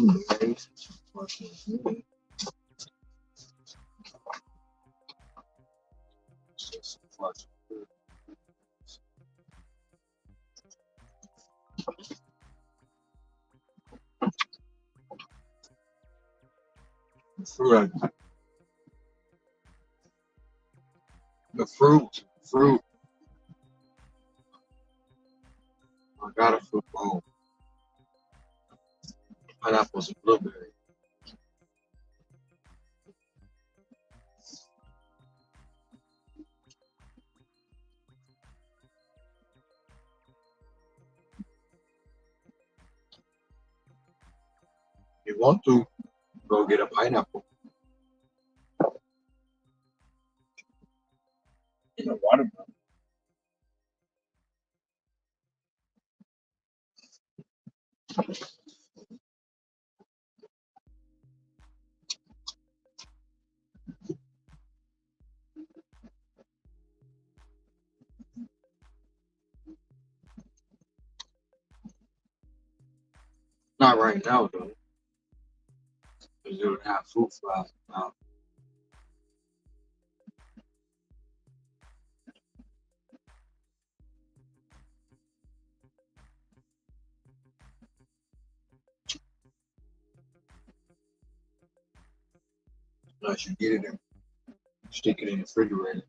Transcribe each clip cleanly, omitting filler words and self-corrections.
blueberries. Fruit. The fruit. I got a fruit bowl. Pineapples and blueberry. If you want to, go get a pineapple in a watermelon. Not right now though, because you don't have fruit flies now. Unless you get it and stick it in the refrigerator.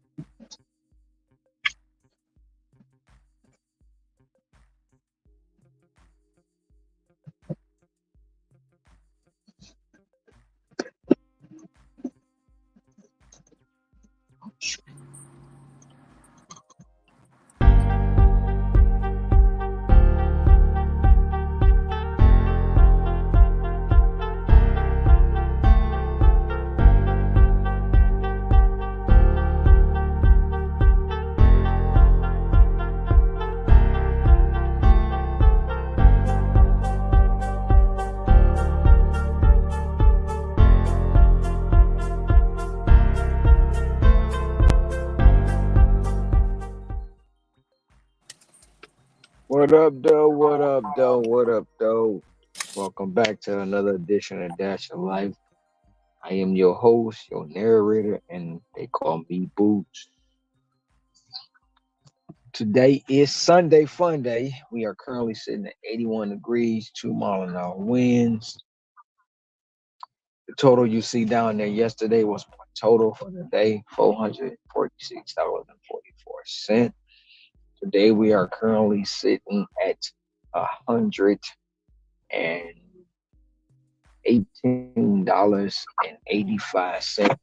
What up, though? What up, though? What up, though? Welcome back to another edition of Dash of Life. I am your host, your narrator, and they call me Boots. Today is Sunday Funday. We are currently sitting at 81 degrees, 2 mile an hour winds. The total you see down there yesterday was my total for the day, $446.44. Today we are currently sitting at $118.85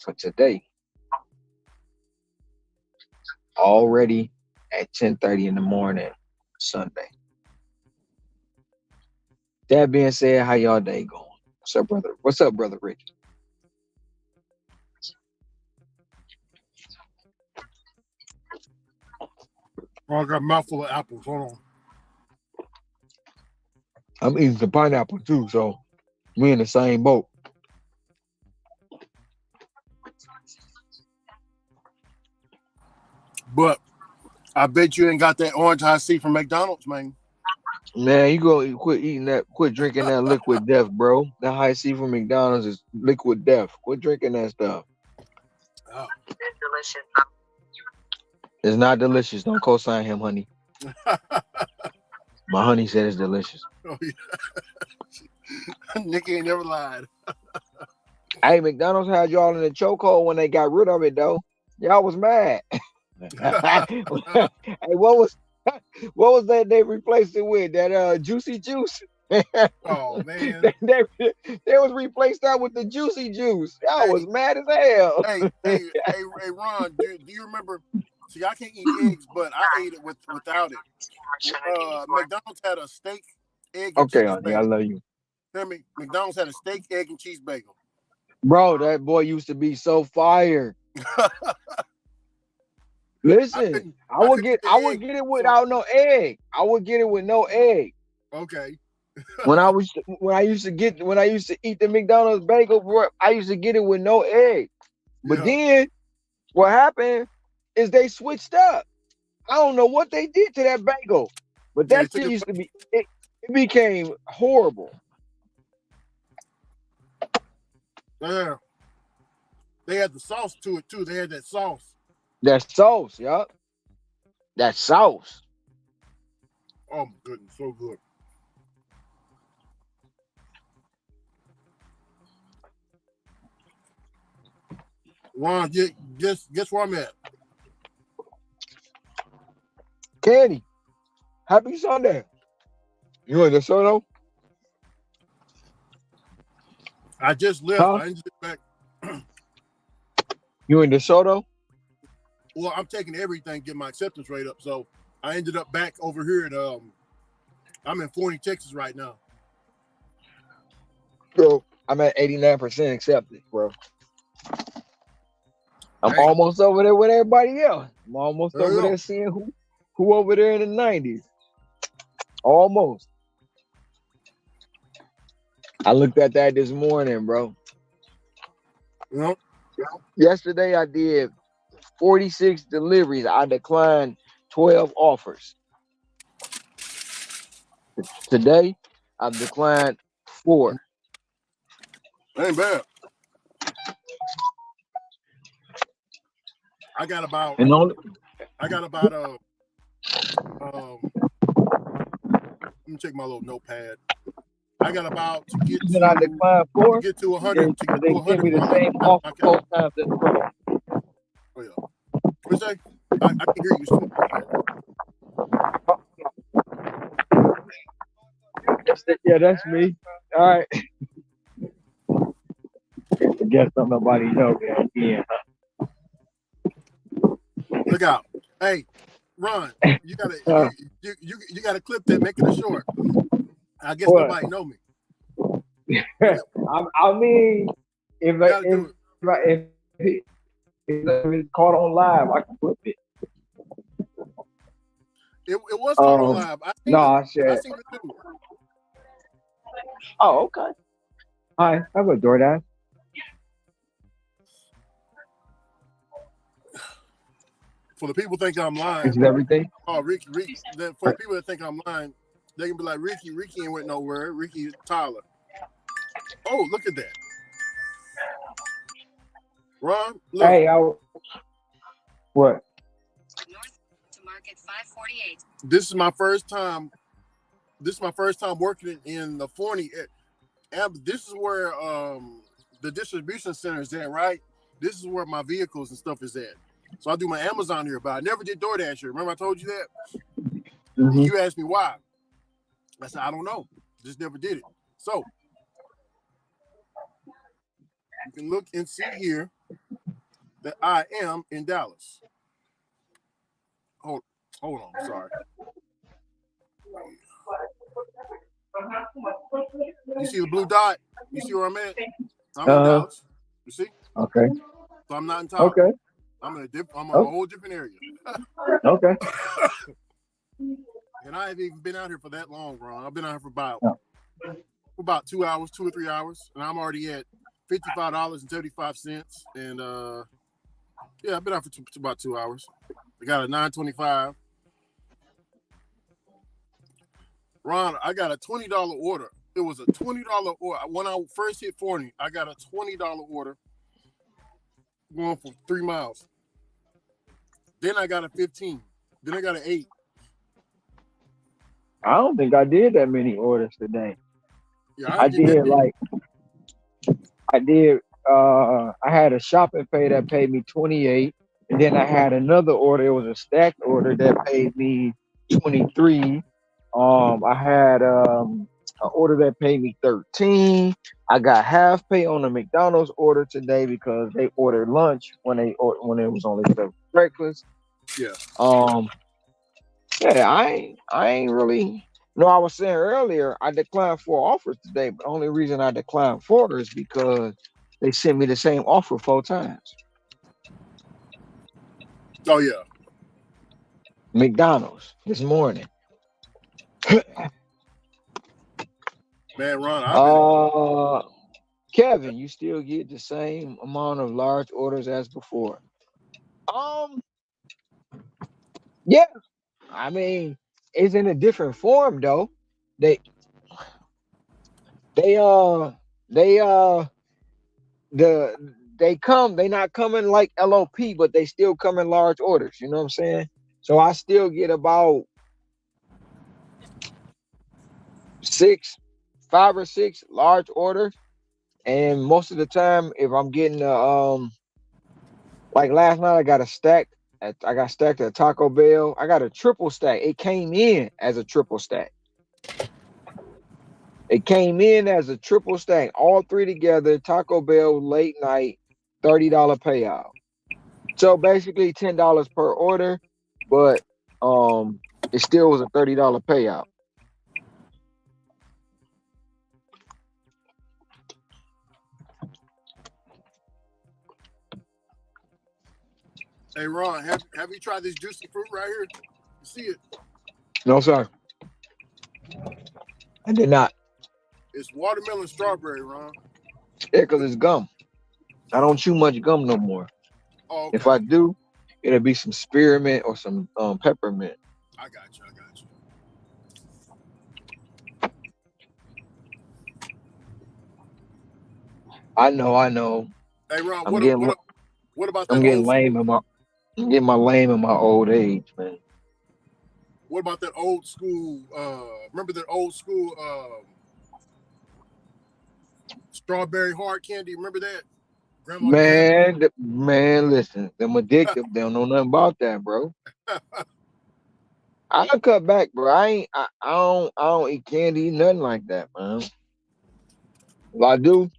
for today. Already at 10:30 in the morning, Sunday. That being said, how y'all day going? What's up, brother? What's up, brother Rick? Oh, I got a mouthful of apples. Hold on. I'm eating some pineapple too, so we in the same boat. But I bet you ain't got that orange high C from McDonald's, man. Man, you go quit eating that, quit drinking that liquid death, bro. That high C from McDonald's is liquid death. Quit drinking that stuff. Oh. It's not delicious. Don't co-sign him, honey. My honey said it's delicious. Oh, yeah. Nicky ain't never lied. Hey, McDonald's had y'all in the chokehold when they got rid of it, though. Y'all was mad. Hey, what was that they replaced it with? That juicy juice. Oh, man. they was replaced that with the juicy juice. Y'all was mad as hell. Hey, Ron, do you remember? See, I can't eat eggs, but I ate it without it. McDonald's had a steak, egg, and Okay, cheese honey, I bagel. love you. Hear me? McDonald's had a steak, egg, and cheese bagel. Bro, that boy used to be so fire. Listen, I would get it without no egg. I would get it with no egg. Okay. when I used to eat the McDonald's bagel, bro, I used to get it with no egg. But then what happened is they switched up. I don't know what they did to that bagel, but that shit used to be it became horrible. Yeah, they had the sauce to it too. They had that sauce. That sauce, yup. That sauce. Oh my goodness, so good. Ron, guess where I'm at. Candy. Happy Sunday. You in the soda? I just left. Huh? I ended up back. You in the soda? Well, I'm taking everything, get my acceptance rate up. So I ended up back over here at I'm in Forney, Texas right now. Bro, I'm at 89% accepted, bro. I'm Hey, almost over there with everybody else. I'm almost there you over go. there seeing who over there in the 90s. Almost. I looked at that this morning, bro. You know, Yesterday I did 46 deliveries. I declined 12 offers. Today I've declined 4. ain't bad. I got about And only I got about let me check my little notepad. I got about reason I declined to 4 get to is 100 to because get to they sent 100 me the on same my offer account. 4 times in a row. Oh yeah. What you say? I can hear you too. Yeah, that's me. All right. I guess don't nobody know that. Yeah. Look out. Hey, Ron, you gotta Uh, you gotta clip that, make it a short. I guess what? nobody know me. I mean, if You I, gotta if do it. I, if it's caught on live, I can flip it. It was caught on live. I No, seen it. I I said, seen it too. oh, okay. Hi, I'm a DoorDash. For the people think I'm This lying, is everything. oh Ricky. For the people that think I'm lying, they can be like Ricky ain't went nowhere. Ricky Tyler. Oh, look at that. Ron, look. Hey, what? North to Market 548. This is my first time. This is my first time working in the Forney. This is where the distribution center is at, right? This is where my vehicles and stuff is at. So I do my Amazon here, but I never did DoorDash here. Remember I told you that? Mm-hmm. You asked me why. I said, I don't know. Just never did it. So you can look and see here that I am in Dallas. Hold on, sorry. You see the blue dot? You see where I'm at? I'm in Dallas. You see? Okay. So I'm not in Tyler. Okay. I'm in a Oh, whole different area. okay. And I haven't even been out here for that long, Ron. I've been out here Oh, for about 2 hours, 2 or 3 hours, and I'm already at $55.75. And yeah, I've been out for about 2 hours. I got a 925. Ron, I got a $20 order. It was a $20 order. When I first hit 40, I got a $20 order going for 3 miles. Then I got a 15. Then I got an 8. I don't think I did that many orders today. Yeah, I I didn't get that did many. like I did. I had a shopping pay that paid me 28, and then I had another order. It was a stacked order that paid me 23. I had an order that paid me 13. I got half pay on the McDonald's order today because they ordered lunch when it was only for breakfast. Yeah. Um, yeah, I ain't really. No, I was saying earlier I declined 4 offers today, but the only reason I declined 4 is because they sent me the same offer 4 times. Oh yeah. McDonald's this morning. Man, Ron, I've been Uh, Kevin, you still get the same amount of large orders as before. Um, yeah, I mean, it's in a different form though. They they uh they they not coming like LOP, but they still come in large orders. You know what I'm saying? So I still get about six, 5 or 6 large orders, and most of the time, if I'm getting like last night, I got stacked at Taco Bell. I got a triple stack. It came in as a triple stack. It came in as a triple stack, all three together. Taco Bell late night, $30 payout. So basically $10 per order, but it still was a $30 payout. Hey Ron, have you tried this juicy fruit right here? You see it? No, sir, I did not. It's watermelon strawberry, Ron. Yeah, because it's gum. I don't chew much gum no more. Oh, If okay. I do, it'll be some spearmint or some peppermint. I got you. I got you. I know. Hey Ron, I'm getting what about I'm that getting old lame school? in my I'm getting my lame in my old age, man. What about that old school? Remember that old school strawberry hard candy? Remember that? Grandma used to have. Man, listen, them addictive. They don't know nothing about that, bro. I cut back, bro. I don't eat candy, nothing like that, man. If I do,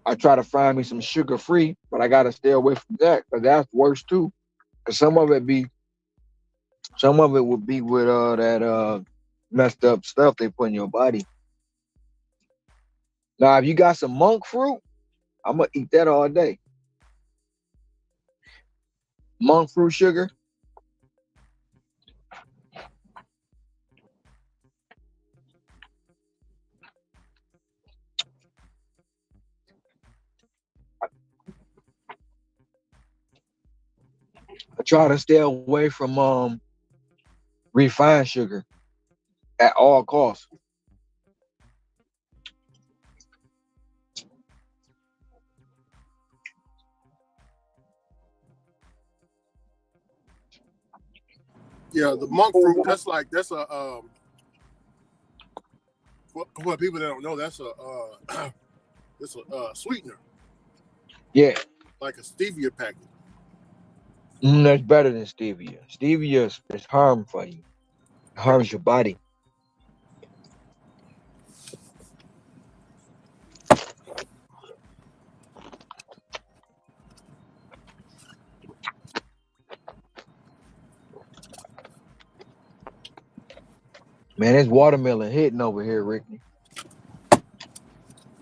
I try to find me some sugar free, but I gotta stay away from that because that's worse too. Cause some of it would be with that messed up stuff they put in your body. Now, if you got some monk fruit, I'm gonna eat that all day. Monk fruit sugar. I try to stay away from refined sugar at all costs. Yeah, the monk fruit. That's a for people that don't know, that's a it's a sweetener, Yeah, like a stevia packet. that's better than stevia. Stevia is harm for you. It harms your body. Man, it's watermelon hitting over here, Ricky.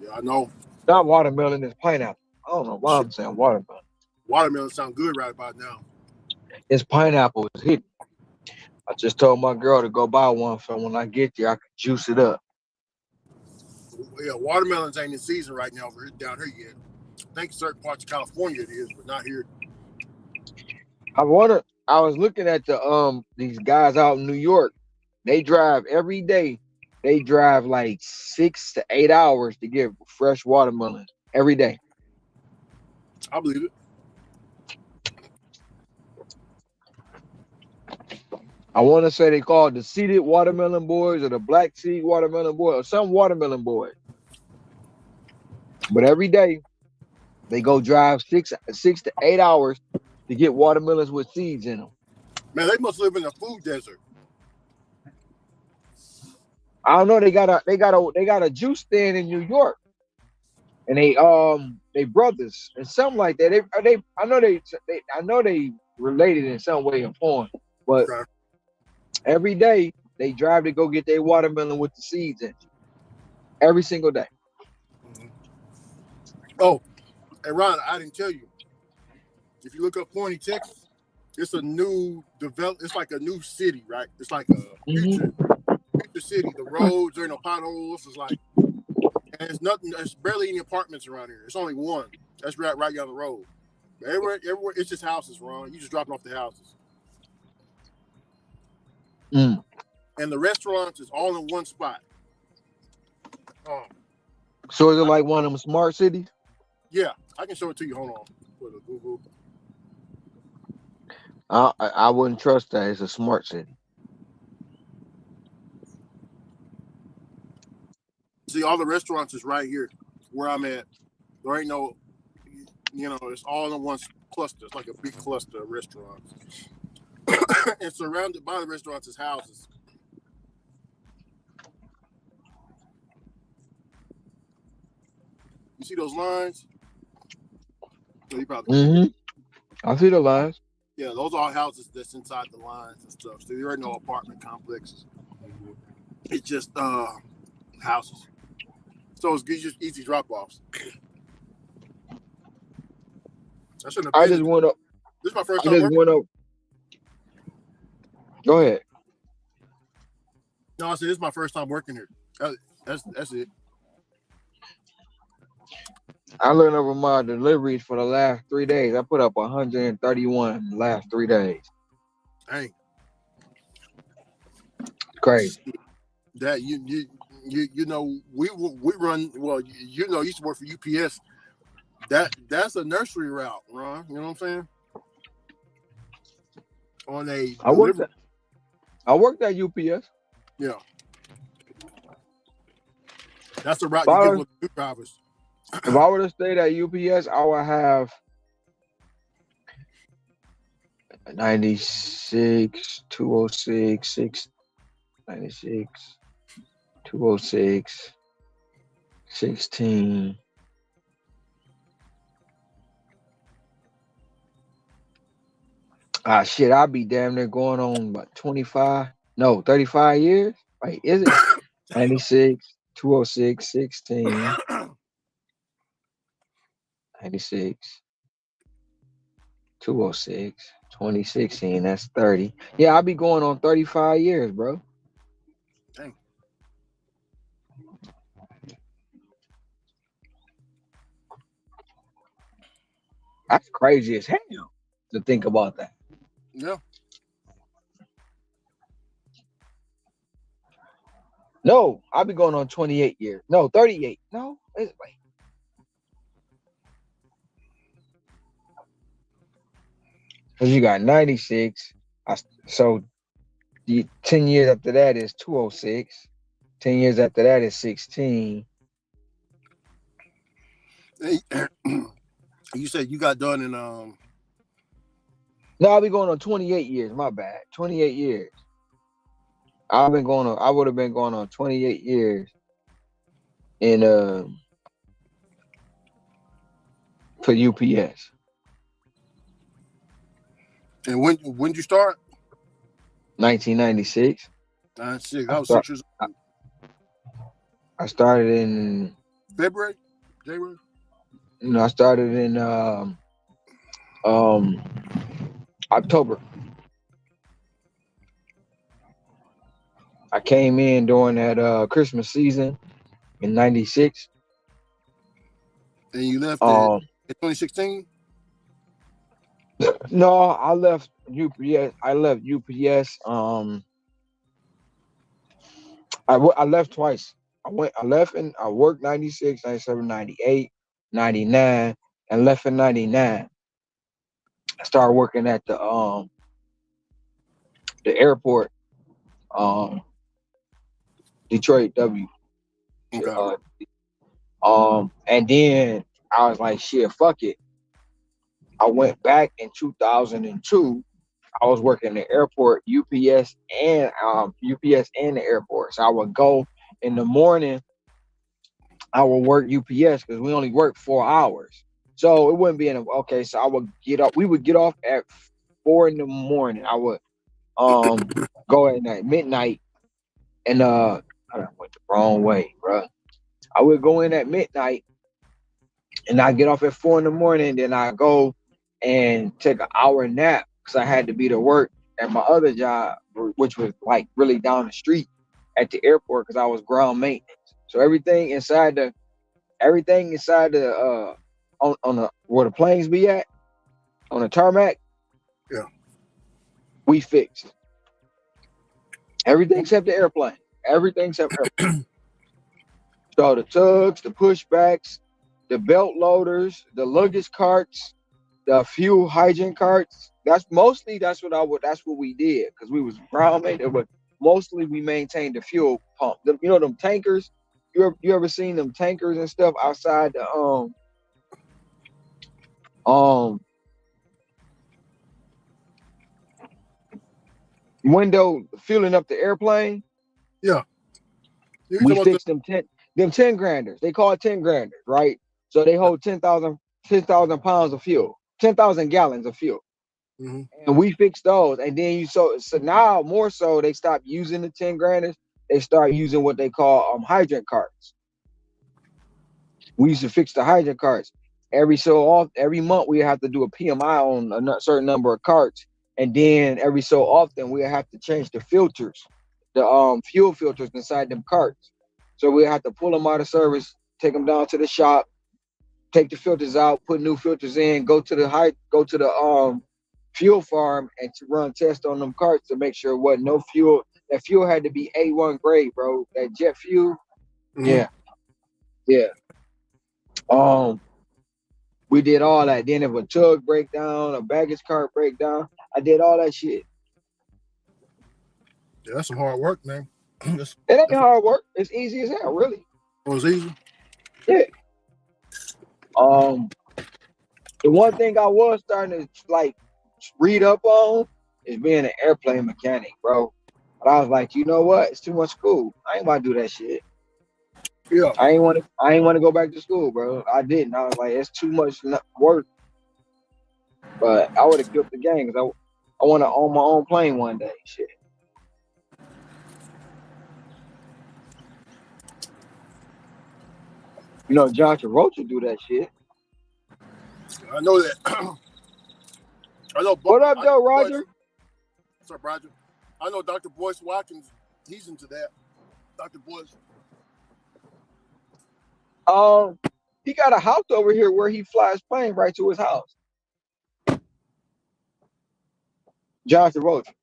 Yeah, I know. Not watermelon, it's pineapple. I don't know why Shit, I'm saying watermelon. watermelon sound good right about now. It's pineapple is hitting. I just told my girl to go buy one so when I get there I can juice it up. Yeah, watermelons ain't in season right now over here, down here yet. I think certain parts of California it is, but not here. I was looking at these guys out in New York. They drive every day. They drive like 6 to 8 hours to get fresh watermelon every day. I believe it. I want to say they call it the seeded watermelon boys or the black seed watermelon boy or some watermelon boys. But every day they go drive 6 to 8 hours to get watermelons with seeds in them. Man, they must live in a food desert. I don't know. They got a juice stand in New York, and they brothers and something like that. I know they related in some way or form, but Okay. every day they drive to go get their watermelon with the seeds in every single day. Mm-hmm. Oh, and Ron, I didn't tell you. If you look up Forney, Texas, it's a new develop. It's like a new city, right? It's like a future Mm-hmm. city. The roads there are no potholes. It's like, and it's nothing. There's barely any apartments around here. It's only one. That's right down the road. Everywhere, it's just houses, Ron. You just dropping off the houses, Mm. and the restaurants is all in one spot. Um, So is it like, like one of them smart cities? Yeah, I can show it to you. Hold on. Put a Google. I wouldn't trust that. It's a smart city. See, all the restaurants is right here where I'm at. There ain't no, it's all in one cluster. It's like a big cluster of restaurants. And surrounded by the restaurants is houses. You see those lines? Oh, you probably can't. Mm-hmm. I see the lines. Yeah, those are all houses that's inside the lines and stuff. So there are no apartment complexes. It's just houses. So it's just easy drop-offs. I shouldn't have I been. just went up. This is my first I time just working. went up. Go ahead. No, I said this is my first time working here. That's it. I looked over my deliveries for the last 3 days. I put up 131 in the last 3 days. Dang. Crazy. That you know we run well. You used to work for UPS. That's a nursery route, Ron. You know what I'm saying? On a I worked delivery. at UPS. Yeah. That's the route you give with new drivers. If I were to stay at UPS, I would have 96, 206, 96, 206, 16. Ah, shit, I'll be damn near going on about 25, no, 35 years. Right, is it? 96, 206, 16, 96, 206, 2016. That's 30. Yeah, I'll be going on 35 years, bro. Dang. That's crazy as hell to think about that. Yeah. No, I'll be going on 28 years. No, 38. No, wait. Because you got 96. So 10 years after that is 206. 10 years after that is 16. You said you got done in No, I'll be going on 28 years. My bad. 28 years. I would have been going on 28 years in for UPS. and when you start? 1996. 96. I was 6 years old. I started in February, January. I started in October. I came in during that Christmas season in '96. And you left in 2016. No, I left UPS. I left UPS. I left twice. I left and I worked 96, 97, 98, 99, and left in 99. I started working at the airport, Detroit W. Okay. And then I was like, shit, fuck it. I went back in 2002. I was working in the airport, UPS and the airport. So I would go in the morning. I would work UPS because we only work 4 hours. So it wouldn't be okay. So I would get up. We would get off at 4 in the morning. I would go at midnight, and I went the wrong way, bro. I would go in at midnight, and I get off at 4 in the morning. Then I go and take an hour nap because I had to be to work at my other job, which was like really down the street at the airport because I was ground maintenance. So everything inside the on the where the planes be at on the tarmac, Yeah. we fixed everything except the airplane. Everything except airplane. So the tugs, the pushbacks, the belt loaders, the luggage carts, the fuel hygiene carts. That's what we did because we was ground maintenance, but mostly we maintained the fuel pump. Them tankers. You ever seen them tankers and stuff outside the um window fueling up the airplane? Yeah. You We talking about fixed them 10 granders. They call it 10 granders, right? So they hold 10,000 pounds of fuel, 10,000 gallons of fuel. the? Hmm. And we fixed those. And then so now more so they stopped using the 10 granders. They start using what they call hydrant carts. We used to fix the hydrant carts. Every month we have to do a PMI on certain number of carts. And then every so often we have to change the filters, the fuel filters inside them carts. So we have to pull them out of service, take them down to the shop, take the filters out, put new filters in, go to the fuel farm and to run tests on them carts to make sure what no fuel. That fuel had to be A1 grade, bro. That jet fuel. Hmm. Yeah, yeah. Um, we did all that. Then if a tug break down, a baggage cart break down, I did all that shit. Yeah, that's some hard work, man. that's, It ain't that's hard work. It's easy as hell, really. was easy. Yeah. Um, the one thing I was starting to like read up on is being an airplane mechanic, bro. But I was like, you know what? It's too much school. I ain't about to do that shit. Yeah. I ain't want to go back to school, bro. I didn't. I was like, it's too much work. But I would have killed the game because I want to own my own plane one day. Shit. John Travolta do that shit. I know that. I know. What up, I know though, Boyce. Roger? What's up, Roger? I know Dr. Boyce Watkins. He's into that. Dr. Boyce. Um, he got a house over here where he flies plane right to his house. John Travolta.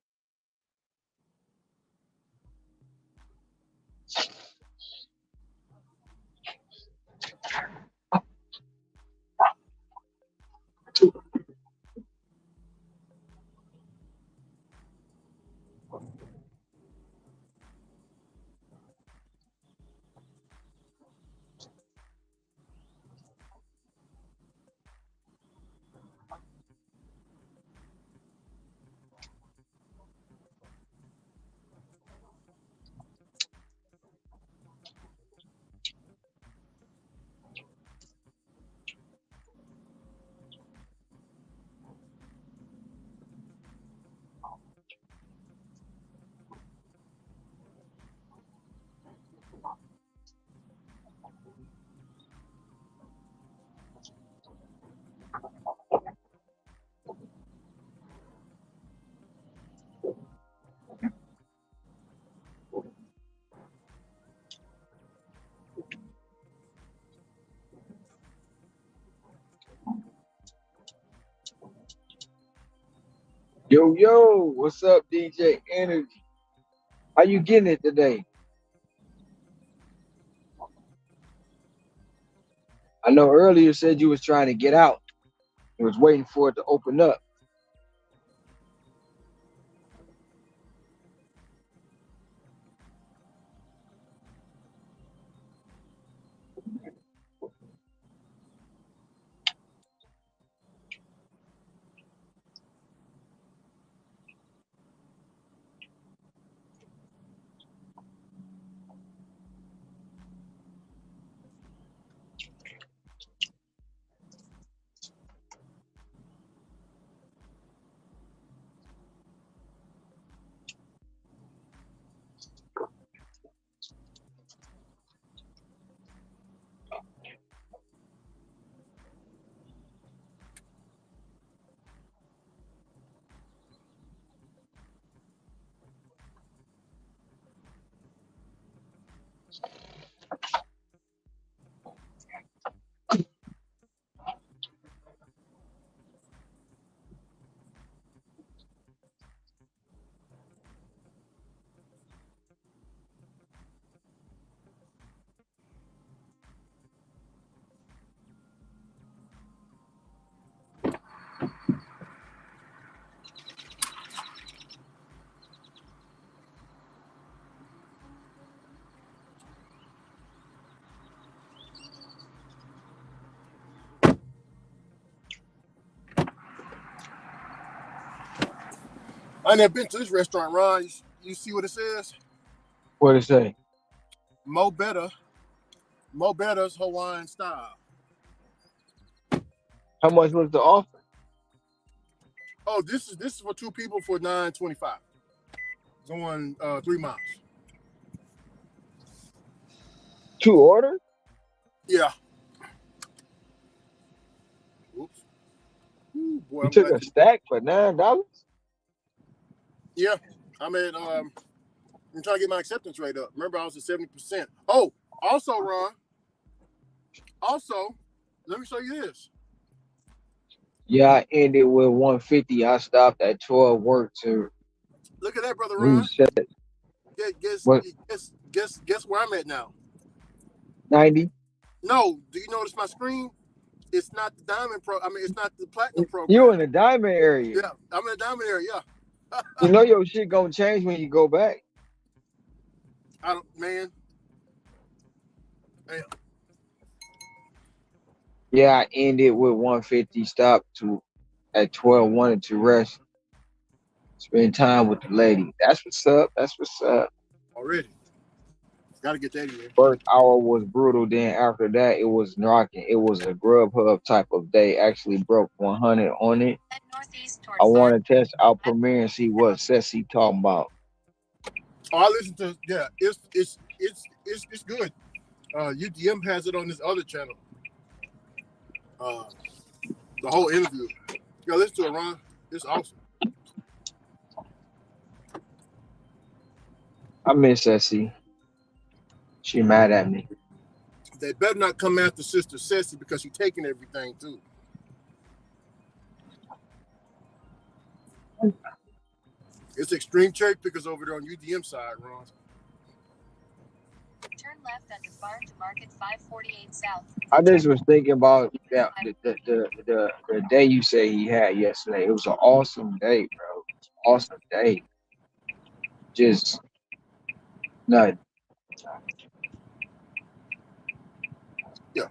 Yo, what's up, DJ Energy? How you getting it today? I know earlier you said you was trying to get out. You was waiting for it to open up. I never been to this restaurant, Ron. You see what it says? What it say? Mo Better's Hawaiian style. How much was the offer? Oh, this is for two people for $9.25. It's on 3 miles. 2 orders? Yeah. Oops. Ooh, boy, You I'm took glad. a stack for $9? Yeah. I'm at I'm trying to get my acceptance rate up. Remember, I was at 70%. Oh, also, Ron. Also, let me show you this. Yeah, I ended with 150. I stopped at 12 work to Look at that, brother Ron. reset. Guess What, guess where I'm at now. 90? No, do you notice my screen? It's not the diamond pro. I mean, it's not the platinum You program. in the diamond area. Yeah, I'm in the diamond area. Yeah. You know your shit gonna change when you go back. I don't, man. Yeah, I ended with 150. Stopped to at 12. Wanted to rest, spend time with the lady. That's what's up. That's what's up. Already. Got to get that in there. First hour was brutal. Then after that, it was rocking. It was a Grubhub type of day. Actually broke 100 on it. Head northeast I toward want Farm. to test out Premiere and see what Ceci talking about. Oh, I listen to it's good. UDM has it on this other channel. The whole interview. You listen to it, Ron. It's awesome. I miss Ceci. She mad at me. They better not come after Sister Ceci because she's taking everything too. It's extreme cherry pickers over there on UDM side, Ron. Turn left onto Farm to Market 548 South. I just was thinking about that the day you say he had yesterday. It was an awesome day, bro. Awesome day. Just nothing. Yeah.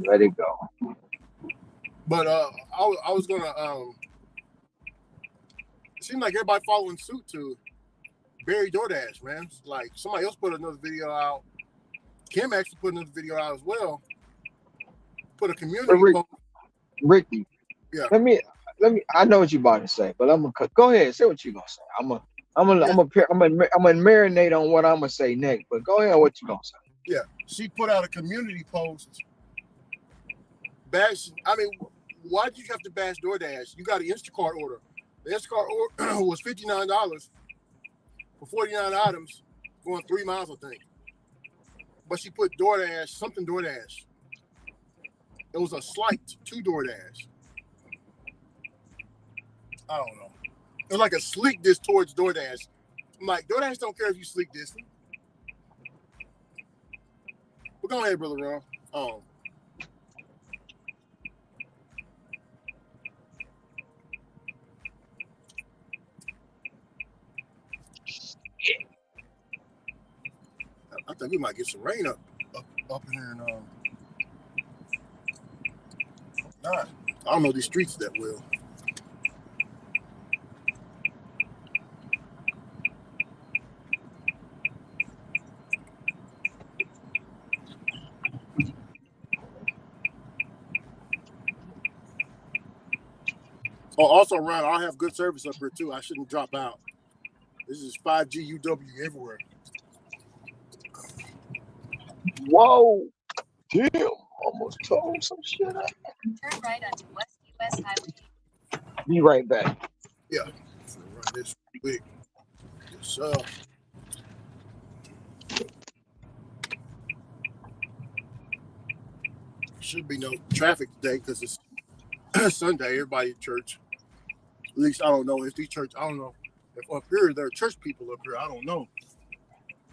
Let it go. But I was gonna it seems like everybody following suit to Barry DoorDash, man. Like somebody else put another video out. Kim actually put another video out as well. Put a community post. Ricky. Yeah. Let me. I know what you about to say, but I'm gonna go ahead and say what you gonna say. I'm gonna marinate on what I'm gonna say next. But go ahead, what you gonna say? Yeah, she put out a community post. Bash. I mean, why did you have to bash DoorDash? You got an Instacart order. The Instacart order was $59 for 49 items, going 3 miles, I think. But she put DoorDash. It was a slight to DoorDash. I don't know. It was like a slick diss towards DoorDash. I'm like, DoorDash don't care if you slick diss them. But go ahead, Brother Ron. I think we might get some rain up in here in nah, I don't know these streets that well. Oh, also, Ron, I'll have good service up here too. I shouldn't drop out. This is 5G UW everywhere. Whoa, damn! Almost told some shit up. Turn right onto West US Highway. Be right back. Yeah. So run this quick. Yes, should be no traffic today because it's Sunday. Everybody at church. At least I don't know if these church. I don't know if up here there are church people up here. I don't know.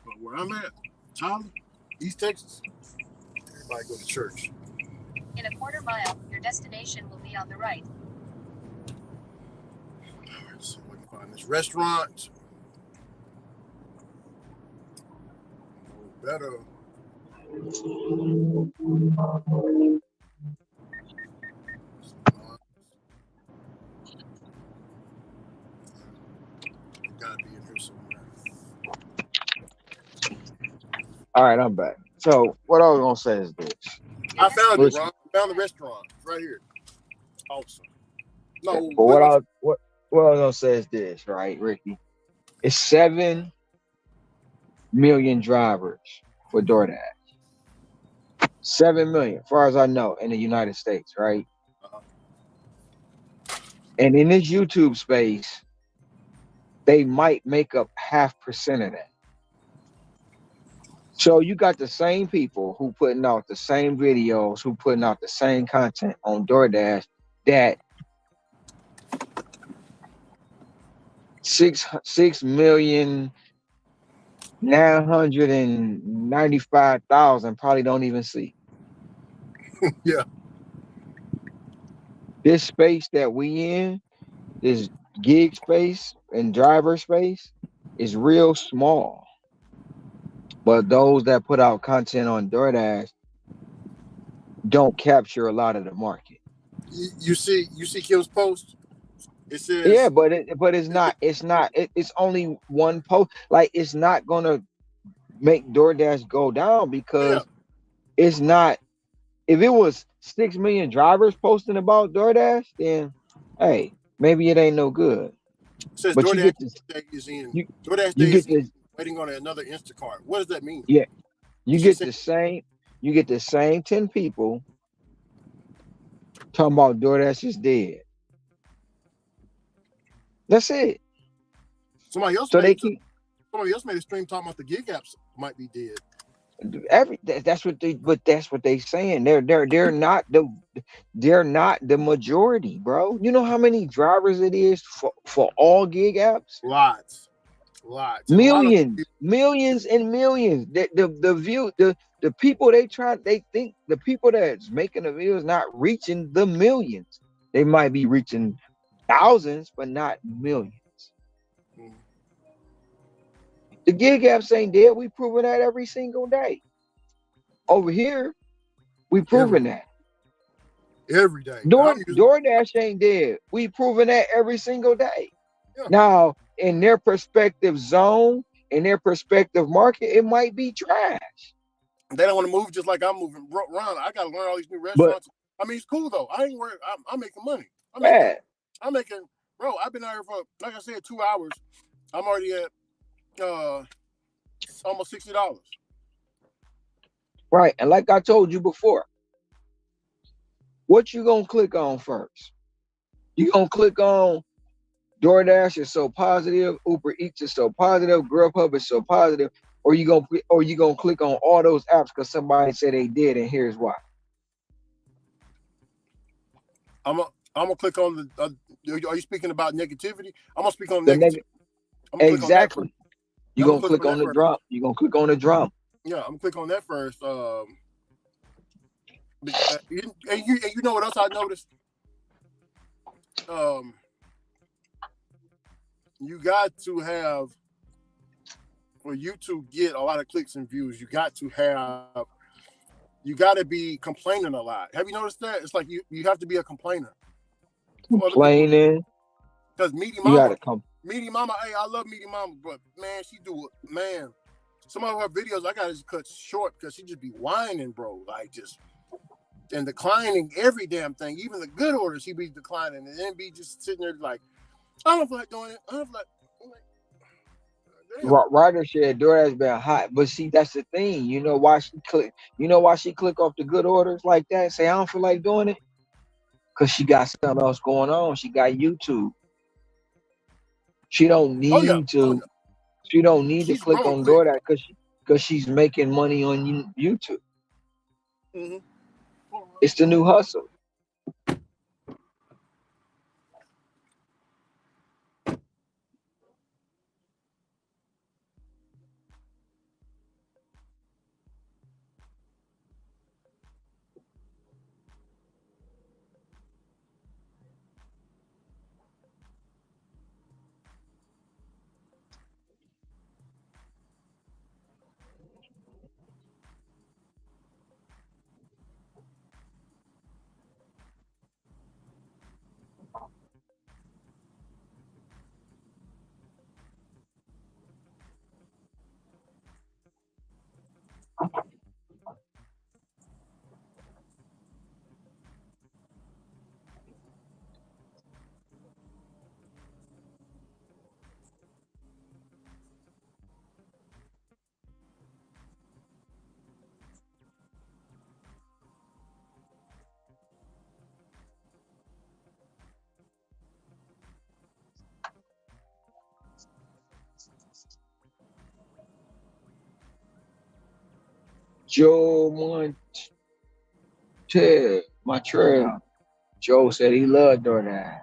But where I'm at, Tyler, East Texas, everybody go to church. In a quarter mile, your destination will be on the right. All right, so we can find this restaurant. Better. All right, I'm back. So what I was gonna say is this. Your I found it, Which, Ron. destination. I found the restaurant. It's right here. Awesome. but No, what I what I was gonna say is this, right, Ricky? It's 7 million drivers for DoorDash. 7 million, as far as I know, in the United States, right? uh, And in this YouTube space, they might make up 0.5% of that. So you got the same people who putting out the same videos, who putting out the same content on DoorDash that 6,995,000 probably don't even see. yeah. This space that we in, this gig space and driver space, is real small. But those that put out content on DoorDash don't capture a lot of the market. You see Kim's post. It Yeah, says, but it's only one post. Like it's not gonna make DoorDash go down yeah. because it's not. If it was 6 million drivers posting about DoorDash, then hey, maybe it ain't no good. It says But you DoorDash get this, Day is in. you DoorDash you Day get is in. this, Waiting on another Instacart. What does that mean? yeah, you Is she get saying? the same, you get the same 10 people talking about DoorDash is dead. That's it. Somebody else So made they it. keep Somebody else made a stream talking about the gig apps might be dead. that's what they, but that's what they saying. They're not the majority, bro. You know how many drivers it is for all gig apps? Lots, lots, and a lot of Millions, millions and millions. The people they think the people that's making the videos not reaching the millions. They might be reaching thousands, but not millions. people The gig apps ain't dead. We proving that every single day. Over here, we every proving that. every day. And I'm using DoorDash ain't dead. We proving that every single day. yeah. Now, in their perspective zone, in their perspective market, it might be trash. They don't want to move just like I'm moving. Ron, I got to learn all these new But restaurants. I mean, it's cool though. I ain't worried. I'm making money. I'm making. yeah, I'm making. Bro, I've been out here for like I said 2 hours. I'm already at uh almost $60. right. And like I told you before, what you gonna click on first? You gonna click on DoorDash is so positive, Uber Eats is so positive, Grubhub is so positive, or you gonna click on all those apps because somebody said they did, and here's why. I'm gonna click on the. Are you speaking about negativity? I'm gonna speak on The negativity. neg- I'm gonna click on that first. exactly. You I'm gonna gonna click click on on that the first. drum. You gonna click on the drum. Yeah, I'm gonna click on that first. And you know what else I noticed? Um, you got to have for you to get a lot of clicks and views. You got to be complaining a lot. Have you noticed that? It's like you have to be a complainer for other people. Complaining. Because Meaty You Mama, gotta come. hey, I love Meaty Mama, but man, she do it, man. Some of her videos I gotta just cut short because she just be whining, bro. Like just and declining every damn thing, even the good orders she be declining, and then be just sitting there like, I don't feel like doing it. I don't feel like, I'm like damn. Ryder said DoorDash been hot, but see that's the thing. You know why she click? You know why she click off the good orders like that? Say I don't feel like doing it because she got something else going on. She got YouTube. She don't Oh yeah, need oh to. yeah. She don't need to She's click growing on quick. DoorDash because she's making money on YouTube. Mm-hmm. It's the new hustle. Joe Montreal. Joe said he loved DoorDash.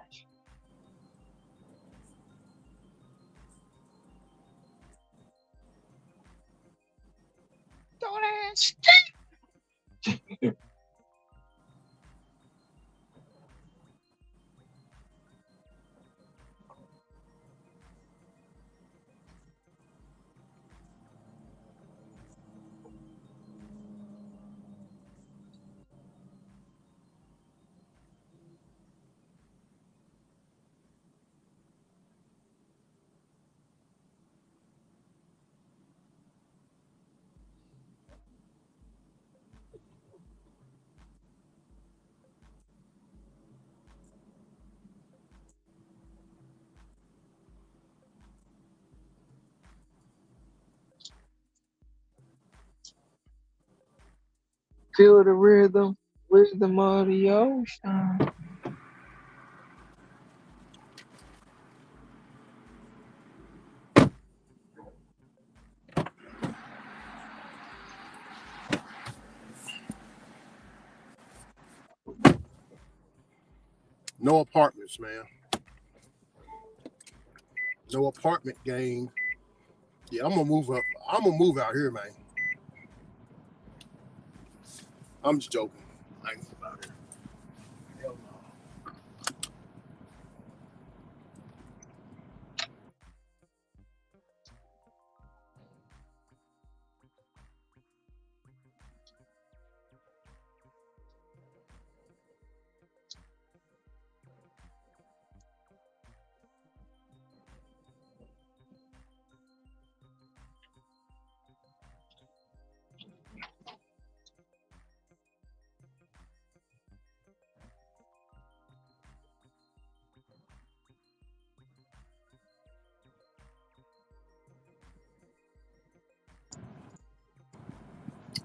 DoorDash. Feel the rhythm of the ocean. No apartments, man. No apartment gang. Yeah, I'm gonna move up. I'm gonna move out here, man. I'm just joking. I ain't move out here. Hell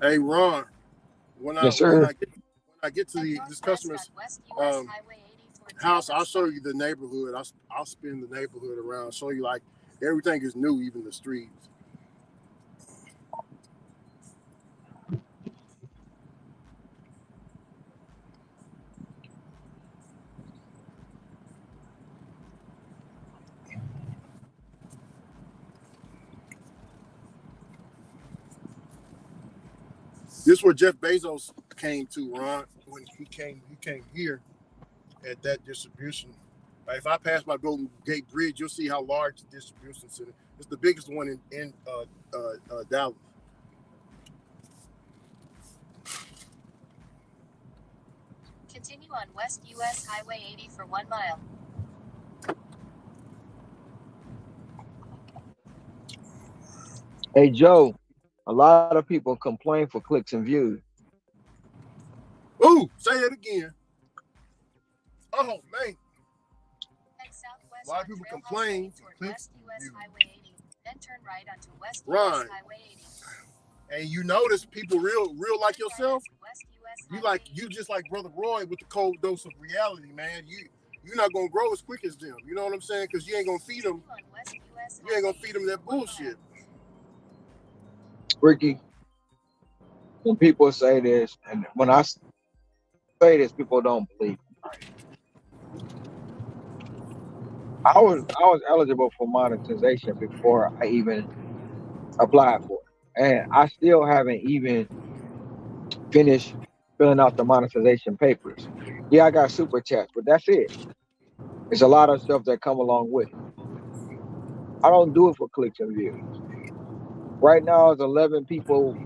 no. Hey, Ron. When I Yes, when sir. I get when I get to this customer's house, I'll show you the neighborhood. I'll spin the neighborhood around, show you like everything is new, even the streets. This is where Jeff Bezos came to, Ron, when he came here at that distribution. If I pass by Golden Gate Bridge, you'll see how large the distribution center. It's the biggest one in Dallas. Continue on West US Highway 80 for 1 mile. Hey Joe, a lot of people complain for clicks and views. Ooh, say it again. Oh man, a lot of people complain for clicks and views. Then turn right onto West Right. US Highway 80. And you notice people real like Turn right yourself. onto West US You Highway like 80. you just like Brother Roy with the cold dose of reality, man. You're not gonna grow as quick as them. You know what I'm saying? Because you ain't gonna feed them. Continue on West US You ain't gonna Highway feed them 80 that for 1 bullshit. Ricky, when people say this, and when I say this, people don't believe me. I was eligible for monetization before I even applied for it, and I still haven't even finished filling out the monetization papers. Yeah, I got super chats, but that's it. There's a lot of stuff that come along with it. I don't do it for clicks and views. Right now, it's 11 people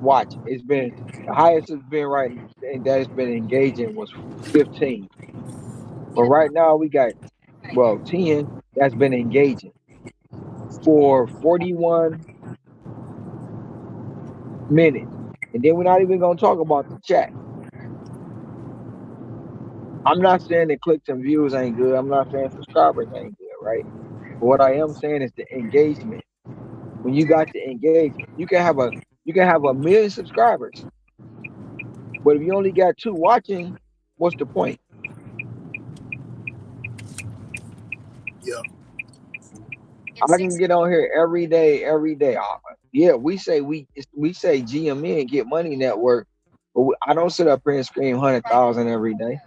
watching. It's been the highest it's been right, and that has been engaging was 15. But right now, we got 10 that's been engaging for 41 minutes. And then we're not even going to talk about the chat. I'm not saying that clicks and views ain't good. I'm not saying subscribers ain't good, right? But what I am saying is the engagement. When you got the engagement, you can have 1 million subscribers, but if you only got 2 watching, what's the point? Yeah. In I can 6 get on here every day. yeah, we say GME and Get Money Network, but I don't sit up here and scream 100,000 every day.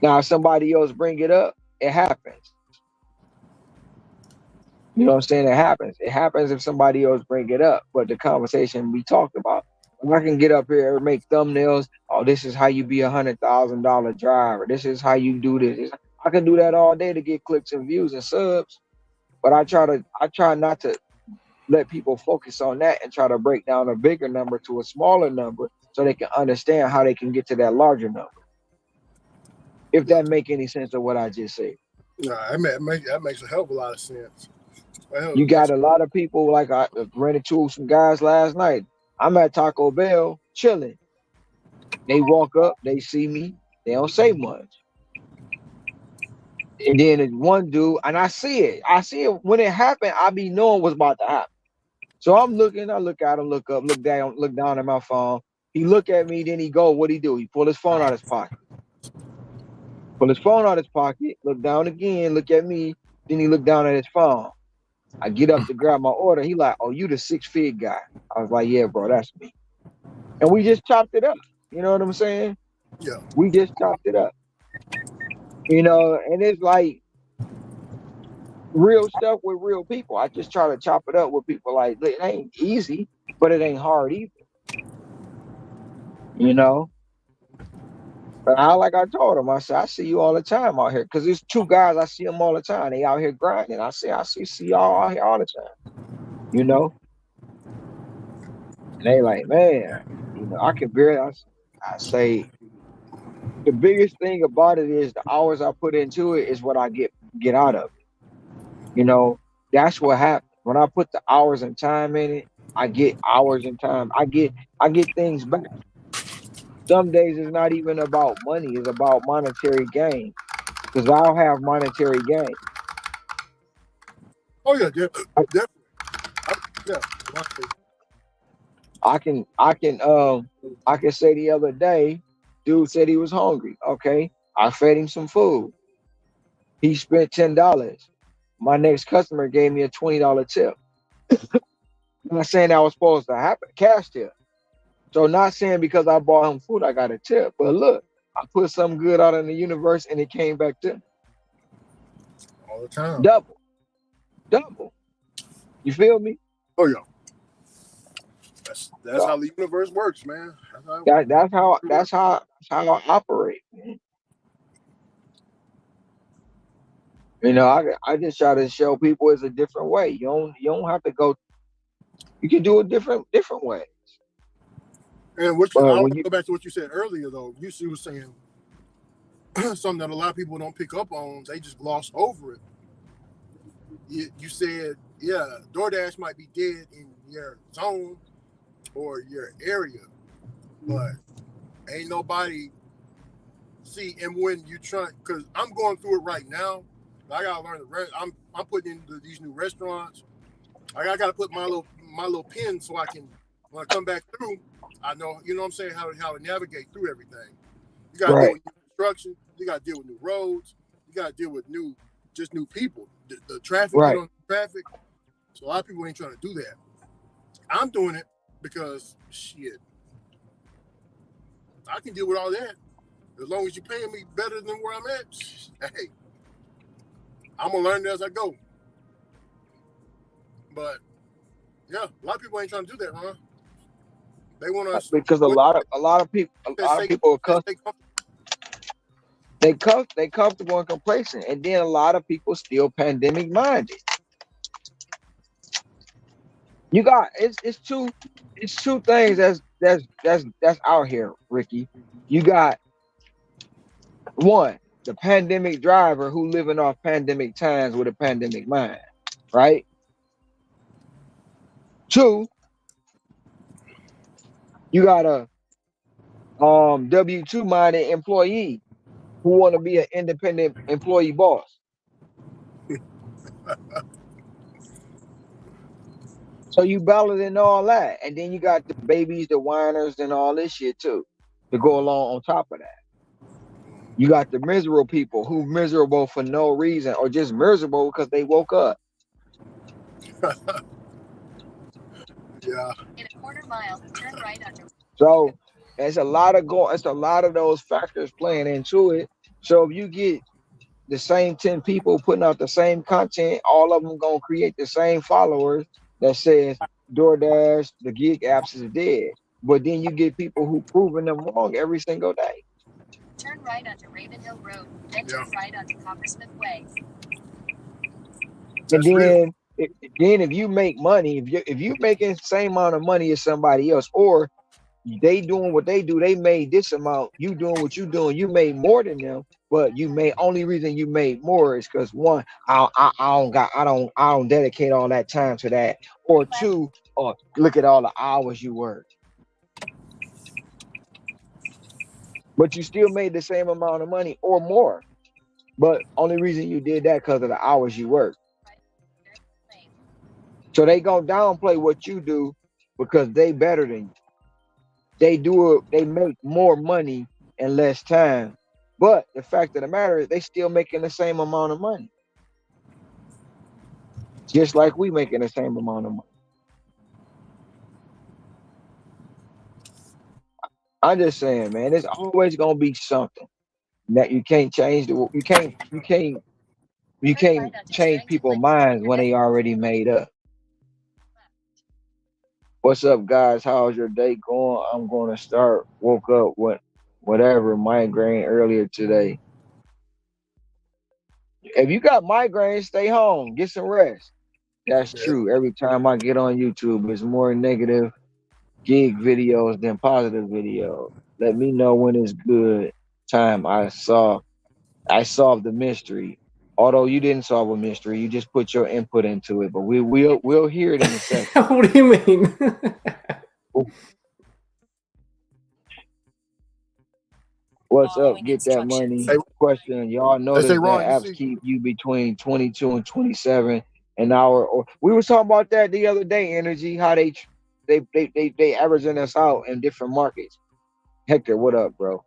Now, if somebody else bring it up, it happens. You know what I'm saying? It happens. It happens if somebody else bring it up. But the conversation we talked about, if I can get up here and make thumbnails, oh, this is how you be $100,000 driver. This is how you do this. I can do that all day to get clicks and views and subs. But I try not to let people focus on that and try to break down a bigger number to a smaller number so they can understand how they can get to that larger number. If Yeah, that make any sense of what I just said. nah, that makes a hell of a lot of sense. Well, You got a lot of people like I ran into some guys last night. I'm at Taco Bell chilling. They walk up, they see me, they don't say much. And then there's one dude, and I see it. I see it when it happened. I be knowing what's about to happen. So I'm looking. I look at him, look up, look down at my phone. He look at me, then he go. What he do? He pull his phone out his pocket. Pull his phone out his pocket. Look down again. Look at me. Then he look down at his phone. I get up to grab my order. He like, "Oh, you the 6 Fig guy?" I was like, "Yeah, bro, that's me." And we just chopped it up. You know what I'm saying? yeah. We just chopped it up. And it's like real stuff with real people. I just try to chop it up with people. Like it ain't easy, but it ain't hard either. You know. But like I told him, I said, I see you all the time out here. Cause there's two guys, I see them all the time. They out here grinding. I see y'all out here all the time. You know? And they like, man, I can barely I say the biggest thing about it is the hours I put into it is what I get out of it. You know, that's what happens. When I put the hours and time in it, I get hours and time. I get things back. Some days it's not even about money, it's about monetary gain. Because I'll have monetary gain. Oh yeah, definitely. I, yeah, I can say the other day, dude said he was hungry. Okay. I fed him some food. He spent $10. My next customer gave me a $20 tip. I'm not saying that was supposed to happen, cash tip. So not saying because I bought him food, I got a tip. But look, I put something good out in the universe and it came back to me. all the time. Double, double. You feel me? Oh yeah, that's So how the universe works, man. That's how it that works. that's how I operate. I just try to show people it's a different way. You don't have to go. You can do it different way. And I But want when to you go back to what you said earlier, though. You were saying something that a lot of people don't pick up on. They just gloss over it. You said, yeah, DoorDash might be dead in your zone or your area, but ain't nobody see. And when you try, because I'm going through it right now. I gotta learn the rest. I'm putting into these new restaurants. I gotta put my little pin so I can when I come back through. I know, you know what I'm saying, how to navigate through everything. You gotta deal right, with new construction. You gotta deal with new roads. You gotta deal with new people. The traffic, right. traffic. So a lot of people ain't trying to do that. I'm doing it because shit, I can deal with all that as long as you're paying me better than where I'm at. Hey, I'm gonna learn it as I go. But yeah, a lot of people ain't trying to do that, huh? They want us. Because a What lot of a lot of people a they lot of say? people are They say comfortable. they comfortable and complacent, and then a lot of people still pandemic minded. You got it's two things that's out here, Ricky. You got one, the pandemic driver who living off pandemic times with a pandemic mind, right? Two, you got a W-2 minded employee who want to be an independent employee boss. So you balancing all that, and then you got the babies, the whiners, and all this shit too to go along on top of that. You got the miserable people who miserable for no reason or just miserable because they woke up. Yeah. In a quarter mile, turn right onto. So it's a lot of those factors playing into it. So if you get the same 10 people putting out the same content, all of them gonna create the same followers that says DoorDash, the gig apps is dead. But then you get people who proving them wrong every single day. Turn right onto Ravenhill Road, then Yeah. turn right onto Coppersmith Way. And That's real. then if you make money, if you making the same amount of money as somebody else, or they doing what they do, they made this amount, you doing what you doing, you made more than them, but you made only reason you made more is because one, I don't dedicate all that time to that, or Turn left. two, or look at all the hours you work. But you still made the same amount of money or more. But only reason you did that because of the hours you work. Lane. So they gonna downplay what you do because they better than you. They do it, they make more money in less time. But the fact of the matter is they still making the same amount of money. Just like we making the same amount of money. I'm just saying, man, there's always gonna be something that you can't change you Turn can't right onto change Strangton people's Lane. minds Your when they already destination. made up. What's up, guys? How's your day going? I'm gonna start. Woke up with whatever migraine earlier today. If you got migraine, stay home, get some rest. That's Yeah. true. Every time I get on YouTube, it's more negative gig videos than positive videos. Let me know when it's good time. I solved the mystery. Although you didn't solve a mystery, you just put your input into it. But we'll hear it in a second. What do you mean? What's up? Following Get that instructions. money. Hey, Question. Y'all they say, notice that Ron, you apps see, keep you between 22 and 27 an hour. Or we were talking about that the other day. Energy, how they averaging us out in different markets. Hector, what up, bro?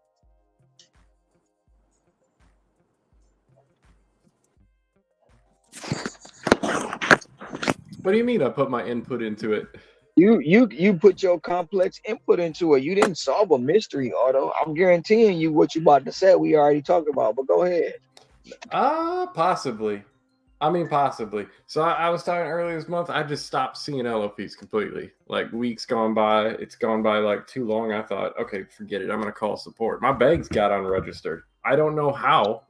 What do you mean I put my input into it? You put your complex input into it. You didn't solve a mystery, Auto. I'm guaranteeing you what you about to say. We already talked about, but go ahead. Possibly. I mean, possibly. So I was talking earlier this month. I just stopped seeing LOPs completely. Like weeks gone by, it's gone by like too long. I thought, okay, forget it. I'm gonna call support. My bags got unregistered. I don't know how,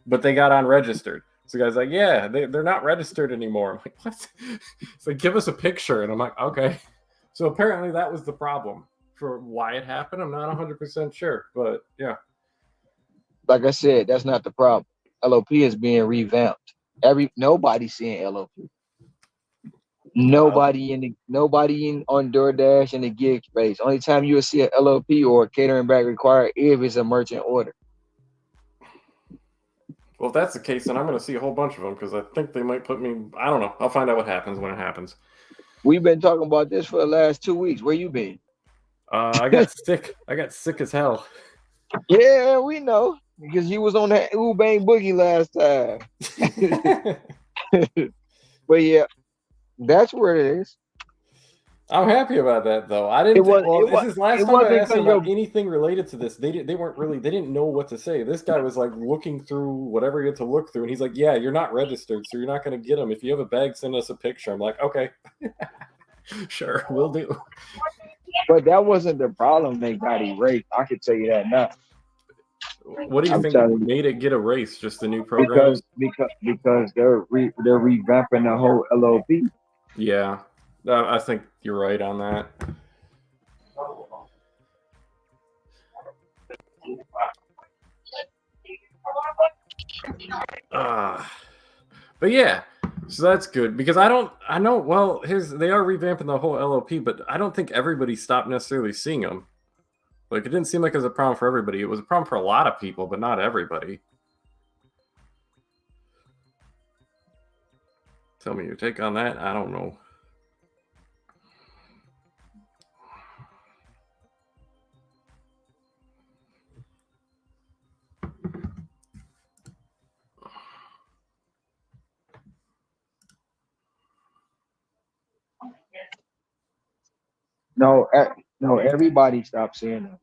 but they got unregistered. So the guy's like, yeah, they're not registered anymore. I'm like, what? It's like, give us a picture, and I'm like, okay. So apparently that was the problem for why it happened. I'm not 100% sure, but yeah. Like I said, that's not the problem. LOP is being revamped. Nobody's seeing LOP. Nobody in on DoorDash in the gig space. Only time you will see a LOP or a catering bag required if it's a merchant order. Well, if that's the case, then I'm going to see a whole bunch of them because I think they might put me. I don't know. I'll find out what happens when it happens. We've been talking about this for the last 2 weeks. Where you been? I got sick. I got sick as hell. Yeah, we know because you was on that Bang Boogie last time. But yeah, that's where it is. I'm happy about that, though. I It didn't think. was. Well, It this was. is last It time I wasn't asked them because your. about anything related to this. They weren't really. They didn't know what to say. This guy was like looking through whatever he had to look through, and he's like, "Yeah, you're not registered, so you're not going to get them. If you have a bag, send us a picture." I'm like, "Okay, sure, we'll do." But that wasn't the problem. They got erased. I can tell you that now. What do you I'm think telling you made it get erased? Just the new programs? because they're revamping the whole LOP. Yeah, I think you're right on that. But yeah, so that's good because I know. Well, they are revamping the whole LOP, but I don't think everybody stopped necessarily seeing them. Like it didn't seem like it was a problem for everybody. It was a problem for a lot of people, but not everybody. Tell me your take on that. I don't know. No, no, everybody stopped seeing them.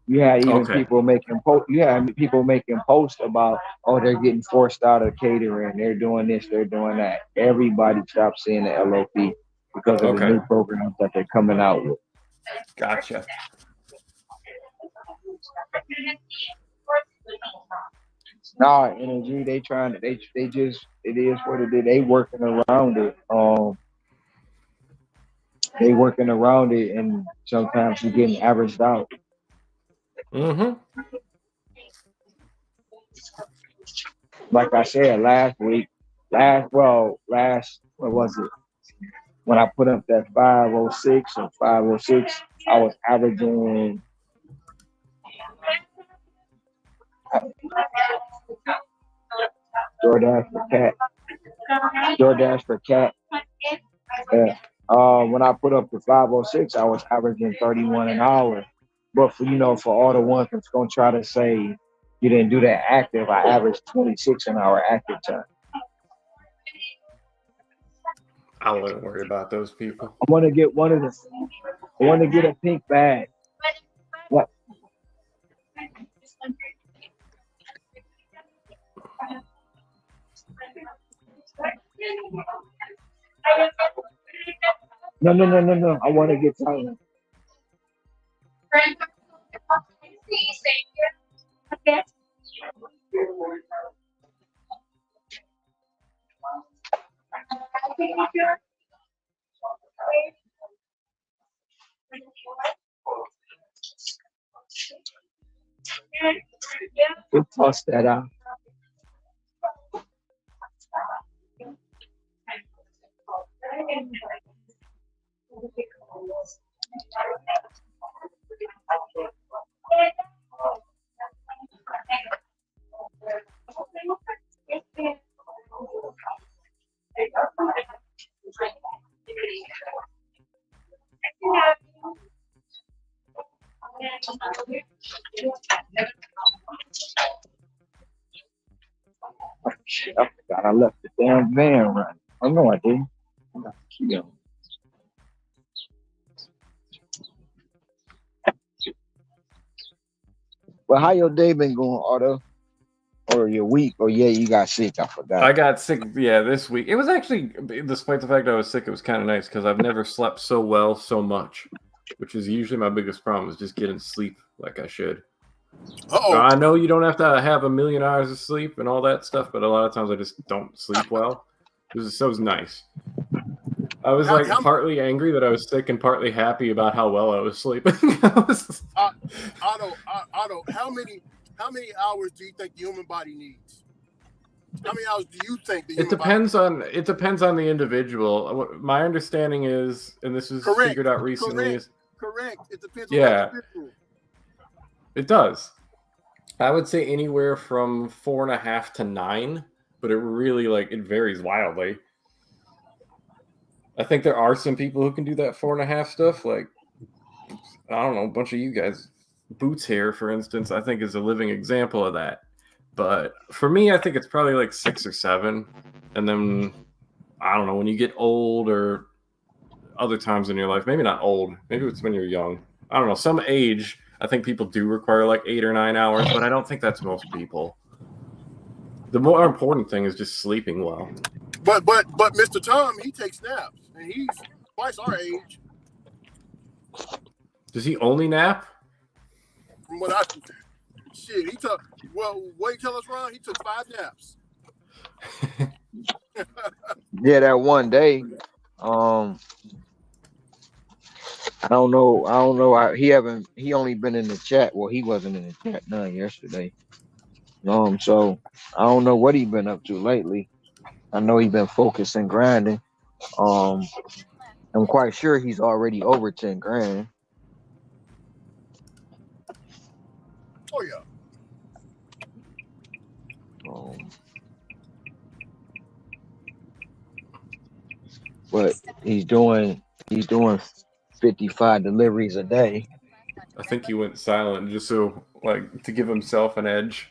You had even Okay. people making post. You had people making posts about, oh, they're getting forced out of catering. They're doing this. They're doing that. Everybody stopped seeing the LOP because of the Okay. new programs that they're coming out with. Gotcha. Nah, energy. They trying to. They just. It is what it is. They working around it. They working around it, and sometimes you're getting averaged out. Mm-hmm. Like I said last what was it? When I put up that 506 or 506, I was averaging DoorDash for cat. DoorDash for cat. Yeah. When I put up the 506, I was averaging 31 an hour. But for all the ones that's gonna try to say you didn't do that active, I averaged 26 an hour active time. I wouldn't worry about those people. I want to get one of them. I want to get a pink bag. What? No. I want to get Tyler. We'll toss that out. Oh, shit, I forgot I left the damn van running. I know I didn't. I got the key on. Well, how your day been going, Otto? Or your week? Or yeah, you got sick. I forgot. I got sick, this week. It was actually, despite the fact I was sick, it was kind of nice because I've never slept so well so much, which is usually my biggest problem, is just getting sleep like I should. Uh-oh. I know you don't have to have a million hours of sleep and all that stuff, but a lot of times I just don't sleep well. It was nice. I was partly angry that I was sick and partly happy about how well I was sleeping. Otto, how many hours do you think the human body needs? How many hours do you think the human It depends on the individual. My understanding is, and this was figured out recently, correct. It depends on the individual. It does. I would say anywhere from 4.5 to 9, but it really it varies wildly. I think there are some people who can do that 4.5 stuff. Like, I don't know, a bunch of you guys. Boots here, for instance, I think is a living example of that. But for me, I think it's probably 6 or 7. And then, I don't know, when you get old or other times in your life, maybe not old, maybe it's when you're young. I don't know, some age, I think people do require 8 or 9 hours, but I don't think that's most people. The more important thing is just sleeping well. But Mr. Tom, he takes naps, and he's twice our age. Does he only nap? From what I shit, he took. Well, what you tell us, Ron? He took 5 naps. Yeah, that one day. I don't know. He only been in the chat. Well, he wasn't in the chat none yesterday. So I don't know what he been up to lately. I know he been focused and grinding. I'm quite sure he's already over 10 grand. Oh yeah. But he's doing 55 deliveries a day. I think he went silent just so to give himself an edge,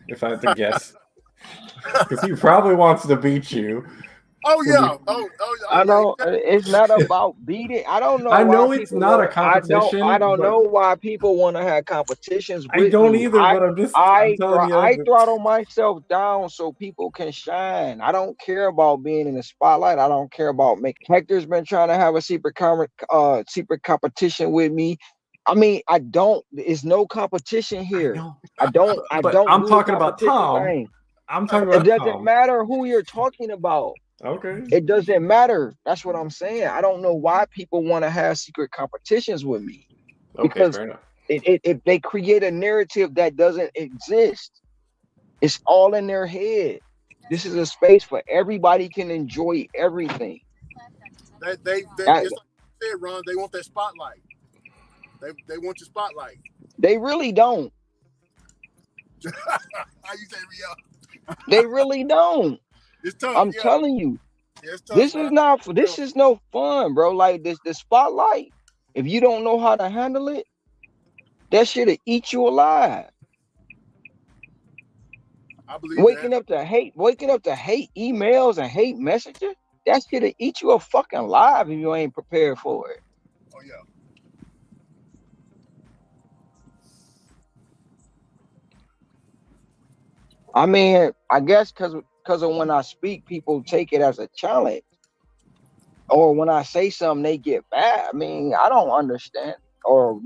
if I had to guess. Because he probably wants to beat you. Oh to yeah. be. Oh I yeah. don't. It's not about beating. I don't know I why know it's people not a want. I competition, don't but know why people want to have competitions I with don't me. either. But I'm telling you, I throttle myself down so people can shine. I don't care about being in the spotlight. I don't care about making. Hector's been trying to have a secret competition with me. I mean, I don't. There's no competition I here. know. I But don't I'm do the talking about competition Tom. thing. I'm talking It about doesn't Tom. matter who you're talking about. Okay. It doesn't matter. That's what I'm saying. I don't know why people want to have secret competitions with me Okay. because Fair enough. they create a narrative that doesn't exist. It's all in their head. This is a space for everybody can enjoy everything. They That, it's like you said, Ron. They want that spotlight. They want your spotlight. they really don't. How you say, yeah? They really don't. It's tough. I'm Yeah, telling you, it's tough, Ron. this is no fun, bro. Like this, the spotlight. If you don't know how to handle it, that shit'll eat you alive. I believe that. Waking up to hate emails and hate messages, that shit'll eat you a fucking alive if you ain't prepared for it. Oh yeah. I mean, I guess because of when I speak, people take it as a challenge. Or when I say something, they get mad. I mean, I don't understand. Or,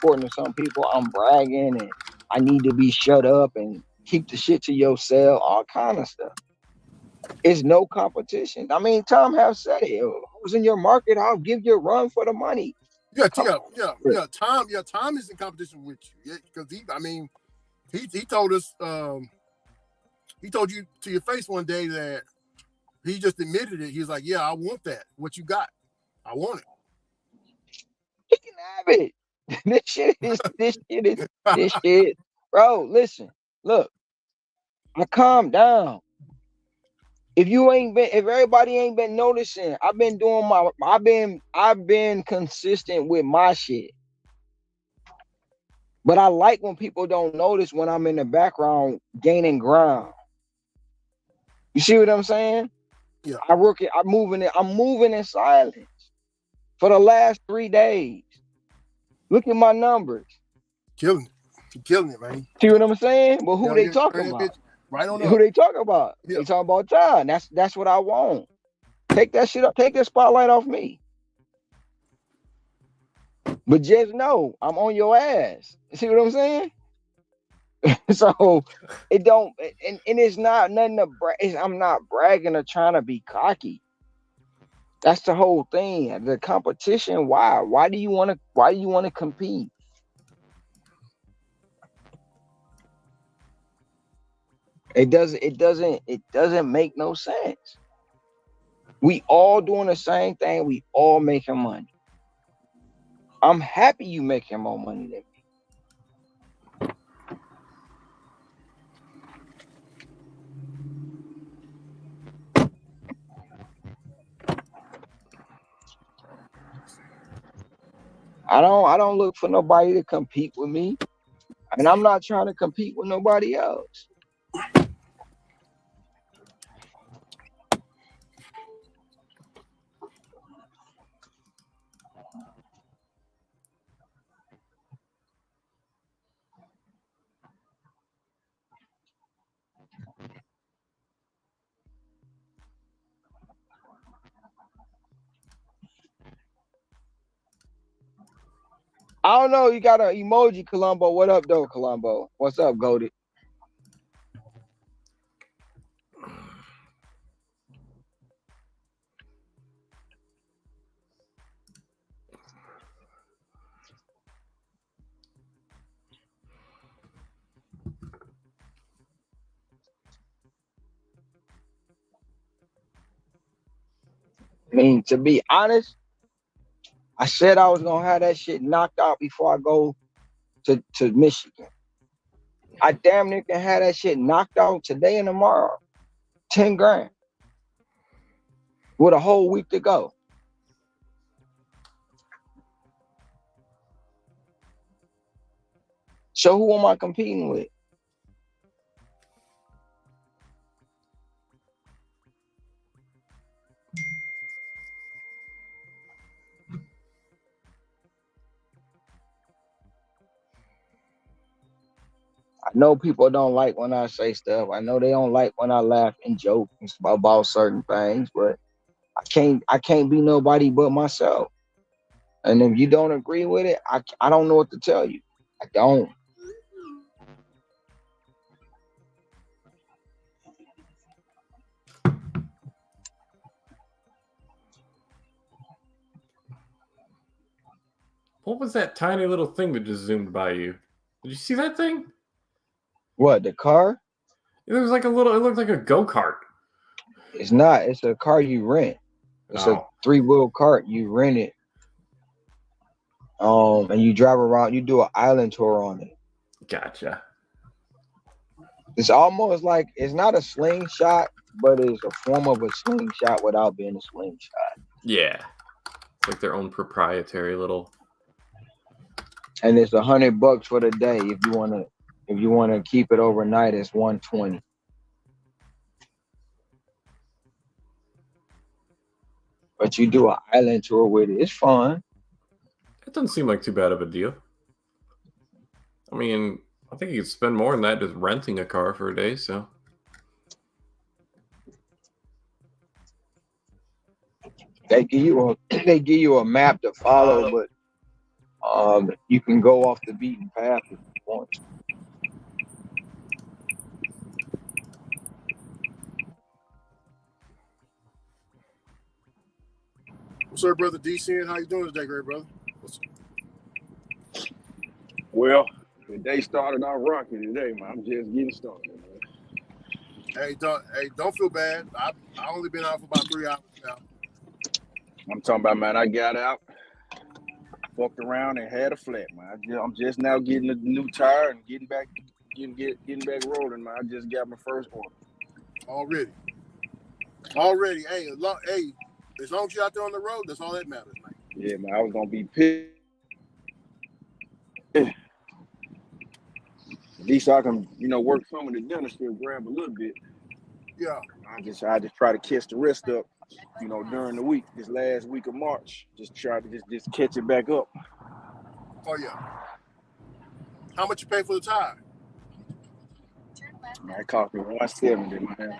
according to some people, I'm bragging and I need to be shut up and keep the shit to yourself, all kind of stuff. It's no competition. I mean, Tom have said it. Who's in your market? I'll give you a run for the money. Yeah, Come on. Tom is in competition with you. Yeah, because he told us he told you to your face one day that he just admitted it. He was like, "Yeah, I want that. What you got? I want He can have it. This shit. Bro, listen, look, I calm down. If everybody ain't been noticing, I've been consistent with my shit. But I like when people don't notice when I'm in the background gaining ground. You see what I'm saying? Yeah. I'm moving in silence for the last 3 days. Look at my numbers. killing it. You're killing it, man. See what I'm saying? But who Yeah, they yeah, talking turn that about? bitch right on Who up. they talking about? Yeah. They talking about time. That's what I want. Take that shit up. Take that spotlight off me. But just know I'm on your ass. You see what I'm saying? So it don't, and it's not nothing to I'm not bragging or trying to be cocky. That's the whole thing. The competition. Why? Why do you want to? Why do you want to compete? It doesn't. It doesn't. It doesn't make no sense. We all doing the same thing. We all making money. I'm happy you making more money than me. I don't look for nobody to compete with me. And I'm not trying to compete with nobody else. I don't know. You got an emoji, Columbo. What up, though, Columbo? What's up, Goldie? I mean, to be honest, I said I was gonna have that shit knocked out before I go to Michigan. I damn near can have that shit knocked out today and tomorrow. 10 grand with a whole week to go. So who am I competing with? know people don't like when I say stuff. I know they don't like when I laugh and joke about certain things, but I can't be nobody but myself. And if you don't agree with it, I don't know what to tell you. I don't. What was that tiny little thing that just zoomed by you? Did you see that thing? What, the car? It was like a little. It looked like a go-kart. It's not. It's a car you rent. It's a Oh, 3-wheel cart. You rent it. And you drive around. You do an island tour on it. gotcha. It's almost like it's not a slingshot, but it's a form of a slingshot without being a slingshot. Yeah, it's like their own proprietary little. And it's $100 for the day. If you wanna keep it overnight, it's $120. But you do an island tour with it. It's fun. It doesn't seem like too bad of a deal. I mean, I think you could spend more than that just renting a car for a day. So They give you a map to follow, but you can go off the beaten path if you want to. What's up, brother DC? How you doing today, great brother? Well, the day started out rocky today, man. I'm just getting started, man. Hey, don't feel bad. I only been out for about 3 hours now. I'm talking about, man, I got out, fucked around, and had a flat, man. I'm just now getting a new tire and getting back rolling, man. I just got my first order. Already. Hey, as long as you're out there on the road, that's all that matters, man. Yeah, man. I was gonna be pissed. At least I can, work some of the dentistry and grab a little bit. Yeah. I just try to catch the rest up, during the week, this last week of March. Just try to just catch it back up. Oh yeah. How much you pay for the tire? Man, it cost me $170, man.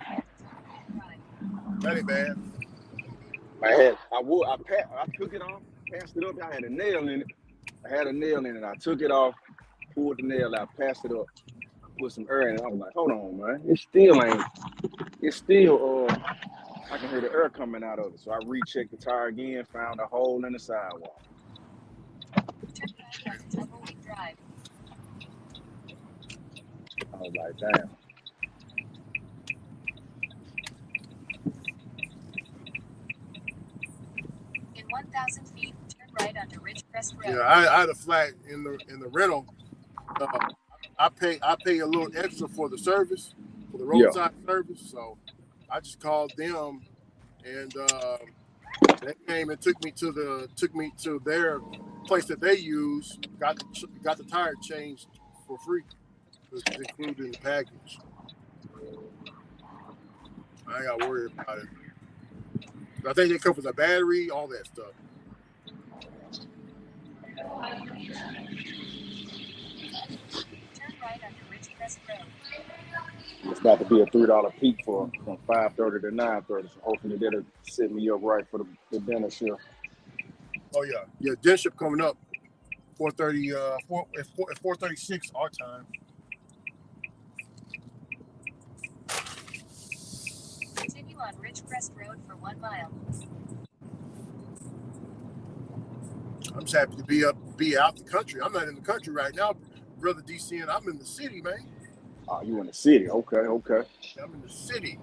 That ain't bad. I took it off, passed it up. I had a nail in it. I took it off, pulled the nail out, passed it up, put some air in it. I was like, hold on, man. I can hear the air coming out of it. So I rechecked the tire again, found a hole in the sidewall. I was like, damn. In 1,000 feet, turn right onto Ridgecrest Road. Yeah, I had a flat in the rental. I pay a little extra for the service, for the roadside service. So I just called them, and they came and took me to their place that they use. Got the tire changed for free. It's included in the package. I ain't got to worry about it. I think they come with the battery, all that stuff. Turn right onto Ridgecrest Road. It's about to be a $3 peak from 5:30 to 9:30. So hopefully that'll set me up right for the dinner shift. Oh yeah, dinner shift coming up. 4:30. 4:36 our time. Continue on Ridgecrest Road for 1 mile. I'm just happy to be out the country. I'm not in the country right now, brother DC, and I'm in the city, man. Oh, you in the city? Okay. I'm in the city.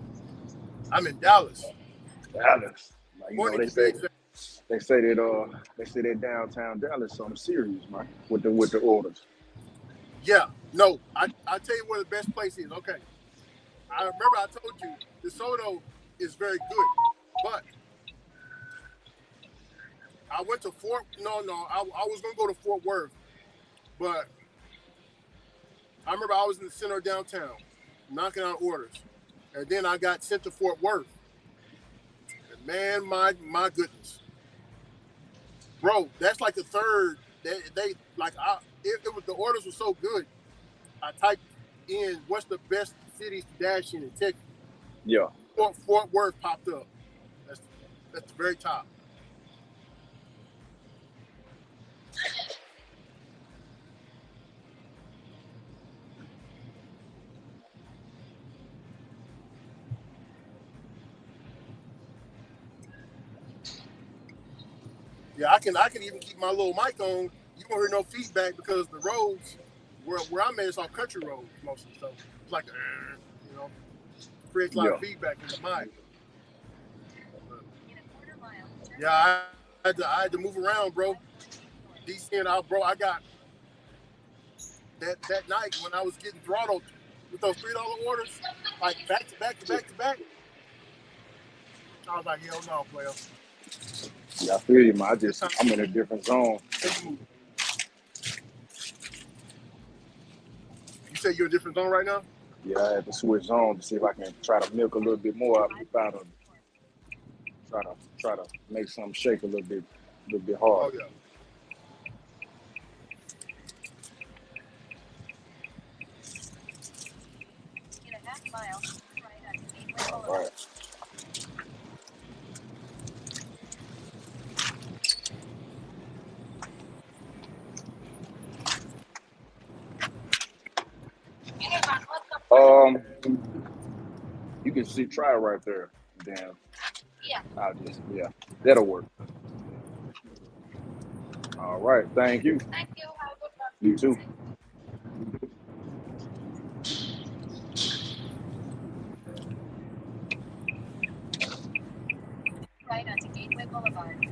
I'm in Dallas. Dallas. Like, they say that downtown Dallas something serious, man, with the orders. Yeah, no, I tell you where the best place is. Okay, I remember I told you DeSoto is very good, but I went to I was gonna go to Fort Worth, but I remember I was in the center of downtown, knocking out orders, and then I got sent to Fort Worth. And man, my goodness, bro, that's like the third. It was the orders were so good. I typed in what's the best cities to dash in Texas. Yeah. Fort Worth popped up. That's the very top. Yeah, I can even keep my little mic on. You won't hear no feedback because the roads where I'm at is all country roads mostly. So it's like you know, creates a lot of feedback in the mic. Yeah, I had to move around, bro. DC and out, bro. I got that night when I was getting throttled with those $3 orders, like back to back to back to back. I was like, hell no, player. Yeah, I feel you, man. I'm in a different zone. You say you're in a different zone right now? Yeah, I had to switch zone to see if I can try to milk a little bit more. Try to make something shake a little bit hard. Oh yeah. In a half mile, right on Gateway All Boulevard. right. You can see, try it right there. Then Yeah. That'll work. All right, thank you. Thank you. Have a good one. You too. Right onto Gateway Boulevard.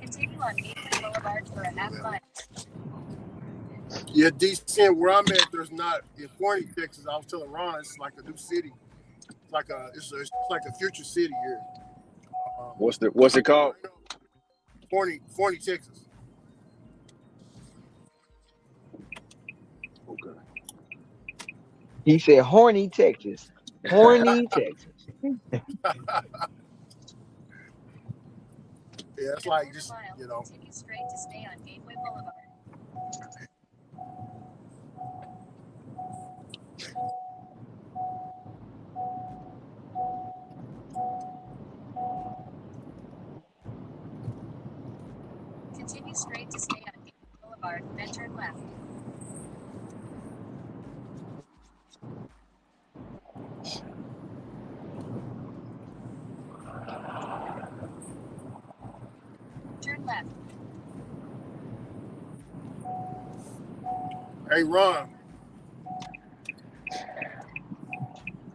Continue on Gateway Boulevard for a half mile. Yeah, DC, where I'm at, there's not in Forney, Texas. I was telling Ron, it's like a new city. It's like a future city here. What's it called? Forney, Texas. Okay. He said horny Texas. Horny Texas. Yeah, it's like just Continue straight to stay on Gateway Boulevard. Continue straight to stay on Gateway Boulevard, then turn left. Turn left. Hey Ron.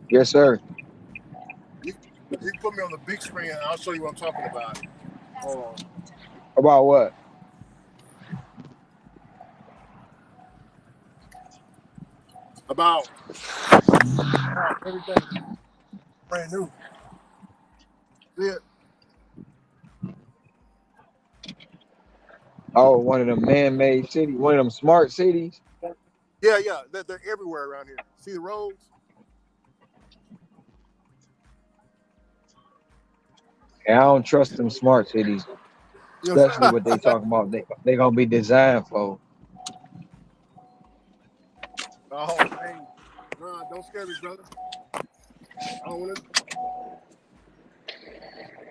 Yes, sir. You put me on the big screen and I'll show you what I'm talking about. Hold on. About what? About everything brand new. Yeah. Oh, one of them man-made cities, one of them smart cities. Yeah. They're everywhere around here. See the roads? And I don't trust them smart cities, especially what they talking about. They gonna be designed for. Oh, hey, Ron, don't scare me, brother.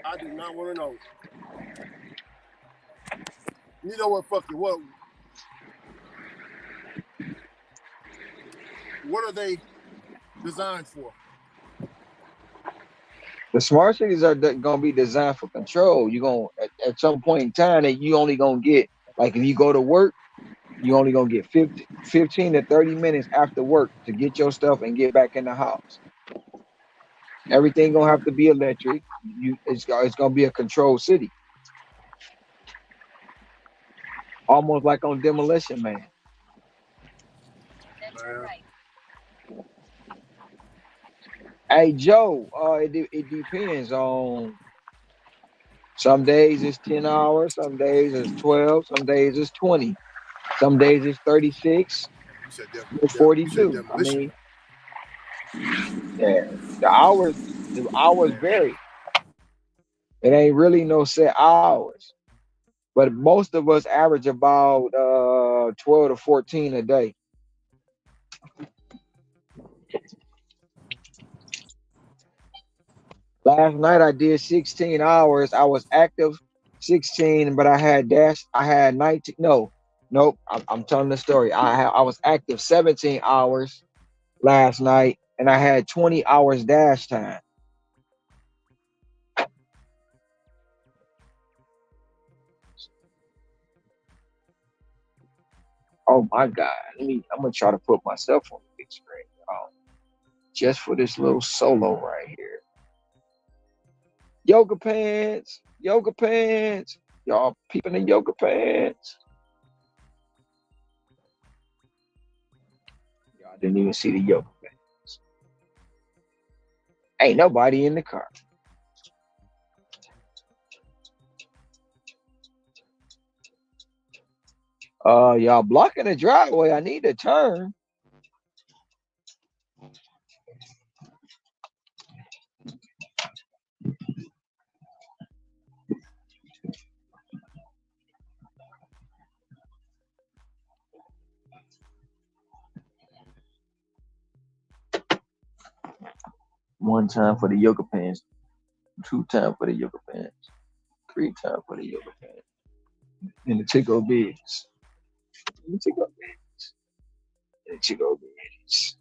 I do not want to know. You know what? Fuck you. What are they designed for? The smart cities are gonna be designed for control. You gonna at some point in time that you only gonna get, like, if you go to work, you only gonna get 15 to 30 minutes after work to get your stuff and get back in the house. Everything gonna have to be electric. It's gonna be a controlled city, almost like on Demolition Man. Then turn right. Hey Joe, it depends on. Some days it's 10 hours, some days it's 12, some days it's 20, some days it's 36, You said 42. I demolition. mean, Yeah, the hours vary. It ain't really no set hours, but most of us average about 12 to 14 a day. Last night I did 16 hours. I was active 16, but I had 19. No, nope. I'm telling the story. I was active 17 hours last night, and I had 20 hours dash time. Oh my God. I'm gonna try to put myself on the big screen, just for this little solo right here. Yoga pants, yoga pants. Y'all peeping the yoga pants. Y'all didn't even see the yoga pants. Ain't nobody in the car. Y'all blocking the driveway. I need to turn. One time for the yoga pants, two time for the yoga pants, three time for the yoga pants. And the Chico bigs. And the Chico bigs. And the Chico bigs.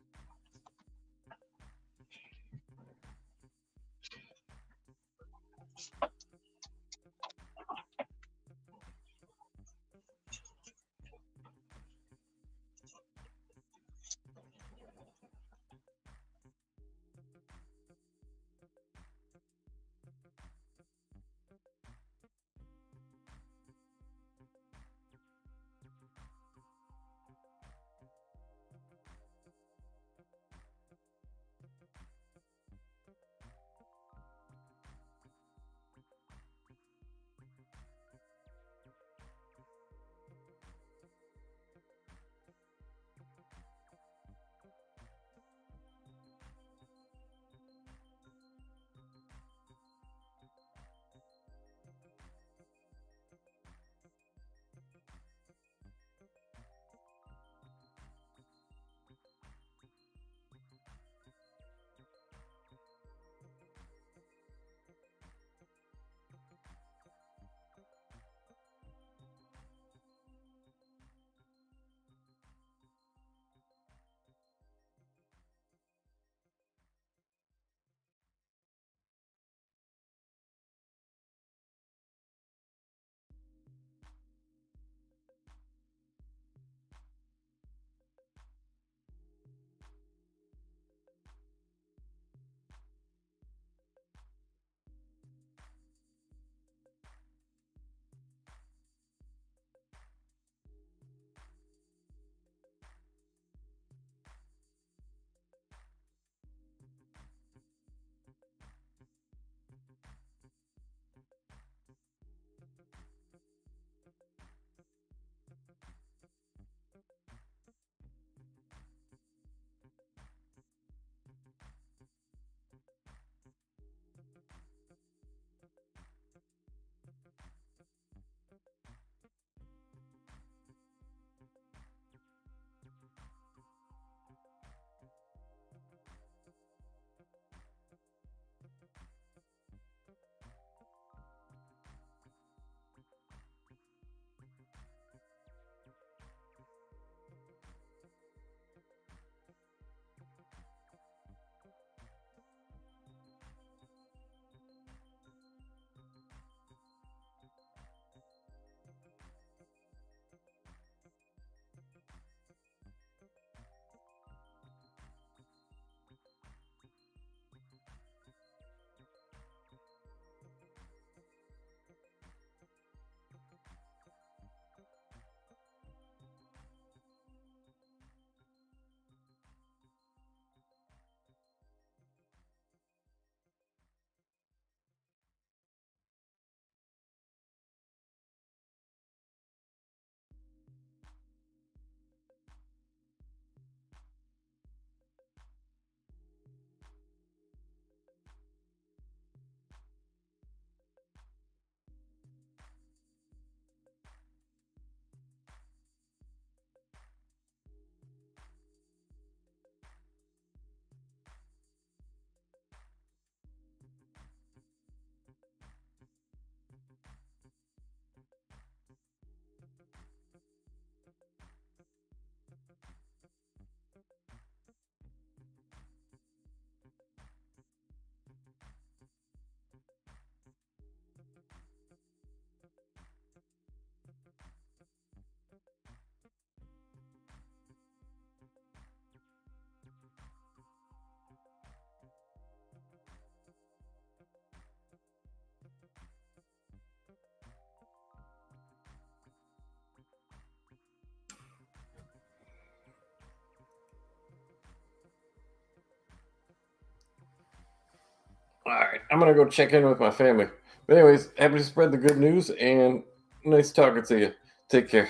All right, I'm gonna go check in with my family. But anyways, happy to spread the good news and nice talking to you. Take care.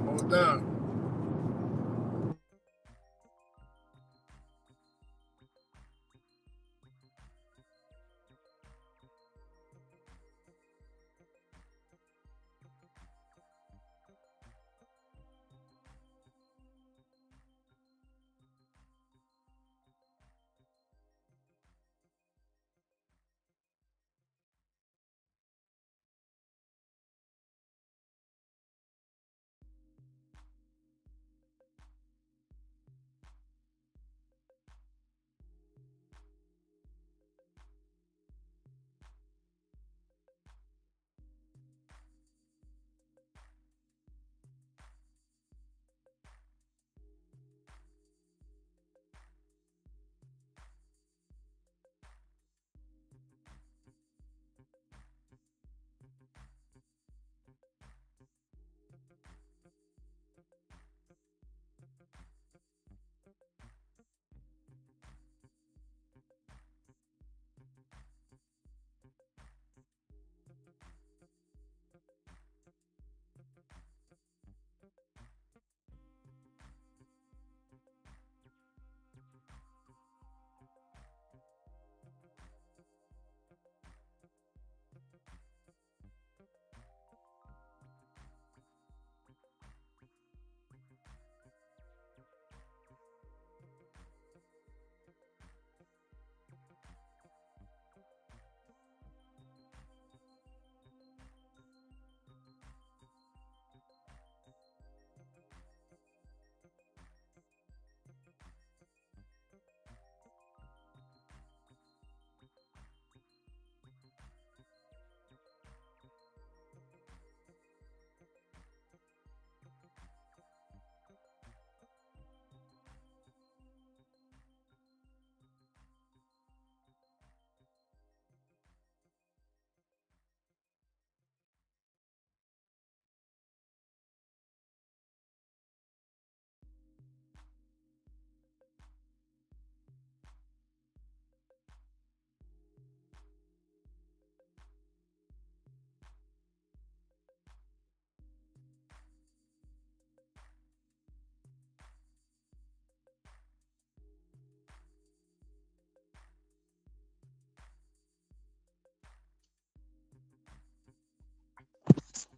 Hold down.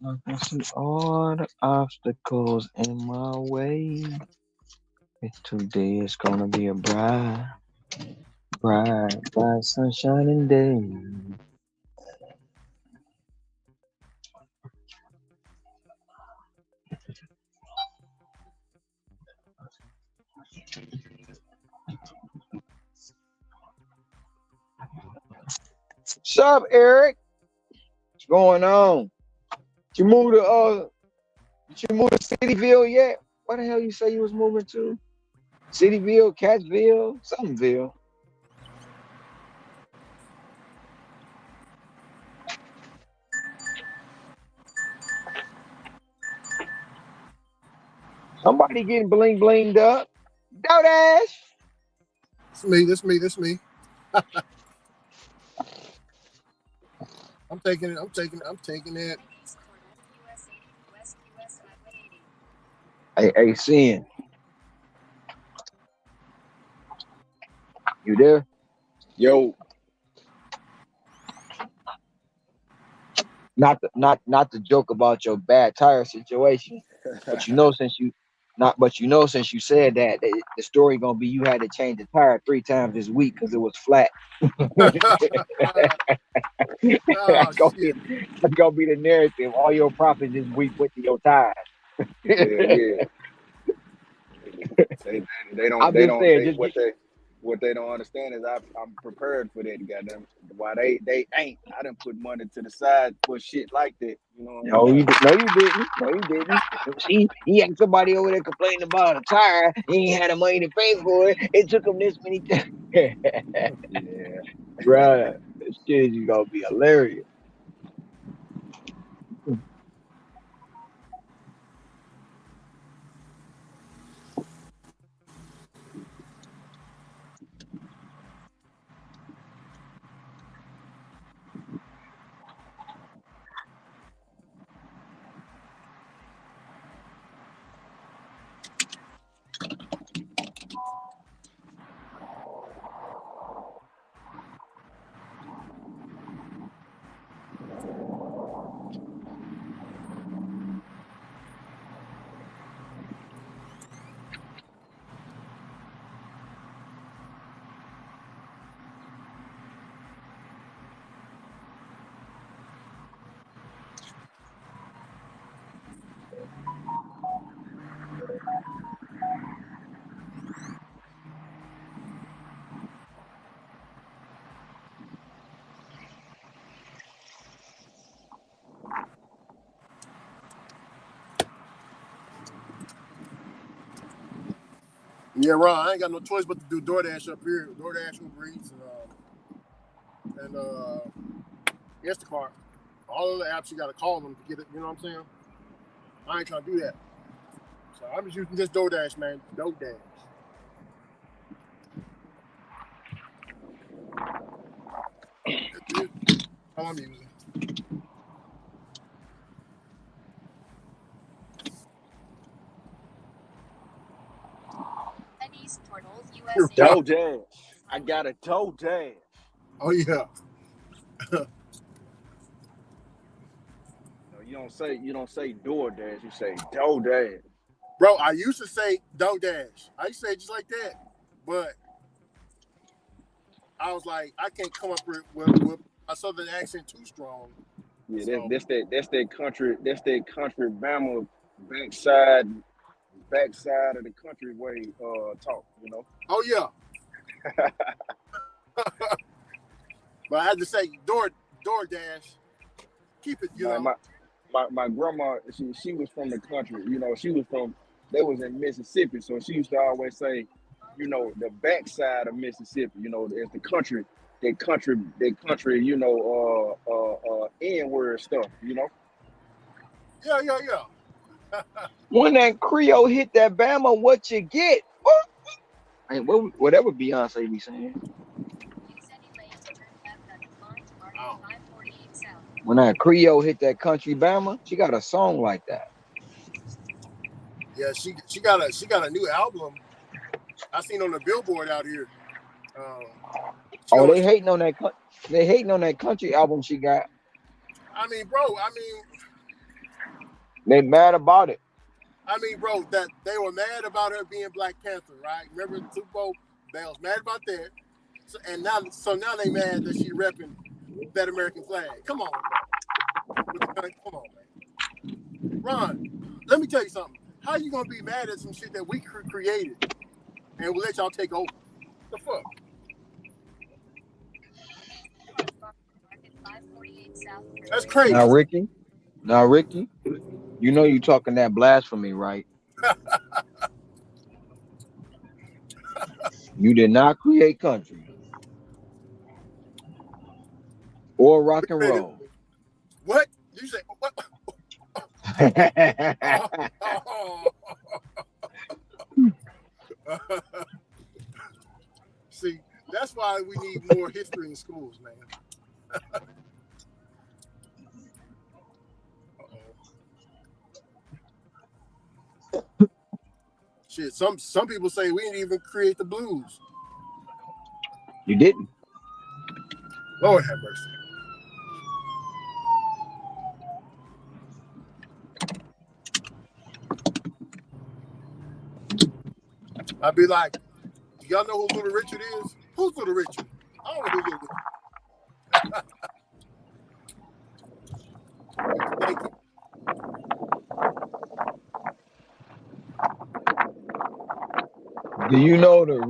I can see all the obstacles in my way. Today is gonna be a bright, sunshining day. What's up, Eric? What's going on? Did you move to Cityville yet? What the hell you say you was moving to? Cityville, Catsville, somethingville. Somebody getting blinged up. Dodash. It's me. This me. This me. I'm taking it. I'm taking it. I'm taking it. Next corner, US 80, West US Highway 80. Hey, Sin, you there? Yo, Not to joke about your bad tire situation, but since you said that, the story gonna be you had to change the tire 3 times this week because it was flat. Oh shit. That's gonna be the narrative. All your profits this week went to your tires. hell yeah. They, I'm just saying, they just get, what they don't understand is I'm prepared for that. Goddamn, why they ain't. I done put money to the side for shit like that. You know what I'm no, saying? no, you didn't. No, you didn't. See, he had somebody over there complaining about a tire. He ain't had the money to pay for it. It took him this many times. Yeah. Bruh, this shit is gonna be hilarious. Yeah, Ron, I ain't got no choice but to do DoorDash up here. DoorDash, Uber Eats, and Instacart. All of the apps you got to call them to get it. You know what I'm saying? I ain't trying to do that. So I'm just using just DoorDash, man. DoorDash. All I'm using. Head east toward Old USA. Right. DoorDash. I got a DoorDash. Oh yeah. No, you don't say DoorDash. You say DoorDash. Bro, I used to say DoorDash. I used to say it just like that. But I was like, I can't come up with a southern accent too strong. Yeah, So, that's that country. That's that country Bama backside of the country way talk. You know. oh yeah. But I had to say DoorDash. Keep it, you know. My grandma, she was from the country. You know, they was in Mississippi, so she used to always say, you know, the backside of Mississippi. You know, it's the country, that country. You know, N-word stuff. You know. Yeah. When that Creole hit that Bama, what you get? Hey, whatever Beyonce be saying. Use any lane to turn left on Decline to Market Oh. 548 South. When that Creole hit that country Bama, she got a song like that. Yeah, she got a new album. I seen on the billboard out here. Oh, they hating on that. They hating on that country album she got. I mean, bro. They mad about it. Bro, that they were mad about her being Black Panther, right? Remember the Super Bowl? They was mad about that. So now they mad that she repping that American flag. Come on, bro. Come on, man. Ron, let me tell you something. How you gonna be mad at some shit that we created and we'll let y'all take over? The fuck? Market 548 South. That's crazy. Now Ricky, you know you talking that blasphemy, right? You did not create country or rock and roll. What? You say what? See, that's why we need more history in schools, man. Shit, some people say we didn't even create the blues. You didn't. Lord have mercy. I'd be like, do y'all know who Little Richard is? Who's Little Richard? I don't know who Little Richard. Thank you. Do you know the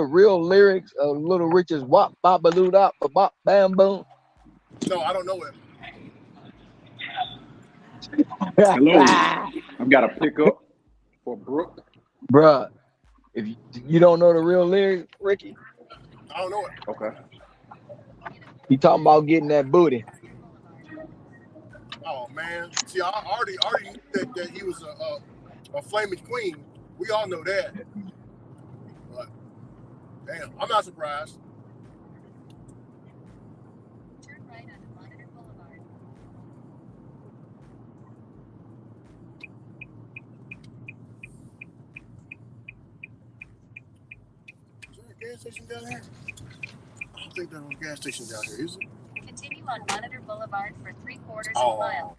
real lyrics of Little Richard's Wop Bop Baloo Dop Bop Bam Boom? No, I don't know it. Hello, I've got a pickup for Brooke. Bruh, if you don't know the real lyrics, Ricky, I don't know it. Okay. he talking about getting that booty. Oh man. See, I already knew that he was a flaming queen. We all know that. But damn, I'm not surprised. Turn right onto Monitor Boulevard. Is there a gas station down here? I don't think there's a gas station down here, is it? Continue on Monitor Boulevard for 3/4 Oh. of a mile.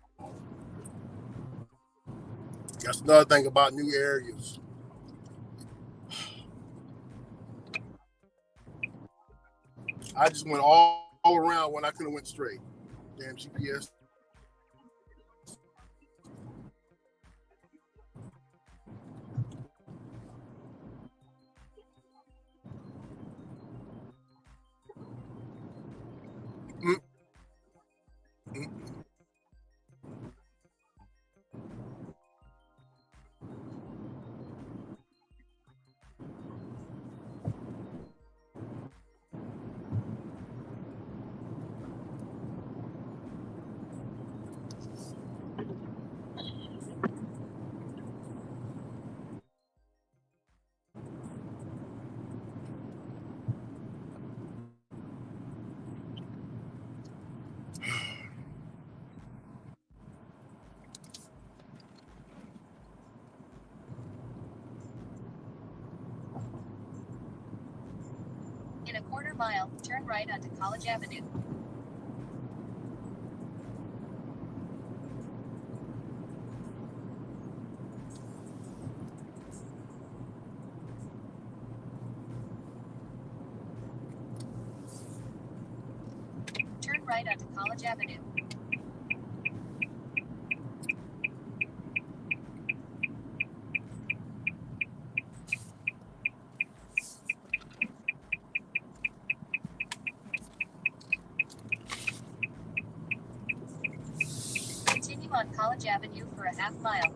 That's another thing about new areas. I just went all around when I could have went straight. Damn GPS. In a quarter mile, turn right onto College Avenue. Turn right onto College Avenue. Continue on College Avenue for a half mile.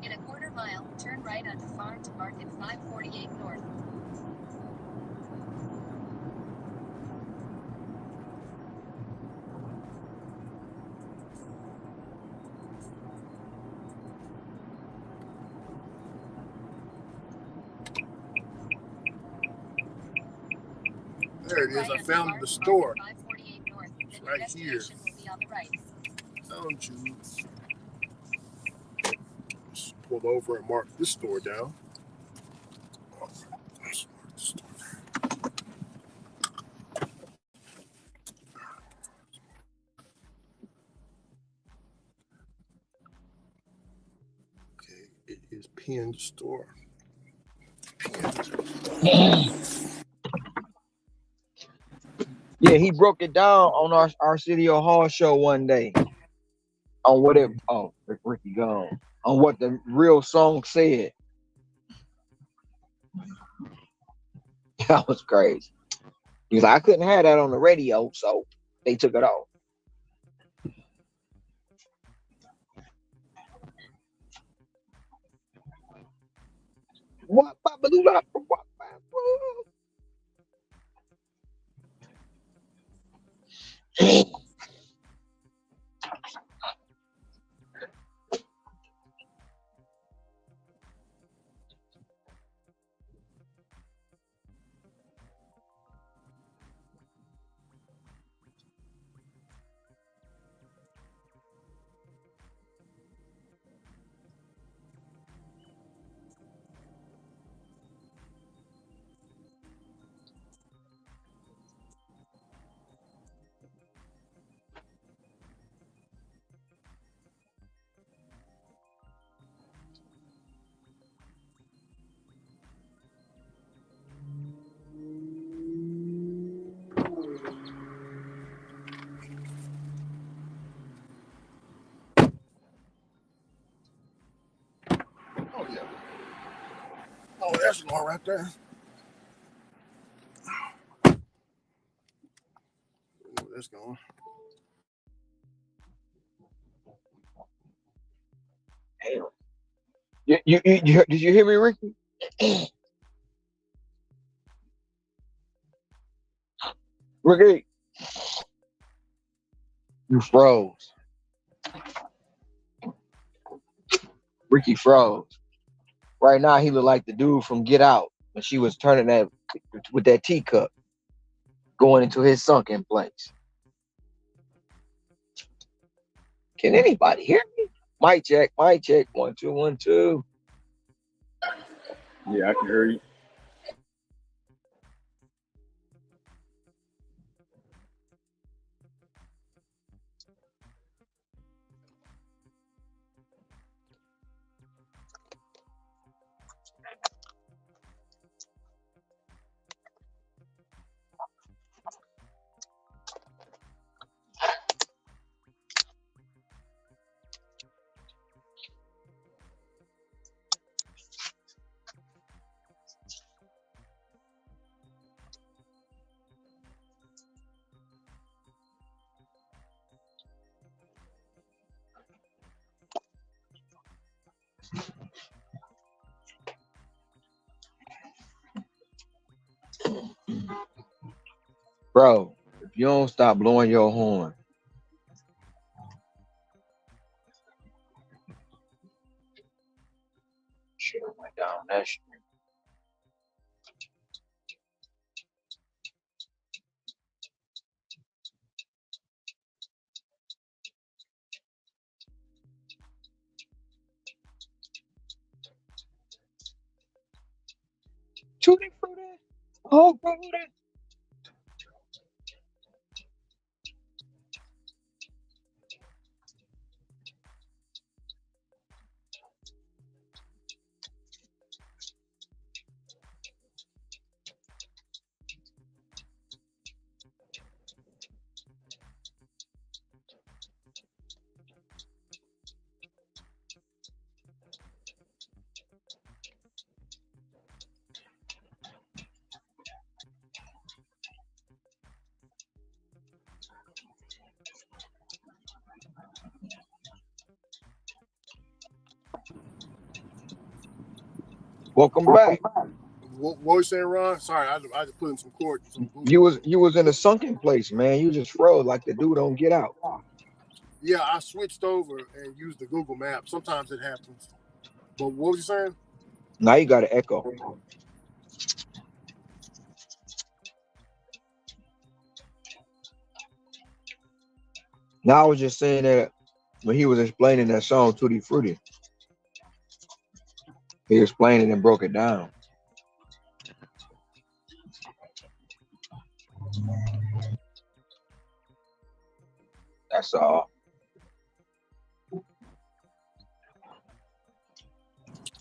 In a quarter mile, turn right onto Farm to Market 548 North. There it Turn is. right I onto found Farm the to store. Market 548 North. Then your Right here. destination will be on the right. Found you. Just pull over and mark this store down. Okay, it is pinned store. Yeah, he broke it down on our Arsenio Hall show one day on what it. Oh, Ricky gone on what the real song said. That was crazy. Because I couldn't have that on the radio, so they took it off. What? Oh yeah. Oh, that's going right there. Where that's going. Did you hear me, Ricky? Ricky, you froze. Ricky froze. Right now, he looked like the dude from Get Out when she was turning that with that teacup going into his sunken place. Can anybody hear me? Mic check, mic check. 1 2 1 2. Yeah, I can hear you. Bro, if you don't stop blowing your horn, Should have went down that street. Tutti frutti. Oh, frutti. Welcome back. What were you saying, Ron? Sorry, I just put in some cord, some You Bluetooth. was in a sunken place, man. You just froze like the dude don't get out. Yeah, I switched over and used the Google Map. Sometimes it happens. But what was you saying? Now you got an echo. Now I was just saying that when he was explaining that song Tutti Frutti, he explained it and broke it down. That's all.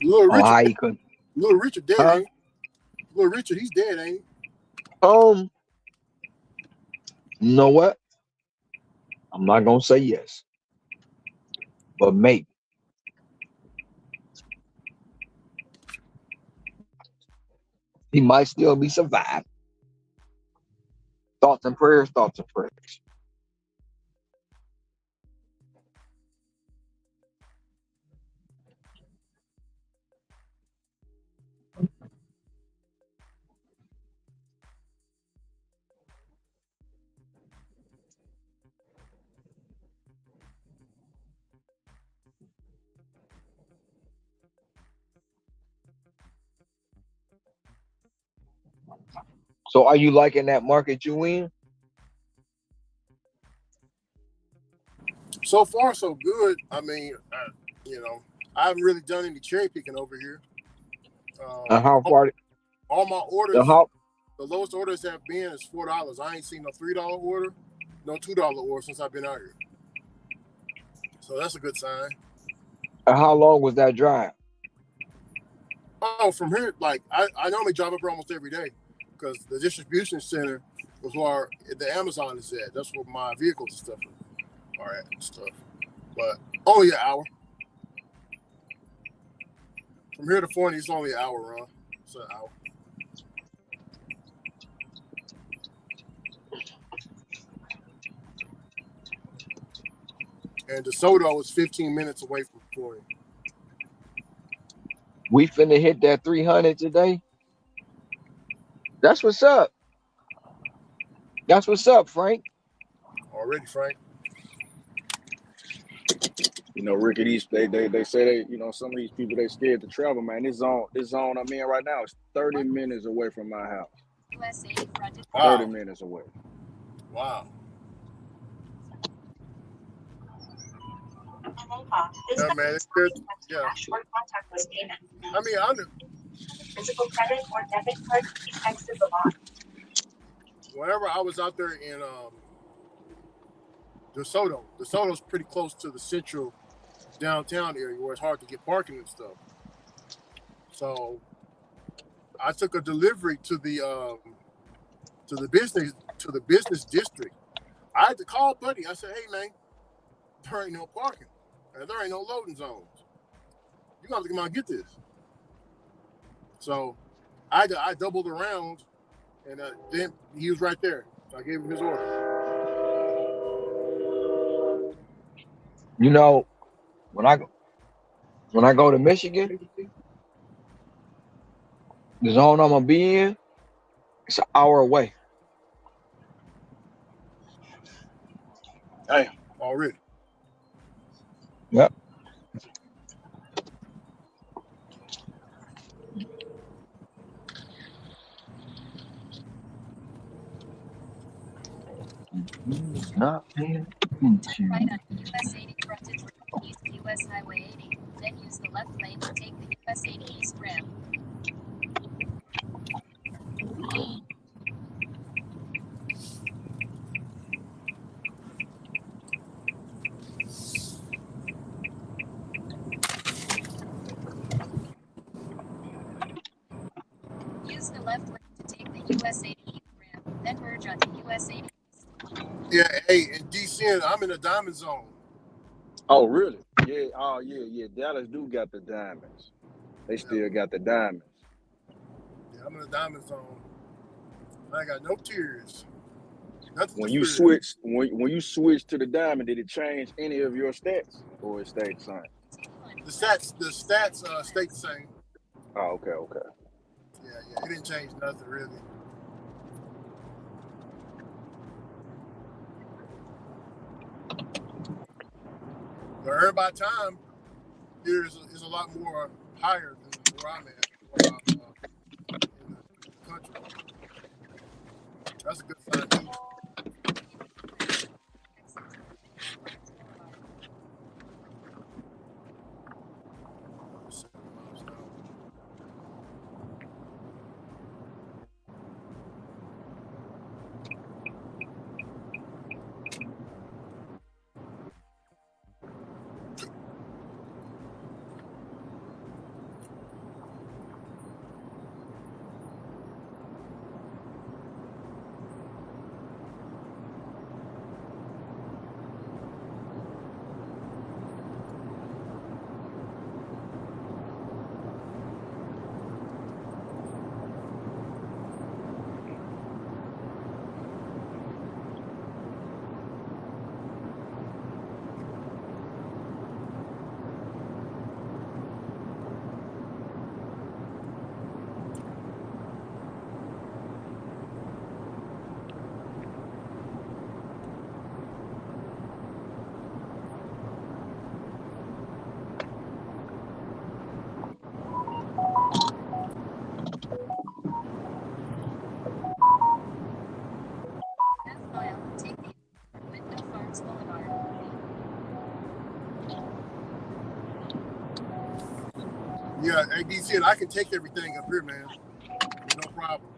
Little On Richard, how he could. Little Richard dead, Huh? ain't he? Little Richard, he's dead, ain't he? You know what? I'm not gonna say yes, but maybe he might still be survived. Thoughts and prayers. Thoughts and prayers. So, are you liking that market you in? So far, so good. I mean, I haven't really done any cherry picking over here. And how far? All my The orders, how? the lowest orders have been is $4. I ain't seen no $3 order, no $2 order since I've been out here. So that's a good sign. And how long was that drive? Oh, from here, like I normally drive up here almost every day because the distribution center was where the Amazon is at. That's where my vehicles and stuff are at and stuff. But only an hour. From here to Funday, it's only an hour run. It's an hour. And DeSoto is 15 minutes away from Funday. We finna hit that 300 today. That's what's up. That's what's up, Frank. Already, Frank. You know, Ricky, they say some of these people they scared to travel, man. This zone I'm in right now is 30 minutes away from my house. USA fronted. 30 Wow. minutes away. Wow. Yeah, man. It's good. Yeah. I mean, I knew. Physical credit or debit card, please exit the lot. Whenever I was out there in DeSoto's pretty close to the central downtown area where it's hard to get parking and stuff. So I took a delivery to the business district. I had to call Buddy. I said, "Hey man, there ain't no parking, and there ain't no loading zones. You got to come out and get this." So I doubled around, and then he was right there. So I gave him his order. You know, when I go to Michigan, the zone I'm gonna be in, it's an hour away. Damn, already. Yep. not paying Turn attention. right on US 80 frontage road east US Highway 80. Then use the left lane to take the US 80 East ramp. Use the left lane to take the US 80 East ramp. Then merge onto US 80 East. Yeah, hey, in DC, I'm in the diamond zone. Oh, really? Yeah. Oh, yeah. Dallas do got the diamonds. They Yeah, still got the diamonds. yeah, I'm in the diamond zone. I ain't got no tears. Nothing When to you fear. switch, when you switch to the diamond, did it change any of your stats, or it stayed the same? The stats stayed the same. Oh, okay. Yeah, it didn't change nothing really. The earn by time here is a lot more higher than where I'm at, in the country. That's a good sign too. Half mile, take the Windmill Farms Boulevard. Yeah, hey DC, I can take everything up here, man. No problem.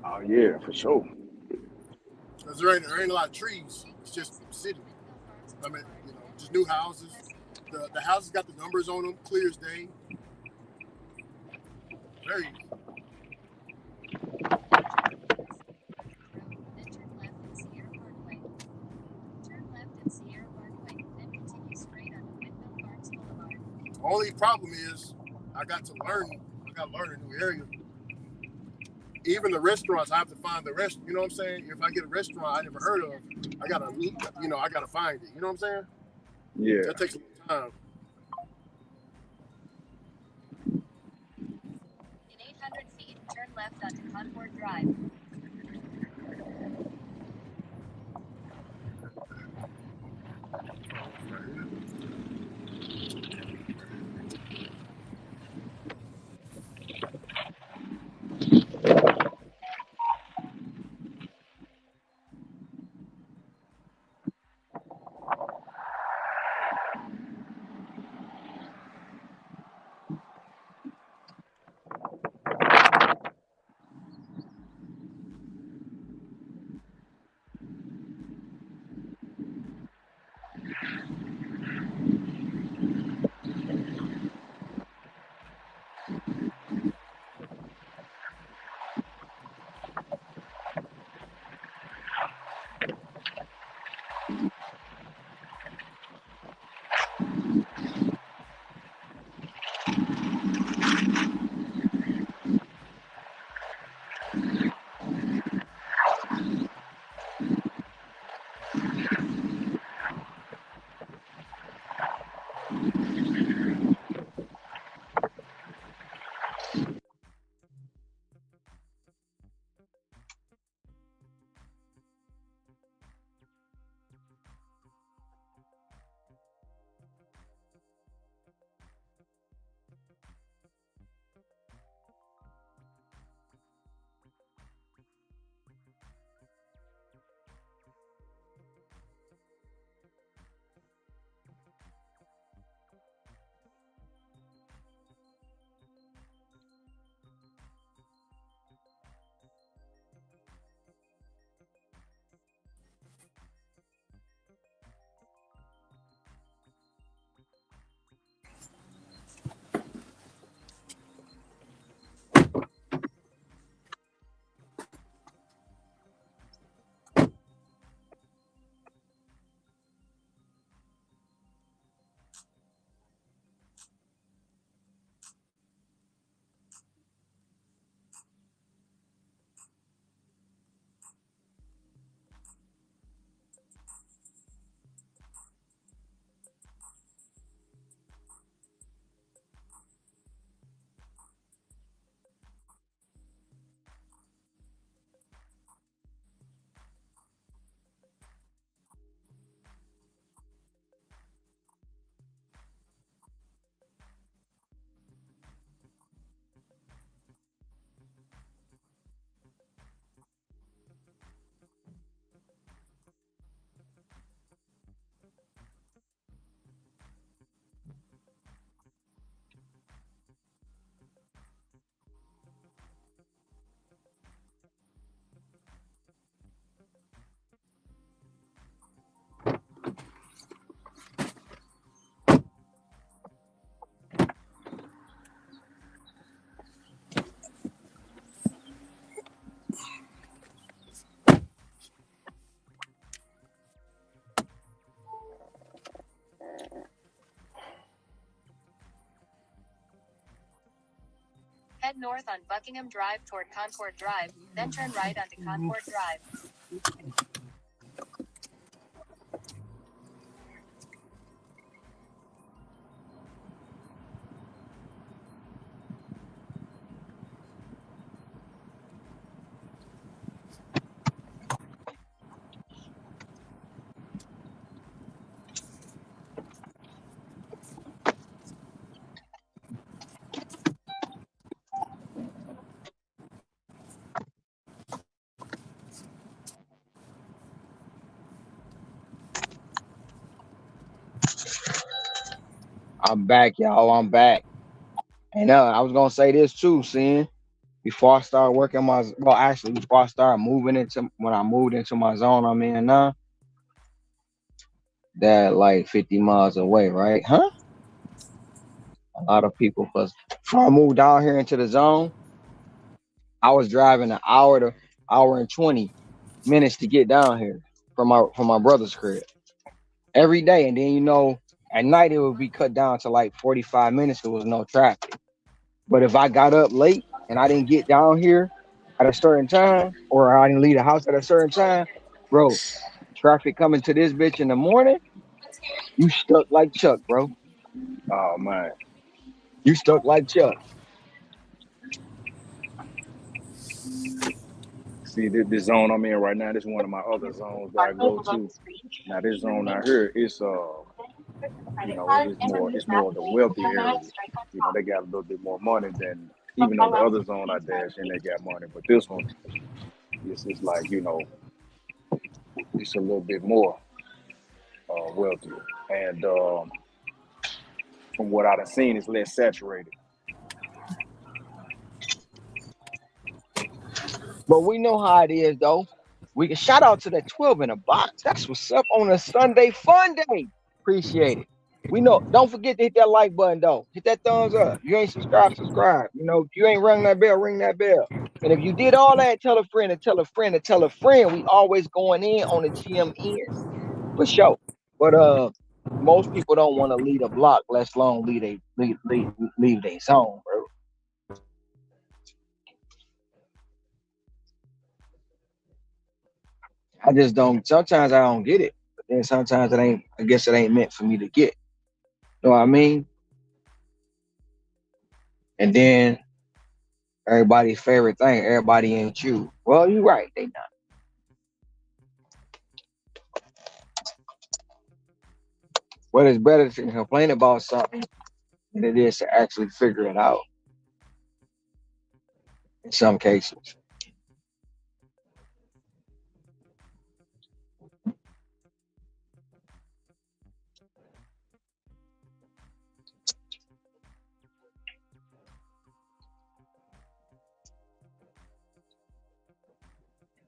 Oh yeah, for sure. Because there ain't a lot of trees. It's just city. I mean, just new houses. The houses got the numbers on them, clear as day. Very easy. Then turn left at Sierra Parkway. Turn left at Sierra Parkway, then continue straight on Windmill Farms Boulevard. Only problem is I got to learn a new area. Even the restaurants, I have to find the rest. You know what I'm saying? If I get a restaurant I never heard of, I gotta find it. You know what I'm saying? Yeah. That takes a little time. In 800 feet, turn left onto Concord Drive. Head north on Buckingham Drive toward Concord Drive, then turn right onto Concord Drive. I'm back, y'all. I'm back. And I was gonna say this too, seeing before I start working actually before I start moving into when I moved into my zone I'm in now, that like 50 miles away, right? Huh? A lot of people, cause before I moved down here into the zone, I was driving an hour to hour and 20 minutes to get down here from my brother's crib every day, and then at night it would be cut down to like 45 minutes. There was no traffic. But if I got up late and I didn't get down here at a certain time, or I didn't leave the house at a certain time, bro, traffic coming to this bitch in the morning, you stuck like Chuck, bro. Oh man. You stuck like Chuck. See this zone I'm in right now, this is one of my other zones that I go to. Now this zone out here, it's it's more of the wealthy areas. They got a little bit more money than even though the other zone I dash in they got money. But this one it's like, it's a little bit more wealthy. And from what I've seen it's less saturated. But we know how it is, though. We can shout out to that 12 in a box. That's what's up on a Sunday fun day. Appreciate it. We know. Don't forget to hit that like button, though. Hit that thumbs up. You ain't subscribed, subscribe. If you ain't rung that bell, ring that bell. And if you did all that, tell a friend and tell a friend and tell a friend. We always going in on the GMNs for sure. But most people don't want to leave a block, let alone leave their zone, bro. I just don't. Sometimes I don't get it, but then sometimes it ain't. I guess it ain't meant for me to get. You know what I mean? And then everybody's favorite thing. Everybody ain't you. Well, you right. They not. But it's better to complain about something than it is to actually figure it out. In some cases,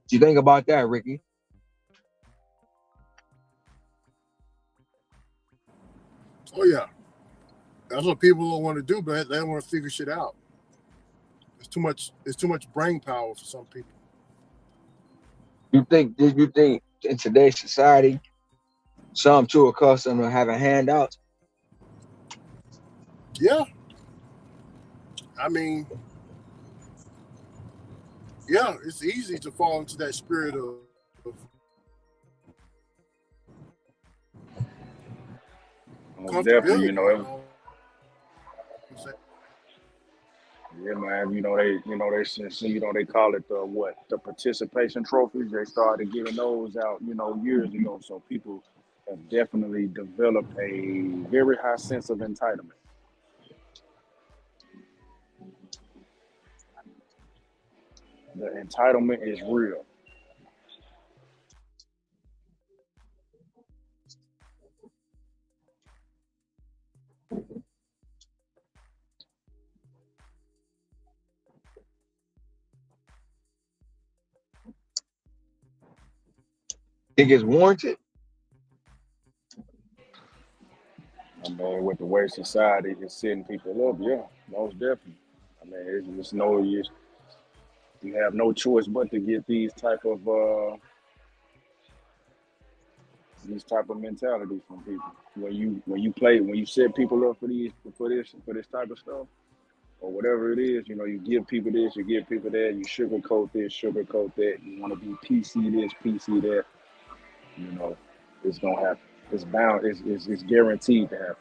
you think about that, Ricky? Oh yeah, that's what people don't want to do, but they don't want to figure shit out. It's too much. It's too much brain power for some people. Did you think in today's society, some too accustomed to having handouts? Yeah, I mean, yeah, it's easy to fall into that spirit of Most definitely, comfortability. yeah, man. They call it the participation trophies. They started giving those out, years ago. So people have definitely developed a very high sense of entitlement. The entitlement is real. Think it's warranted? I mean, with the way society is setting people up, yeah, most definitely. I mean, it's no you have no choice but to get these type of mentalities from people. When you set people up for this type of stuff, or whatever it is. You give people this, you give people that, you sugarcoat this, sugarcoat that. You want to be PC this, PC that. You know, it's gonna happen. It's bound. It's guaranteed to happen.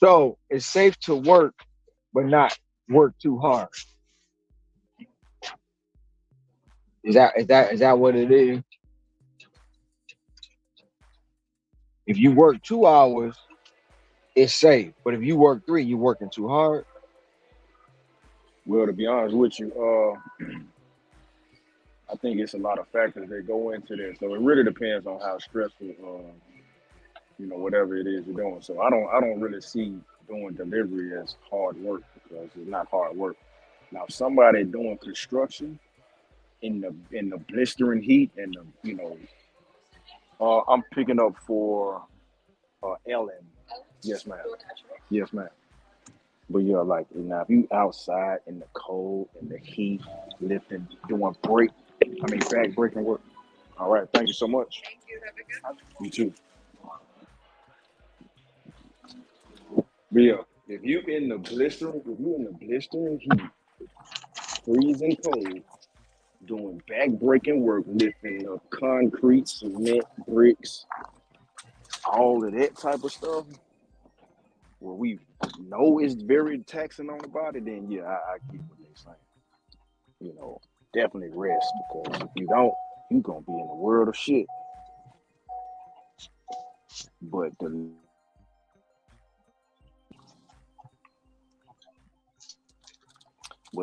So it's safe to work, but not work too hard. Is that what it is? If you work 2 hours, it's safe. But if you work three, you're working too hard. Well, to be honest with you, I think it's a lot of factors that go into this. So it really depends on how stressful, whatever it is you're doing. So I don't really see doing delivery as hard work because it's not hard work. Now, somebody doing construction in the blistering heat and I'm picking up for Ellen. Yes, ma'am. Yes, ma'am. But yeah, like now, if you outside in the cold, in the heat, lifting, doing back breaking work. All right, thank you so much. You too. But yeah, if you in the blistering heat, freezing cold, doing back breaking work, lifting up concrete, cement, bricks, all of that type of stuff, where we know it's very taxing on the body, then yeah, I get what they're saying. You know, definitely rest because if you don't, you gonna be in the world of shit. But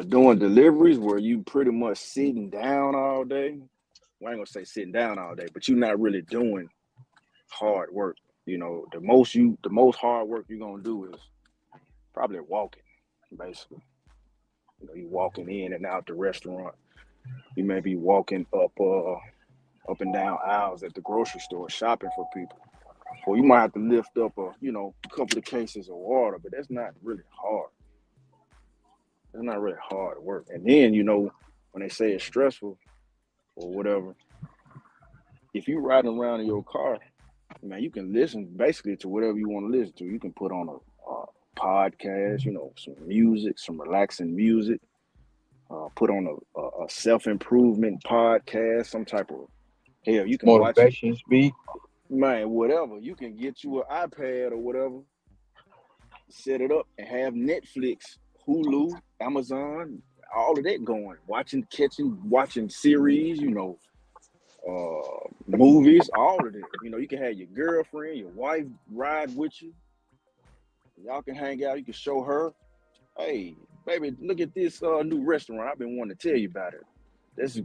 doing deliveries where you pretty much sitting down all day. Well, I ain't gonna say sitting down all day, but you're not really doing hard work. The most hard work you're gonna do is probably walking, basically. You walking in and out the restaurant. You may be walking up and down aisles at the grocery store shopping for people. Or you might have to lift up a couple of cases of water, but that's not really hard. It's not really hard work. And then, when they say it's stressful or whatever, if you're riding around in your car, man, you can listen basically to whatever you want to listen to. You can put on a podcast, some music, some relaxing music, put on a self-improvement podcast, some type of, hell, you can watch it, Motivation speak. man, whatever. You can get you an iPad or whatever, set it up and have Netflix, Hulu, Amazon, all of that going. Watching series, movies, all of that. You can have your girlfriend, your wife ride with you. Y'all can hang out. You can show her, hey, baby, look at this new restaurant. I've been wanting to tell you about it. This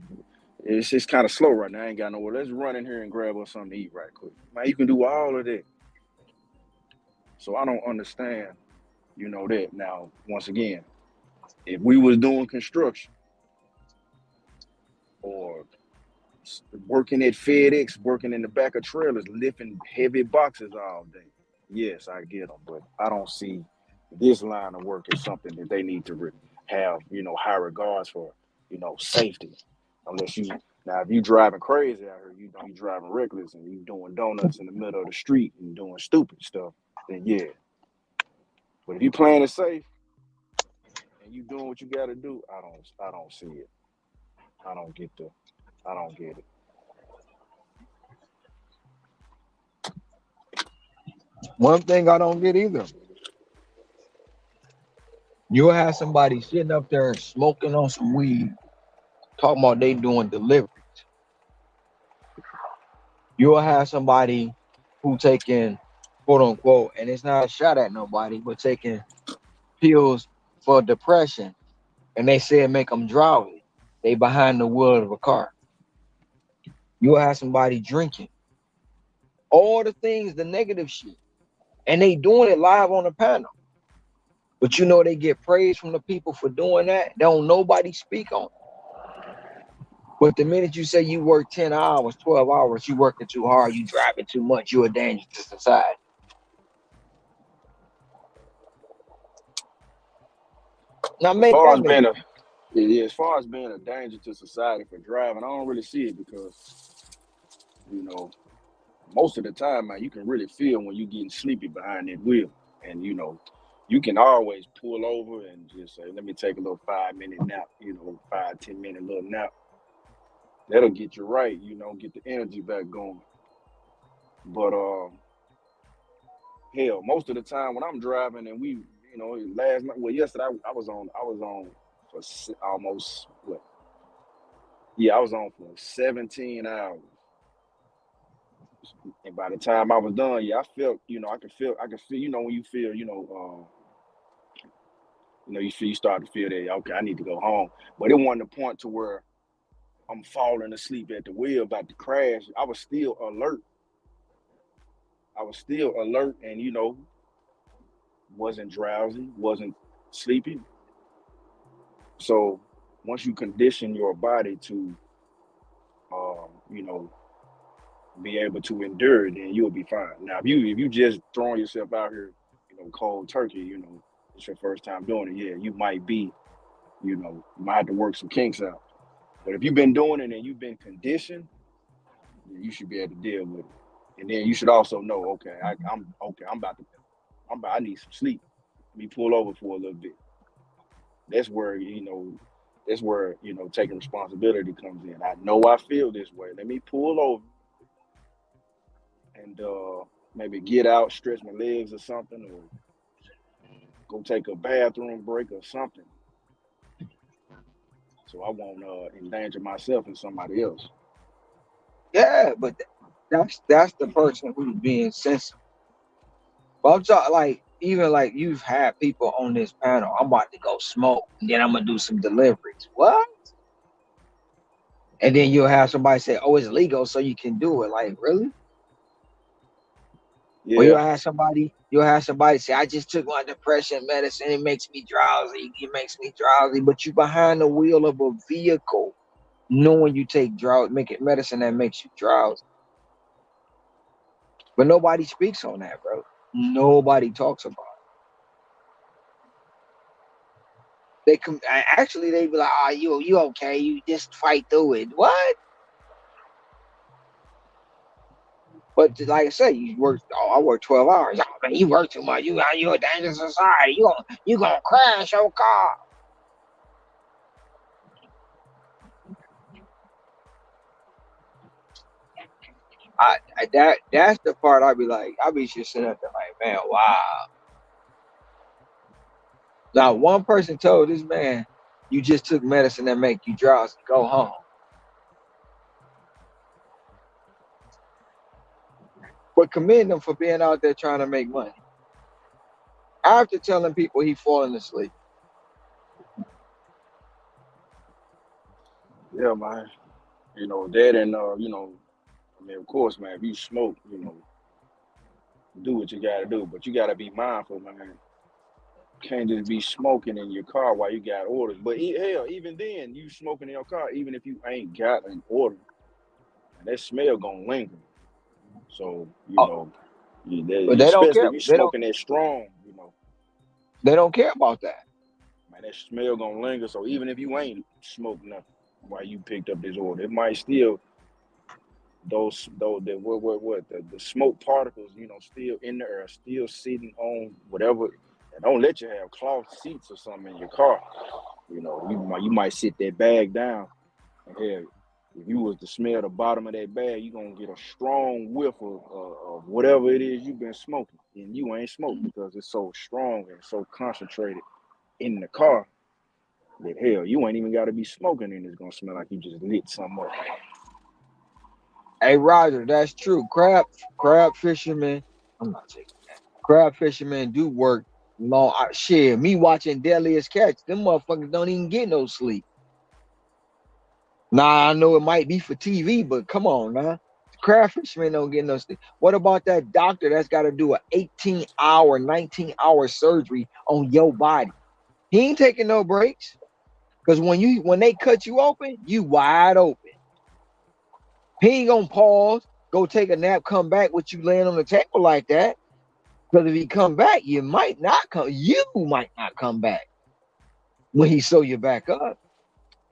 It's just kind of slow right now. I ain't got nowhere. Let's run in here and grab us something to eat right quick. Man, you can do all of that. So I don't understand, that. Now, once again, if we was doing construction or working at FedEx, working in the back of trailers, lifting heavy boxes all day, yes, I get them. But I don't see this line of work as something that they need to have, high regards for, safety. Unless now, if you driving crazy out here, you driving reckless and you doing donuts in the middle of the street and doing stupid stuff, then yeah. But if you playing it safe and you doing what you got to do, I don't see it. I don't get I don't get it. One thing I don't get either. You'll have somebody sitting up there smoking on some weed, talking about they doing deliveries. You'll have somebody who taking quote unquote, and it's not a shot at nobody, but taking pills for depression, and they say it make them drowsy. They behind the wheel of a car. You'll have somebody drinking all the things, the negative shit, and they doing it live on the panel. But you know they get praise from the people for doing that. Don't nobody speak on it. But the minute you say you work 10 hours, 12 hours, you working too hard, you driving too much, you're a danger to society. Now As make far that as make being a yeah, as far as being a danger to society for driving, I don't really see it because you know most of the time, man, you can really feel when you getting sleepy behind that wheel, and you can always pull over and just say, "Let me take a little 5 minute nap," 5-10 minute little nap. That'll get you right, get the energy back going. But hell, most of the time when I'm driving and last night, well, yesterday I was on for almost what? Yeah, I was on for 17 hours, and by the time I was done, yeah, I felt, I could feel, when you feel, you start to feel that okay, I need to go home, but it wasn't a point to where I'm falling asleep at the wheel about to crash. I was still alert. I was still alert, and wasn't drowsy, wasn't sleepy. So once you condition your body to, um, you know, be able to endure, it, then you'll be fine. Now, if you just throwing yourself out here, cold turkey, it's your first time doing it. Yeah, you might have to work some kinks out. But if you've been doing it and you've been conditioned, then you should be able to deal with it. And then you should also know, okay, I'm okay. I need some sleep. Let me pull over for a little bit. That's where taking responsibility comes in. I know I feel this way. Let me pull over and maybe get out, stretch my legs or something, or go take a bathroom break or something, so I won't endanger myself and somebody else. yeah, but that's the person who's being sensitive. But I'm talking like even like you've had people on this panel. I'm about to go smoke, and then I'm gonna do some deliveries. What? And then you'll have somebody say, "Oh, it's legal, so you can do it." Like, really? Or Yeah, you'll have somebody say, "I just took my depression medicine. It makes me drowsy. It makes me drowsy." But you behind the wheel of a vehicle, knowing you take making medicine that makes you drowsy. But nobody speaks on that, bro. Nobody talks about it. Actually they be like, "Oh, you okay? You just fight through it." What? But like I say, you work. Oh, I work 12 hours. Oh man, you work too much. You a dangerous society. You gonna crash your car. That's the part I be just sitting up there like, man, wow. Now one person told this man, you just took medicine that make you drowsy. Go home. But commend him for being out there trying to make money. After telling people he falling asleep. yeah, man. That and I mean, of course, man. If you smoke, do what you gotta do, but you gotta be mindful, man. Can't just be smoking in your car while you got orders. But hell, even then, you smoking in your car, even if you ain't got an order, and that smell gonna linger. So Oh, but they don't especially care. if you smoking that strong, They don't care about that. man, that smell gonna linger. So even if you ain't smoked nothing while you picked up this order, it might still those the what the smoke particles, still in the air, still sitting on whatever. And don't let you have cloth seats or something in your car. You might sit that bag down, and hell, if you was to smell the bottom of that bag, you gonna get a strong whiff of whatever it is you've been smoking, and you ain't smoked because it's so strong and so concentrated in the car that hell, you ain't even got to be smoking, and it's gonna smell like you just lit something up. Hey Roger, that's true. Crab fishermen I'm not taking that. Crab fishermen do work long. Shit, me watching Deadliest Catch, them motherfuckers don't even get no sleep. Nah, I know it might be for TV, but come on now. Crab fishermen don't get no sleep. What about that doctor that's got to do a 18-hour, 19-hour surgery on your body? He ain't taking no breaks. Because when they cut you open, you wide open. He ain't gonna pause, go take a nap, come back with you laying on the table like that. Because if he come back, you might not come back when he sew you back up.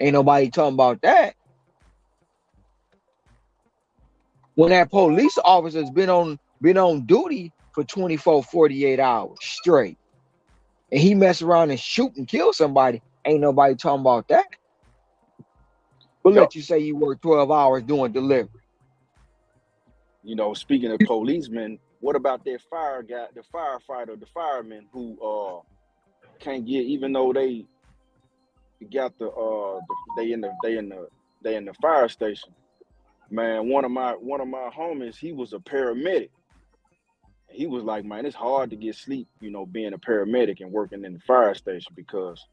Ain't nobody talking about that. When that police officer's been on duty for 24, 48 hours straight, and he mess around and shoot and kill somebody, ain't nobody talking about that. But Yup. let you say you work 12 hours doing delivery. You know, speaking of policemen, what about that fire guy, the firefighter, the fireman who can't get, even though they got they in the fire station. Man, one of my homies, he was a paramedic. He was like, man, it's hard to get sleep, being a paramedic and working in the fire station because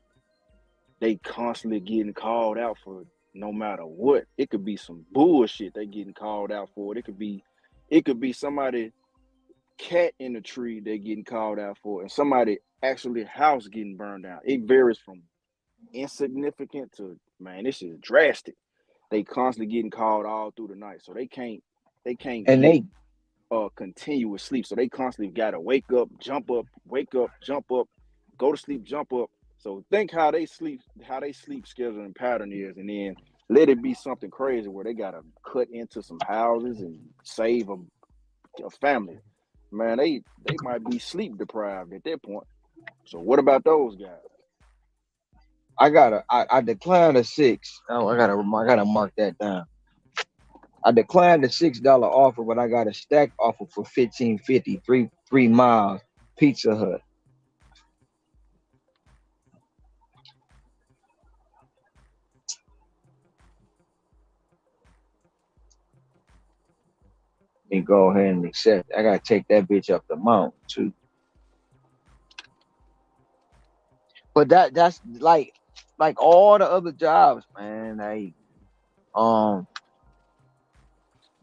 they constantly getting called out for no matter what. It could be some bullshit they getting called out for. It could be somebody cat in the tree they getting called out for, and somebody actually house getting burned down. It varies from insignificant to, man, this is drastic. They constantly getting called all through the night, so they can't And get they continuous sleep. So they constantly gotta wake up, jump up, go to sleep, jump up. So think how they sleep schedule and pattern is, and then let it be something crazy where they gotta cut into some houses and save a family. Man, they might be sleep deprived at that point. So what about those guys? I declined a six. Oh, I gotta mark that down. I declined the $6 offer, but I got a stack offer for 15.50, 3 miles, Pizza Hut. And go ahead and accept. I gotta take that bitch up the mountain too. But that's like all the other jobs, man. Um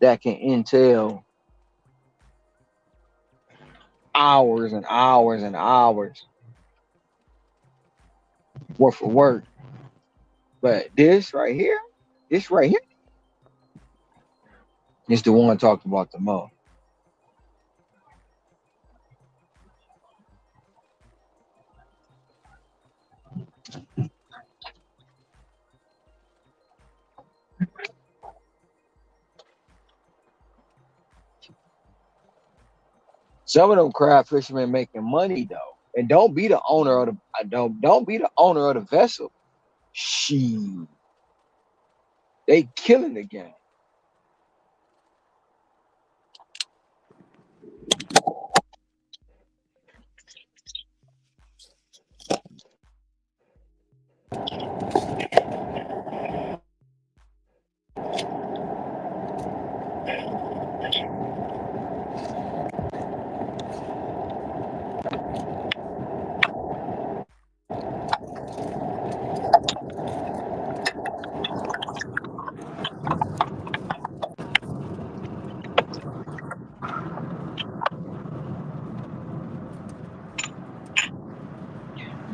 that can entail hours and hours and hours worth of work. But this right here is the one talked about the most. Some of them crab fishermen making money though, and don't be the owner of the don't be the owner of the vessel. She they killing the game.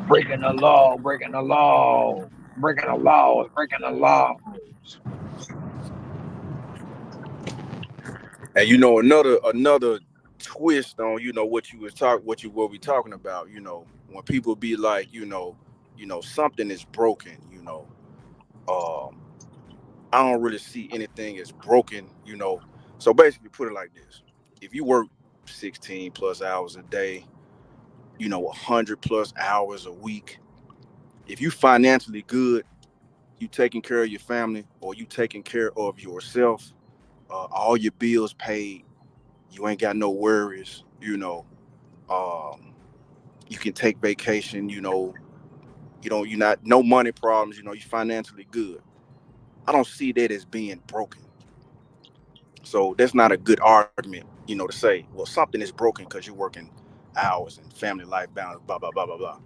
Breaking the law, breaking the law, breaking the laws, breaking the law. And another twist on what we talking about. When people be like, something is broken. Um, I don't really see anything as broken. So basically, put it like this: if you work 16 plus hours a day, 100 plus hours a week, if you financially good, you taking care of your family or you taking care of yourself, all your bills paid, you ain't got no worries. Um, you can take vacation. You're not no money problems. You financially good. I don't see that as being broken. So that's not a good argument, to say, well, something is broken because you're working hours and family life balance, blah blah blah blah blah.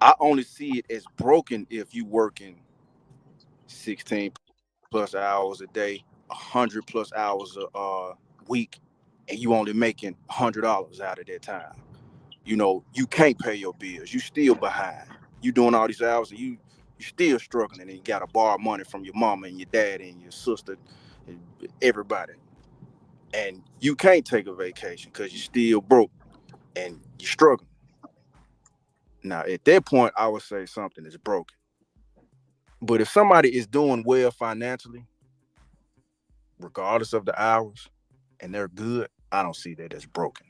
I only see it as broken if you working 16 plus hours a day, 100 plus hours a week, and you only making $100 out of that time. You can't pay your bills. You still behind. You doing all these hours and you still struggling, and you got to borrow money from your mama and your dad and your sister, and everybody, and you can't take a vacation because you still broke and you're struggling. Now, at that point, I would say something is broken. But if somebody is doing well financially, regardless of the hours, and they're good, I don't see that as broken.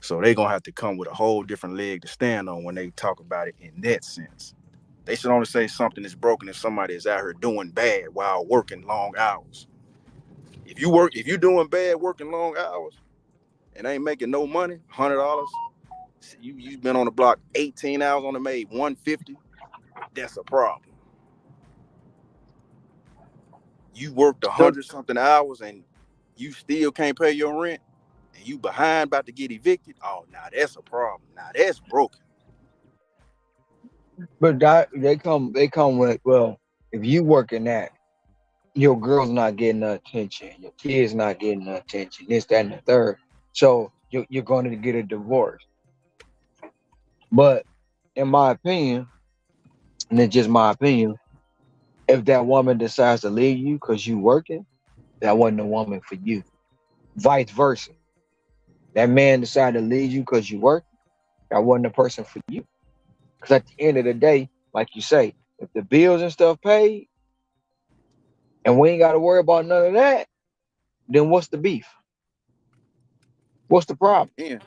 So they're gonna have to come with a whole different leg to stand on when they talk about it in that sense. They should only say something is broken if somebody is out here doing bad while working long hours. If you're doing bad working long hours and ain't making no money, $100, you've been on the block 18 hours on the made 150. That's a problem. You worked a So, hundred something hours and you still can't pay your rent and you behind about to get evicted. Oh, now that's a problem. Now that's broken. but they come with, well, if you working that, your girl's not getting the attention, your kids not getting the attention, this, that, and the third. So you're going to get a divorce. But in my opinion, and it's just my opinion, if that woman decides to leave you because you working, that wasn't a woman for you. Vice versa. That man decided to leave you because you work, that wasn't a person for you. Because at the end of the day, like you say, if the bills and stuff paid and we ain't got to worry about none of that, then what's the beef? What's the problem? And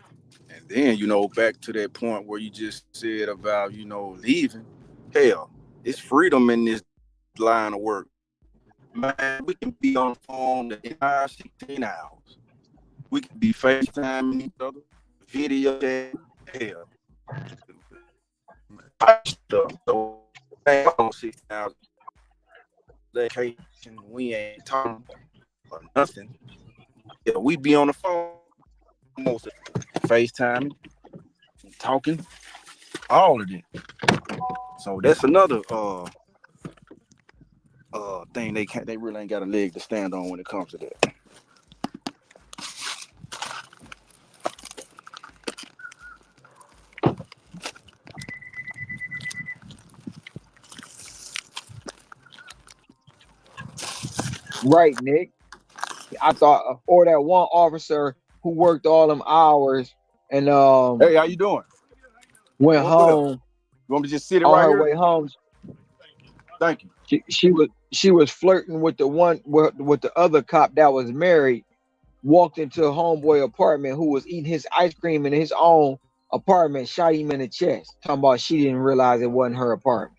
then, back to that point where you just said about, leaving. Hell, it's freedom in this line of work. Man, we can be on the phone the entire 16 hours. We can be FaceTiming each other, video chat, hell, type stuff. So ain't on 16 hours vacation. We ain't talking or nothing. Yeah, we be on the phone most of the FaceTiming, talking, all of it. So that's another thing they really ain't got a leg to stand on when it comes to that. Right, Nick. I thought, or that one officer who worked all them hours and Hey, how you doing? went What's up? home. You want me to just sit it On right her here? way home, Thank you. she was flirting with the one with the other cop that was married. Walked into a homeboy apartment who was eating his ice cream in his own apartment. Shot him in the chest. Talking about she didn't realize it wasn't her apartment.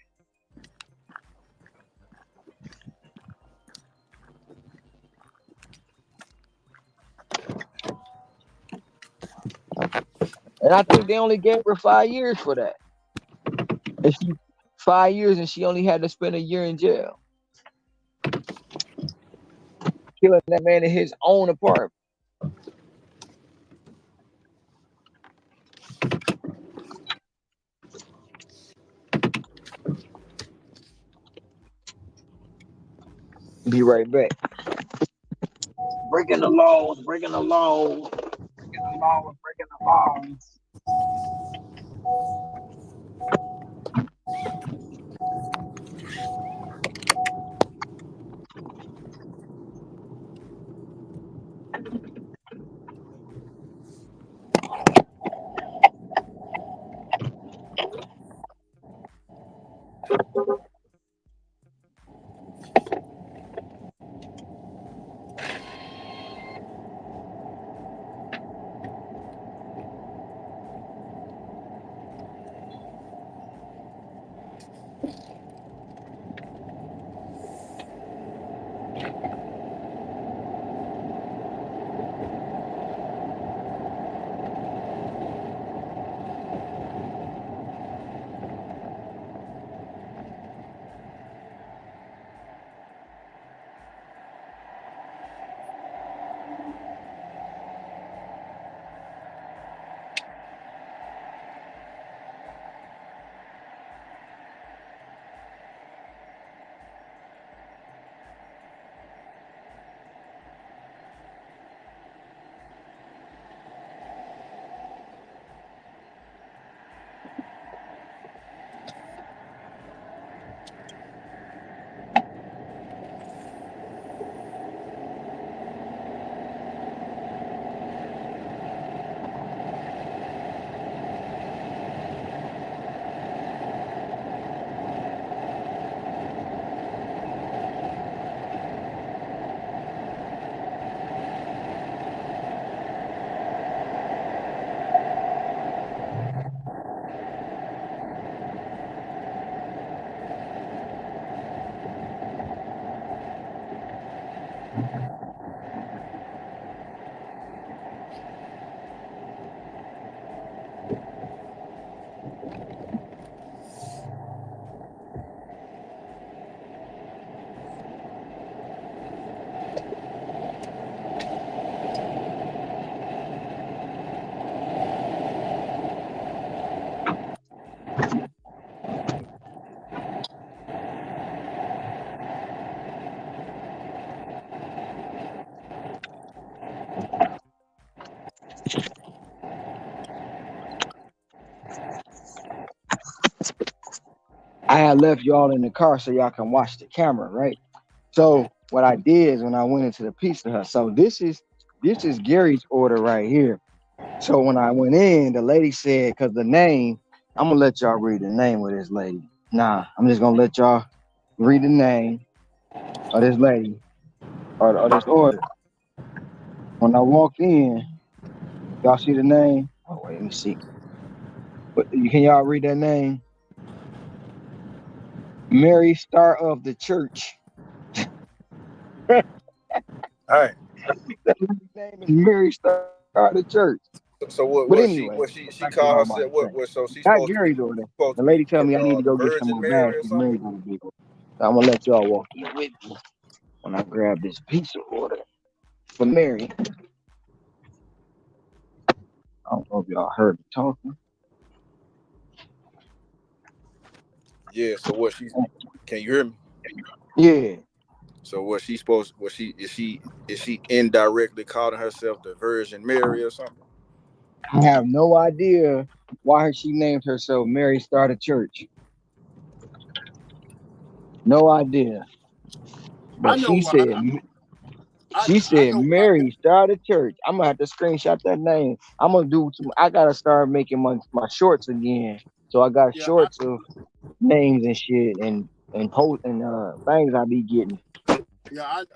And I think they only gave her 5 years for that. And she 5 years, and she only had to spend a year in jail, killing that man in his own apartment. Be right back. Breaking the laws, breaking the laws, breaking the laws, breaking the laws. I had left y'all in the car so y'all can watch the camera, right? So what I did is when I went into the Pizza Hut. So this is Gary's order right here. So when I went in, the lady said, because the name, I'm gonna let y'all read the name of this lady. Nah, I'm just gonna let y'all read the name of this lady or this order. When I walked in, y'all see the name? Oh wait, let me see. But can y'all read that name? Mary Star of the Church. That All right. lady's name is Mary Star of the Church. So But what anyway, she back to what I called was about herself to say. what so she's Not supposed to be Gary's order. The lady told me I need to the go get some Virgin more Mary bags or because something? Mary's gonna be there. So I'm gonna let y'all walk in with me when I grab this pizza order for Mary. I don't know if y'all heard me talking. Yeah, so what she can you hear me? Yeah. So what she supposed what she is she indirectly calling herself the Virgin Mary or something? I have no idea why she named herself Mary Started Church. No idea. I But know she why. said I know why. Mary started church. I'm gonna have to screenshot that name. I'm gonna do some. I gotta start making my shorts again. So I got Yeah, shorts of names and shit and post and things I be getting.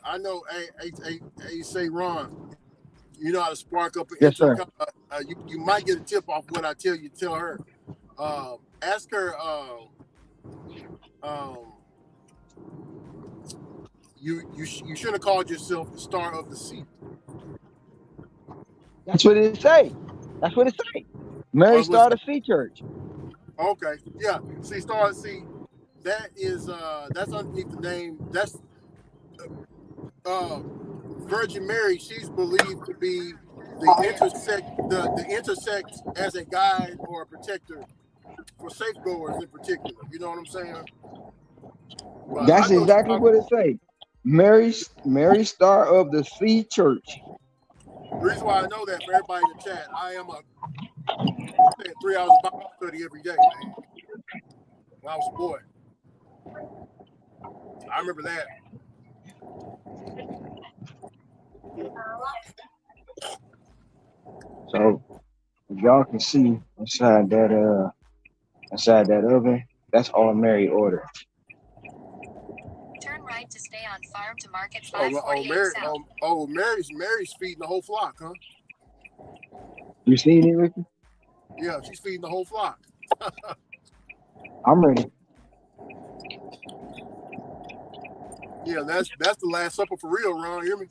I know. Hey, say Ron. You know how to spark up an Yes, sir. you might get a tip off what I tell you. Tell her. Ask her. Um, you should have called yourself the Star of the Sea. That's what it say. That's what it say. Mary Was started Sea Church. okay. Yeah. See, Star of the Sea. That is that's underneath the name. That's uh Virgin Mary. She's believed to be the intersect as a guide or a protector for safegoers in particular. You know what I'm saying? But I That's know what you're exactly talking. what it say. Mary Star of the Sea Church. The reason why I know that for everybody in the chat, I am a 3 hours of Bible study every day, man. When I was a boy, I remember that. So if y'all can see inside that oven, that's all Mary ordered. Turn right to stay on Farm to Market Oh, 548 South. Mary's feeding the whole flock, huh? You seen it, Ricky? Yeah, she's feeding the whole flock. I'm ready. Yeah, that's the Last Supper for real, Ron. Hear me?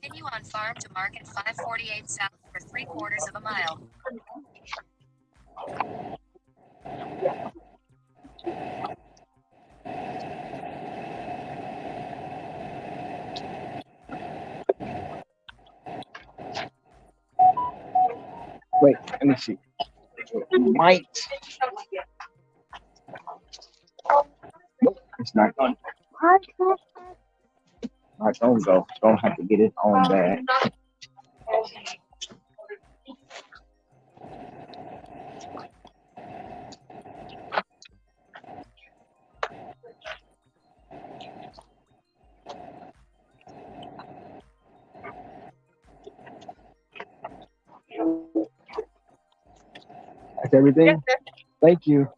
Continue on Farm to Market 548 South for 3/4 of a mile. Wait, let me see. Might. Nope, it's not going. Not gonna go. Don't have to get its own bag. That's everything. Thank you.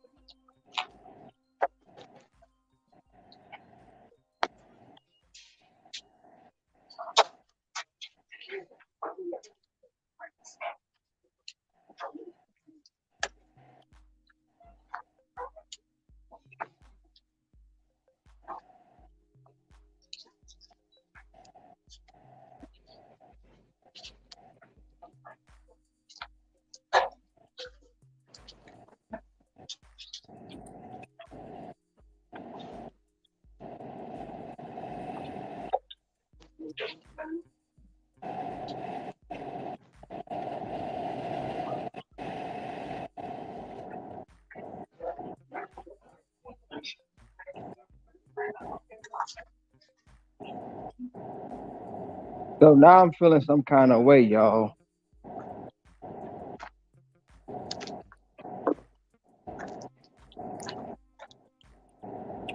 So now I'm feeling some kind of way, y'all.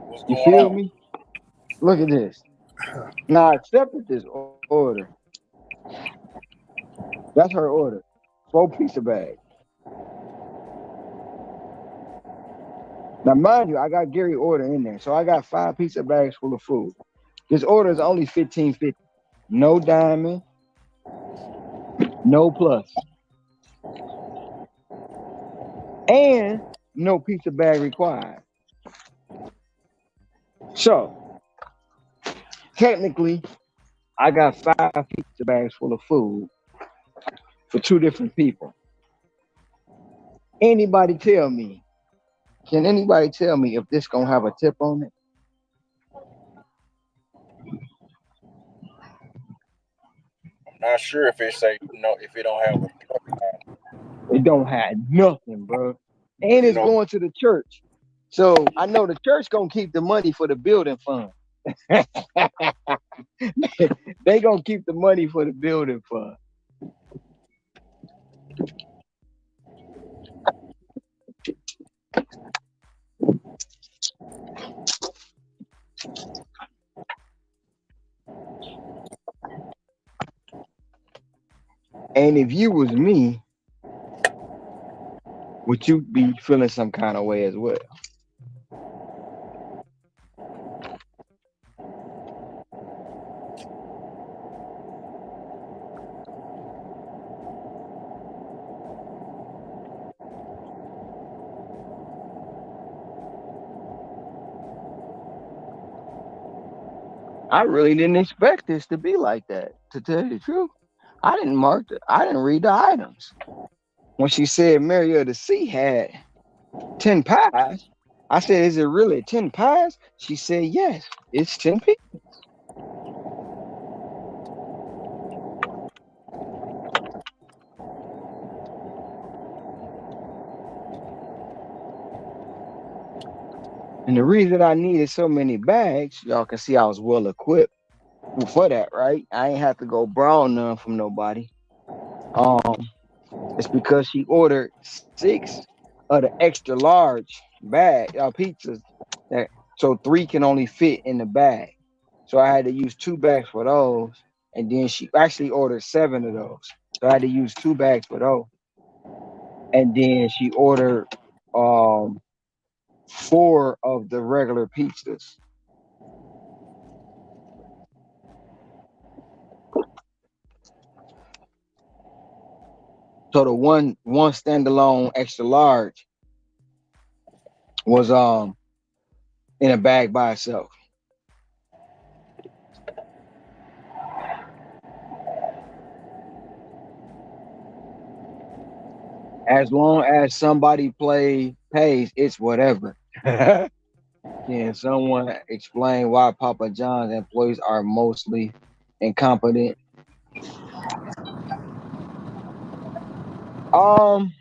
What's You going feel on? me? Look at this. Now I accepted this order. That's her order. 4 pizza bags. Now, mind you, I got Gary order in there, so I got 5 pizza bags full of food. This order is only 15.50. No diamond, no plus, and no pizza bag required. So technically, I got 5 pizza bags full of food for 2 different people. Anybody tell me? Can anybody tell me if this gonna have a tip on it? I'm not sure if it say no if it don't have a It don't have nothing, bro. And you it's know. going to the church. So I know the church gonna keep the money for the building fund. They gonna keep the money for the building fund. And if you was me, would you be feeling some kind of way as well? I really didn't expect this to be like that. To tell you the truth, I didn't read the items. When she said Mary of the Sea had 10 pies, I said, "Is it really 10 pies?" She said, "Yes, it's 10 people." And the reason I needed so many bags, y'all can see I was well equipped for that, right? I ain't have to go borrow none from nobody. Um, it's because she ordered 6 of the extra large bag pizzas, that, so 3 can only fit in the bag. So I had to use 2 bags for those, and then she actually ordered 7 of those. So I had to use 2 bags for those, and then she ordered 4 of the regular pizzas. So the one standalone extra large was in a bag by itself. As long as somebody pays, it's whatever. Can someone explain why Papa John's employees are mostly incompetent? Um,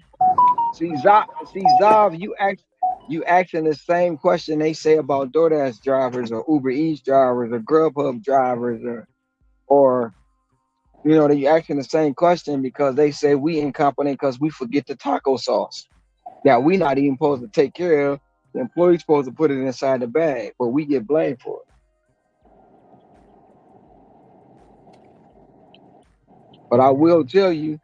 Zav, you asking the same question they say about DoorDash drivers or Uber Eats drivers or Grubhub drivers or they asking the same question because they say we incompetent because we forget the taco sauce. Now we not even supposed to take care of. The employee's supposed to put it inside the bag, but we get blamed for it. But I will tell you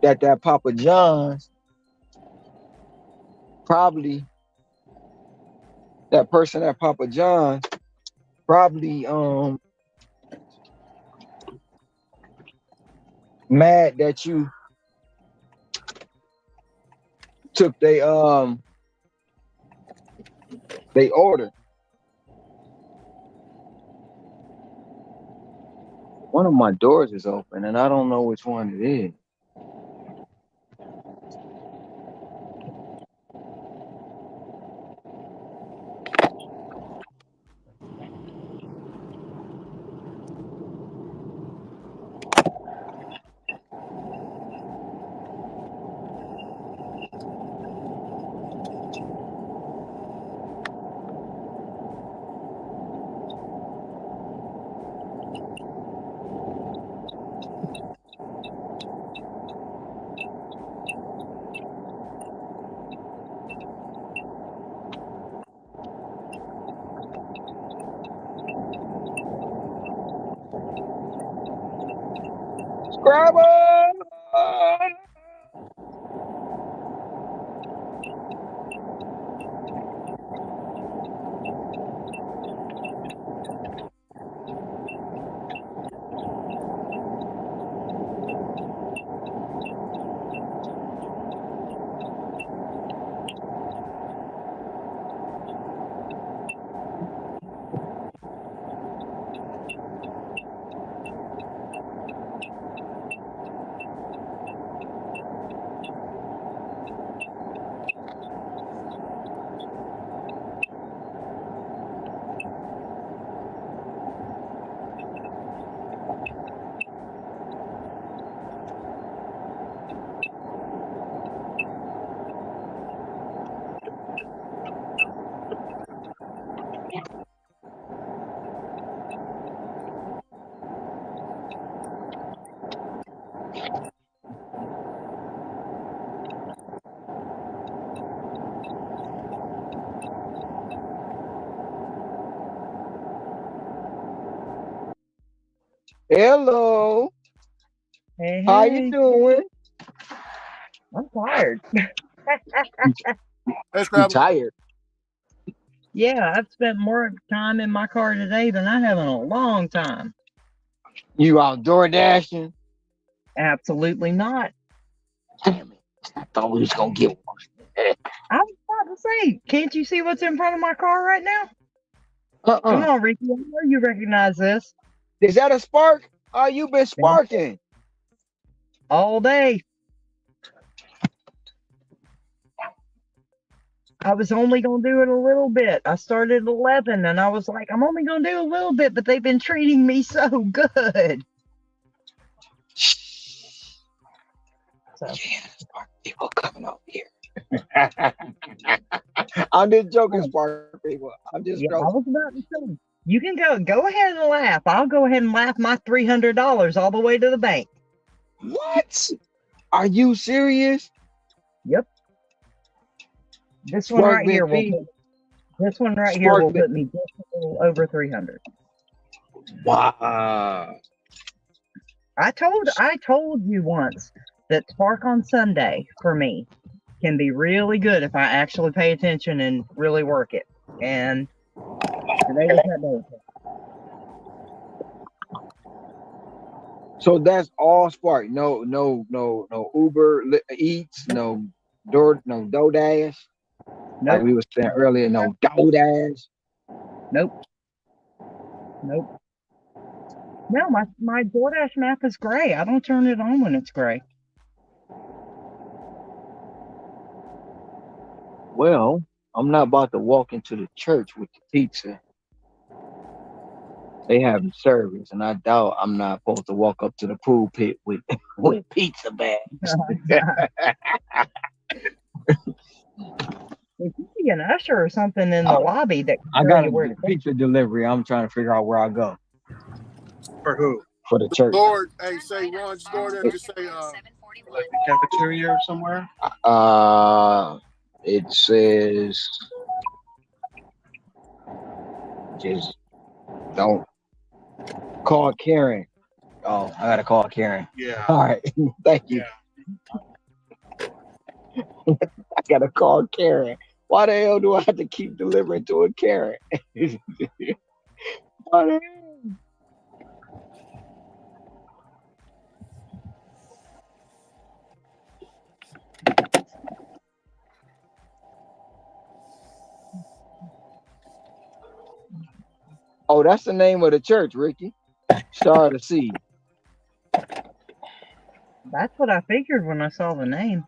that Papa John's probably that person at Papa John's probably mad that you took they order. One of my doors is open and I don't know which one it is. Grab her! Hello. Hey, How you hey, doing? I'm tired. Hey, You Scrabble. tired? Yeah, I've spent more time in my car today than I have in a long time. You out door dashing? Absolutely not. Damn it. I thought we was gonna get one. I was about to say, can't you see what's in front of my car right now? Come Uh-uh. on, Ricky. I know you recognize this Is that a spark? Oh, you been Yeah, sparking. all day. I was only going to do it a little bit. I started at 11 and I was like, I'm only going to do a little bit, but they've been treating me so good. So, Yeah, spark people coming over here. I'm just joking, oh, spark people. I'm just yeah, I joking. was about to say, you can go ahead and laugh. I'll go ahead and laugh my $300 all the way to the bank. What? Are you serious? Yep. This one Spark right been here will feeding. put this one right here Spark will been. put me just a little over 300. Wow. I told you once that Spark on Sunday for me can be really good if I actually pay attention and really work it. And today was that day. So that's all spark. No Uber Eats, no DoorDash. Like Nope. we was saying earlier, no DoorDash. Nope. Nope. No, my DoorDash map is gray. I don't turn it on when it's gray. Well, I'm not about to walk into the church with the pizza. They having service, and I doubt I'm not supposed to walk up to the pool pit with with pizza bags. If you see an usher or something in the lobby that can I tell got you a where to go. pizza delivery. I'm trying to figure out where I go For who? for the church. Lord, hey, say one, just go there and just say, Like the cafeteria or somewhere? It says just don't call Karen. Oh, I gotta call Karen. Yeah. All right, thank you. Yeah. I gotta call Karen. Why the hell do I have to keep delivering to a Karen? Why the hell? Oh, that's the name of the church, Ricky. Star of the Sea. That's what I figured when I saw the name.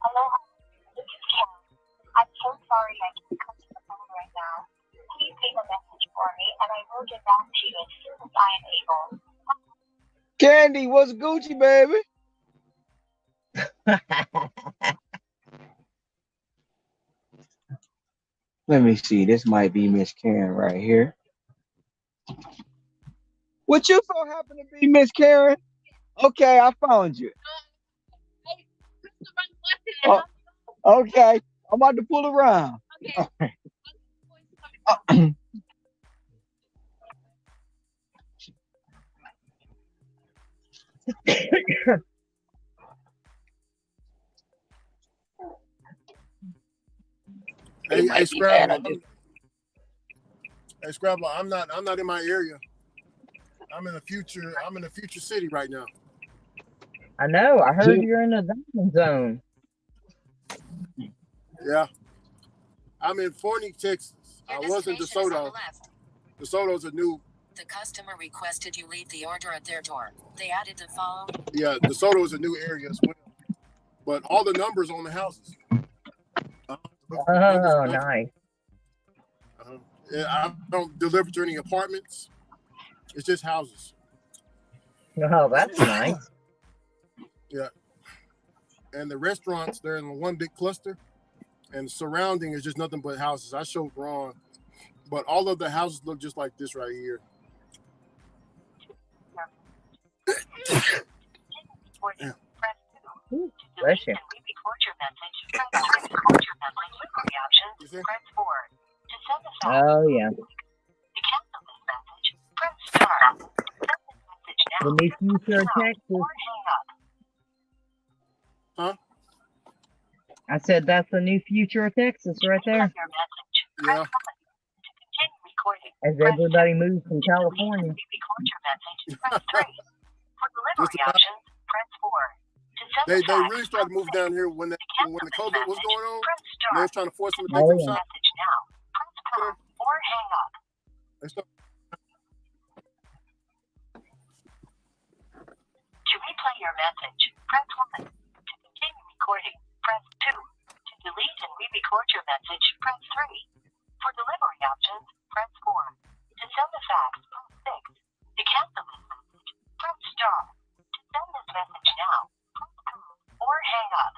Aloha, this is Kim. I'm so sorry I can't come to the phone right now. Please leave a message for me and I will get back to you as soon as I am able. Candy, what's Gucci, baby? Let me see. This might be Miss Karen right here. Would you so happen to be Miss Karen? Okay, I found you. Oh, okay, I'm about to pull around. It Hey, might be bad. Scrabble, I'm not in my area. I'm in a future city right now. I know. I heard you're in the diamond zone. Yeah. I'm in Forney, Texas. I was in Destination is on the DeSoto. left. DeSoto's a new. The customer requested you leave the order at their door. They added the follow. Yeah, DeSoto is a new area as well. But all the numbers on the houses. Oh, nice. Yeah, I don't deliver to any apartments. It's just houses. Oh, that's nice. Yeah. And the restaurants, they're in one big cluster. And the surrounding is just nothing but houses. I showed Ron. But all of the houses look just like this right here. Yeah. Bless you. Oh, yeah. The new future of Texas. Huh? I said that's the new future of Texas right there. Yeah. As everybody moves from California. They really started moving down here when the COVID was going on. They was trying to force them to take Oh, them yeah. shots. They started, To replay your message, press 1. To continue recording, press 2. To delete and re-record your message, press 3. For delivery options, press 4. To send a fax, press 6. To cancel this message, press star. To send this message now, press pound or hang up.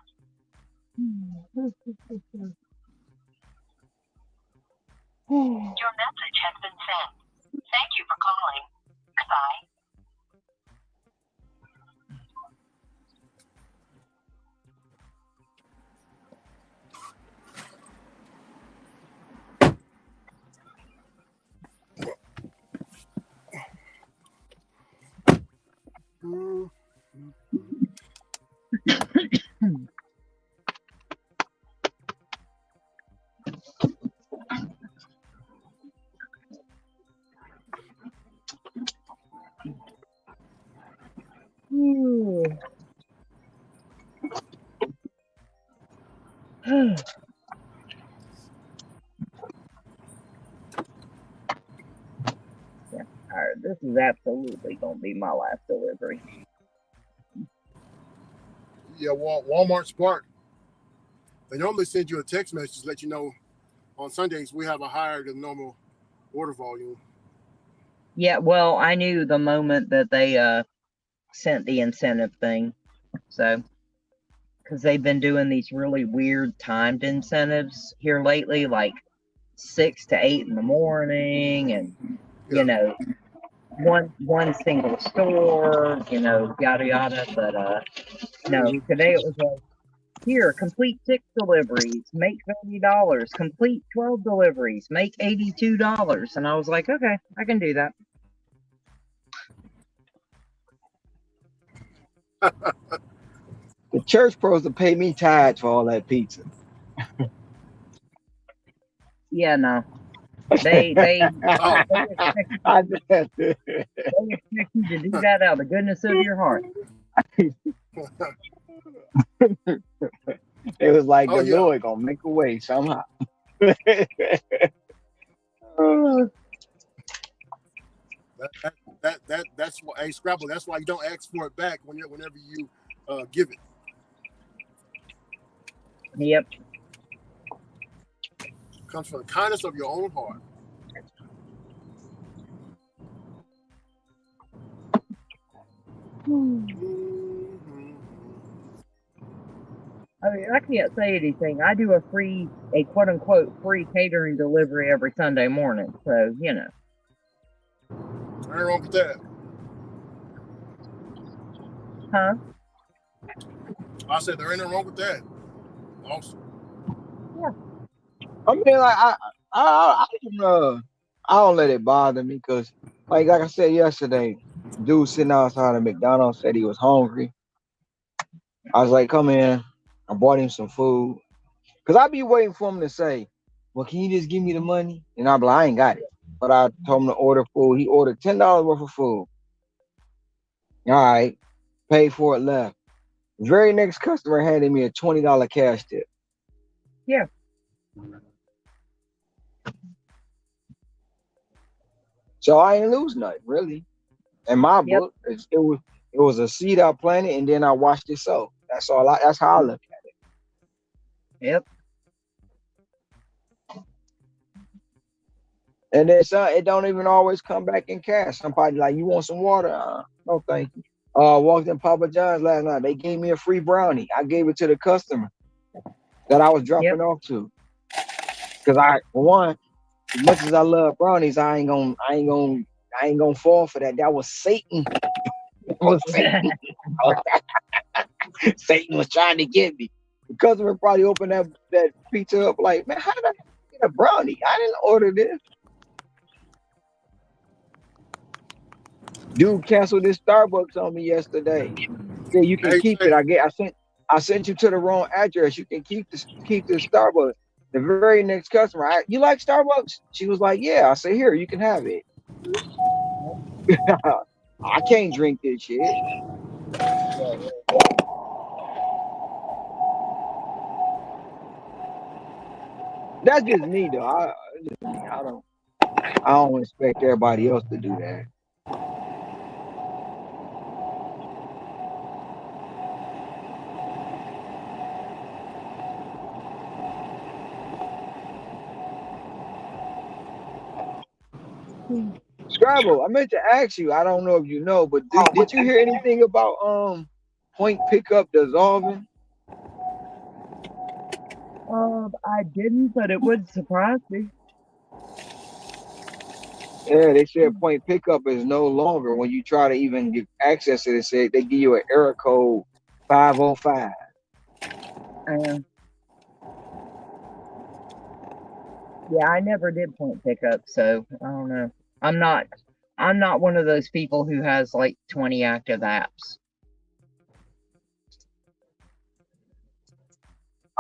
Your message has been sent. Thank you for calling. Goodbye. Ooh. Yeah, alright, this is absolutely gonna be my last delivery. yeah, Walmart Spark. They normally send you a text message to let you know on Sundays we have a higher than normal order volume. Yeah, well, I knew the moment that they sent the incentive thing. So, because they've been doing these really weird timed incentives here lately, like 6 to 8 in the morning, and you know, one single store, you know, yada yada. But no, today it was like, here, complete 6 deliveries, make $30. Complete 12 deliveries, make $82. And I was like, okay, I can do that. The church supposed to pay me tithes for all that pizza. Yeah, no. They expect I- you to do that out of the goodness of your heart. It was like Oh, the yeah. Lord gonna make a way somehow. That's why, hey, Scrabble, that's why you don't ask for it back whenever you give it. Yep. It comes from the kindness of your own heart. I mean, I can't say anything. I do a quote unquote free catering delivery every Sunday morning. So, you know. Nothing wrong with that. Huh? I said there ain't nothing wrong with that. Awesome. I mean, like I don't let it bother me because, like I said yesterday, Dude sitting outside of McDonald's said he was hungry. I was like, come in. I bought him some food. Cause I be waiting for him to say, well, can you just give me the money? And I'm like, I ain't got it. But I told him to order food. He ordered $10 worth of food. All right. Paid for it, left. Very next customer handed me a $20 cash tip. Yeah. So I ain't lose nothing, really. In my Yep. book, it was a seed I planted and then I watched it sow. That's how I look at it. Yep. And then it don't even always come back in cash. Somebody like, you want some water? No, thank you. Walked in Papa John's last night. They gave me a free brownie. I gave it to the customer that I was dropping off to. Cause as much as I love brownies, I ain't gonna fall for that. That was Satan. That was Satan. Satan was trying to get me. The customer probably opened that pizza up like, man, how did I get a brownie? I didn't order this. Dude canceled this Starbucks on me yesterday. Said you can Hey, keep it. I sent you to the wrong address. You can keep this Starbucks. The very next customer, you like Starbucks? She was like, yeah. I said, here, you can have it. I can't drink this shit. That's just me though. I don't expect everybody else to do that. Scrabble, I meant to ask you. I don't know if you know, but did you hear anything about point pickup dissolving? I didn't, but it would surprise me. Yeah, they said point pickup is no longer. When you try to even get access to it, they give you an error code 505. Yeah, I never did point pickup, so I don't know. I'm not one of those people who has like 20 active apps.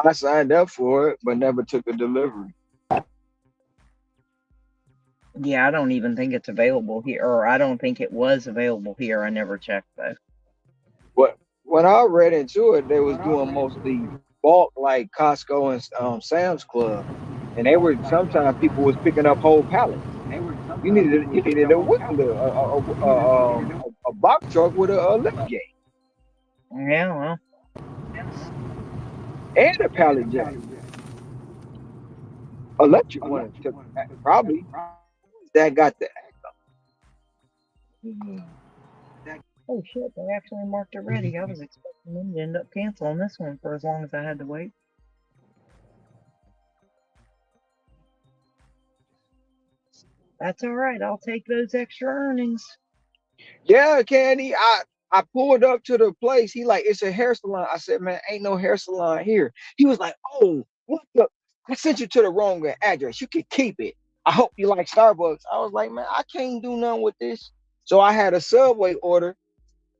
I signed up for it, but never took a delivery. Yeah, I don't even think it's available here, or I don't think it was available here. I never checked though. But when I read into it, they was doing mostly bulk like Costco and Sam's Club, and they were sometimes people was picking up whole pallets. You needed a a box truck with a lift gate Yeah, well, and a pallet jack, electric one probably that got the. oh shit, they actually marked it ready. I was expecting them to end up canceling this one for as long as I had to wait. That's all right. I'll take those extra earnings. Yeah, Candy. I pulled up to the place. He like, it's a hair salon. I said, man, ain't no hair salon here. He was like, oh, what the? I sent you to the wrong address. You can keep it. I hope you like Starbucks. I was like, man, I can't do nothing with this. So I had a Subway order,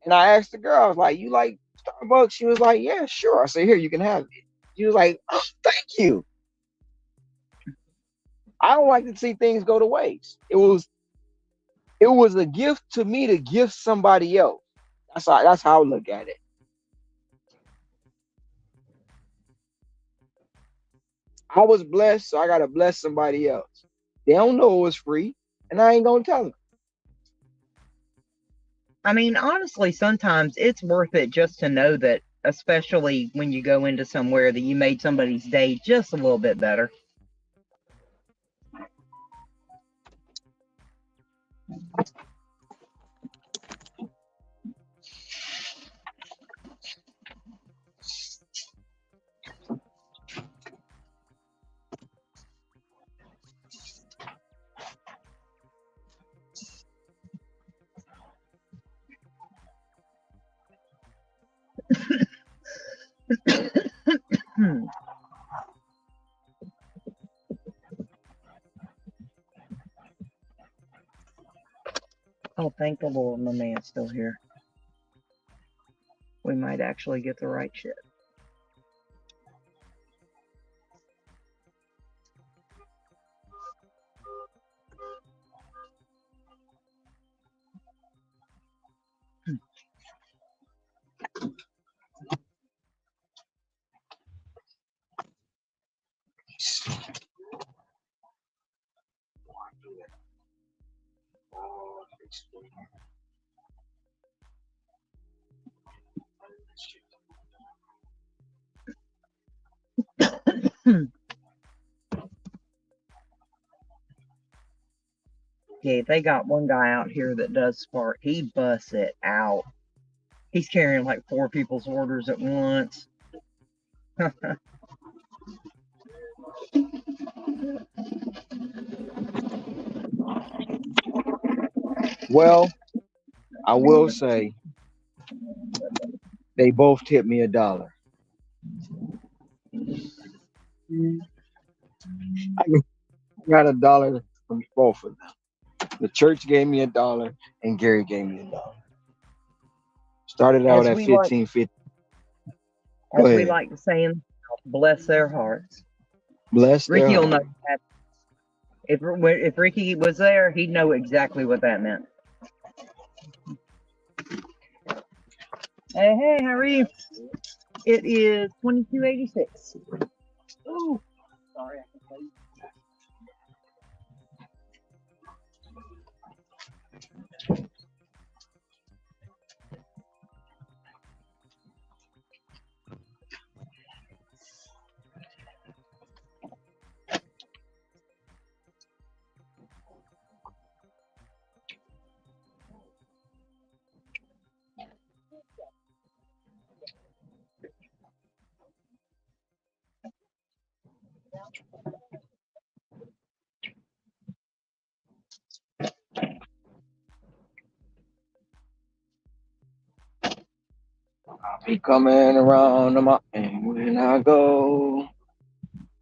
and I asked the girl, I was like, you like Starbucks? She was like, yeah, sure. I said, here, you can have it. She was like, oh, thank you. I don't like to see things go to waste. It was a gift to me to gift somebody else. That's how I look at it. I was blessed, so I gotta bless somebody else. They don't know it was free, and I ain't gonna tell them. I mean, honestly, sometimes it's worth it just to know that, especially when you go into somewhere, that you made somebody's day just a little bit better. Oh, thank the Lord my man's still here. We might actually get the right shit. Yeah, they got one guy out here that does Spark. He busts it out. He's carrying like 4 people's orders at once. Well, I will say they both tipped me $1. I got $1 from both of them. The church gave me $1 and Gary gave me $1. Started out at 15.50. As we like to say in the South, bless their hearts. Bless their Ricky will heart. know that. If Ricky was there, he'd know exactly what that meant. Hey, how are you? It is 2286. Oh, sorry. I can tell you. I'll be coming around the mountain when I go.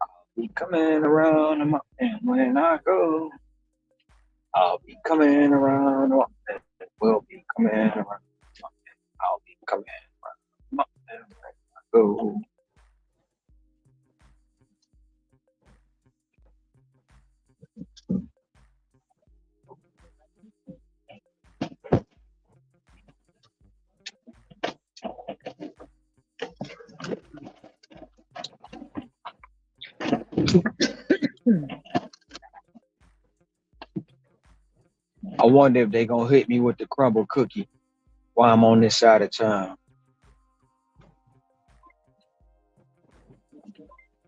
I'll be coming around the mountain when I go. I'll be coming around the mountain. We'll be coming around the mountain. I'll be coming around the mountain when I go. I wonder if they gonna hit me with the crumble cookie while I'm on this side of town.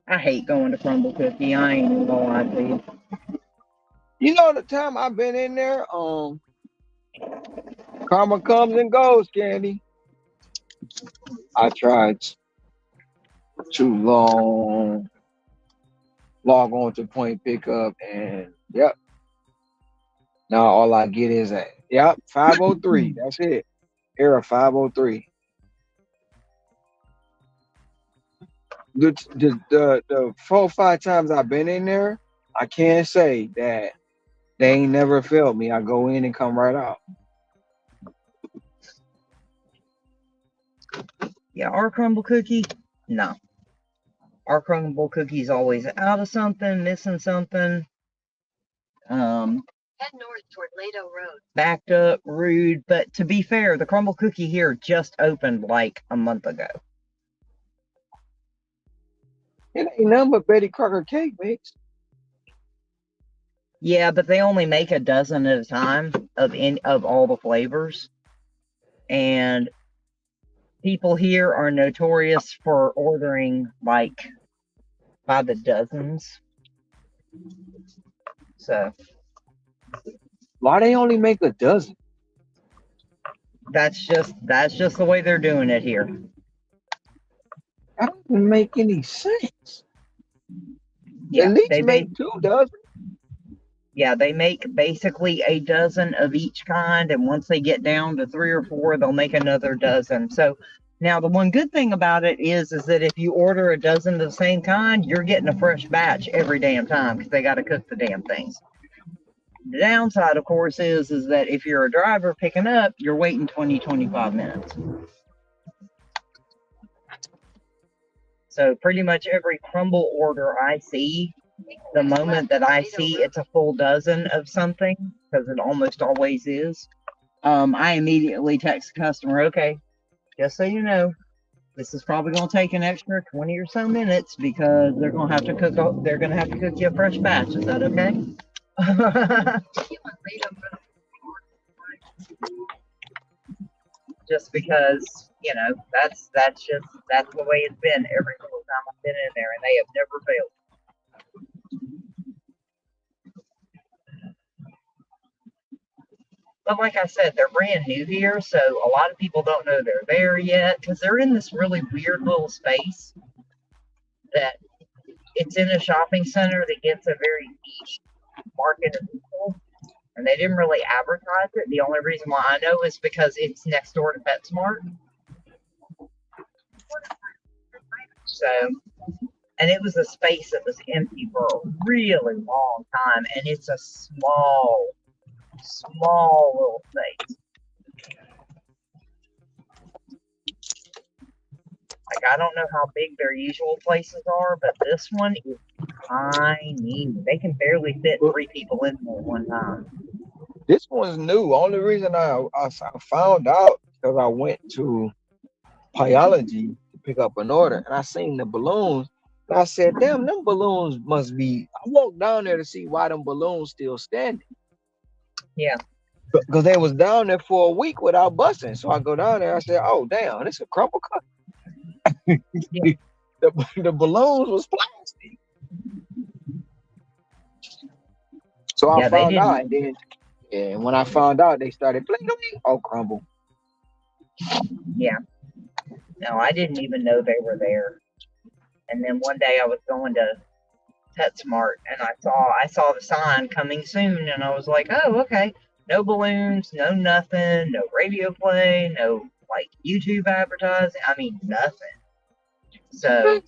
I hate going to Crumble Cookie. I ain't even gonna lie to you. You know the time I've been in there, karma comes and goes, Candy. I tried too long, log on to point pickup, and yep. Now all I get is 503. That's it. Error 503. The 4 or 5 times I've been in there, I can't say that they ain't never failed me. I go in and come right out. Yeah, our Crumble Cookie, no. Our Crumble Cookie's always out of something, missing something. Head north toward Lado Road. Backed up, rude. But to be fair, the Crumble Cookie here just opened like a month ago. It ain't nothing but Betty Crocker cake mix. Yeah, but they only make a dozen at a time of all the flavors. And people here are notorious for ordering like by the dozens. So why they only make a dozen? That's just the way they're doing it here. That doesn't make any sense. Yeah, at least make 2 dozen. Yeah, they make basically a dozen of each kind, and once they get down to 3 or 4, they'll make another dozen. So now the one good thing about it is that if you order a dozen of the same kind, you're getting a fresh batch every damn time because they got to cook the damn things. The downside, of course, is that if you're a driver picking up, you're waiting 20-25 minutes. So pretty much every crumble order I see, the moment that I see it's a full dozen of something, because it almost always is, I immediately text the customer, okay, just so you know, this is probably going to take an extra 20 or so minutes because they're going to have to cook. They're going to have to cook you a fresh batch. Is that okay? Just because, you know, that's the way it's been every single time I've been in there, and they have never failed. But like I said, they're brand new here, so a lot of people don't know they're there yet because they're in this really weird little space that it's in a shopping center that gets a very niche market of people, and they didn't really advertise it. The only reason why I know is because it's next door to PetSmart. So, and it was a space that was empty for a really long time, and it's a small little space. Like, I don't know how big their usual places are, but this one is tiny. They can barely fit 3 people in there at one time. This one's new. Only reason I found out because I went to Pyology to pick up an order, and I seen the balloons. And I said, damn, them balloons must be. I walked down there to see why them balloons still standing. Yeah. Because they was down there for a week without busting. So I go down there. I said, oh, damn, this is a crumble cut. Yeah. The balloons was plastic. So I found out, and then and when I found out, they started bling. Oh, crumble. Yeah. No, I didn't even know they were there. And then one day I was going to PetSmart, and I saw the sign coming soon, and I was like, oh, okay. No balloons, no nothing, no radio play, no like YouTube advertising. I mean, nothing. So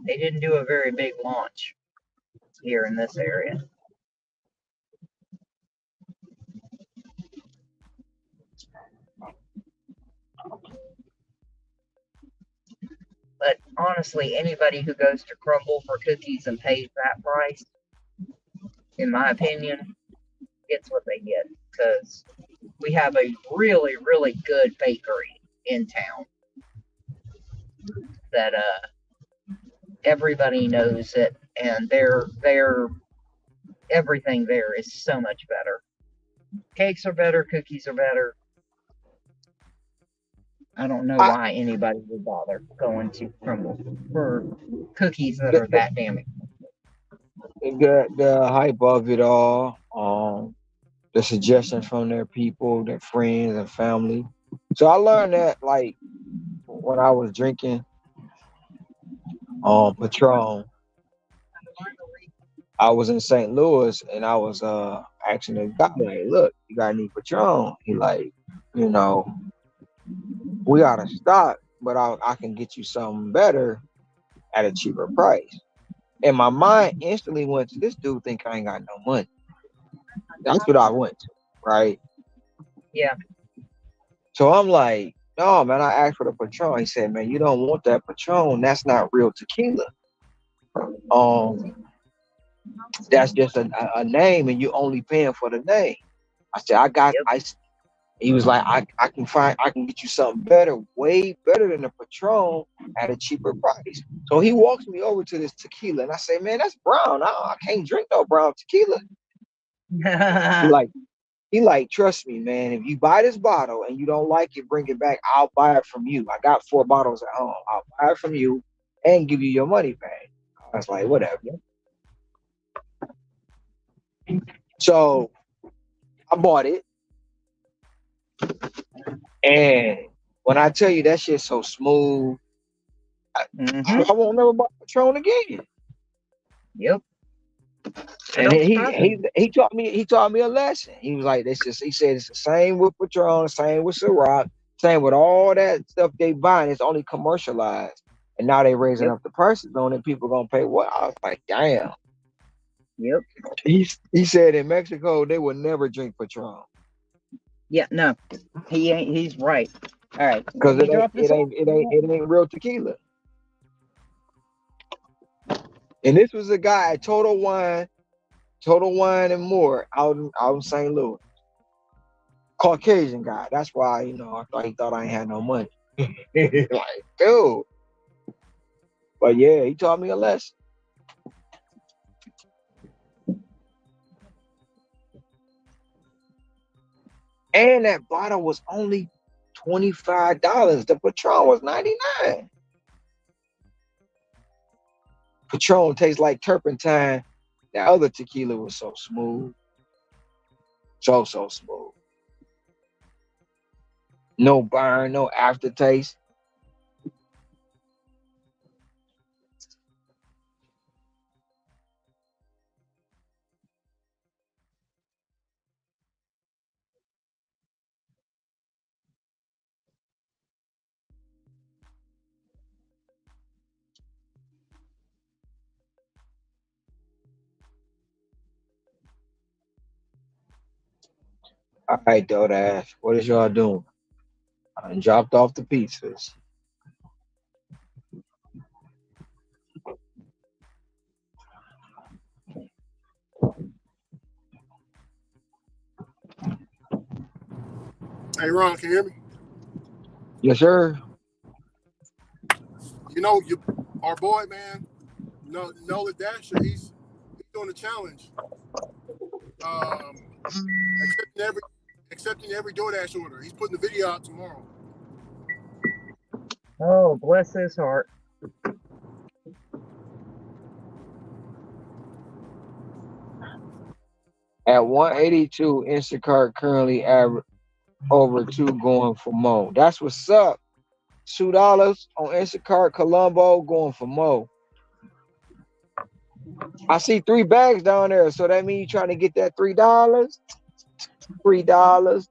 they didn't do a very big launch here in this area. But honestly, anybody who goes to Crumble for cookies and pays that price, in my opinion, gets what they get. Because we have a really, really good bakery in town that everybody knows it, and their everything there is so much better. Cakes are better, cookies are better. I don't know why anybody would bother going to Crumble for cookies that are that damn expensive. The hype of it all, the suggestions from their people, their friends and family. So I learned that like when I was drinking Patron. I was in St. Louis and I was asking the guy, like, look, you got any Patron? He like, you know, we out of stock, but I can get you something better at a cheaper price. And my mind instantly went to this dude think I ain't got no money. That's what I went to, right? Yeah. So I'm like, no, man, I asked for the Patron. He said, man, you don't want that Patron. That's not real tequila. That's just a name, and you only paying for the name. I said, he was like, I can get you something better, way better than the Patron at a cheaper price. So he walks me over to this tequila, and I say, man, that's brown. I can't drink no brown tequila. He like, trust me, man. If you buy this bottle and you don't like it, bring it back. I'll buy it from you. I got 4 bottles at home. I'll buy it from you and give you your money back. I was like, whatever. So I bought it. And when I tell you that shit's so smooth, I won't never buy Patron again. Yep. And he taught me a lesson. He was like, he said it's the same with Patron, same with Ciroc, same with all that stuff they buying. It's only commercialized. And now they raising Yep. up the prices on it. People gonna pay what? I was like, damn. Yep. He said in Mexico they would never drink Patron Yeah. No, he ain't. He's right. All right. because Let me drop this off. it ain't real tequila. And this was a guy at Total Wine and More out in St. Louis. Caucasian guy. That's why, I thought he thought I ain't had no money. Like, dude. But yeah, he taught me a lesson. And that bottle was only $25. The Patron was $99. Patron tastes like turpentine. That other tequila was so smooth. So smooth. No burn, no aftertaste. All right, Dodash, what is y'all doing? I done dropped off the pizzas. Hey, Ron, can you hear me? Yes, sir. Our boy, man, Nola Dasher, he's doing a challenge. Accepting every DoorDash order. He's putting the video out tomorrow. Oh, bless his heart. At 182, Instacart currently average over 2 going for more. That's what's up. $2 on Instacart Colombo going for more. I see 3 bags down there, so that means you're trying to get that $3. $3.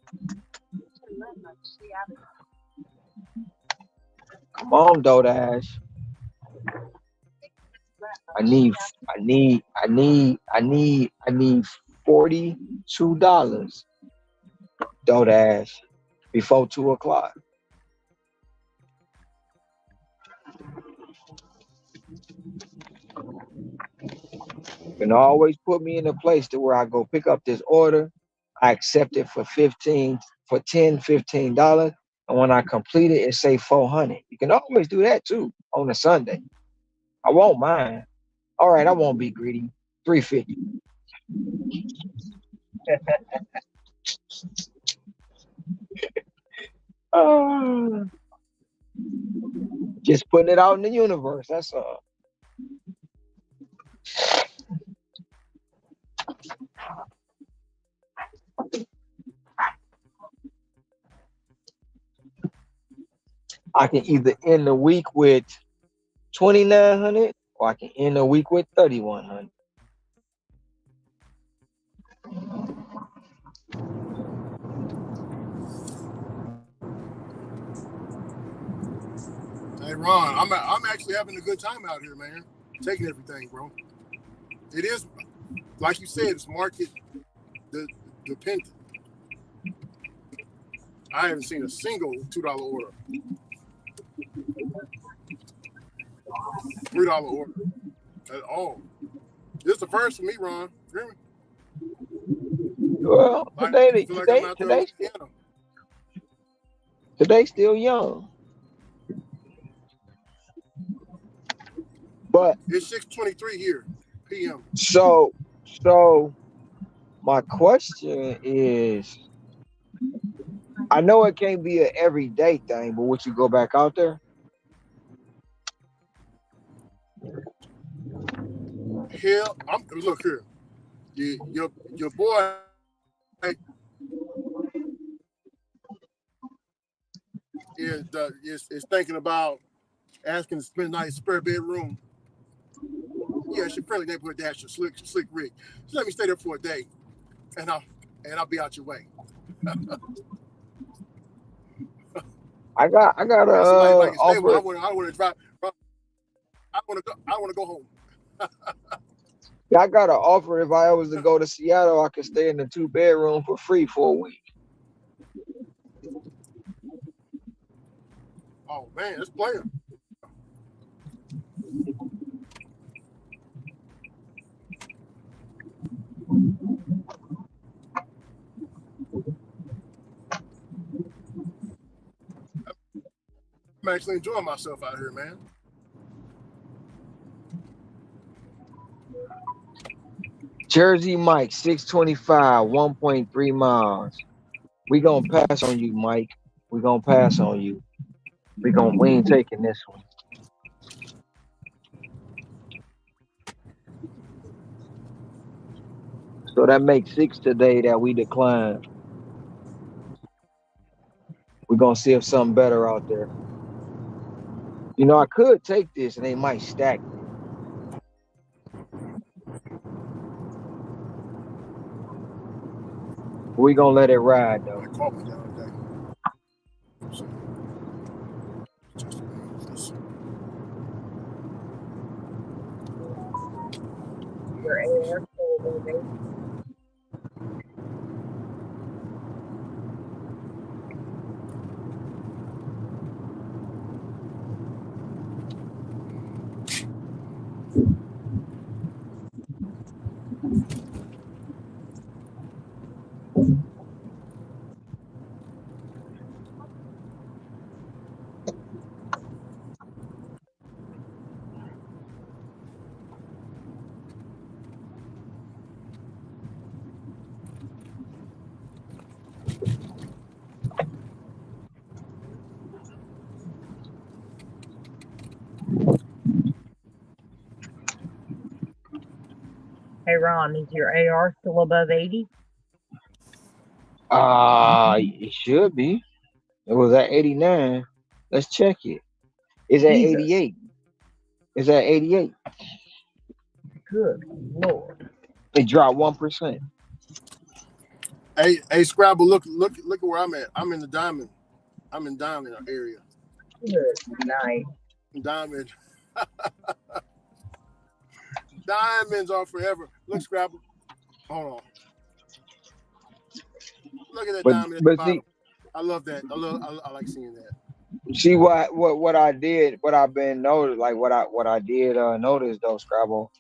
Come on, Dodash. I need $42. Dodash before 2 o'clock. You can always put me in a place to where I go pick up this order. I accept it for $15, $15. And when I complete it, it say 400. You can always do that too on a Sunday. I won't mind. All right, I won't be greedy. $3.50. Just putting it out in the universe. That's all. I can either end the week with 2,900 or I can end the week with 3,100. Hey, Ron, I'm actually having a good time out here, man. Taking everything, bro. It is, like you said, it's market dependent. I haven't seen a single $2 order, $3 order at all. This is the first for me, Ron. You hear me? Well, I feel like I'm out there in Louisiana. Today's still young. But it's 6:23 here, p.m. So my question is, I know it can't be an everyday thing, but would you go back out there? Hell, look here. Your boy is thinking about asking to spend the night in spare bedroom. Yeah, it's your friendly neighborhood dasher, slick Rick. Just let me stay there for a day, and I'll be out your way. I got a Like offer. I want to drive. want to go. I want to go home. I got an offer. If I was to go to Seattle, I could stay in the 2-bedroom for free for a week. Oh man, let's play it. I'm actually enjoying myself out here, man. Jersey Mike, 625, 1.3 miles. We gonna pass on you, Mike. We gonna pass on you. We ain't taking this one. So that makes 6 today that we declined. We're gonna see if something better out there. You know, I could take this and they might stack me. We gonna let it ride though. I caught me the other day. So, just this. Your AR still baby. Hey Ron, is your AR still above 80? It should be. It was at 89. Let's check it. It's at Jesus. 88. It's at 88. Good Lord. It dropped 1%. Hey, Scrabble, look at where I'm at. I'm in the diamond. I'm in diamond area. Good night. Diamond. Diamonds are forever. Look, Scrabble. Hold on. Look at that diamond at the bottom. I love that. I like seeing that. See what I did, what I've been noticed, like what I did notice though, Scrabble.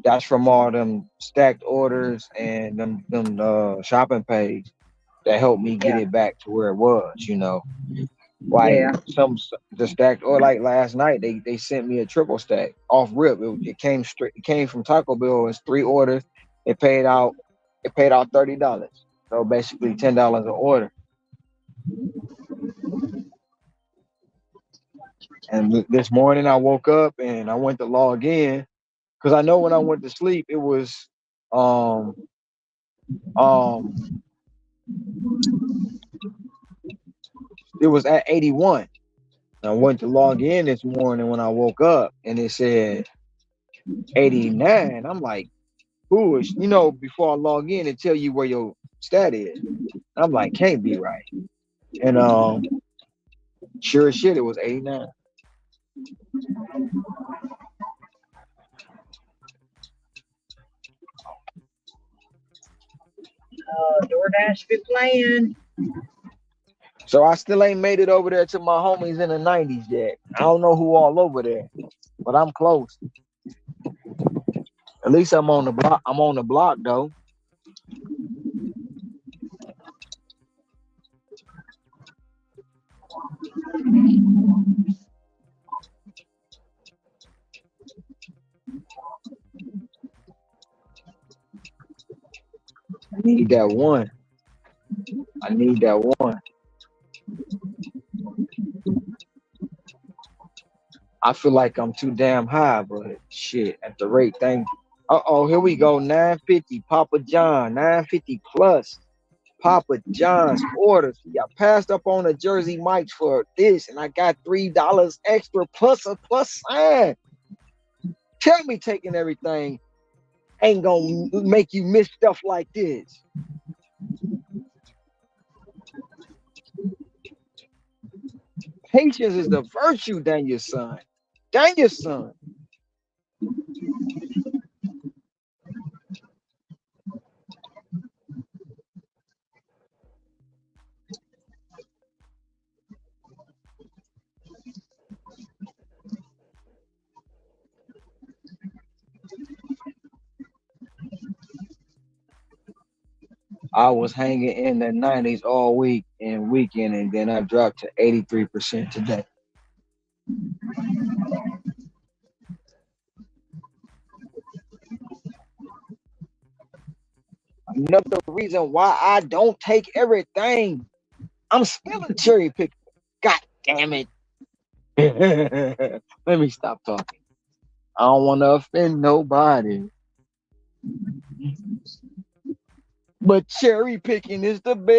That's from all them stacked orders and them shopping page that helped me get it back to where it was, you know. Like the stacked or like last night they sent me a triple stack off rip. It came straight. It came from Taco Bell. It's 3 orders. It paid out $30. So basically $10 an order. And this morning I woke up and I went to log in because I know when I went to sleep it was it was at 81. I went to log in this morning when I woke up and it said 89. I'm like, foolish. You know, before I log in and tell you where your stat is. I'm like, can't be right. And sure as shit, it was 89. DoorDash be playing. So I still ain't made it over there to my homies in the 90s yet. I don't know who all over there, but I'm close. At least I'm on the block. I'm on the block though. I need that one. I need that one. I feel like I'm too damn high, but shit, at the rate thing. Here we go. 950 Papa John, 950 plus Papa John's orders. I passed up on a Jersey Mike's for this, and I got $3 extra plus a plus sign. Tell me taking everything ain't gonna make you miss stuff like this. Patience is the virtue, Daniel's son. Daniel's son. I was hanging in the 90s all week and weekend, and then I dropped to 83% today. Another reason why I don't take everything. I'm still a cherry picker. God damn it. Let me stop talking. I don't want to offend nobody. But cherry picking is the best.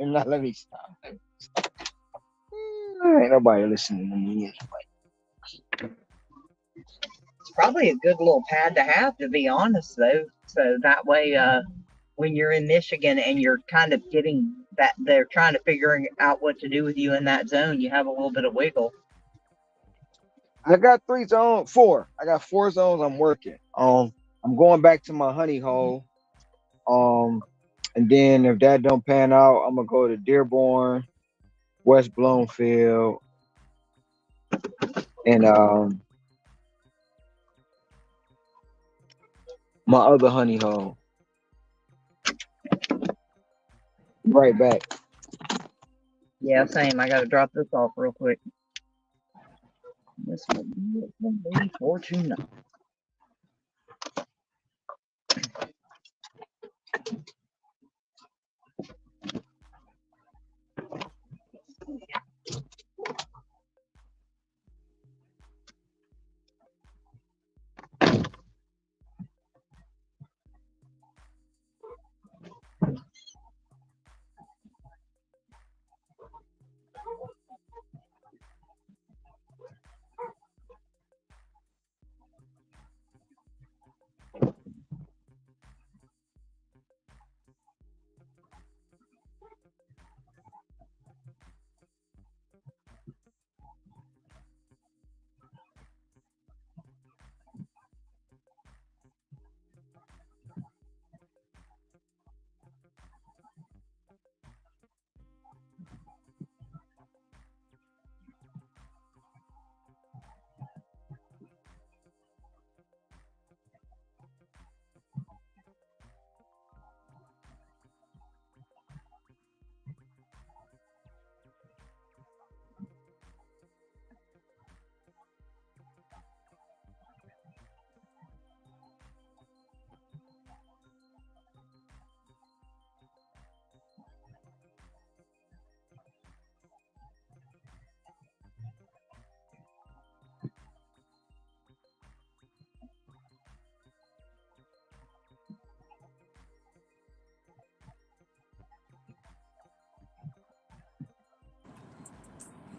Now let me stop. Ain't nobody listening to me anyway. It's probably a good little pad to have, to be honest, though. So that way, when you're in Michigan and you're kind of getting that, they're trying to figure out what to do with you in that zone, you have a little bit of wiggle. I got 4. I got 4 zones I'm working. I'm going back to my honey hole. And then if that don't pan out, I'm gonna go to Dearborn, West Bloomfield, and my other honey hole. Right back. Yeah, same. I gotta drop this off real quick. This will be it for me for tonight.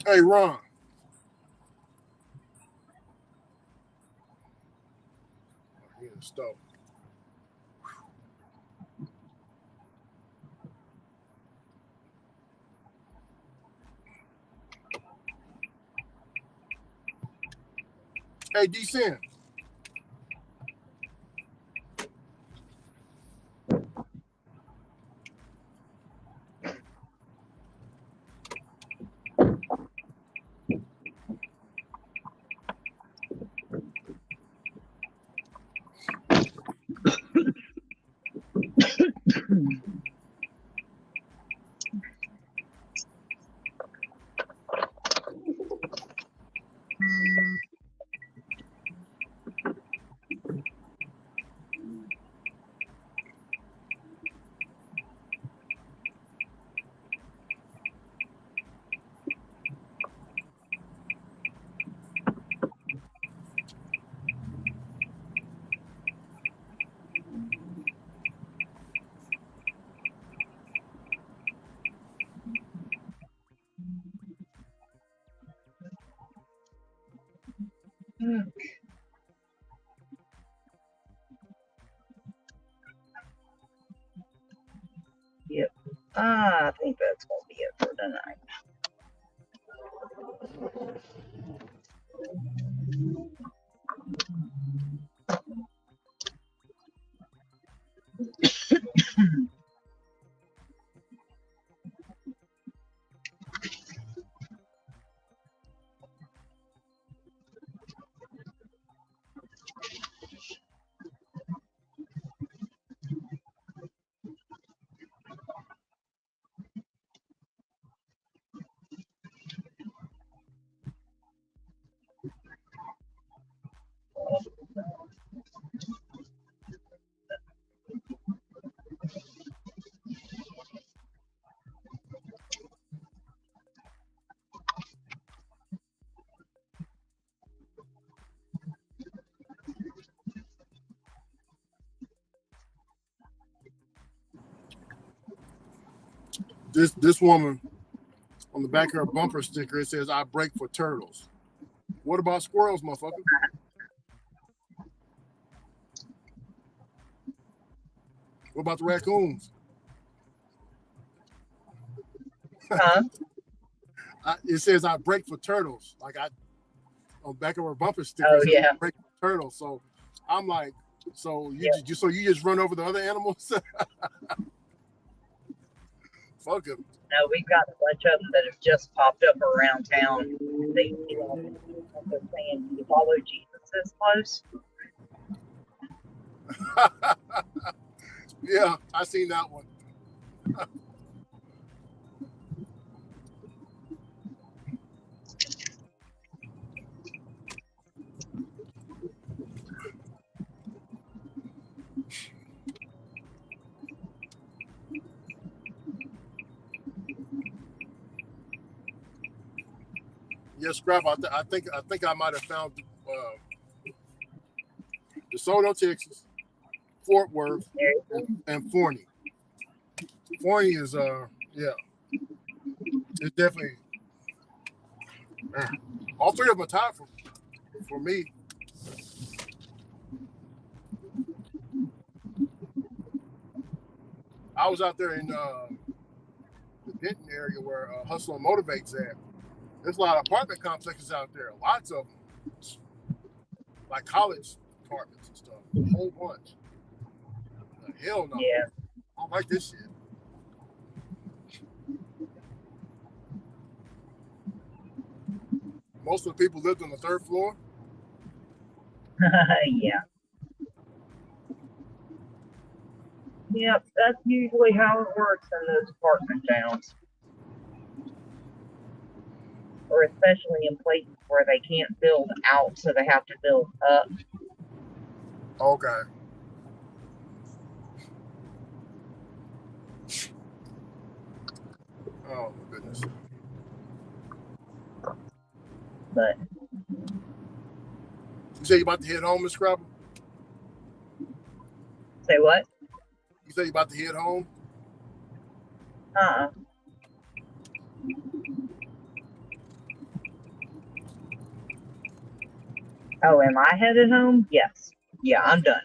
Hey, Ron. He in the stove. Hey, D-Sin. Yep. I think that's gonna be it for tonight. This woman on the back of her bumper sticker, it says, "I break for turtles." What about squirrels, motherfucker? What about the raccoons? Huh? It says, "I break for turtles." Like on the back of her bumper sticker, Oh it says, yeah. "I break for turtles." So I'm like, so you Yeah. just run over the other animals? Fuck it. No, we've got a bunch of them that have just popped up around town. They, they're saying, "You follow Jesus this close?" Yeah, I seen that one. Yeah, Scrap. I think I might have found DeSoto, Texas, Fort Worth, There you go. and Forney. Forney is yeah, it's definitely, man, all three of them are tied for me. I was out there in the Denton area where Hustle and Motivate's at. There's a lot of apartment complexes out there, lots of them, like college apartments and stuff, a whole bunch. Hell no, Yeah. I don't like this shit. Most of the people lived on the third floor. Yeah. Yep, that's usually how it works in those apartment towns. Or especially in places where they can't build out, so they have to build up. Okay. Oh my goodness. But You say you about to head home, Miss Scrabble? say what? You say you about to head home? Uh-uh. Oh, am I headed home? Yes. Yeah, I'm done.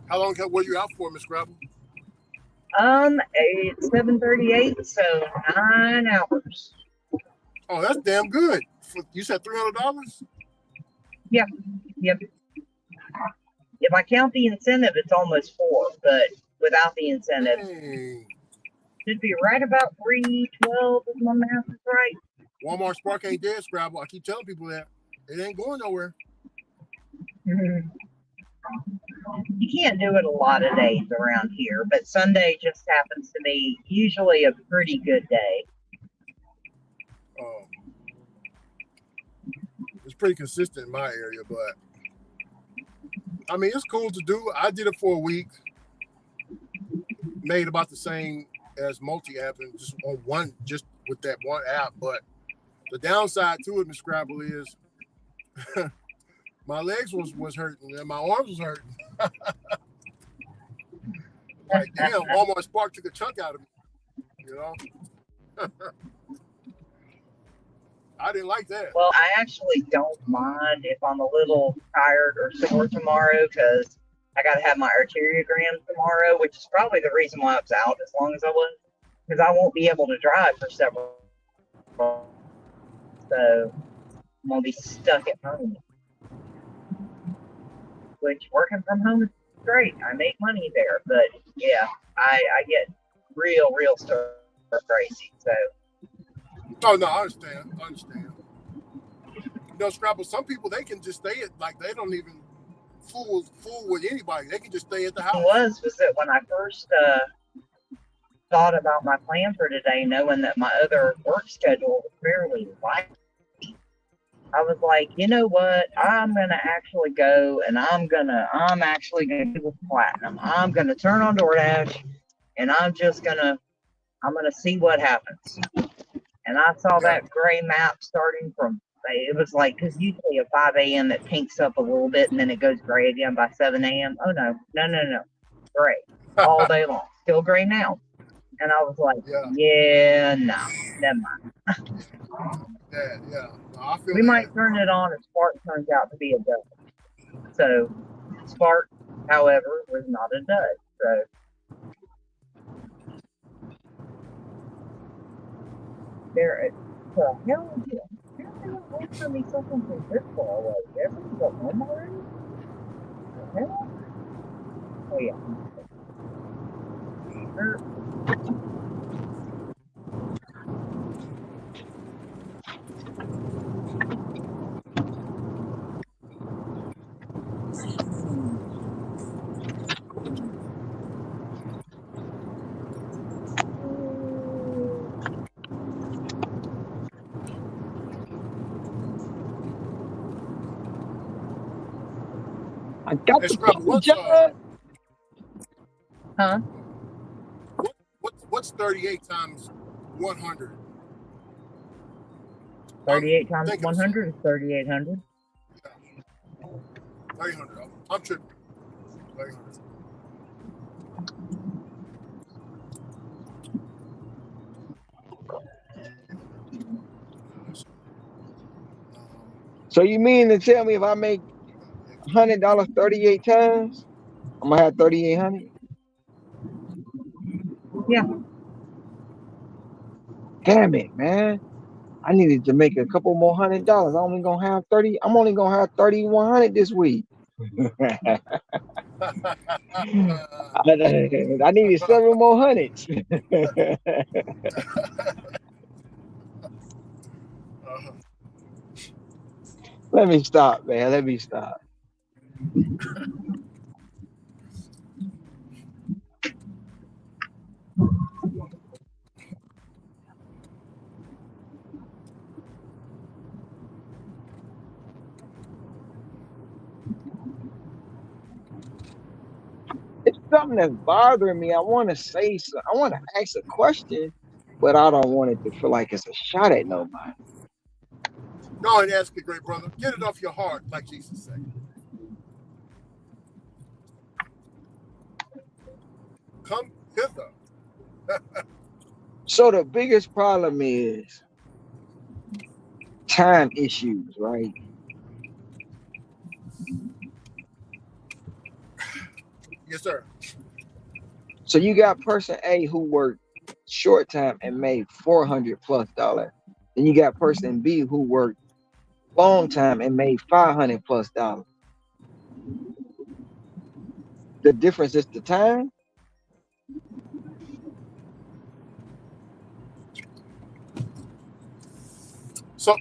How long were you out for, Miss Scrabble? It's 7:38, so 9 hours. Oh, that's damn good. You said $300? Yep. If I count the incentive, it's almost 4, but without the incentive, Dang. should be right about 312 if my math is right. Walmart Spark ain't dead, Scrabble. I keep telling people that. It ain't going nowhere. You can't do it a lot of days around here, but Sunday just happens to be usually a pretty good day. It's pretty consistent in my area, but I mean, it's cool to do. I did it for a week. Made about the same as multi-app and just on one, just with that one app. But the downside to it, Miss Scrabble, is my legs was hurting and my arms was hurting. Like, damn, Walmart Spark took a chunk out of me, you know? I didn't like that. Well, I actually don't mind if I'm a little tired or sore tomorrow because I got to have my arteriogram tomorrow, which is probably the reason why I was out as long as I was, because I won't be able to drive for several months. So I'm going to be stuck at home. Which working from home is great. I make money there. But yeah, I get real stir crazy. So. Oh, no, I understand. You know, Scrabble, some people, they can just stay at, like, they don't even fool with anybody. They can just stay at the house. Was that when I first thought about my plan for today, knowing that my other work schedule was fairly light, I was like, you know what? I'm gonna actually go and I'm actually gonna do with platinum. I'm gonna turn on DoorDash and I'm gonna see what happens. And I saw that gray map starting from, it was like, because usually at 5 a.m. it pinks up a little bit and then it goes gray again by 7 a.m. Oh, no. Gray. all day long. Still gray now. And I was like, Yeah, yeah, no, never mind. yeah. No, I feel We might that. turn it on if Spark turns out to be a dud. So Spark, however, was not a dud. So there, the hell is it? How did I wait for me something from this far away? Everything's at home already? The hell? Oh yeah. I got Hey, the Scrabble, fucking job. Huh? What's 38 times 100? 38 times thinking of 100 is 3,800. 300. I'm tripping. 300. So you mean to tell me if I make $100 38 times, I'm gonna have 3,800? Yeah. Damn it, man! I needed to make a couple more $100. I'm only gonna have 30. I'm only gonna have 3,100 this week. I needed several more hundreds. Let me stop, man. Let me stop. It's something that's bothering me. I want to say so. I want to ask a question, but I don't want it to feel like it's a shot at nobody. Go ahead and ask it, great brother. Get it off your heart, like Jesus said. Come hither. So the biggest problem is time issues, right? Yes, sir. So you got person A who worked short time and made $400+. Then you got person B who worked long time and made $500+. The difference is the time. So,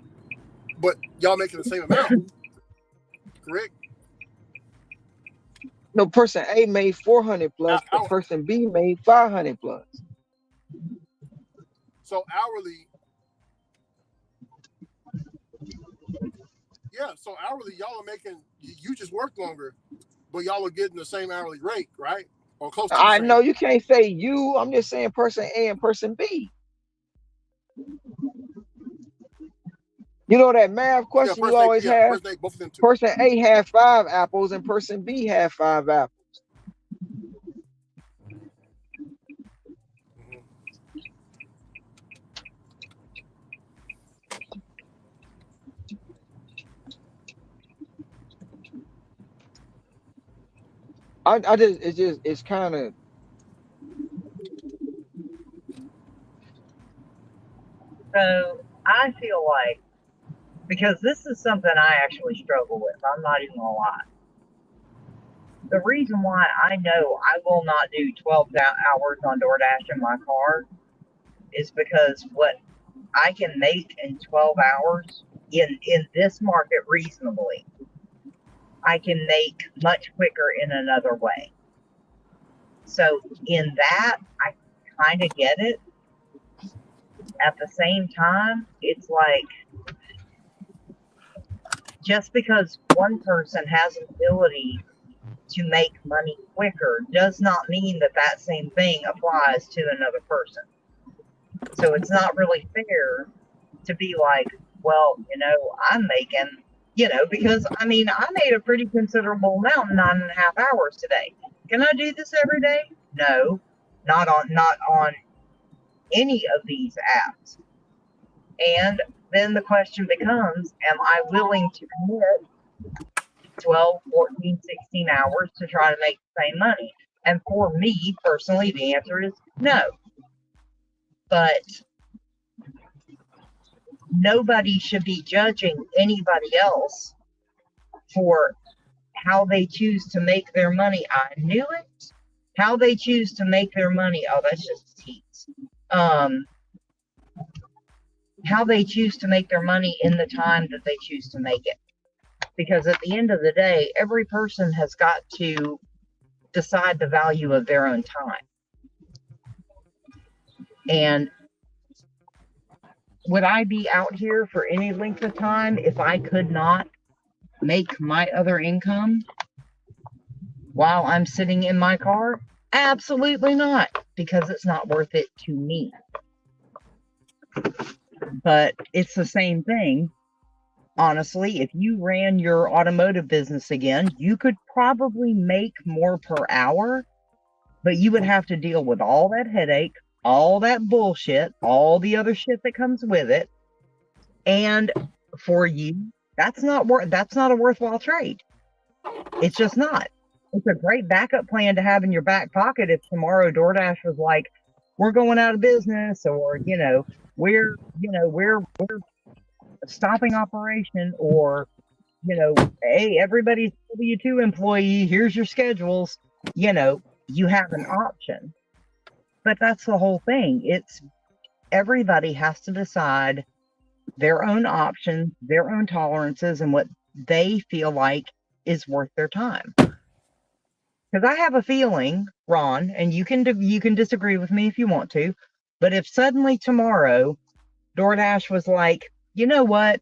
but y'all making the same amount, correct? No, person A made 400+, but Hour, person B made 500+. so hourly. Yeah, so hourly, y'all are making. You just work longer, but y'all are getting the same hourly rate, right? Or close to the I know same. you can't say you. I'm just saying person A and person B. You know that math Yeah, question you always have? person A, both of them too. Person A had 5 apples and person B had 5 apples. It's kind of. So I feel like, because this is something I actually struggle with, I'm not even gonna lie. The reason why I know I will not do 12 hours on DoorDash in my car is because what I can make in 12 hours in this market reasonably, I can make much quicker in another way. So in that, I kind of get it. At the same time, it's like, just because one person has an ability to make money quicker does not mean that that same thing applies to another person. So it's not really fair to be like, well, I'm making, because I mean, I made a pretty considerable amount in 9.5 hours today. Can I do this every day? No, not on any of these apps. And then the question becomes, am I willing to commit 12, 14, 16 hours to try to make the same money? And for me personally, the answer is no. But nobody should be judging anybody else for how they choose to make their money. I knew it. How they choose to make their money. Oh, that's just heat. How they choose to make their money in the time that they choose to make it. Because at the end of the day, every person has got to decide the value of their own time. And would I be out here for any length of time if I could not make my other income while I'm sitting in my car? Absolutely not, because it's not worth it to me. But it's the same thing. Honestly, if you ran your automotive business again, you could probably make more per hour, but you would have to deal with all that headache, all that bullshit, all the other shit that comes with it. And for you, that's not a worthwhile trade. It's just not. It's a great backup plan to have in your back pocket if tomorrow DoorDash was like, we're going out of business, or we're stopping operation, or hey, everybody's W-2 employee, here's your schedules. You have an option. But that's the whole thing. It's everybody has to decide their own options, their own tolerances, and what they feel like is worth their time. Because I have a feeling, Ron, and you can disagree with me if you want to, but if suddenly tomorrow DoorDash was like, you know what,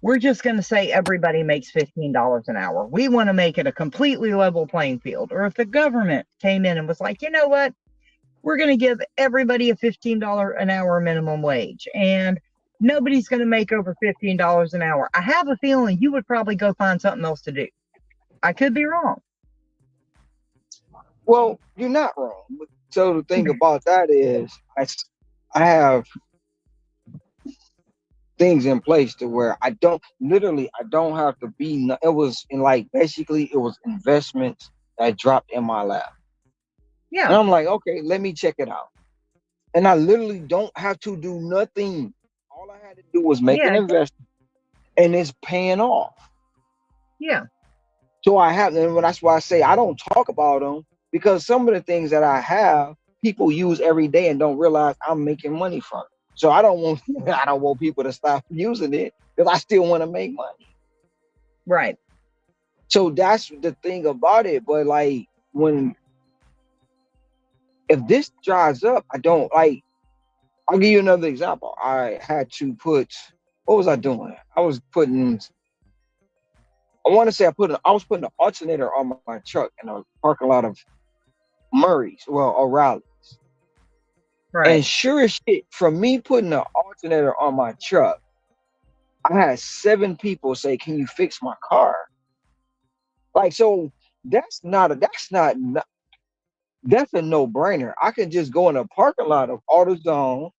we're just going to say everybody makes $15 an hour. We want to make it a completely level playing field. Or if the government came in and was like, you know what, we're going to give everybody a $15 an hour minimum wage, and nobody's going to make over $15 an hour. I have a feeling you would probably go find something else to do. I could be wrong. Well, you're not wrong. So the thing about that is, I have things in place to where I don't have to be. It was basically it was investments that dropped in my lap. Yeah. And I'm like, okay, let me check it out. And I literally don't have to do nothing. All I had to do was make an investment, and it's paying off. Yeah. So and that's why I say I don't talk about them, because some of the things that I have, people use every day and don't realize I'm making money from it. So I don't want people to stop using it, because I still want to make money. Right. So that's the thing about it. But if this dries up, I don't like. I'll give you another example. I had to put. What was I doing? I was putting. I want to say I was putting an alternator on my truck in a parking lot of Murray's, O'Reilly's. Right. And sure as shit, from me putting an alternator on my truck, I had 7 people say, "Can you fix my car?" So that's a no-brainer. I can just go in a parking lot of AutoZone,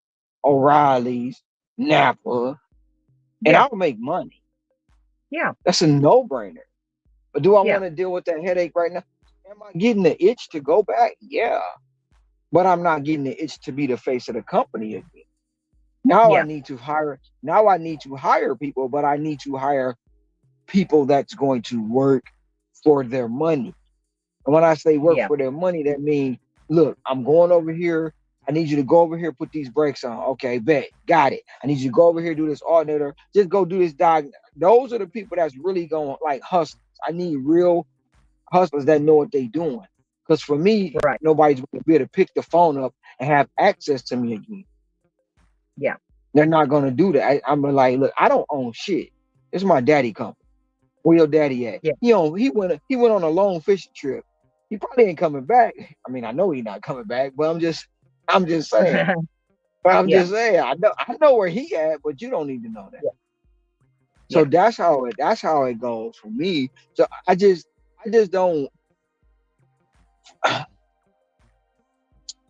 O'Reilly's, Napa, and I'll make money. Yeah. That's a no-brainer. But do I want to deal with that headache right now? Am I getting the itch to go back? Yeah. But I'm not getting the itch to be the face of the company again. Now I need to hire people, but I need to hire people that's going to work for their money. And when I say work for their money, that means, look, I'm going over here. I need you to go over here, put these brakes on. Okay, bet. Got it. I need you to go over here, do this alternator. Just go do this diagnosis. Those are the people that's really going hustlers. I need real hustlers that know what they're doing. Because for me, nobody's going to be able to pick the phone up and have access to me again. Yeah. They're not going to do that. I'm like, look, I don't own shit. It's my daddy company. Where your daddy at? Yeah. He went on a long fishing trip. He probably ain't coming back. I mean, I know he's not coming back, but I'm just saying. Just saying. I know where he at, but you don't need to know that. Yeah. So that's how it goes for me. So I just don't.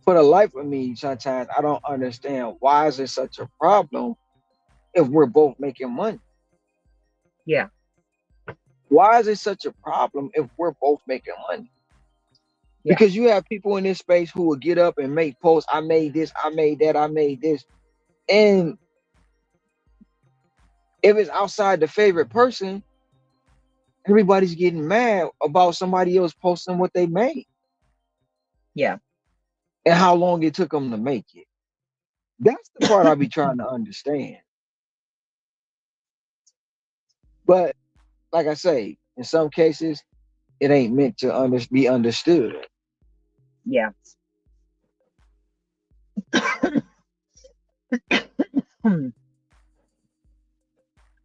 For the life of me, sometimes I don't understand why is it such a problem if we're both making money. Yeah. Why is it such a problem if we're both making money? Yeah. Because you have people in this space who will get up and make posts. I made this, I made that, I made this. And if it's outside the favorite person, everybody's getting mad about somebody else posting what they made Yeah. and how long it took them to make it. That's the part I be trying to understand. But like I say, in some cases, it ain't meant to be understood. Yeah.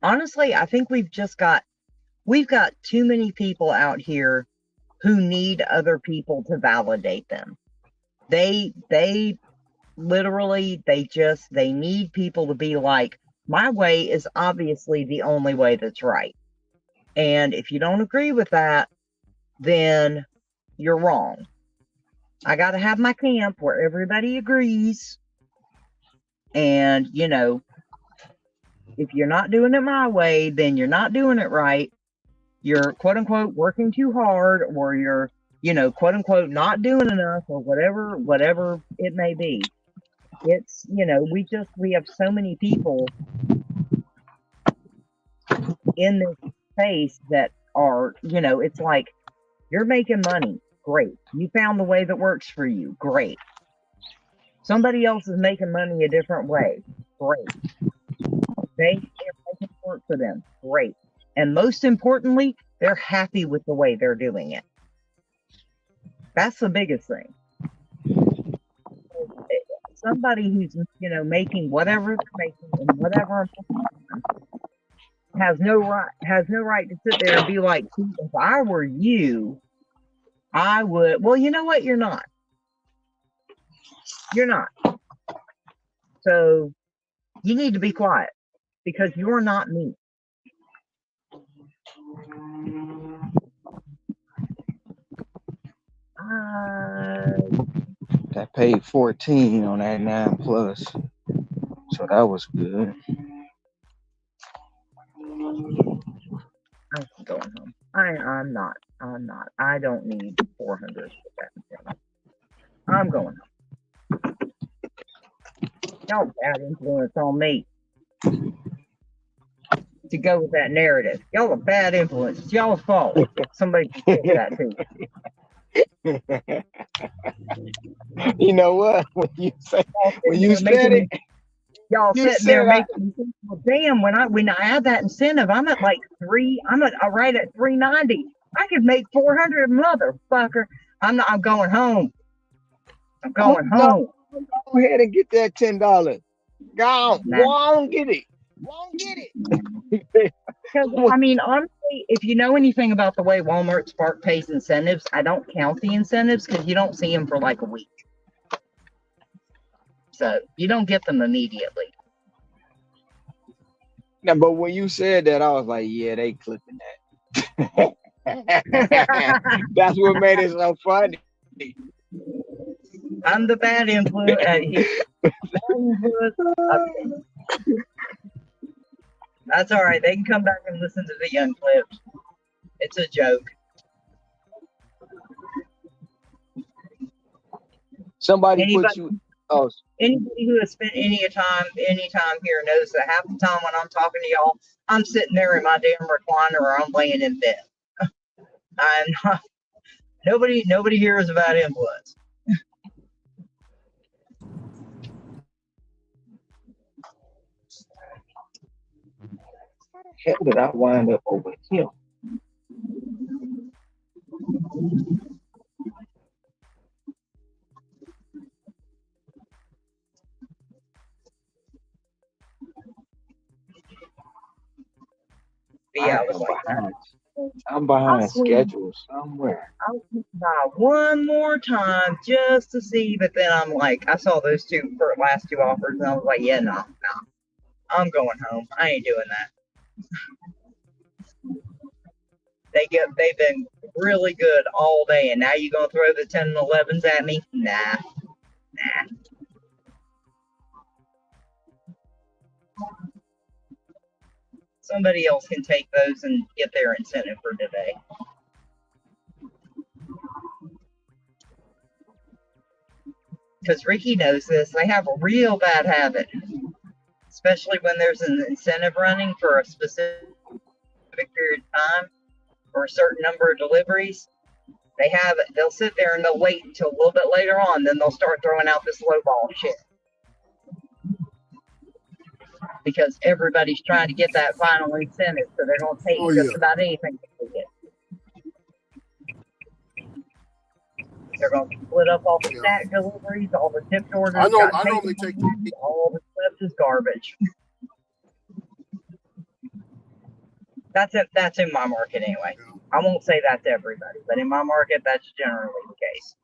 Honestly, I think we've got too many people out here who need other people to validate them. They literally they need people to be like, my way is obviously the only way that's right. And if you don't agree with that, then you're wrong. I got to have my camp where everybody agrees. And, you know, if you're not doing it my way, then you're not doing it right. You're quote unquote working too hard, or you're, you know, quote unquote not doing enough, or whatever it may be. It's, you know, we have so many people in this space that are, you know, it's like, you're making money. Great. You found the way that works for you. Great. Somebody else is making money a different way. Great. They're making it work for them. Great. And most importantly, they're happy with the way they're doing it. That's the biggest thing. Somebody who's, you know, making whatever they're making and whatever has no right to sit there and be like, if I were you, I would. Well, you know what? You're not. You're not. So you need to be quiet because you're not me. I paid 14 on that 9 plus. So that was good. I'm going home. I'm not. I don't need 400 for that. I'm going home. Y'all bad influence on me. To go with that narrative. Y'all a bad influence. It's y'all's fault. Somebody can fix that too. You know what? When you said it, y'all sitting there making me think, well, damn, when I add that incentive, I'm at like right at 390. I could make 400, motherfucker. I'm going home. I'm going home. Go ahead and get that $10. Go on, get it. Won't get it. Because, I mean, honestly, if you know anything about the way Walmart Spark pays incentives, I don't count the incentives because you don't see them for like a week. So you don't get them immediately. Now, but when you said that, I was like, yeah, they clipping that. That's what made it so funny. I'm the bad influence. That's all right. They can come back and listen to the young clips. It's a joke. Anybody who has spent any time here knows that half the time when I'm talking to y'all, I'm sitting there in my damn recliner or I'm laying in bed. I'm not. Nobody here is a bad influence. How did I wind up over here? Yeah, I'm behind schedule somewhere. I'll buy one more time just to see, but then I'm like, I saw those last two offers, and I was like, yeah, no, I'm going home. I ain't doing that. They've been really good all day, and now you gonna throw the 10 and 11s at me? Nah. Somebody else can take those and get their incentive for today. Because Ricky knows this. They have a real bad habit, especially when there's an incentive running for a specific period of time or a certain number of deliveries. They'll sit there and they'll wait until a little bit later on, then they'll start throwing out this lowball shit. Because everybody's trying to get that final incentive, so they're going to take just about anything they get. They're going to split up all the stack deliveries, all the tipped orders. I normally take all the stuff is garbage. That's in my market anyway. I won't say that's everybody, but in my market, that's generally the case.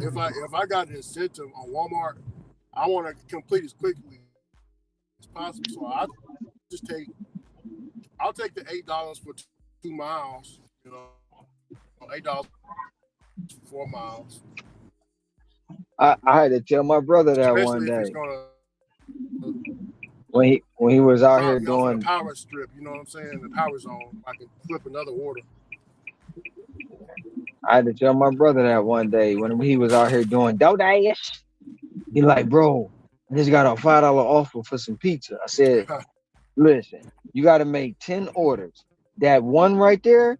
If I got an incentive on Walmart, I want to complete as quickly as possible. So I'll take the $8 for 2 miles. You know, $8 for 4 miles. I had to tell my brother that one day. When he was out here doing the power strip, you know what I'm saying? The power zone. I can flip another order. I had to tell my brother that one day when he was out here doing DoorDash. He like, bro, I just got a $5 offer for some pizza. I said, listen, you got to make 10 orders. That one right there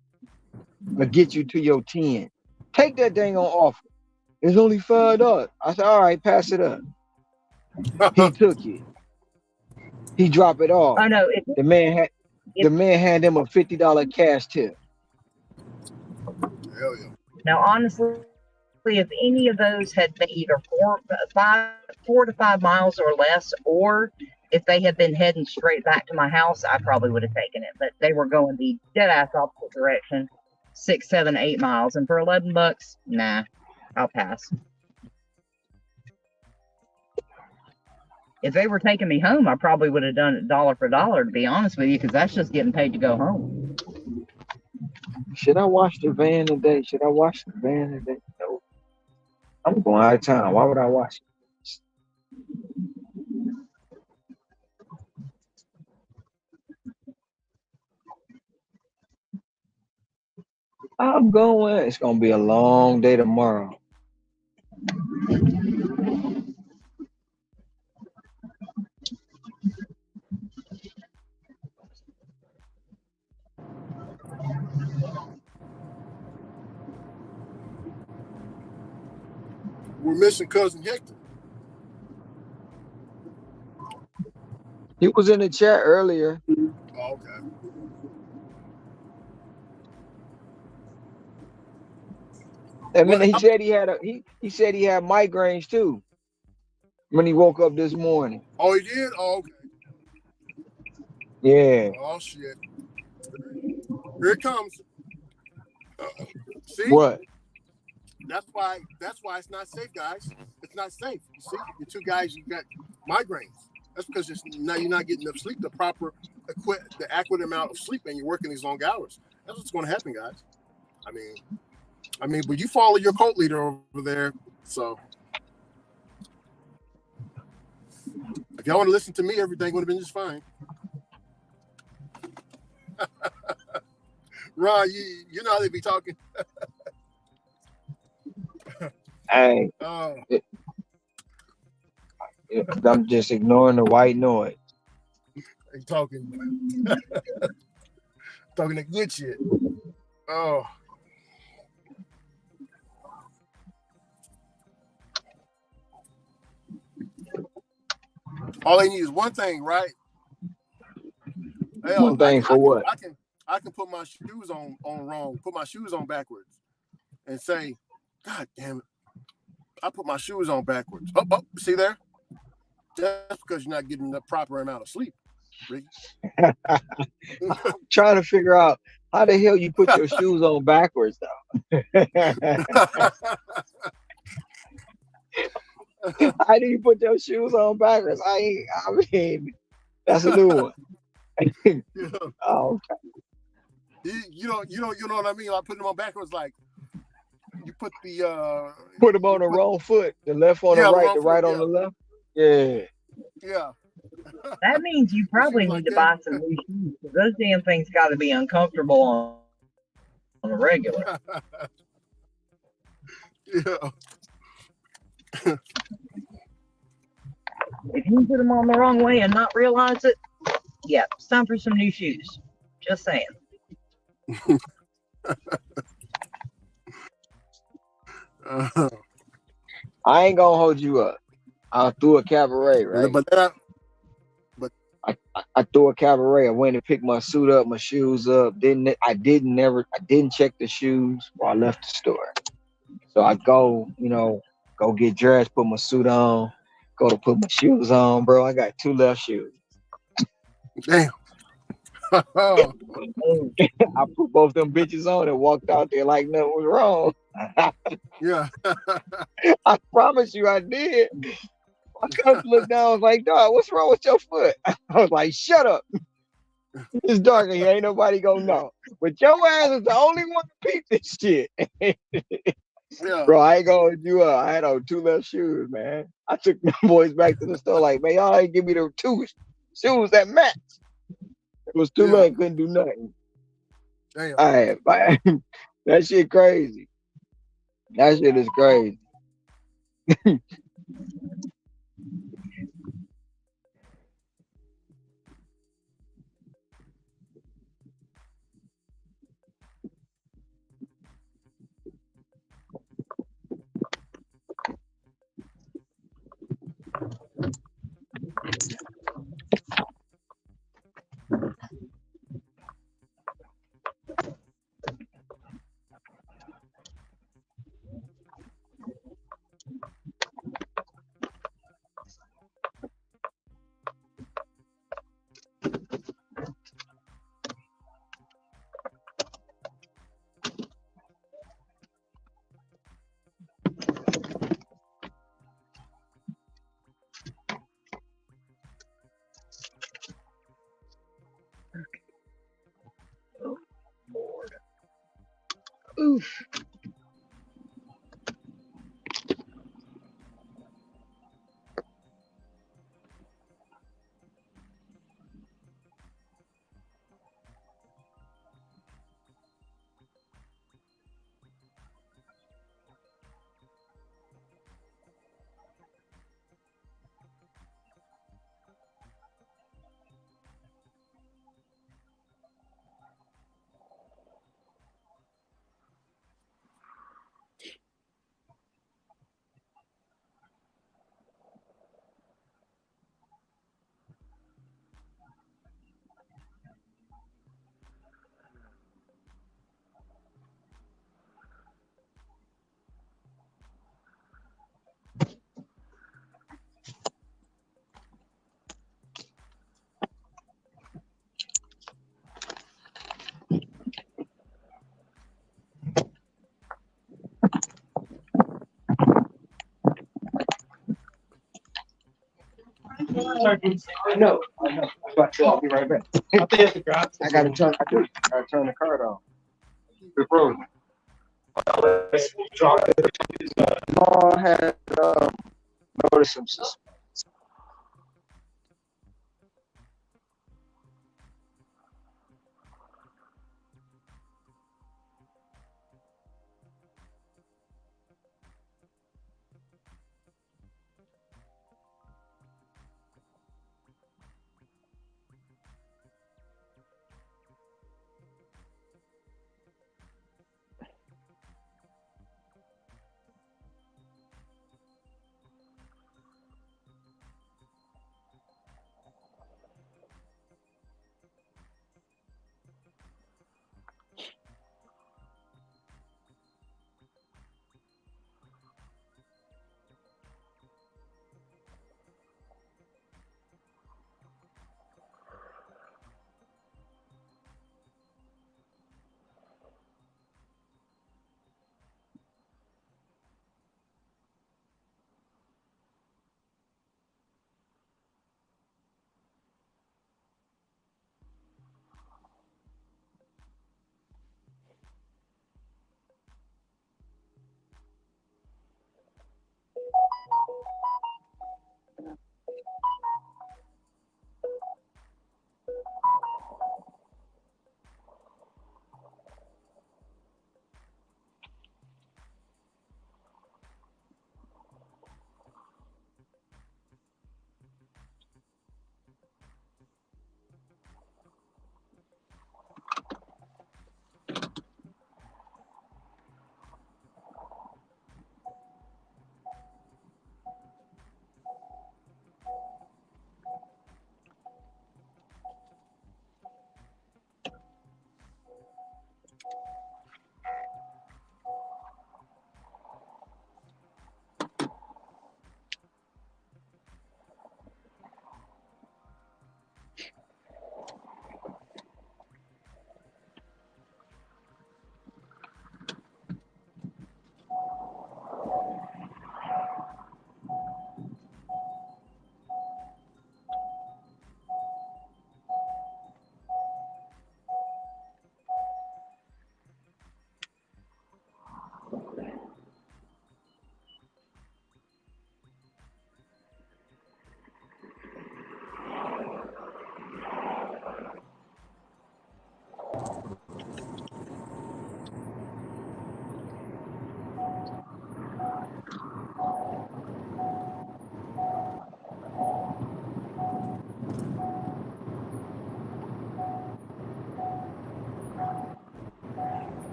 will get you to your 10. Take that dang on offer. It's only $5. I said, all right, pass it up. He took it. He dropped it off. Oh no! The man had him a $50 cash tip. Hell yeah! Now, honestly, if any of those had been either 4 to 5 miles or less, or if they had been heading straight back to my house, I probably would have taken it. But they were going the dead ass opposite direction, 6, 7, 8 miles, and for $11, nah, I'll pass. If they were taking me home, I probably would have done it dollar for dollar, to be honest with you, because that's just getting paid to go home. Should I wash the van today? No. I'm going out of town. Why would I wash it? I'm going. It's going to be a long day tomorrow. We're missing Cousin Hector. He was in the chat earlier. Oh, okay. I mean, he said he had migraines too when he woke up this morning. Oh, he did? Oh, okay. Yeah. Oh shit. Here it comes. See? What? That's why it's not safe, guys. It's not safe. You see, the two guys, you got migraines. That's because now you're not getting enough sleep, the adequate amount of sleep, and you're working these long hours. That's what's going to happen, guys. I mean, but you follow your cult leader over there, so if y'all want to listen to me, everything would have been just fine. Ron, you know how they be talking. Hey, I'm just ignoring the white noise. They talking the good shit. Oh. All they need is one thing, right? Hell, one thing for what? I can put my shoes on wrong, put my shoes on backwards, and say, God damn it, I put my shoes on backwards. Oh, see there? That's because you're not getting the proper amount of sleep, Ricky. I'm trying to figure out how the hell you put your shoes on backwards, though. How do you put your shoes on backwards? I mean, that's a new one. Oh, okay. You know what I mean? Like putting them on backwards, like you put the Put them on you the put wrong foot. The left on the yeah, the right, wrong the foot. right on the left. Yeah. Yeah. That means you And she probably was need like, to "Dad, buy some new shoes, because those damn things got to be uncomfortable on a regular. yeah, If you put them on the wrong way and not realize it, yeah, it's time for some new shoes. Just saying. uh, I ain't gonna hold you up. I threw a cabaret, right? but then I threw a cabaret. I went and picked my suit up, my shoes up. I didn't check the shoes before I left the store. So I go, go get dressed, put my suit on, go to put my shoes on, bro. I got 2 left shoes. damn. Oh, I put both them bitches on and walked out there like nothing was wrong. Yeah. I promise you I did. My cousin looked down, was like, dog, what's wrong with your foot? I was like, shut up. It's dark in here, ain't nobody gonna know. But your ass is the only one to peep this shit. Yeah. Bro, I ain't gonna hold you up. I had on 2 left shoes, man. I took my boys back to the store like, man, y'all ain't give me the 2 shoes that match. It was too Yeah. late, couldn't do nothing. Damn. All right, that shit crazy. That shit is crazy. oof. I know. But I'll be right back. I gotta turn the card on. It's frozen. I had noticed some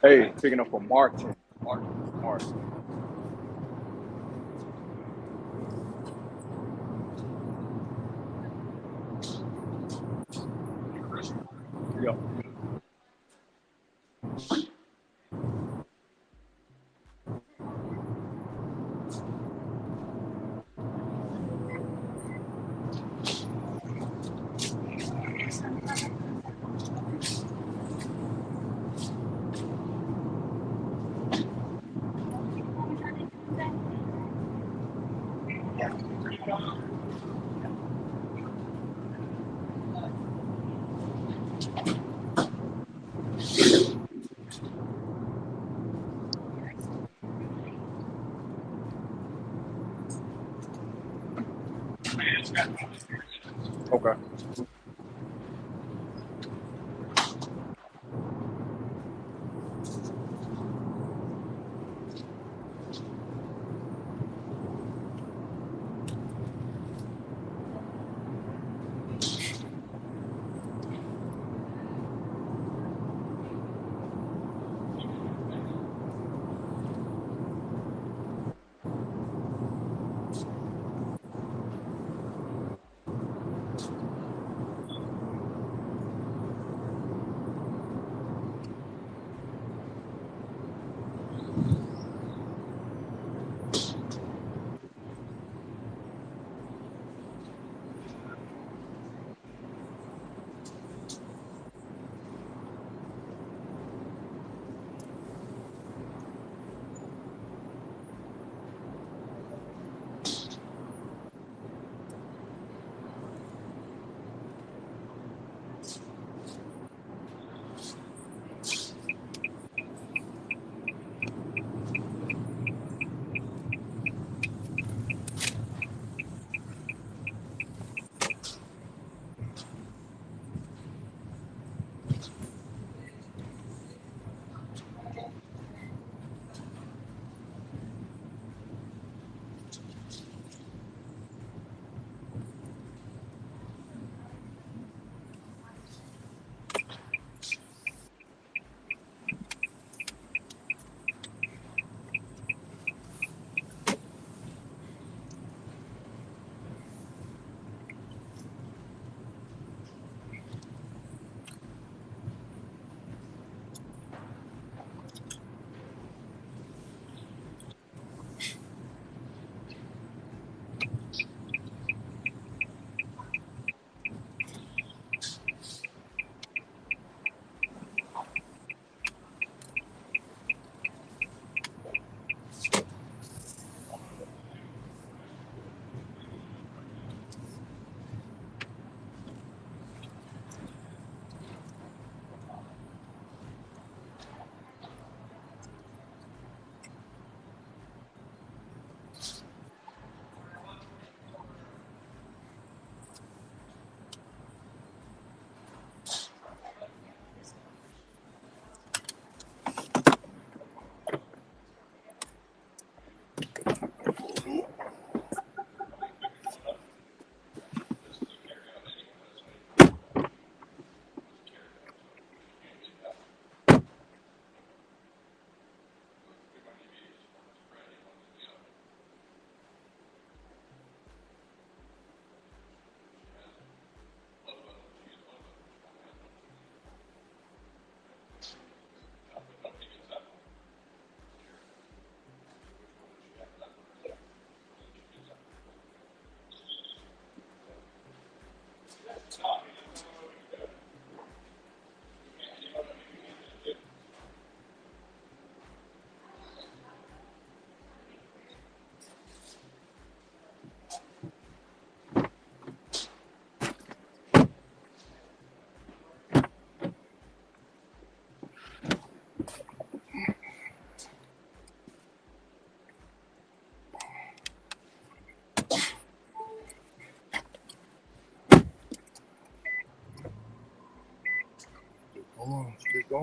Hey, picking up for Martin. Martin. Yep. Okay.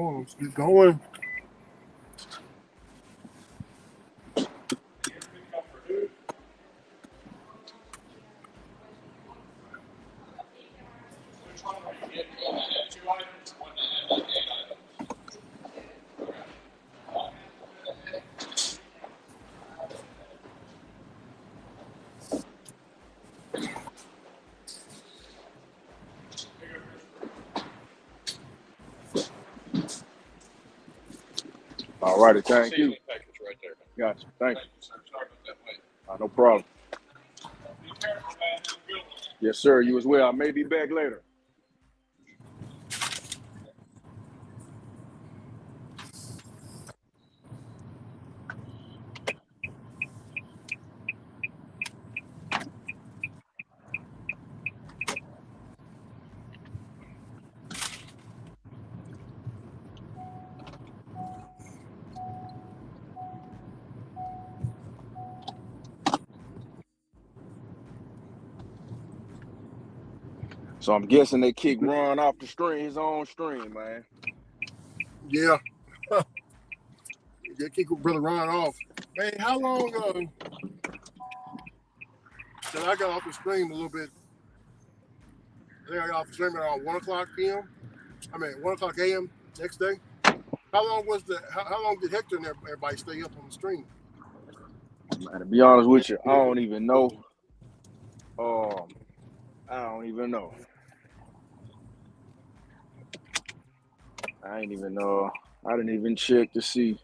on. Let's get going. All righty, thank you. Gotcha. Thank you. No problem. Yes, sir. You as well. I may be back later. So I'm guessing they kicked Ron off the stream, his own stream, man. Yeah. They kick Brother Ron off. Man, how long till I got off the stream a little bit? I think I got off the stream around 1 o'clock p.m. 1 o'clock a.m. next day. How long was how long did Hector and everybody stay up on the stream? Man, to be honest with you, I don't even know. I don't even know. I didn't even check to see.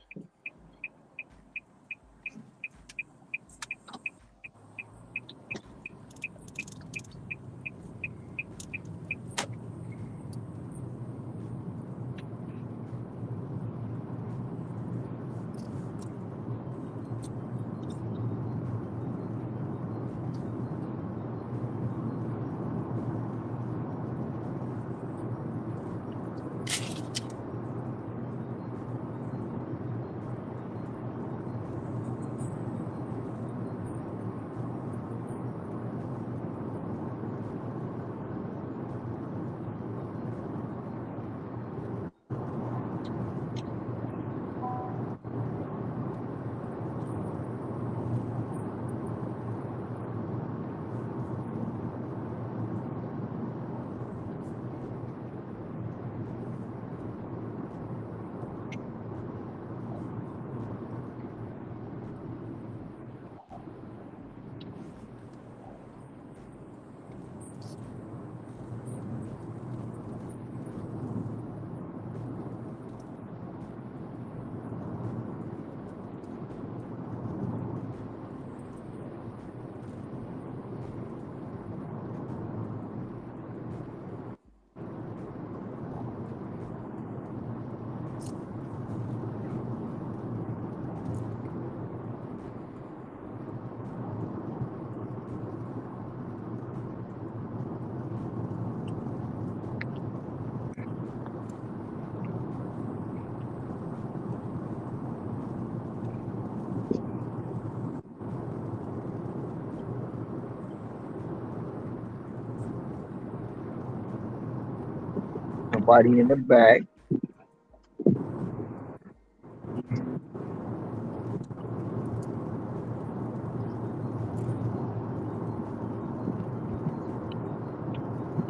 Somebody in the back.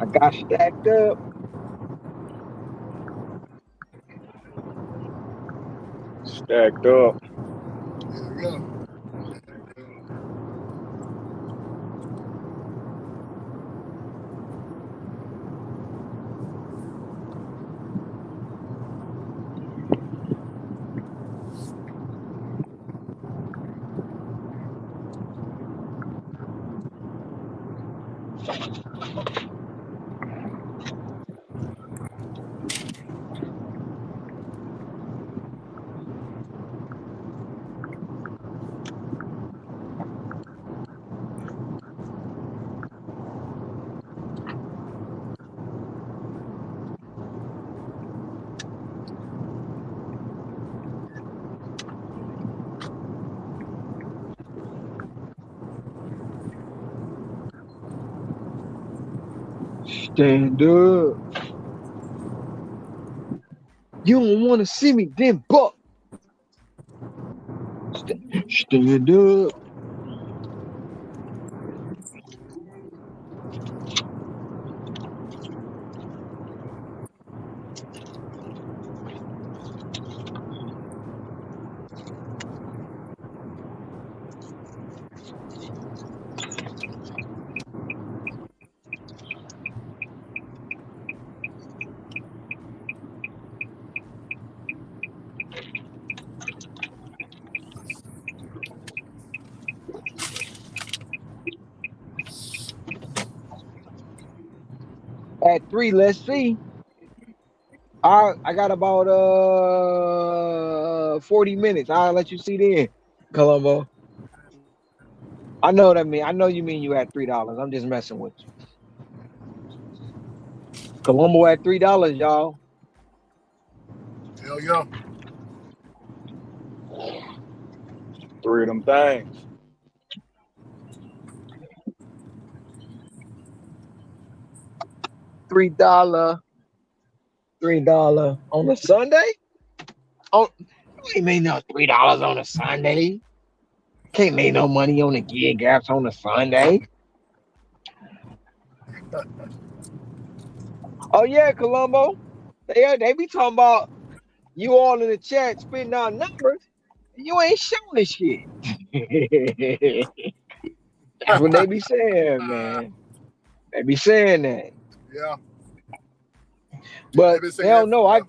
I got stacked up. Stacked up. Yeah. Stand up. You don't want to see me, then buck. Stand up. At 3, let's see. I got about 40 minutes. I'll let you see then, Columbo. I know what I mean. I know you mean you had $3. I'm just messing with you. Columbo at $3, y'all. Hell yeah. 3 of them things. $3. $3 on a Sunday? Oh, you ain't made no $3 on a Sunday. Can't make no money on the gig apps on a Sunday. Oh yeah, Columbo. They be talking about you all in the chat spitting out numbers, and you ain't showing the shit. That's what they be saying, man. They be saying that, Yeah. Yeah, but they've been they saying that. don't know. Yeah.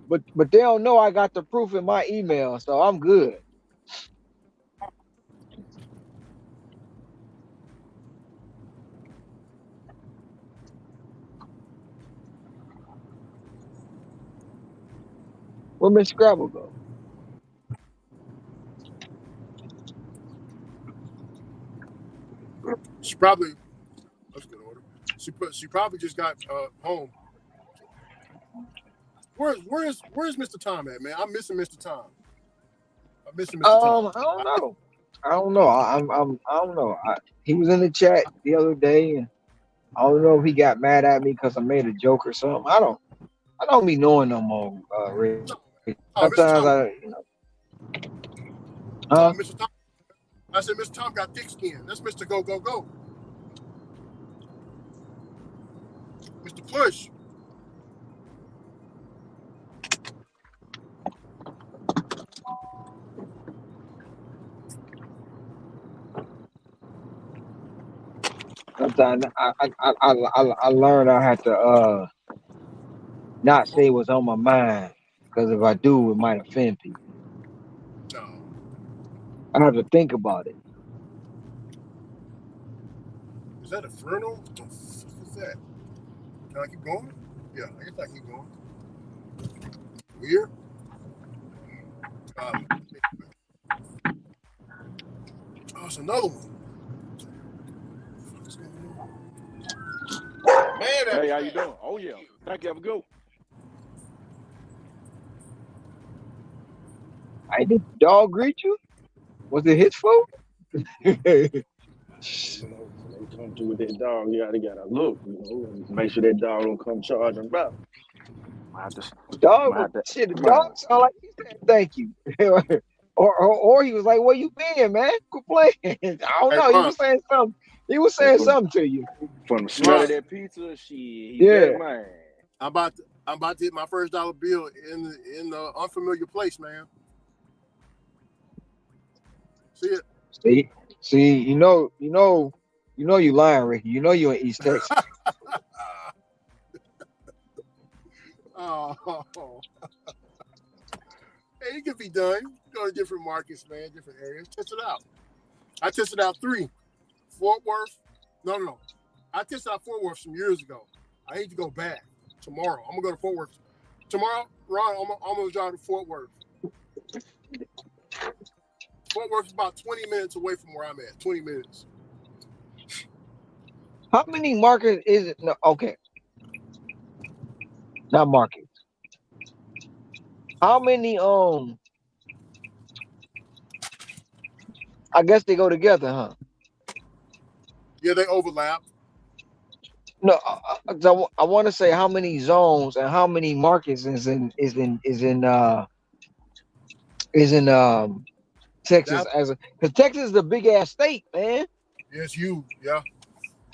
But they don't know I got the proof in my email, so I'm good. Where Miss Scrabble go? She probably that's good order. She probably just got home. Where's Mr. Tom at, man? I'm missing Mr. Tom. I'm missing Mr. Tom. I don't know. I don't know. I don't know. He was in the chat the other day, and I don't know if he got mad at me because I made a joke or something. I don't be knowing no more. Rick. Oh, Mr. Sometimes Tom. huh? Mr. Tom. I said Mr. Tom got thick skin. That's Mr. Go Go Go. Mr. Push. Sometimes I learned I had to not say what's on my mind because if I do, it might offend people. No. I have to think about it. Is that a Fernal? What the fuck is that? Can I keep going? Yeah, I guess I can keep going. Weird. Oh, it's another one. What the fuck is going on? Man, that Hey, how was you fast. doing? Oh yeah. Thank you. Have a good one. I did the dog greet you? Was it his fault? You know, when they come through with that dog, you gotta look, and make sure that dog don't come charging back. I have to, Dog I was have to, shit. The dog man. sounded like he said thank you, or he was like, "Where you been, man? Quit playing." I don't Hey, know. He Ron. was saying something. He was And saying something to you. from the smell of Ron. that pizza, shit, he Yeah. better, man. I'm about to hit my first dollar bill in the unfamiliar place, man. See it? See. You lying, Ricky. You know you in East Texas. Oh, hey, it can be done. Go to different markets, man, different areas. Test it out. I tested out 3. Fort Worth. No. I tested out Fort Worth some years ago. I need to go back tomorrow. I'm gonna go to Fort Worth tomorrow. Ron, I'm gonna drive to Fort Worth. Fort Worth is about 20 minutes away from where I'm at. 20 minutes. How many markets is it? No, okay, not markets. How many? I guess they go together, huh? Yeah, they overlap. No, I want to say how many zones and how many markets is in Texas That as a because Texas is a big ass state, man. is huge. Yeah,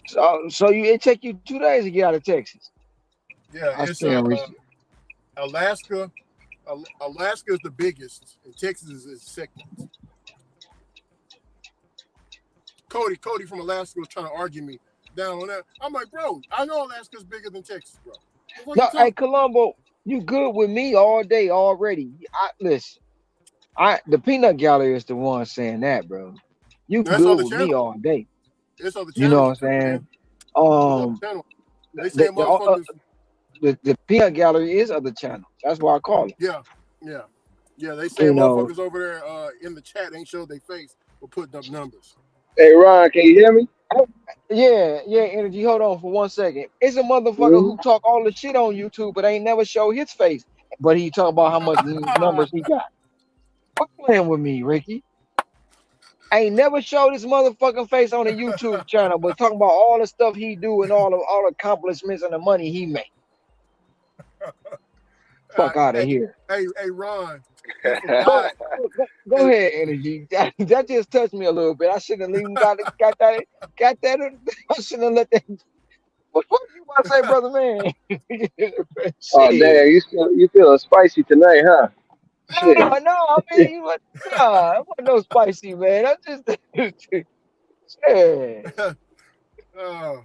So it take you 2 days to get out of Texas. yeah. I It's still wish. Alaska. Alaska is the biggest, and Texas is second. Cody from Alaska was trying to argue me down on that. I'm like, bro, I know Alaska's bigger than Texas, bro. What are you No, hey talking? Colombo, you good with me all day already. Listen, the peanut gallery is the one saying that, bro. You That's good other with me channel. all day. It's other You know what channels I'm too, man. saying? It's other Um, channels. They the saying the, motherfuckers. the peanut gallery is other channel. That's why I call it. Yeah, yeah, yeah. They You saying know, motherfuckers over there in the chat ain't showed their face but putting up numbers. Hey Ron, can you hear me? yeah, energy. Hold on for 1 second. It's a motherfucker Mhm. who talk all the shit on YouTube, but ain't never show his face. But he talk about how much numbers he got. Quit playing with me, Ricky. Ain't never showed his motherfucking face on a YouTube channel, but talking about all the stuff he do and all the accomplishments and the money he make. Fuck out of Hey, here. hey, Ron. He forgot. Go Hey, ahead, energy. That just touched me a little bit. I shouldn't have even got that. I shouldn't have let that. What you about to say, brother man? Oh Shit. damn, you feeling spicy tonight, huh? Shit. No. I mean, nah, it wasn't no spicy, man. I just, yeah. uh,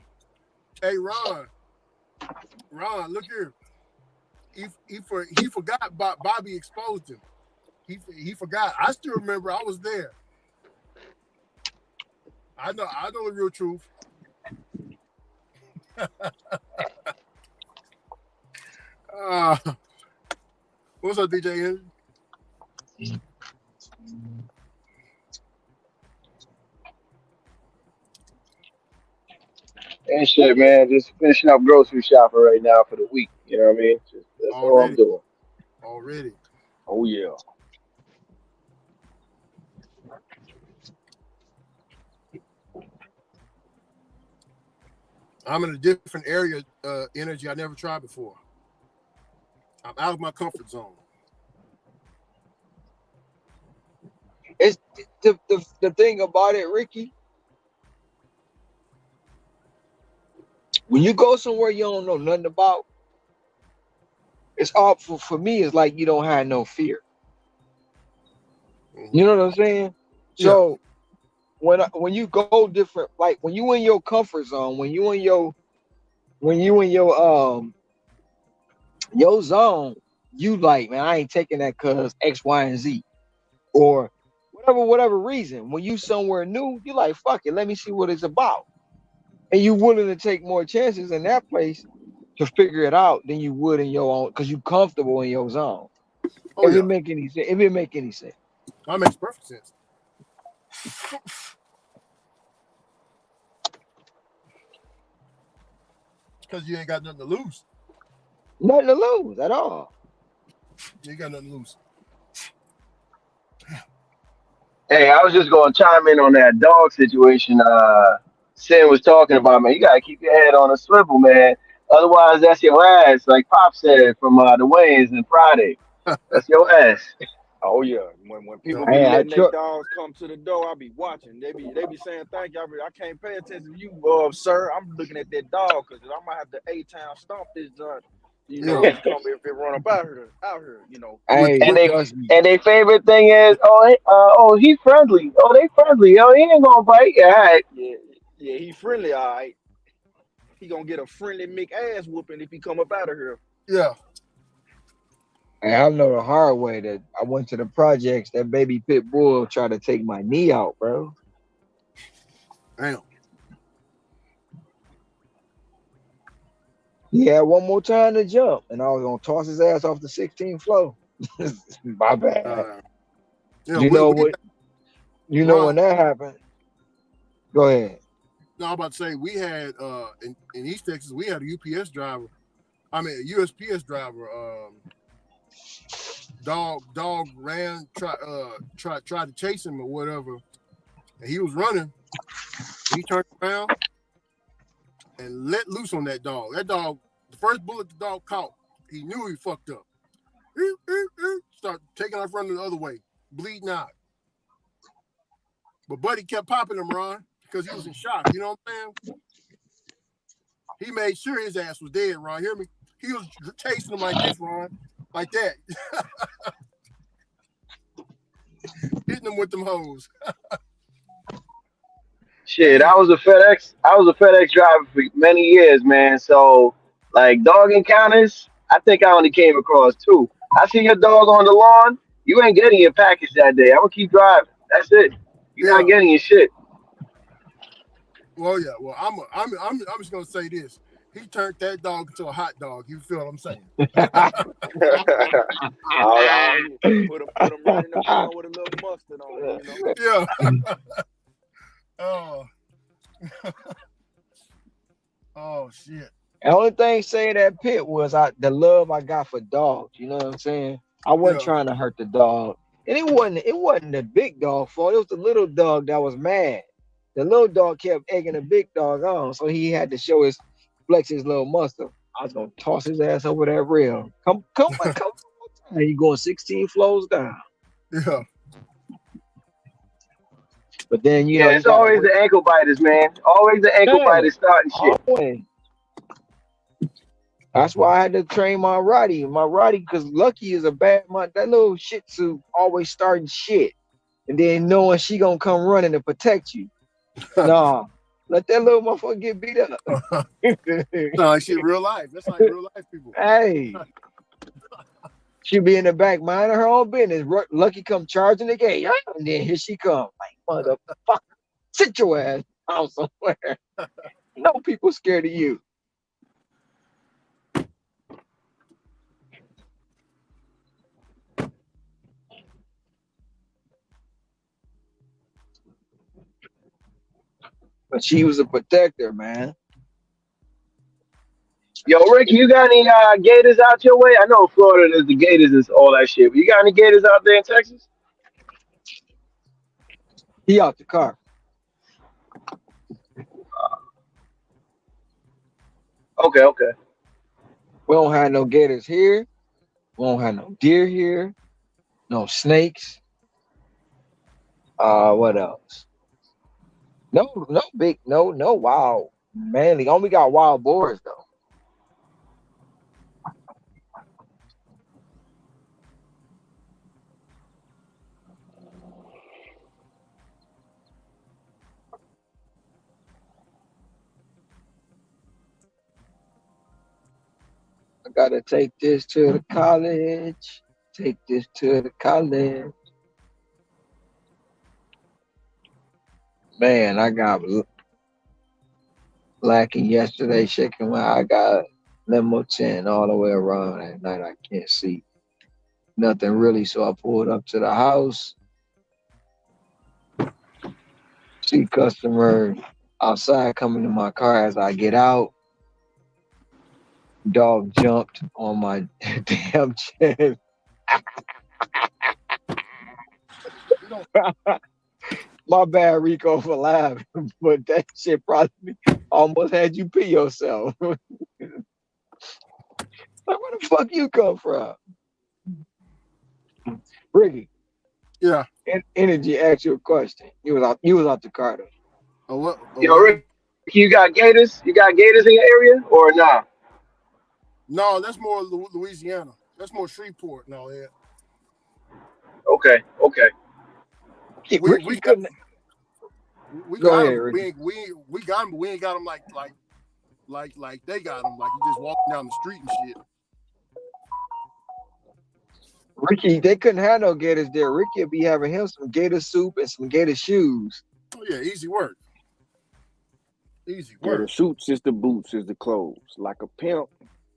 hey, Ron, look here. He forgot Bobby exposed him. He forgot. I still remember. I was there. I know the real truth. Uh, what's up, DJ Henry? And shit, man. Just finishing up grocery shopping right now for the week. You know what I mean? That's all I'm Already, doing. already. Oh yeah. I'm in a different area. Energy I never tried before. I'm out of my comfort zone. It's the thing about it, Ricky. When you go somewhere you don't know nothing about, it's all for me. It's like you don't have no fear. Mm-hmm. You know what I'm saying? Yeah. So when you go different, like when you in your comfort zone, when you in your zone, you like, man, I ain't taking that cause X, Y, and Z. Or whatever reason. When you somewhere new, you like, fuck it, let me see what it's about. And you willing to take more chances in that place to figure it out than you would in your own because you comfortable in your zone. Oh yeah. If it make any sense. That makes perfect sense. Because you ain't got nothing to lose. Nothing to lose at all. You ain't got nothing to lose. Hey, I was just gonna chime in on that dog situation. Sin was talking about, man. You gotta keep your head on a swivel, man. Otherwise, that's your ass. Like Pop said from the Waynes and Friday. That's your ass. Oh yeah, when Yeah. people be Hey, I letting their took dogs come to the door, I be watching. They be saying thank you. I can't pay attention to you, sir. I'm looking at that dog because I might have to A-town stomp this joint. You know, Yeah. if it run up out here. You know. With hey, And with they trust me. and their favorite thing is, he's friendly. Oh, they friendly. Oh, he ain't gonna bite. Yeah, all right. Yeah, yeah, he friendly. All right, he gonna get a friendly Mick ass whooping if he come up out of here. yeah. Hey, I know the hard way that I went to the projects, that baby pit bull tried to take my knee out, bro. Damn. He had one more time to jump, and I was gonna toss his ass off the 16th floor. My bad. Uh, yeah. You We know we what? You know Ron. when that happened? Go ahead. No, I'm about to say we had in East Texas we had a UPS driver. I mean a USPS driver. Dog ran tried to chase him or whatever, and he was running. He turned around, and let loose on that dog. That dog, the first bullet the dog caught, he knew he fucked up. Start taking off running the other way, bleeding out. But Buddy kept popping him, Ron, because he was in shock. You know what I'm saying? He made sure his ass was dead, Ron. Hear me? He was chasing him like this, Ron. Like that. Hitting him with them hoes. Shit, I was a FedEx driver for many years, man. So like dog encounters, I think I only came across two. I see your dog on the lawn, you ain't getting your package that day. I'm gonna keep driving. That's it. You're not Yeah. getting your shit. Well, yeah. Well, I'm just gonna say this. He turned that dog into a hot dog. You feel what I'm saying? Put him right in the pan with a little mustard on it, you know? Yeah. Oh. Oh shit. The only thing saying that pit was the love I got for dogs. You know what I'm saying? I wasn't Yeah. trying to hurt the dog, and it wasn't the big dog fault. It was the little dog that was mad. The little dog kept egging the big dog on, so he had to flex his little muscle. I was gonna toss his ass over that rail. Come. He going 16 floors down. Yeah. But then you know Yeah, you it's gotta always the ankle biters, man. Always the ankle biters starting shit. always. That's why I had to train my Roddy. Because Lucky is a bad month. That little Shih Tzu always starting shit, and then knowing she gonna come running to protect you. Nah, let that little motherfucker get beat up. No, that shit real life. That's like real life people. Hey, she be in the back minding her own business. Lucky come charging the gate, and then here she come. Like motherfucker, sit your ass out somewhere. No people scared of you. But she was a protector, man. Yo, Rick, you got any gators out your way? I know Florida there's the gators and all that shit, but you got any gators out there in Texas? He out the car. Okay. We don't have no gators here. We don't have no deer here. No snakes. What else? No wild. Mainly, only got wild boars though. I gotta take this to the college. Take this to the college. Man, I got lacking yesterday, shaking when I got limo 10 all the way around at night. I can't see nothing really, so I pulled up to the house. See customer outside coming to my car as I get out. Dog jumped on my damn chin. My bad, Rico, for laughing, but that shit probably almost had you pee yourself. Like, where the fuck you come from? Ricky. Yeah. Energy asked you a question. You was out the car though. Oh, what? Yo, Rick, you got gators? You got gators in your area or nah? No, that's more Louisiana. That's more Shreveport and all that. Okay. We got them. We Go got ahead, them. Ricky. We got them, but we ain't got them like they got them. Like you just walking down the street and shit. Ricky, they couldn't have no gators there. Ricky would be having him some gator soup and some gator shoes. Oh yeah, easy work. Easy Yeah, the work. suits is the boots is the clothes. Like a pimp,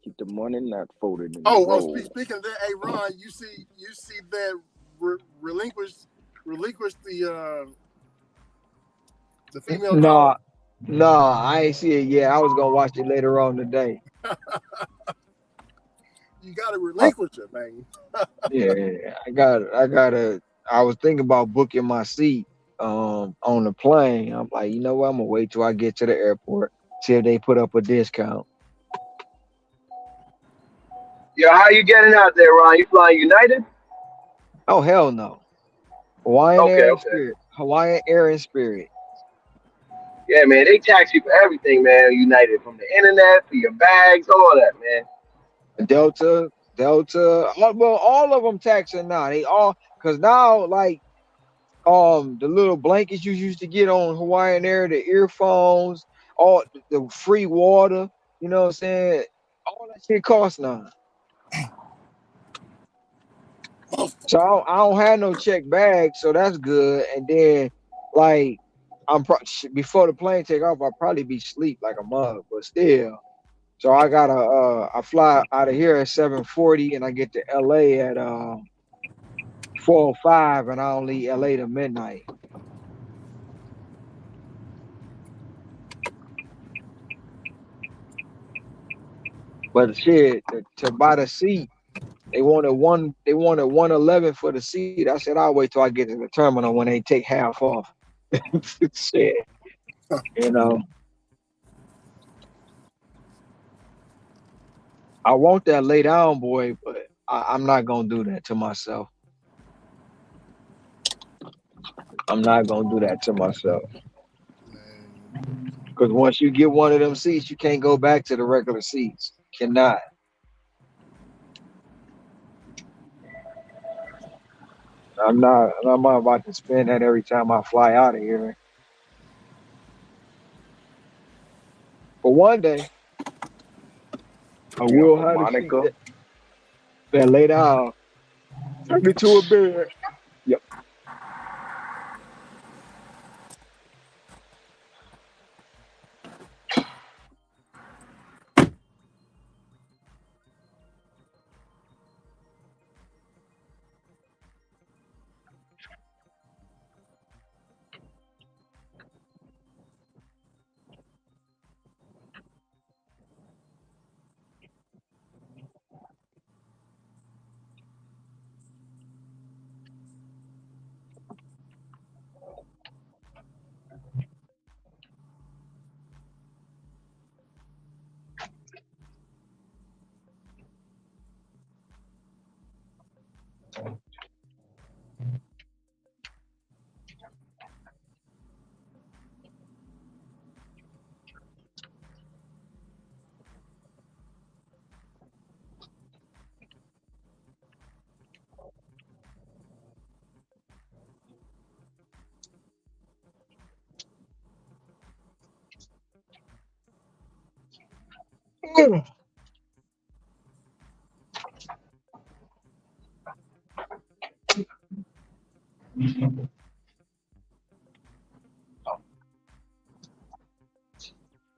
keep the money not folded in the Oh, roll. speaking of that, hey Ron, you see that relinquish the female dog? No, I ain't see it yet. I was gonna watch it later on today. You gotta relinquish it, man. Yeah, I was thinking about booking my seat on the plane. I'm like, you know what? I'm gonna wait till I get to the airport. See if they put up a discount. Yo, how you getting out there, Ron? You flying United? Oh hell no. Hawaiian Okay, Air and okay. Spirit. Hawaiian Air and Spirit. Yeah, man, they tax you for everything, man. United, from the internet, for your bags, all that, man. Delta. Well, all of them taxing now. They all because now like the little blankets you used to get on Hawaiian Air, the earphones, all the free water. You know what I'm saying? All that shit costs now. So I don't have no check bag, so that's good. And then like before the plane take off, I'll probably be sleep like a mug, but still. So I gotta I fly out of here at 7:40 and I get to LA at 4:05 and I don't leave LA to midnight. But shit, to buy the seat, they wanted 111 for the seat. I said I'll wait till I get to the terminal when they take half off. Shit, you know. I want that lay down boy, but I'm not gonna do that to myself. I'm not gonna do that to myself. Because once you get one of them seats, you can't go back to the regular seats. Cannot. I'm not about to spend that every time I fly out of here. But one day I You know, will have a seat harmonica. that lay down, turn into a bed. Yep.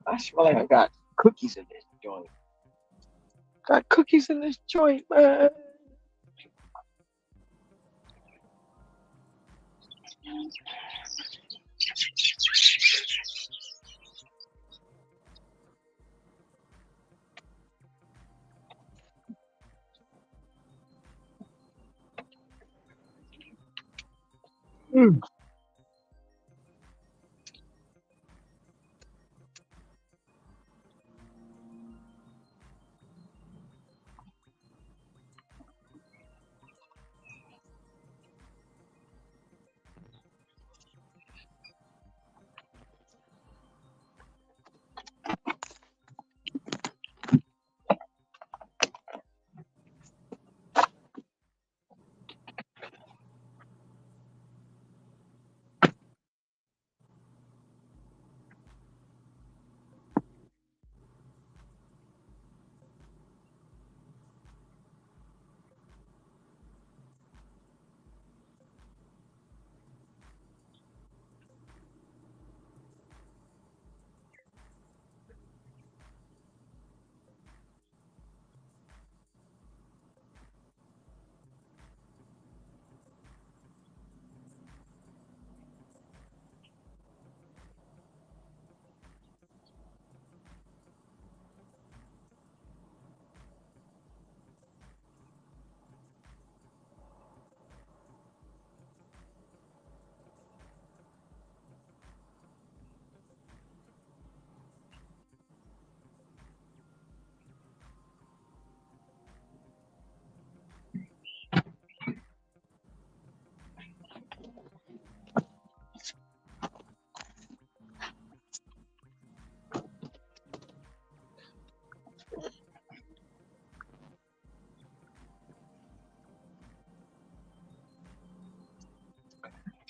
I smell like I got cookies in this joint. Got cookies in this joint, man. Mm.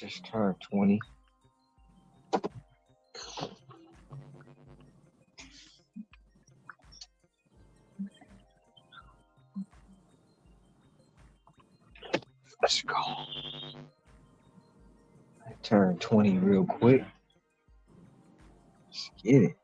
just turned 20. Let's go. I turned 20 real quick. Let's get it.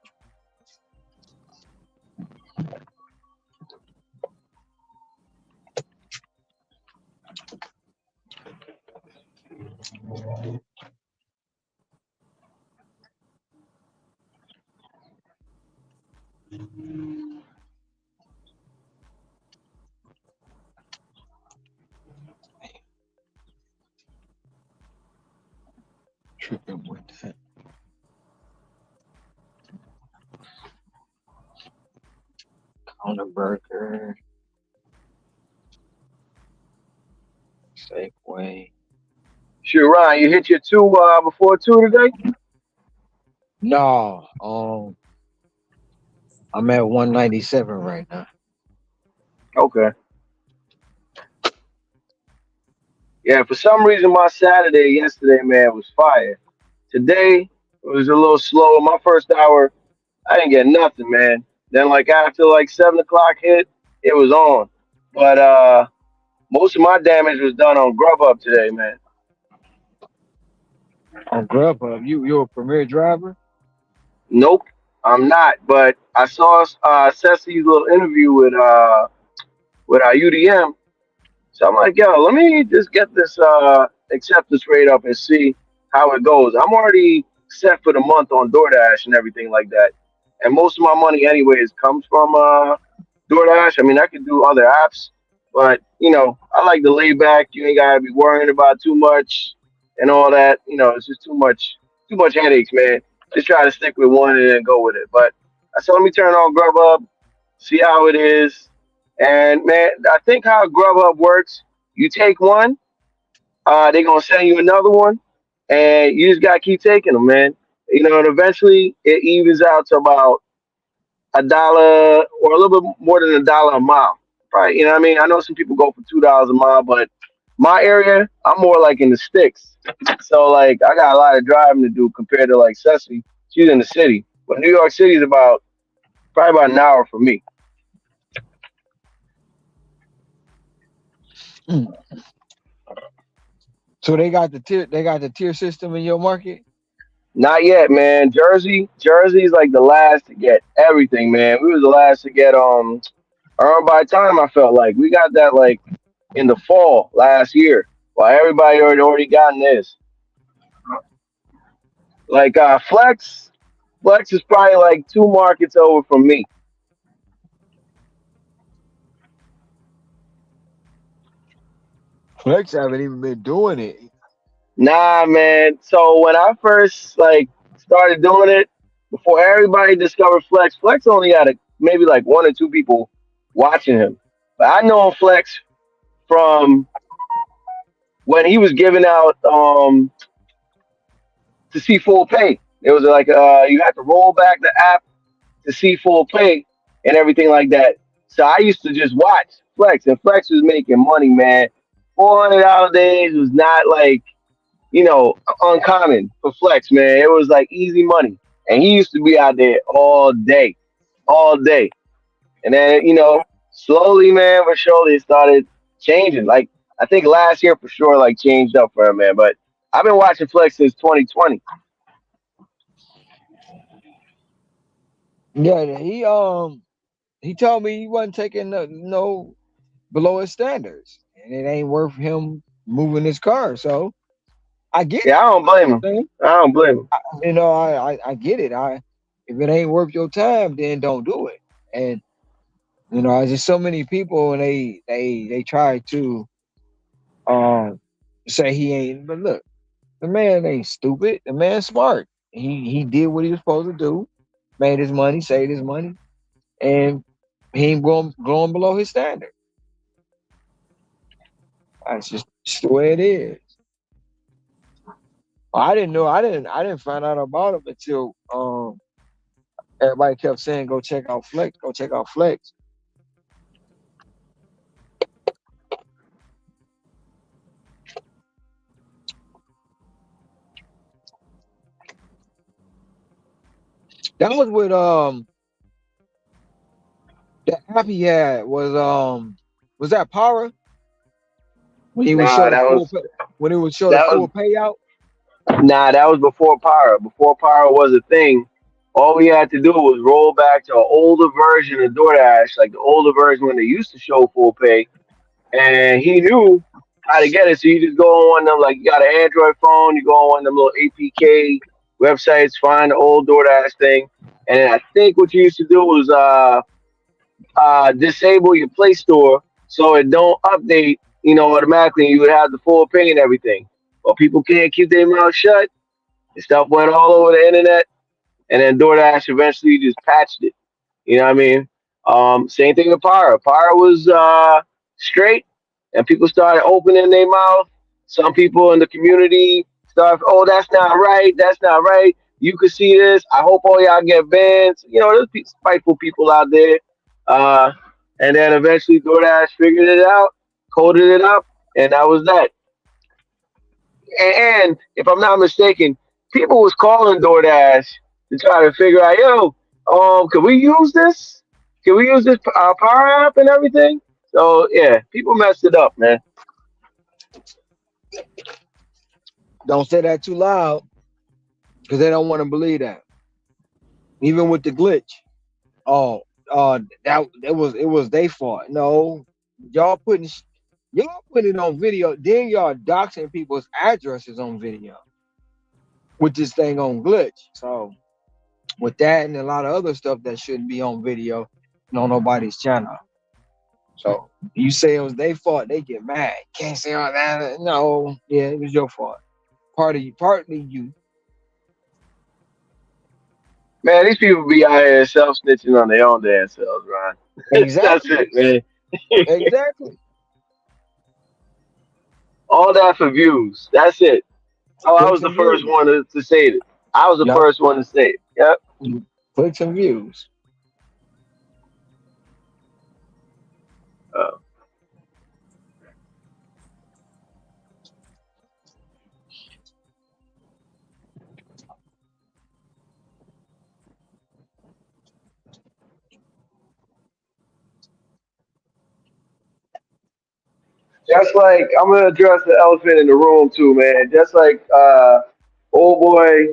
Tripping with that. Counter burger. Safeway. Sure, Ryan, you hit your two before two today? No, I'm at 197 right now. Okay. Yeah, for some reason my Saturday yesterday, man, was fire. Today it was a little slow. My first hour, I didn't get nothing, man. Then like after like 7 o'clock hit, it was on. But most of my damage was done on Grubhub today, man. On Grubhub, you're a premier driver? Nope, I'm not. But I saw Ceci's little interview with UDM. So I'm like, yo, let me just get this acceptance rate up and see how it goes. I'm already set for the month on DoorDash and everything like that. And most of my money anyways comes from DoorDash. I mean, I could do other apps, but I like the lay back. You ain't gotta be worrying about too much and all that. It's just too much headaches, man. Just try to stick with one and then go with it. But I said, let me turn on Grubhub, see how it is. And man, I think how Grubhub works, you take one, they're gonna send you another one, and you just gotta keep taking them, man. And eventually it evens out to about $1 or a little bit more than $1 a mile, right? You know what I mean? I know some people go for $2 a mile, but my area, I'm more like in the sticks. So like I got a lot of driving to do compared to like Ceci. She's in the city, but New York City is probably about an hour for me. Mm. So they got the tier system in your market? Not yet, man. Jersey's like the last to get everything, man. We was the last to get Earned by Time. I felt like we got that like in the fall last year, while everybody already gotten this. Like Flex is probably like two markets over from me. Flex haven't even been doing it. Nah, man. So when I first like started doing it, before everybody discovered Flex, Flex only had maybe like one or two people watching him. But I know Flex from when he was giving out to see full pay. It was like you had to roll back the app to see full pay and everything like that. So I used to just watch Flex, and Flex was making money, man. $400 days was not like uncommon for Flex, man. It was like easy money, and he used to be out there all day. And then slowly, man, but surely it started changing. Like I think last year for sure, like changed up for him, man. But I've been watching Flex since 2020. Yeah, he told me he wasn't taking no below his standards, and it ain't worth him moving his car. So I get Yeah, I don't blame him. it. I don't blame him. I get it. If it ain't worth your time, then don't do it. And there's just so many people, and they try to um say he ain't. But look, the man ain't stupid. The man's smart. He did what he was supposed to do, made his money, saved his money, and he ain't going below his standard. That's just the way it is. I didn't know. I didn't find out about him until everybody kept saying, "Go check out Flex. Go check out Flex." That was with the app he had was that Para when he would show Nah, the that full was when he would show the that was full payout. nah, that was before Power. Before Power was a thing. All we had to do was roll back to an older version of DoorDash, like the older version when they used to show full pay, and he knew how to get it. So you just go on one of them, like you got an Android phone, you go on one of them little APK websites, find the old DoorDash thing, and then I think what you used to do was disable your Play Store so it don't update, automatically. You would have the full pay and everything. But people can't keep their mouth shut. The stuff went all over the internet, and then DoorDash eventually just patched it. You know what I mean? Same thing with Pyra. Pyra was straight, and people started opening their mouth. Some people in the community started, oh, that's not right. That's not right. You could see this. I hope all y'all get banned. There's spiteful people out there. Uh, and then eventually DoorDash figured it out, coded it up, and that was that. And if I'm not mistaken, people was calling DoorDash to try to figure out, yo, can we use this? Can we use this Power App and everything? So yeah, people messed it up, man. Don't say that too loud because they don't want to believe that. Even with the glitch, oh, that it was their fault. No, y'all putting y'all putting it on video, then y'all doxing people's addresses on video with this thing on glitch. So with that and a lot of other stuff that shouldn't be on video and on nobody's channel. So you say it was their fault, they get mad. Can't say all that. No, yeah, it was your fault. Partly you. Man, these people be out here self snitching on their own damn selves, Ron. That's Exactly. it, man. Exactly. All that for views. That's it. Oh, I was Clicks the and first views. one to say it. I was the Yup. first one to say it. Yep. Clicks and views. Uh, just like I'm gonna address the elephant in the room too, man. Just like old boy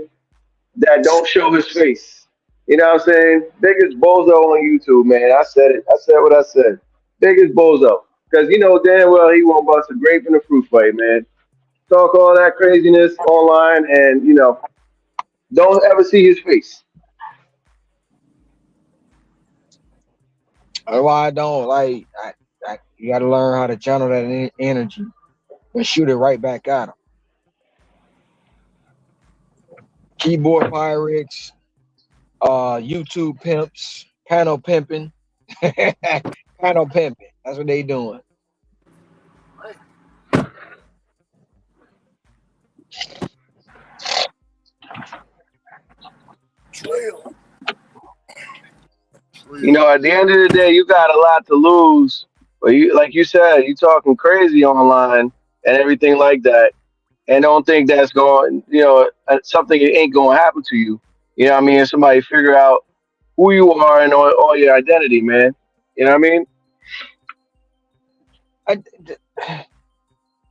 that don't show his face. You know what I'm saying? Biggest bozo on YouTube, man. I said it. I said what I said. Biggest bozo. Because you know damn well he won't bust a grape in a fruit fight, man. Talk all that craziness online and, don't ever see his face. That's why I don't like. You got to learn how to channel that energy and shoot it right back at them. Keyboard pirates, YouTube pimps, panel pimping, panel pimping. That's what they doing. Trail. At the end of the day, you got a lot to lose. But you, like you said, you talking crazy online and everything like that, and don't think that's going, something that ain't going to happen to you. You know what I mean? Somebody figure out who you are and all your identity, man. You know what I mean? I, the,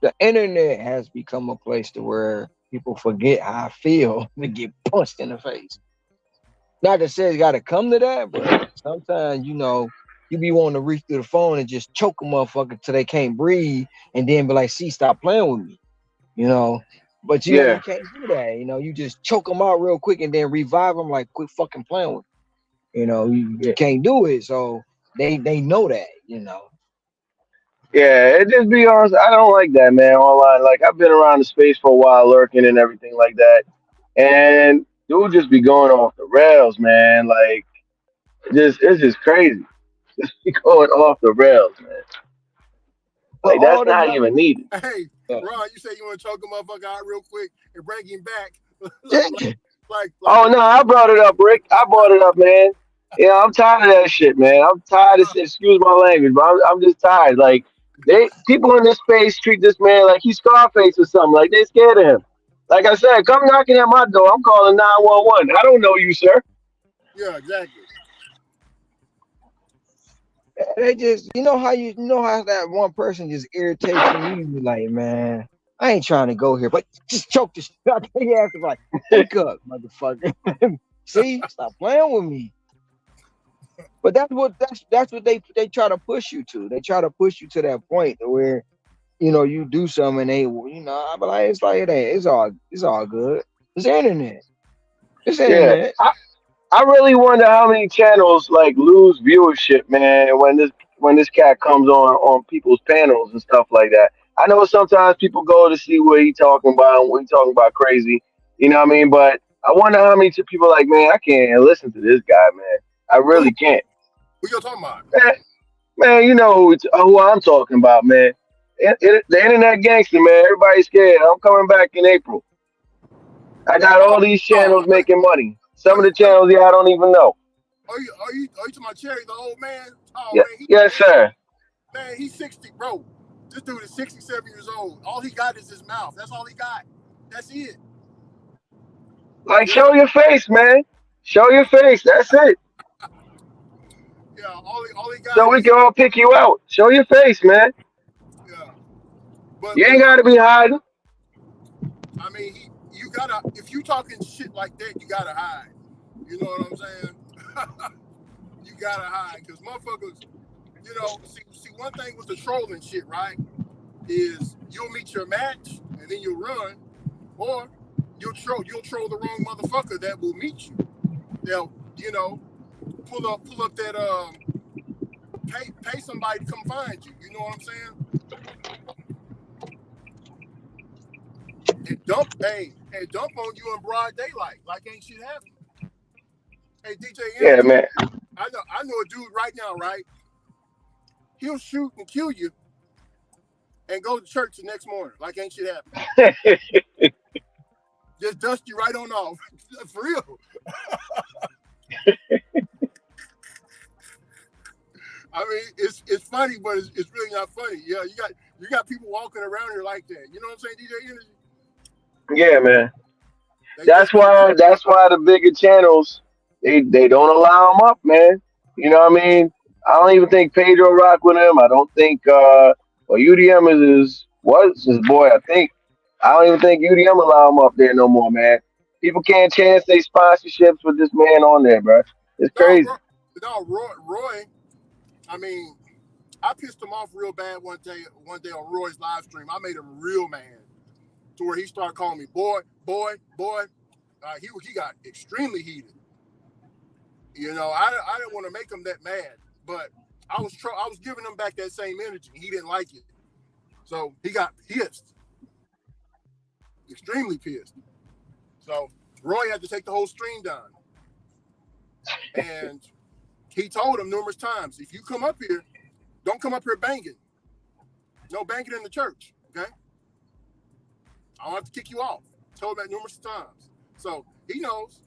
the internet has become a place to where people forget how I feel to get punched in the face. Not to say it's got to come to that, but sometimes, you be wanting to reach through the phone and just choke a motherfucker till they can't breathe and then be like, see, stop playing with me, you know. But, you Yeah, can't do that. You just choke them out real quick and then revive them like, quit fucking playing with me. You yeah, can't do it. So they know that. yeah. It just be honest. I don't like that, man. Online, like I've been around the space for a while, lurking and everything like that, and dude just be going off the rails, man. Like, it's just crazy. Just be going off the rails, man. For Like that's all the not money. even needed. Hey, Yeah. Ron, you say you want to choke a motherfucker out real quick and bring him back, Yeah. like Oh no, I brought it up, Rick. I brought it up, man. I'm tired of that shit, man. I'm tired of excuse my language, but I'm just tired. Like people in this space treat this man like he's Scarface or something. Like they scared of him. Like I said, come knocking at my door. I'm calling 911. I don't know you, sir. Yeah, exactly. They just, you know how that one person just irritates you. You be like, man, I ain't trying to go here, but just choke the shit out of your ass. Like, wake up, motherfucker. See, stop playing with me. But that's what they try to push you to. They try to push you to that point where you do something and I be like, it's like it ain't. It's all good. It's internet. It's Yeah, internet. I really wonder how many channels like lose viewership, man, when this cat comes on people's panels and stuff like that. I know sometimes people go to see what he talking about when he talking about crazy, you know what I mean? But I wonder how many people like, man, I can't listen to this guy, man. I Who? really can't. Who you talking about? Man, man, you know who I'm talking about, man. The internet gangster, man. Everybody's scared. I'm coming back in April. I got Oh, all these oh, channels making money. Some are of the you are you channels, yeah, I don't even know. are you talking about Cherry, the old man? Oh Yeah, man, yes, sir. he's 60, bro. This dude is 67 years old. All he got is his mouth. That's all he got. That's it. Like, Yeah, show your face, man. Show your face. That's it. yeah. All he So got we is can all pick you out. Show your face, man. yeah. But You ain't but got to be hiding. I mean, you gotta if you talking shit like that, you gotta hide. You know what I'm saying? You gotta hide because motherfuckers. See one thing with the trolling shit, right? Is you'll meet your match and then you'll run, or you'll troll the wrong motherfucker that will meet you. They'll pull up that pay somebody to come find you. You know what I'm saying? And dump on you in broad daylight like ain't shit happened. Hey DJ Yeah, Energy, man. I know a dude right now, right? He'll shoot and kill you and go to church the next morning like ain't shit happened. Just dust you right on off. For real. I mean, it's funny, but it's really not funny. Yeah, you got people walking around here like that. You know what I'm saying, DJ Energy? Yeah, man. They That's just be real. why. That's why the bigger channels they don't allow them up, man. You know what I mean? I don't even think Pedro rock with him. I don't think. Well, UDM was his boy. I think. I don't even think UDM allow him up there no more, man. People can't chance their sponsorships with this man on there, bro. It's No, crazy. bro, no, Roy. I mean, I pissed him off real bad one day on Roy's live stream. I made him real mad to where he started calling me boy, boy, boy. He got extremely heated. I didn't want to make him that mad, but I was giving him back that same energy. He didn't like it, so he got pissed, extremely pissed. So Roy had to take the whole stream down, and he told him numerous times, if you come up here, don't come up here banging. No banging in the church, okay? I don't have to kick you off. Told him that numerous times. So he knows.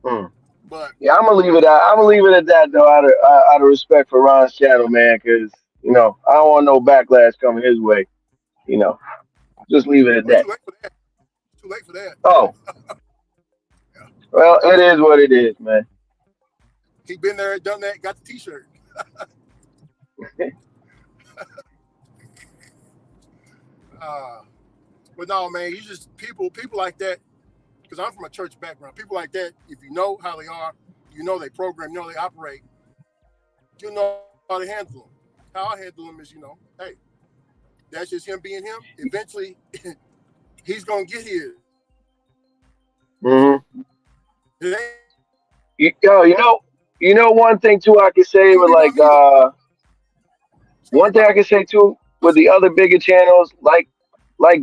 Hmm. But Yeah, I'm gonna leave it at. I'm gonna yeah, leave it at that though, out of respect for Ron's channel, man, because I don't want no backlash coming his way. You know, just leave it at well, it's that. too late for that. It's too late for that. Oh, Yeah. well, it is what it is, man. He been there, done that, got the T-shirt. Uh, but no, man, you just people like that. Because I'm from a church background. People like that, if you know how they are, they program, they operate, you know how to handle them. How I handle them is, hey, that's just him being him. Eventually, he's gonna get his. Hmm. It ain't Yo, one thing too I can say gonna with be about like me though. It's gonna be one thing I about can say too with us. the other bigger channels like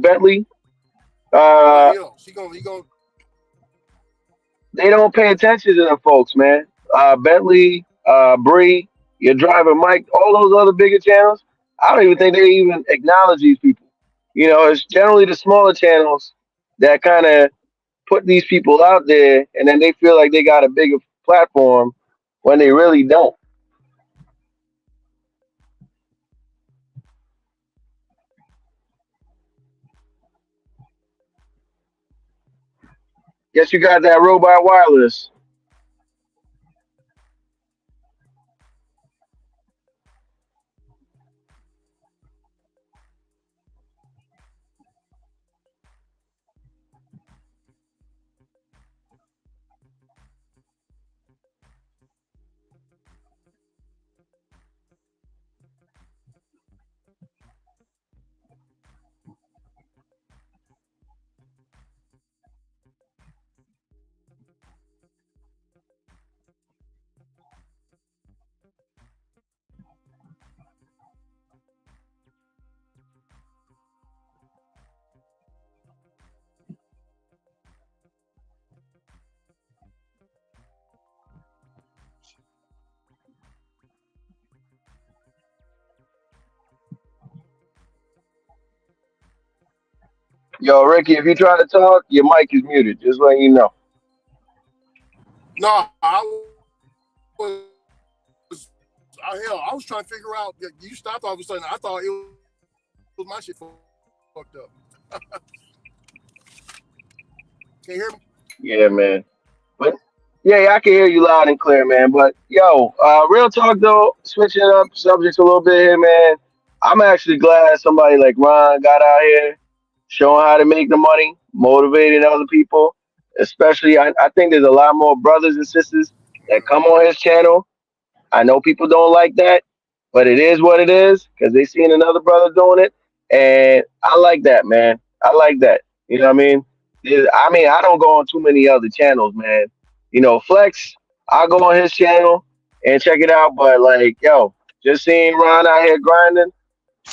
Bentley, Yeah, uh, he gonna. they don't pay attention to them folks, man. Bentley, Bree, your driver Mike, all those other bigger channels. I don't even think they even acknowledge these people. It's generally the smaller channels that kind of put these people out there, and then they feel like they got a bigger platform when they really don't. Guess you got that robot wireless. Yo, Ricky, if you try to talk, your mic is muted. Just letting you know. No, hell, I was trying to figure out. You stopped all of a sudden. I thought it was my shit fucked up. Can you hear me? Yeah, man. But yeah, I can hear you loud and clear, man. But yo, real talk though, switching up subjects a little bit here, man. I'm actually glad somebody like Ron got out here showing how to make the money, motivating other people. Especially, I think there's a lot more brothers and sisters that come on his channel. I know people don't like that, but it is what it is because they seen another brother doing it, and I like that, man. I like that. You know what I mean? I mean, I don't go on too many other channels, man. You know, Flex, I go on his channel and check it out, but like, yo, just seeing Ron out here grinding,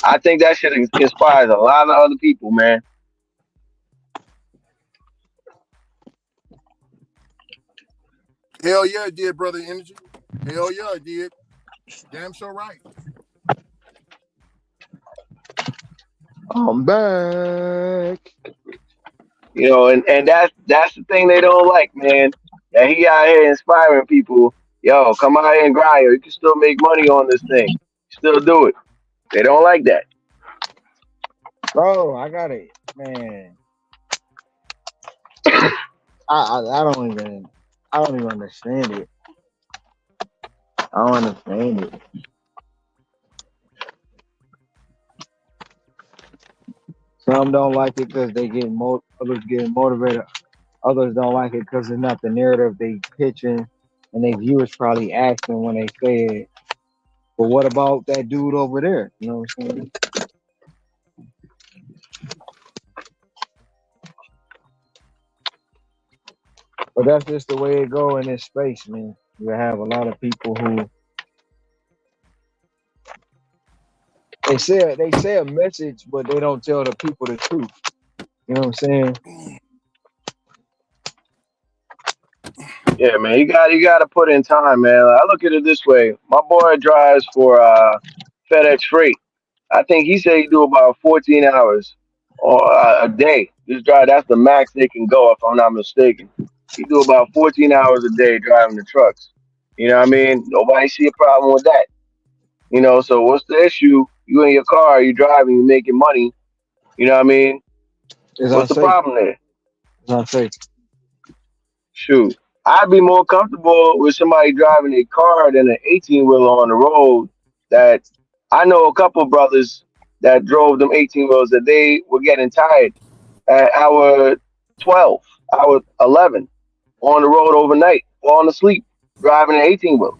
I think that shit inspires a lot of other people, man. Hell yeah, it did, brother. Energy. Hell yeah, it did. Damn sure right. I'm back. You know, and that's the thing they don't like, man. That he out here inspiring people. Yo, come out here and grind. Yo, you can still make money on this thing. Still do it. They don't like that. Bro, I got it, man. I don't even understand it. I don't understand it. Some don't like it because they get others get motivated. Others don't like it because it's not the narrative they pitching, and they viewers probably asking when they say it. But what about that dude over there? You know what I'm saying? But that's just the way it go in this space, man. You have a lot of people who they say a message, but they don't tell the people the truth. You know what I'm saying? Yeah, man. You got to put in time, man. I look at it this way. My boy drives for FedEx Freight. I think he said he do about 14 hours or a day. Just drive. That's the max they can go, if I'm not mistaken. He do about 14 hours a day driving the trucks. You know what I mean? Nobody see a problem with that. You know, so what's the issue? You in your car, you driving, you making money. You know what I mean? It's What's the unsafe. problem there? It's unsafe. Shoot, I'd be more comfortable with somebody driving a car than an 18 wheeler on the road. That I know a couple brothers that drove them 18 wheels that they were getting tired at hour 12, hour 11 on the road overnight, falling asleep, driving an 18 wheel.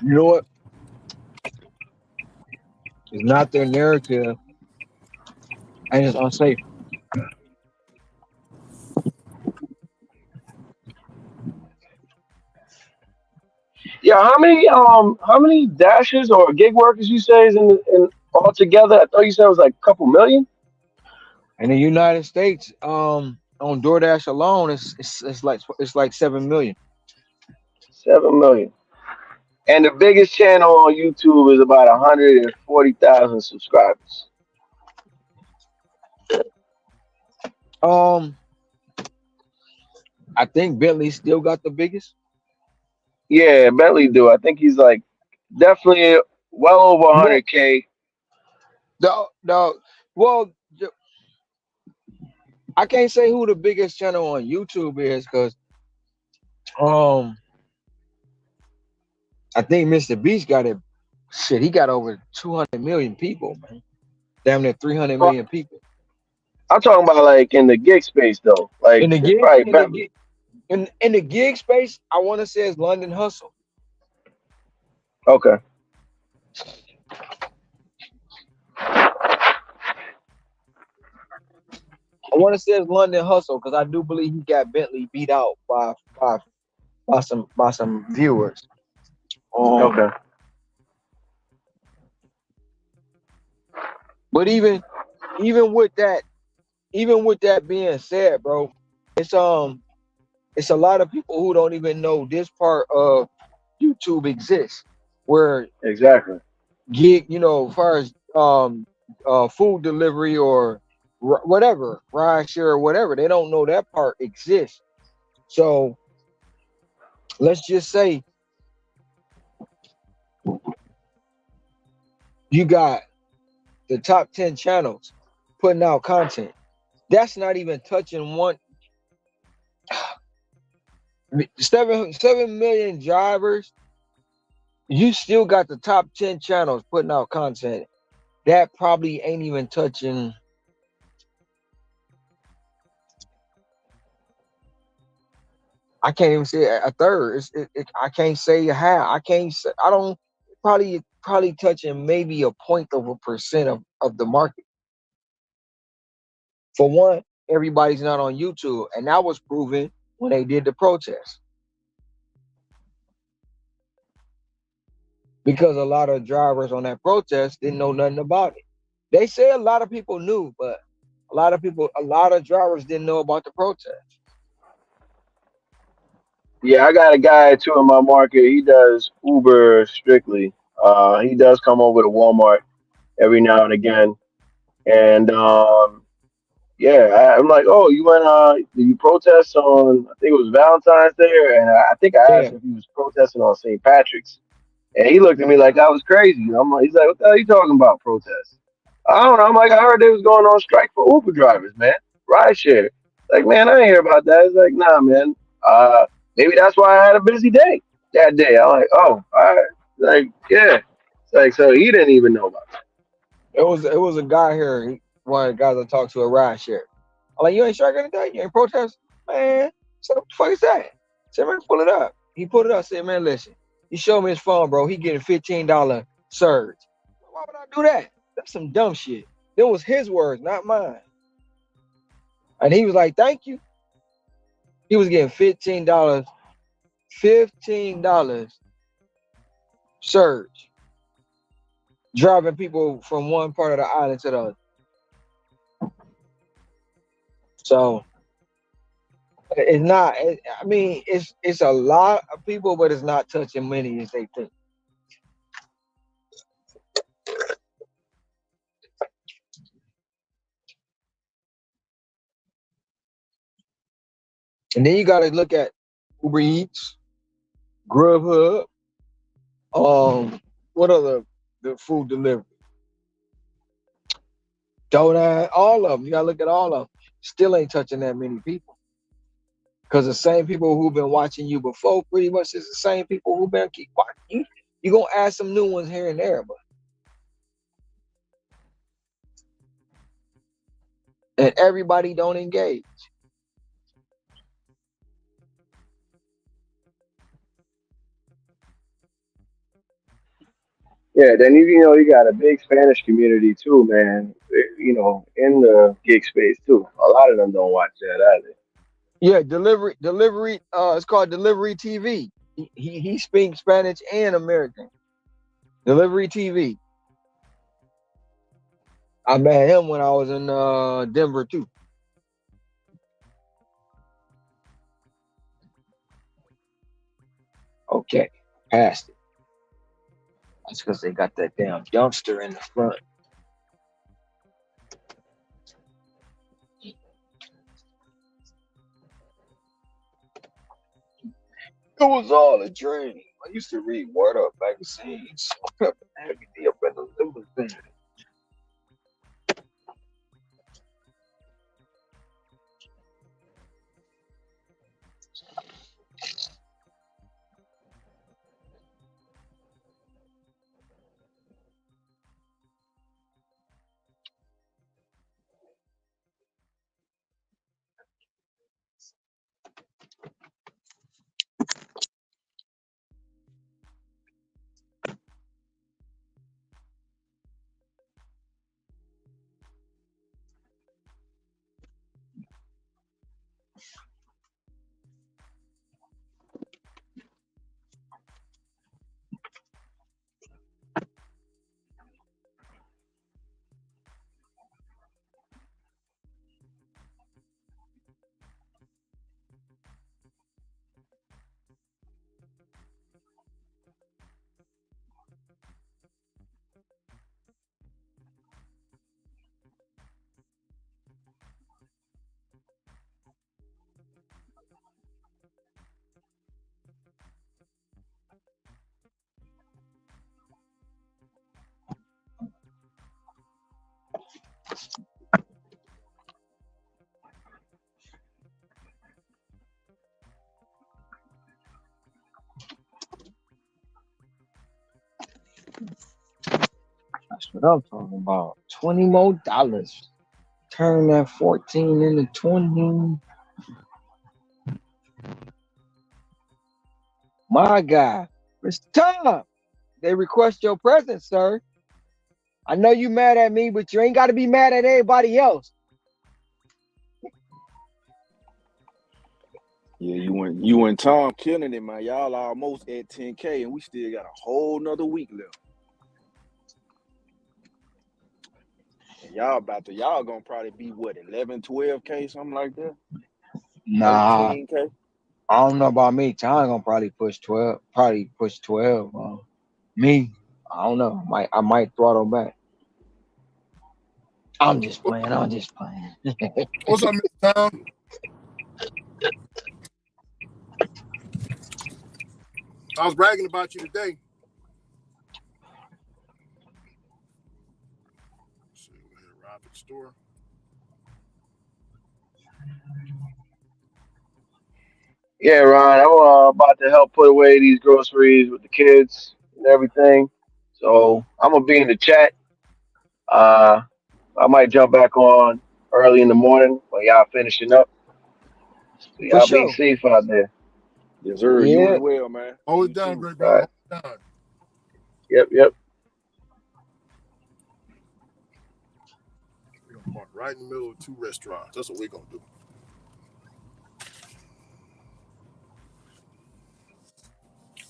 You know what? It's not their narrative, and it's unsafe. Yeah, how many dashers or gig workers you say is in altogether? I thought you said it was like a couple million. In the United States, on DoorDash alone, it's like 7 million. 7 million. And the biggest channel on YouTube is about 140,000 subscribers. Um, I think Bentley still got the biggest. Yeah, Bentley do. I think he's like definitely well over No, 100K. the well, I can't say who the biggest channel on YouTube is because um, I think Mr. Beast got it. Shit, he got over 200 million people, man. Damn near 300 Well, million people. I'm talking about like in the gig space though. In Like the it's gig, probably in the Bentley. gig, in the gig space, I want to say it's London Hustle. Okay. I want to say it's London Hustle because I do believe he got Bentley beat out by some viewers. Um, Okay. but even with that, even with that being said, bro, it's it's a lot of people who don't even know this part of YouTube exists, where Exactly. gig, as far as food delivery or whatever, ride share or whatever, they don't know that part exists. So let's just say you got the top 10 channels putting out content. That's not even touching 7 million drivers. You still got the top 10 channels putting out content. That probably ain't even touching. I can't even say a third. I can't say a half. I can't say. I don't. Probably touching maybe a point of a percent of the market. For one, everybody's not on YouTube, and that was proven when they did the protest, because a lot of drivers on that protest didn't know nothing about it. They say a lot of people knew, but a lot of drivers didn't know about the protest. Yeah, I got a guy too in my market. He does Uber strictly. He does come over to Walmart every now and again, and yeah, I'm like, oh, you went did you protest on? I think it was Valentine's Day, and I think I asked Yeah, him if he was protesting on St. Patrick's, and he looked at me like I was crazy. I'm like, he's like, what the hell are you talking about protest? I don't know. I'm like, I heard they was going on strike for Uber drivers, man. Rideshare. Like, man, I ain't hear about that. It's like, nah, man. Maybe that's why I had a busy day that day. I'm like, oh, all right. Like, yeah. It's like, so he didn't even know about it was a guy here. One of the guys I talked to a ride share. I'm like, you ain't striking today? You ain't protest? Man, so what the fuck is that? I said, man, pull it up. He pulled it up. Said, man, listen. He showed me his phone, bro. He getting $15 surge. Why would I do that? That's some dumb shit. It was his words, not mine. And he was like, thank you. He was getting $15 surge, driving people from one part of the island to the other. So it's not. I mean, it's a lot of people, but it's not touching many as they think. And then you got to look at Uber Eats, Grubhub, what other the food delivery, Donut, all of them. You got to look at all of them. Still ain't touching that many people, because the same people who've been watching you before pretty much is the same people who've been keep watching you. You're gonna add some new ones here and there, but and everybody don't engage. it. Yeah, then you got a big Spanish community too, man. In the gig space too. A lot of them don't watch that either. Yeah, delivery. It's called Delivery TV. He speaks Spanish and American. Delivery TV. I met him when I was in Denver too. Okay, passed it. That's because they got that damn dumpster in the front. It was all a dream. I used to read Word Up magazines. Pepper had me up in the limousine. That's what I'm talking about. $20 more. Turn that 14 into 20. My God. Mr. Tom, they request your presence, sir. I know you mad at me, but you ain't got to be mad at everybody else. Yeah, you and Tom killing it, man. Y'all almost at 10K, and we still got a whole nother week left. And y'all gonna probably be what, 11, 12K, something like that? Nah, 13K? I don't know about me. Tom gonna probably push 12. Probably push 12. Me, I don't know. I might throttle back. I'm just playing. What's up, Mr. Tom? I was bragging about you today. Let's see, we're here, rob at the store. Yeah, Ron, I'm about to help put away these groceries with the kids and everything. So I'm gonna be in the chat. Uh, I might jump back on early in the morning when y'all finishing up. So For y'all be sure. safe out there. Yes, sir. You Yeah. as well, man. Hold You it down, too. great All brother. right. Hold it down. Yep. We're gonna park right in the middle of two restaurants. That's what we're gonna do.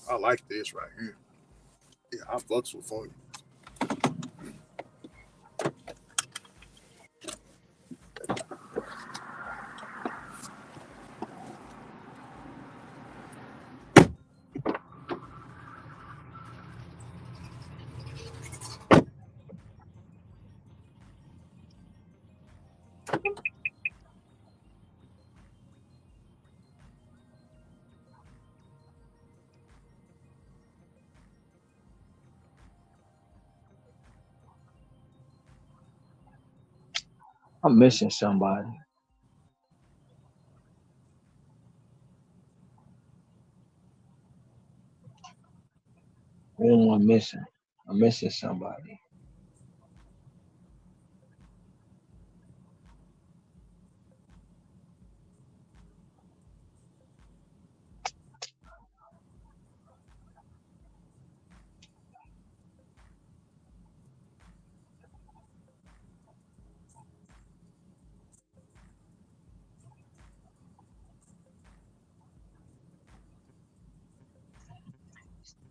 I like this right here. Yeah, I fucks with Funday. I'm missing somebody. I'm missing somebody.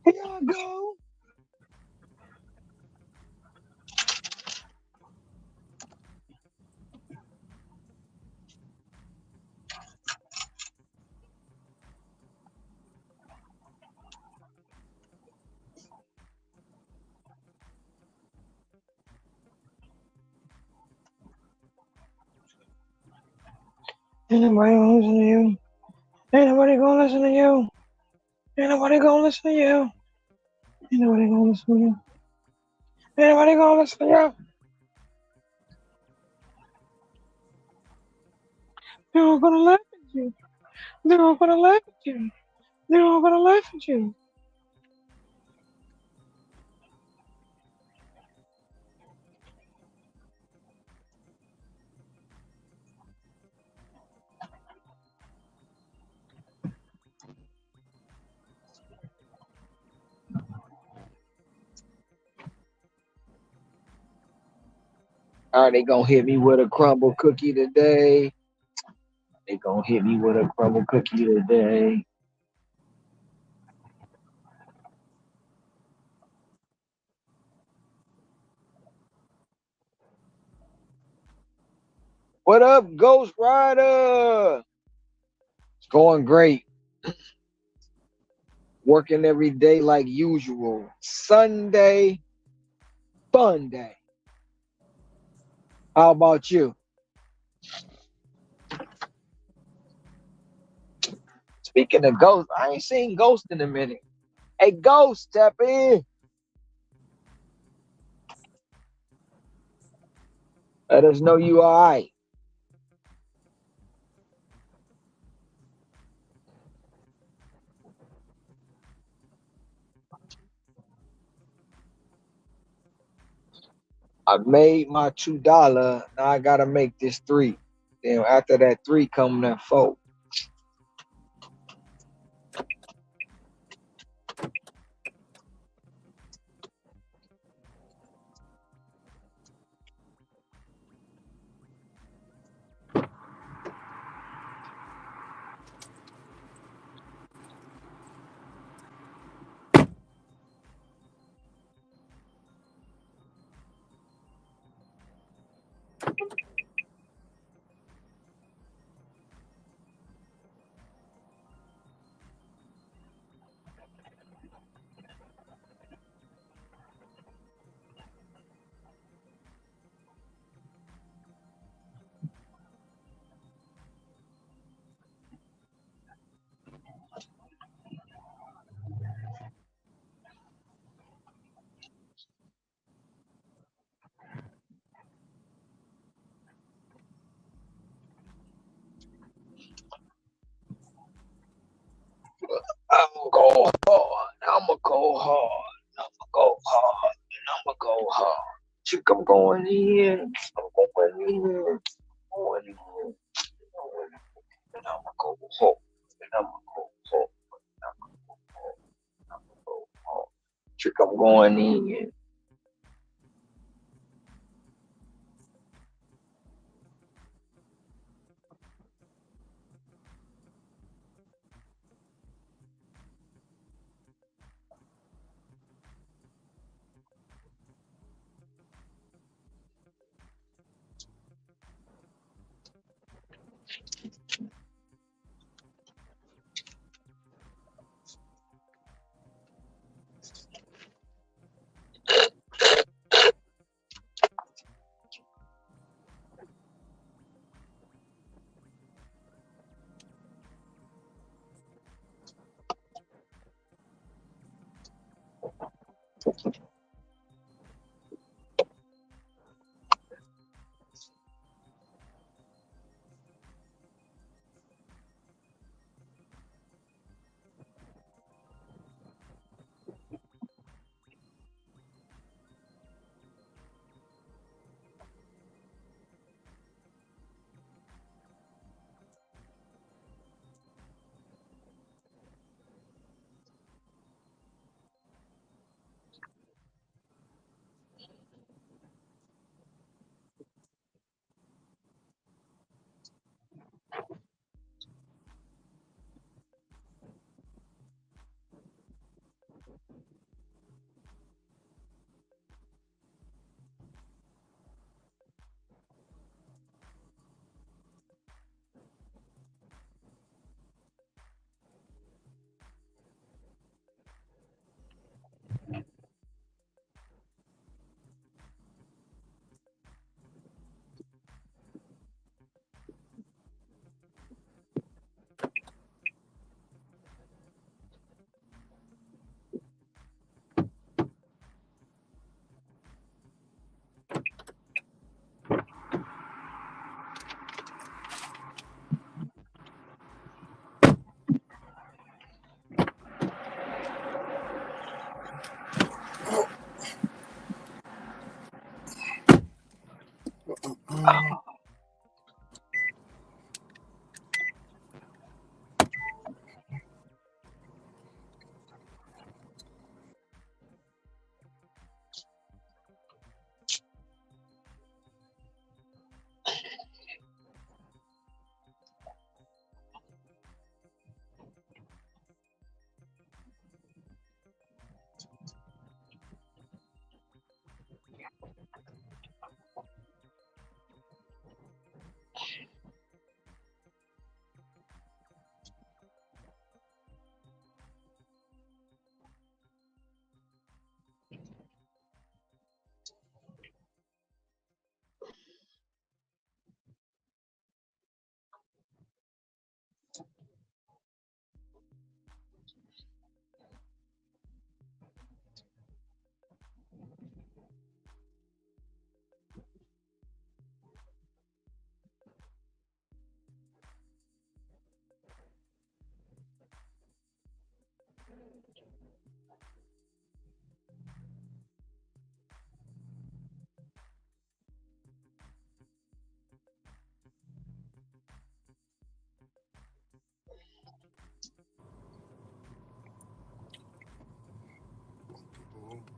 Here I go. Ain't nobody gonna listen to you. Ain't nobody gonna listen to you. Ain't nobody gonna listen to you. Ain't nobody gonna listen to you. Ain't nobody gonna listen to you. They're all gonna laugh at you. They're all gonna laugh at you. They're all gonna laugh at you. Are they gonna hit me with a crumble cookie today? They gonna hit me with a crumble cookie today. What up, Ghost Rider? It's going great. Working every day like usual. Sunday, fun day. How about you? Speaking of Ghost, I ain't seen Ghost in a minute. Hey, Ghost, step in. Let us know you all right. I made my $2. Now I gotta make this 3. Then after that 3 come that 4. I'ma go hard. I'ma go hard. I'ma go hard. And I'ma go hard. Chick, I'm going in. I'm going in. Going in. And I'ma go hard. And I'ma go hard. And I'ma go hard. I'ma go hard. Chick, I'm going in.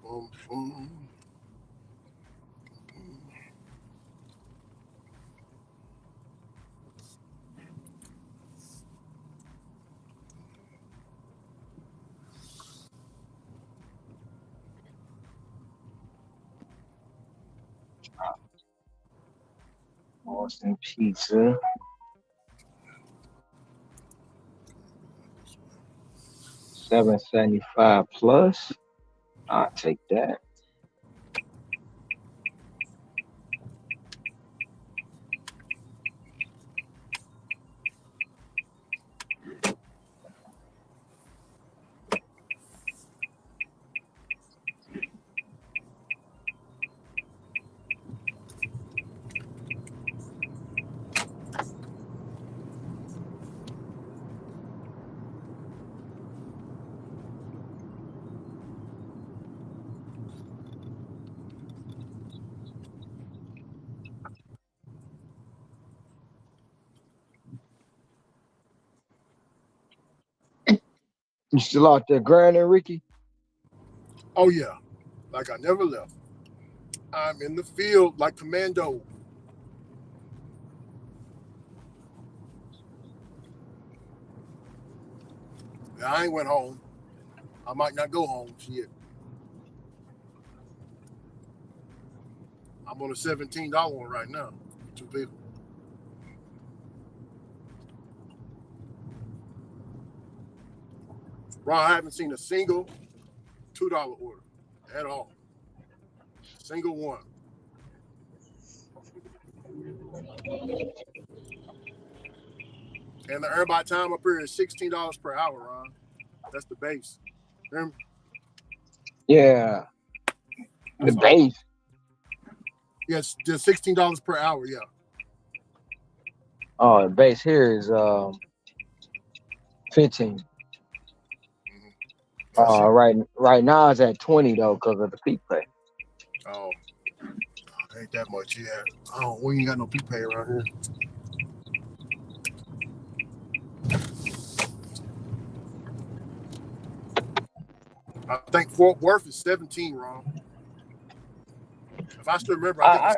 boom, boom. Austin Pizza, $7.75 plus. I'll take that. You still out there grinding, Ricky? Oh yeah, like I never left. I'm in the field like commando. I ain't went home. I might not go home. Shit. I'm on a $17 one right now. Two people. Ron, I haven't seen a single $2 order at all. Single one. And the earn by time up here is $16 per hour, Ron. That's the base. Yeah, the That's all. base. Yes, just $16 per hour. Yeah. Oh, the base here is 15. Right now it's at 20 though because of the peak pay. Oh, ain't that much yet. Oh, we ain't got no peak pay around here. I think Fort Worth is 17, Ron. If I still remember, I think it's.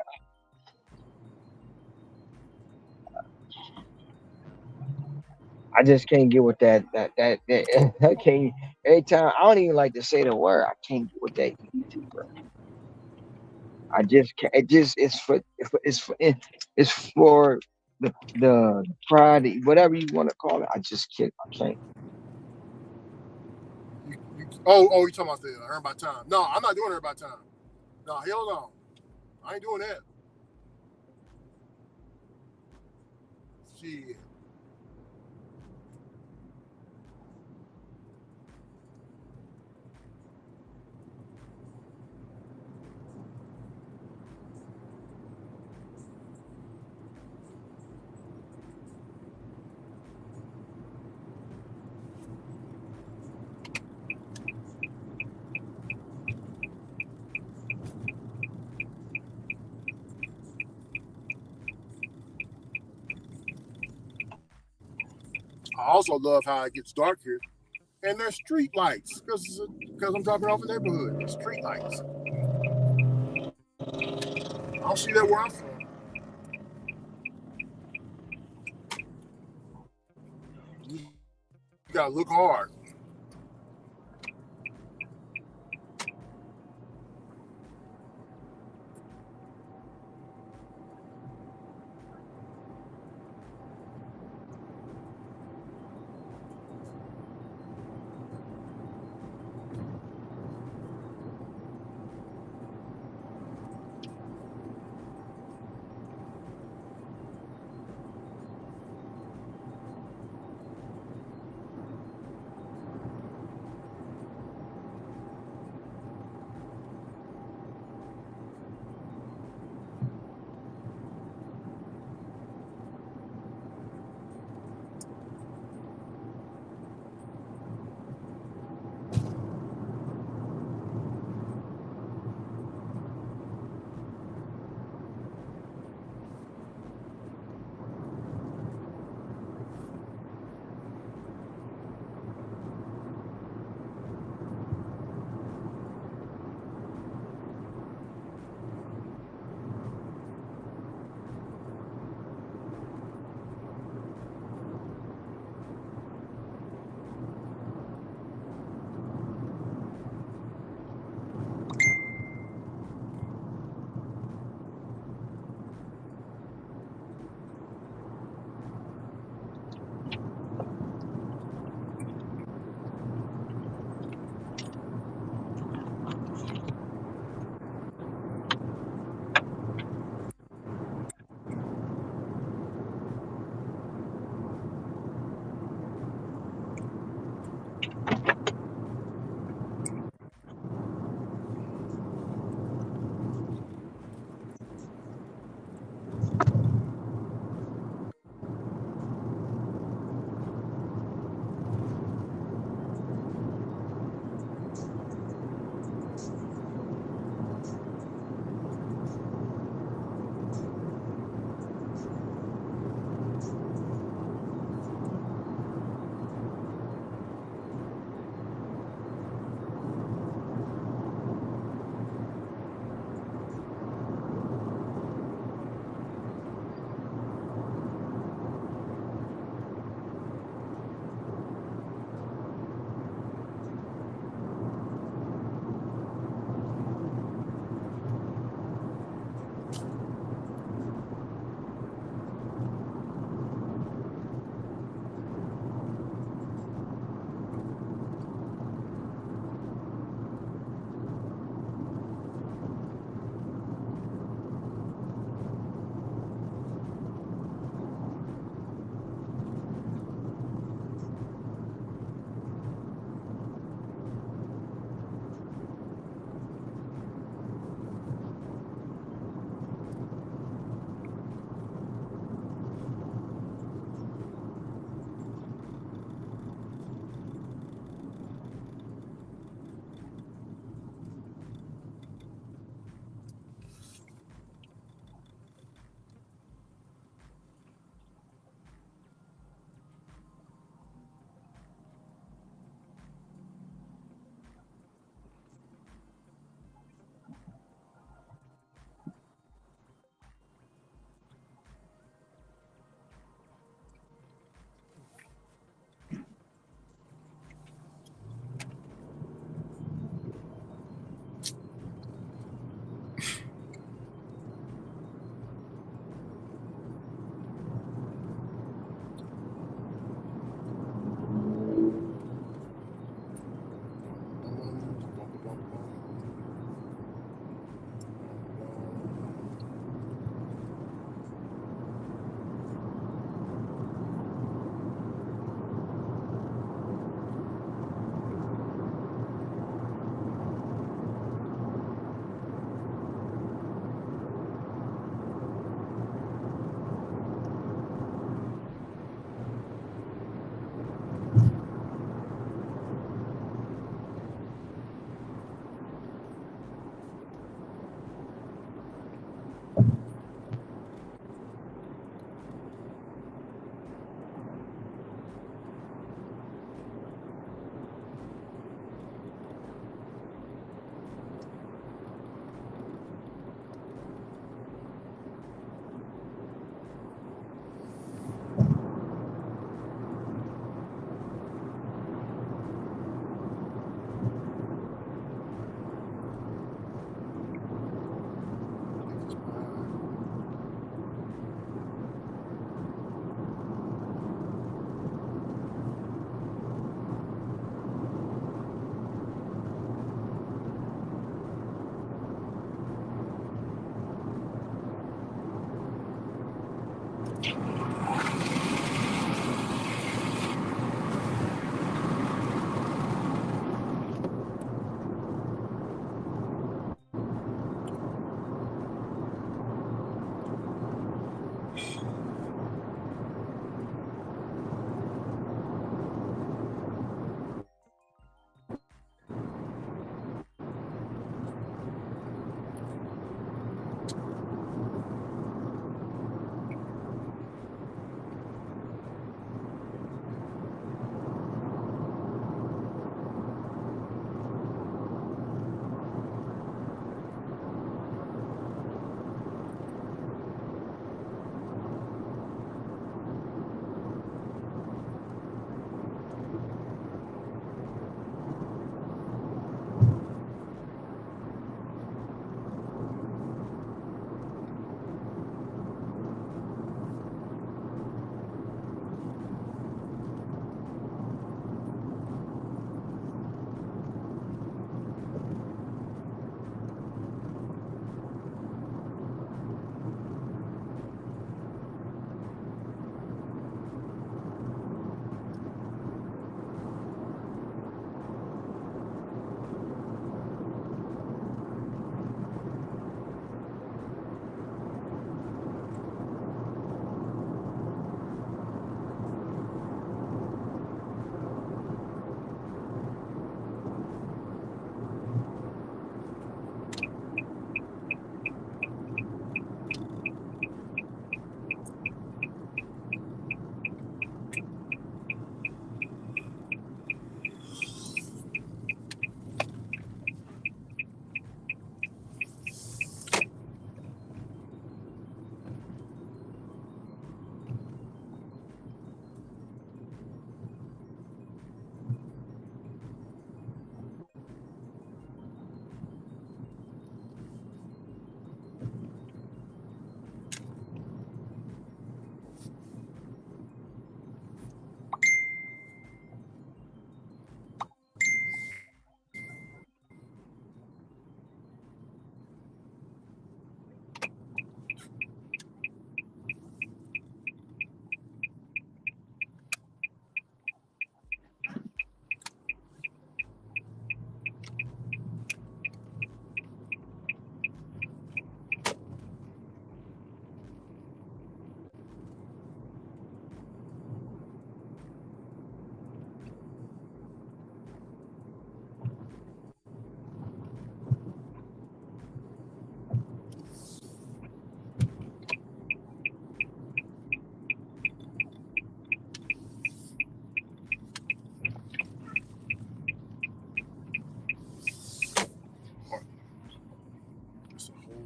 I just can't get with that. I can't. Every time I don't even like to say the word. I can't get with that easy, bro. I just can't. It's for the pride, whatever you want to call it. I just can't. I can't. Oh, you talking about the earn by time? No, I'm not doing earn by time. No, hell no. I ain't doing that. Shit. I also love how it gets dark here. And there's street lights because I'm dropping off a neighborhood. Street lights. I don't see that where I'm from. You gotta look hard.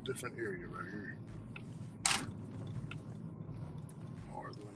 different area right here. Hard lane.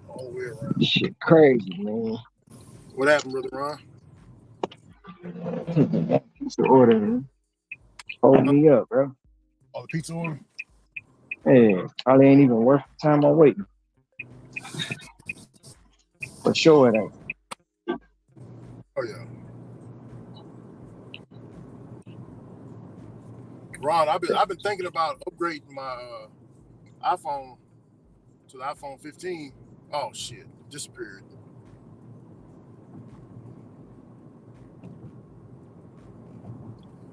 All the way around. Shit crazy, man. What happened, Brother Ron? What's the order, man? Hold me up, bro. Oh, the pizza order? Hey, probably ain't even worth the time I'm waiting. For sure it ain't. Oh, yeah. Ron, I've been thinking about upgrading my iPhone to the iPhone 15. Oh shit, disappeared.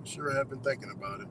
Sure have been thinking about it.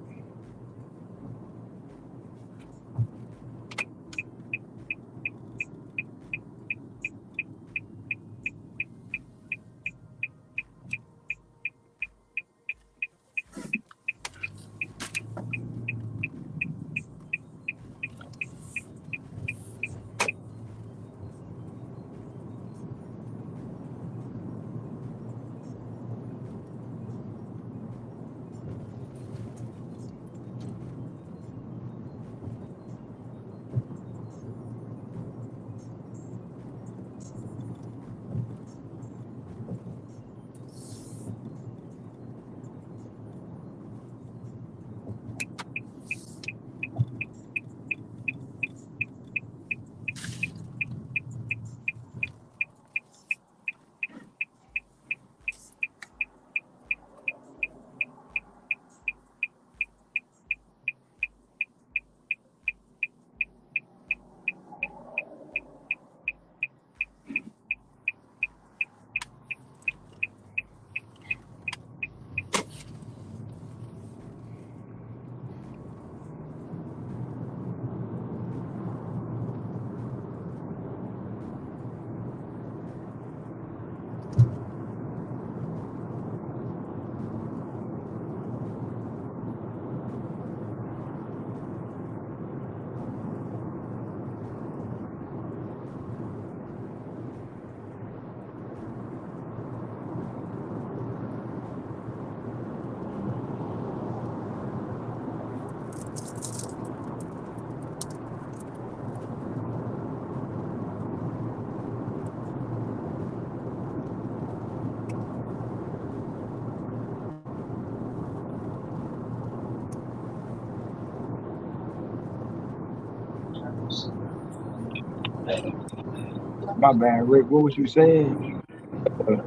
My bad, Rick. What was you saying?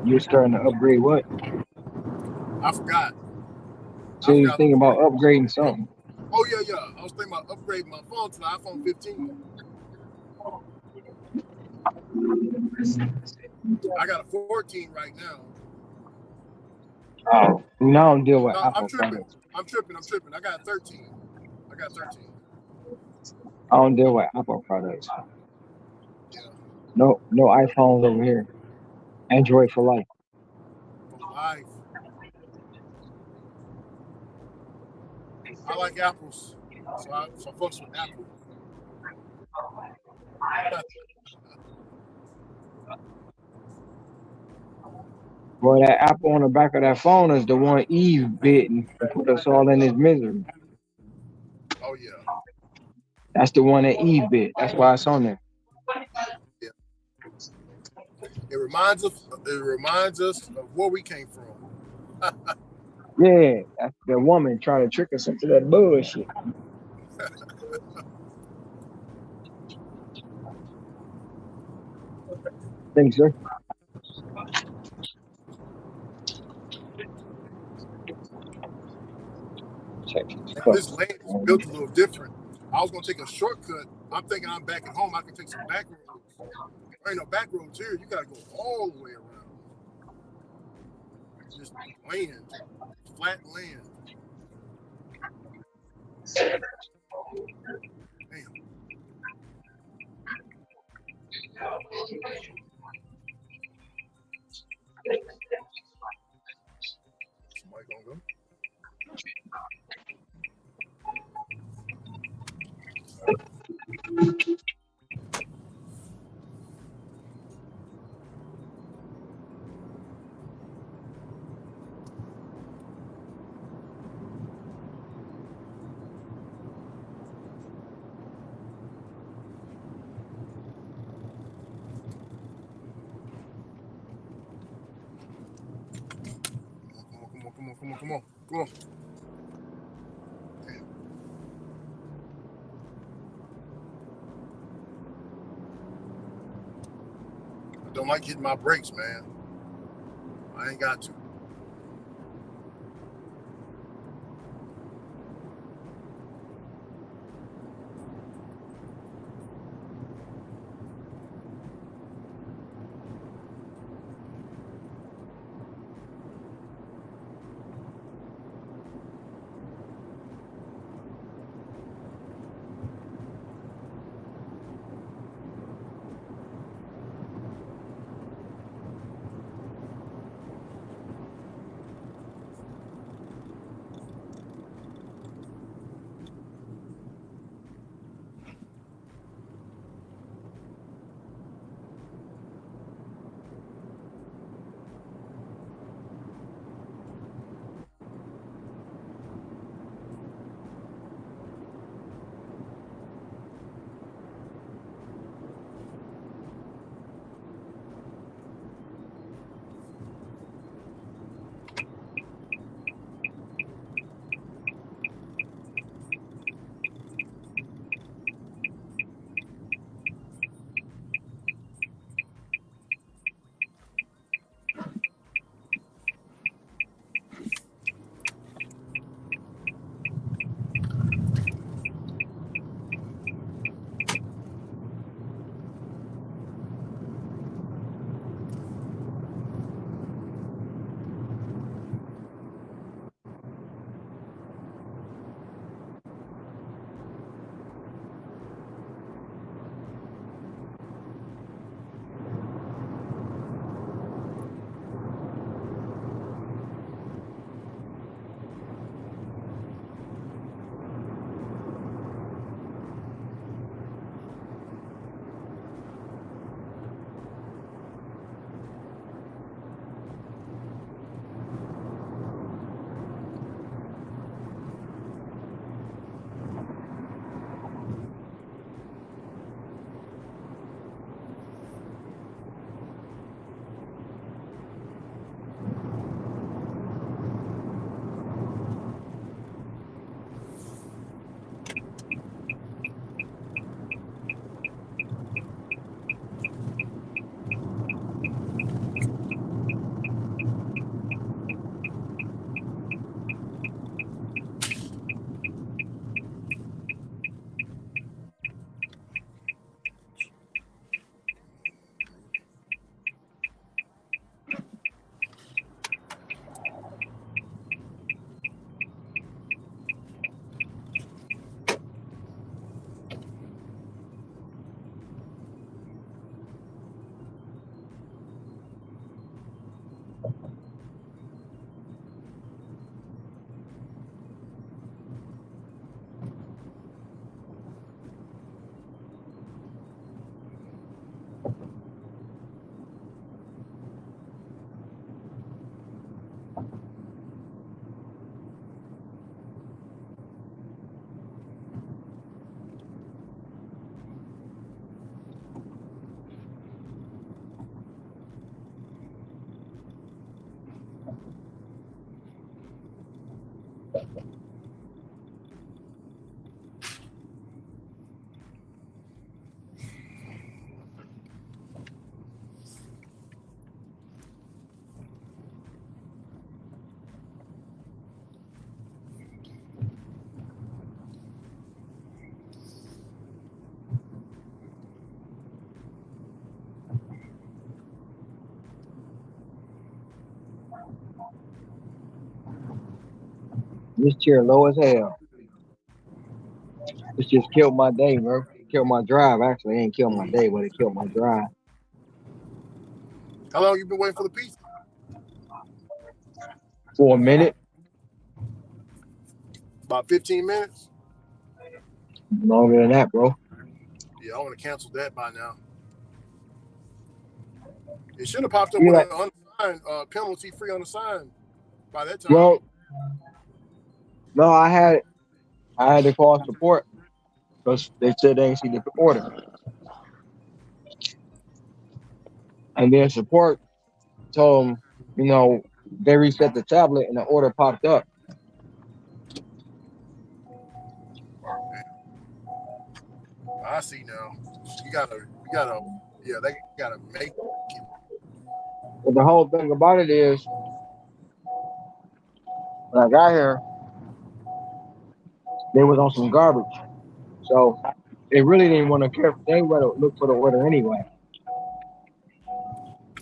You're starting to upgrade what? I forgot. So I you was forgot. thinking about upgrading something. Oh yeah. I was thinking about upgrading my phone to the iPhone 15. I got a 14 right now. Oh, no, I don't deal with No, I'm Apple tripping. products. I'm tripping. I got 13. I got 13. I don't deal with Apple products. Yeah. No iPhones over here. Android for life. For life. I like apples. So I fucks with Apple. Boy, that Apple on the back of that phone is the one Eve bit and put us all in his misery. Oh yeah. That's the one that Eve bit. That's why it's on there. Yeah. It reminds us of where we came from. Yeah, that's the woman trying to trick us into that bullshit. Thanks, sir. Check his And this cups. lane is built a little different. I was gonna take a shortcut. I'm thinking I'm back at home. I can take some back roads. There ain't no back roads here. You gotta go all the way around. Just land, flat land. Damn. Somebody gonna go. Come on. Damn. I don't like hitting my brakes, man. I ain't got to. This chair low as hell. This just killed my day, bro. Killed my drive. Actually, it ain't killed my day, but it killed my drive. How long you been waiting for the pizza? For a minute. About 15 minutes. Longer than that, bro. Yeah, I want to cancel that by now. It should have popped up You with like, an unsigned penalty free on the sign by that time. well, no, I had to call support because they said they didn't see the order. And then support told them, you know, they reset the tablet and the order popped up. I see now. They gotta make it. But the whole thing about it is, when I got here, they was on some garbage. So they really didn't want to care. They didn't want to look for the order anyway.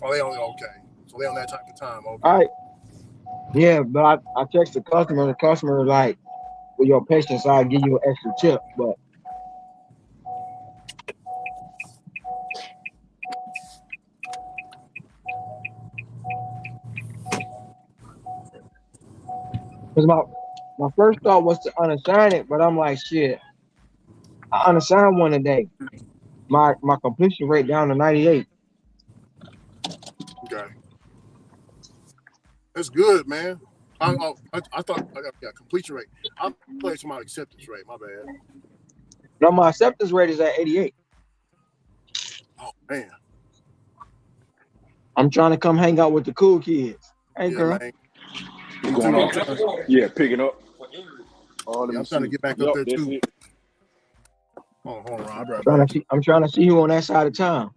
Oh, they only okay. So they on that type of time. Okay. All right. Yeah, but I text the customer. The customer was like, with your patience, I'll give you an extra tip. But because my first thought was to unassign it, but I'm like, shit, I unassigned one today. My completion rate down to 98. Okay. That's good, man. I thought I got completion rate. I played to my acceptance rate. My bad. Now my acceptance rate is at 88. Oh man. I'm trying to come hang out with the cool kids. Hey, Yeah, girl. man. What's going on? Yeah, picking up. I'm trying to get back up there too. It. Hold on, Ron. I'll be right back. I'm trying to see you on that side of town.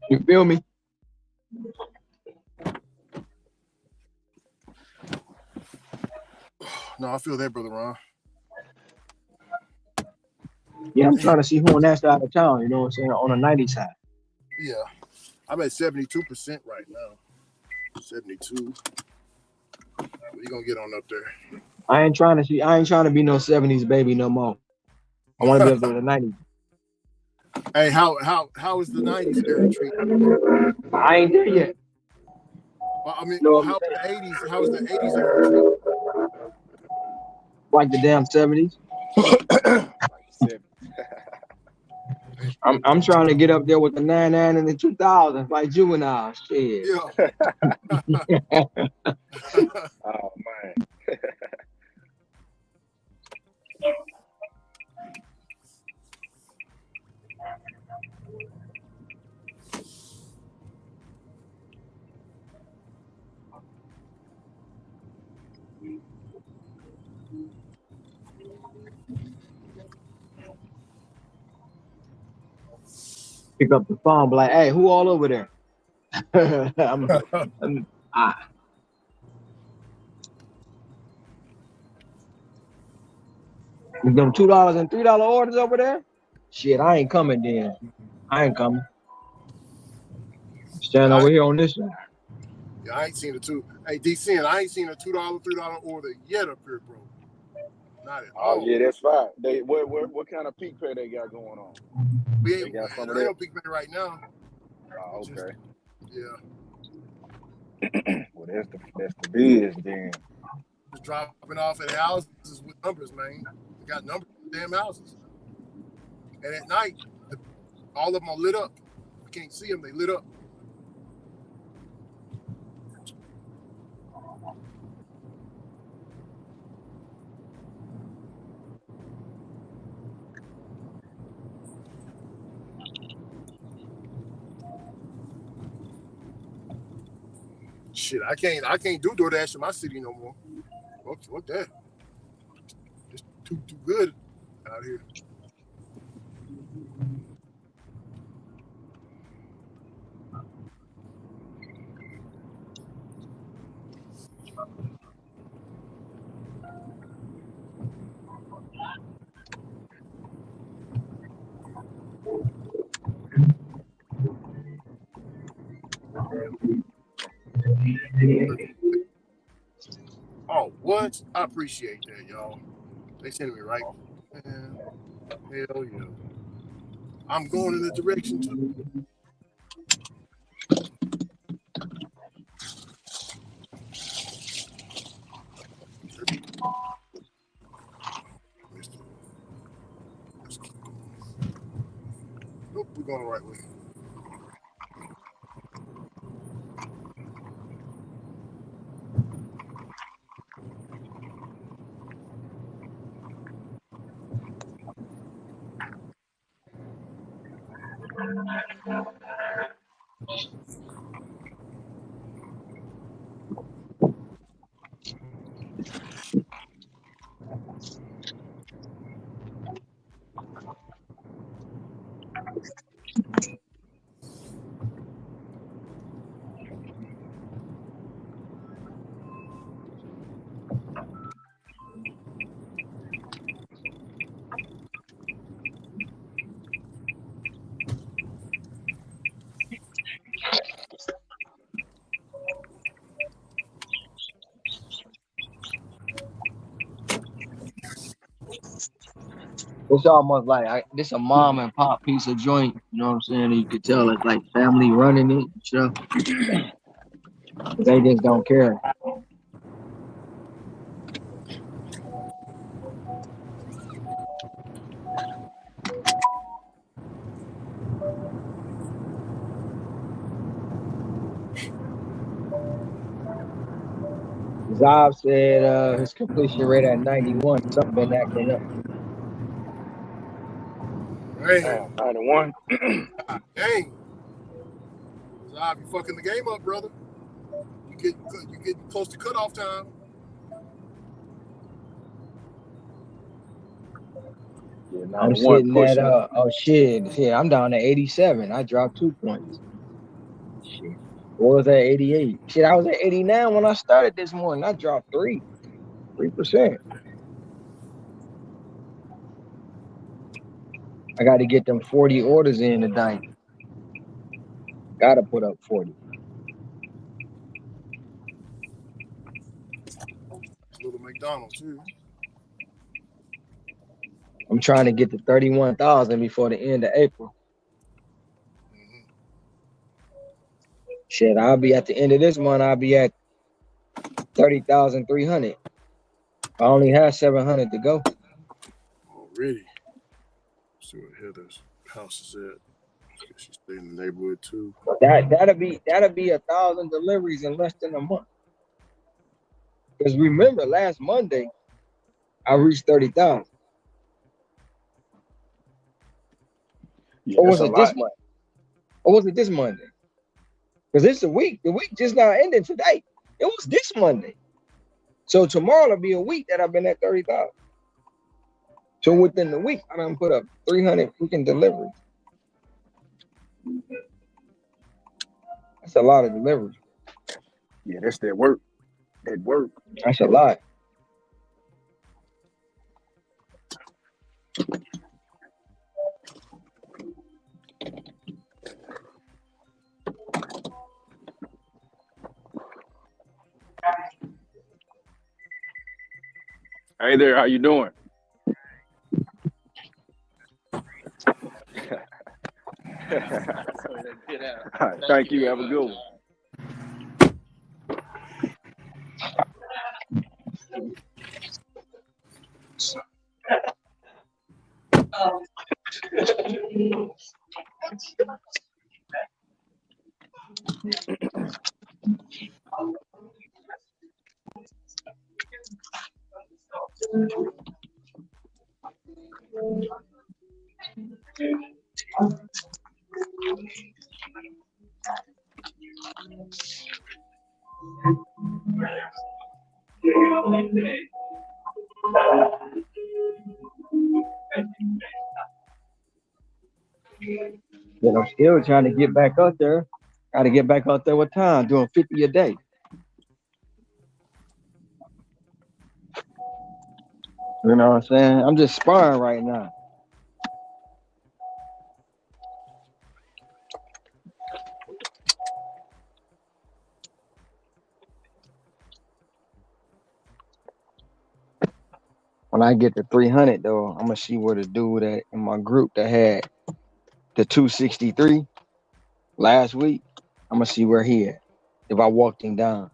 You feel me? No, I feel that, brother Ron. Yeah, I'm trying to see who on that side of town. You know what I'm saying? On the 90 side. Yeah, I'm at 72% right now. 72. What you gonna get on up there? I ain't trying to be no 70s baby no more. I want to be up there with the 90s. Hey, how is the 90s era treating? I ain't there yet. Well, I mean, No, how is the 80s era treating? like the damn 70s. I'm trying to get up there with the 99 and the 2000s, like Juvenile. Shit. Yeah. Oh man. Pick up the phone, be like, hey, who all over there? With them $2 and $3 orders over there. Shit, I ain't coming then. I ain't coming. Stand over here on this side. Yeah, I ain't seen a Hey, DC, I ain't seen a $2, $3 order yet up here, bro. Not at all. Oh yeah, that's fine. They what kind of peak pay they got going on? They got some of that. Don't peak pay right now. Oh, okay. Yeah. Well, that's the biz then. Just dropping off at houses with numbers, man. They got numbers in damn houses. And at night, all of them are lit up. You can't see them, they lit up. Shit, I can't do DoorDash in my city no more. What that? It's too good out here. Oh, what? I appreciate that, y'all. They sending me right. Man, hell yeah. I'm going in the direction too. Let's keep going. Nope, we're going the right way. It's almost like this a mom and pop piece of joint. You know what I'm saying? You could tell it's like family running it and stuff. They just don't care. Zob said his completion rate at 91. Something been acting up. Man, 91. God dang. Zob, you fucking the game up, brother. You get close to cutoff time. Yeah, I'm 91 sitting at pushing it. oh shit. I'm down to 87. I dropped 2 points. Shit. What was that 88? Shit, I was at 89 when I started this morning. I dropped 3%. I got to get them 40 orders in tonight. Got to put up 40. Little McDonald's too. I'm trying to get to 31,000 before the end of April. Mm-hmm. Shit, I'll be at the end of this month. I'll be at 30,300. I only have 700 to go. Already. Let's see what Heather's house is at. She stay in the neighborhood too. That'll be 1,000 deliveries in less than a month. Because remember, last Monday I reached 30,000. Yeah, Or that's was a it this lot. month? Or was it this Monday? Because it's a week. The week just now ended today. It was this Monday. So tomorrow will be a week that I've been at 30,000. So within the week, I done put up 300 freaking deliveries. That's a lot of deliveries. Yeah, that's that work. That work. That's a lot. Hey there, how you doing? All right, thank you. Have a good one. But I'm still trying to get back out there. Got to get back out there with time, doing 50 a day. You know what I'm saying? I'm just sparring right now. When I get to 300 though, I'm gonna see where the dude that in my group that had the 263 last week. I'm gonna see where he at. If I walked him down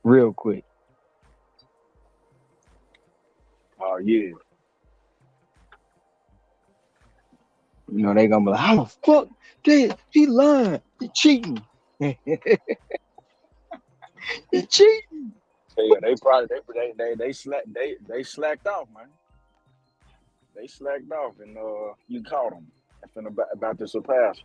real quick, Oh yeah. you know they gonna be like, "How the fuck did he lying? He cheating? He cheating." So, yeah, they probably they slacked off, man. They slacked off, and you caught them. And about to surpass.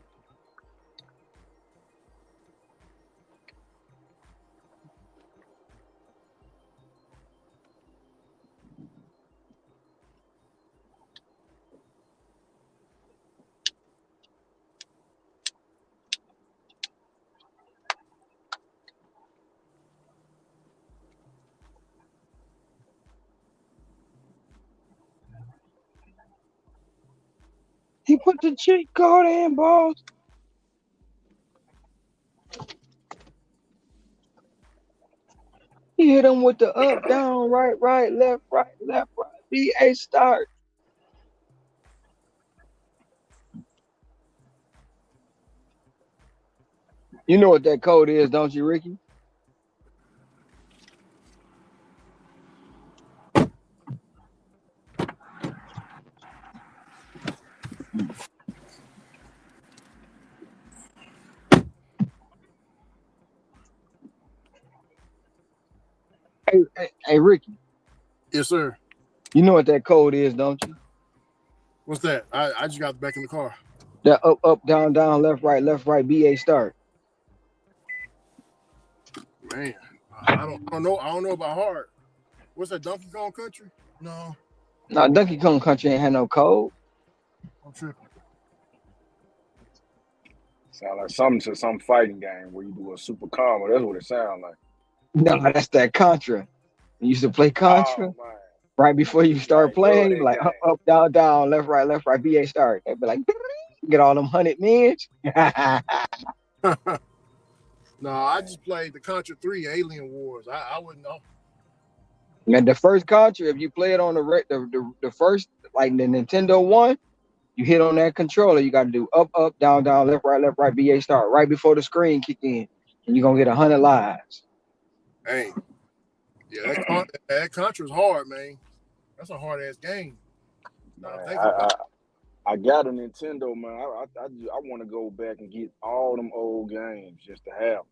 He put the cheat code in, boss. He hit him with the up, down, right, left, right. BA start. You know what that code is, don't you, Ricky? Hey, Ricky. Yes, sir. You know what that code is, don't you? What's that? I just got back in the car. That up, down, left, right, BA start. Man, I don't know about hard. What's that, Donkey Kong Country? No. No, Donkey Kong Country ain't had no code. I'm tripping. Sound like something to some fighting game where you do a super combo. That's what it sounds like. No, that's that Contra. You used to play Contra right before you start playing. Like up, down, left, right, BA start. They'd be like, get all them 100 men. No, I just played the Contra 3 Alien Wars. I wouldn't know. Man, the first Contra, if you play it on the first, like the Nintendo one, you hit on that controller, you got to do up, down, left, right, BA start, right before the screen kick in, and you're going to get 100 lives. Hey, yeah, that Contra's hard, man. That's a hard-ass game. I got a Nintendo, man. I want to go back and get all them old games just to have.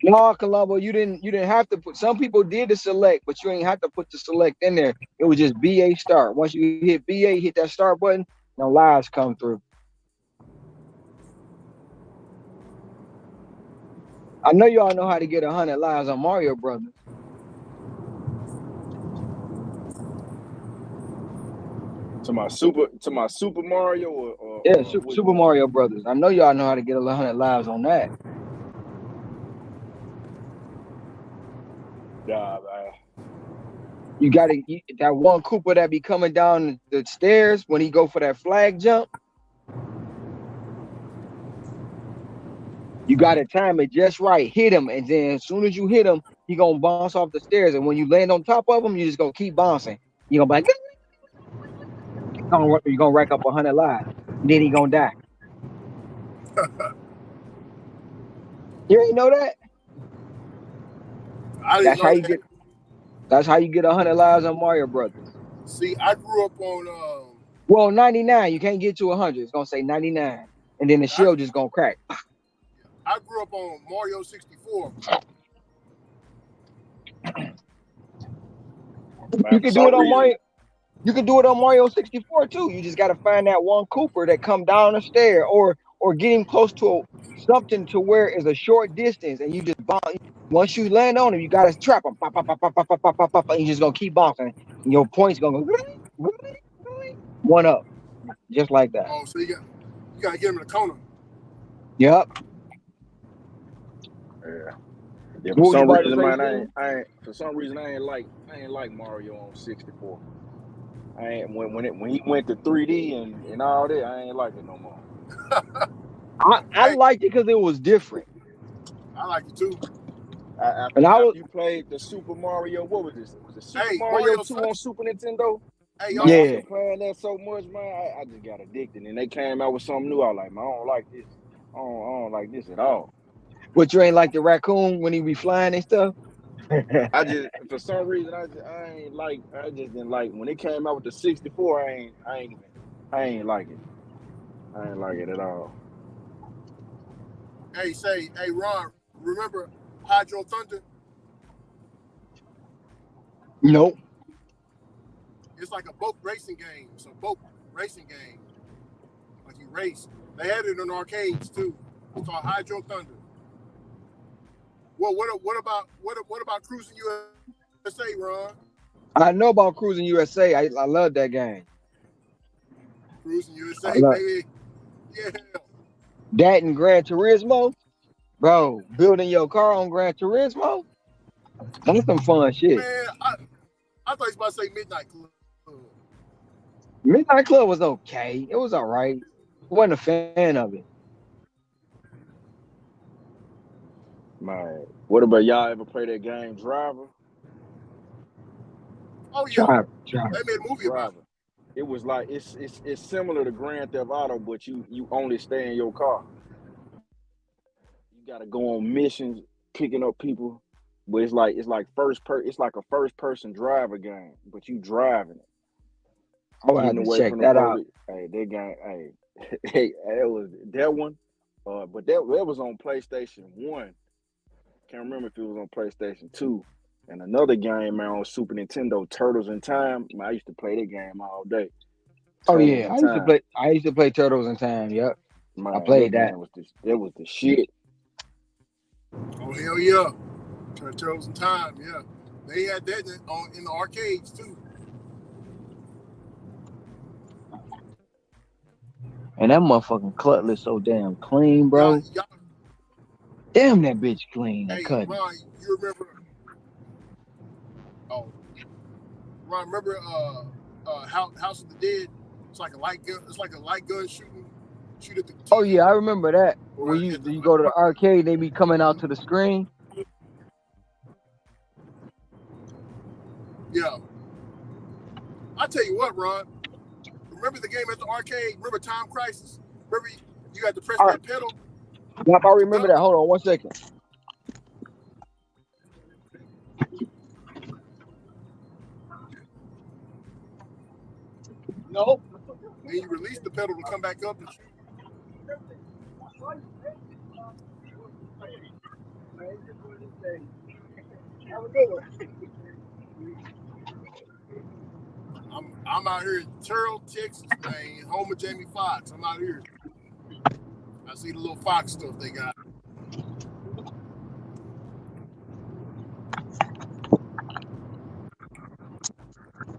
No, Colombo, you didn't have to put. Some people did the select, but you ain't have to put the select in there. It was just BA start. Once you hit BA, hit that start button, no lives come through. I know y'all know how to get 100 lives on Mario Brothers. To my Super Mario or yeah, Super Mario Brothers. I know y'all know how to get 100 lives on that. Yeah, man. You got to that one Koopa that be coming down the stairs when he go for that flag jump. You got to time it just right. Hit him, and then as soon as you hit him, he gonna bounce off the stairs. And when you land on top of him, you just gonna keep bouncing. You gonna be like, you're gonna rack up 100 lives. And then he gonna die. You ain't know that? That's how you get 100 lives on Mario Brothers. See, I grew up on. Well, 99. You can't get to 100. It's gonna say 99, and then the shell just gonna crack. I grew up on Mario 64. You can do it on Mario. You can do it on Mario 64 too. You just gotta find that one Cooper that come down the stair, or or get him close to something to where it's a short distance, and you just bomb. Once you land on him, you gotta trap him. Pop, pop, pop, pop, pop, pop, pop, pop, pop, and you just gonna keep bouncing. And your points gonna go one up, just like that. Oh, so you gotta get him in the corner. Yep. Yeah. What For was you some about to reason, say, man, Steve? I ain't like Mario on 64. I ain't when he went to 3D and all that, I ain't like it no more. I Hey, liked it because it was different, I like it too. and I was After you played the Super Mario, what was this? Was it Super Hey, Mario Mario 2 Sunshine. on Super Nintendo? Hey, y'all. Man, See, yeah. after playing that so much, man, I just got addicted. And they came out with something new. I was like, man, I don't like this. I don't like this at all. But you ain't like the raccoon when he be flying and stuff. I just for some reason I just didn't like when it came out with the 64. I ain't like it. I ain't like it at all. hey, Ron, remember Hydro Thunder? Nope. It's like a boat racing game. It's a boat racing game. Like you race. They had it in arcades too. It's called Hydro Thunder. Well, what about Cruising USA, Ron? I know about Cruising USA. I love that game. Cruising I USA, love baby. Yeah. that and Gran Turismo, bro. Building your car on Gran Turismo, that's some fun shit. Man, I thought you was about to say Midnight Club. Midnight Club was okay. It was all right. Wasn't a fan of it. Man, what about y'all ever play that game Driver? Oh yeah. Try. They made a movie about Driver. It was like it's similar to Grand Theft Auto, but you only stay in your car. You gotta go on missions, picking up people. But it's like it's like a first person driver game, but you driving it, I will have getting to away check from the that out. police. Hey, that game, hey, that was that one. But that was on PlayStation 1. Can't remember if it was on PlayStation 2. And another game, man, on Super Nintendo, Turtles in Time. Man, I used to play that game all day. Oh Turtles yeah, in Time. I used to play Turtles in Time. Yep, I Man, that played that. game was the shit. Oh hell yeah. Turtles in Time, yeah. They had that in the arcades too. And that motherfucking cutlass so damn clean, bro. Y'all, Damn that bitch clean. That hey, cutlass. Ron, you remember? Oh, Ron, remember House of the Dead? It's like a light gun. It's like a light gun shooting. Shoot at the TV. Oh yeah, I remember that. Or When at the, you go to the arcade, they be coming out to the screen. yeah. I tell you what, Ron. Remember the game at the arcade? Remember Time Crisis? Remember you had to press that pedal? Yep, I remember that. Hold on 1 second. No. Then you release the pedal to come back up and shoot. I'm out here in Terrell, Texas, man, home of Jamie Foxx. I'm out here. I see the little Fox stuff they got.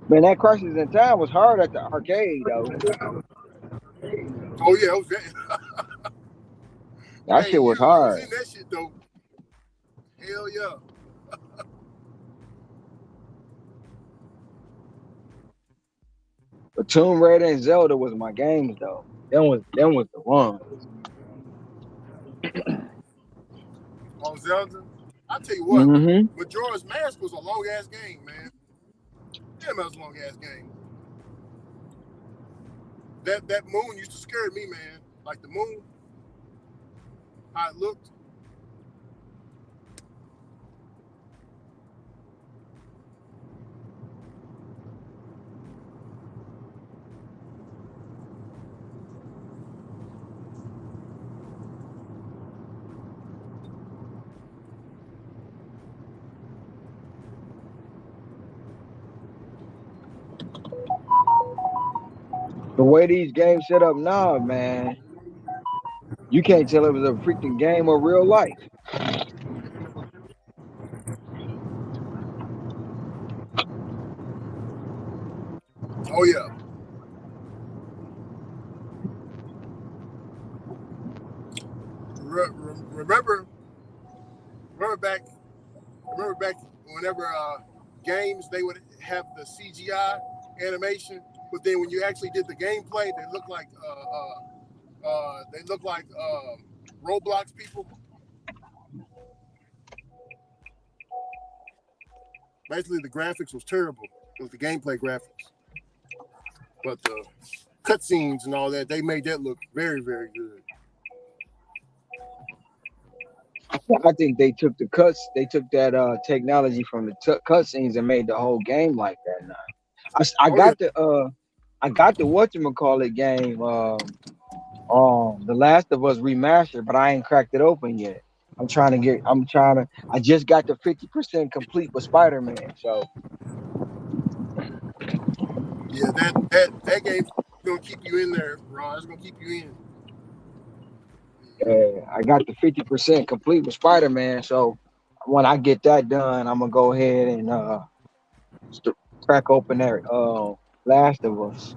Man, that Crisis in Time was hard at the arcade though. Oh yeah, it was that. That Hey, shit was you was hard. in that shit though. Hell yeah. But Tomb Raider and Zelda was my games though. Them was the ones. On Zelda, I tell you what, Mm-hmm. Majora's Mask was a long ass game, man. Damn, that was a long ass game. That moon used to scare me, man. Like the moon, how it looked. The way these games set up now, man. You can't tell it was a freaking game or real life. Oh yeah. Remember, remember back, remember back whenever games they would have the CGI animation, but then when you actually did the gameplay, they look like Roblox people. Basically, the graphics was terrible. It was the gameplay graphics, but the cutscenes and all that they made that look very, very good. I think they took they took that technology from the cutscenes and made the whole game like that. Now, I Oh yeah, got the whatchamacallit game, The Last of Us remastered, but I ain't cracked it open yet. I just got the 50% complete with Spider-Man. So yeah. That game's gonna keep you in there, Ron. It's gonna keep you in. I got the 50% complete with Spider-Man. So when I get that done, I'm gonna go ahead and st- crack open that Last of Us.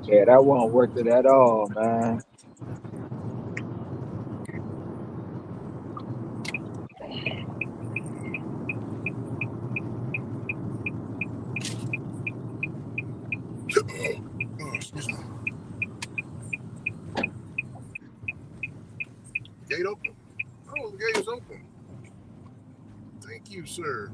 Yeah, that wasn't worth it at all, man. Oh, excuse me. Gate open. Oh, the gate is open. Thank you, sir.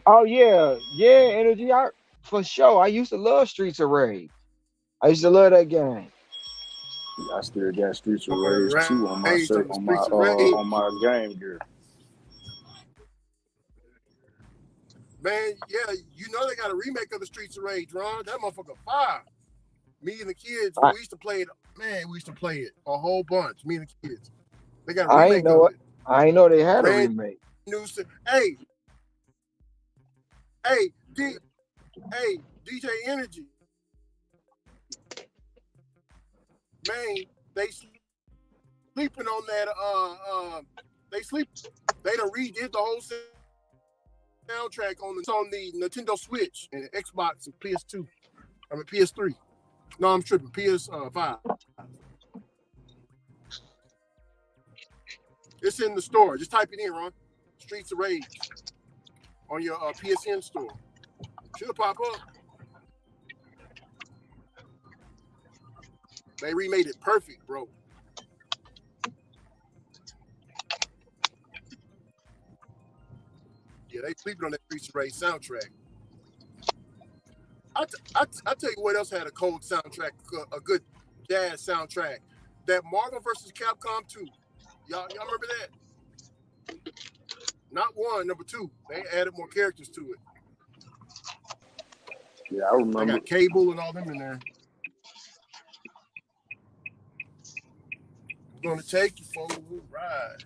Oh yeah, energy. For sure. I used to love Streets of Rage. I used to love that game. I still got Streets of Rage 2 on my Raised on the on my streets of Rage. on my Game Gear. Man, yeah, you know they got a remake of the Streets of Rage, Ron. That motherfucker fire. Me and the kids, I we used to play it. Man, we used to play it a whole bunch. Me and the kids. They got a I ain't remake know of it. it. I ain't know they had a Brand remake. new. Hey, hey, hey, DJ Energy. Man, they sleeping on that. They sleep. They done redid the whole soundtrack on the Nintendo Switch and Xbox and PS2. I mean PS3. No, I'm tripping. PS5. It's in the store. Just type it in, Ron. Streets of Rage on your PSN store. Should pop up. They remade it perfect, bro. Yeah, they sleeping on that Streets of Rage soundtrack. I tell you what else had a cold soundtrack, a good jazz soundtrack. That Marvel vs. Capcom 2. Y'all remember that? Not one, number 2. They added more characters to it. Yeah, I They remember. got Cable and all them in there. We're gonna take you for a ride.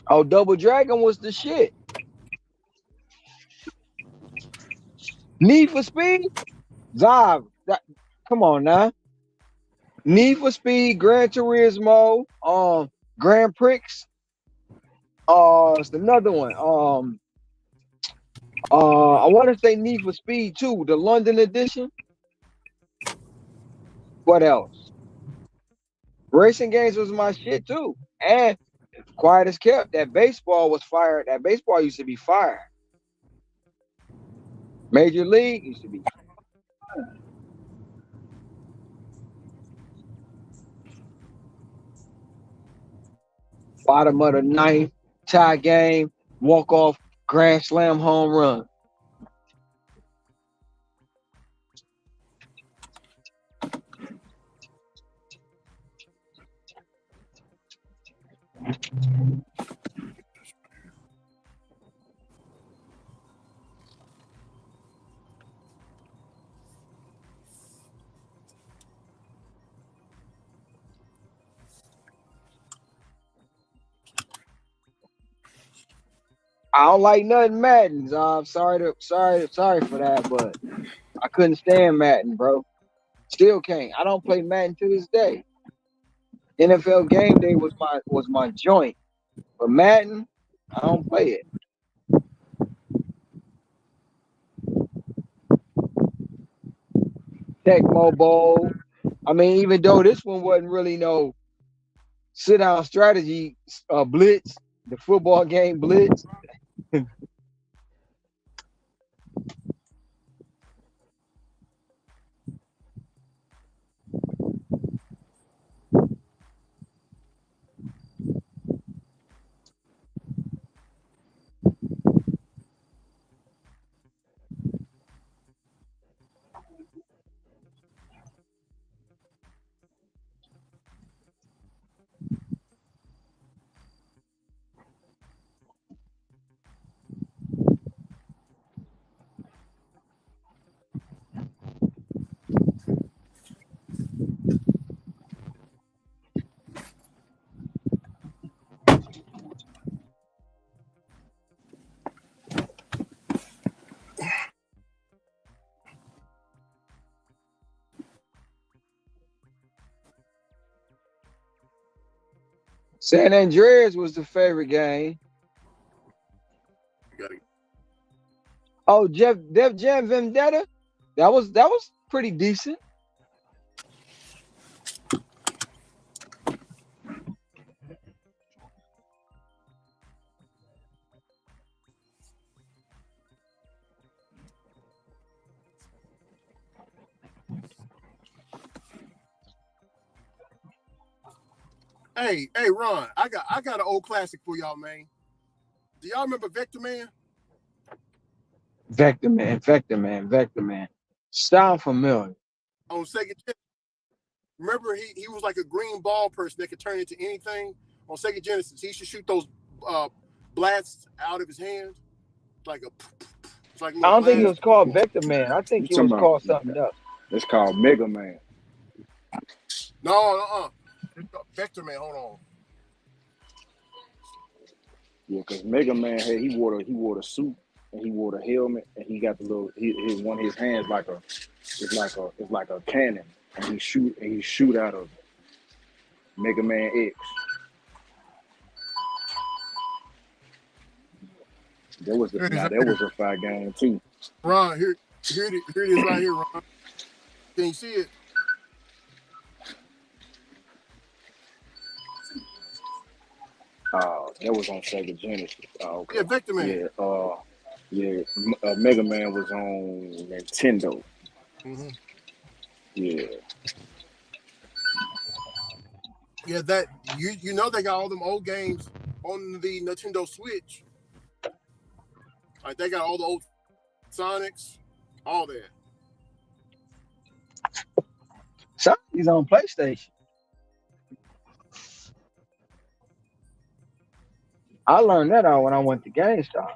Oh, Double Dragon was the shit. Need for Speed, Zav. Come on now. Need for Speed, Gran Turismo, Grand Prix. It's another one. I want to say Need for Speed too, the London edition. What else? Racing games was my shit too. And quiet as kept, that baseball was fired. That baseball used to be fired. Major League used to be bottom of the ninth, tie game. walk off grand slam home run. I don't like nothing Madden. So I'm sorry for that, but I couldn't stand Madden, bro. Still can't. I don't play Madden to this day. NFL Game Day was my joint, but Madden, I don't play it. Tecmo Bowl. I mean, even though this one wasn't really no sit down strategy, blitz, the football game blitz. San Andreas was the favorite game. You gotta, Oh, Def Jam Vendetta, that was pretty decent. hey, Ron, I got an old classic for y'all, man. Do y'all remember Vector Man? Vector Man. Sound familiar. On Sega Genesis? Remember he was like a green ball person that could turn into anything on Sega Genesis. He used to shoot those blasts out of his hand, like a it's like a I little don't think it blast. was called Vector Man. I think You it talking was about? called something else. It's called Mega Man. No, Vector Man. Hold on. Yeah, because Mega Man he wore the suit and he wore the helmet and he got the little his one of his hands it's like a cannon and he shoot out of Mega Man X. That was a fire game too. Ron, here it is right here, Ron. Can you see it? That was on Sega Genesis. Okay. Yeah, Vector Man. Mega Man was on Nintendo. Mm-hmm. Yeah. Yeah, that you know they got all them old games on the Nintendo Switch. Like they got all the old Sonics, all that. Something's on PlayStation. I learned that out when I went to GameStop.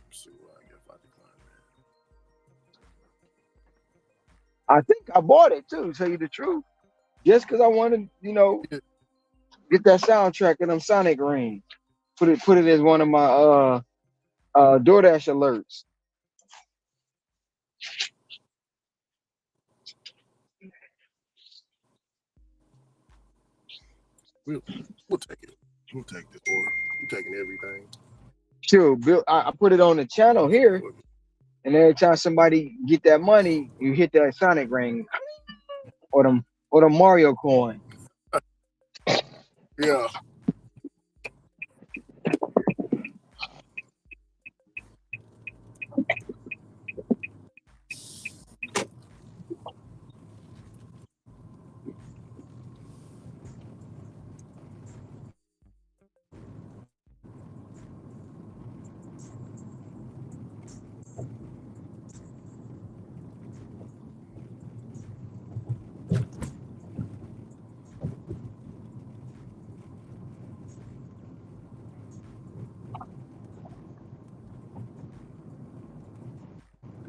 Let's see what I get if I decline I think I bought it too, to tell you the truth. Just because I wanted, that. get that soundtrack of them Sonic rings. Put it as one of my DoorDash alerts. We'll take it. We'll take this order. We're taking everything. Sure, Bill. I put it on the channel here, and every time somebody get that money, you hit that Sonic ring or the Mario coin. Yeah.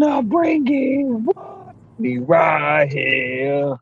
Now bring it. What? Be right here.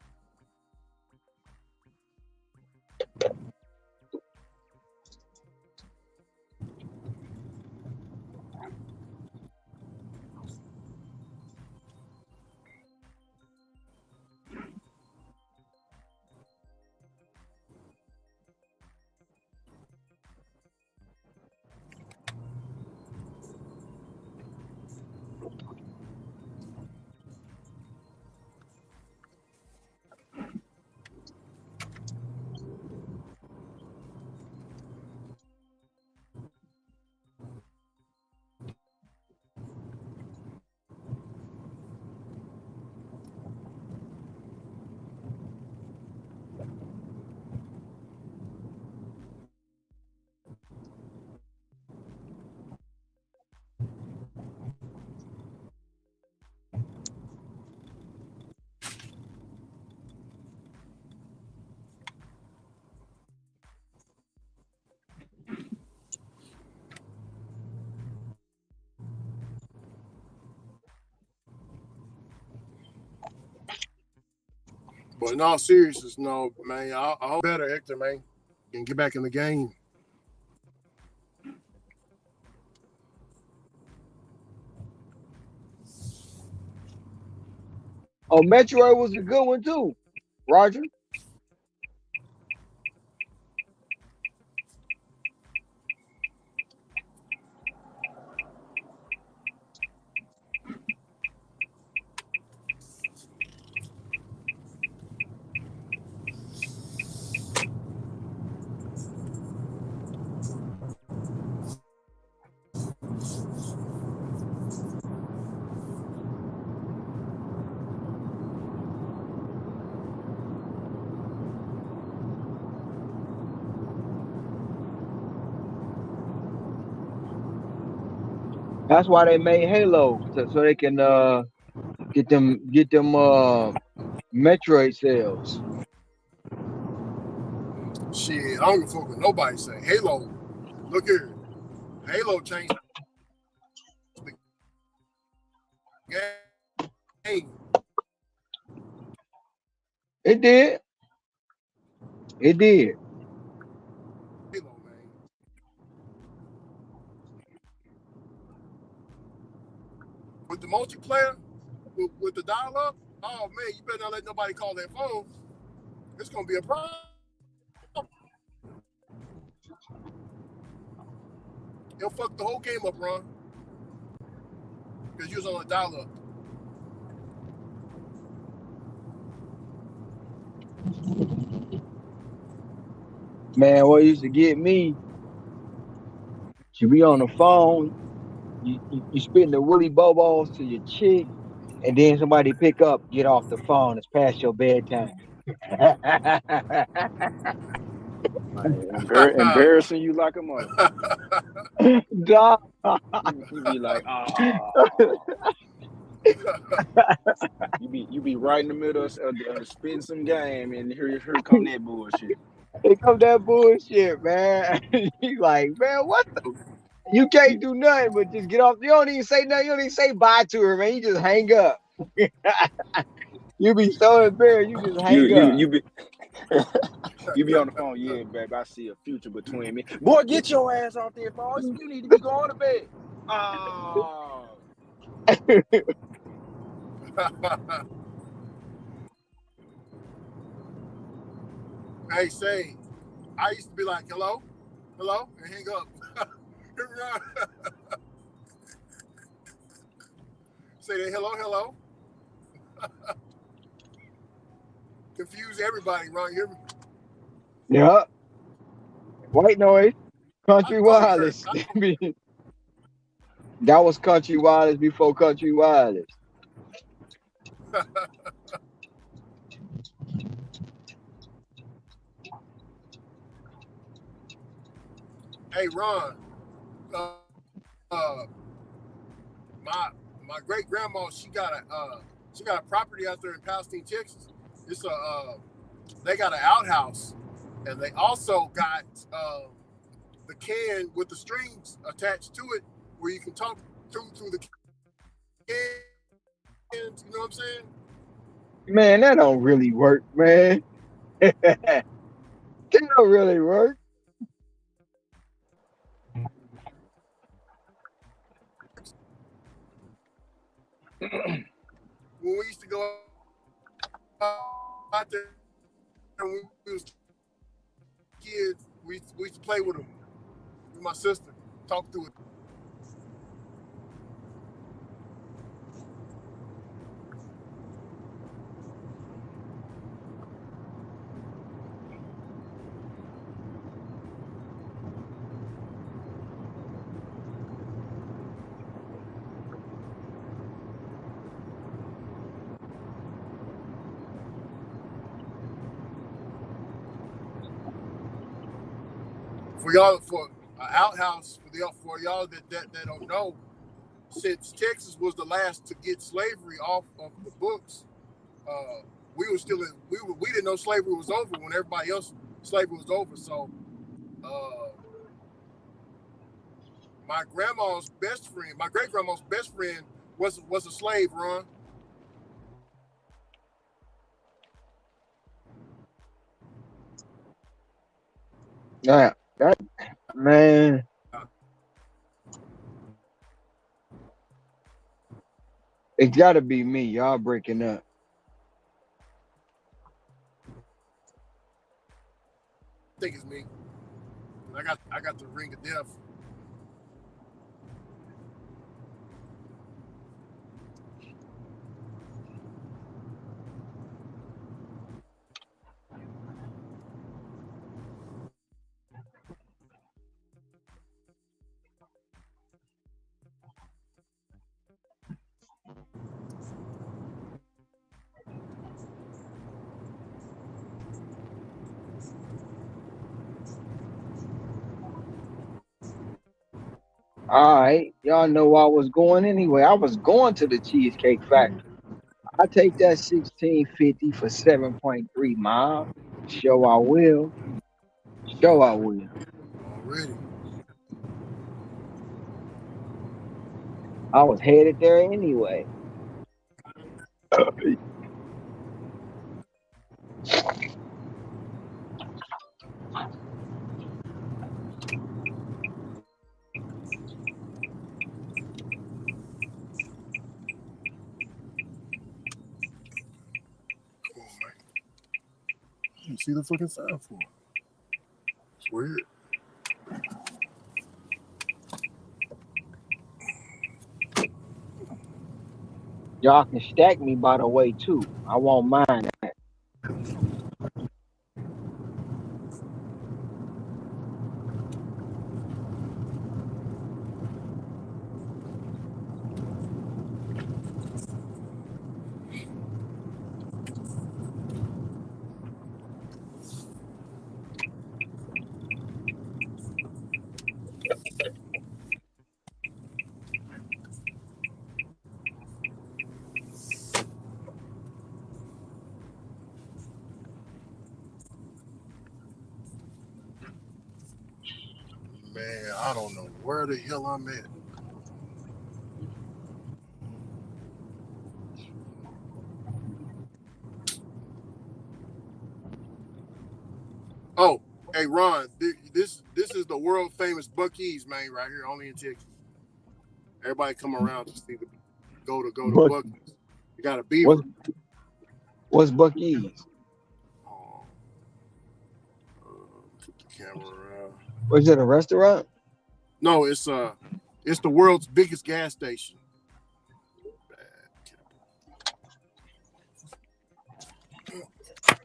But in all seriousness, no, man, I hope better, Hector, man, and get back in the game. Oh, Metroid was a good one too, Roger. That's why they made Halo, so they can get them Metroid sales. Shit, I don't give a fuck what nobody say. Halo, look here, Halo changed the game. It did. It did. Halo, man. With the multiplayer, with the dial-up, oh man, you better not let nobody call that phone. It's gonna be a problem. It'll fuck the whole game up, Ron, because you was on a dial-up. Man, what used to get me, you be on the phone, you spitting the willy bobos to your chick, and then somebody pick up, get off the phone, it's past your bedtime. Man, embarrassing you like a motherfucker. Dog. You be like, you be right in the middle of spitting some game, and here come that bullshit. Here come that bullshit, man. You like, man, what the? You can't do nothing but just get off. You don't even say nothing. You don't even say bye to her, man. You just hang up. You be so embarrassed. You just You hang you up. you be you be on the phone. Yeah, babe, I see a future between me. Boy, get your ass off there, phone. You need to be going to bed. Oh. Hey, say, I used to be like, hello, hello, and hang up. Say that hello, hello. Confuse everybody, Ron. You hear me? Yeah. White noise. I Country thought you heard. wireless. That was country wireless before country wireless. Hey, Ron. Uh, uh, my great grandma, she got a property out there in Palestine, Texas. It's they got an outhouse, and they also got the can with the strings attached to it, where you can talk through the can. You know what I'm saying? Man, that don't really work, man. That don't really work. When we used to go out there when we was kids, we used to play with them. With my sister, talk through it. For an outhouse for y'all that don't know, since Texas was the last to get slavery off of the books, we were still in, we didn't know slavery was over when everybody else slavery was over. So uh, my grandma's best friend, my great grandma's best friend was a slave, Ron. Yeah, that man. I It gotta be me. Y'all breaking up. think it's me. I got the ring of death. All right, y'all know where I was going anyway. I was going to the Cheesecake Factory. I take that 1650 for 7.3 miles. Show I will. Show I will. Already. I was headed there anyway. Come on, man. You see the fucking sign for it. It's weird. Y'all can stack me by the way too. I won't mind that. Man, I don't know where the hell I'm at. Oh, hey Ron, this is the world famous Buc-ee's, man, right here, only in Texas. Everybody come around to see the go to But Buc-ee's. You got a what's beaver. what's Buc-ee's? Oh, put the camera around. Was it a restaurant? No, it's the world's biggest gas station.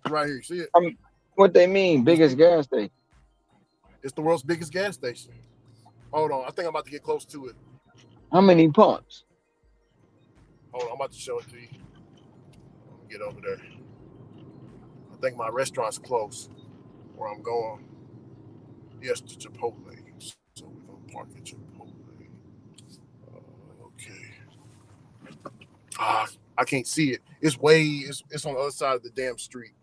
Right here, see it? What they mean? Biggest gas station. It's the world's biggest gas station. Hold on, I think I'm about to get close to it. How many pumps? Hold on, I'm about to show it to you. Get over there. I think my restaurant's close where I'm going. Yes, to Chipotle. So we're gonna park at Chipotle. Okay. I can't see it. It's on the other side of the damn street.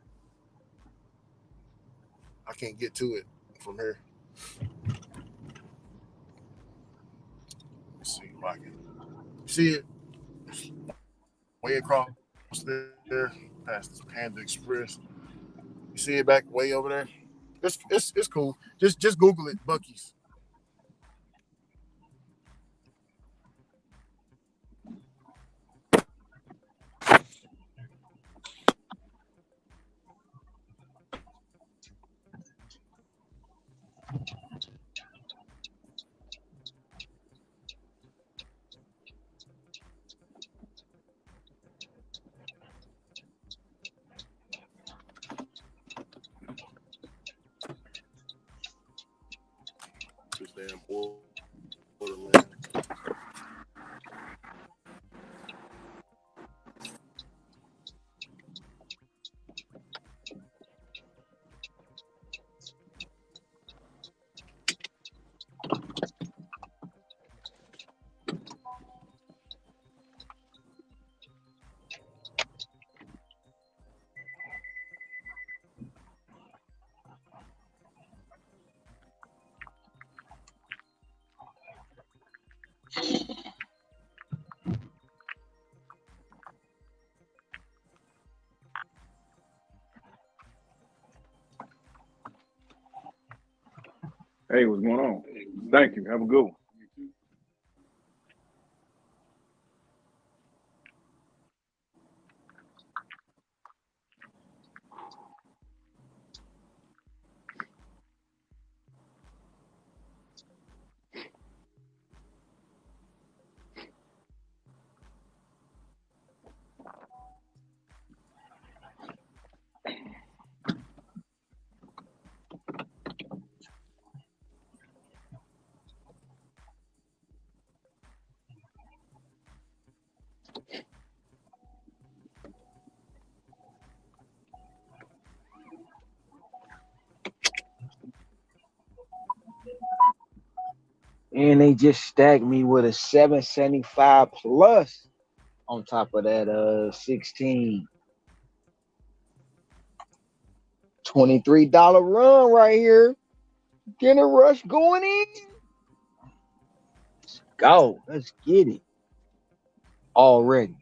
I can't get to it from here. Let's see if I can see it. way across there, past this Panda Express. You see it back way over there. It's cool. Just Google it, Bucky's. This damn Borderland. Hey, what's going on? Thank you. Have a good one. And they just stacked me with a 775 plus on top of that 16. $23 run right here. Dinner rush going in. Let's go. Let's get it. Already.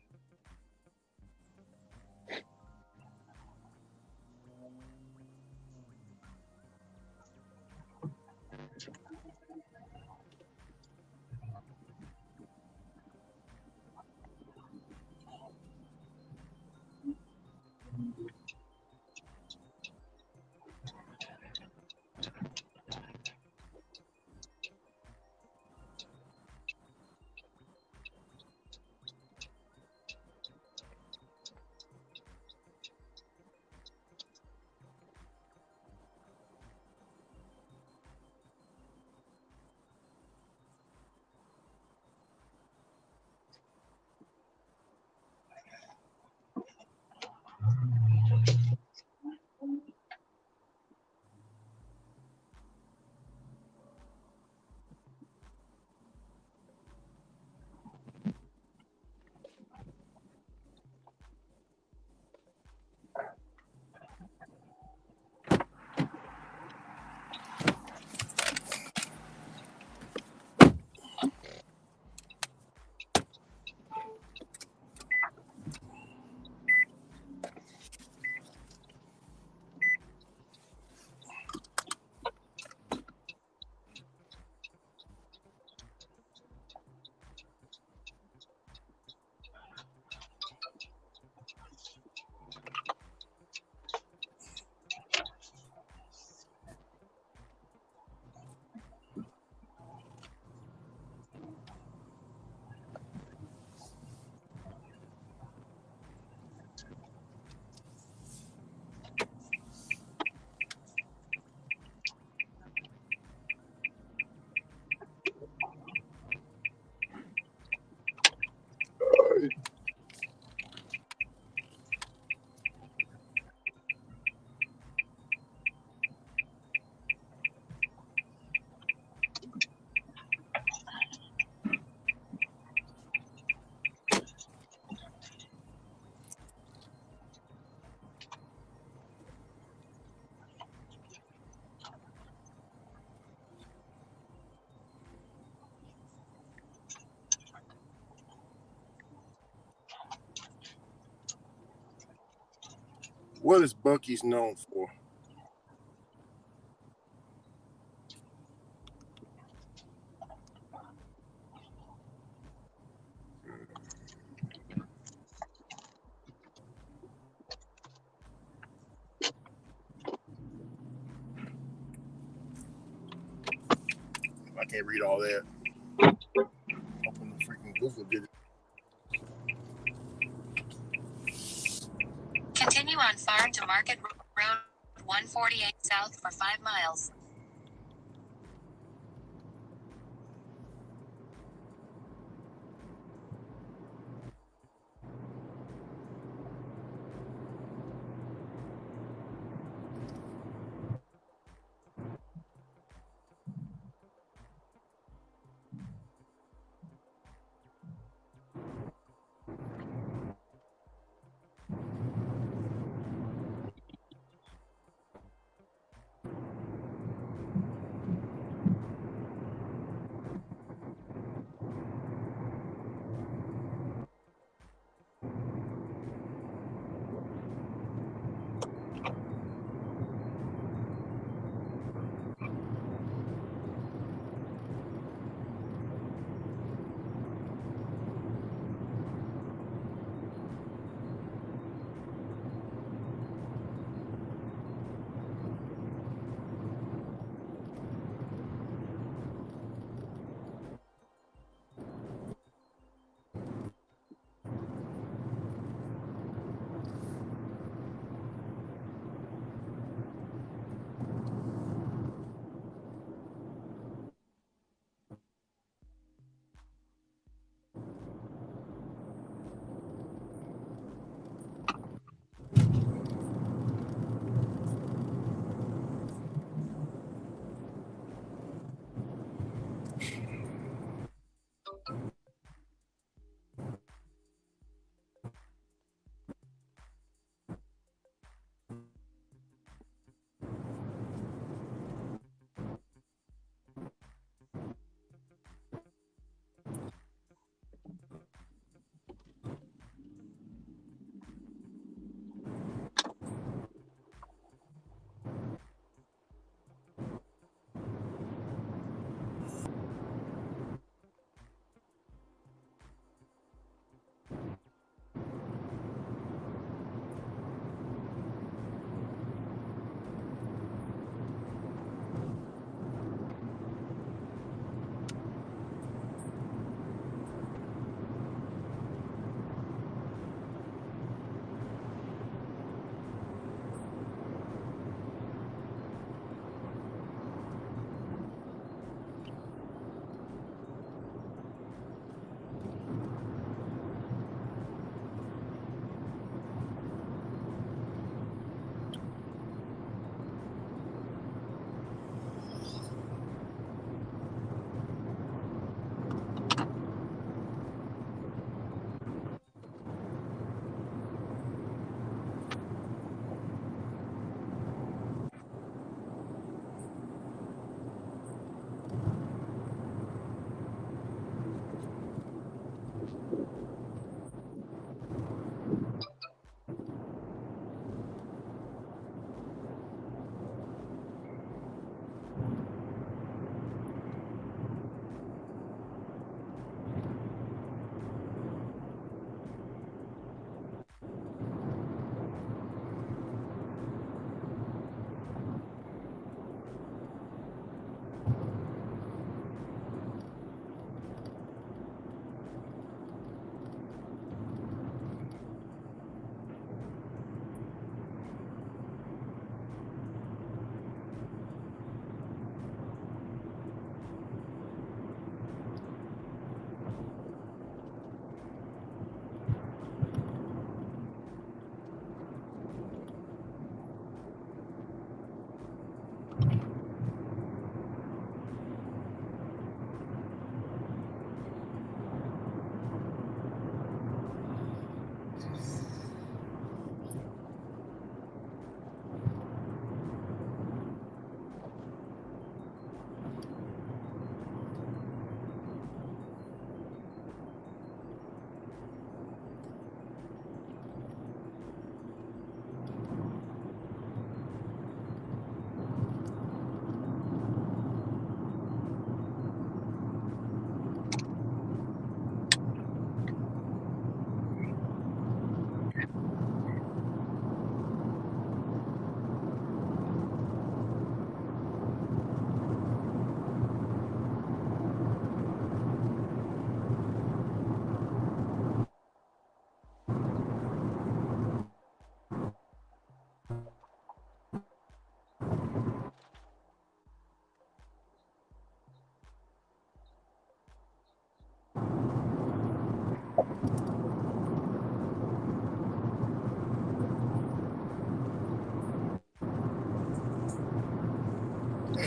What is Bucky's known for? I can't read all that. Open the freaking Google did it. Continue on Farm to Market Road 148 south for 5 miles.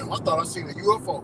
Damn, I thought I seen a UFO.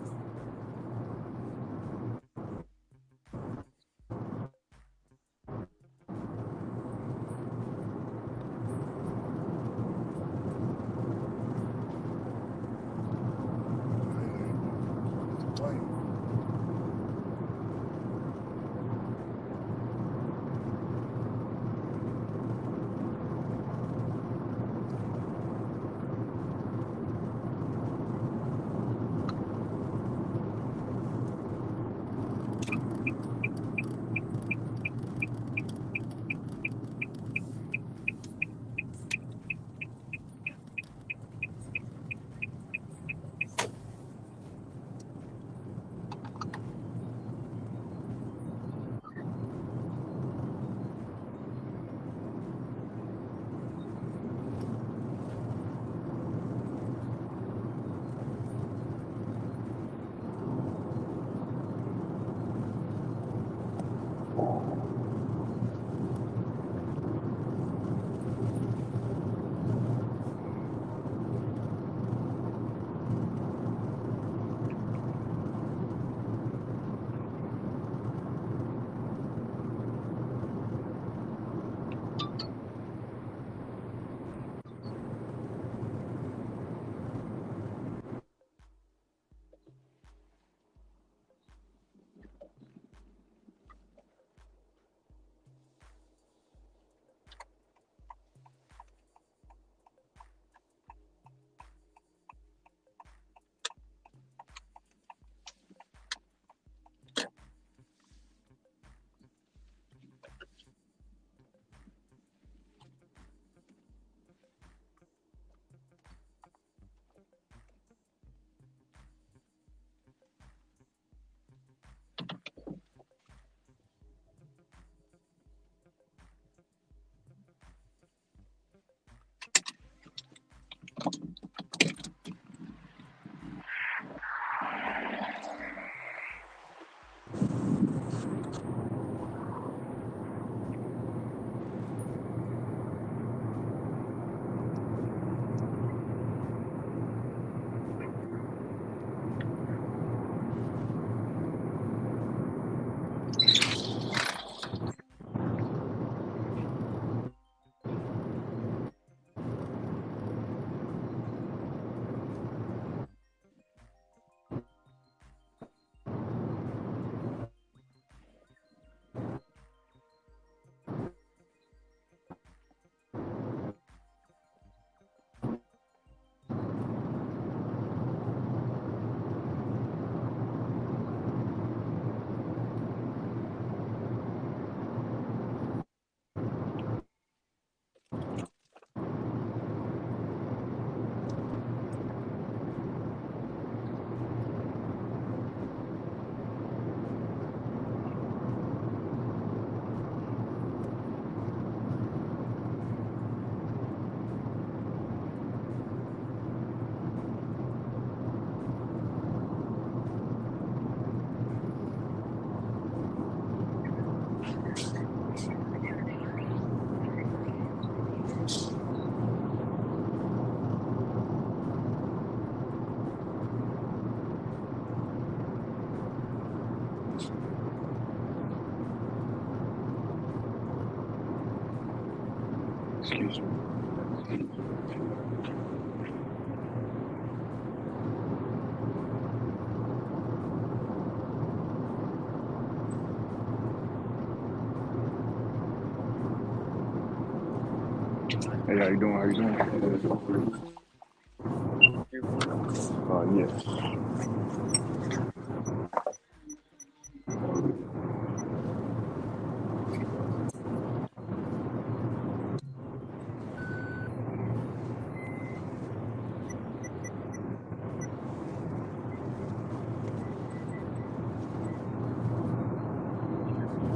Excuse me. Hey, how you doing? How you doing? Yes.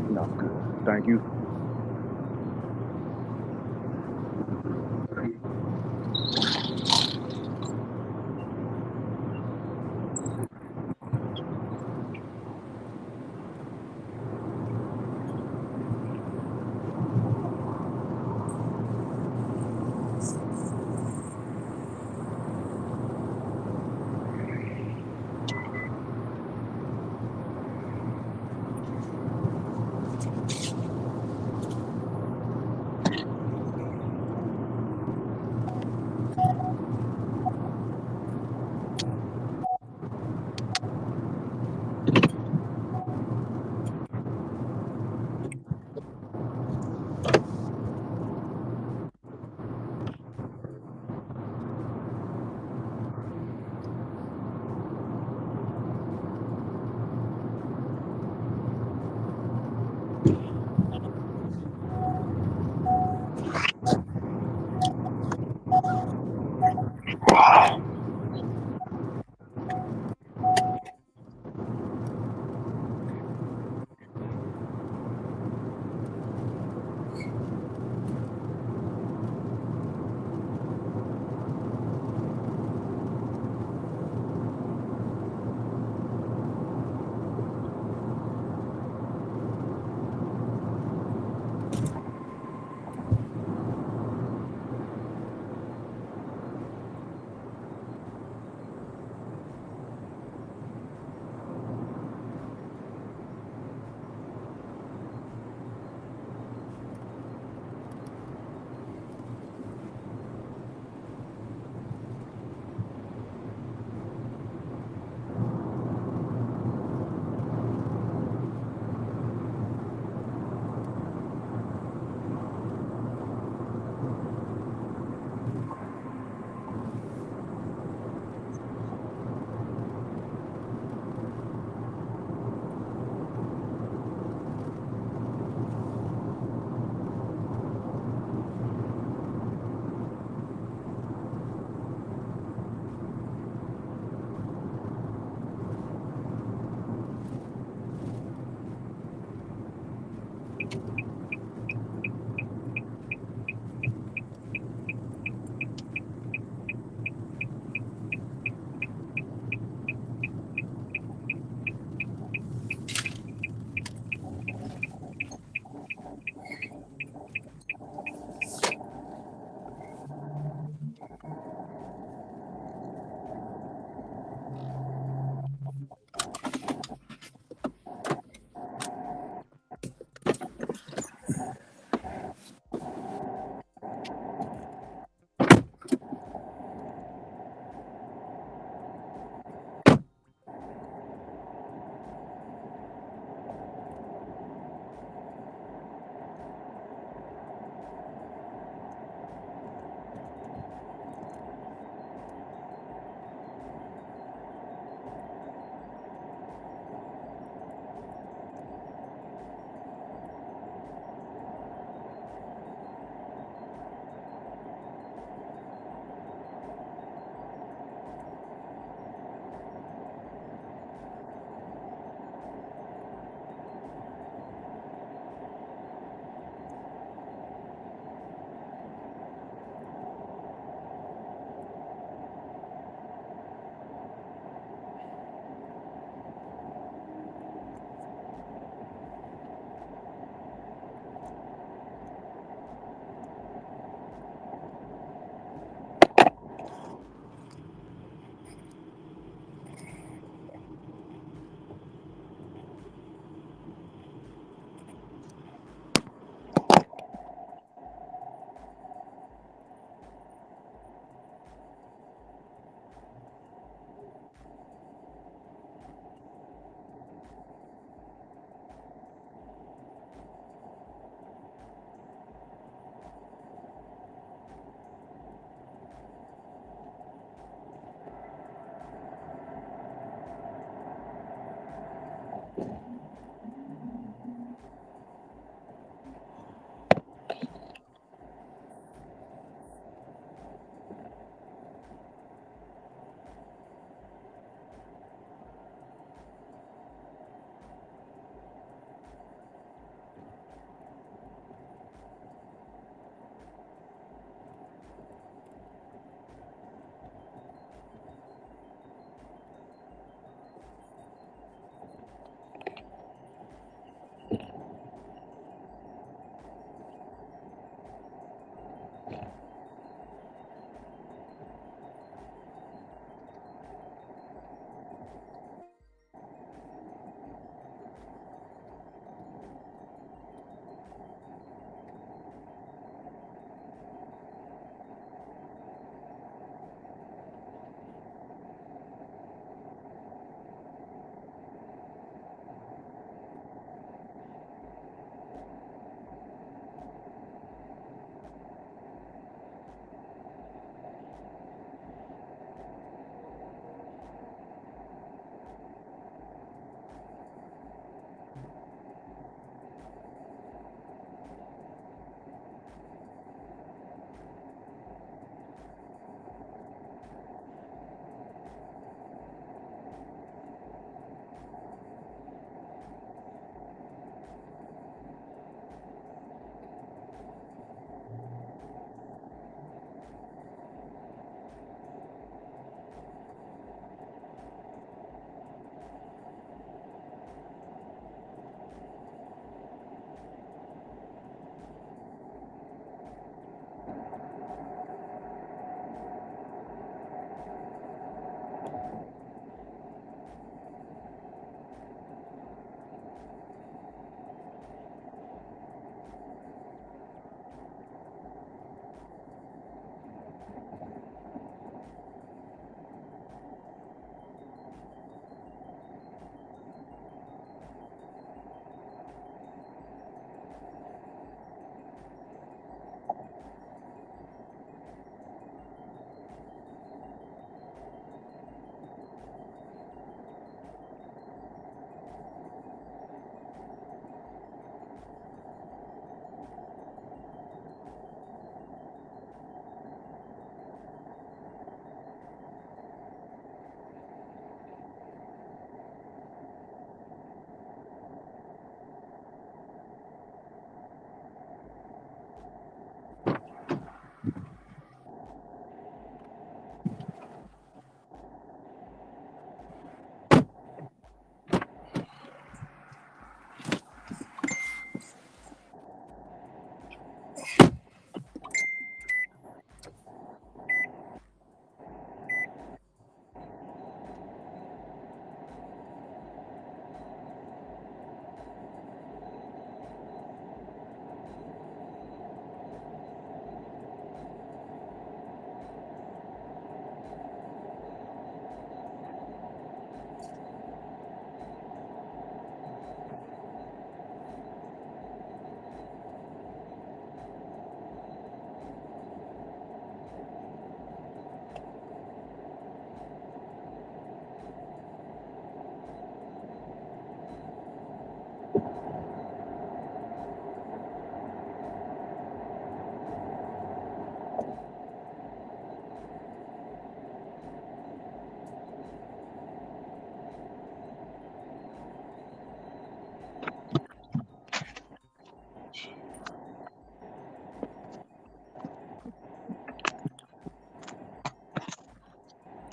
No, good. Thank you.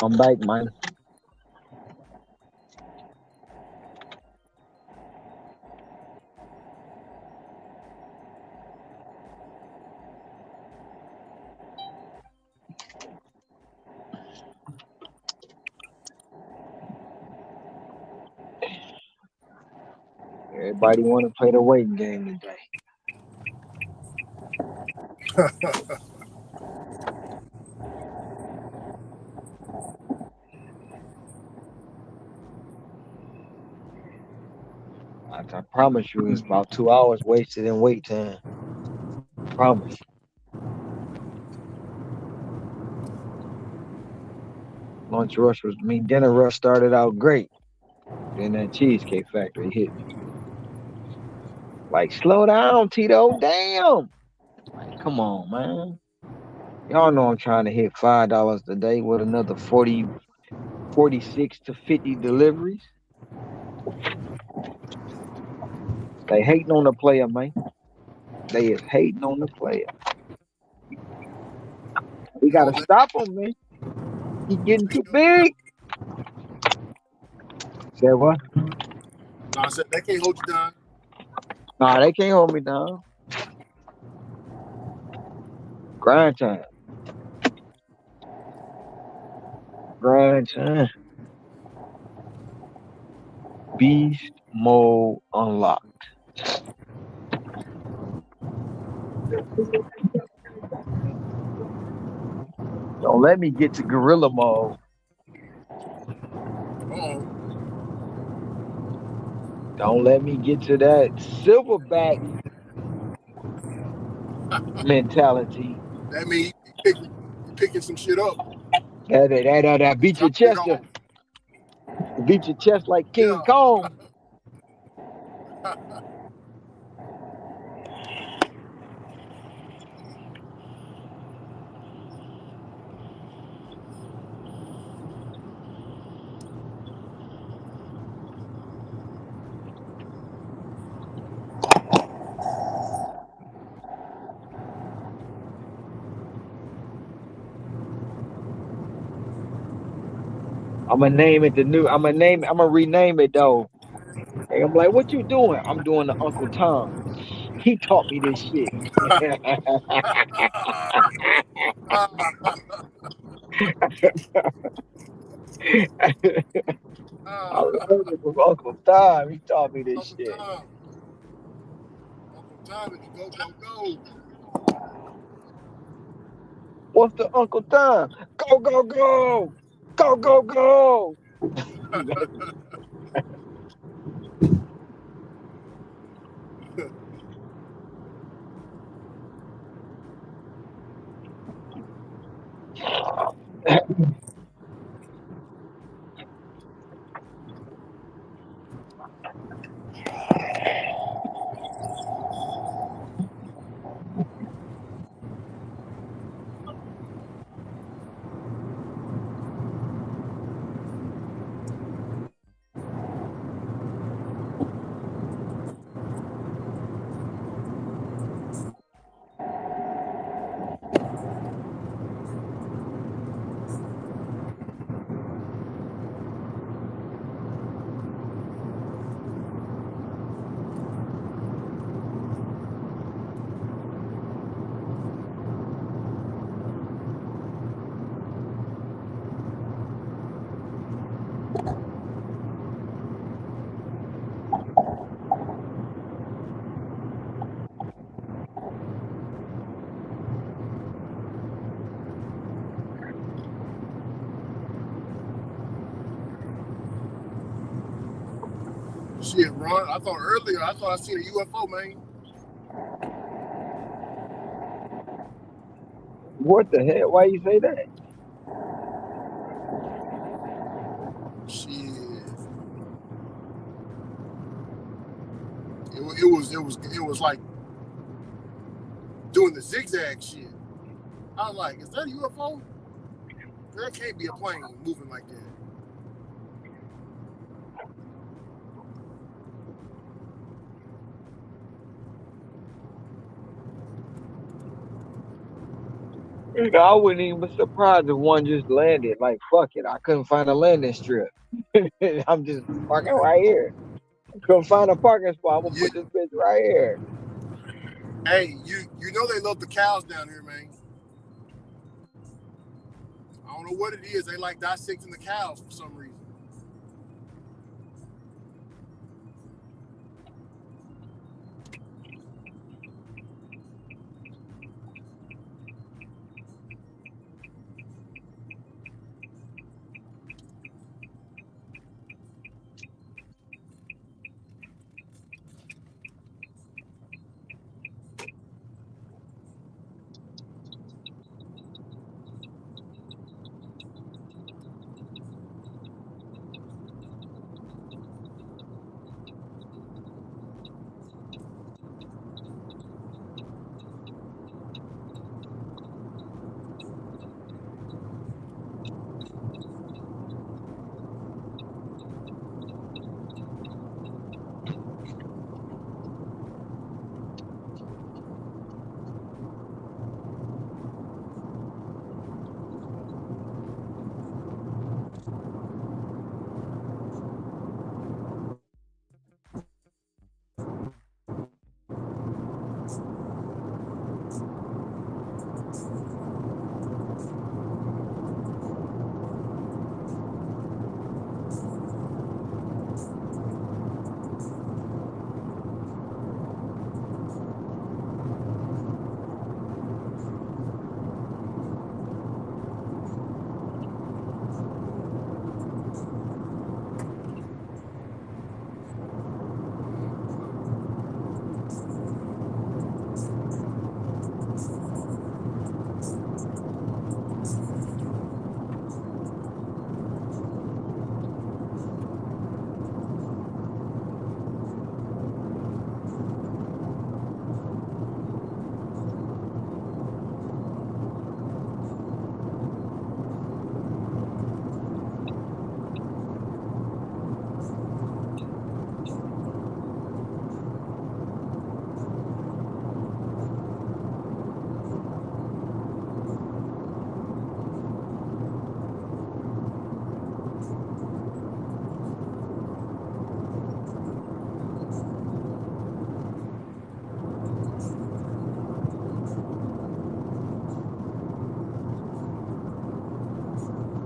I'm back, man. Everybody want to play the waiting game today. I promise you, it's about 2 hours wasted in wait time. Promise. Dinner rush started out great. Then that Cheesecake Factory hit me. Like, slow down, Tito. Damn. Like, come on, man. Y'all know I'm trying to hit $5 a day with another 46 to 50 deliveries. They hating on the player, man. They is hating on the player. We You know, gotta stop him, man. He getting too big. Say what? I said they can't hold you down. Nah, they can't hold me down. Grind time. Grind time. Beast mode unlocked. Don't let me get to gorilla mode. Oh, Don't let me get to that silverback mentality. that means you picking some shit up. That You beat your dropping it chest, off. beat your chest like Yeah. King Kong. I'm gonna rename it though. Hey, I'm like, what you doing? I'm doing the Uncle Tom. He taught me this shit. I learned it from Uncle Tom. He taught me this Uncle shit. Tom. Uncle Tom and the go go go. What's the Uncle Tom? Go, go, go! Go, go, go! Shit, Ron. I thought I seen a UFO, man. What the hell? Why you say that? Shit. It was like doing the zigzag shit. I was like, is that a UFO? That can't be a plane moving like that. I wouldn't even be surprised if one just landed. Like, fuck it. I couldn't find a landing strip. I'm just parking right here. Couldn't find a parking spot. I'm gonna You, put this bitch right here. hey, you know they love the cows down here, man. I don't know what it is. They like dissecting the cows for some reason.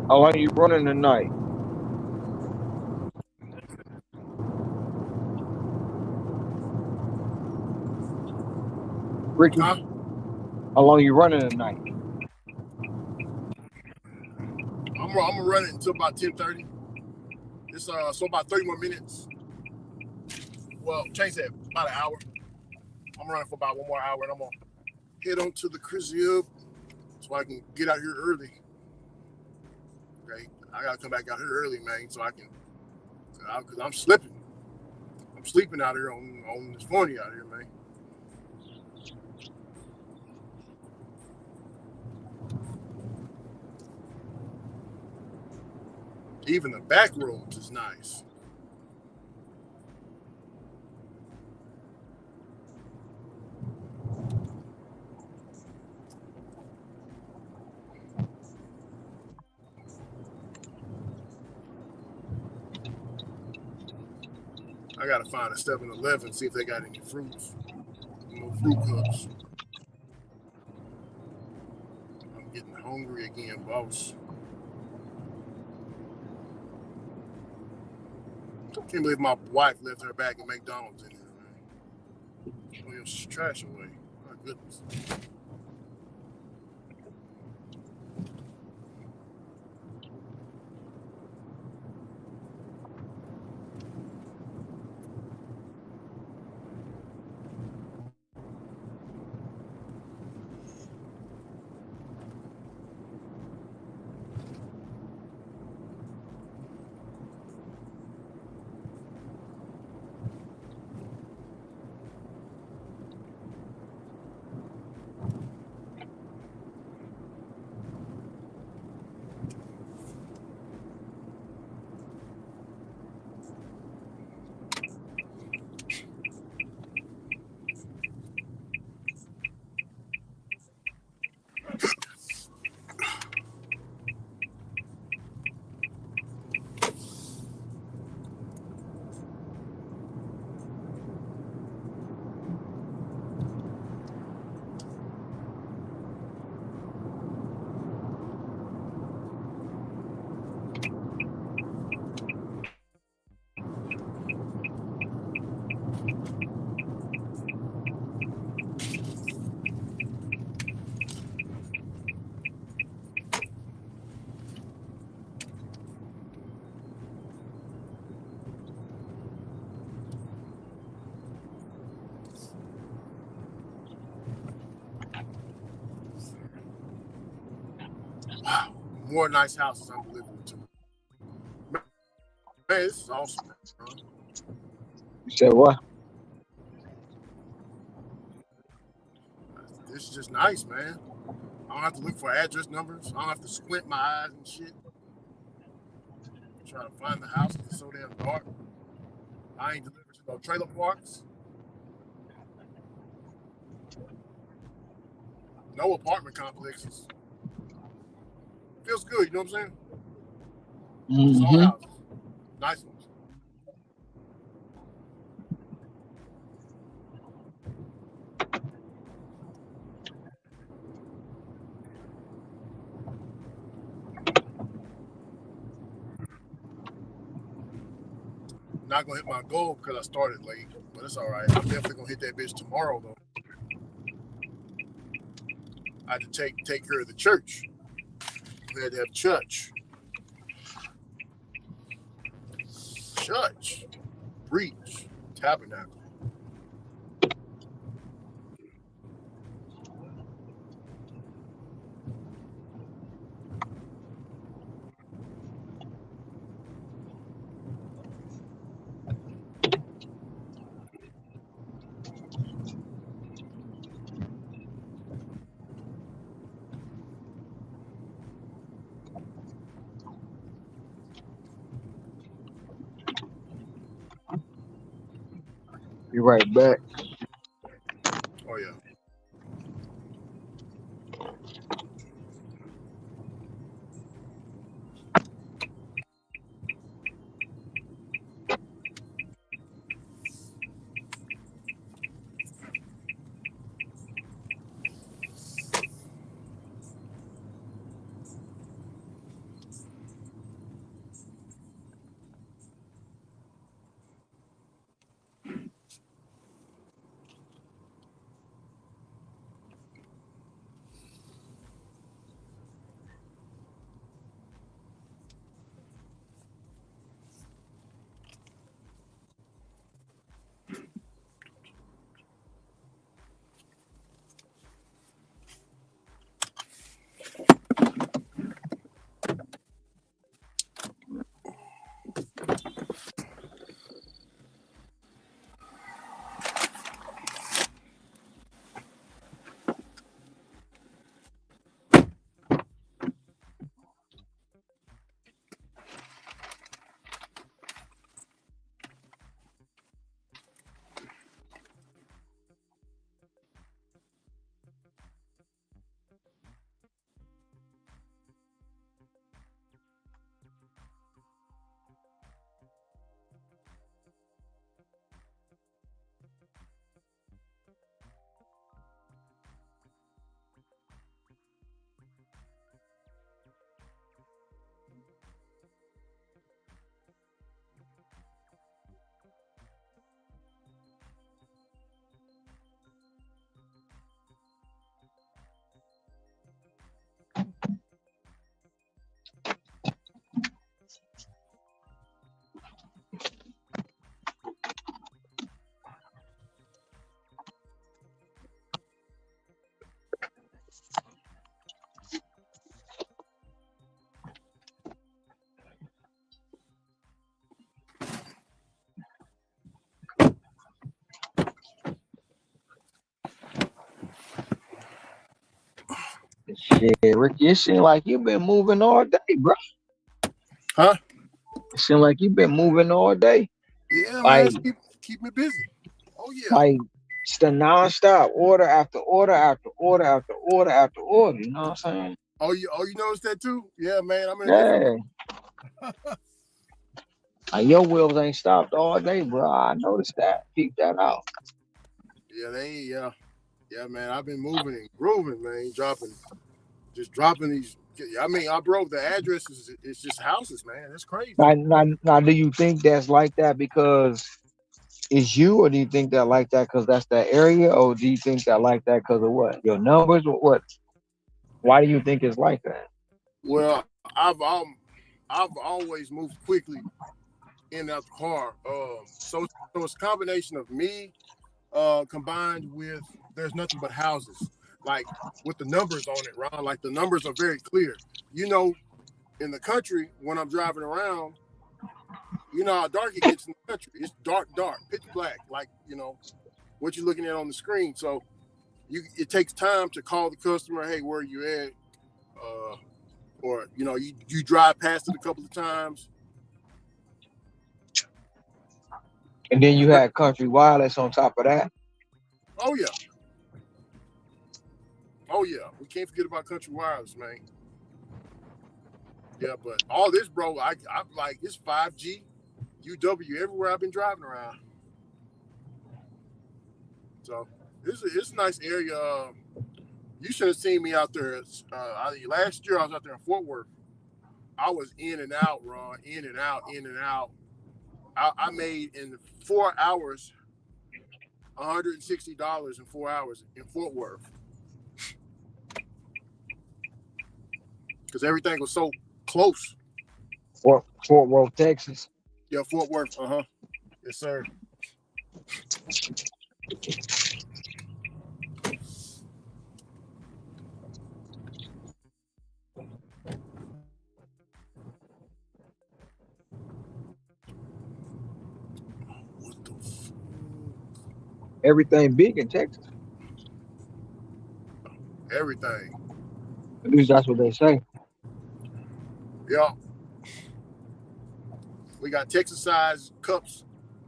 How long you running tonight, Ricky? Huh? How long you running tonight? I'm gonna run it until about 10:30. It's so about 30 more minutes. Well, change that about an hour. I'm running for about 1 more hour, and I'm gonna head on to the crib so I can get out here early. Okay, I gotta come back out here early, man, so I can, cause I'm slipping. I'm sleeping out here on this Funday out here, man. Even the back roads is nice. I gotta find a 7-Eleven, see if they got any fruits, no fruit cups. I'm getting hungry again, boss. I can't believe my wife left her bag of McDonald's in here, man. Throw your trash away. My goodness. more nice houses I'm delivering to. Man, this is awesome, bro. You said what? This is just nice, man. I don't have to look for address numbers. I don't have to squint my eyes and shit. Trying to find the house. It's so damn dark. I ain't delivered to no trailer parks. No apartment complexes. Feels good, you know what I'm saying? Just all Mm-hmm. houses. Nice ones. Not gonna hit my goal because I started late, but it's all right. I'm definitely gonna hit that bitch tomorrow though. I had to take care of the church. We had to have church, preach, tabernacle. Be right back. Oh yeah. Shit, Ricky, it seems like you've been moving all day, bro. Huh? It seems like you've been moving all day. Yeah, man. Like, It's keep me busy. Oh yeah. like it's the nonstop order after order after order after order after order. You know what I'm saying? Oh you noticed that too? Yeah, man. I'm in a different. Yeah. Like your wheels ain't stopped all day, bro. I noticed that. Peep that out. Yeah, they ain't. Yeah, man. I've been moving and grooving, man. Dropping these. I mean, I broke the addresses. It's just houses, man. It's crazy. Now, do you think that's like that because it's you, or do you think that like that because that's that area, or do you think that like that because of what? Your numbers, or what? Why do you think it's like that? Well, I've always moved quickly in and out the car. So it's a combination of me, combined with there's nothing but houses. Like with the numbers on it, Ron. Like the numbers are very clear. You know, in the country, when I'm driving around, you know how dark it gets in the country. It's dark, pitch black, like, you know, what you're looking at on the screen. So it takes time to call the customer, hey, where you at? Or, you know, you drive past it a couple of times. And then you had Country Wireless on top of that. Oh, yeah. Oh, yeah. We can't forget about Country Wireless, man. Yeah, but all this, bro, I'm like, it's 5G, UW, everywhere I've been driving around. So it's a nice area. You should have seen me out there. Last year I was out there in Fort Worth. I was in and out, Ron, in and out. I made in 4 hours $160 in 4 hours in Fort Worth because everything was so close. Fort Worth, Texas. Yeah, Fort Worth. Yes, sir. What the fuck? Everything big in Texas. Everything. At least that's what they say. Yeah. We got Texas-sized cups,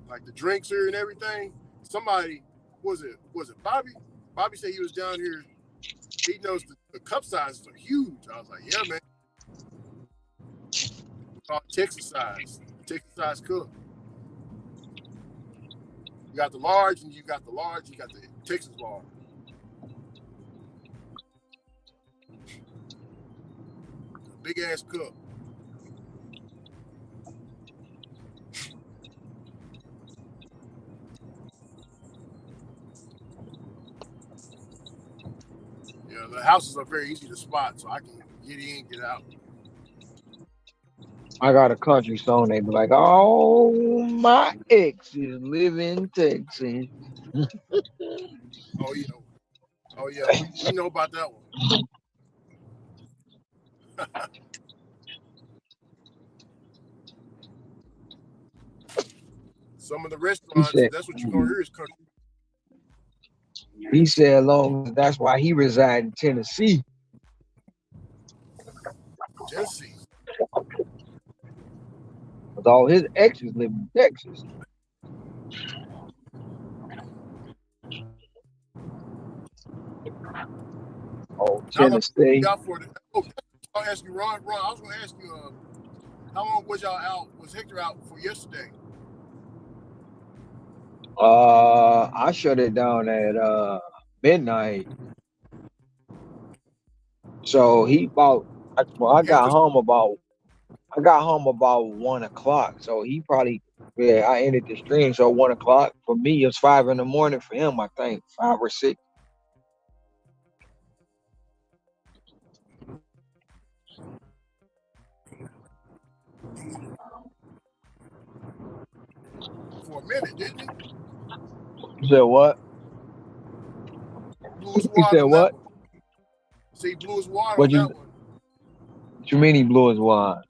like the drinks here and everything. Somebody, was it Bobby? Bobby said he was down here. He knows the cup sizes are huge. I was like, yeah, man. Called Texas-sized cup. You got the large, and you got the Texas large. Big ass cup. Yeah, the houses are very easy to spot, so I can get in, get out. I got a country song. They be like, "Oh, my exes live in Texas." Oh yeah, we know about that one. Some of the restaurants, that's what you're gonna hear is country. He said, "Long as that's why he reside in Tennessee." Tennessee. But all his exes live in Texas. Oh, Tennessee. I'll ask you, Ron. I was gonna ask you, how long was y'all out? Was Hector out for yesterday? I shut it down at midnight. So I got home about 1:00. So he probably, I ended the stream. So 1:00 for me, it's 5 in the morning for him. I think 5 or 6. For a minute, didn't he? You said what? Blew his He wad said on what? that one. See, he blew his wad What on that one. What you mean he blew his wad?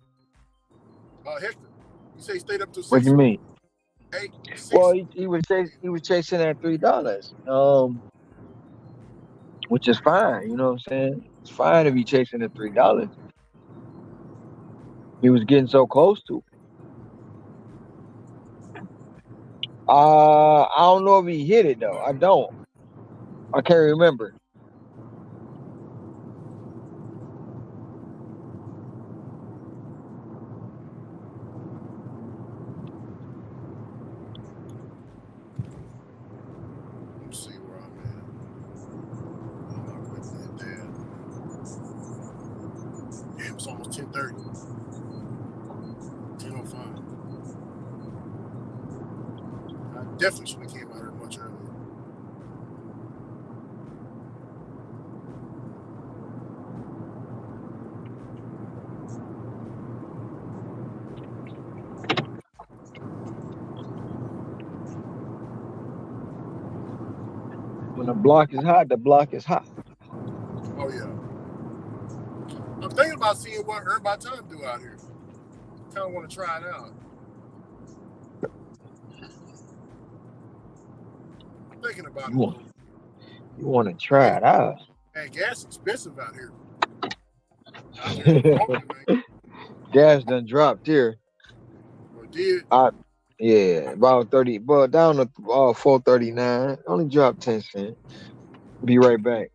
Hector. You say he stayed up till 6. What you mean? 8, 6. Well, he was chasing at $3. Which is fine. You know what I'm saying? It's fine if he chasing at $3. He was getting so close to it. I don't know if he hit it though. I can't remember. Let's see where I'm at. I'm not quite there. Damn, it's almost 10:30. 10:05. I definitely should have came out here much earlier. When the block is hot, the block is hot. Oh yeah. I'm thinking about seeing what Earn by Time do out here. Kind of want to try it out. Thinking about it. You want to try it out? Man, gas expensive out here. Out there in Florida, man. Gas done dropped here. Or did. Yeah, about 30, but down to 4.39. Only dropped 10 cents. Be right back.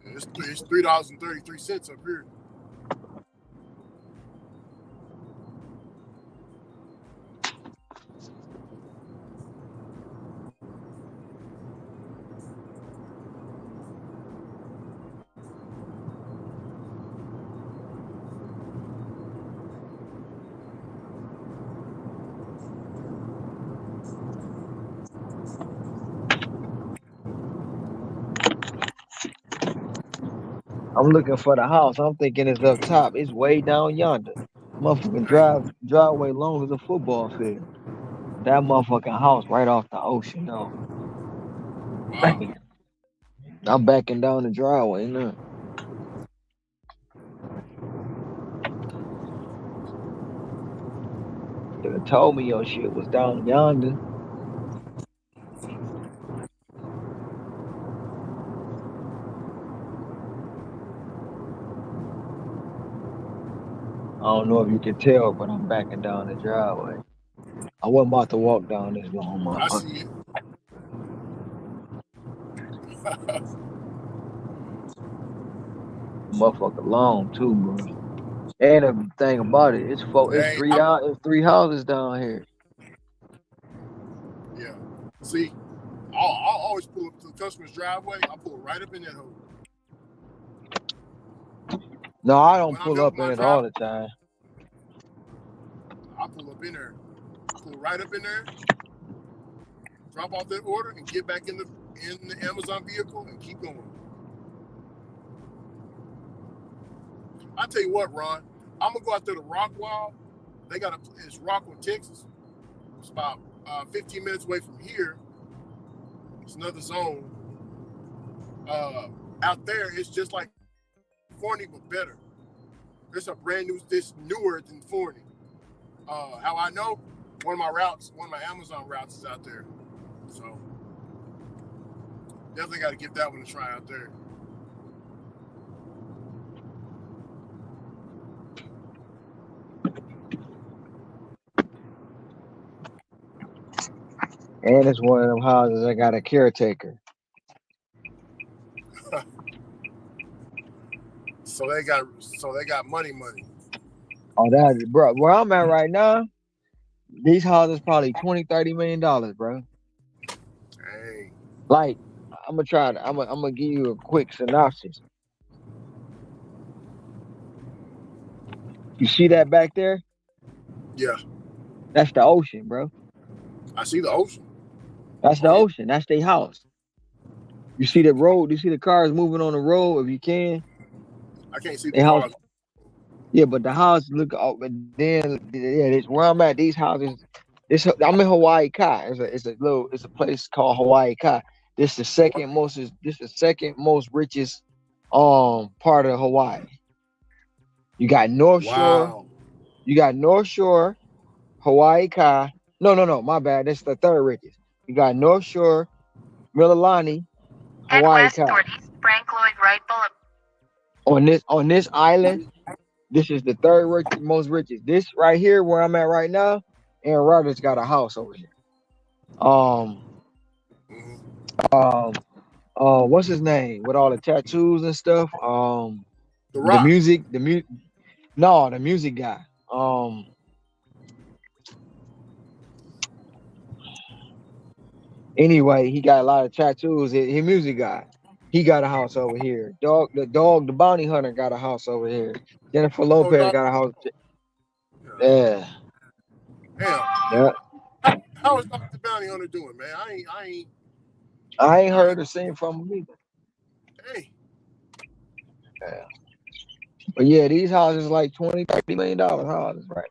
It's $3.33 up here. I'm looking for the house. I'm thinking it's up top. It's way down yonder. Motherfucking driveway long as a football field. That motherfucking house right off the ocean, though. Wow. I'm backing down the driveway now. Should have told me your shit was down yonder. I don't know if you can tell, but I'm backing down the driveway. I wasn't about to walk down this long, I motherfucker. see it. Motherfucker long too, bro. And the thing about it, it's Hey, three houses down here. Yeah. See, I'll always pull up to the customer's driveway. I'll pull right up in that hole. No, I don't When I'm pull done up with my in it drive, all the time. I'll pull up in there. Pull right up in there, drop off that order, and get back in the Amazon vehicle and keep going. I tell you what, Ron, I'm gonna go out there to Rockwall. It's Rockwall, Texas. It's about 15 minutes away from here. It's another zone. Out there, it's just like Forney, but better. It's newer than Forney. How I know, one of my Amazon routes is out there. So definitely got to give that one a try out there. And it's one of them houses I got a caretaker. So they got money. Oh, that bro, where I'm at right now, these houses probably $20-30 million, bro. Dang. Like, I'm gonna give you a quick synopsis. You see that back there? Yeah. That's the ocean, bro. I see the ocean. That's the ocean. That's their house. You see the road? You see the cars moving on the road if you can? I can't see the cars. Yeah, but the house look up, but then it's where I'm at. These houses, I'm in Hawaii Kai. It's a place called Hawaii Kai. This the second most richest part of Hawaii. You got North Shore. You got North Shore, Hawaii Kai. No, my bad. That's the third richest. You got North Shore, Mililani, Hawaii Kai. Frank Lloyd Wright Boulevard. On this island, this is the third most richest. This right here, where I'm at right now, Aaron Rodgers got a house over here. What's his name with all the tattoos and stuff? The music guy. Anyway, he got a lot of tattoos. He music guy. He got a house over here. The bounty hunter got a house over here. Jennifer Lopez got a house. Yeah. Damn. Yeah. How is Dr. Bounty Hunter doing, man? I ain't heard or seen from him either. Hey. Yeah. But yeah, these houses like $20-30 million houses, right?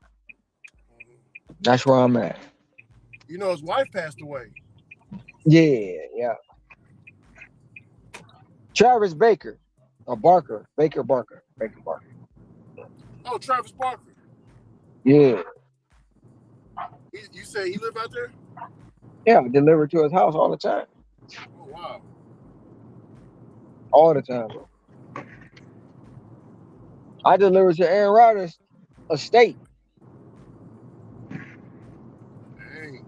That's where I'm at. You know, his wife passed away. Yeah. Travis Baker. Or Barker. Baker Barker. Oh, Travis Barker. Yeah, You say he live out there? yeah, I deliver to his house all the time, Oh wow. all the time, bro. I deliver to Aaron Rodgers' estate, Dang.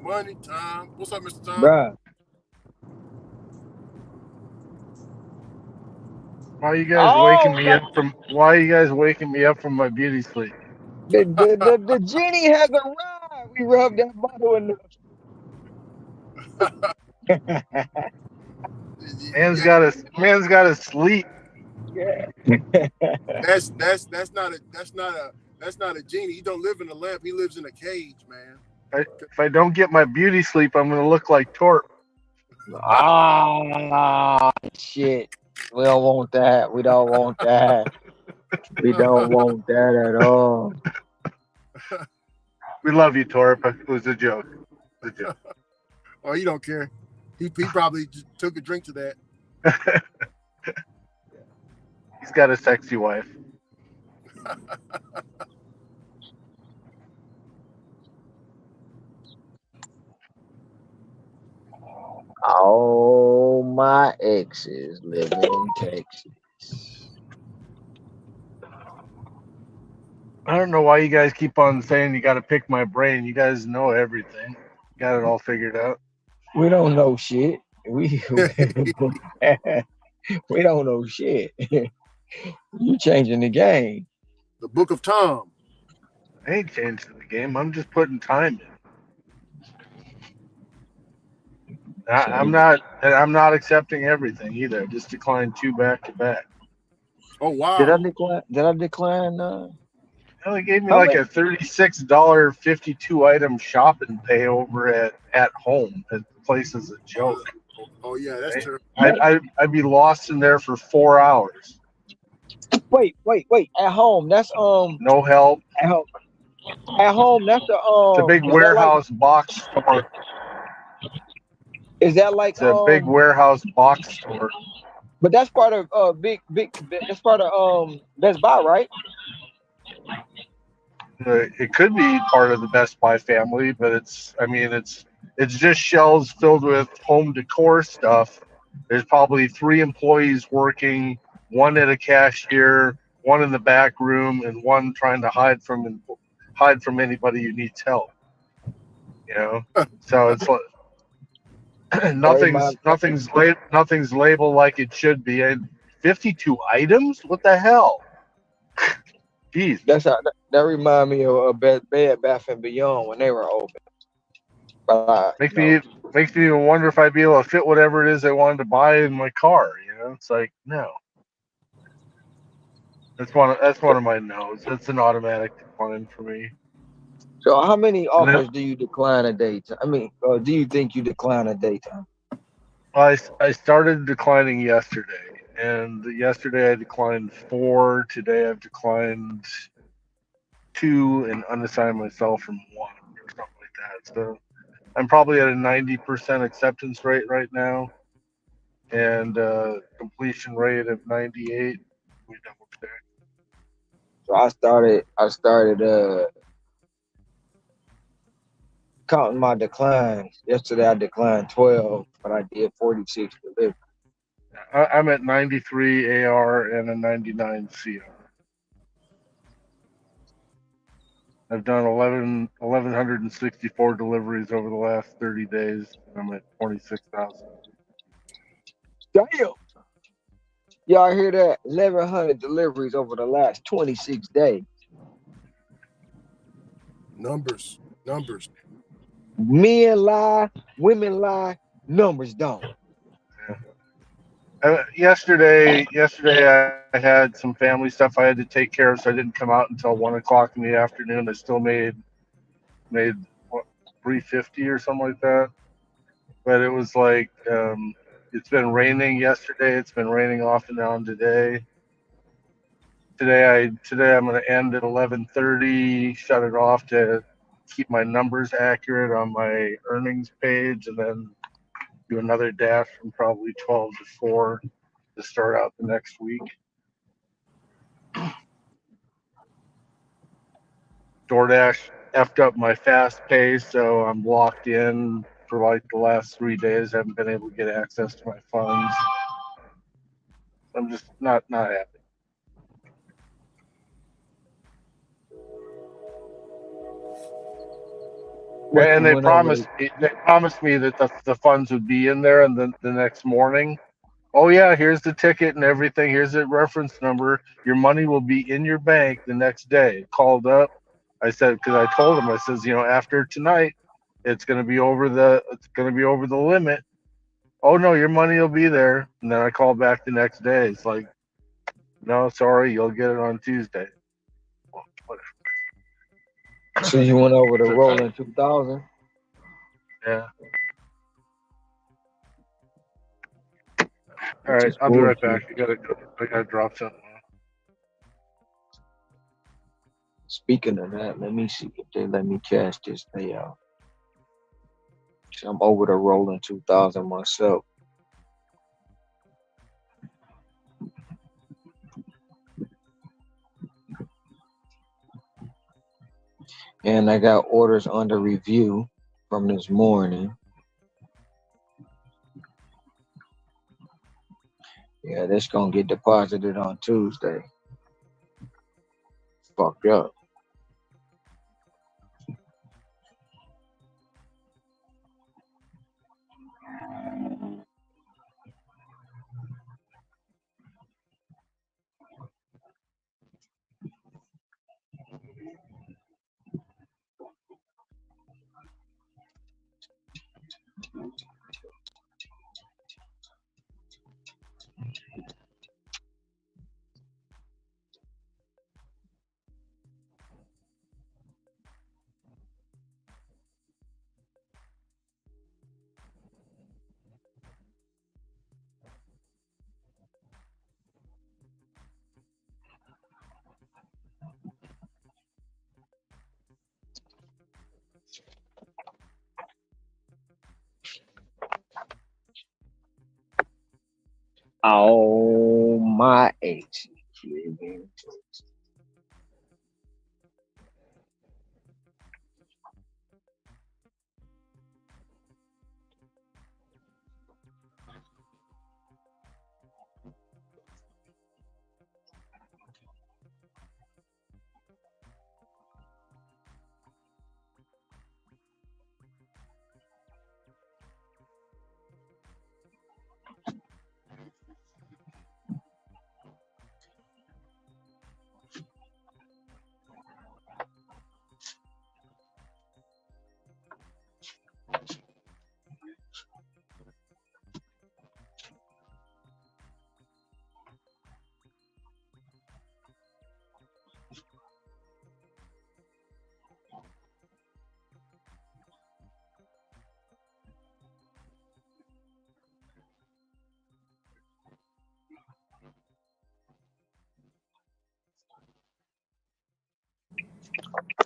Money time. What's up, Mr. Tom? bruh. Why are you guys waking Oh, me up from? Why are you guys waking me up from my beauty sleep? the genie has arrived. We rubbed that bottle in the. Yeah, Man's got to sleep. Yeah. that's not a genie. He don't live in a lamp. He lives in a cage, man. If I don't get my beauty sleep, I'm gonna look like Torp. Ah, shit. We don't want that. We don't want that. We don't want that at all. We love you, Torp. It was a joke. It was a joke. Oh, he don't care. He probably just took a drink to that. He's got a sexy wife. All my exes live in Texas. I don't know why you guys keep on saying you got to pick my brain. You guys know everything. Got it all figured out. We don't know shit. We we don't know shit. You changing the game. The Book of Tom. I ain't changing the game. I'm just putting time in. I'm not. And I'm not accepting everything either. I just declined 2 back to back. Oh wow. Did I decline? Did I decline? They gave me How like many? a $36 52 item shopping pay over at home. At the place is a joke. Oh yeah, that's terrible. I'd be lost in there for 4 hours. Wait. At home, that's No help. At home, at home that's the It's a big Is that like? warehouse box store. Is that like It's a big warehouse box store. But that's part of big. That's part of Best Buy, right? It could be part of the Best Buy family, but it's just shelves filled with home decor stuff. There's probably 3 employees working, one at a cashier, one in the back room, and one trying to hide from anybody who needs help. You know, so it's like nothing's labeled like it should be. And 52 items? What the hell? Jeez. That remind me of Bed Bath and Beyond when they were open. But Makes me even wonder if I'd be able to fit whatever it is I wanted to buy in my car. You know, it's like no. That's one of my no's. That's an automatic decline for me. So how many And then offers do you decline a daytime? I mean, do you think you decline a daytime? I started declining yesterday, and yesterday I declined 4. Today I've declined 2 and unassigned myself from 1 or something like that. So I'm probably at a 90% acceptance rate right now, and completion rate of 98. We double check. So I started counting my declines. Yesterday I declined 12, but I did 46 deliveries. I'm at 93 AR and a 99 CR. I've done 1,164 deliveries over the last 30 days, and I'm at 26,000. Damn. Y'all hear that? 1,100 deliveries over the last 26 days. Numbers. Men lie, women lie, numbers don't. Yesterday I had some family stuff I had to take care of, so I didn't come out until 1 o'clock in the afternoon. I still made what, 350 or something like that. But it was like it's been raining yesterday. It's been raining off and on today. Today I'm going to end at 11:30. Shut it off to keep my numbers accurate on my earnings page, and then do another dash from probably 12 to 4 to start out the next week. DoorDash effed up my fast pay, so I'm locked in for like the last 3 days. Haven't been able to get access to my funds. I'm just not happy. What And you went over to, they promised me that the funds would be in there, and then the next morning, oh yeah, here's the ticket and everything. Here's the reference number. Your money will be in your bank the next day. Called up. I said, because I told him, I says, after tonight, it's gonna be over the limit. Oh no, your money will be there. And then I called back the next day. It's like, no, sorry, you'll get it on Tuesday. Well, whatever. so you went over to So, rolling 2000? yeah. All Which right, is I'll be right bullshit. back. I gotta drop something. Speaking of that, let me see if they let me cash this day out. So I'm over to rolling 2000 myself. And I got orders under review from this morning. Yeah, that's gonna get deposited on Tuesday. Fucked up. Oh my age.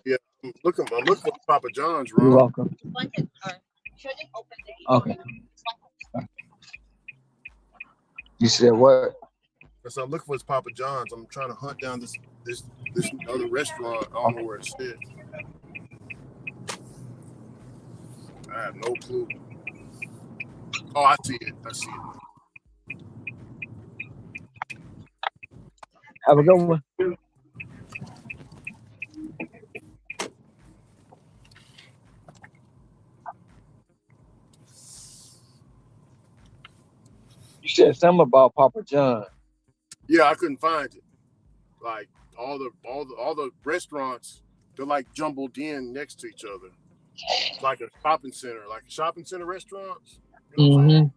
Yeah, I'm looking for Papa John's, You're Ron. welcome. Okay. You said what? So I'm looking for his Papa John's. I'm trying to hunt down this other restaurant. I don't know where it's at. I have no clue. Oh, I see it. Have a good one. You said something about Papa John. Yeah, I couldn't find it. Like all the restaurants, they're like jumbled in next to each other. It's like a shopping center restaurants. You know what I'm saying?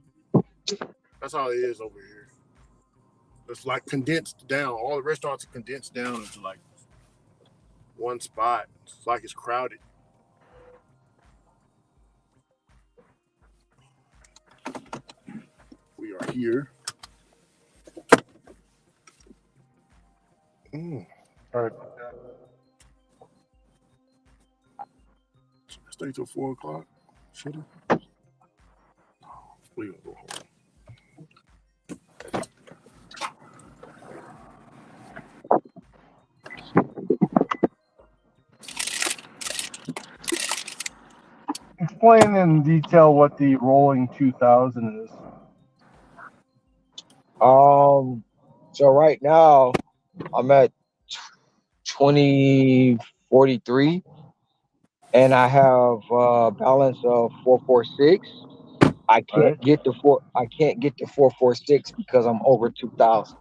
That's how it is over here. It's like condensed down. All the restaurants are condensed down into like one spot. It's like it's crowded. We are here. All right. Stay till 4:00. Should I? We gonna go home. explain in detail what the rolling 2000 is. So right now I'm at 2043, and I have a balance of 446. I Right. can't get to four. I can't get to 446 because I'm over 2,000.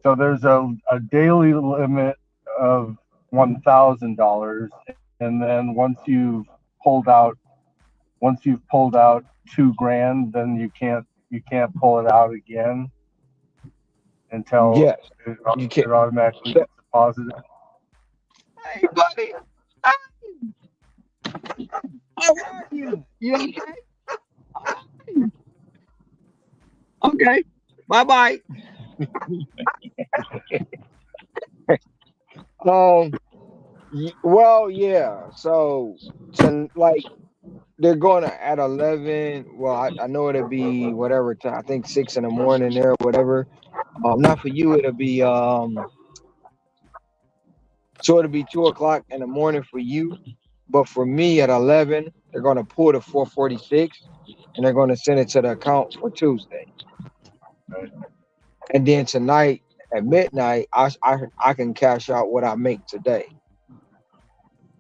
So there's a daily limit of $1,000, and then once you've pulled out 2 grand, then you can't pull it out again until Yes, it, you can't. it automatically So, gets deposited. hey, buddy, how are you? You okay? Okay. Bye bye. Um. Well, yeah. So like they're going to at 11. Well, I know it'll be whatever time. I think 6 in the morning there, whatever. Not for you. It'll be So it'll be 2 o'clock in the morning for you. But for me at 11, they're going to pull the 446 and they're going to send it to the account for Tuesday. And then tonight at midnight, I can cash out what I make today.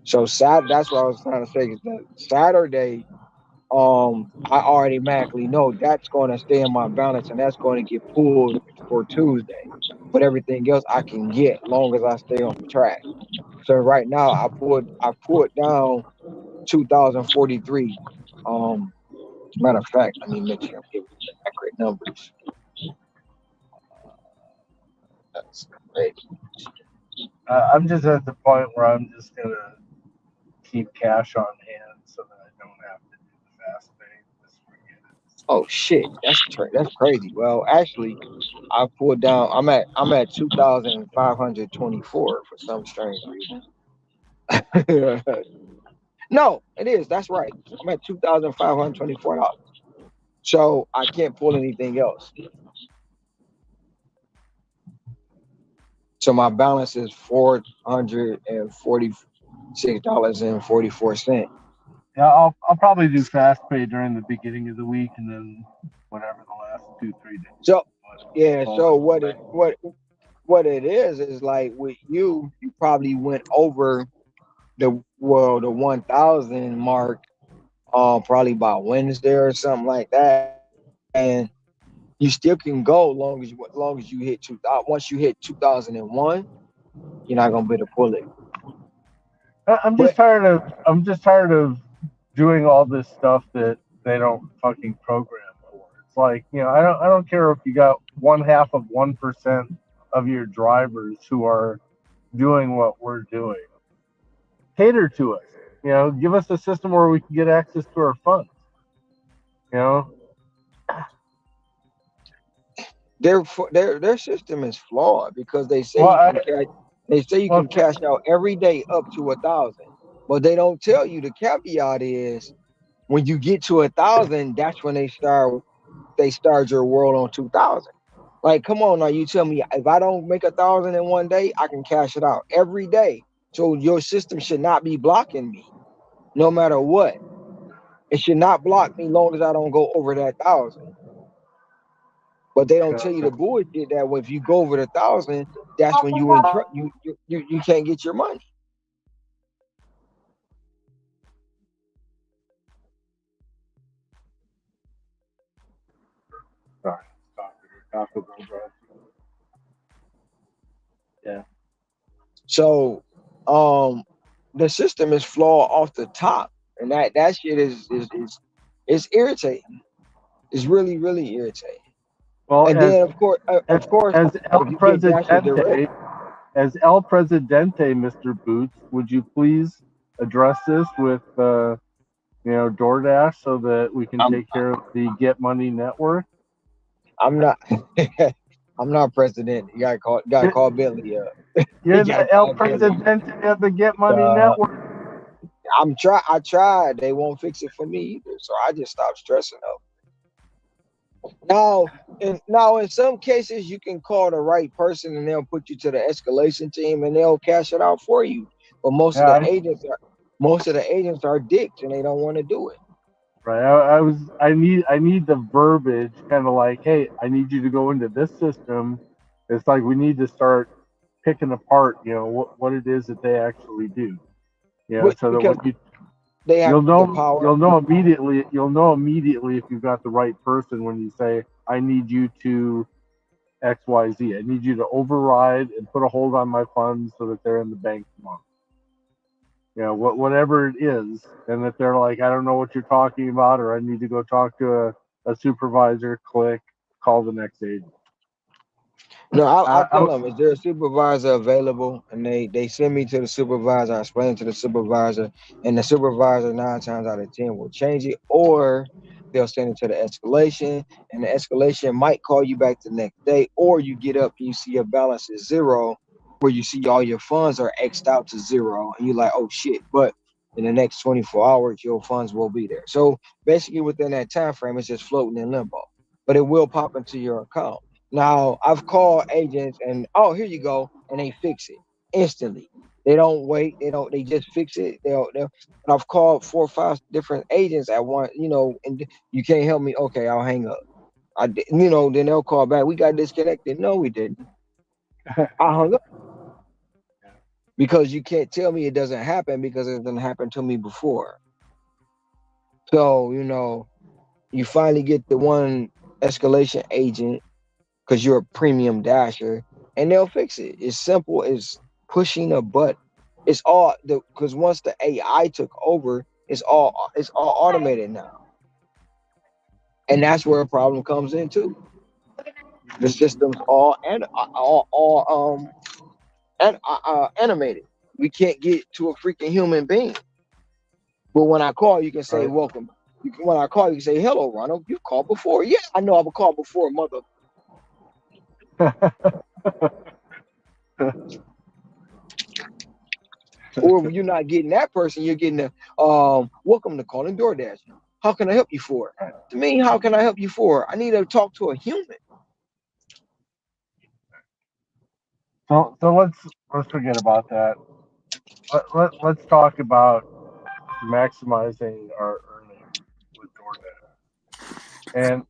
So that's what I was trying to say. Is that Saturday, I already automatically know that's going to stay in my balance and that's going to get pulled for Tuesday. But everything else I can get long as I stay on track. So right now I pulled down 2043. Matter of fact, let me make sure I'm giving you the accurate numbers. That's great. I'm just at the point where I'm just gonna keep cash on hand so that I don't have to do the fast pay. Just forget it. Oh shit, that's crazy. Well, actually, I pulled down. I'm at 2,524 for some strange reason. No, it is. That's right. I'm at $2,524. So I can't pull anything else. So my balance is $446.44. Yeah, I'll probably do fast pay during the beginning of the week, and then whatever the last 2 3 days. So yeah. All So in what the it bank. what it is like with you probably went over the 1,000 mark probably by Wednesday or something like that, and you still can go long as you hit 2,000. Once you hit 2001, you're not gonna be able to pull it. I'm just But tired of I'm just tired of doing all this stuff that they don't fucking program for. It's like, I don't care if you got 1/2 of 1% of your drivers who are doing what we're doing. Cater to us. Give us a system where we can get access to our funds. You know, their system is flawed because well, they say you well, can cash out every day up to 1,000, but they don't tell you the caveat is when you get to 1,000, that's when they start your world on 2,000. Like, come on now, you tell me if I don't make 1,000 in one day, I can cash it out every day. So your system should not be blocking me, no matter what. It should not block me long as I don't go over that 1,000. But they don't tell you the bullshit that if you go over the 1,000, that's when you can't get your money. sorry, Taco Bell drive. Yeah. So the system is flawed off the top, and that shit is irritating. It's really really irritating. Well, And then of course, as if you get dashes direct, El Presidente, Mr. Boots, would you please address this with DoorDash so that we can I'm take care of the Get Money network? I'm not I'm not president. You gotta call Billy up. You You're gotta the El call Billy. Presidente of the Get Money Uh, network. I tried. They won't fix it for me either. So I just stopped stressing out. Now in some cases you can call the right person and they'll put you to the escalation team and they'll cash it out for you. But most of Yeah, the agents are. Most of the agents are dicks and they don't want to do it. Right. I need the verbiage kind of like, hey, I need you to go into this system. It's like we need to start picking apart, what it is that they actually do. So that Because when they have the power. you'll know immediately if you've got the right person when you say, I need you to XYZ. I need you to override and put a hold on my funds so that they're in the bank tomorrow. Whatever it is, and that they're like, I don't know what you're talking about, or I need to go talk to a supervisor. Click, call the next agent. No, I I, tell them, is there a supervisor available? And they send me to the supervisor. I explain to the supervisor, and the supervisor 9 times out of 10 will change it, or they'll send it to the escalation, and the escalation might call you back the next day, or you get up and you see your balance is zero, where you see all your funds are xed out to zero, and you're like, oh shit. But in the next 24 hours, your funds will be there. So basically, within that time frame, it's just floating in limbo, but it will pop into your account. Now I've called agents and oh, here you go, and they fix it instantly. They don't wait. They don't. They just fix it. They'll. And I've called 4 or 5 different agents at one. And you can't help me. Okay, I'll hang up. Then they'll call back. We got disconnected. No, we didn't. I hung up because you can't tell me it doesn't happen because it doesn't happen to me before. So you finally get the one escalation agent because you're a premium dasher, and they'll fix it. It's simple as pushing a button. It's all because once the AI took over, it's all automated now, and that's where a problem comes in too. The system's all animated. We can't get to a freaking human being. But when I call, you can say right. welcome. When I call, you can say hello, Ronald. You've called before. Yeah, I know I've called before, mother. Or if you're not getting that person, you're getting the welcome to calling DoorDash. How can I help you for? To me, how can I help you for? I need to talk to a human. So let's forget about that. Let's talk about maximizing our earnings with DoorDash. And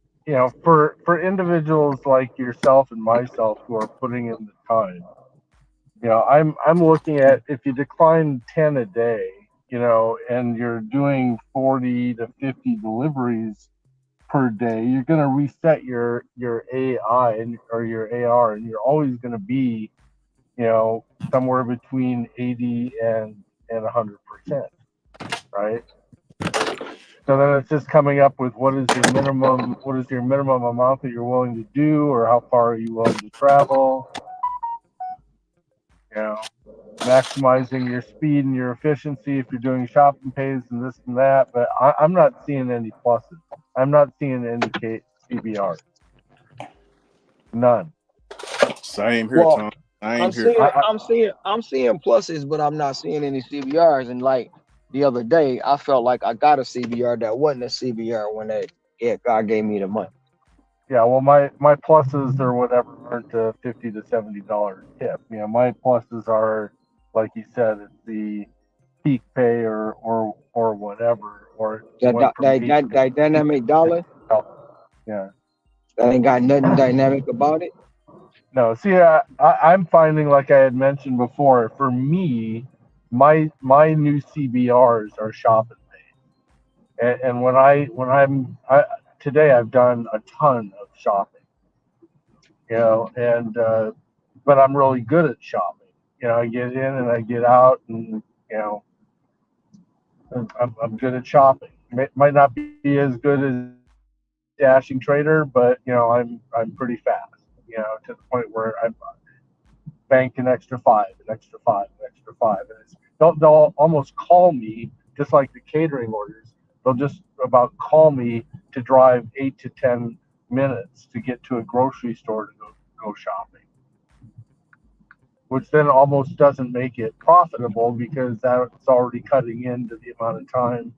for individuals like yourself and myself who are putting in the time, I'm looking at if you decline 10 a day, and you're doing 40 to 50 deliveries per day, you're going to reset your AI or your AR, and you're always going to be, somewhere between 80 and 100%, right? So then it's just coming up with what is your minimum amount that you're willing to do, or how far are you willing to travel, you know, maximizing your speed and your efficiency if you're doing shopping pays and this and that. But I'm not seeing any pluses. I'm not seeing any CBRs. None. Same here, Well, Tom. I'm Same here. seeing I'm seeing pluses, but I'm not seeing any CBRs. And like the other day, I felt like I got a CBR that wasn't a CBR when God gave me the money. Yeah, well, my pluses or whatever aren't $50 to $70 tip. My pluses are, like you said, it's the peak pay or whatever, or That went from that, that, that dynamic dollar, yeah. that ain't got nothing dynamic about it. No, see, I'm finding, like I had mentioned before, for me, my new CBRs are shopping pay, and today I've done a ton of shopping, and but I'm really good at shopping. I get in and I get out, and I'm good at shopping. Might not be as good as dashing trader, but I'm pretty fast. To the point where I'm bank an extra five, an extra five, an extra five. And they'll almost call me, just like the catering orders. They'll just about call me to drive 8 to 10 minutes to get to a grocery store to go shopping, which then almost doesn't make it profitable because that's already cutting into the amount of time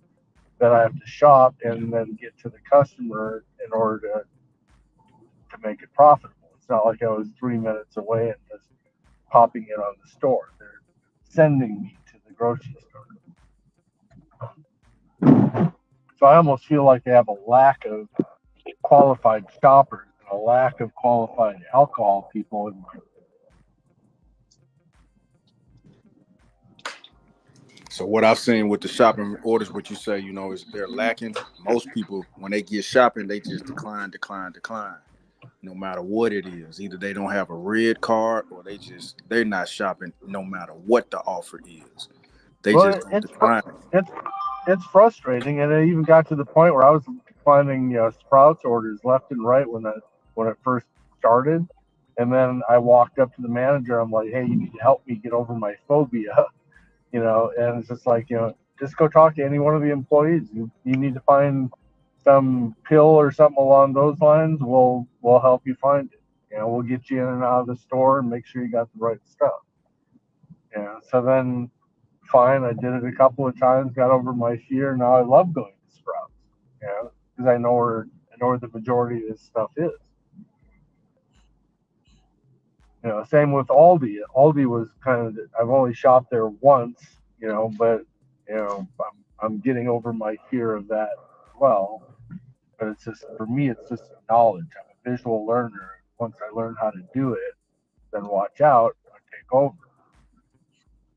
that I have to shop and then get to the customer in order to make it profitable. It's not like I was 3 minutes away and just popping in on the store. They're sending me to the grocery store. So I almost feel like they have a lack of qualified shoppers and a lack of qualified alcohol people in my. So what I've seen with the shopping orders, what you say, is they're lacking. Most people, when they get shopping, they just decline, no matter what it is. Either they don't have a red card or they're not shopping no matter what the offer is. They just Well, gonna decline it. it's frustrating, and it even got to the point where I was finding Sprouts orders left and right when it first started, and then I walked up to the manager. I'm like, "Hey, you need to help me get over my phobia," and it's just like just go talk to any one of the employees. You need to find some pill or something along those lines. We'll help you find it. We'll get you in and out of the store and make sure you got the right stuff. So then fine. I did it a couple of times, got over my fear. Now I love going to Sprouts, because I know where the majority of this stuff is. Same with Aldi. Aldi was kind of I've only shopped there once, but I'm getting over my fear of that as well. But it's just for me, it's just knowledge. I'm a visual learner. Once I learn how to do it, then watch out. I take over.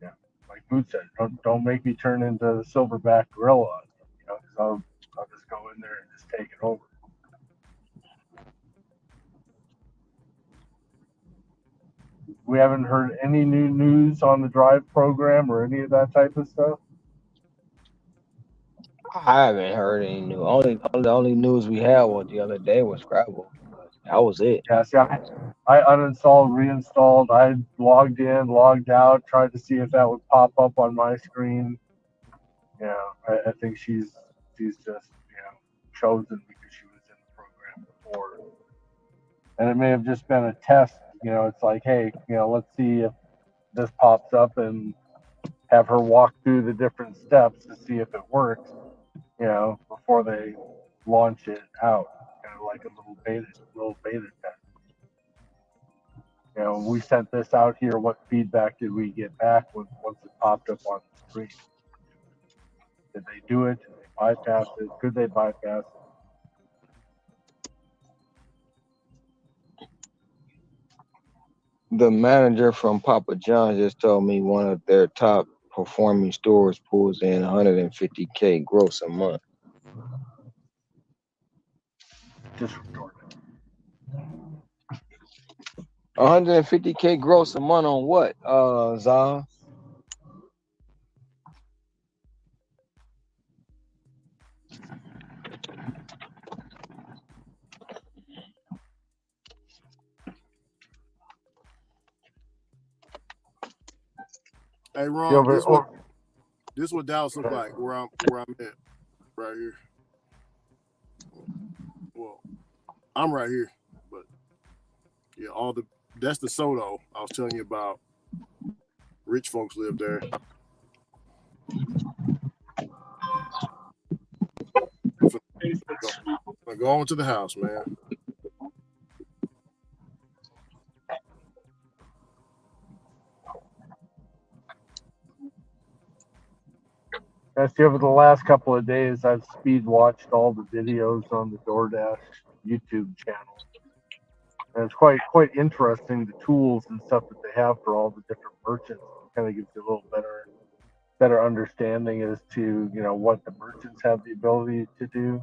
Yeah, like Boot said, don't make me turn into the silverback gorilla. Because I'll just go in there and just take it over. We haven't heard any new news on the drive program or any of that type of stuff. I haven't heard any new. Only news we had was the other day was Scrabble. That was it. Yeah, see, I uninstalled, reinstalled. I logged in, logged out, tried to see if that would pop up on my screen. Yeah, I think she's just chosen because she was in the program before, and it may have just been a test. It's like, hey, let's see if this pops up and have her walk through the different steps to see if it works. Before they launch it out, kind of like a little beta test. We sent this out here. What feedback did we get back once it popped up on the screen? Did they do it? Did they bypass it? Could they bypass it? The manager from Papa John's just told me one of their top performing stores pulls in 150K gross a month. Just retort. 150K gross a month on what, Zah? Hey See Ron, over, this what Dallas look like where I'm at right here. Well, I'm right here, but yeah, that's the Soto I was telling you about. Rich folks live there. Go on to the house, man. see, over the last couple of days, I've speed watched all the videos on the DoorDash YouTube channel, and it's quite interesting the tools and stuff that they have for all the different merchants. It kind of gives you a little better understanding as to what the merchants have the ability to do.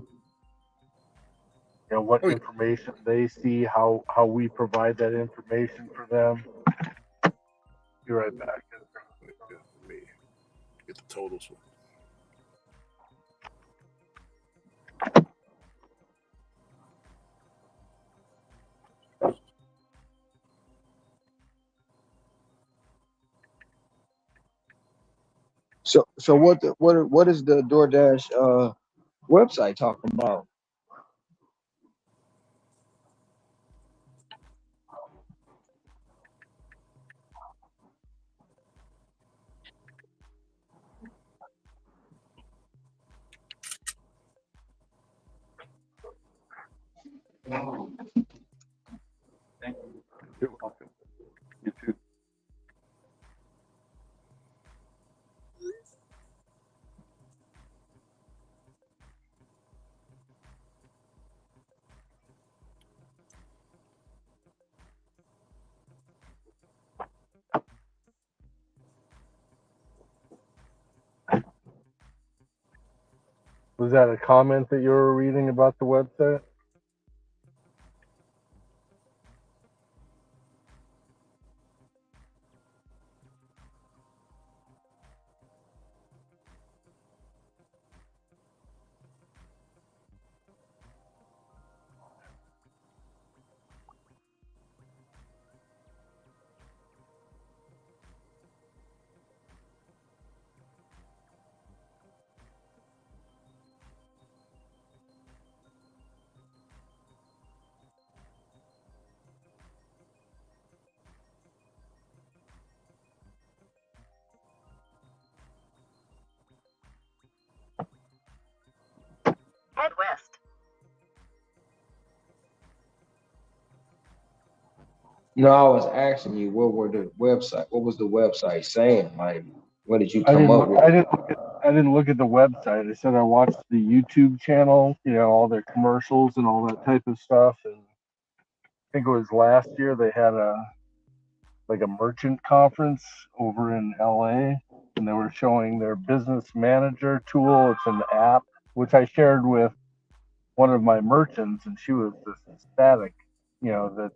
What information they see, how we provide that information for them. Be right back. Let me get the totals. So what is the DoorDash website talking about? Thank you. You're welcome. You too. Was that a comment that you were reading about the website? Head west. No, I was asking you what was the website saying? Like, what did you I come didn't. up Look, with? I didn't look at the website. I said I watched the YouTube channel. All their commercials and all that type of stuff. And I think it was last year they had a merchant conference over in LA, and they were showing their business manager tool. It's an app which I shared with one of my merchants, and she was just ecstatic. That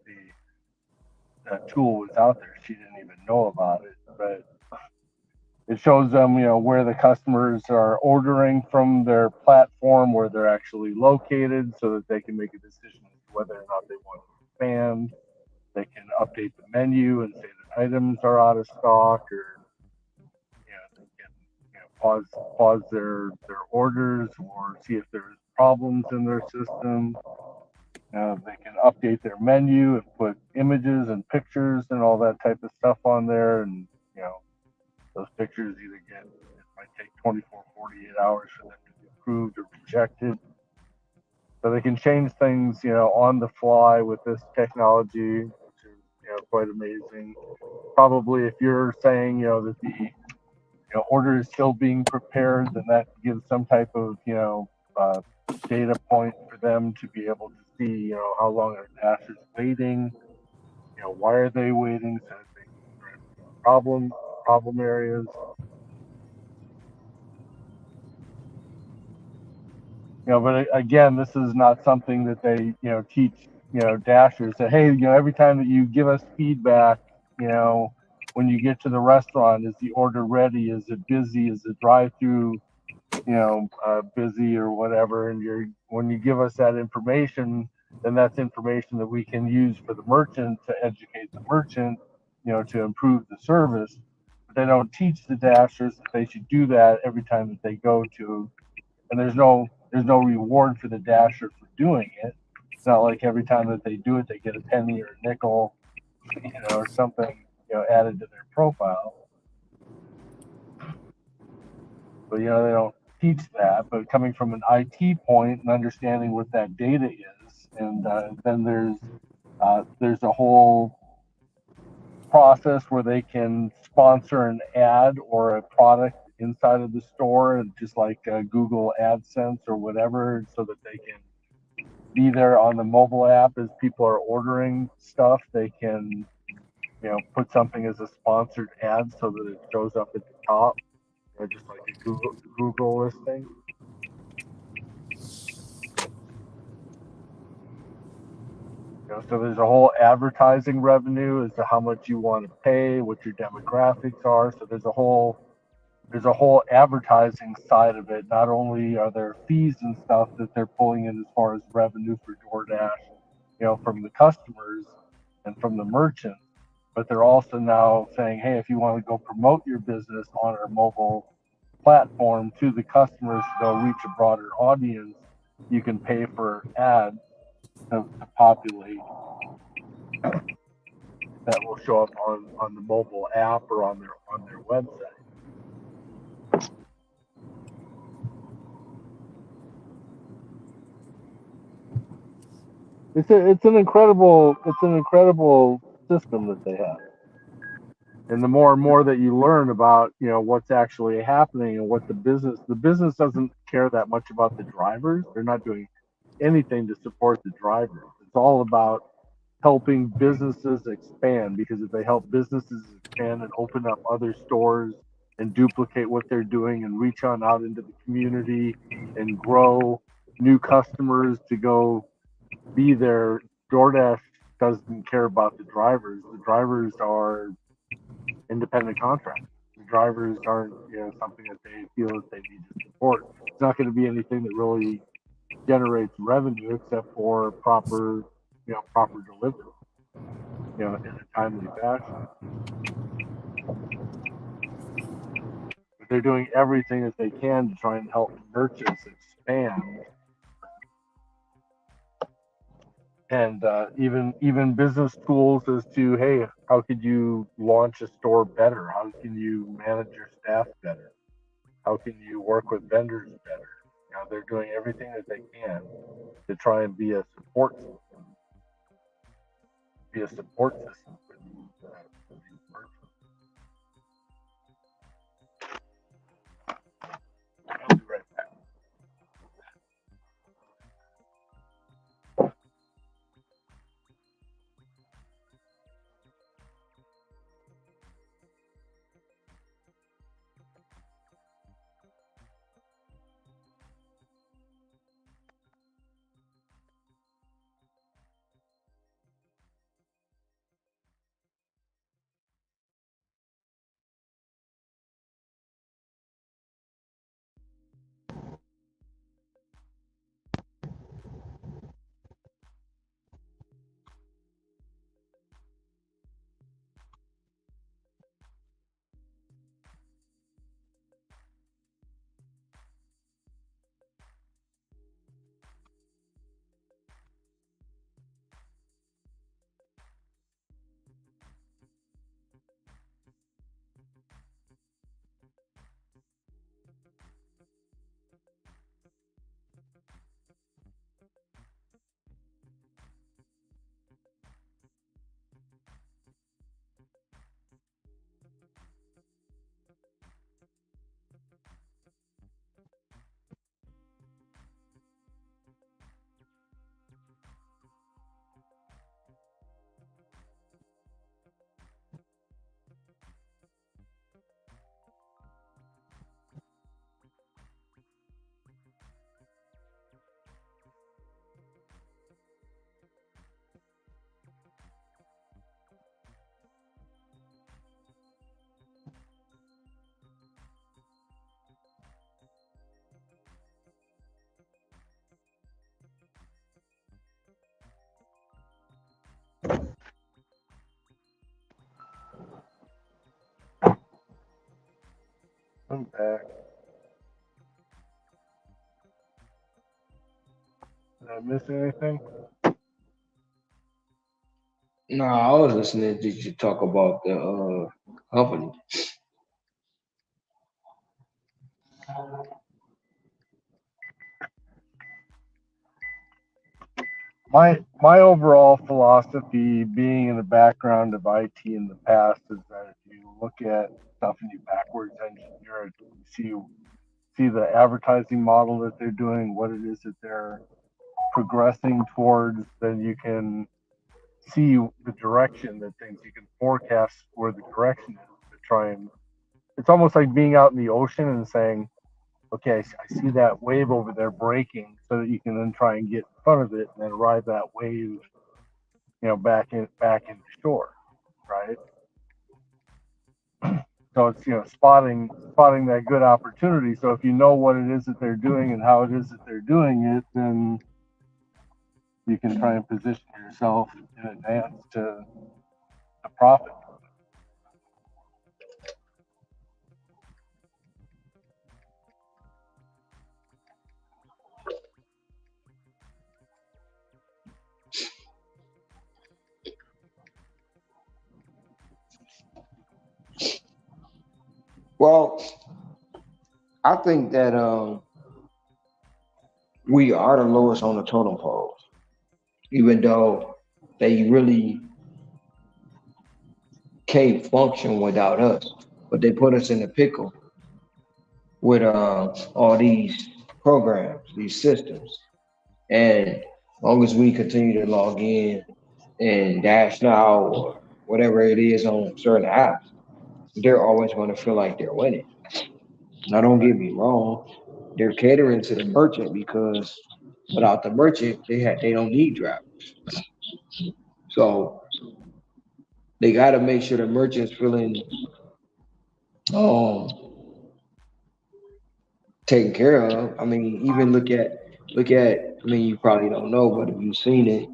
the tool was out there. She didn't even know about it, but it shows them, where the customers are ordering from their platform, where they're actually located, so that they can make a decision as to whether or not they want to expand. They can update the menu and say that items are out of stock, or they can pause their orders or see if there's problems in their system. They can update their menu and put images and pictures and all that type of stuff on there, and those pictures either it might take 24, 48 hours for them to be approved or rejected. So they can change things, on the fly with this technology, which is, quite amazing. Probably if you're saying, that the order is still being prepared, then that gives some type of, data point for them to be able to see, how long are dashers waiting, why are they waiting, so that they can address problem areas. But again, this is not something that they, teach, dashers that, hey, every time that you give us feedback, you know, when you get to the restaurant, is the order ready? Is it busy? Is the drive-through, busy or whatever? And when you give us that information, then that's information that we can use for the merchant to educate the merchant, to improve the service. But they don't teach the dashers that they should do that every time that they go to, and there's no reward for the dasher for doing it. It's not like every time that they do it, they get a penny or a nickel, or something, added to their profile. But they don't teach that. But coming from an IT point and understanding what that data is, and then there's a whole process where they can sponsor an ad or a product inside of the store, just like Google AdSense or whatever, so that they can be there on the mobile app as people are ordering stuff. They can, put something as a sponsored ad so that it shows up at the top, just like a Google listing. So there's a whole advertising revenue as to how much you want to pay, what your demographics are. So there's a whole advertising side of it. Not only are there fees and stuff that they're pulling in as far as revenue for DoorDash, from the customers and from the merchants, but they're also now saying, hey, if you want to go promote your business on our mobile platform to the customers to go reach a broader audience, you can pay for ads to populate that will show up on the mobile app or on their website. It's an incredible system that they have. And the more and more that you learn about, what's actually happening and what the business doesn't care that much about the drivers. They're not doing anything to support the drivers. It's all about helping businesses expand, because if they help businesses expand and open up other stores and duplicate what they're doing and reach on out into the community and grow new customers to go be there. DoorDash doesn't care about the drivers. The drivers are independent contractors. The drivers aren't, something that they feel that they need to support. It's not going to be anything that really generates revenue except for proper delivery, in a timely fashion. But they're doing everything that they can to try and help merchants expand, and even business tools as to, hey, how could you launch a store better? How can you manage your staff better? How can you work with vendors better? They're doing everything that they can to try and be a support system for these merchants. I'll be right back. I'm back. Did I miss anything? No, I was listening to you talk about the company. My overall philosophy, being in the background of IT in the past, is that if you look at stuff and you backwards engineer it, you see the advertising model that they're doing, what it is that they're progressing towards, then you can see the direction that things, you can forecast where the direction is to try and, it's almost like being out in the ocean and saying, okay, I see that wave over there breaking, so that you can then try and get in front of it and then ride that wave, back into shore, right? So it's, spotting that good opportunity. So if you know what it is that they're doing and how it is that they're doing it, then you can try and position yourself in advance to profit. Well, I think that we are the lowest on the totem pole, even though they really can't function without us. But they put us in a pickle with all these programs, these systems, and as long as we continue to log in and Dash Now or whatever it is on certain apps, they're always going to feel like they're winning. Now, don't get me wrong, they're catering to the merchant because without the merchant, they don't need drivers. So they got to make sure the merchant's feeling um taken care of. I mean, even look at. I mean, you probably don't know, but if you've seen it,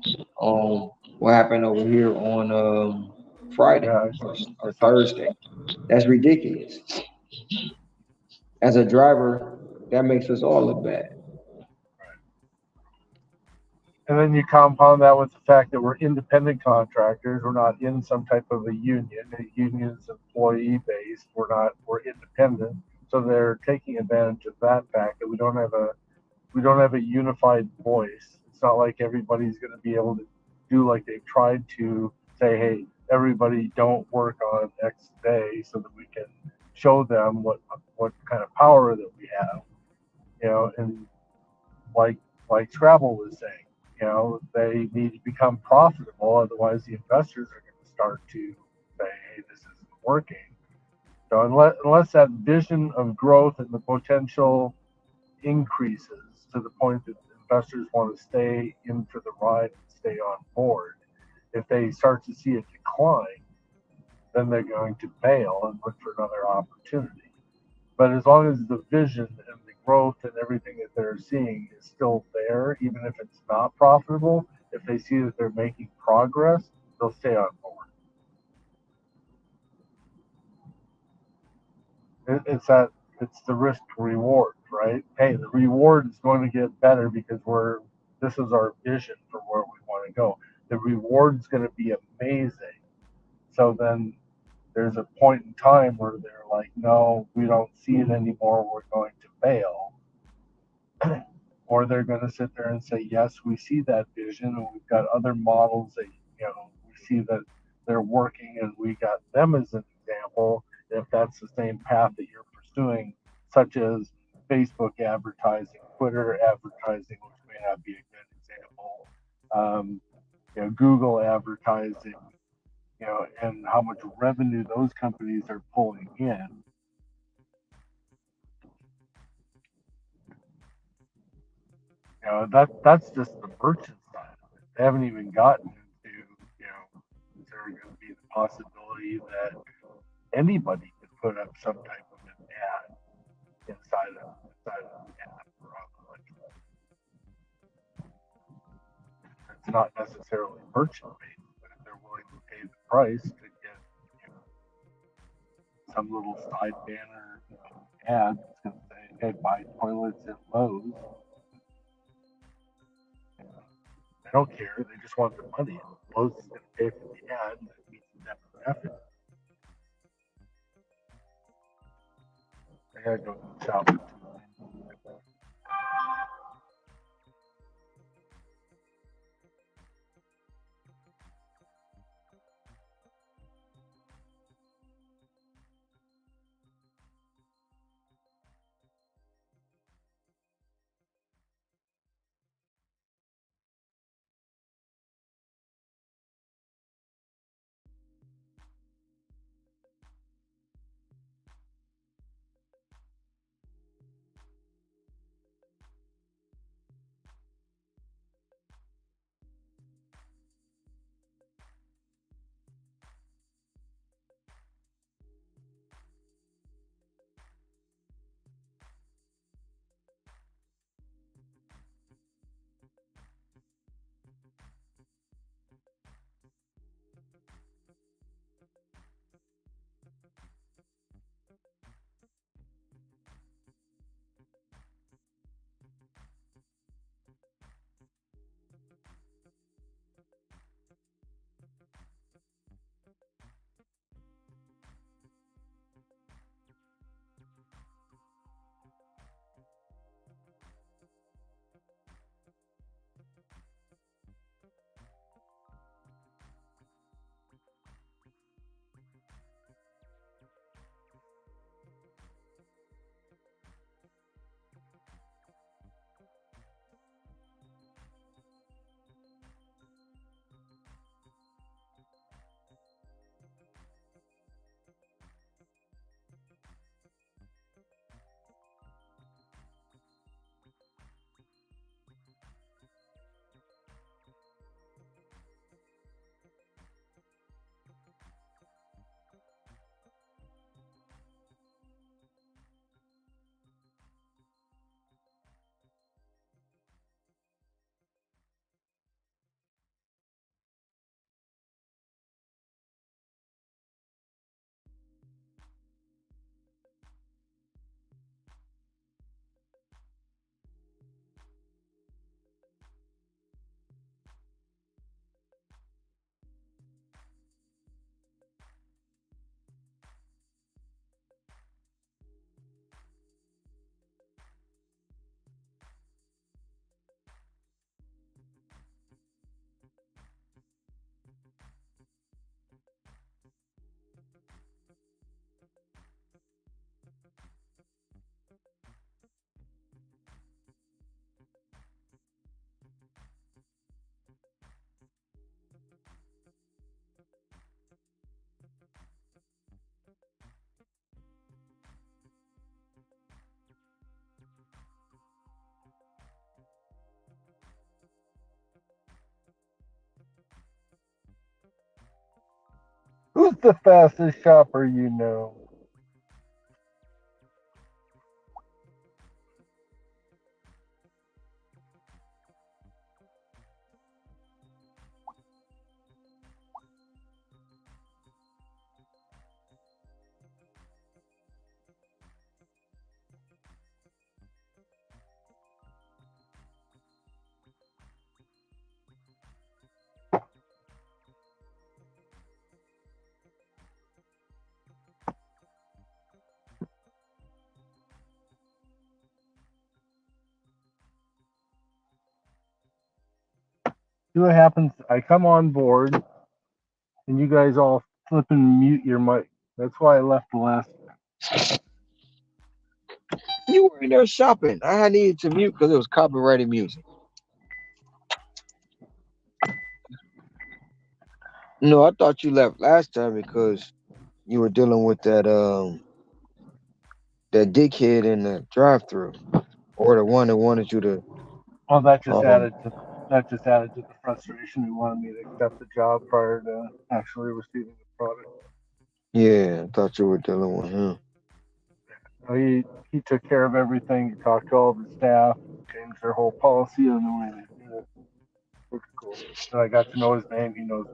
what happened over here on Friday Yeah, or, I or saw. Thursday? That's ridiculous. As a driver, that makes us all look bad. And then you compound that with the fact that we're independent contractors. We're not in some type of a union. A union is employee based. We're independent. So they're taking advantage of that fact that we don't have a unified voice. It's not like everybody's going to be able to do like they've tried to say, hey, everybody don't work on X day so that we can show them what kind of power that we have, and like Scrabble was saying, they need to become profitable, otherwise the investors are going to start to say, hey, this isn't working. So unless that vision of growth and the potential increases to the point that investors want to stay in for the ride and stay on board, if they start to see a decline, then they're going to bail and look for another opportunity. But as long as the vision and the growth and everything that they're seeing is still there, even if it's not profitable, if they see that they're making progress, they'll stay on board. It's the risk reward, right? Hey, the reward is going to get better because this is our vision for where we want to go. The reward is going to be amazing. So then there's a point in time where they're like, no, we don't see it anymore. We're going to bail. Or they're going to sit there and say, yes, we see that vision, and we've got other models that we see that they're working, and we got them as an example. If that's the same path that you're pursuing, such as Facebook advertising, Twitter advertising, which may not be a good example, Google advertising, and how much revenue those companies are pulling in. That's just the merchant side of it. They haven't even gotten into, is there going to be the possibility that anybody could put up some type of an ad inside of the app, or it's not necessarily merchant based, but if they're willing to pay the price to get some little side banner ad that's going to say, hey, buy toilets at Lowe's. They don't care. They just want the money. Lowe's is going to pay for the ad, and it meets the demographic. I gotta go shopping. Who's the fastest shopper you know? See what happens? I come on board, and you guys all flip and mute your mic. That's why I left the last. You were in there shopping. I needed to mute because it was copyrighted music. No, I thought you left last time because you were dealing with that dickhead in the drive-through, or the one that wanted you to Well, um that just added to the frustration. He wanted me to accept the job prior to actually receiving the product. yeah, I thought you were dealing with him. So he took care of everything. He talked to all the staff, changed their whole policy on the way they did it. Looks cool. And I got to know his name. He knows me.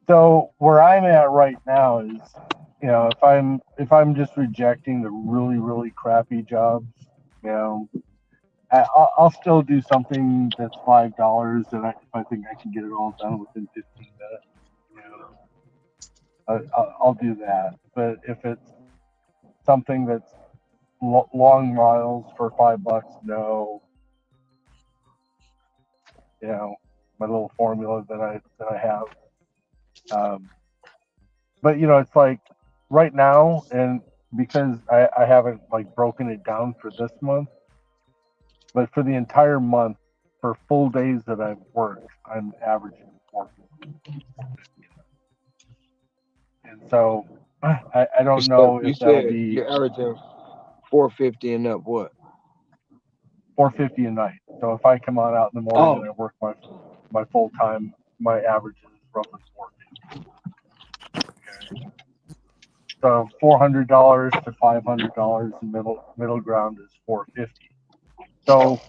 So where I'm at right now is, if I'm just rejecting the really crappy jobs, you know, I'll still do something that's $5, and if I think I can get it all done within 15 minutes, you know, I'll do that. But if it's something that's long miles for $5, no, you know, my little formula that I have. Um, but it's like right now, and because I haven't like broken it down for this month, but for the entire month, for full days that I've worked, I'm averaging 450. And so I You don't said know you if that'll said be you're averaging 450 and up. What? 450 a night. So if I come on out in the morning and Oh, I work my full time, my average is roughly 450. Okay. So $400 to $500, and middle ground is 450. So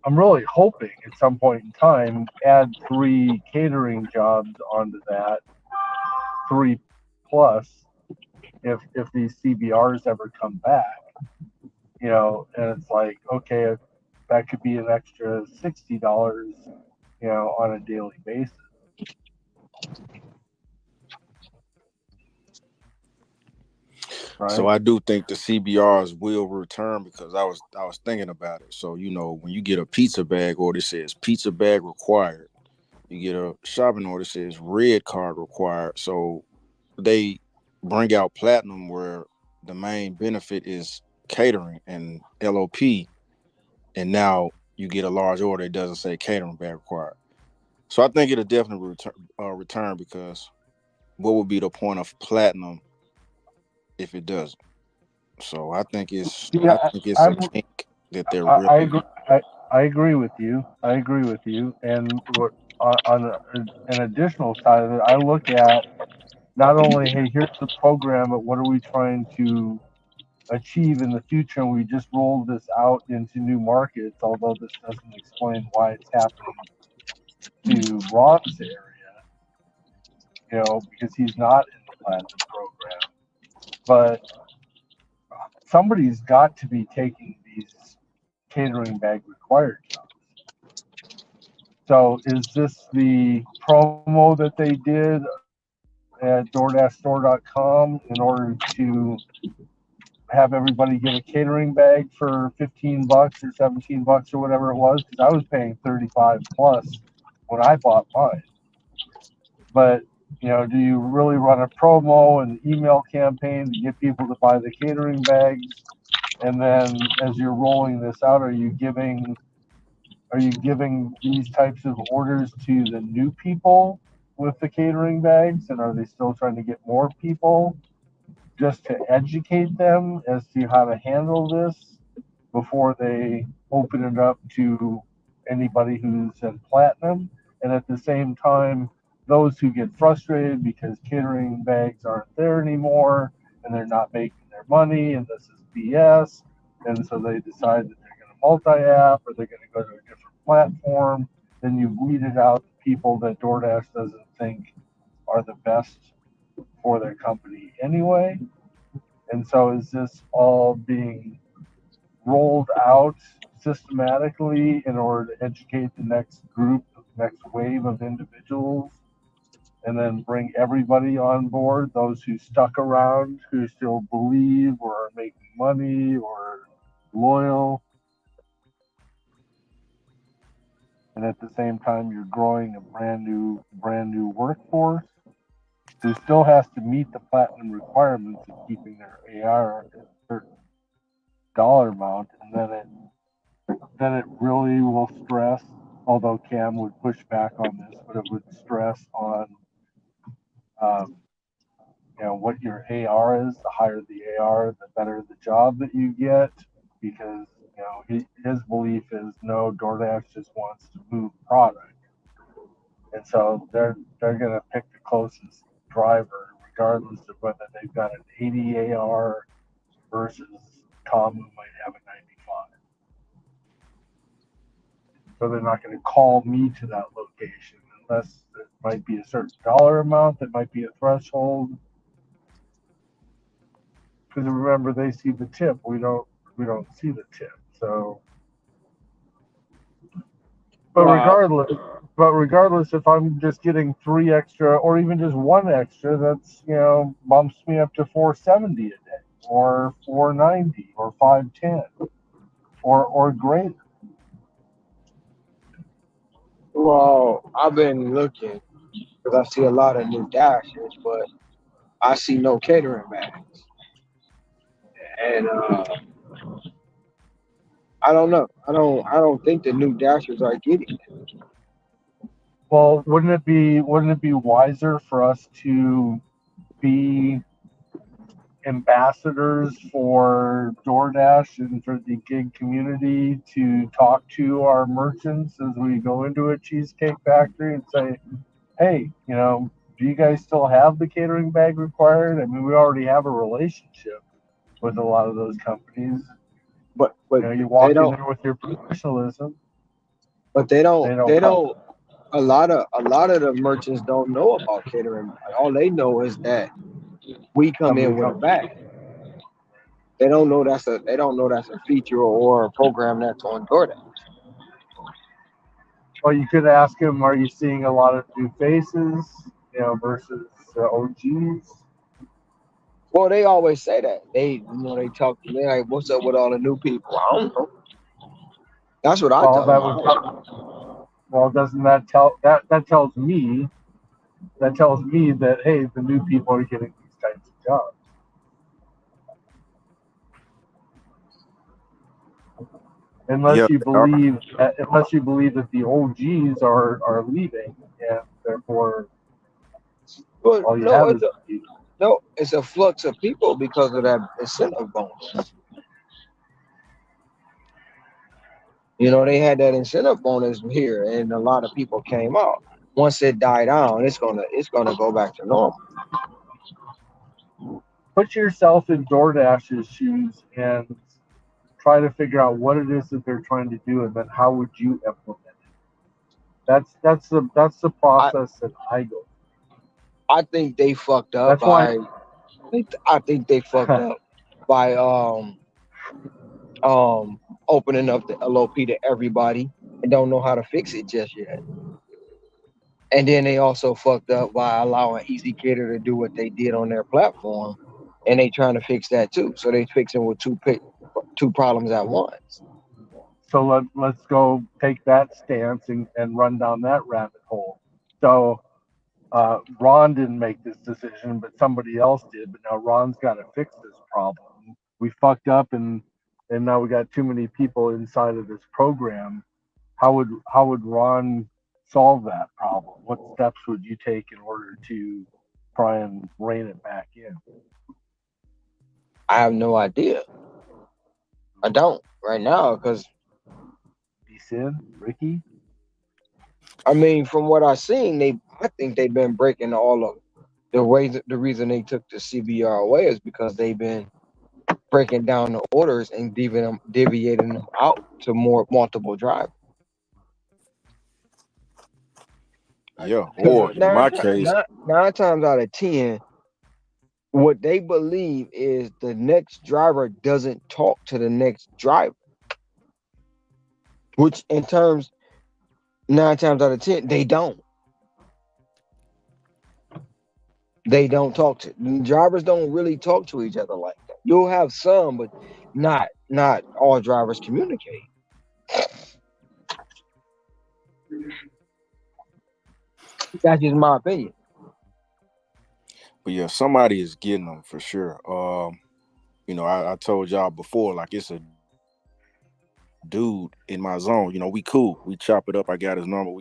I'm really hoping at some point in time add 3 catering jobs onto that, 3 plus, if these CBRs ever come back, and it's like, okay, that could be an extra $60, on a daily basis, So right? I do think the CBRs will return because I was thinking about it. So when you get a pizza bag order, it says pizza bag required. You get a shopping order, it says red card required. So they bring out platinum where the main benefit is catering and LOP, and now you get a large order, it doesn't say catering bag required. So I think it'll definitely return because what would be the point of platinum if it doesn't? So I think it's Yeah, I think it's a I'm kink that they're I really agree. I agree with you. I agree with you. And what on an additional side of it, I look at not only, hey, here's the program, but what are we trying to achieve in the future? And we just rolled this out into new markets, although this doesn't explain why it's happening to Ron's area, because he's not in the platinum program. But somebody's got to be taking these catering bag required jobs. So is this the promo that they did at DoorDashStore.com in order to have everybody get a catering bag for $15 or $17 or whatever it was? Because I was paying 35 plus when I bought mine. But do you really run a promo and email campaign to get people to buy the catering bags? And then as you're rolling this out, are you giving these types of orders to the new people with the catering bags, and are they still trying to get more people just to educate them as to how to handle this before they open it up to anybody who's in platinum. And at the same time, those who get frustrated because catering bags aren't there anymore and they're not making their money and this is BS. And so they decide that they're going to multi-app or they're going to go to a different platform. Then you weeded out the people that DoorDash doesn't think are the best for their company anyway. And so is this all being rolled out systematically in order to educate the next group, next wave of individuals, and then bring everybody on board, those who stuck around, who still believe or are making money or loyal, and at the same time you're growing a brand new workforce who still has to meet the platinum requirements of keeping their AR at a certain dollar amount, and then it really will stress, although Cam would push back on this, but it would stress on um, what your AR is. The higher the AR, the better the job that you get, because his belief is no, DoorDash just wants to move product, and so they're gonna pick the closest driver, regardless of whether they've got an 80 AR versus Tom who might have a 95. So they're not going to call me to that location unless it might be a certain dollar amount, that might be a threshold. Because remember, they see the tip. We don't see the tip. So, but regardless, if I'm just getting 3 extra or even just 1 extra, that's bumps me up to 470 a day, or 490, or 510, or greater. Well, I've been looking because I see a lot of new dashers, but I see no catering bags, and I don't know. I don't think the new dashers are getting it. Well, wouldn't it be wiser for us to be ambassadors for DoorDash and for the gig community, to talk to our merchants as we go into a cheesecake factory and say, hey, do you guys still have the catering bag required? I mean, we already have a relationship with a lot of those companies. But You walk they in don't. there with your professionalism. But they They don't. They don't. don't. A lot of the merchants don't know about catering. All they know is that we come Somebody in with a comes. bag. They don't know that's a feature or a program that's on DoorDash. Well, you could ask him, are you seeing a lot of new faces, versus OGs? Well, they always say that. They talk to me like, "What's up with all the new people?" I don't know. That's what I Well, tell that them. would. Well, doesn't that tells me that, hey, the new people are getting these types of jobs. Yeah, Unless you they are. believe that the OGs are leaving, and therefore But all you no, have it's is a no, it's a flux of people because of that incentive bonus. They had that incentive bonus here, and a lot of people came out. Once it died down, it's gonna go back to normal. put yourself in DoorDash's shoes and try to figure out what it is that they're trying to do, and then how would you implement it. That's the I process that I go through. I think they fucked up That's why. by I think they fucked up by opening up the LOP to everybody and don't know how to fix it just yet. And then they also fucked up by allowing Easy Cater to do what they did on their platform, and they trying to fix that too. So they fixing with two problems at once. So let's go take that stance and run down that rabbit hole. So Ron didn't make this decision, but somebody else did. But now Ron's got to fix this problem. We fucked up, and now we got too many people inside of this program. How would Ron solve that problem? What steps would you take in order to try and rein it back in? I have no idea. I don't right now because Sin, Ricky. I mean, from what I've seen, I think they've been breaking all of the ways. The reason they took the CBR away is because they've been breaking down the orders and deviating them out to more multiple drivers. Yeah. Because Or in my case, nine times out of 10, what they believe is the next driver doesn't talk to the next driver, which in terms 9 times out of 10 they don't. They don't talk to drivers. Don't really talk to each other like that. You'll have some, but not all drivers communicate. That's just my opinion. but yeah, somebody is getting them for sure. I told y'all before, like it's a dude in my zone. We cool. We chop it up. I got his number.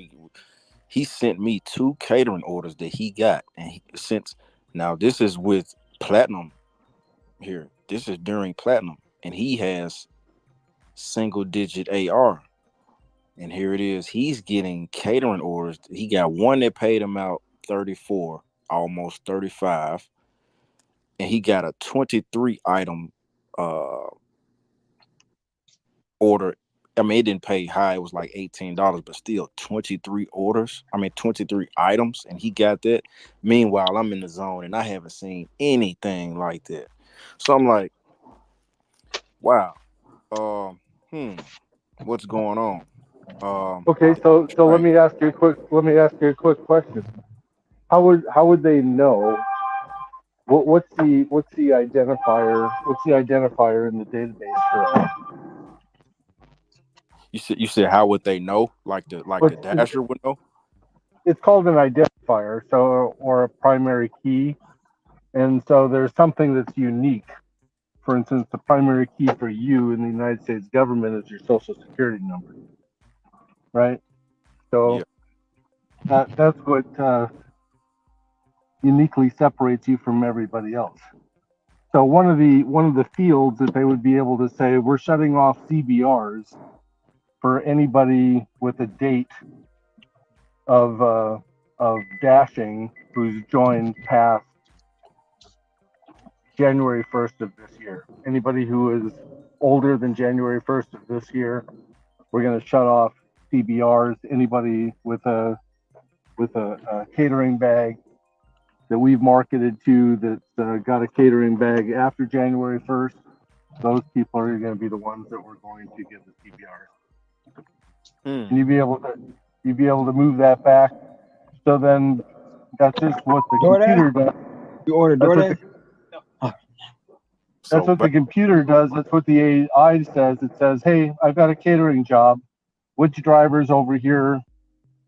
He sent me 2 catering orders that he got, and since now this is with platinum here. This is during platinum, and he has single digit AR. And here it is. He's getting catering orders. He got one that paid him out 34, almost 35, and he got a 23 item uh order. I mean, it didn't pay high. It was like $18, but still 23 orders. I mean, 23 items, and he got that. Meanwhile, I'm in the zone and I haven't seen anything like that. So I'm like, wow. What's going on? Okay, so let Right. me ask you a quick question. How would they know what's the identifier in the database for that? You said how would they know? Like the What's dasher would know? it's called an identifier, so or a primary key, and so there's something that's unique. For instance, the primary key for you in the United States government is your social security number, right? Yeah. So that's what uniquely separates you from everybody else. So one of the fields that they would be able to say we're shutting off CBRs for anybody with a date of dashing who's joined past January 1st of this year. Anybody who is older than January 1st of this year, we're going to shut off CBRs. Anybody with a catering bag that we've marketed to that's got a catering bag after January 1st, those people are going to be the ones that we're going to give the CBRs. And you'd be able to move that back. So then that's just what the computer does. You order DoorDash? That's what the computer does. That's what the AI says. It says, hey, I've got a catering job. Which drivers over here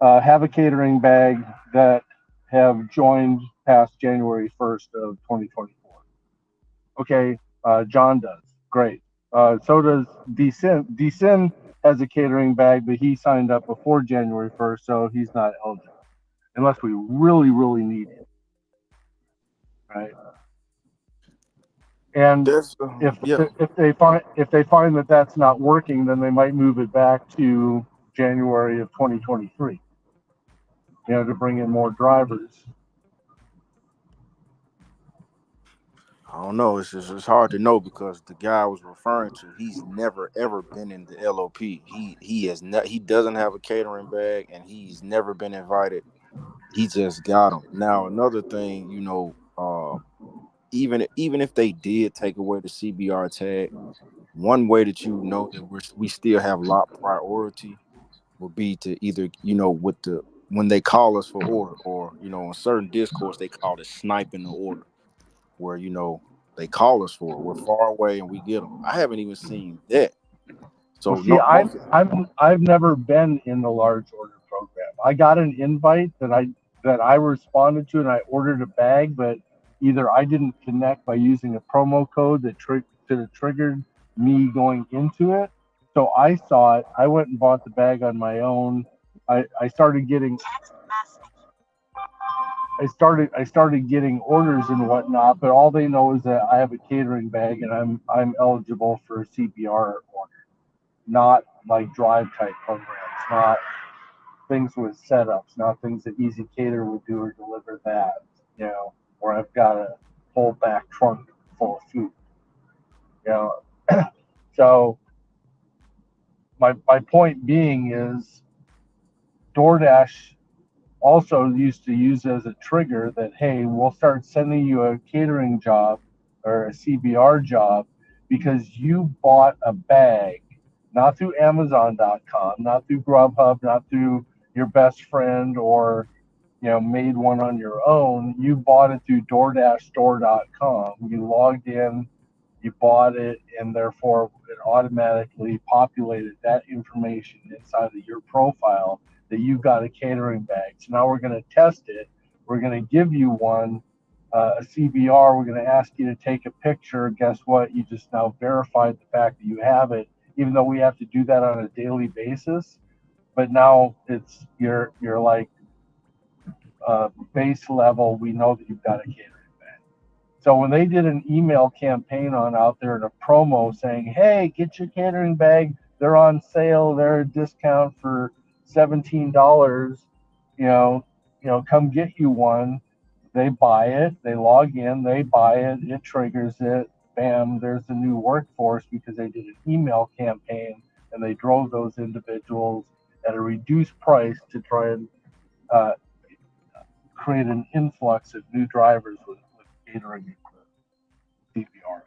have a catering bag that have joined past January 1st of 2024? Okay, John does. Great. So does DSIN. DSIN has a catering bag, but he signed up before January 1st, so he's not eligible unless we really, really need him. Right. And if they find that that's not working, then they might move it back to January of 2023. To bring in more drivers. I don't know. It's hard to know because the guy I was referring to, he's never ever been in the LOP. He doesn't have a catering bag and he's never been invited. He just got them. Now another thing, even if they did take away the CBR tag, one way that you know that we still have lot priority would be to either with the when they call us for order, or in certain discourse they call it sniping the order, where they call us for it. We're far away and we get them. I haven't even seen that. So Well, see, no, most I've never been in the large order program. I got an invite that I responded to, and I ordered a bag, but either I didn't connect by using a promo code that triggered me going into it. So I saw it. I went and bought the bag on my own. I started getting I started getting orders and whatnot, but all they know is that I have a catering bag and I'm eligible for a CPR order, not like drive type programs, not things with setups, not things that Easy Cater would do or deliver that, where I've got a whole back trunk full of food, you know. So my point being is DoorDash also used to use as a trigger that, hey, we'll start sending you a catering job or a CBR job because you bought a bag, not through Amazon.com, not through Grubhub, not through your best friend, or made one on your own. You bought it through DoorDashStore.com. You logged in, you bought it, and therefore it automatically populated that information inside of your profile that you got a catering bag. So now we're going to test it. We're going to give you one, a CBR. We're going to ask you to take a picture. Guess what? You just now verified the fact that you have it, even though we have to do that on a daily basis. But now it's you're like base level. We know that you've got a catering. So when they did an email campaign on out there and a promo saying, "Hey, get your catering bag. They're on sale. They're a discount for $17. Come get you one." They buy it. They log in. They buy it. It triggers it. Bam! There's the new workforce because they did an email campaign and they drove those individuals at a reduced price to try and uh, create an influx of new drivers with catering CPR.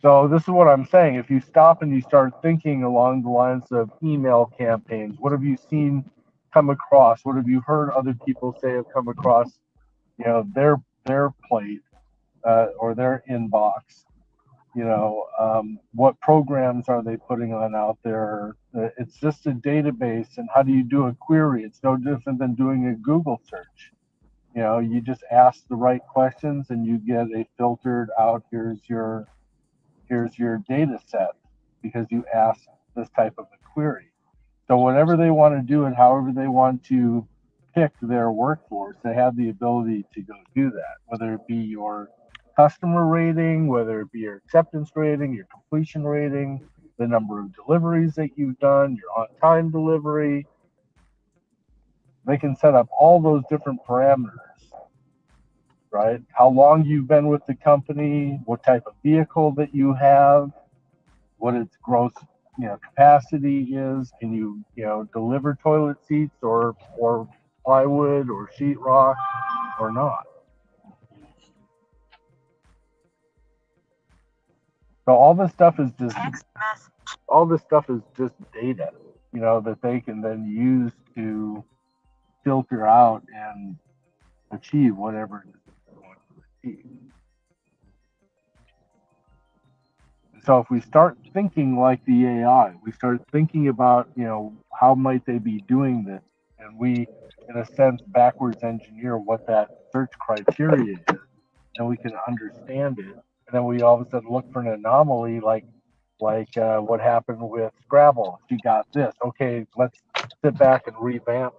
So this is what I'm saying. If you stop and you start thinking along the lines of email campaigns, what have you seen come across? What have you heard other people say have come across, their plate or their inbox? What programs are they putting on out there? It's just a database, and how do you do a query? It's no different than doing a Google search. You just ask the right questions, and you get a filtered out. Here's your data set because you asked this type of a query. So whatever they want to do and however they want to pick their workforce, they have the ability to go do that, whether it be your customer rating, whether it be your acceptance rating, your completion rating, the number of deliveries that you've done, your on-time delivery. They can set up all those different parameters, right? How long you've been with the company, what type of vehicle that you have, what its gross capacity is. Can you deliver toilet seats or plywood or sheetrock or not? So all this stuff is just data, that they can then use to filter out and achieve whatever it is they want to achieve. So if we start thinking like the AI, we start thinking about, how might they be doing this, and we, in a sense, backwards engineer what that search criteria is, and we can understand it, and then we all of a sudden look for an anomaly, like what happened with Scrabble. She got this. Okay, let's sit back and revamp,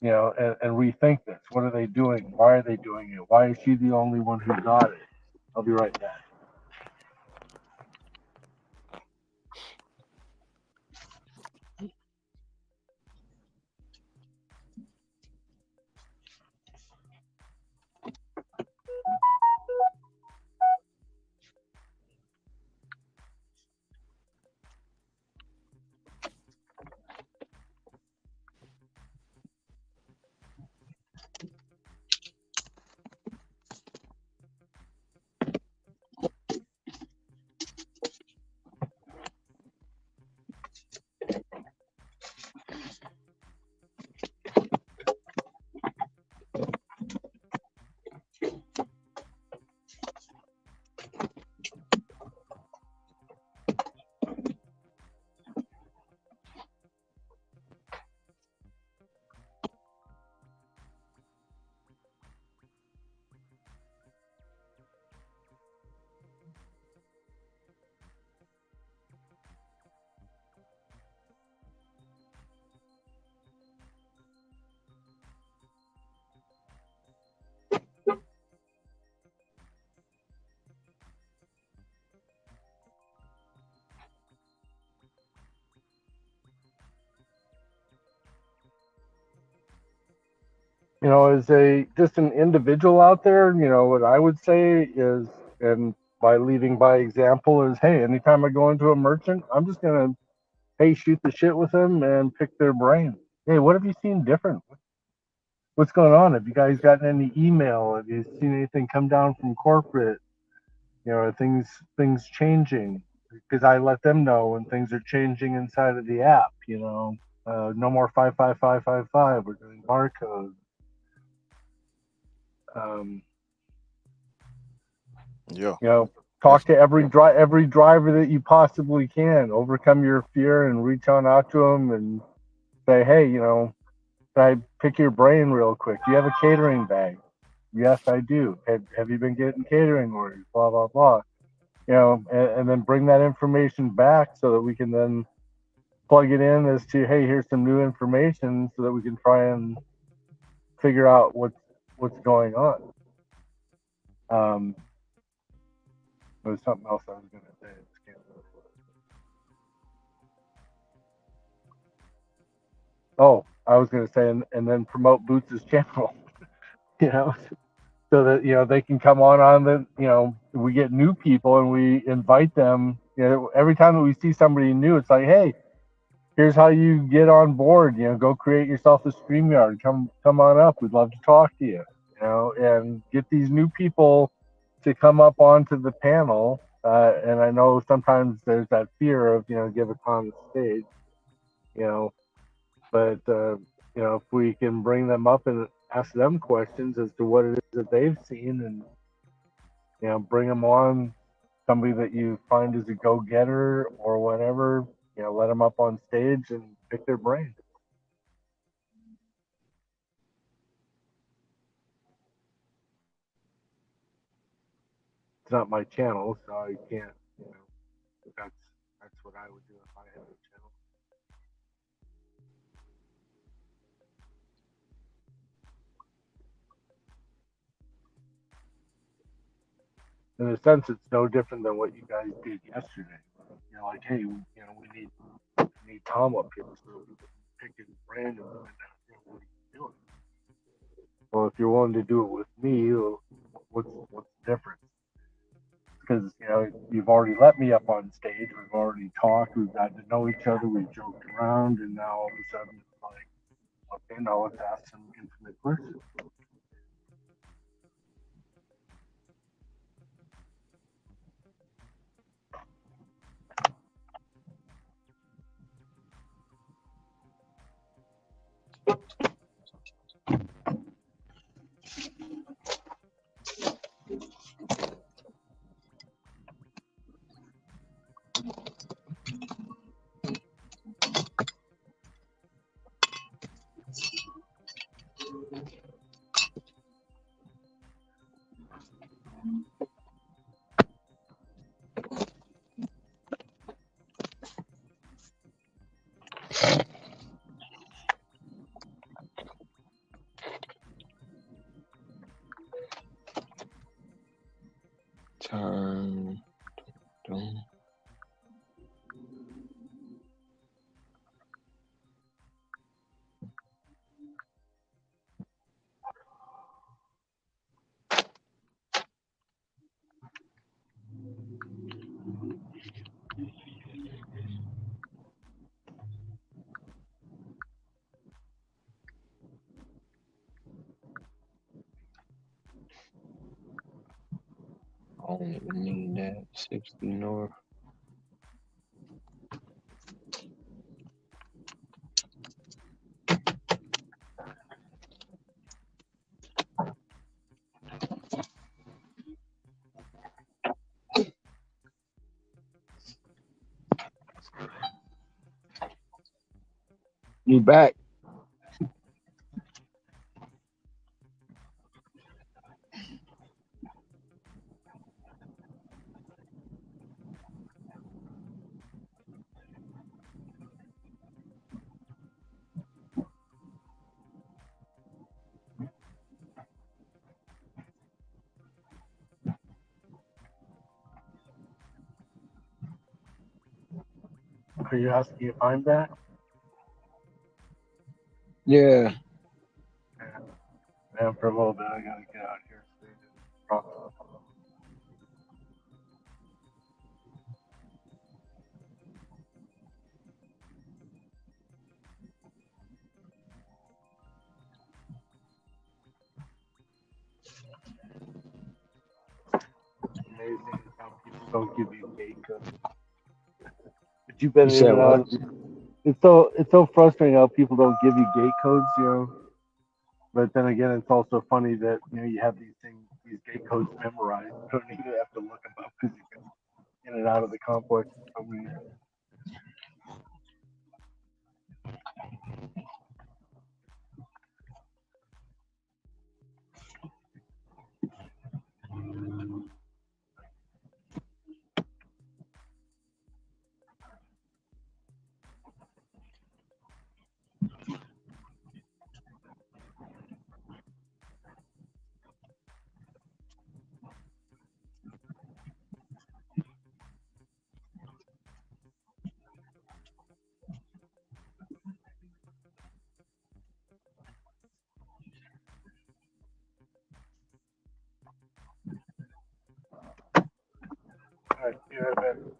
and rethink this. What are they doing? Why are they doing it? Why is she the only one who got it? I'll be right back. as just an individual out there, what I would say is, and by leading by example, is, hey, anytime I go into a merchant, I'm just gonna, hey, shoot the shit with them and pick their brain. Hey, what have you seen different? What's going on? Have you guys gotten any email? Have you seen anything come down from corporate? Are things changing? Because I let them know when things are changing inside of the app. No more 55555. We're doing barcodes. Um, Yeah, talk to definitely. every driver that you possibly can. Overcome your fear and reach on out to them and say, hey, can I pick your brain real quick? Do you have a catering bag? Yes, I do. Have you been getting catering orders? Blah blah blah. And then bring that information back so that we can then plug it in as to, hey, here's some new information so that we can try and figure out what's going on. There was something else I was going to say. Oh, I was going to say, and then promote Boots' channel, you know, so that they can come on the we get new people and we invite them. Every time that we see somebody new, it's like, hey, here's how you get on board. Go create yourself a StreamYard. Come on up. We'd love to talk to you. And get these new people to come up onto the panel. And I know sometimes there's that fear of give it on the stage. You know, but if we can bring them up and ask them questions as to what it is that they've seen, and bring them on, somebody that you find is a go-getter or whatever, let them up on stage and pick their brain. It's not my channel, so I can't. That's what I would do if I had a channel. In a sense, it's no different than what you guys did yesterday. Like, hey, we need Tom up here so we can pick his brain and find out what he's doing. Well, if you're willing to do it with me, what's the difference? Because you've already let me up on stage. We've already talked. We've gotten to know each other. We've joked around, and now all of a sudden it's like, okay, now let's ask some intimate questions. Time. Don't. I don't even need that. 60 north. You back? Are you asking if I'm back? Yeah. Man, for a little bit, I gotta get out here. Amazing how people don't give you gate codes. But you've been You in said and out what? of. It's so frustrating how people don't give you gate codes, you know. But then again, it's also funny that you have these things, these gate codes memorized. You don't even have to look them up because you've been in and out of the complex for so many years. All right, see you in a bit.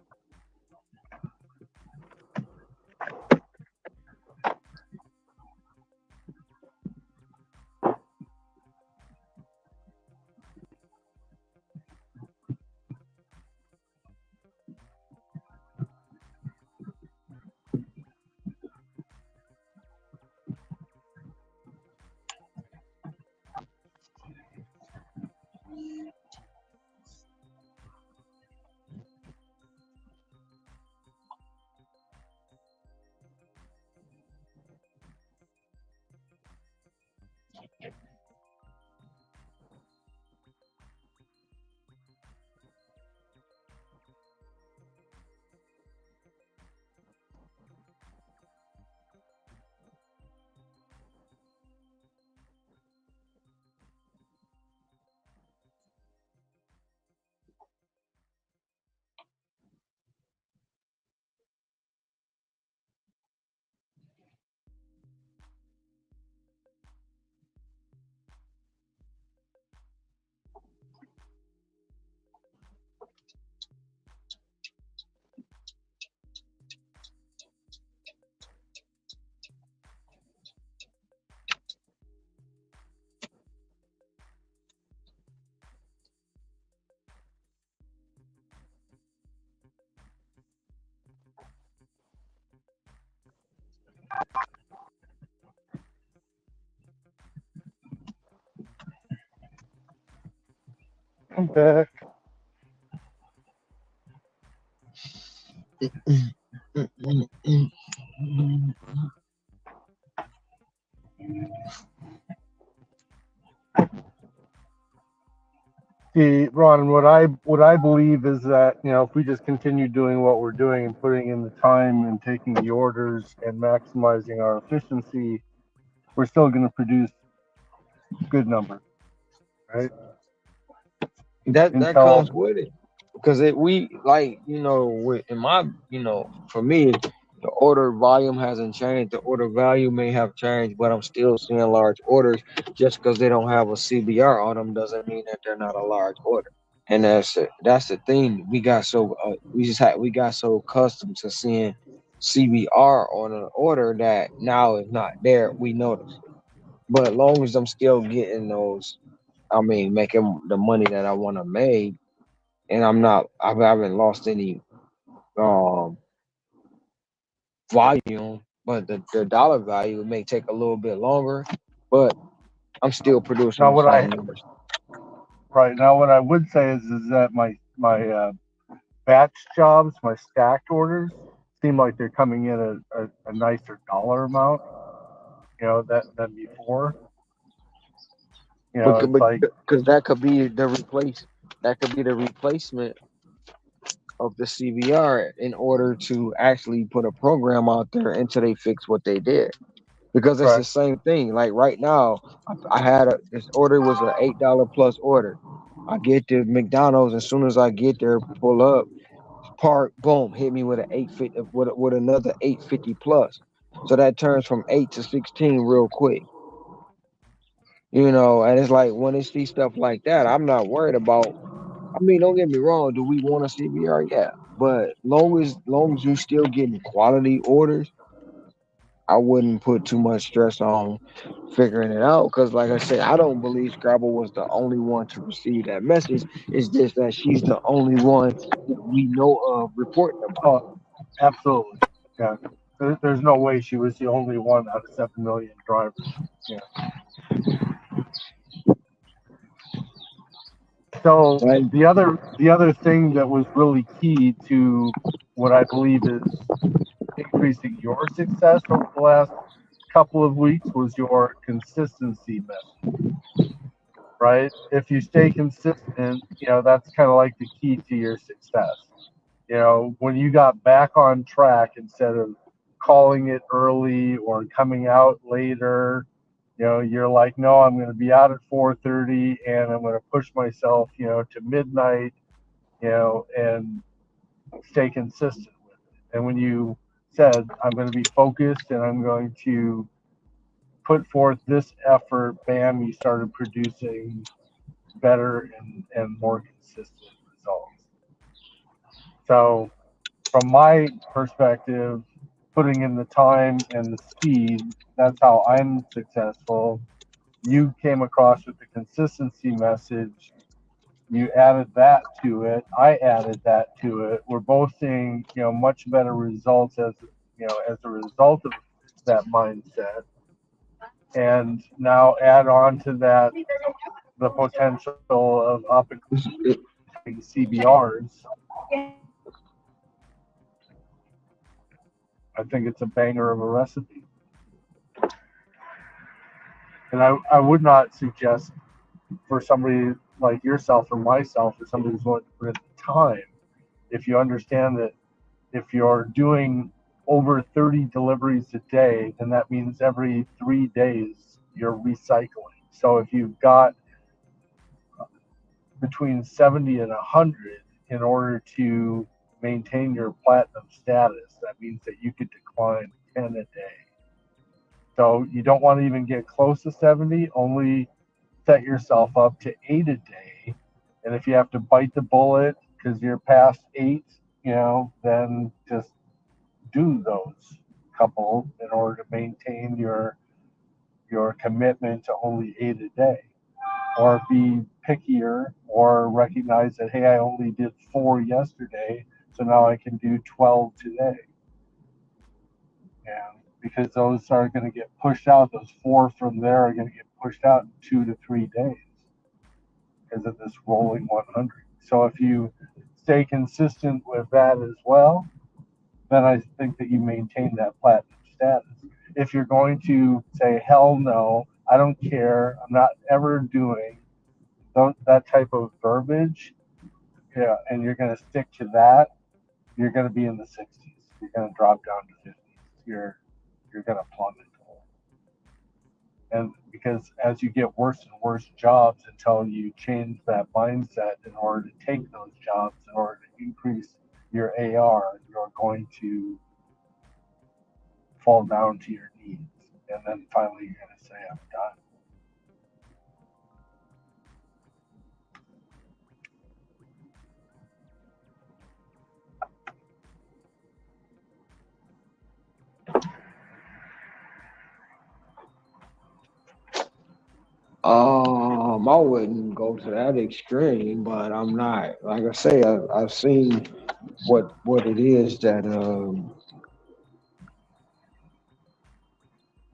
I'm back. See, Ron, what I believe is that if we just continue doing what we're doing and putting in the time and taking the orders and maximizing our efficiency, we're still going to produce good numbers, right? That Until comes with it. Because we like in my for me the order volume hasn't changed, the order value may have changed, but I'm still seeing large orders. Just because they don't have a CBR on them doesn't mean that they're not a large order. And that's the thing. We got so accustomed to seeing CBR on an order that now it's not there. We notice it, but as long as I'm still getting those, I mean, making the money that I want to make, and I haven't lost any um volume, but the dollar value may take a little bit longer, but I'm still producing now the what same I numbers. right now what I would say is that my batch jobs, my stacked orders, seem like they're coming in a nicer dollar amount, that than before. It's like Because that could be the replacement of the CVR in order to actually put a program out there until they fix what they did. Because it's the right, same thing. Like right now, I had this order was an $8 plus order. I get to McDonald's as soon as I get there, pull up, park, boom, hit me with an 850 with another 850 plus. So that turns from 8 to 16 real quick. You know, and it's like when it's see stuff like that, I'm not worried about. I mean, don't get me wrong. Do we want a CVR? Yeah, but long as you still getting quality orders, I wouldn't put too much stress on figuring it out. Because, like I said, I don't believe Scrabble was the only one to receive that message. It's just that she's the only one that we know of reporting about. Oh, absolutely. Yeah. There's no way she was the only one out of 7 million drivers. Yeah. So Right? the other thing that was really key to what I believe is increasing your success over the last couple of weeks was your consistency message, right? If you stay consistent, that's kind of like the key to your success. When you got back on track instead of calling it early or coming out later, you're like, no, I'm going to be out at 4:30 and I'm going to push myself, to midnight, and stay consistent with it. And when you said, I'm going to be focused and I'm going to put forth this effort, bam, you started producing better and more consistent results. So, from my perspective, putting in the time and the speed, that's how I'm successful. You came across with the consistency message. You added that to it. I added that to it. We're both seeing, much better results as a result of that mindset. And now add on to that the potential of up and CBRs. I think it's a banger of a recipe. And I would not suggest for somebody like yourself or myself or somebody who's willing to put in the time, if you understand that if you're doing over 30 deliveries a day, then that means every 3 days you're recycling. So if you've got between 70 and 100 in order to maintain your platinum status, that means that you could decline 10 a day. So you don't want to even get close to 70, only set yourself up to 8 a day. And if you have to bite the bullet because you're past 8, then just do those couple in order to maintain your commitment to only 8 a day. Or be pickier, or recognize that, hey, I only did 4 yesterday, so now I can do 12 today. And because those are going to get pushed out, those 4 from there are going to get pushed out in 2 to 3 days because of this rolling 100. So if you stay consistent with that as well, then I think that you maintain that platinum status. If you're going to say, hell no, I don't care, I'm not ever doing that type of verbiage, and you're going to stick to that, you're going to be in the 60s. You're going to drop down to 50s. You're going to plummet. And because as you get worse and worse jobs until you change that mindset in order to take those jobs, in order to increase your AR, you're going to fall down to your knees. And then finally you're going to say, I'm done. I wouldn't go to that extreme, but I'm not. Like I say, I've seen what it is that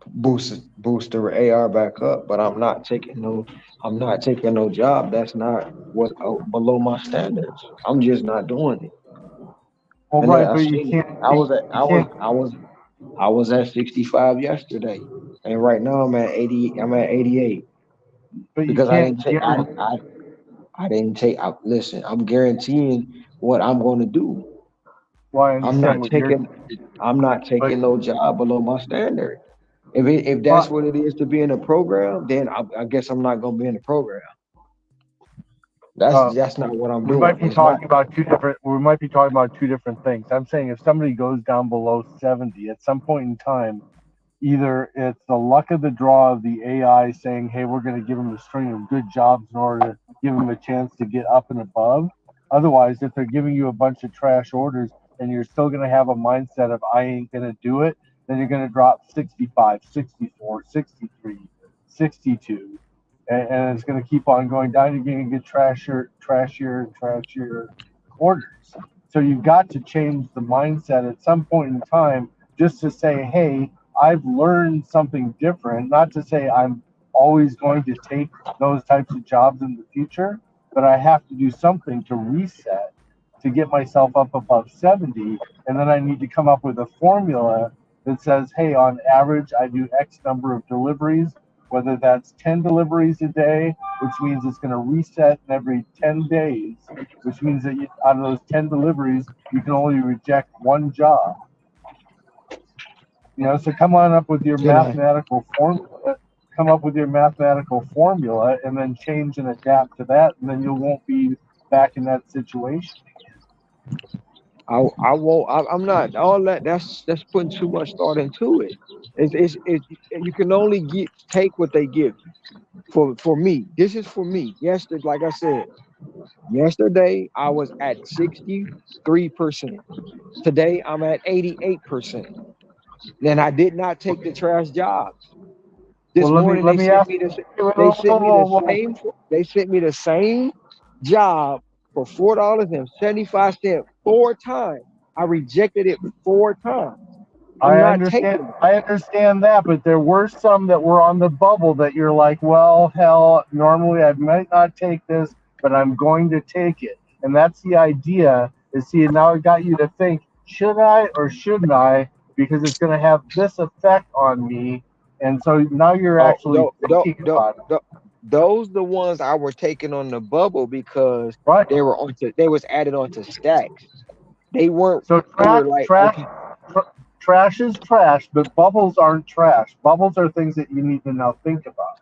boost the AR back up. But I'm not taking no job. That's not what below my standards. I'm just not doing it. Well, And right, I've but you seen it. can't, I was at you I was can't, I was I was at 65 yesterday, and right now I'm at 80. I'm at 88 but you because I can't didn't take. guarantee. I didn't take. Listen, I'm guaranteeing what I'm going to do. Well, I I'm understand not what you're, taking. I'm not but taking no job below my standard. If that's but what it is to be in a program, then I guess I'm not going to be in the program. uh, That's not what I'm we might doing. be It's not. talking about two different. We might be talking about two different things. I'm saying if somebody goes down below 70 at some point in time, either it's the luck of the draw of the AI saying, hey, we're going to give them a string of good jobs in order to give them a chance to get up and above. Otherwise, if they're giving you a bunch of trash orders and you're still going to have a mindset of, I ain't going to do it, then you're going to drop 65, 64, 63, 62. And it's going to keep on going down. You're going to get trashier, and trashier orders. So you've got to change the mindset at some point in time just to say, hey, I've learned something different. Not to say I'm always going to take those types of jobs in the future, but I have to do something to reset to get myself up above 70. And then I need to come up with a formula that says, hey, on average, I do X number of deliveries, whether that's 10 deliveries a day, which means it's going to reset in every 10 days, which means that out of those 10 deliveries, you can only reject one job. So come on up with your mathematical formula. Come up with your mathematical formula, and then change and adapt to that, and then you won't be back in that situation. I won't. I'm not. All that's putting too much thought into it. You can only take what they give you. For me, this is for me. Yesterday, like I said, yesterday I was at 63%. Today I'm at 88%. Then I did not take the trash jobs. This morning let me ask. they sent me the same job for $4.75 4 times. I rejected it 4 times. I'm not taking it. I understand that, but there were some that were on the bubble that you're like, well, hell, normally I might not take this, but I'm going to take it. And that's the idea. Is see, now it got you to think, should I or shouldn't I? Because it's going to have this effect on me. And so now you're actually thinking about it. Those the ones I were taking on the bubble because right. They was added onto stacks. They weren't. So trash is trash, but bubbles aren't trash. Bubbles are things that you need to now think about.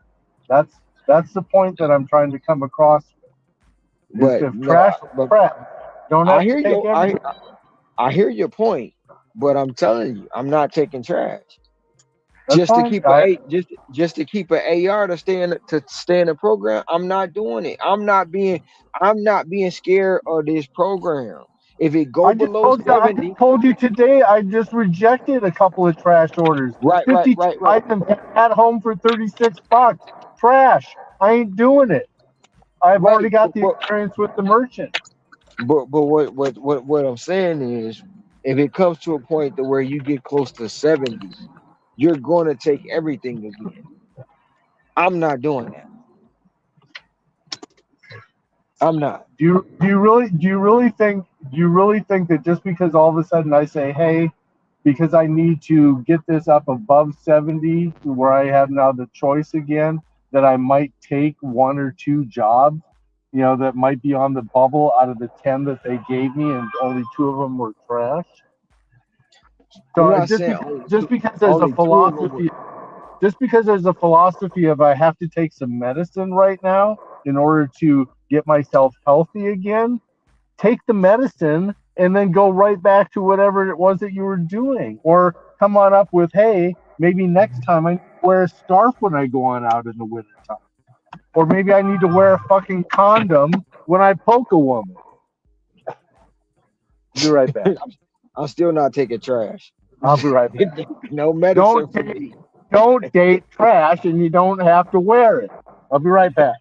That's the point that I'm trying to come across with. But if trash is trash, don't have to take everything. I hear your point, but I'm telling you, I'm not taking trash. That's Just fine. to keep just to keep an AR to stay in the program. I'm not doing it. I'm not being scared of this program. If it go below 70, I told you today. I just rejected a couple of trash orders. right. 52 items at home for $36. Trash. I ain't doing it. I've already got the experience with the merchant. But what I'm saying is, if it comes to a point to where you get close to 70, you're going to take everything again. I'm not doing that. I'm not. Do you really think that just because all of a sudden I say, hey, because I need to get this up above 70, where I have now the choice again, that I might take 1 or 2 jobs, that might be on the bubble out of the 10 that they gave me, and only 2 of them were trash? So just because there's a philosophy. Just because there's a philosophy of I have to take some medicine right now in order to get myself healthy again, take the medicine and then go right back to whatever it was that you were doing. Or come on up with, hey, maybe next time I wear a scarf when I go on out in the wintertime. Or maybe I need to wear a fucking condom when I poke a woman. Be right back. I'm still not taking trash. I'll be right back. No medicine for me. Don't date trash, and you don't have to wear it. I'll be right back.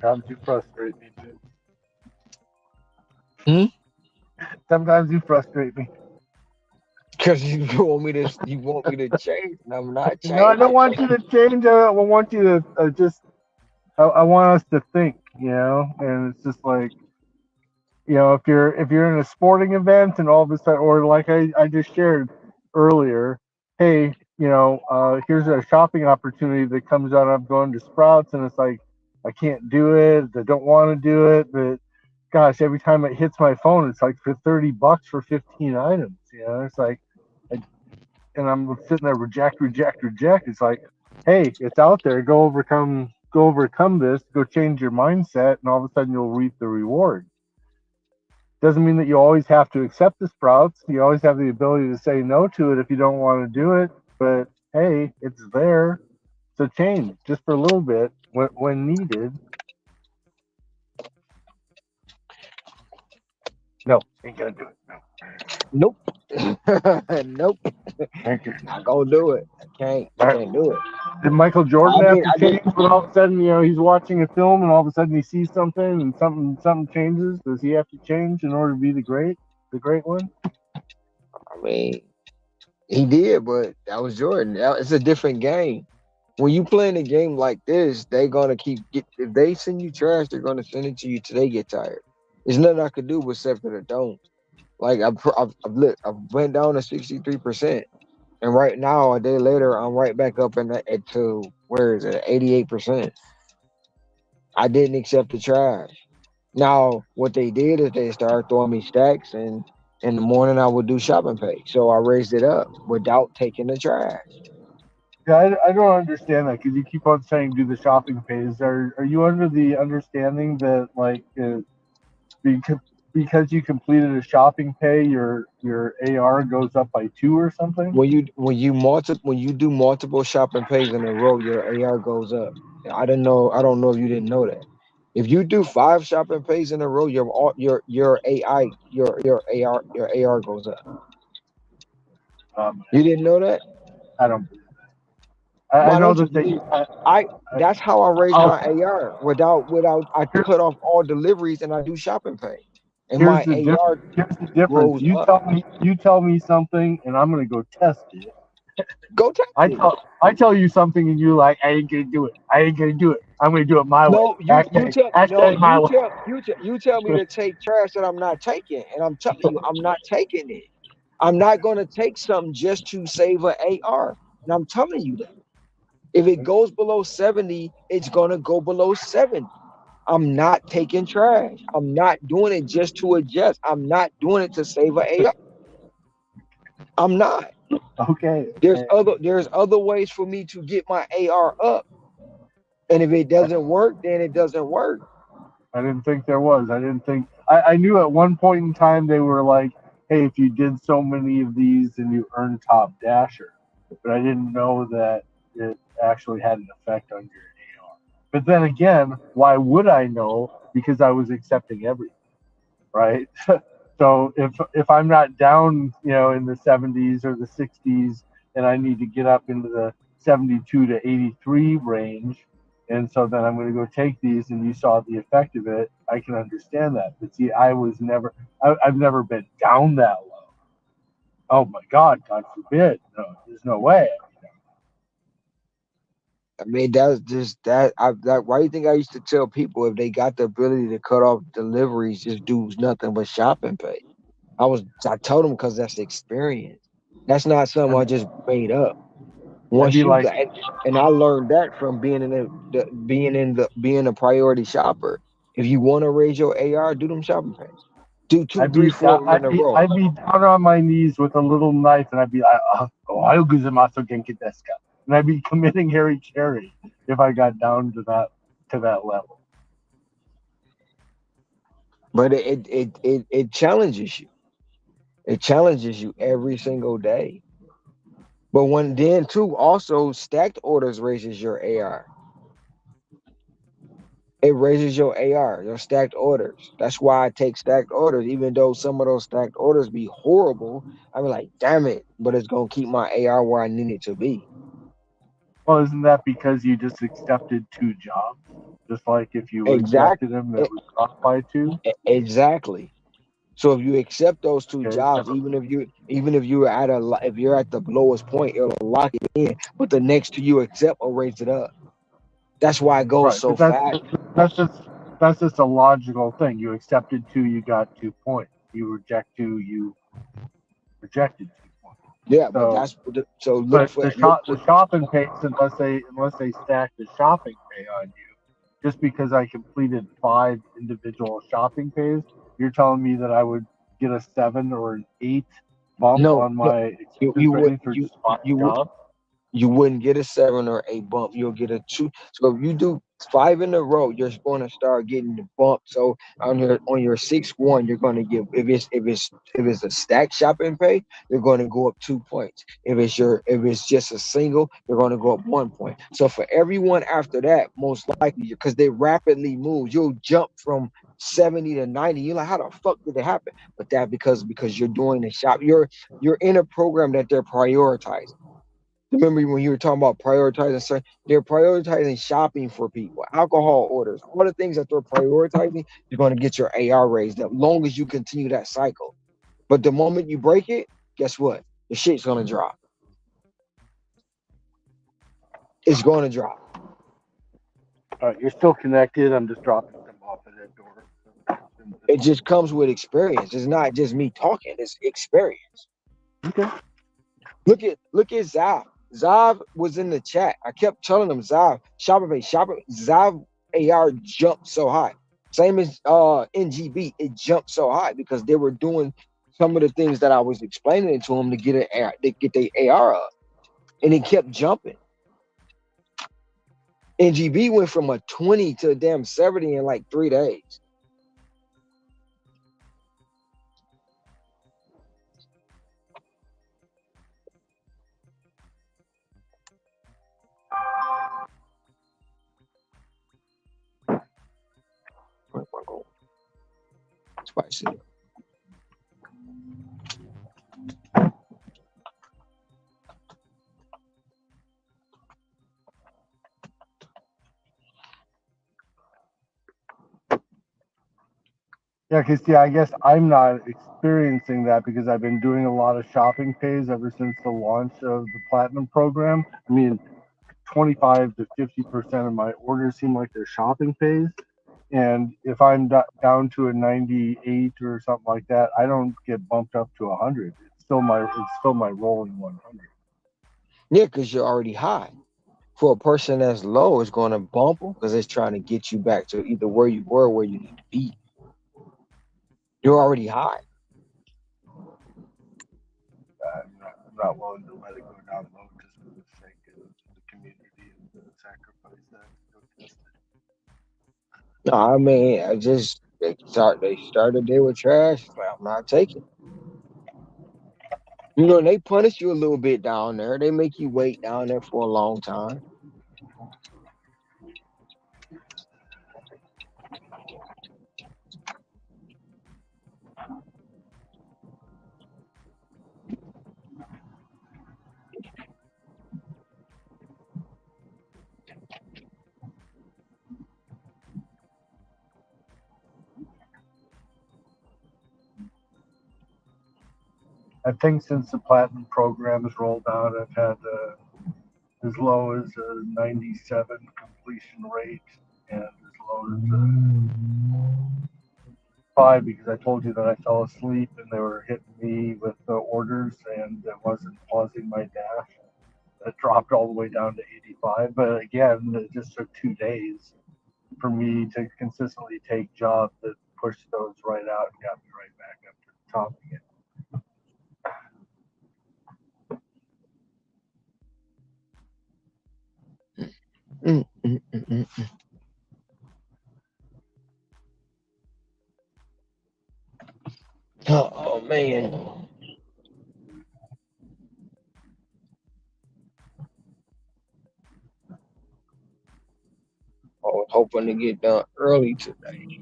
Sometimes you frustrate me too. Hmm? Sometimes you frustrate me. Because you want me to change, and I'm not No, I don't changing. want you to change. I want you to just. I want us to think, and it's just like, if you're in a sporting event and all of a sudden, or like I just shared earlier, hey, here's a shopping opportunity that comes out. I'm going to Sprouts, and it's like I can't do it. I don't want to do it, but gosh, every time it hits my phone, it's like for $30 for 15 items. It's like, I, and I'm sitting there, reject, reject, reject. It's like, hey, it's out there. Go overcome this. Go change your mindset, and all of a sudden you'll reap the reward. Doesn't mean that you always have to accept the Sprouts. You always have the ability to say no to it if you don't want to do it. But hey, it's there. So change just for a little bit when needed. No, ain't gonna do it. No. Nope. Nope. Thank you. Not gonna do it. I can't. I Right. can't do it. Did Michael Jordan I have mean, to I did. change when all of a sudden, he's watching a film and all of a sudden he sees something and something changes? Does he have to change in order to be the great one? I mean, he did, but that was Jordan. It's a different game. When you playing a game like this, they gonna if they send you trash, they're gonna send it to you till they get tired. There's nothing I could do except for the don't. Like I've went down to 63%, and right now a day later I'm right back up to where is it 88%. I didn't accept the trash. Now what they did is they started throwing me stacks, and in the morning I would do shopping pay. So I raised it up without taking the trash. Yeah, I don't understand that because you keep on saying do the shopping pays. Are you under the understanding that like because because you completed a shopping pay, your AR goes up by two or something? When you do multiple shopping pays in a row, your AR goes up. I don't know if you didn't know that. If you do 5 shopping pays in a row, your AR goes up. Um, You didn't know that? I don't believe that. I Why know don't you that they. believe? I That's how I raise my I'll, AR without I here, cut off all deliveries and I do shopping pay, and here's my the AR difference. Here's the difference. grows up. You tell me something, and I'm gonna go test it. Go test it. I tell you something, and you like I ain't gonna do it. I ain't gonna do it. I'm gonna do it my way. No, Hashtag my way. you tell me to take trash that I'm not taking, and I'm telling you I'm not taking it. I'm not gonna take something just to save an AR, and I'm telling you that. If it goes below 70, it's gonna go below 70. I'm not taking trash. I'm not doing it just to adjust. I'm not doing it to save an AR. I'm not. Okay. There's other ways for me to get my AR up, and if it doesn't work, then it doesn't work. I didn't think there was. I didn't think. I knew at one point in time they were like, hey, if you did so many of these, then you earn top dasher. But I didn't know that it actually had an effect on your AR. But then again, why would I know? Because I was accepting everything, right? So if I'm not down, in the 70s or the 60s, and I need to get up into the 72 to 83 range, and so then I'm going to go take these, and you saw the effect of it, I can understand that. But see, I've never been down that low. Oh my God forbid. No, there's no way. I mean, that's just that. Why do you think I used to tell people if they got the ability to cut off deliveries, just do nothing but shop and pay? I told them because that's experience. That's not something I And just made up. I'd Once be you like, got, and I learned that from being a priority shopper. If you want to raise your AR, do them shopping pays. Do two, I'd three, be four of them in a row. I'd be down on my knees with a little knife, and I'd be like, "Ohio gozaimasu genki desu ka?" And I'd be committing Harry Carey if I got down to that level. But it challenges you. It challenges you every single day. But when then too, also stacked orders raises your AR. It raises your AR, your stacked orders. That's why I take stacked orders, even though some of those stacked orders be horrible. I be like, damn it, but it's gonna keep my AR where I need it to be. Well, isn't that because you just accepted two jobs? Just like if you Exact, rejected them, e- it would drop by two. exactly. So if you accept those two Okay. jobs, even if you're if you're at the lowest point, it'll lock it in. But the next two you accept will raise it up. That's why it goes Right, so but fast. that's just that's just a logical thing. You accepted two, you got 2 points. You reject two, you rejected 2 points. Yeah, but So, that's so but the shopping pays, unless they stack the shopping pay on you, just because I completed 5 individual shopping pays, you're telling me that I would get a 7 or an 8 bump no on no my you acceptance you would rating for you just 5 jobs? you wouldn't get a 7 or 8 bump. You'll get a 2. So if you do 5 in a row, you're going to start getting the bump. So on your 6-1, you're going to get if it's a stack shopping pay, you're going to go up 2 points. If it's just a single, you're going to go up 1 point. So for everyone after that, most likely because they rapidly move, you'll jump from 70 to 90. You're like, how the fuck did it happen? But that because you're doing the shop. You're in a program that they're prioritizing. Remember when you were talking about prioritizing, sir? They're prioritizing shopping for people, alcohol orders, all the things that they're prioritizing. You're going to get your AR raised up, long as you continue that cycle. But the moment you break it, guess what? The shit's going to drop. It's going to drop. All right, you're still connected. I'm just dropping them off at that door. It just comes with experience. It's not just me talking. It's experience. Okay. Look at Zav. Zav was in the chat. I kept telling him, Zav, Zav AR jumped so high. Same as NGB, it jumped so high because they were doing some of the things that I was explaining to them to get their AR up, and it kept jumping. NGB went from a 20 to a damn 70 in like 3 days. Spicy. Yeah, because I guess I'm not experiencing that because I've been doing a lot of shopping pays ever since the launch of the Platinum program. I mean, 25 to 50% of my orders seem like they're shopping pays. And if I'm down to a 98 or something like that, I don't get bumped up to 100. It's still my rolling 100. Yeah, because you're already high. For a person that's low, it's going to bump them because it's trying to get you back to either where you were or where you need to be. You're already high. I'm not willing to let it go down low just for the sake of the community and sacrifice that. No, I mean, they started there with trash. Like, I'm not taking. You know, they punish you a little bit down there. They make you wait down there for a long time. I think since the Platinum program has rolled out, I've had as low as a 97 completion rate and as low as a 5 because I told you that I fell asleep and they were hitting me with the orders and it wasn't pausing my dash. It dropped all the way down to 85. But again, it just took 2 days for me to consistently take jobs that pushed those right out and got me right back up to the top again. Oh man. I was hoping to get done early today.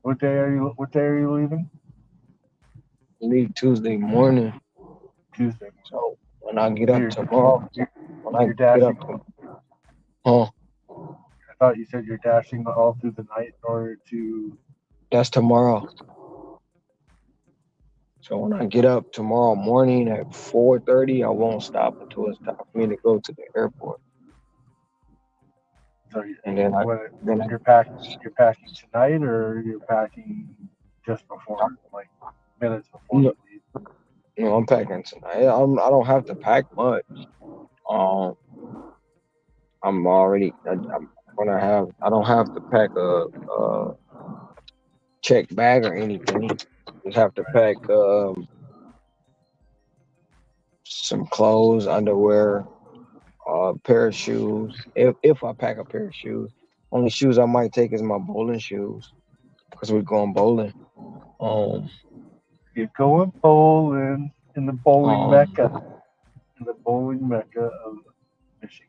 What day are you leaving? Leave Tuesday morning. Tuesday. So when I get up tomorrow, You're dashing. Huh? I thought you said you're dashing all through the night in order to. That's tomorrow. So when I get up tomorrow morning at 4:30, I won't stop until it's time for me to go to the airport. So and then you're packing tonight, or you're packing just before, like minutes before you leave? No, I'm packing tonight. I don't have to pack much. I'm already. I don't have to pack a check bag or anything. Just have to pack some clothes, underwear, a pair of shoes. If I pack a pair of shoes, only shoes I might take is my bowling shoes because we're going bowling. You're going bowling in the bowling mecca, of Michigan.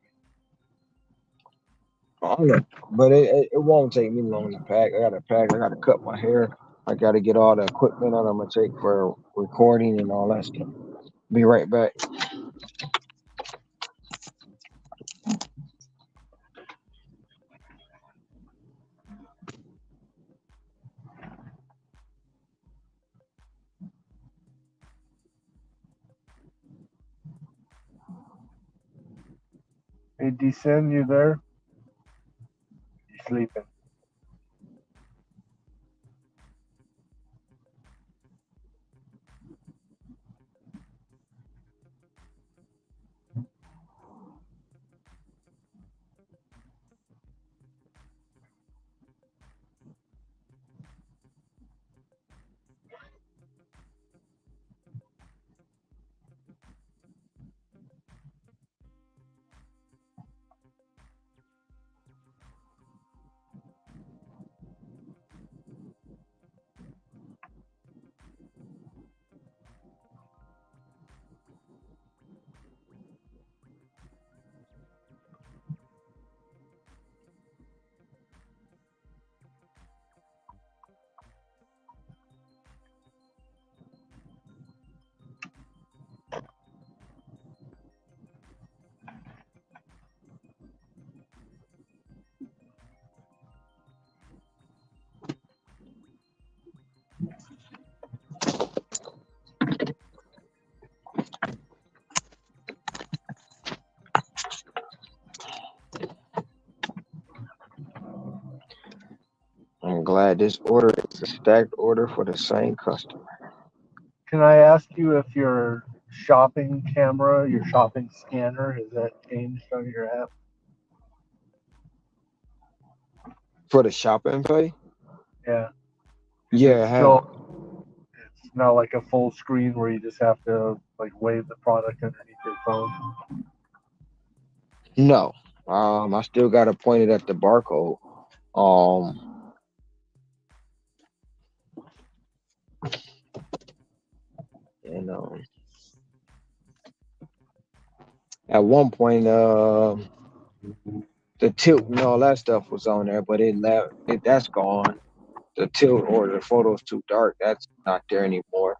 I don't know, but it won't take me long to pack. I got to pack. I got to cut my hair. I got to get all the equipment that I'm gonna take for recording and all that stuff. Be right back. Hey, Descend, you there? You sleeping? I'm glad this order is a stacked order for the same customer. Can I ask you if your shopping camera, your shopping scanner, has that changed on your app? For the shopping pay? Yeah. Is it Yeah, I have. still? It's not like a full screen where you just have to like wave the product underneath your phone. No. I still got to point it at the barcode. Um, and at one point, the tilt and all that stuff was on there, but it left. That's gone. The tilt or the photo's too dark. That's not there anymore.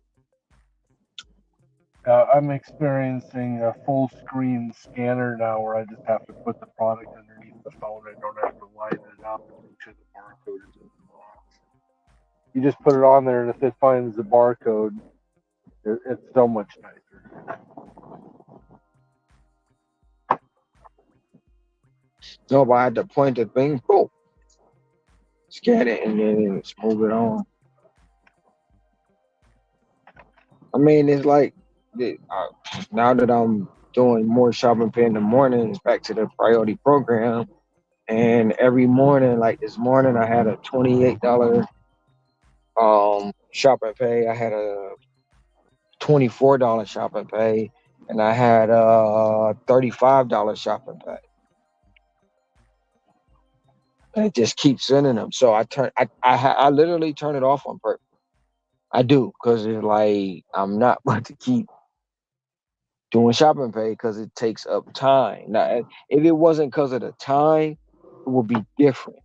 I'm experiencing a full screen scanner now where I just have to put the product underneath the phone. I don't have to line it up and make sure the barcode is in the box. You just put it on there, and if it finds the barcode, it's so much nicer. No, but I had to point the thing, boom, scan it, and then just move it on. I mean, it's like now that I'm doing more shopping pay in the morning, it's back to the priority program. And every morning, like this morning, I had a $28 shopping pay. I had a $24 shopping pay, and I had a $35 shopping pay. And it just keeps sending them. So I literally turn it off on purpose. I do, because it's like I'm not about to keep doing shopping pay because it takes up time. Now, if it wasn't because of the time, it would be different.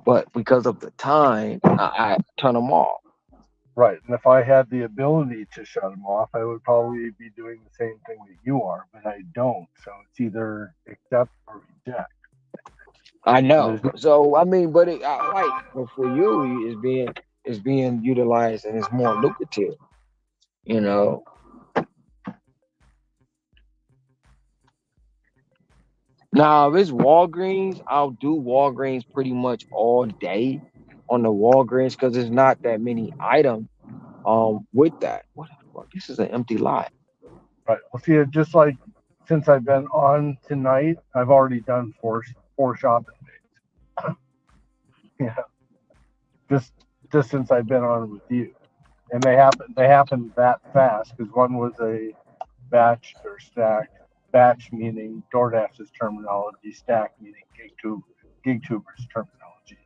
But because of the time, I turn them off. Right, and if I had the ability to shut them off, I would probably be doing the same thing that you are, but I don't. So it's either accept or reject. I And know. there's no, So I mean, but but for you, it's being utilized and it's more lucrative. You know. Now, if it's Walgreens, I'll do Walgreens pretty much all day on the Walgreens because there's not that many items with that. What the fuck? This is an empty lot. right. Well, see, just like since I've been on tonight, I've already done four shopping days. Yeah, just just since I've been on with you, and they happened that fast because one was a batch or stack. Batch meaning DoorDash's terminology, stack meaning GigTuber's terminology.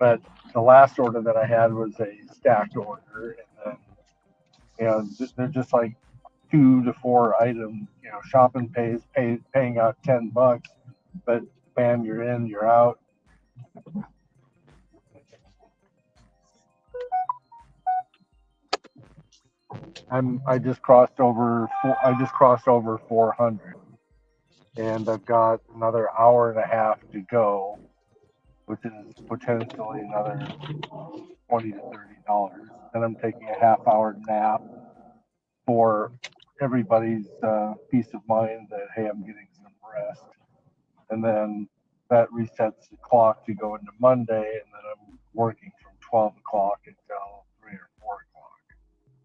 But the last order that I had was a stacked order, and then they're just like 2 to 4 items. Shopping paying out $10, but bam, you're in, you're out. I just crossed over. I just crossed over 400, and I've got another hour and a half to go, which is potentially another $20 to $30. And I'm taking a half-hour nap for everybody's peace of mind that hey, I'm getting some rest, and then that resets the clock to go into Monday, and then I'm working from 12 o'clock until 3 or 4 o'clock.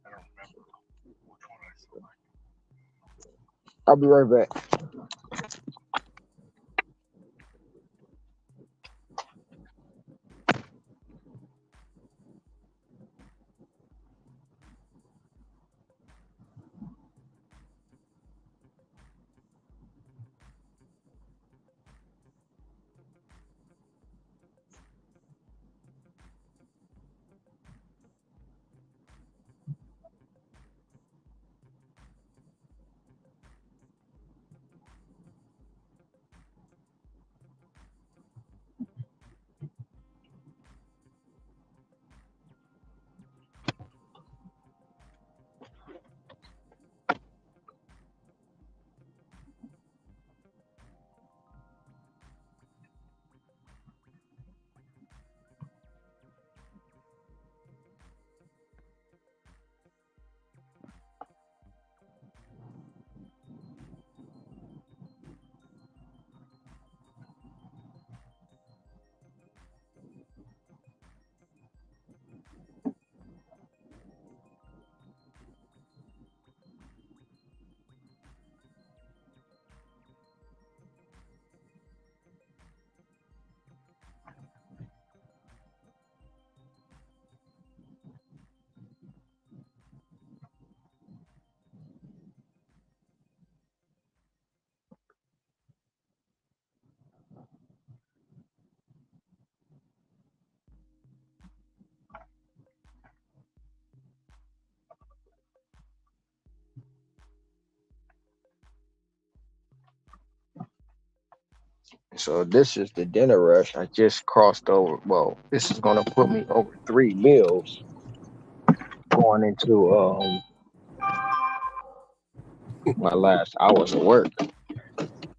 I don't remember which one I select. I'll be right back. So this is the dinner rush. I just crossed over. Well, this is gonna put me over 3 meals going into my last hours of work.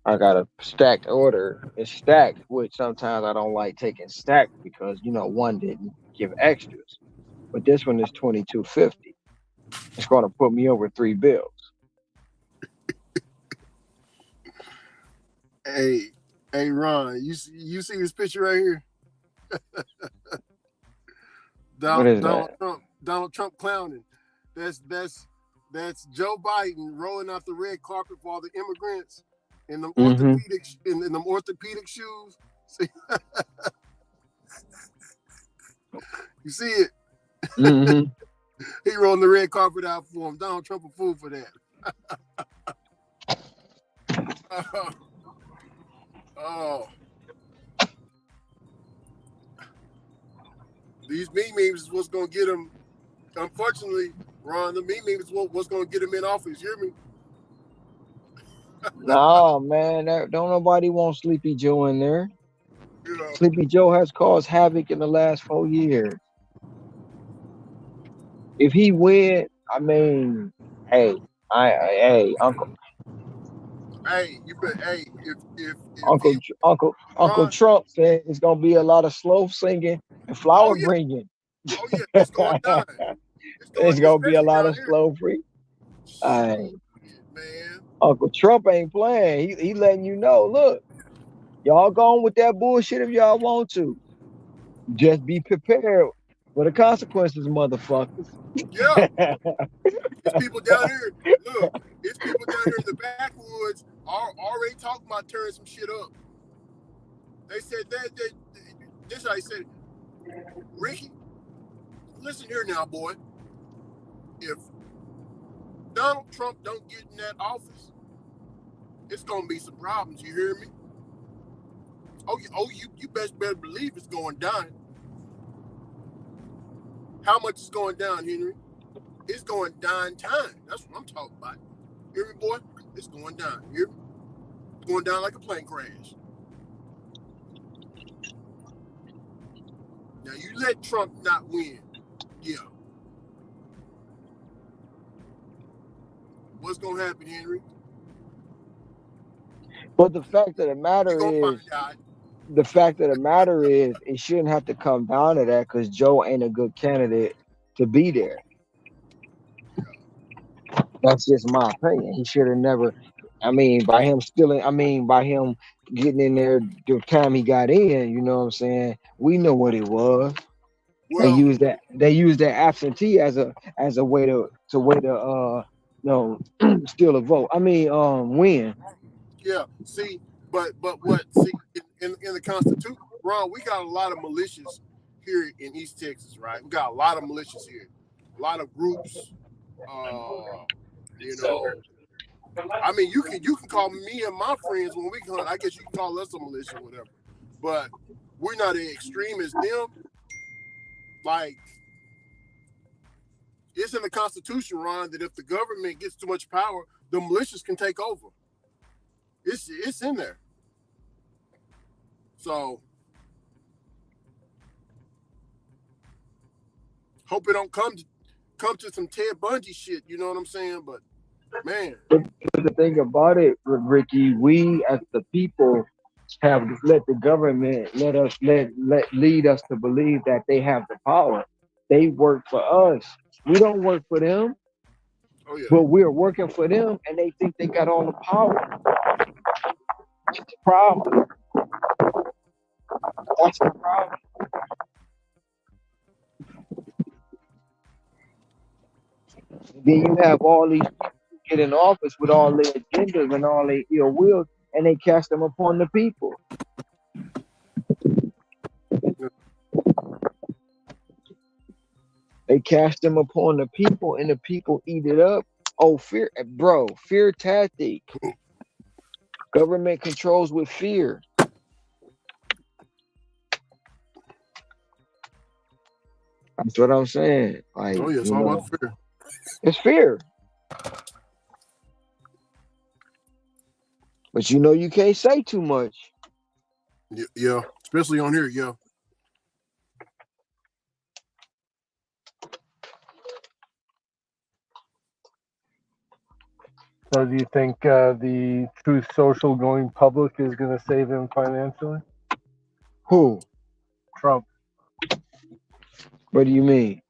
I got a stacked order. It's stacked, which sometimes I don't like taking stacked because one didn't give extras. But this one is 22.50. It's gonna put me over 3 bills. Hey, hey, Ron, you see this picture right here? What is Donald that? Trump, Donald Trump clowning. That's Joe Biden rolling out the red carpet for all the immigrants in them Mm-hmm. in them orthopedic shoes. See, you see it? Mm-hmm. He rolling the red carpet out for him. Donald Trump a fool for that. Oh, these memes is what's gonna get him. Unfortunately, Ron, the memes is what's gonna get him in office. You hear me? No, man, don't nobody want Sleepy Joe in there. You know. Sleepy Joe has caused havoc in the last 4 years. If he win, I mean, hey, hey, Hey, you bet. Hey, if he Uncle Ron, Trump said it's gonna be a lot of slow singing and oh flower yeah, bringing. oh yeah, it's going down. It's going, It's gonna be a especially lot down of here. slow free. Hey, Shit, man. Uncle Trump ain't playing. He letting you know. Look, y'all going with that bullshit if y'all want to. Just be prepared for the consequences, motherfuckers. Yeah, it's people down here. Look, it's people down here in the backwoods are already talking about tearing some shit up. They said that this is how they said, Ricky, listen here now, boy. If Donald Trump don't get in that office, it's gonna be some problems. You hear me? You best better believe it's going down. How much is going down, Henry? It's going down time. That's what I'm talking about. You hear me, boy? It's going down. You hear me? It's going down like a plane crash. Now you let Trump not win. Yeah. What's gonna happen, Henry? But the fact of the We matter gonna find is, out. it shouldn't have to come down to that because Joe ain't a good candidate to be there. That's just my opinion. He should have never. I mean, by him stealing. I mean, by him getting in there the time he got in. You know what I'm saying? We know what it was. They Well, used that. They used that absentee as a way no steal a vote. I mean, win. yeah. See, but what? See, in the Constitution, Ron, we got a lot of militias here in East Texas, right? We got a lot of militias here, a lot of groups. You know, I mean, you can call me and my friends when we hunt. I guess you can call us a militia, whatever. But we're not as extreme as them. Like, it's in the Constitution, Ron, that if the government gets too much power, the militias can take over. It's in there. So hope it don't come to some Ted Bundy shit. You know what I'm saying? But man, But the thing about it, Ricky, we as the people have let the government let lead us to believe that they have the power. They work for us. We don't work for them, oh yeah, but we're working for them, and they think they got all the power. That's the problem. That's the problem. Then you have all these people who get in office with all their agendas and all their ill will, and they cast them upon the people. They cast them upon the people, and the people eat it up. Oh, fear tactic. Government controls with fear. That's what I'm saying. Like, oh yeah, it's all about fear. it's fear. But you can't say too much. Yeah, especially on here. Yeah. So do you think the Truth Social going public is going to save him financially? Who? Trump. What do you mean?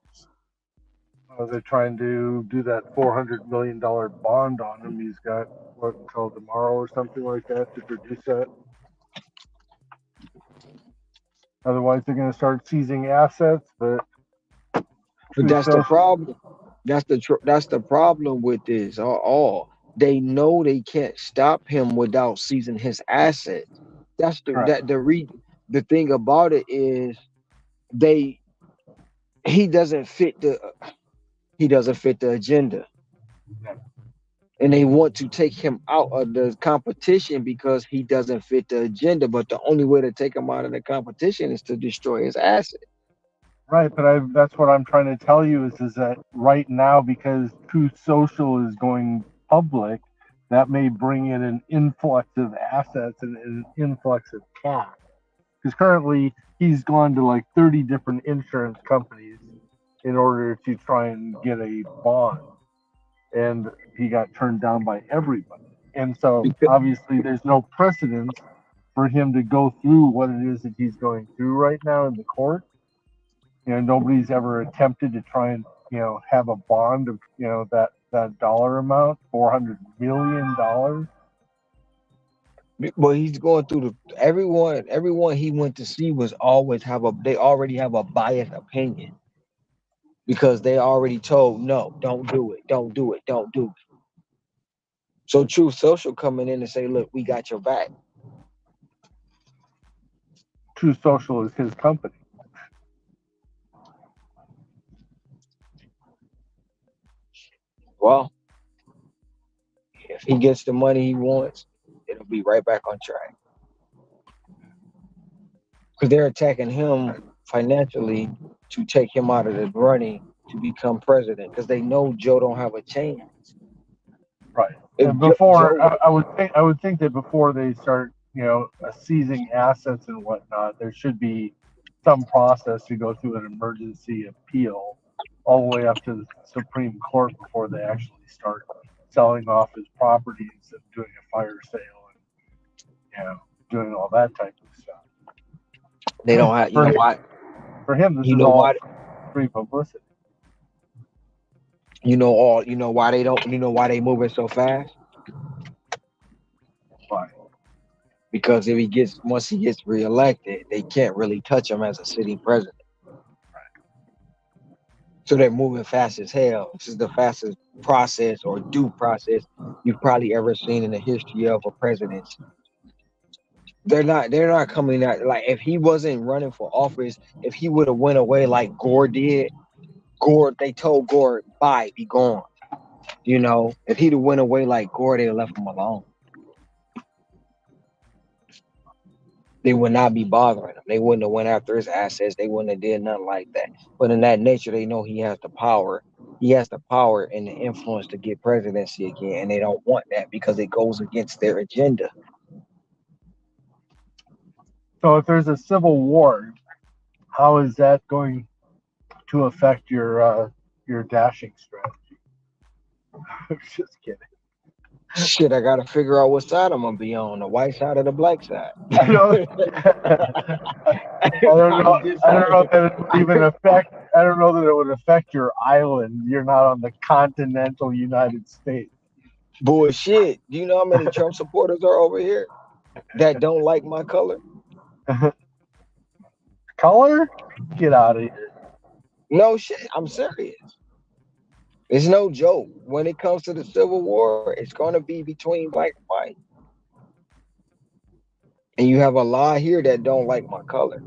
They're trying to do that $400 million bond on him. He's got, what, until tomorrow or something like that to produce that. Otherwise, they're going to start seizing assets. But that's the problem. That's the problem with this. All they know they can't stop him without seizing his assets. That's the thing about it is he doesn't fit the agenda, and they want to take him out of the competition because he doesn't fit the agenda. But the only way to take him out of the competition is to destroy his assets. Right, but that's what I'm trying to tell you is that right now, because Truth Social is going public, that may bring in an influx of assets and an influx of cash. Because currently he's gone to like 30 different insurance companies in order to try and get a bond, and he got turned down by everybody. And so obviously there's no precedence for him to go through what it is that he's going through right now in the court. Nobody's ever attempted to try and have a bond of that dollar amount, $400 million. Well, he's going through everyone he went to see was they already have a biased opinion because they already told no, don't do it, don't do it, don't do it. So Truth Social coming in and say, look, we got your back. Truth Social is his company. Well, if he gets the money he wants, it'll be right back on track. Because they're attacking him financially to take him out of the running to become president because they know Joe don't have a chance. Right. And before I would think that before they start seizing assets and whatnot, there should be some process to go through an emergency appeal all the way up to the Supreme Court before they actually start selling off his properties and doing a fire sale and doing all that type of stuff. They don't have. You know why? For him, this You is know all why? free publicity. You know all. You know why they don't. You know why they moving so fast? Why? Because if he gets once he gets reelected, they can't really touch him as a sitting president. So they're moving fast as hell. This is the fastest process or due process you've probably ever seen in the history of a presidency. They're not coming out like if he wasn't running for office, if he would have went away like Gore did, they told Gore, bye, be gone. If he'd have went away like Gore, they'd have left him alone. They would not be bothering him. They wouldn't have went after his assets. They wouldn't have did nothing like that. But in that nature, they know he has the power. He has the power and the influence to get presidency again, and they don't want that because it goes against their agenda. So if there's a civil war, how is that going to affect your dashing strategy? I'm just kidding. Shit, I gotta figure out what side I'm gonna be on, the white side or the black side. I don't know. I don't know that it would even affect. I don't know that it would affect your island. You're not on the continental United States. Bullshit. Do you know how many Trump supporters are over here that don't like my color? Color? Get out of here. No shit. I'm serious. It's no joke. When it comes to the Civil War, it's gonna be between black and white. And you have a lot here that don't like my color.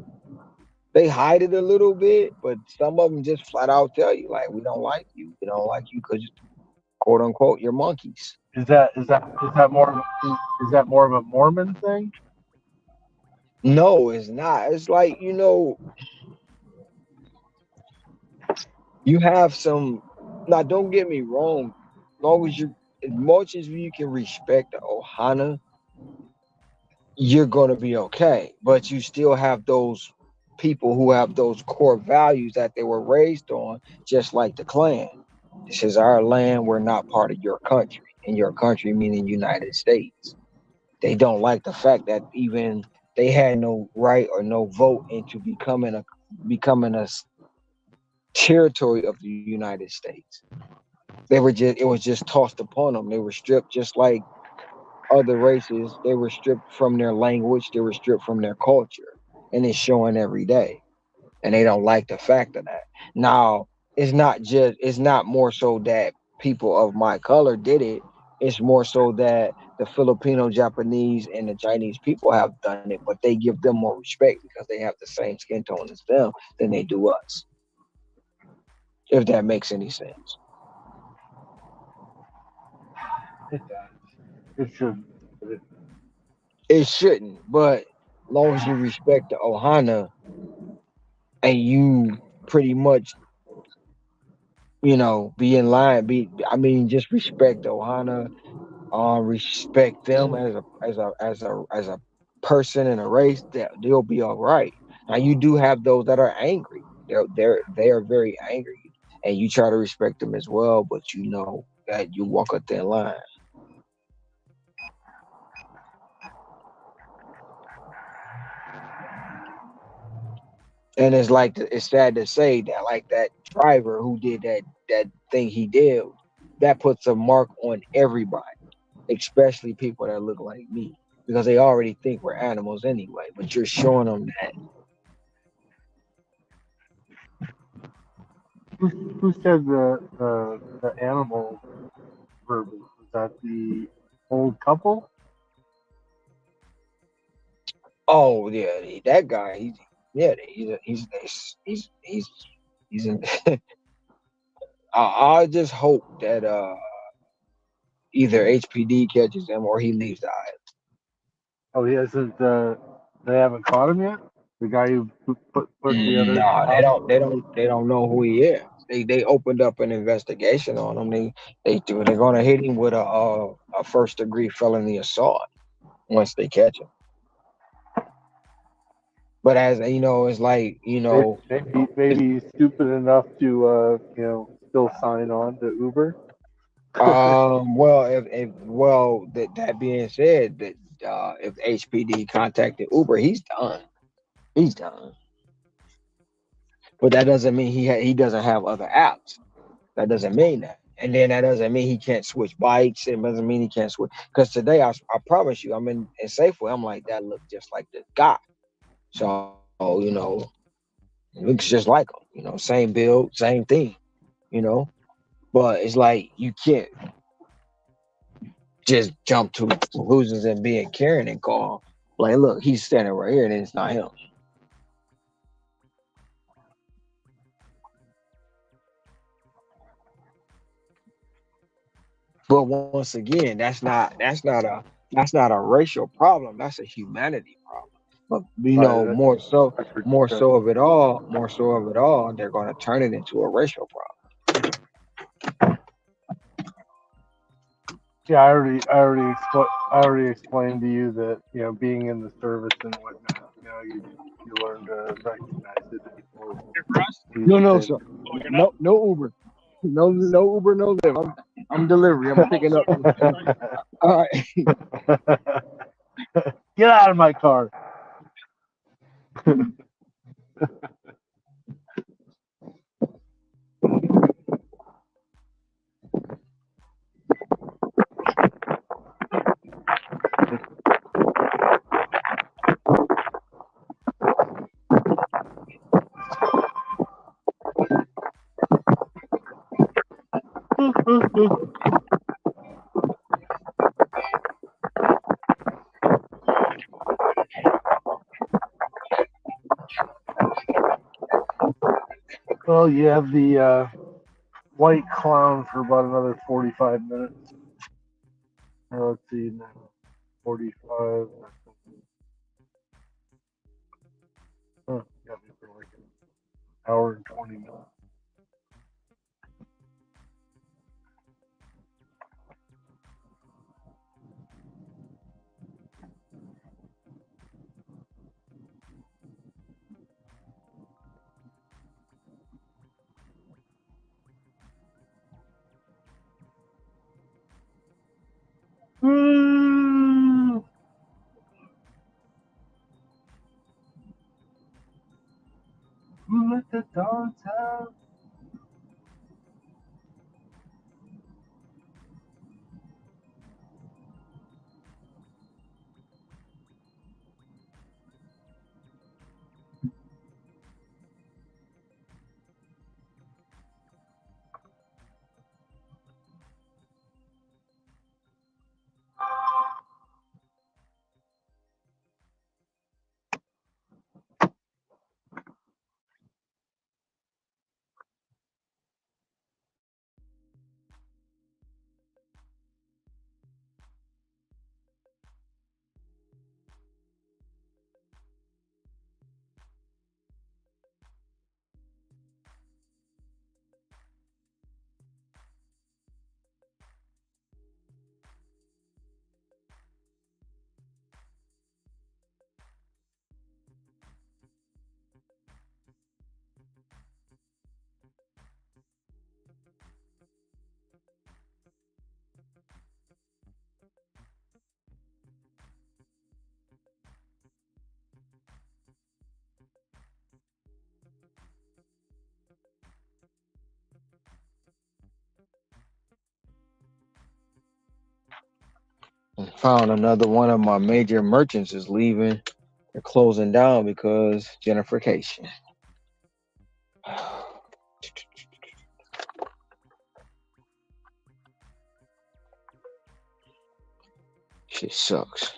They hide it a little bit, but some of them just flat out tell you, like, we don't like you. We don't like you because, quote unquote, you're monkeys. Is that more of a Mormon thing? No, it's not. It's like, you have some. Now, don't get me wrong. As much as you can respect the Ohana, you're gonna be okay. But you still have those people who have those core values that they were raised on, just like the Klan. This is our land. We're not part of your country, and your country meaning United States. They don't like the fact that even they had no right or no vote into becoming a territory of the United States. It was just tossed upon them. They were stripped just like other races. They were stripped from their language. They were stripped from their culture, and it's showing every day. And they don't like the fact of that. Now, it's not more so that people of my color did it. It's more so that the Filipino, Japanese, and the Chinese people have done it, but they give them more respect because they have the same skin tone as them than they do us. If that makes any sense. It does. It should. It shouldn't, but as long as you respect the Ohana and you pretty much, be in line, just respect the Ohana, respect them as a person and a race, that they'll be all right. Now you do have those that are angry. They are very angry, and you try to respect them as well, but you know that you walk a thin line. And it's sad to say that like that driver who did that thing he did, that puts a mark on everybody, especially people that look like me, because they already think we're animals anyway. But you're showing them that. Who said the animal verbiage? Was that the old couple? Oh yeah, that guy. He's in. I just hope that either HPD catches him or he leaves the island. Oh, he hasn't. They haven't caught him yet. The guy who put the other. No, they don't know who he is. They opened up an investigation on him. They're gonna hit him with a first degree felony assault once they catch him. But as you know, it's like Maybe he's stupid enough to still sign on to Uber. well, if well, that being said, that if HPD contacted Uber, he's done. He's done. But that doesn't mean he doesn't have other apps. That doesn't mean that. And then that doesn't mean he can't switch bikes. It doesn't mean he can't switch. Because today, I promise you, I'm in Safeway. I'm like, that look just like this guy. So, it looks just like him. Same build, same thing. You know, but it's like you can't just jump to conclusions and being Karen and call like, look, he's standing right here, and it's not him. But once again, that's not a racial problem. That's a humanity problem. But Right. That's for sure. more so of it all, they're going to turn it into a racial problem. Yeah, I already explained to you that being in the service and whatnot, you learn to recognize it before we No, no, say sir. No Uber. No Uber, no Lyft. I'm delivery. I'm picking up. All right. Get out of my car. Well, you have the white clown for about another 45 minutes. Let's see now. 45. Huh, got me for like an hour and 20 minutes. Let the dogs out. Found another one of my major merchants is leaving. They're closing down because gentrification. Shit sucks.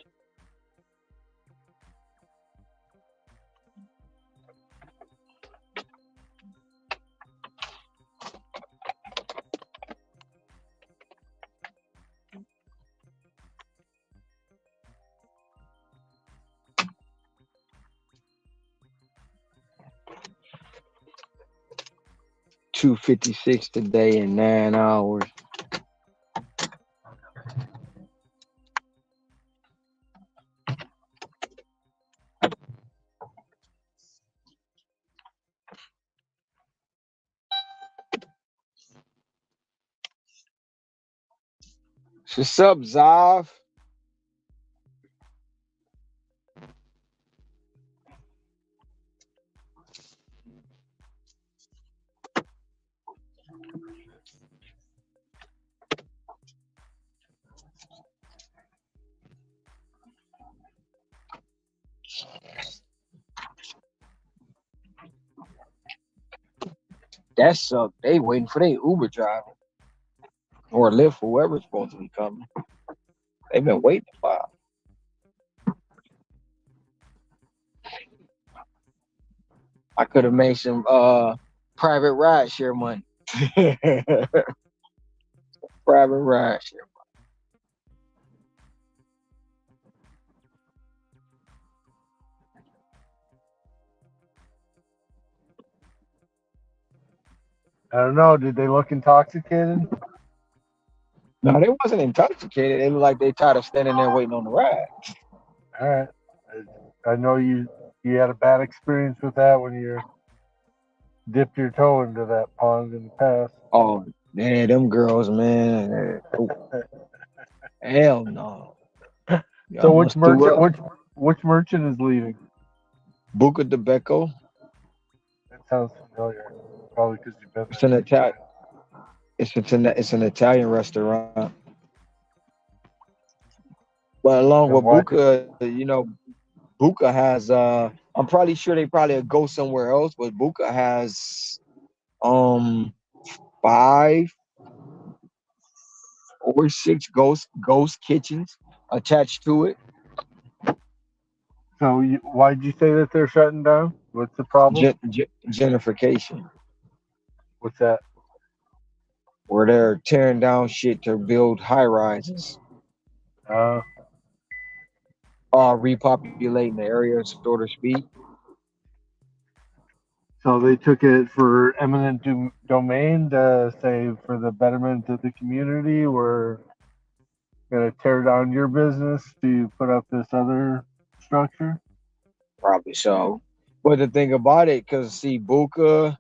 256 today in 9 hours. What's up, Zav? That sucked. They waiting for their Uber driver or Lyft, whoever's supposed to be coming. They've been waiting a while. I could have made some private ride share money. Private ride share. I don't know. Did they look intoxicated? No, they wasn't intoxicated. They looked like they tired of standing there waiting on the ride. All right. I know you had a bad experience with that when you dipped your toe into that pond in the past. Oh man, them girls, man. Hell no. You So which almost threw merchant up. which merchant is leaving? Buca de Becco. That sounds familiar. Probably because you've been It's there an a few Italian. times. It's an Italian restaurant. But along So with why did Buca, Buca has I'm probably sure they probably go somewhere else, but Buca has um 5 or 6 ghost kitchens attached to it. why did you say that they're shutting down? What's the problem? Gentrification, What's that? where they're tearing down shit to build high rises, Uh, repopulating the area, so to speak. so they took it for eminent domain to say for the betterment of the community. We're gonna tear down your business to put up this other structure. Probably so. But the thing about it, because see, Buca,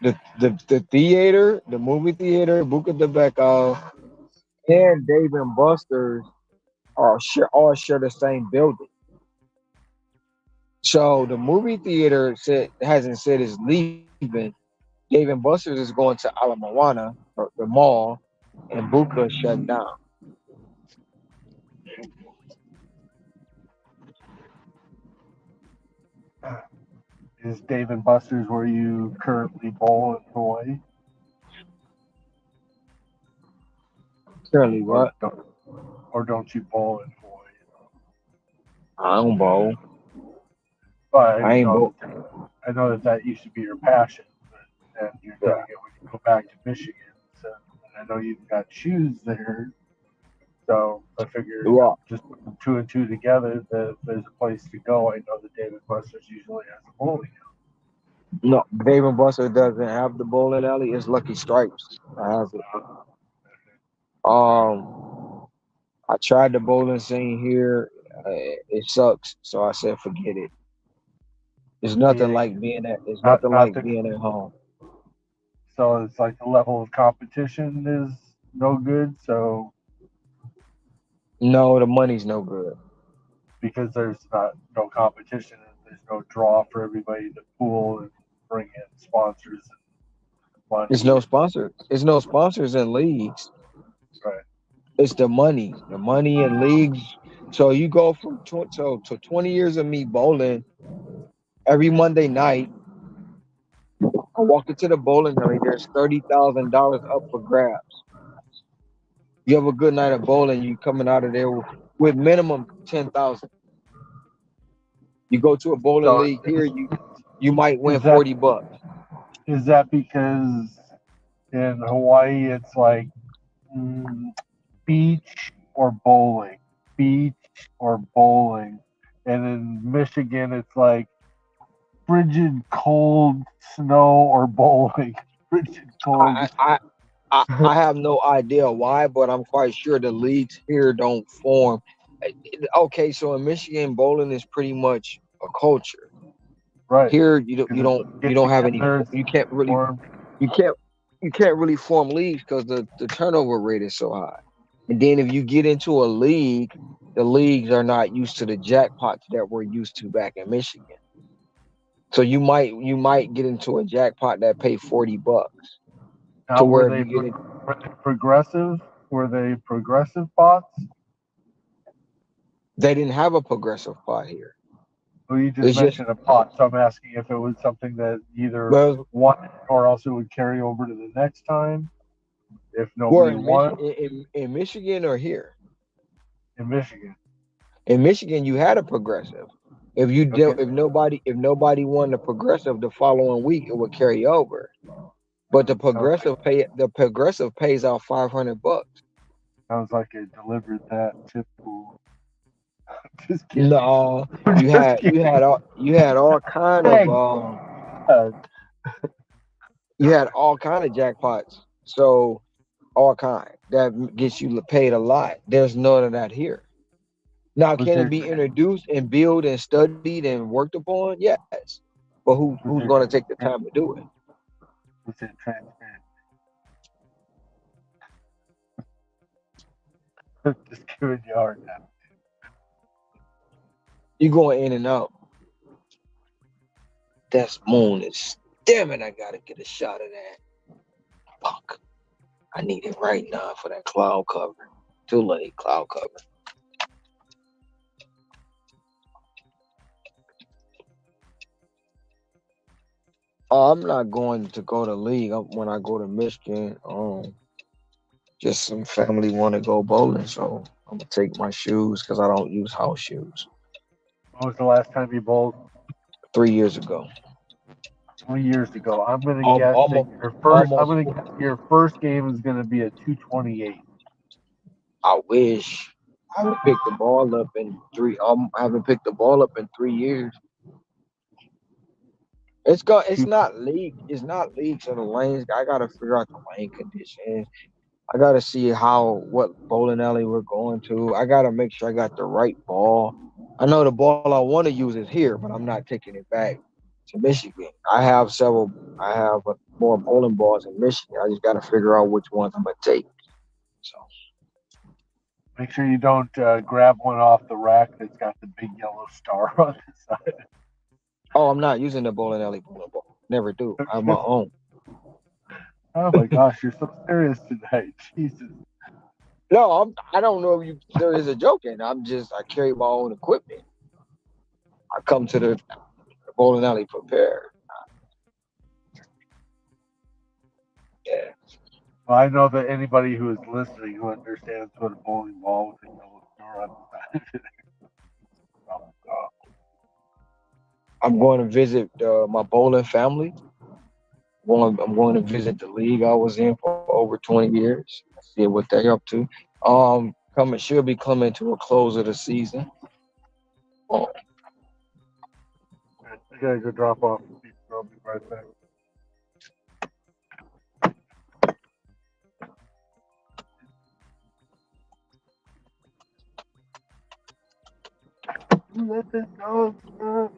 the theater, the movie theater, Buca de Becco, and Dave and Buster's all share the same building. So the movie theater hasn't said it's leaving. Dave and Buster's is going to Ala Moana, or the mall, and Buca is shut down. Is Dave and Buster's where you currently bowl in Hawaii, Currently, or what? don't you bowl in Hawaii? I don't bowl. But I ain't bowl. I know that used to be your passion, and you're Yeah. doing it when you go back to Michigan. So, and I know you've got shoes there. So I figure Well, just putting two and two together, that there's a place to go. I know that David Buster's usually has a bowling no, Dave and Buster doesn't have the bowling alley. It's Lucky Stripes that has it. I tried the bowling scene here. It sucks, so I said forget it. It's nothing alley. like being at. It's Not nothing not like the being at home. so it's like the level of competition is no good. So No, the money's no good. because there's not no competition, and there's no draw for everybody to pool and bring in sponsors and It's money. no sponsor. It's no sponsors in leagues. Right. It's the money in leagues. So you go from to 20 years of me bowling every Monday night. I walk into the bowling alley. There's $30,000 up for grabs. You have a good night of bowling. You coming out of there with minimum 10,000. You go to a bowling So league here, you might win is that $40. because in Hawaii it's like mm, beach or bowling, beach or bowling, and in Michigan it's like frigid cold snow or bowling. Frigid cold. I I I have no idea why, but I'm quite sure the leagues here don't form. Okay, so in Michigan, bowling is pretty much a culture. Right. Here, you don't you Because don't it's you get don't have any. together, You can't really form. you can't you can't really form leagues because the turnover rate is so high. And then if you get into a league, the leagues are not used to the jackpots that we're used to back in Michigan. So you might get into a jackpot that pay $40 Now, to where if you get it, were they progressive? Were they progressive bots? they didn't have a progressive pot here. Well, you just It's just mentioned a pot, so I'm asking if it was something that either well, won or else it would carry over to the next time if where nobody in won In Michigan or here. in Michigan. In Michigan, you had a progressive. If you Okay, dealt, if nobody won the progressive the following week, it would carry over. But the progressive pays out $500. sounds like I delivered that typical. Just kidding. No, I'm just kidding. you had all kind of Thank God. you had all kind of jackpots. So all kind that gets you paid a lot. There's none of that here. Now, Was can it there be introduced and built and studied and worked upon? Yes. But who's was going to take the time to do it? there transparent? Just giving you a hard time. You going in and out. That's moon is damn it. I gotta get a shot of that. Fuck. I need it right now for that cloud cover. Too late, cloud cover. Oh, I'm not going to go to league when I go to Michigan. Just some family want to go bowling, so I'm gonna take my shoes because I don't use house shoes. When was the last time you bowled? 3 years ago. 3 years ago. I'm gonna Almost, guess that almost, your first. I'm almost. gonna guess your first game is gonna be a 228. I wish I haven't picked the ball up in three. I haven't picked the ball up in 3 years. It's Two. not league. It's not leagues in the lanes. I gotta figure out the lane conditions. I gotta see what bowling alley we're going to. I gotta make sure I got the right ball. I know the ball I want to use is here, but I'm not taking it back to Michigan. I have several. I have more bowling balls in Michigan. I just gotta figure out which ones I'm gonna take. So. Make sure you don't grab one off the rack that's got the big yellow star on the side. Oh, I'm not using the bowling alley bowling ball. Never do. I have my own. Oh my gosh, you're so serious tonight. Jesus. No, I don't know if you there is a joke in. I carry my own equipment. I come to the bowling alley prepared. Yeah. Well, I know that anybody who is listening who understands what a bowling ball with a yellow star on the side. I'm going to visit my bowling family. I'm going to visit the league I was in for over 20 years. See what they're up to. Coming should be coming to a close of the season. Oh, I gotta go drop off. I'll be right back. Let the dogs out.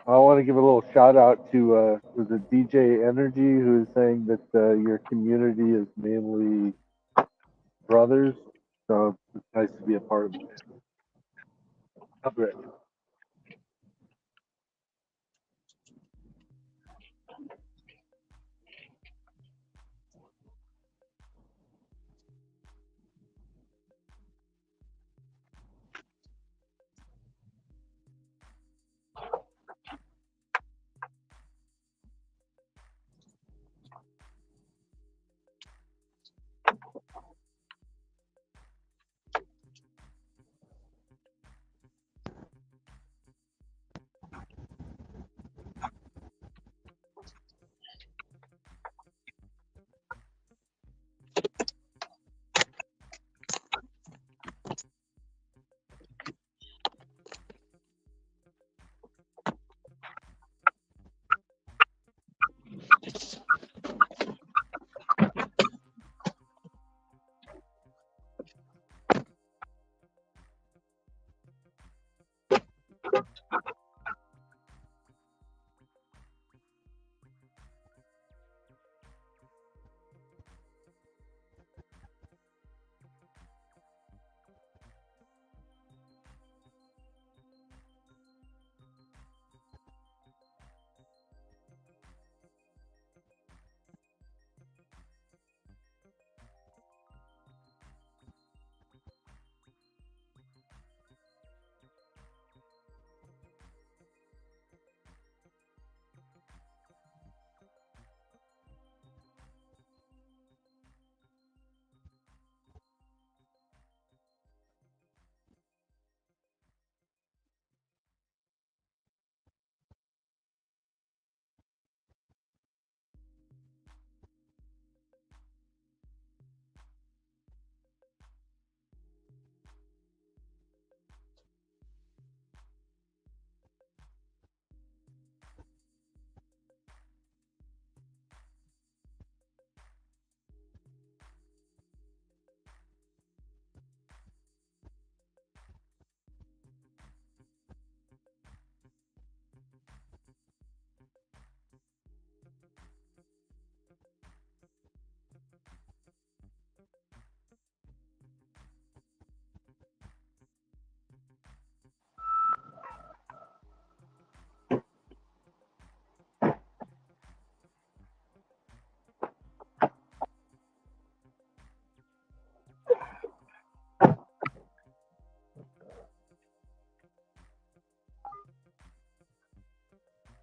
I want to give a little shout out to was it DJ Energy who is saying that your community is mainly brothers, so it's nice to be a part of it. I'll be right back.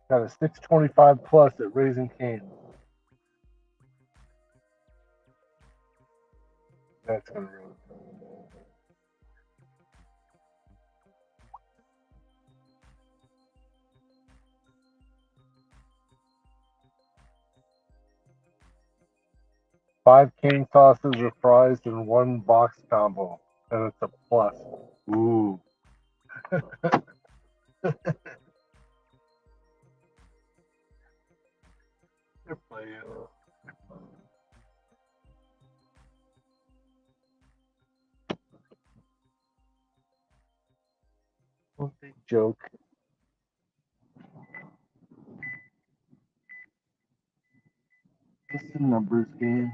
Got a 625 plus at Raising Cane's. That's gonna really. Five cane sauces with fries and one box combo, and it's a plus. Ooh. They're playing. One big joke. It's a numbers game.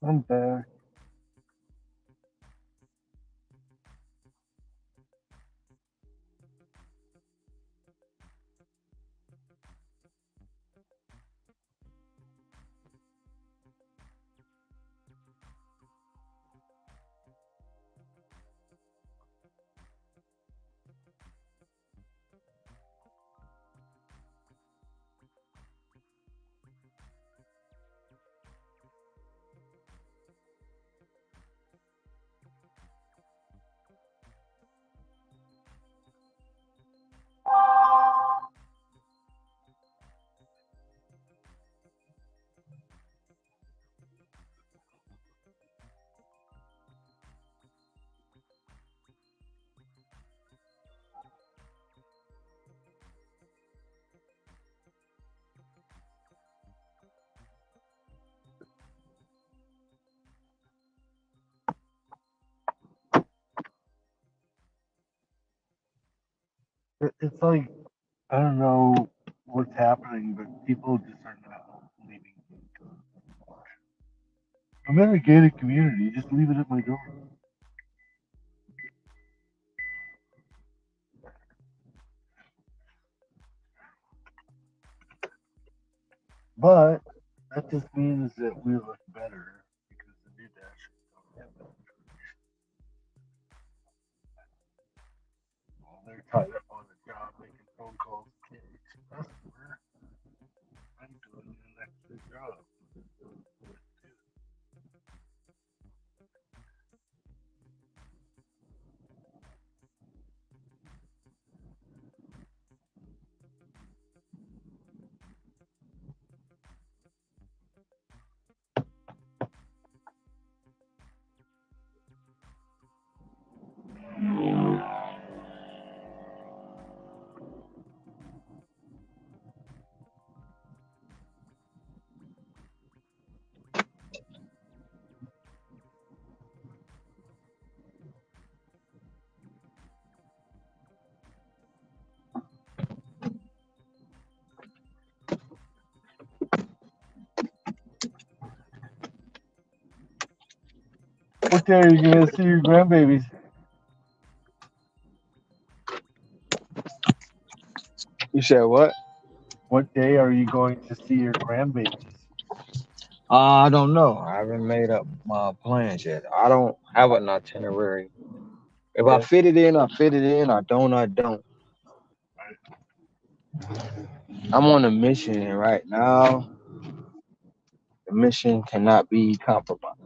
I'm back. It's like I don't know what's happening, but people just are not leaving. I'm in a gated community. Just leave it at my door. But that just means that we look better because the new dashers don't have that information. While they're tied up on the job making phone calls to each customer, I'm doing an extra job. What day are you gonna see your grandbabies? You said what? What day are you going to see your grandbabies? I don't know. I haven't made up my plans yet. I don't have an itinerary. If I Yeah. fit it in, I fit it in. I don't, I don't. I'm on a mission, and right now, the mission cannot be compromised.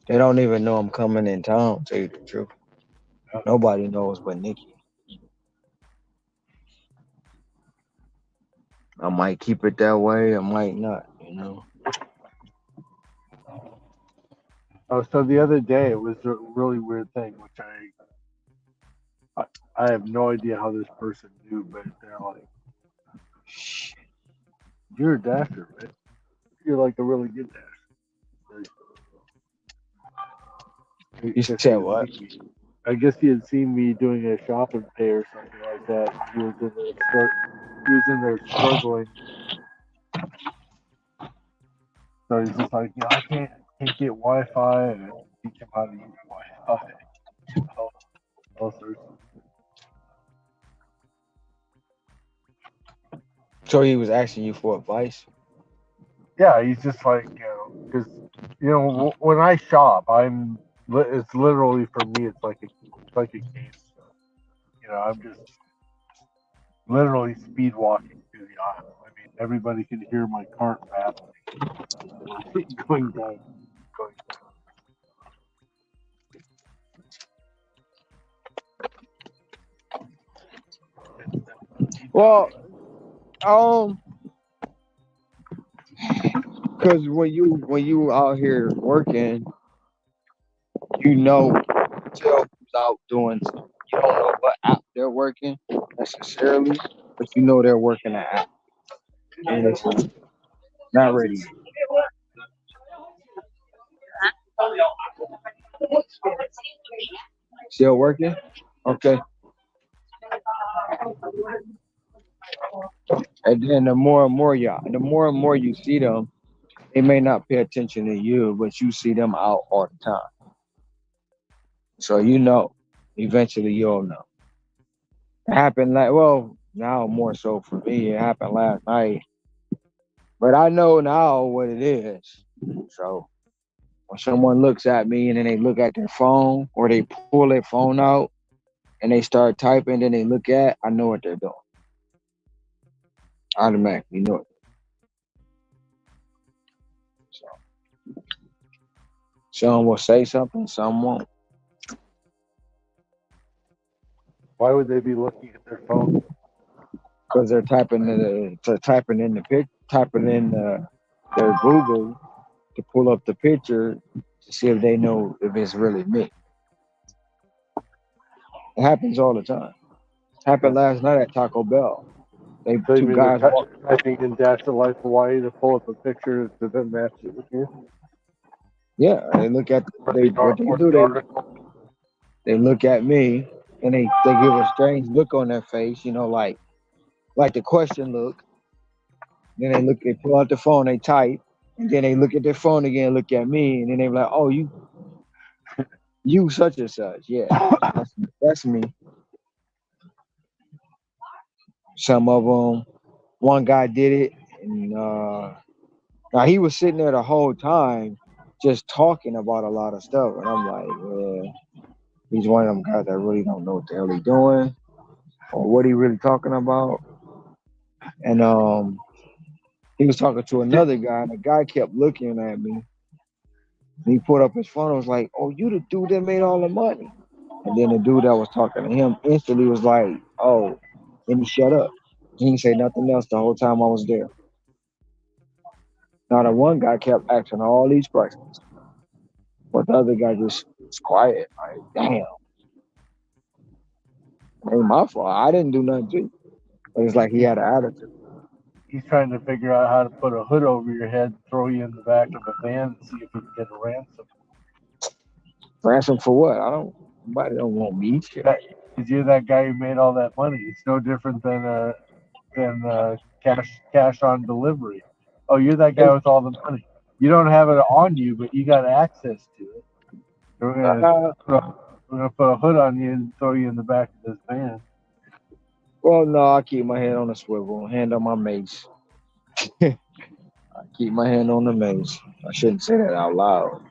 They don't even know I'm coming in town, to tell you the truth. Nobody knows but Nikki. I might keep it that way, I might not, you know. Oh, so the other day it was a really weird thing, which I have no idea how this person knew, but they're like, "You're a dasher, right? You're like a really good dasher." I You guess said he had what? seen me. I guess he had seen me doing a shopping pay or something like that. He was in there. He was in there struggling. So he's just like, I can't get Wi-Fi, and I have to teach him how to use Wi-Fi. All sorts. So he was asking you for advice? Yeah, he's just like, because when I shop, it's literally for me, it's like a game. I'm just literally speed walking through the aisle. I mean, everybody can hear my cart rattling, going down, going down. Well, um, because when you out here working, you know, tell who's out doing. You don't know what app they're working necessarily, but you know they're working an app, and it's not ready. Still working? Okay. And then the more you see them, they may not pay attention to you, but you see them out all the time. So eventually you'll know. It happened now more so for me. It happened last night, but I know now what it is. So when someone looks at me and then they look at their phone or they pull their phone out and they start typing, then they look at, I know what they're doing. Automatically know it. So some will say something, some won't. Why would they be looking at their phone? Because they're typing in their Google to pull up the picture to see if they know if it's really me. It happens all the time. Happened last night at Taco Bell. So you Two mean they're guys walked. typing in Dash of Life Hawaii to pull up a picture to then match it with you? Yeah, they look at Or what they do. the article? They look at me and they give a strange look on their face. Like the question look. Then they pull out the phone, they type, and then they look at their phone again, look at me, and then they're like, "Oh, you such and such." Yeah, that's me. Some of them, one guy did it, and now he was sitting there the whole time, just talking about a lot of stuff, and I'm like, yeah, he's one of them guys that really don't know what the hell he's doing or what he really talking about. And he was talking to another guy, and the guy kept looking at me. And he put up his phone and was like, "Oh, you the dude that made all the money." And then the dude that was talking to him instantly was like, "Oh," and he shut up. He didn't say nothing else the whole time I was there. Now the one guy kept asking all these questions, but the other guy just was quiet. Like, damn, it ain't my fault. I didn't do nothing to you. But it's like he had an attitude. He's trying to figure out how to put a hood over your head, throw you in the back of a van, and see if he can get a ransom. Ransom for what? Nobody don't want me. Shit. Because you're that guy who made all that money. It's no different than cash on delivery. Oh, you're that guy with all the money. You don't have it on you, but you got access to it. We're gonna put a hood on you and throw you in the back of this van. Well, no, I keep my head on the swivel, hand on my mace. I keep my hand on the mace. I shouldn't say that out loud.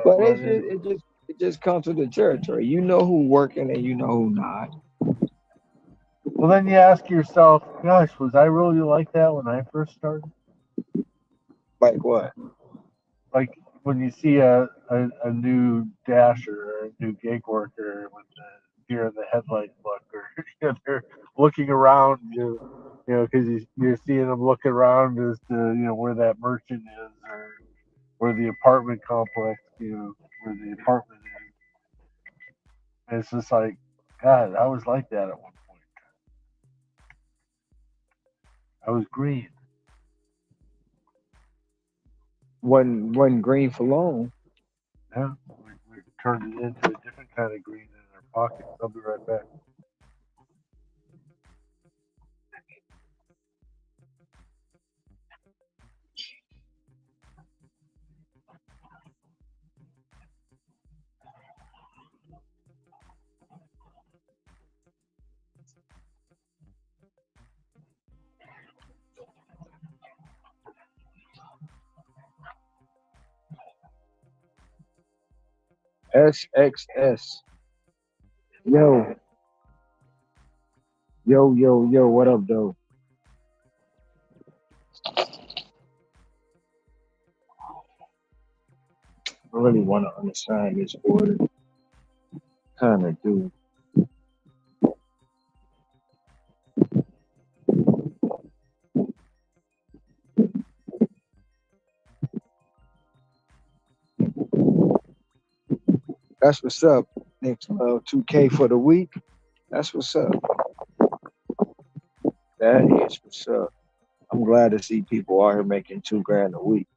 But it just comes with the territory. You know who working and you know who not. Well, then you ask yourself, gosh, was I really like that when I first started? Like what? Like when you see a new dasher or a new gig worker with the deer in the headlight look, or they're looking around, because you're seeing them look around as to where that merchant is, or where the apartment complex, where the apartment is. And it's just like, God, I was like that at one point. I was green. Wasn't green for long. Yeah, we turned it into a different kind of green in our pockets. I'll be right back. SXS. Yo, yo, what up, though? I really want to understand this order. Kind of do. That's what's up. Next 2K for the week. That's what's up. That is what's up. I'm glad to see people out here making $2,000 a week.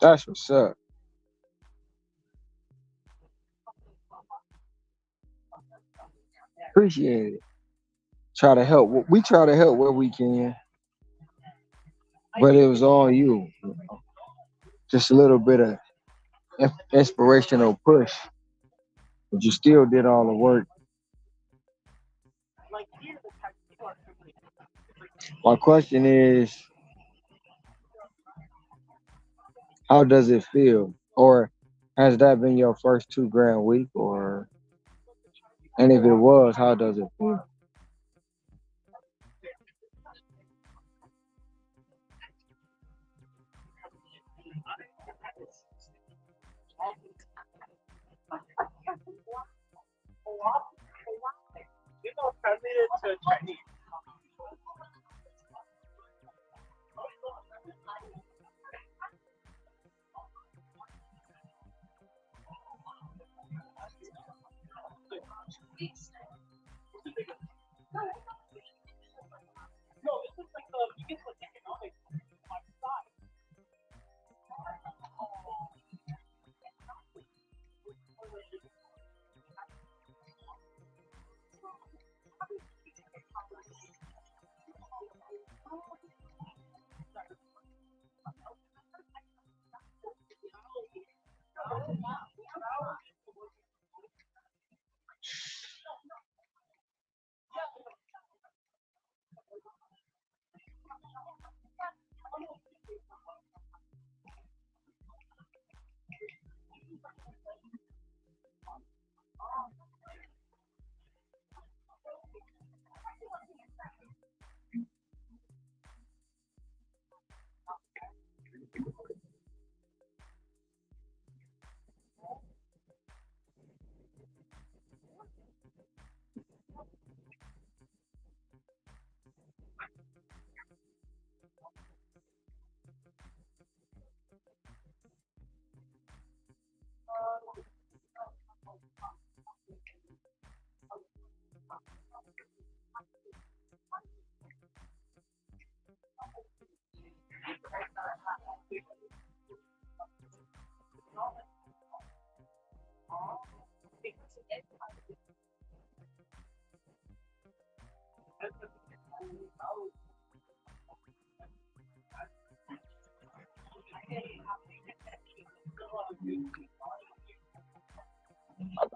That's what's up. Appreciate it. Try to help. We try to help where we can, but it was all you. Just a little bit of inspirational push, but you still did all the work. My question is, how does it feel? Or has that been your first 2 grand week? Or and if it was, how does it feel?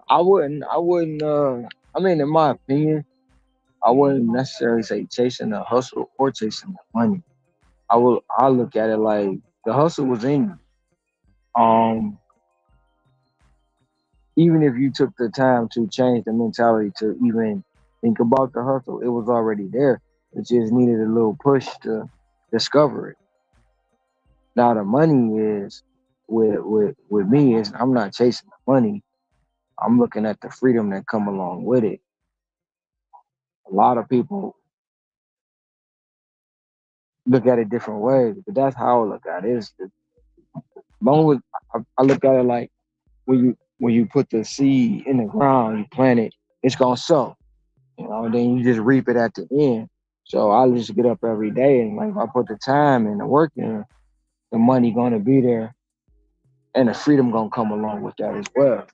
I wouldn't. I mean, in my opinion, I wouldn't necessarily say chasing the hustle or chasing the money. I look at it like the hustle was in you. Even if you took the time to change the mentality to even think about the hustle, it was already there. It just needed a little push to discover it. Now the money is with me is I'm not chasing the money. I'm looking at the freedom that come along with it. A lot of people look at it different ways, but that's how I look at it. It's the long as I look at it like when you put the seed in the ground, you plant it, it's gonna sow. And then you just reap it at the end. So I just get up every day and like if I put the time and the work in, the money gonna be there and the freedom gonna come along with that as well.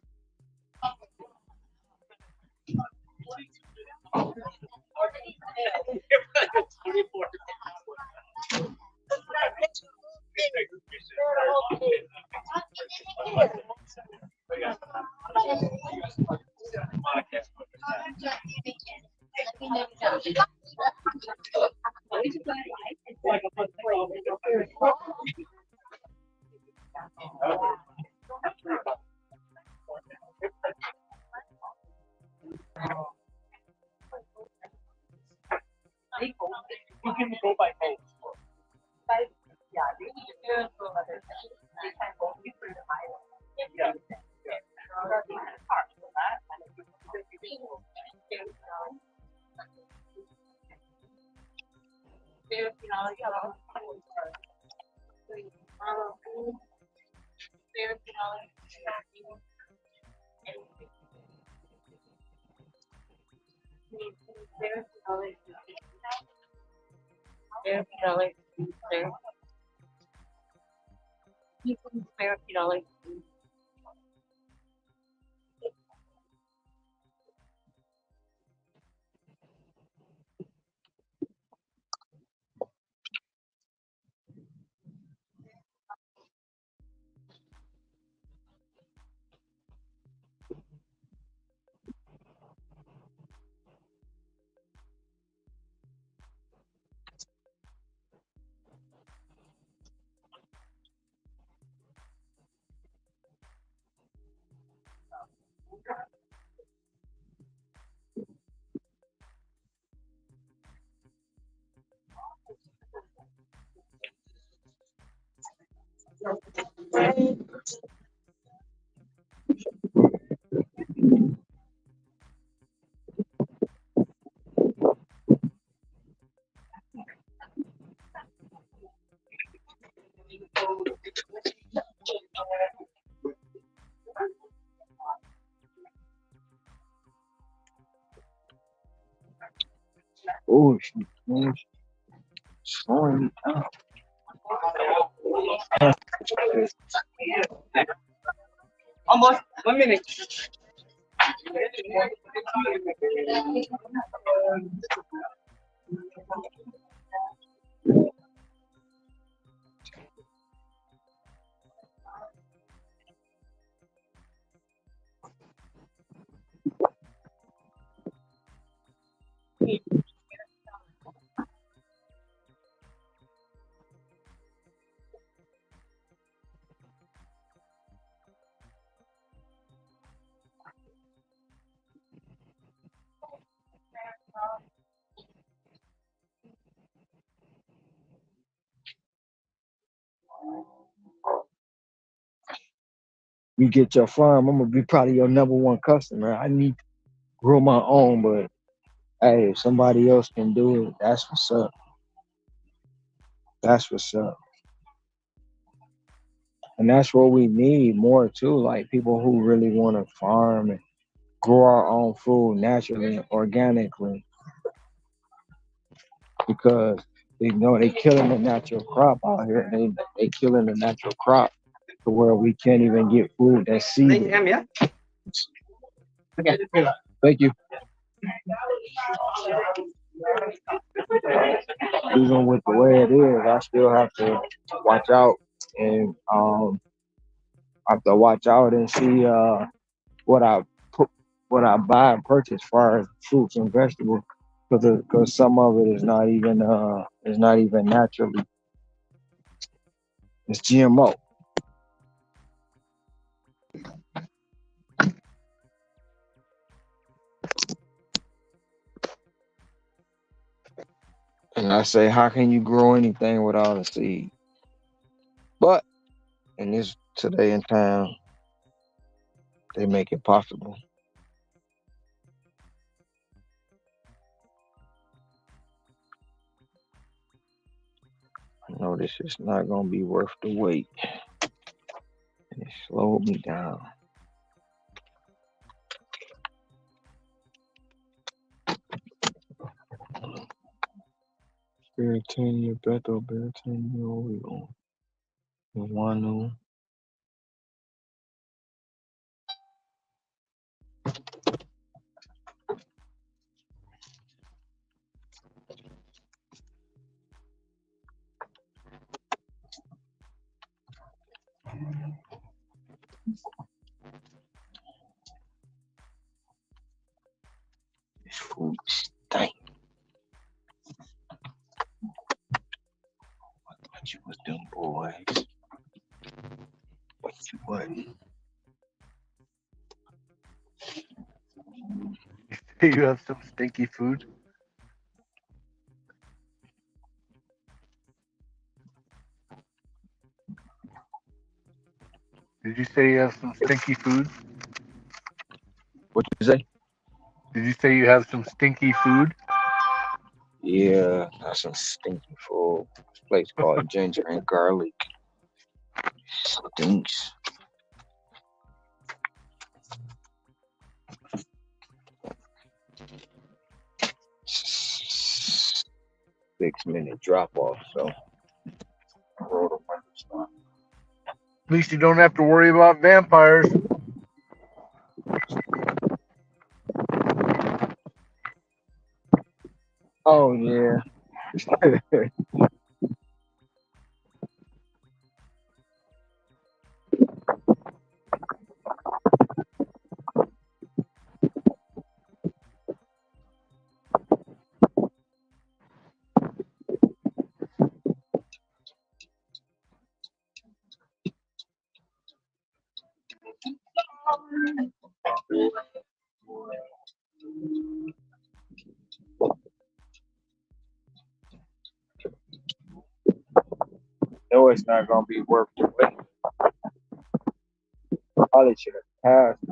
Oh, slowing me down. Almost 1 minute. You get your farm, I'm gonna be probably your number one customer. I need to grow my own, but hey, if somebody else can do it, that's what's up. That's what's up. And that's what we need more too, like people who really want to farm and grow our own food naturally and organically because they know they killing the natural crop out here. They killing the natural crop to where we can't even get food that's seeded. Yeah. Okay. Thank you. Even with the way it is, I still have to watch out and I have to watch out and see what I put, what I buy and purchase, as far as fruits and vegetables, because some of it is not even naturally. It's GMO. And I say, how can you grow anything without a seed? But in this today and time, they make it possible. I know this is not gonna be worth the wait. And it slowed me down. Beretania, Beto, Beretania, we on Wanu. This food stank. What you was them boys? What you what? You have some stinky food. Did you say you have some stinky food? What you say? Did you say you have some stinky food? Yeah, that's some stinky food. This place called Ginger and Garlic. Stinks. Six-minute drop off, so I rode a window stop. At least you don't have to worry about vampires. Oh yeah. No, it's not gonna be worth the wait. Probably should have passed.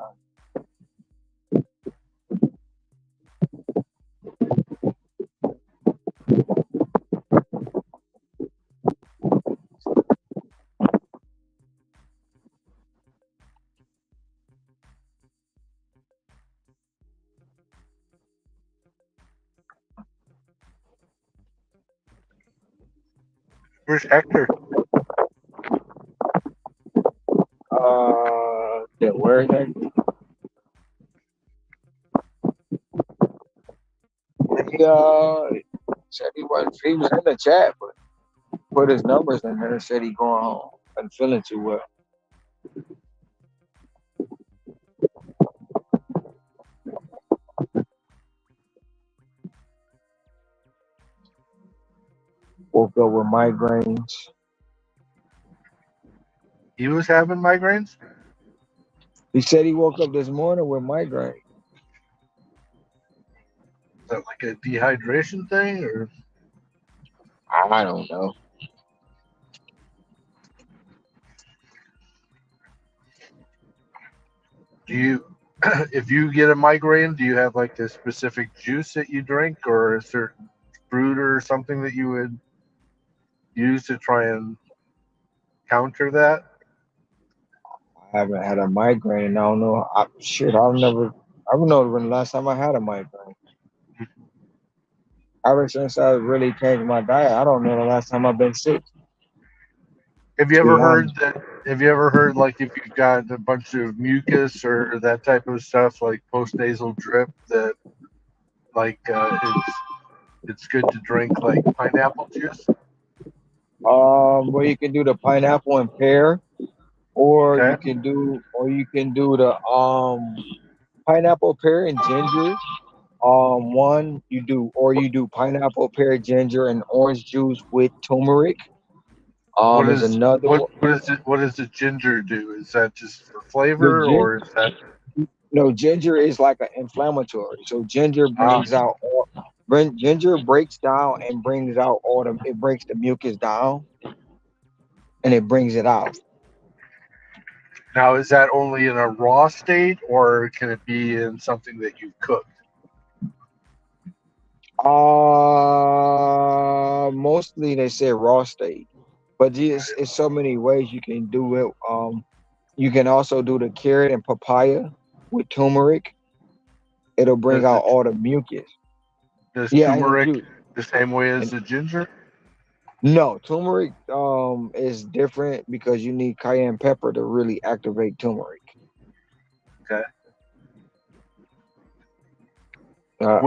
Where's Hector? Yeah, where is that? He said he was in the chat, but put his numbers in there and said he going home. I'm feeling too well. Woke up with migraines. He was having migraines? He said he woke up this morning with migraine. Is that like a dehydration thing, or? I don't know. Do you, if you get a migraine, do you have like a specific juice that you drink, or a certain fruit or something that you would use to try and counter that? I haven't had a migraine, and I don't know. I don't know when the last time I had a migraine. Ever since I really changed my diet, I don't know the last time I've been sick. Have you ever heard that? Have you ever heard like if you've got a bunch of mucus or that type of stuff, like postnasal drip, that like it's good to drink like pineapple juice? Well, you can do the pineapple and pear, or Okay. you can do the pineapple, pear, and ginger. You do pineapple, pear, ginger, and orange juice with turmeric. What Is is another one. what does the ginger do? Is that just for flavor, or is that? No, ginger is like an inflammatory. So ginger brings out Ginger breaks down and brings out all the. It breaks the mucus down and it brings it out. Now, is that only in a raw state, or can it be in something that you've cooked? Mostly they say raw state, but it's so many ways you can do it. You can also do the carrot and papaya with turmeric. It'll bring Does out the all the mucus. does Yeah, and the turmeric juice. the same way as And the ginger? no, turmeric is different because you need cayenne pepper to really activate turmeric. Okay. Uh,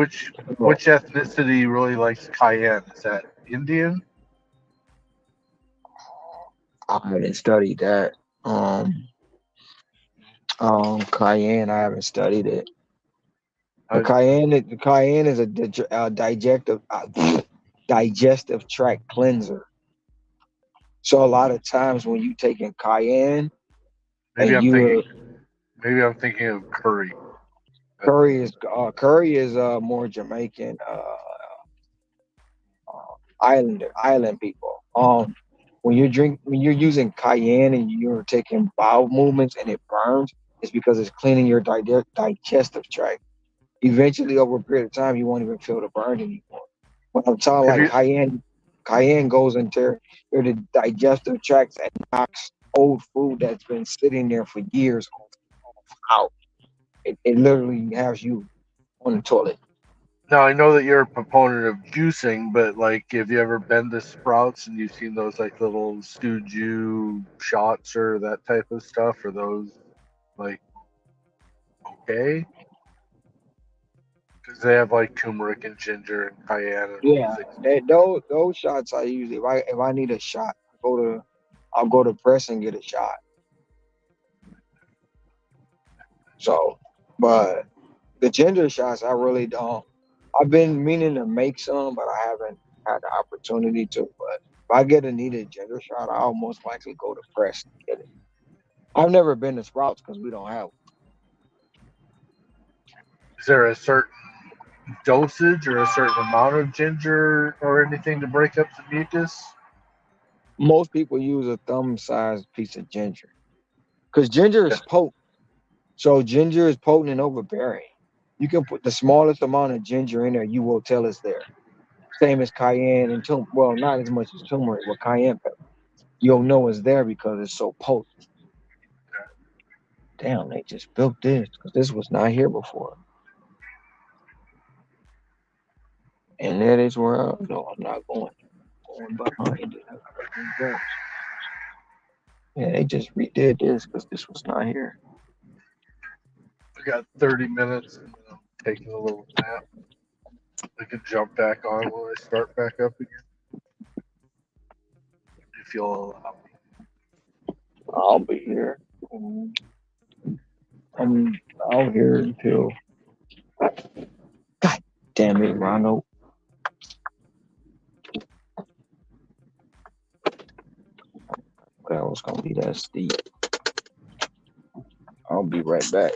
Which ethnicity really likes cayenne? Is that Indian? I haven't studied that. Um, Cayenne, I haven't studied it. Uh, The cayenne is a digestive digestive tract cleanser. So a lot of times when you taking cayenne maybe and I'm thinking you maybe I'm thinking of curry. Uh, curry is more Jamaican island people. When you're using cayenne and you're taking bowel movements and it burns, it's because it's cleaning your digestive tract. Eventually, over a period of time, you won't even feel the burn anymore. When I'm talking have like you cayenne goes into the digestive tracts and knocks old food that's been sitting there for years out. It literally has you on the toilet. Now I know that you're a proponent of juicing, but like, have you ever been to Sprouts and you've seen those like little Stew shots or that type of stuff? Are those like okay? Because they have like turmeric and ginger and cayenne and all Yeah, the things. those shots I use if I need a shot, I'll go to press and get a shot. So, but the ginger shots I really don't. I've been meaning to make some, but I haven't had the opportunity to. But if I get a needed ginger shot, I'll most likely go to press and get it. I've never been to Sprouts because we don't have. Is there a certain dosage or a certain amount of ginger or anything to break up the mucus? Most people use a thumb-sized piece of ginger because ginger Yeah. is potent. So ginger is potent and overbearing. You can put the smallest amount of ginger in there, you will tell it's there. Same as cayenne and well, not as much as turmeric, but cayenne pepper. You'll know it's there because it's so potent. Damn, they just built this because this was not here before. And that is where no, I'm not going. Going behind it. Yeah, they just redid this because this was not here. I got 30 minutes and then I'm taking a little nap. I can jump back on when I start back up again. If you'll allow me. I'll be here. I'm out here until. God damn it, Ronald. That was gonna be that steep. I'll be right back.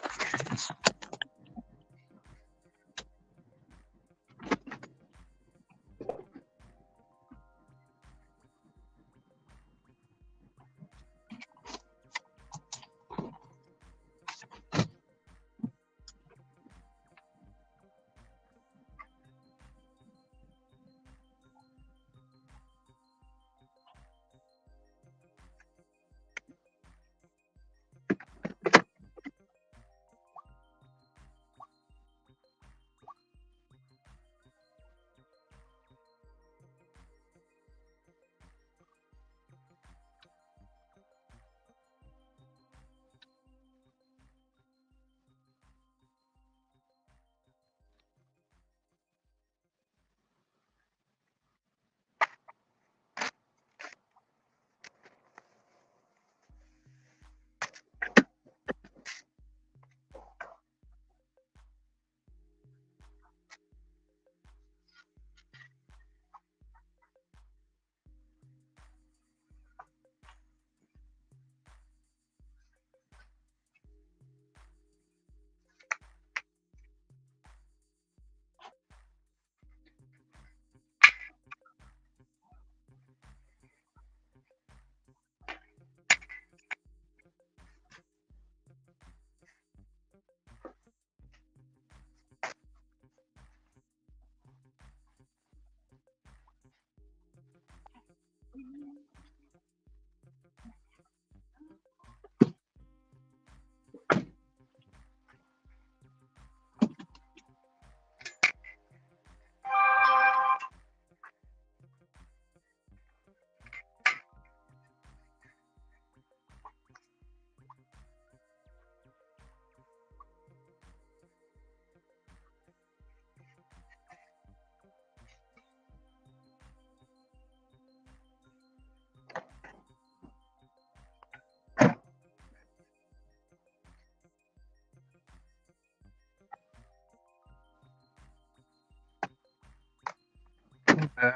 Uh,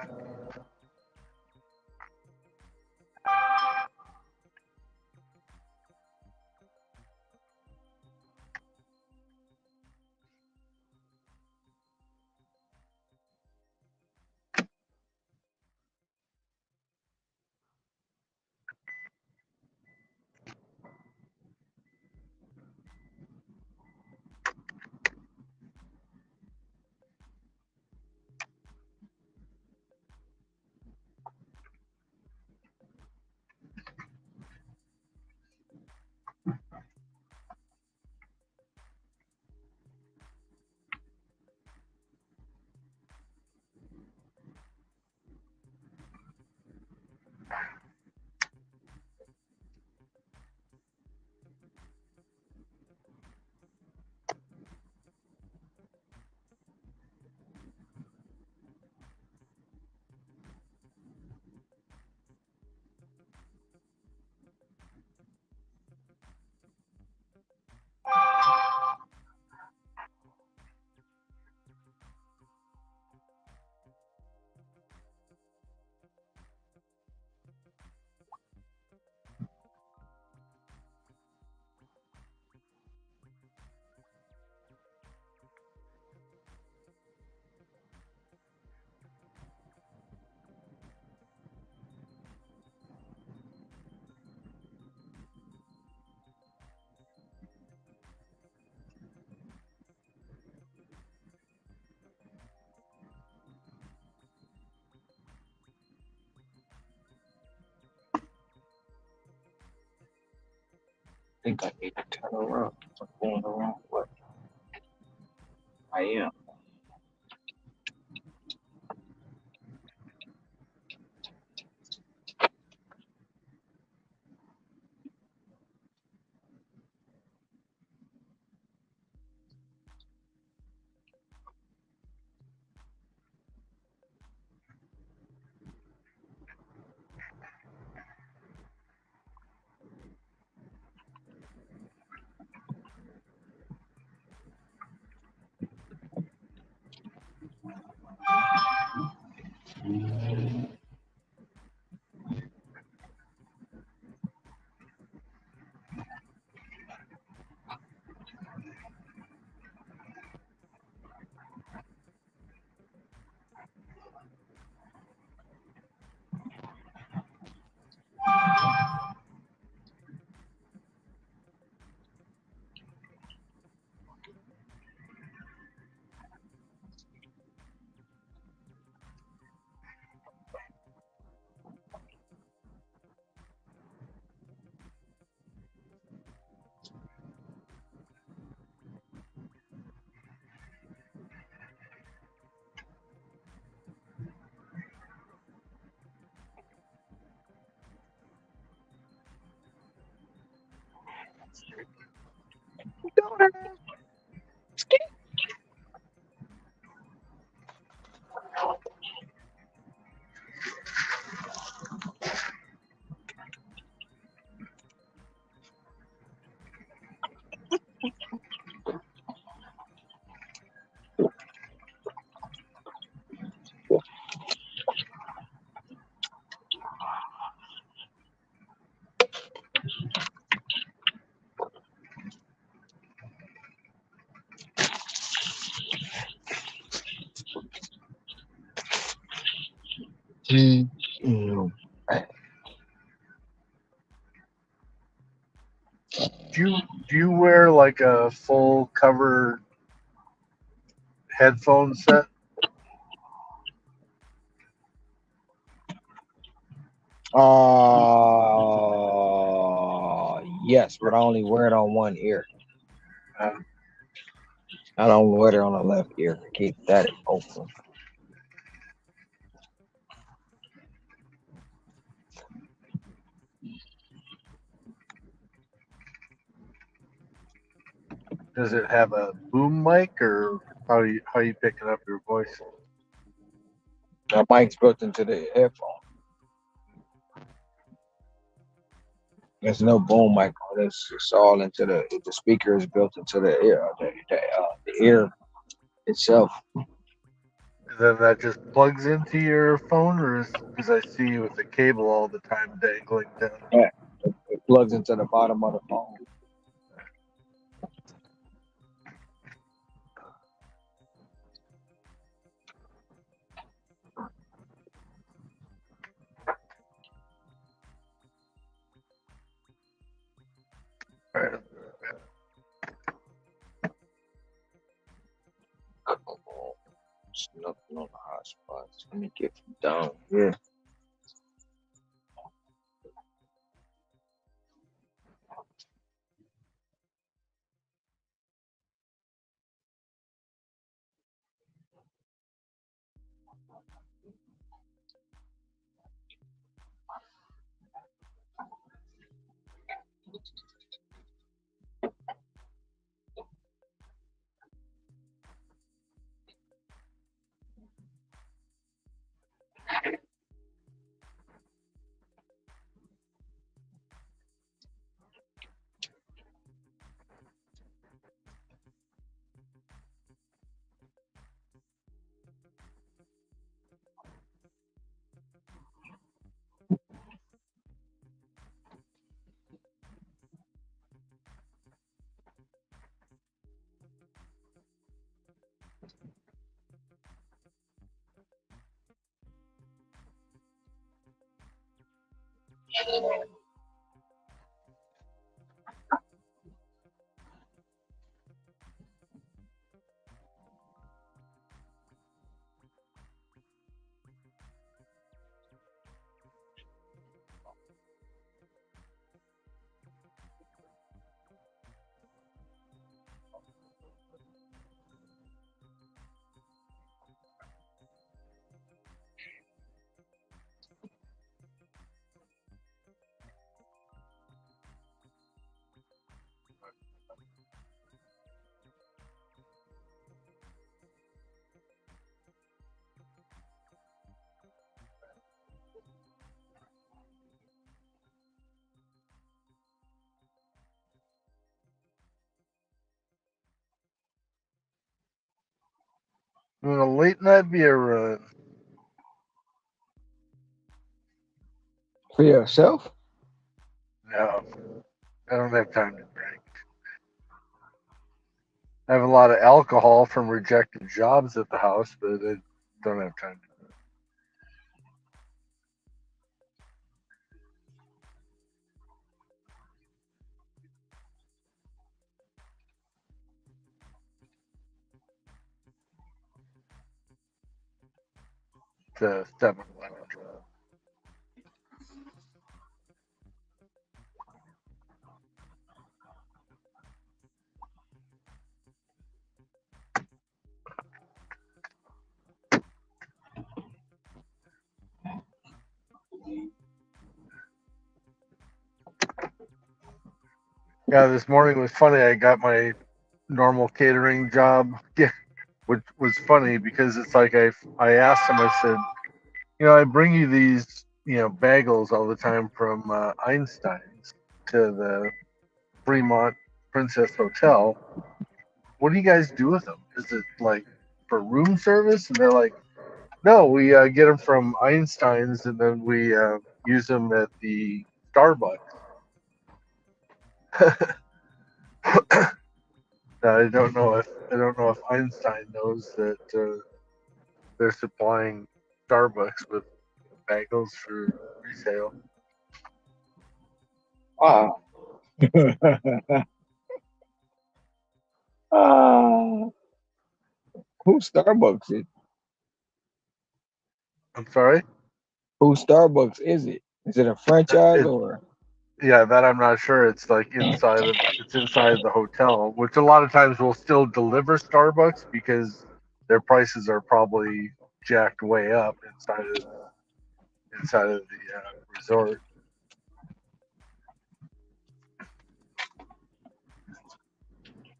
I think I need to turn around. I'm going the wrong way. I am. Mm, mm. do you wear like a full cover headphone set? Yes, but I only wear it on one ear. Uh, I don't wear it on the left ear. Keep that open. does it have a boom mic, or how you picking up your voice? The mic's built into the headphone. There's no boom mic on this. It's all into the speaker is built into the ear itself. then that just plugs into your phone, or because I see you with the cable all the time dangling down. Yeah, it plugs into the bottom of the phone. All right. Come on. There's nothing on the hotspots. Let me get from down here. Doing a late night beer run. For yourself? No, I don't have time to drink. I have a lot of alcohol from rejected jobs at the house, but I don't have time to. To 7-Eleven. Yeah, this morning was funny. I got my normal catering job, yeah, which was funny because it's like I asked him. I said, I bring you these bagels all the time from Einstein's to the Fremont Princess Hotel. What do you guys do with them? Is it like for room service? And they're like, no, we get them from Einstein's and then we use them at the Starbucks. I don't know if Einstein knows that they're supplying Starbucks with bagels for resale. Wow. Ah, who Starbucks is? I'm sorry. Who Starbucks is it? Is it a franchise It, or? yeah, that I'm not sure. It's like it's inside the hotel, which a lot of times will still deliver Starbucks because their prices are probably jacked way up inside of the resort.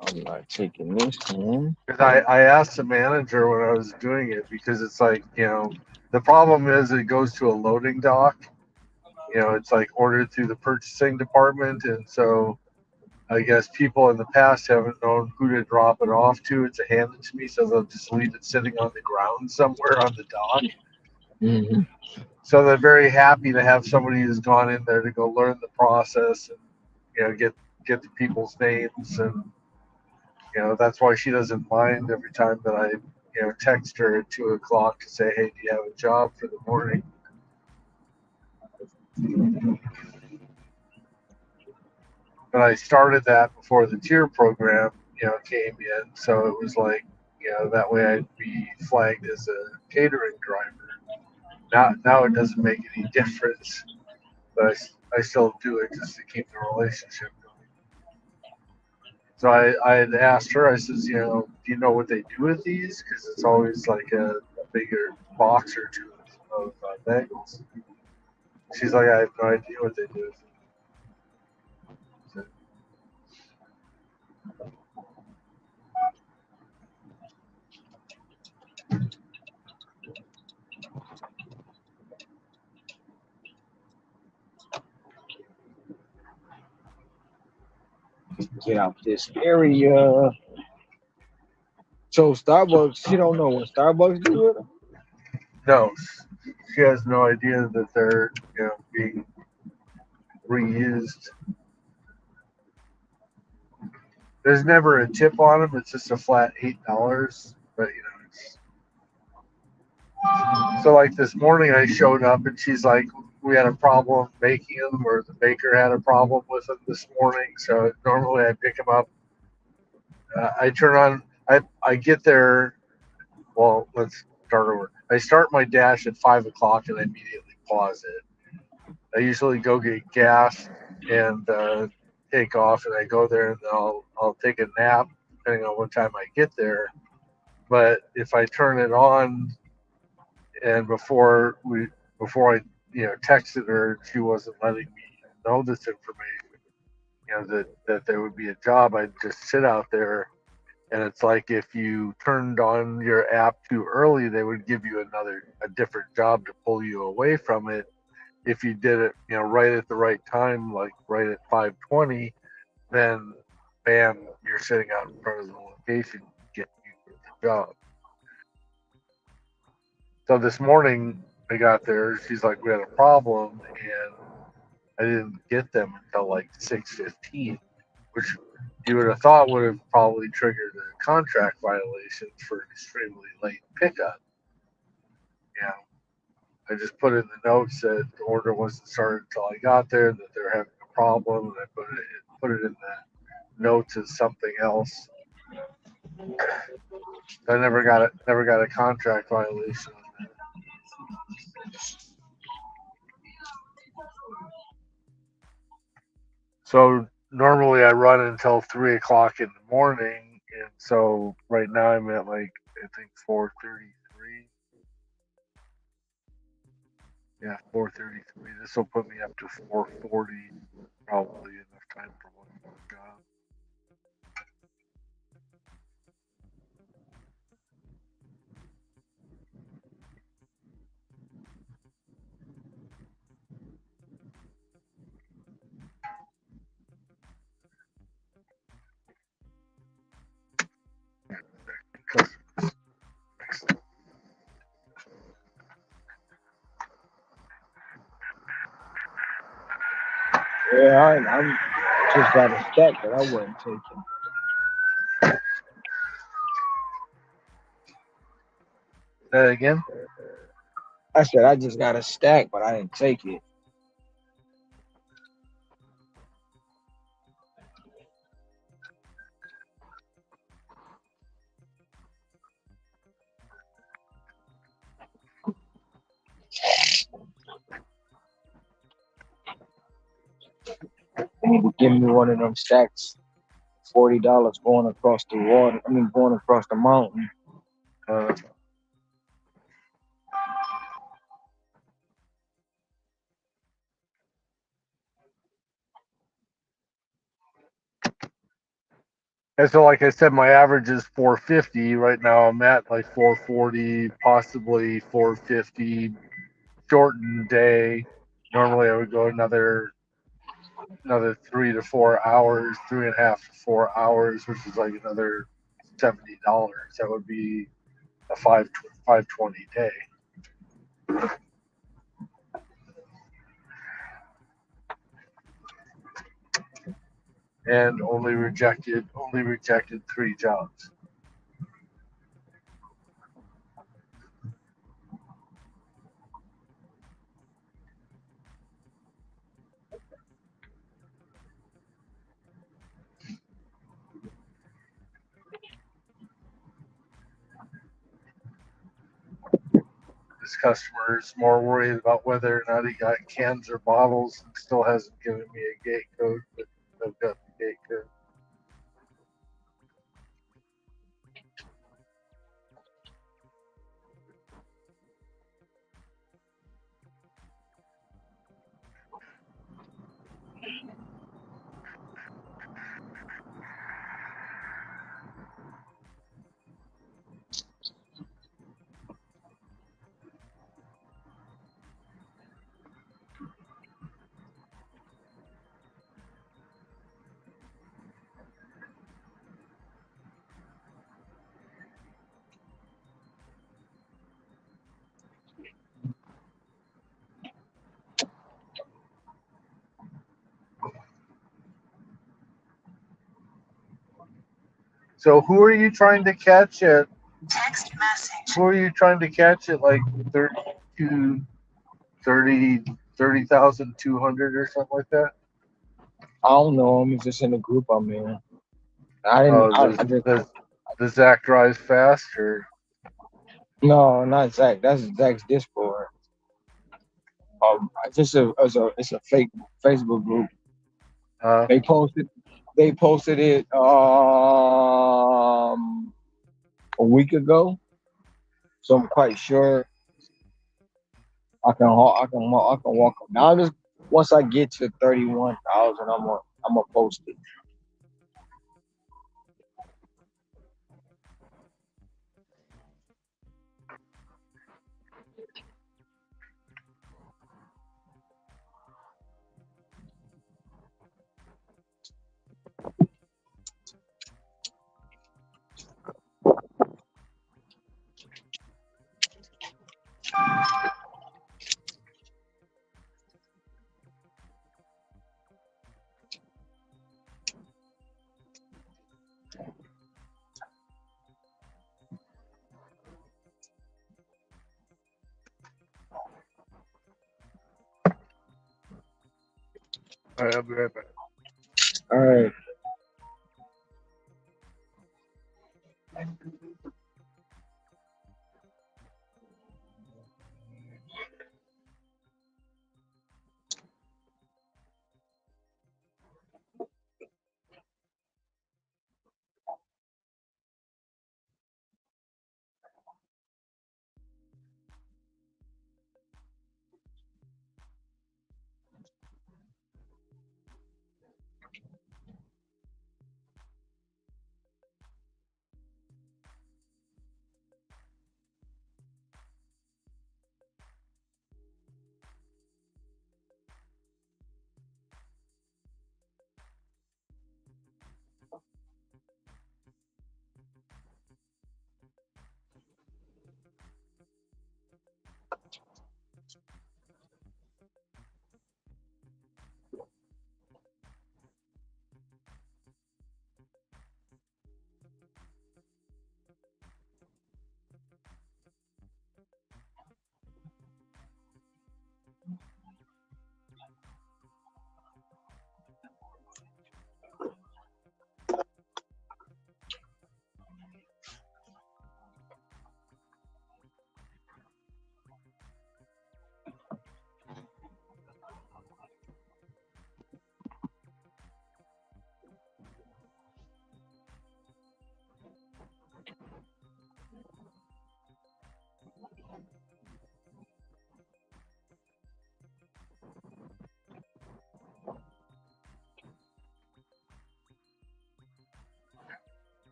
I'm not taking this home. Because I asked the manager when I was doing it because it's like the problem is it goes to a loading dock. It's like ordered through the purchasing department, and so I guess people in the past haven't known who to drop it off to and to hand it to me, so they'll just leave it sitting on the ground somewhere on the dock. Hmm. So they're very happy to have somebody who's gone in there to go learn the process and get the people's names, and that's why she doesn't mind every time that I text her at 2 o'clock to say, hey, do you have a job for the morning? But I started that before the tier program came in, so it was like that way I'd be flagged as a catering driver. Now it doesn't make any difference, but I still do it just to keep the relationship going. So I had asked her, I says, do you know what they do with these? Because it's always like a bigger box or two of bagels. She's like, I have no idea what they do. So, Get out this area. So Starbucks, she don't know what Starbucks do with her. no, she has no idea that they're being reused. There's never a tip on them. It's just a flat $8. But so like this morning, I showed up and she's like, we had a problem making them, or the baker had a problem with them this morning. So normally I pick them up. I turn on. I get there. Well, let's start over. I start my dash at 5 o'clock and I immediately pause it. I usually go get gas and take off, and I go there and then I'll take a nap depending on what time I get there. But if I turn it on and before I texted her, she wasn't letting me know this information, that there would be a job, I'd just sit out there. And it's like if you turned on your app too early, they would give you a different job to pull you away from it. If you did it, right at the right time, like right at 5:20, then bam, you're sitting out in front of the location, you get the job. So this morning I got there, she's like, we had a problem, and I didn't get them until like 6:15, which you would have thought would have probably triggered a contract violation for an extremely late pickup. I just put in the notes that the order wasn't started until I got there, that they're having a problem, and I put it in the notes as something else. I never got a contract violation on that. So normally I run until 3 o'clock in the morning, and so right now I'm at like I think 4:33. Yeah, 4:33. This will put me up to 4:40, probably enough time for one more job. Yeah, I'm just got a stack that I wasn't taking. That again? I said I just got a stack, but I didn't take it. They need to give me one of them stacks, $40 going across the water. I mean, going across the mountain. And so, like I said, my average is 450. Right now, I'm at like 440, possibly 450. Shortened day. Normally, I would go another another 3 to 4 hours, 3.5 to 4 hours, which is like another $70. That would be a 520 day. And only rejected 3 jobs. This customer is more worried about whether or not he got cans or bottles and still hasn't given me a gate code, but I've got the gate code. So who are you trying to catch at? Text message. Who are you trying to catch at like 30 to 30,200 or something like that? I don't know him. He's just in the group I'm in. I didn't. Oh, I just. does Zach drive fast or? No, not Zach. That's Zach's Discord. It's a fake Facebook group. Uh, They posted. They posted it a week ago. So I'm quite sure I can walk up. Now just once I get to 31,000, I'm gonna post it. all right, I'll be right back. All right.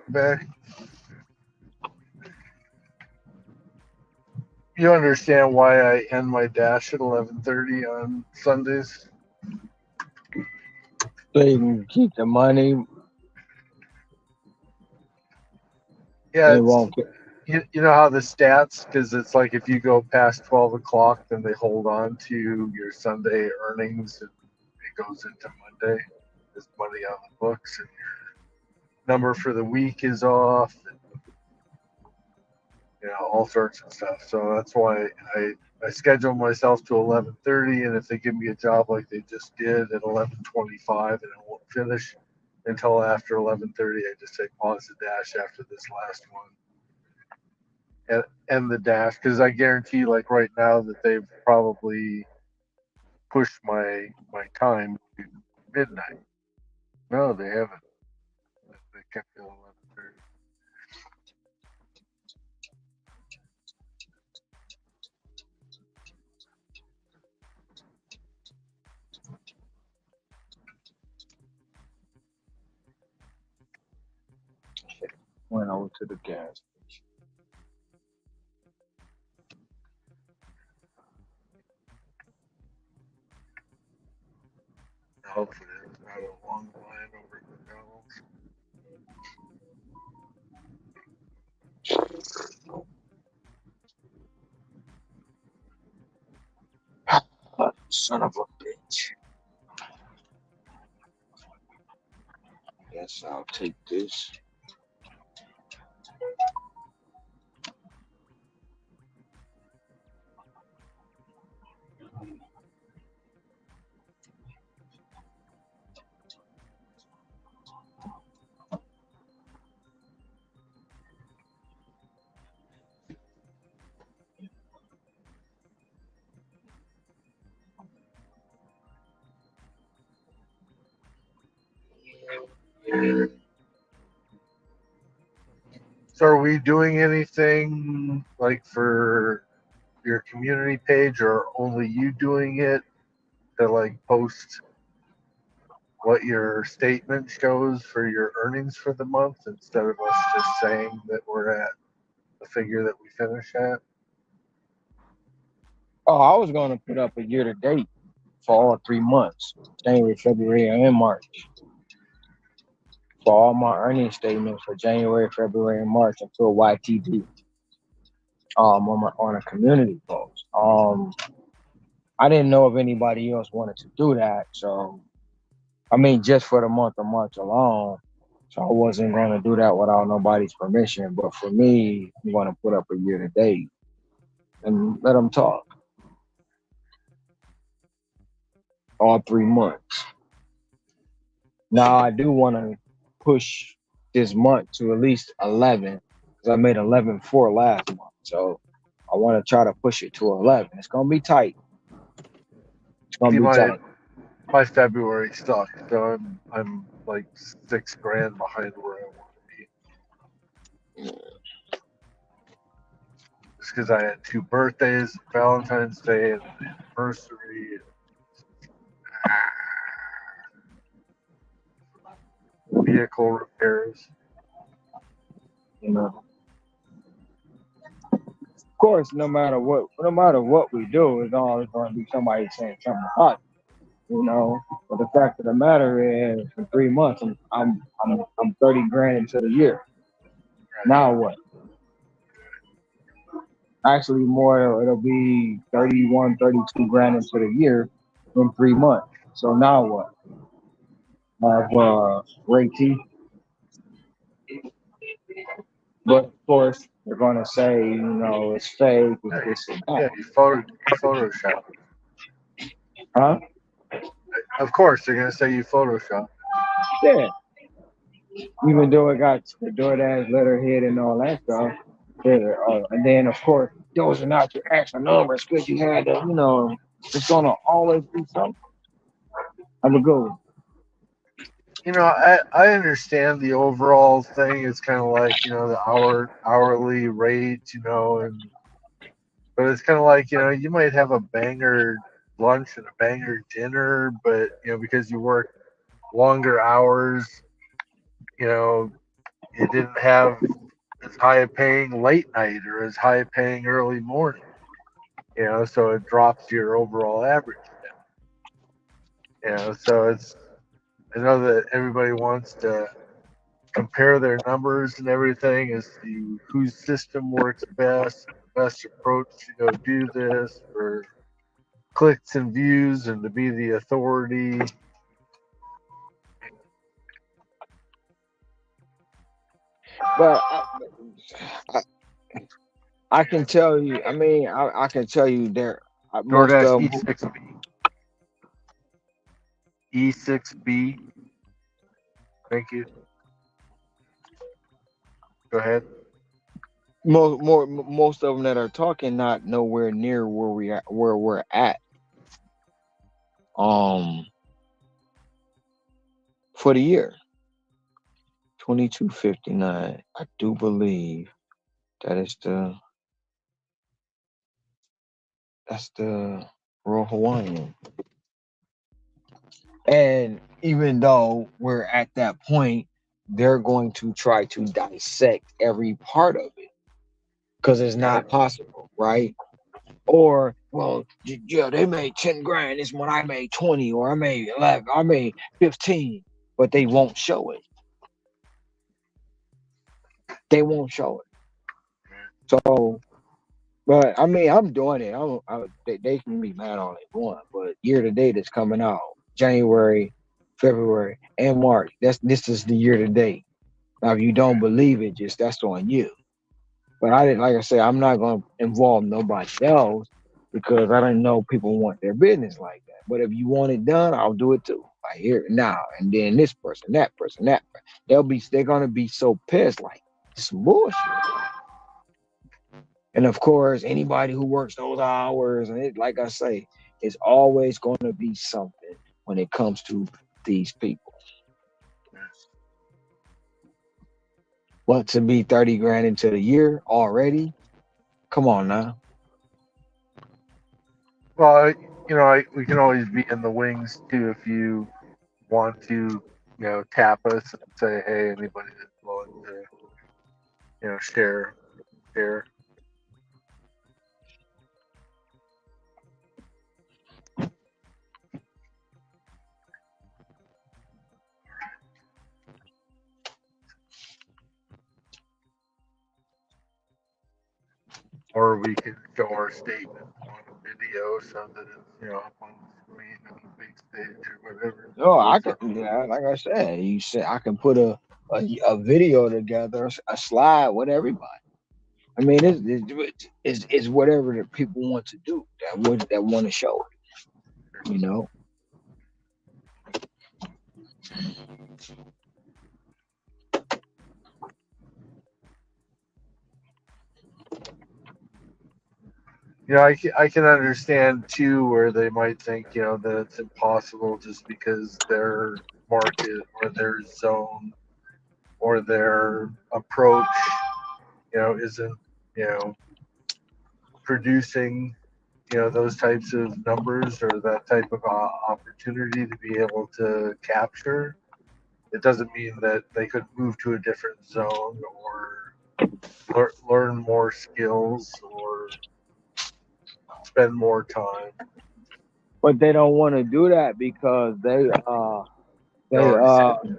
Back. You understand why I end my dash at 11:30 on Sundays? So you can keep the money. Yeah, They it's won't get. you know how the stats, because it's like if you go past 12 o'clock, then they hold on to your Sunday earnings and it goes into Monday. There's money on the books and your number for the week is off, and, all sorts of stuff. So that's why I schedule myself to 11:30, and if they give me a job like they just did at 11:25, and I won't finish until after 11:30, I just say pause the dash after this last one and end the dash, because I guarantee, like right now, that they've probably pushed my time to midnight. No, they haven't. They kept it at 11:30. Went over to the gas. Hopefully, there's not a long line over at McDonald's. Son of a bitch. Guess I'll take this. So, are we doing anything like for your community page, or only you doing it to like post what your statement shows for your earnings for the month instead of us just saying that we're at the figure that we finish at? Oh, I was going to put up a year to date for all 3 months, January, February, and March. For all my earnings statements for January, February, and March until YTD. On a community post. I didn't know if anybody else wanted to do that, so I mean, just for the month of March alone. So I wasn't going to do that without nobody's permission. But for me, I'm going to put up a year to date and let them talk. All 3 months. Now I do want to push this month to at least 11 because I made 11 for last month. So I want to try to push it to 11. It's going to be tight. It's going See, to be tight. my February sucked, so I'm like $6,000 behind where I want to be. Just because I had 2 birthdays, Valentine's Day, and an anniversary. Vehicle repairs. You know. Of course, no matter what we do, it's always going to be somebody saying something about it, you know. But the fact of the matter is, in 3 months, I'm 30 grand into the year. Now what? Actually, more. It'll be 31, 32 grand into the year in 3 months. So now what? I have Ray T. But of course, they're going to say, it's fake, it's this and Yeah, that. you Photoshop. Huh? Of course, they're gonna say you Photoshop. Yeah. Even though it got the DoorDash letterhead and all that stuff. Yeah, and then, of course, those are not your actual numbers because you had to, it's going to always be something. Have a good one. I understand the overall thing. It's kind of like the hourly rate, but it's kind of like you might have a banger lunch and a banger dinner, but because you work longer hours, you didn't have as high a paying late night or as high a paying early morning. So it drops your overall average. So I know that everybody wants to compare their numbers and everything as to whose system works best approach to go do this for clicks and views and to be the authority. But I can tell you. I mean, I can tell you there. Most DoorDash of them. E6B. Thank you. Go ahead. Most of them that are talking not nowhere near where we're at. For the year 2259, I do believe that's the Royal Hawaiian. And even though we're at that point, they're going to try to dissect every part of it because it's not possible, right? Or, well, yeah, they made 10 grand. This one I made 20, or I made 11, I made 15, but they won't show it. They won't show it. So, but I mean, I'm doing it. They can be mad all they want, but year to date is coming out January, February, and March. This is the year to date. Now, if you don't believe it, just that's on you. But I didn't, like I said, I'm not going to involve nobody else because I don't know people want their business like that. But if you want it done, I'll do it too. I hear it now, and then this person, that person, that person. They're gonna be so pissed, like it's bullshit. And of course, anybody who works those hours, and it, like I say, it's always going to be something when it comes to these people. What, to be 30 grand into the year already? Come on now. Well, we can always be in the wings too if you want to, tap us and say, hey, anybody that's willing to, share. Or we can show our statement on a video so that it's, up on the screen on the big stage or whatever. Oh, I can, yeah, like I said, you said I can put a video together, a slide with everybody. I mean, it's whatever the people want to do that want to show it. I can understand too where they might think, that it's impossible just because their market or their zone or their approach, isn't, producing, those types of numbers or that type of opportunity to be able to capture. It doesn't mean that they could move to a different zone or learn more skills or spend more time. But they don't want to do that because they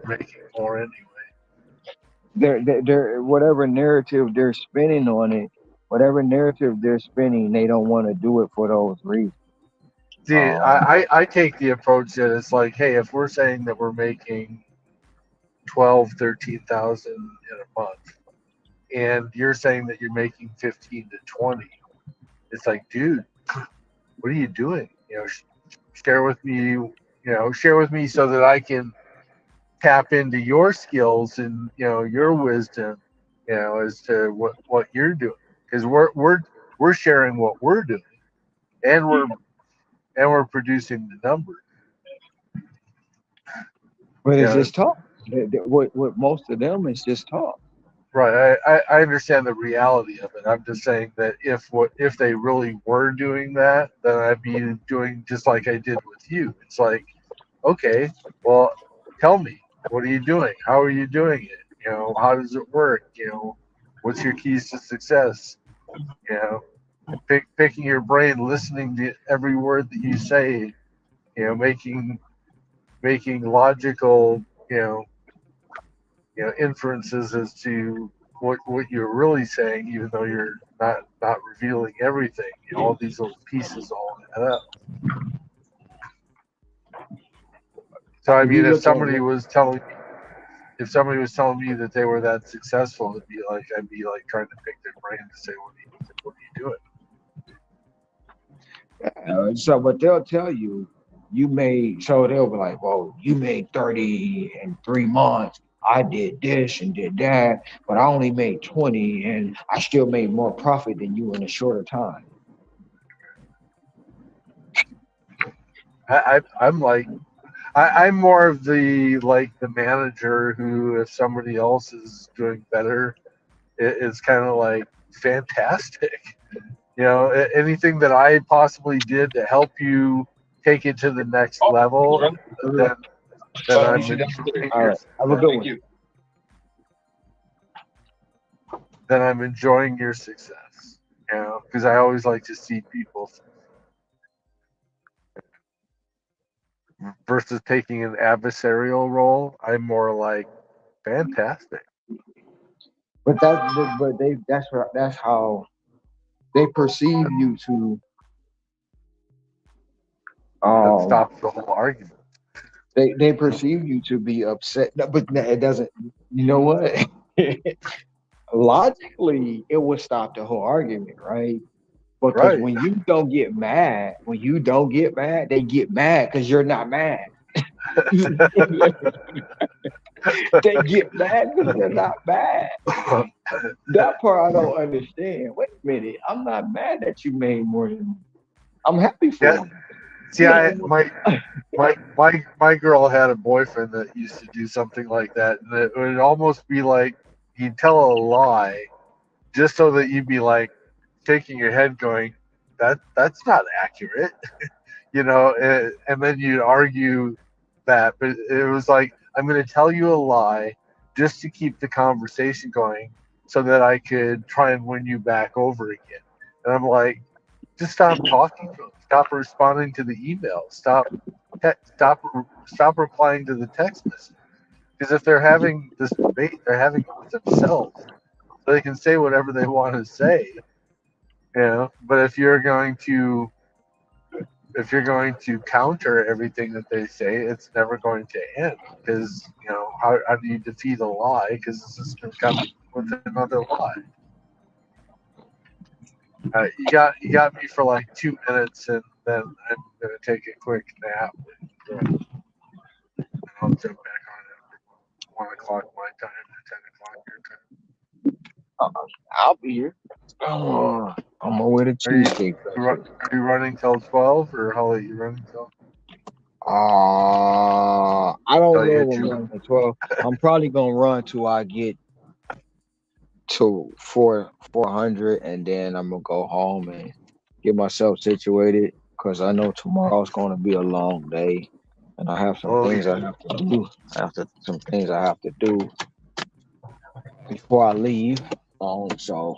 making more anyway. They're whatever narrative they're spinning on it, whatever narrative they're spinning, they don't want to do it for those reasons. See, I take the approach that it's like, hey, if we're saying that we're making 13,000 in a month, and you're saying that you're making 15 to 20, it's like, dude, what are you doing? Share with me so that I can tap into your skills and your wisdom, as to what you're doing, because we're sharing what we're doing, and we're producing the numbers. But it's just talk. What most of them is just talk. Right. I understand the reality of it. I'm just saying that if they really were doing that, then I'd be doing just like I did with you. It's like, okay, well, tell me, What are you doing? How are you doing it? How does it work? What's your keys to success? You know, picking your brain, listening to every word that you say. Making logical, inferences as to what you're really saying, even though you're not revealing everything. All these little pieces all add up. So I If you mean, if look at somebody was telling me that they were that successful, I'd be like trying to pick their brain to say, what are you doing? so, but they'll tell you, so they'll be like, well, you made 30 in 3 months. I did this and did that, but I only made 20 and I still made more profit than you in a shorter time. I'm like, I'm more of the manager who, if somebody else is doing better, it's kind of like fantastic. Anything that I possibly did to help you take it to the next level, then I'm enjoying All your right. Have a good one. then I'm enjoying your success. Because I always like to see people versus taking an adversarial role. I'm more like fantastic. But that's how they perceive you to That um stops the whole argument. they perceive you to be upset. No, but it doesn't. You know what? Logically, it would stop the whole argument, right? Because Right. when you don't get mad, they get mad because you're not mad. They get mad because you're not mad. That part I don't understand. Wait a minute, I'm not mad that you made more than me. I'm happy for Yeah. you. See, my girl had a boyfriend that used to do something like that, and it would almost be like he'd tell a lie just so that you'd be like shaking your head, going, "That's not accurate," and then you'd argue that, but it was like, I'm going to tell you a lie just to keep the conversation going, so that I could try and win you back over again. And I'm like, just stop talking to them. Stop responding to the email. Stop replying to the text message. Because if they're having this debate, they're having it with themselves, so they can say whatever they want to say. But if you're going to counter everything that they say, it's never going to end. Because how do you defeat a lie? Because the system's coming with another lie. You got me for like 2 minutes, and then I'm gonna take a quick nap. And I'll jump back on at 1 o'clock my time and 10 o'clock your time. I'll be here. Oh, I'm on with a Are you cheesecake are factory. you running till 12, or how late you running till? I don't Till you know hit if I'm your running at 12. I'm probably gonna run till I get to 400, and then I'm gonna go home and get myself situated because I know tomorrow's gonna be a long day, and I have some Oh things I yeah. have to do. Some things I have to do before I leave. So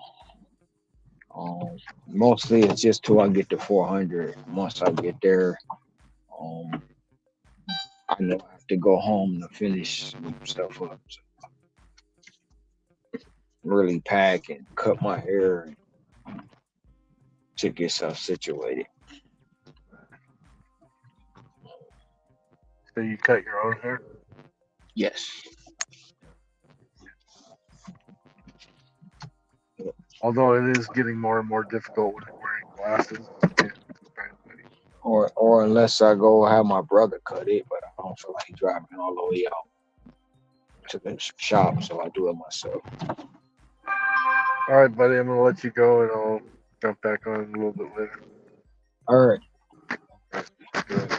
um, mostly it's just till I get to 400. Once I get there, um, I know I have to go home to finish some stuff up. So really pack and cut my hair to get stuff situated. So you cut your own hair? Yes. Although it is getting more and more difficult when you're wearing glasses. Or unless I go have my brother cut it, but I don't feel like driving all the way out to the shop, so I do it myself. All right, buddy. I'm gonna let you go, and I'll jump back on a little bit later. All right. Good.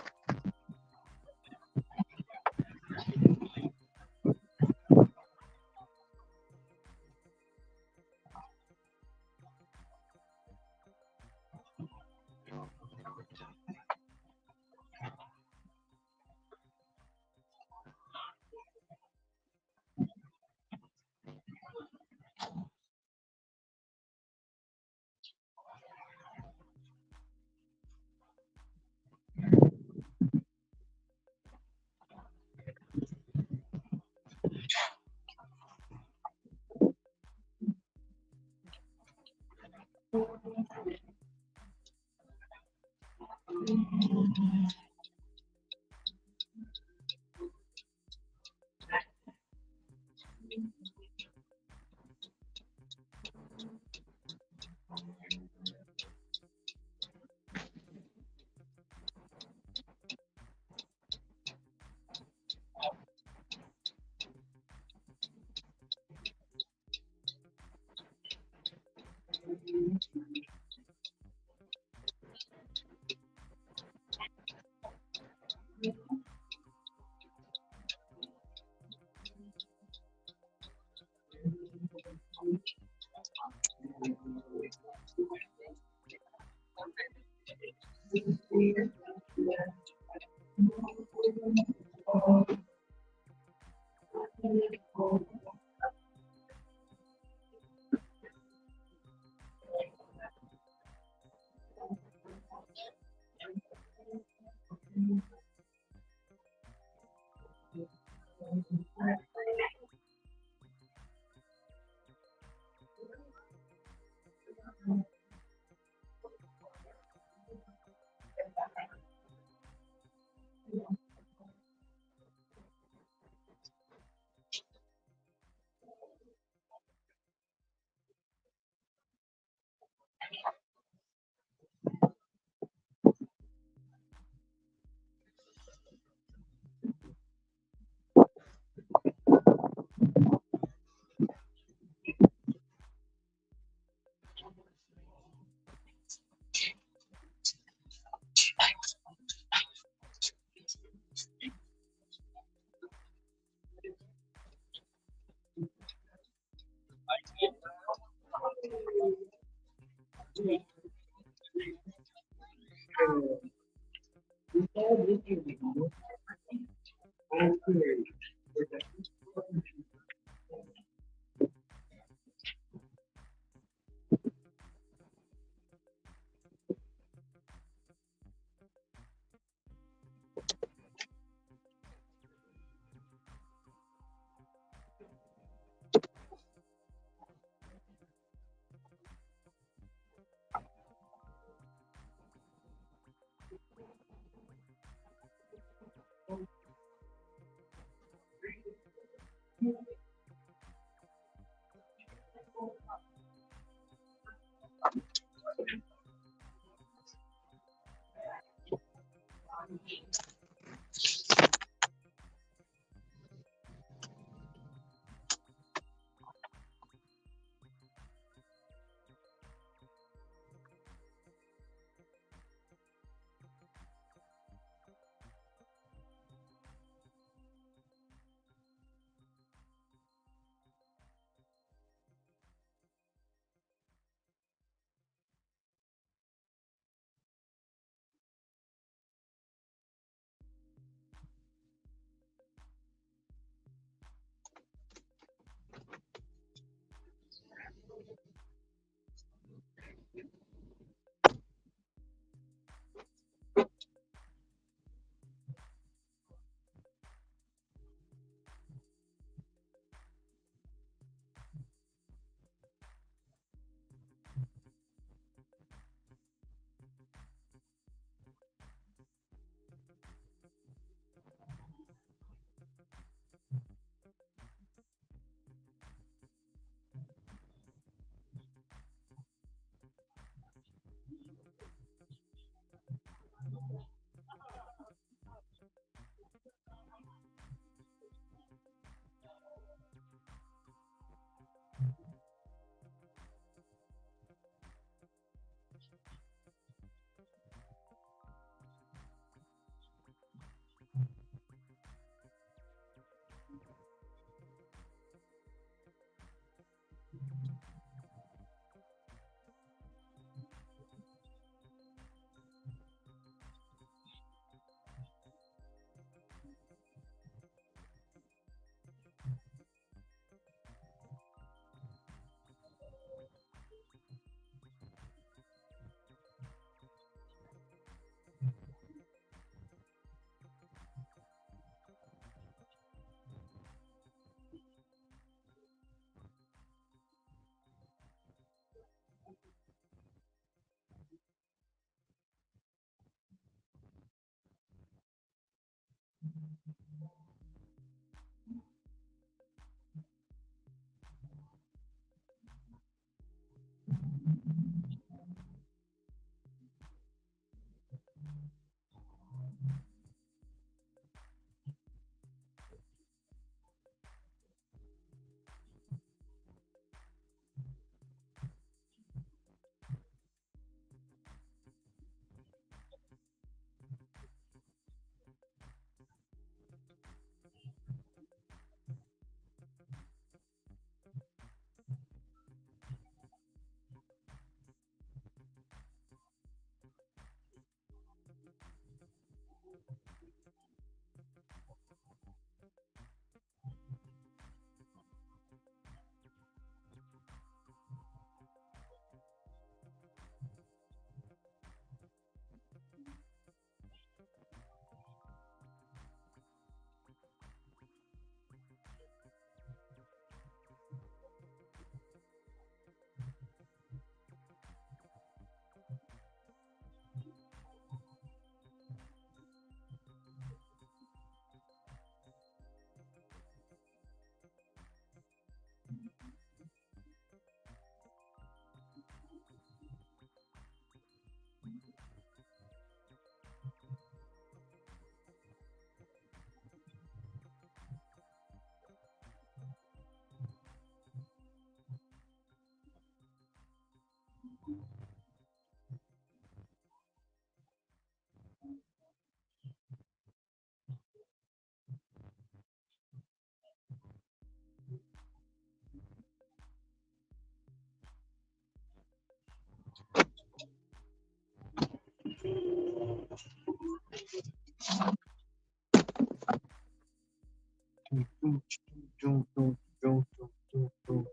Dun, dun, dun, dun, dun.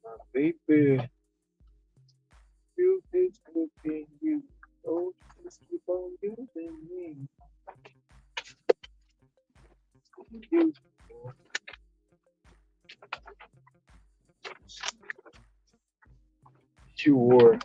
My baby, you is cooking you. Oh, just keep on using me. You. Sure.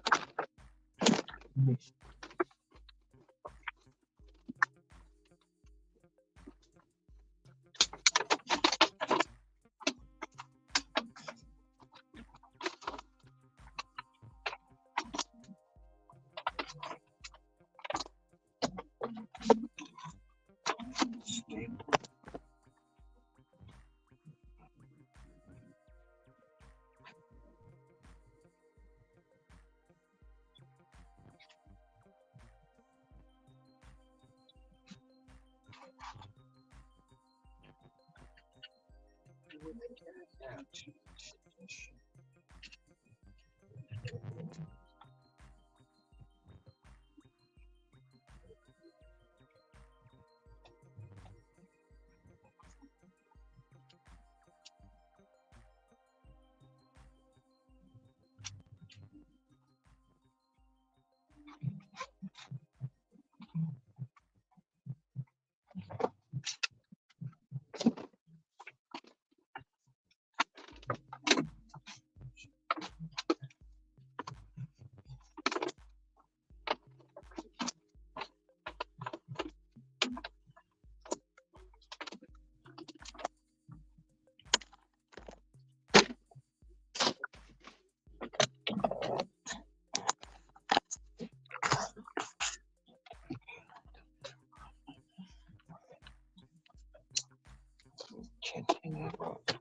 Continue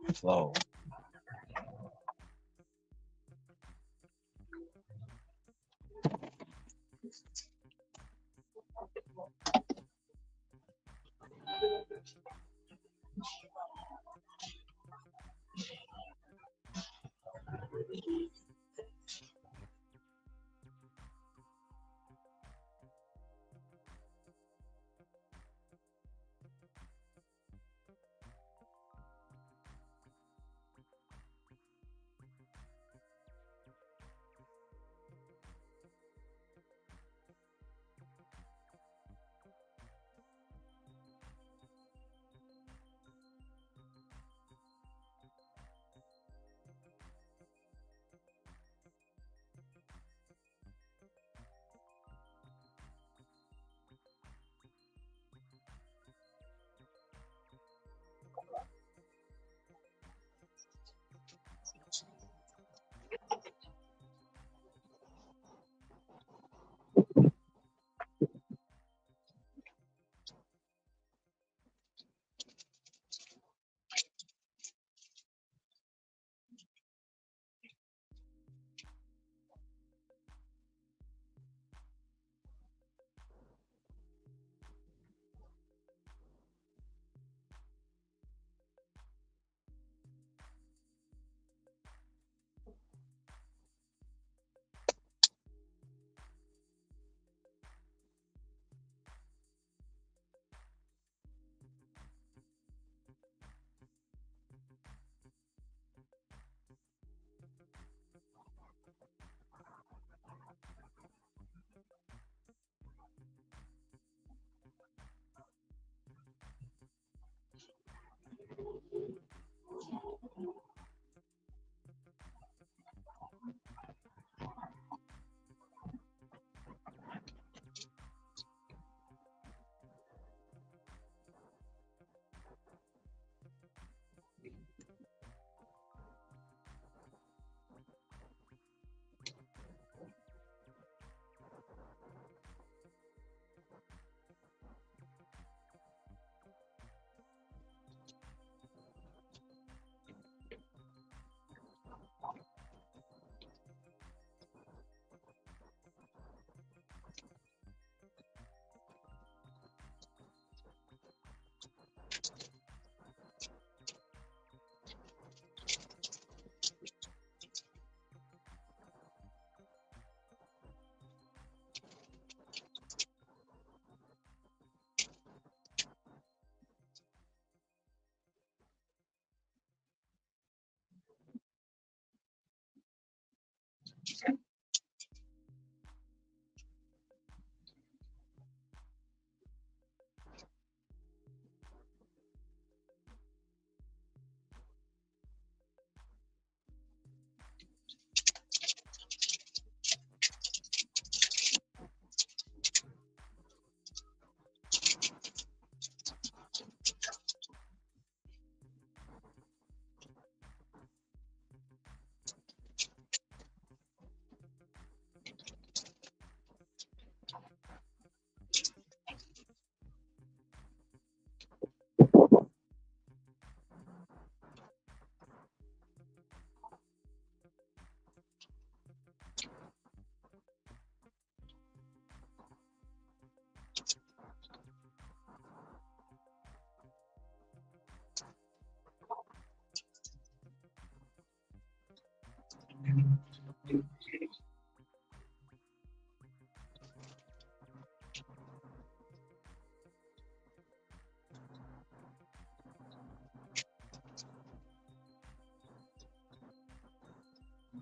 the flow.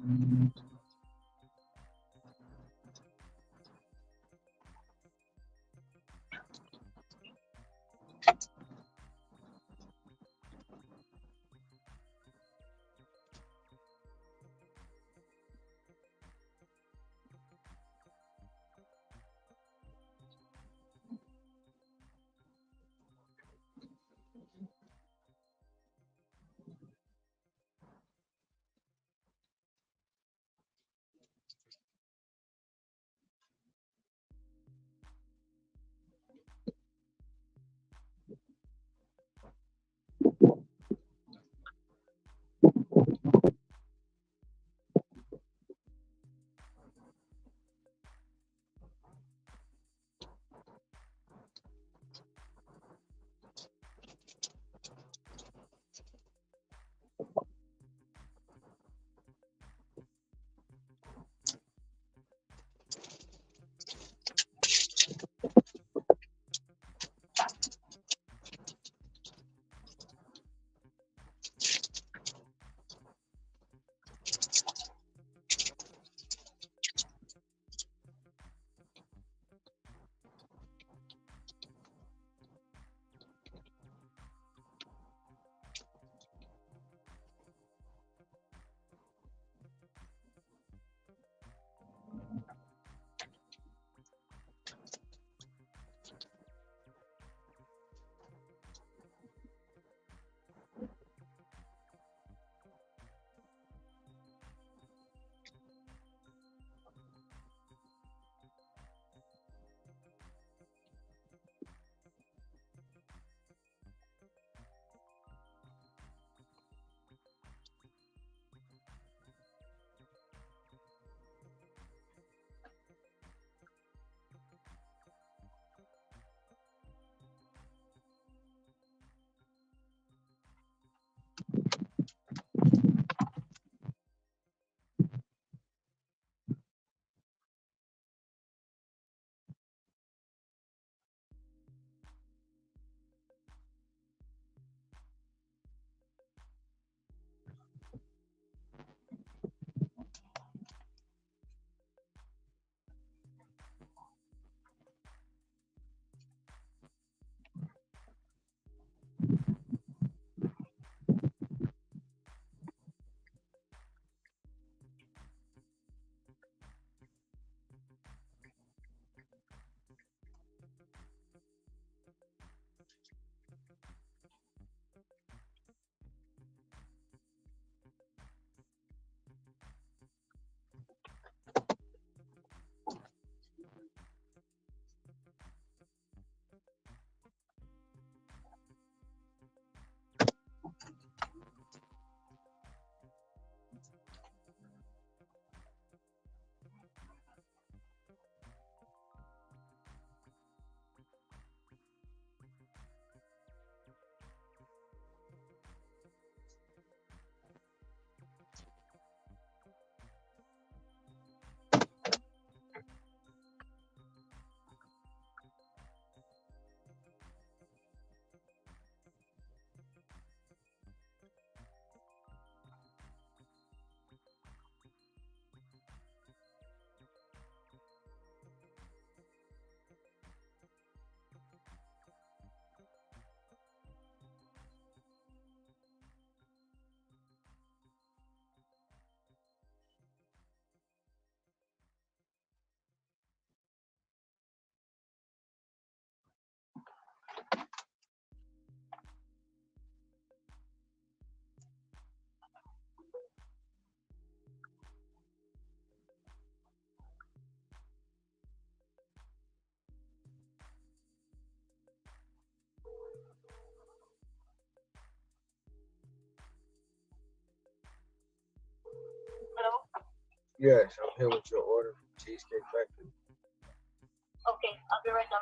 Hello? Yes, I'm here with your order from Cheesecake Factory. Okay, I'll be right down.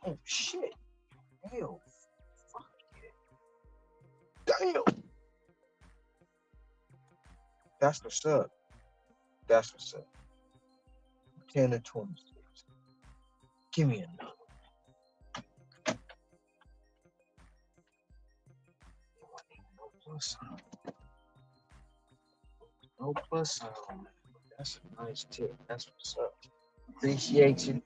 Oh shit. Hell. Fuck it. Damn. That's what's up. That's what's up. 10 to 26. Give me another. No plus sign. No plus sign on that. That's a nice tip. That's what's up. Appreciate you.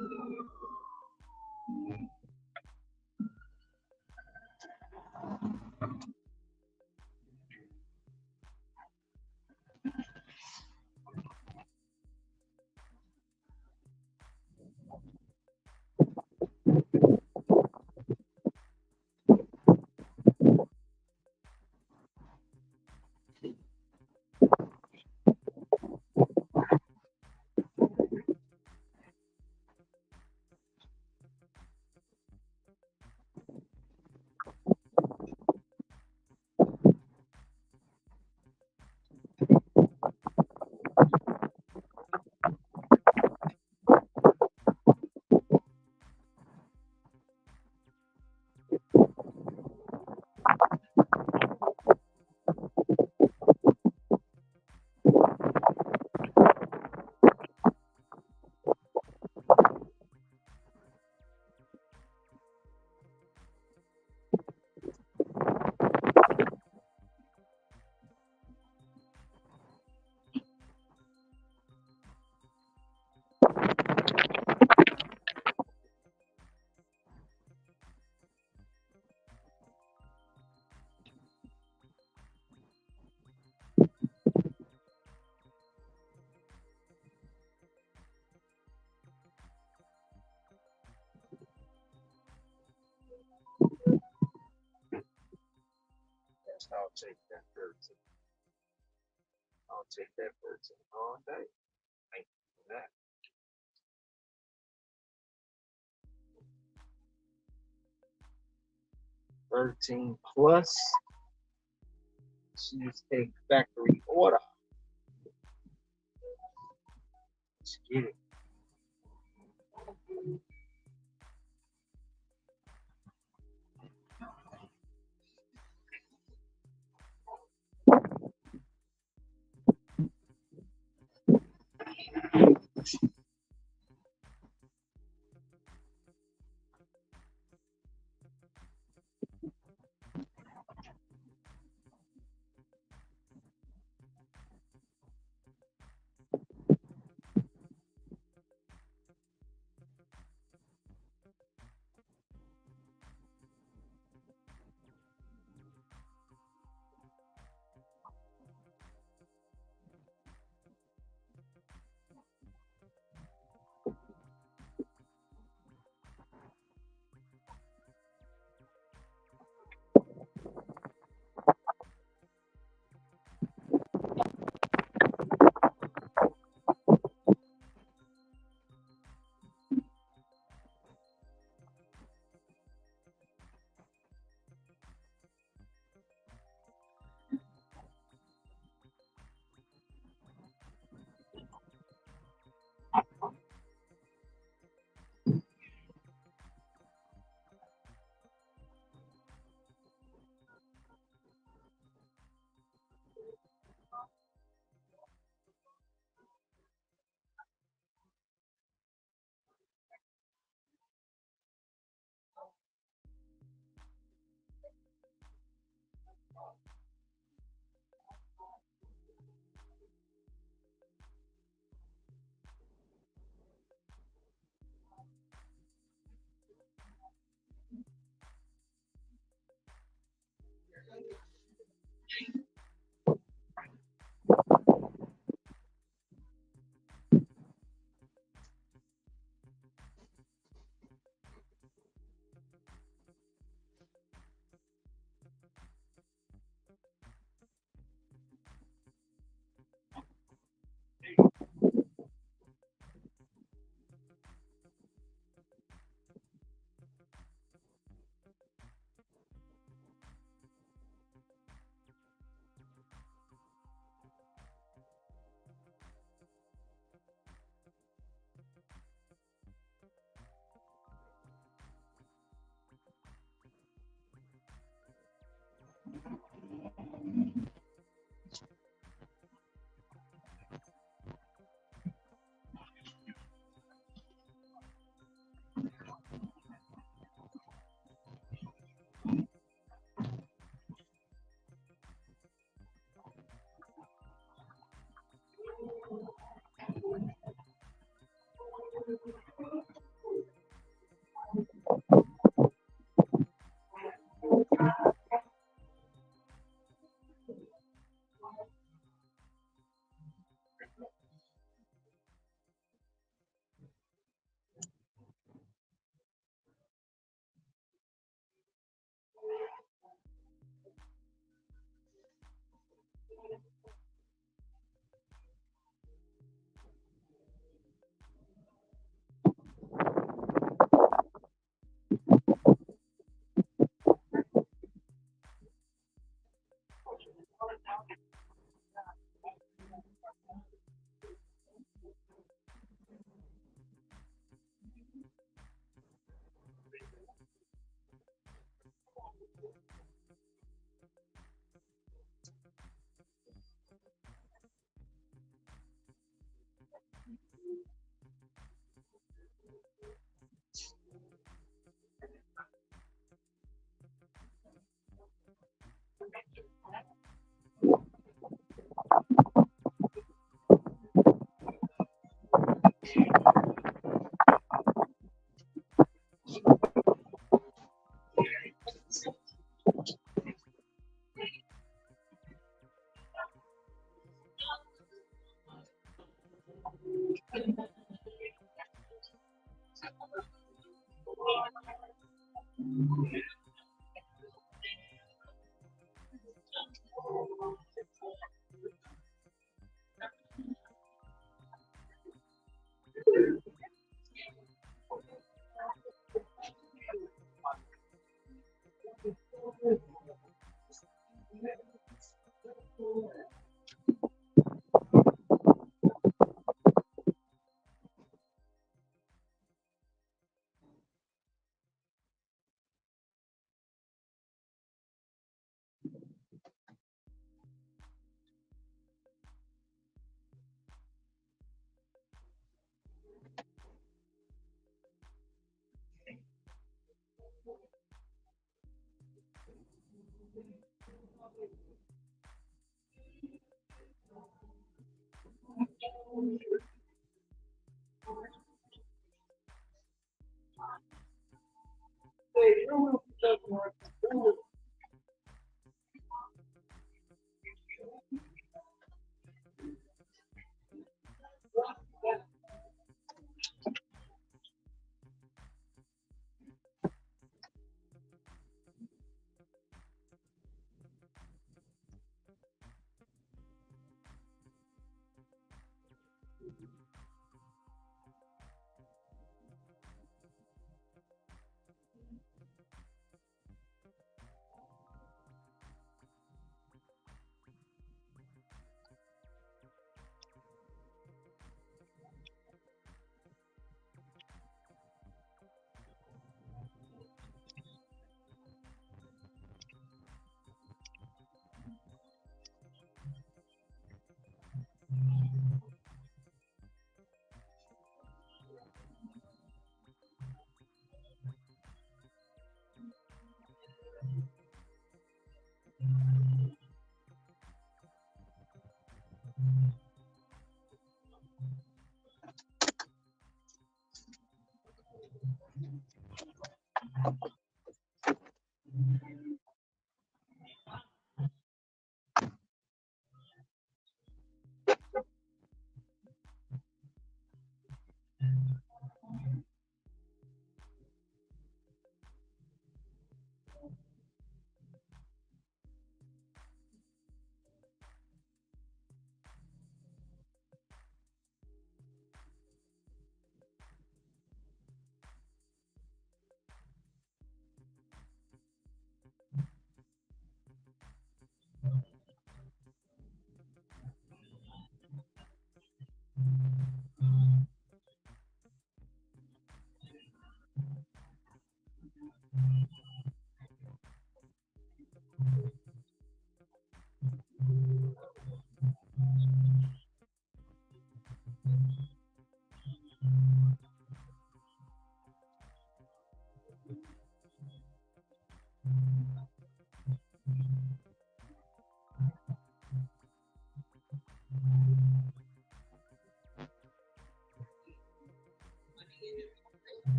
Yes, I'll take that 13. I'll take that 13 all day. Thank you for that. $13 plus cheesecake factory order. Let's get it.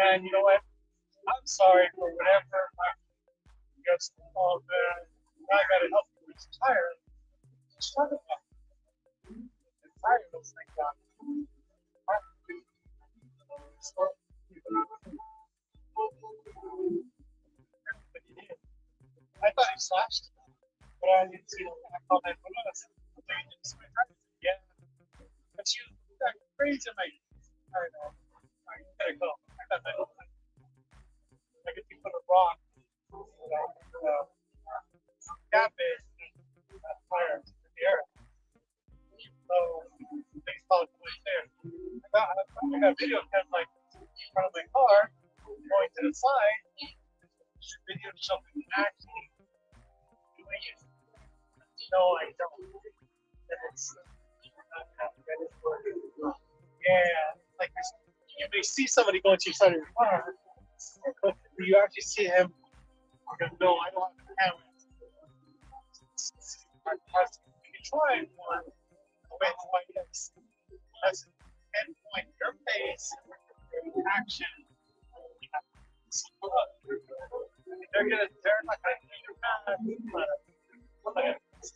man, you know what? I'm sorry for whatever I got called, man. I got to help you retire. Just talk about retire those things out. But he did. I thought he slashed, but I didn't see him. I called that one. Yeah. But you got crazy, mate. All right, man. All right, you gotta go. I got that. I get to put a rock, cabbage, fire in the air. So things fall there. I got a video of him like in front of my car, going to the side. Video of something actually doing it. No, I don't. And it's yeah, like you may see somebody going to your side of your car, but you actually see him. No, I don't have the camera. You can try one with YX. That's pinpoint your face, action. They're not gonna do your path, but it's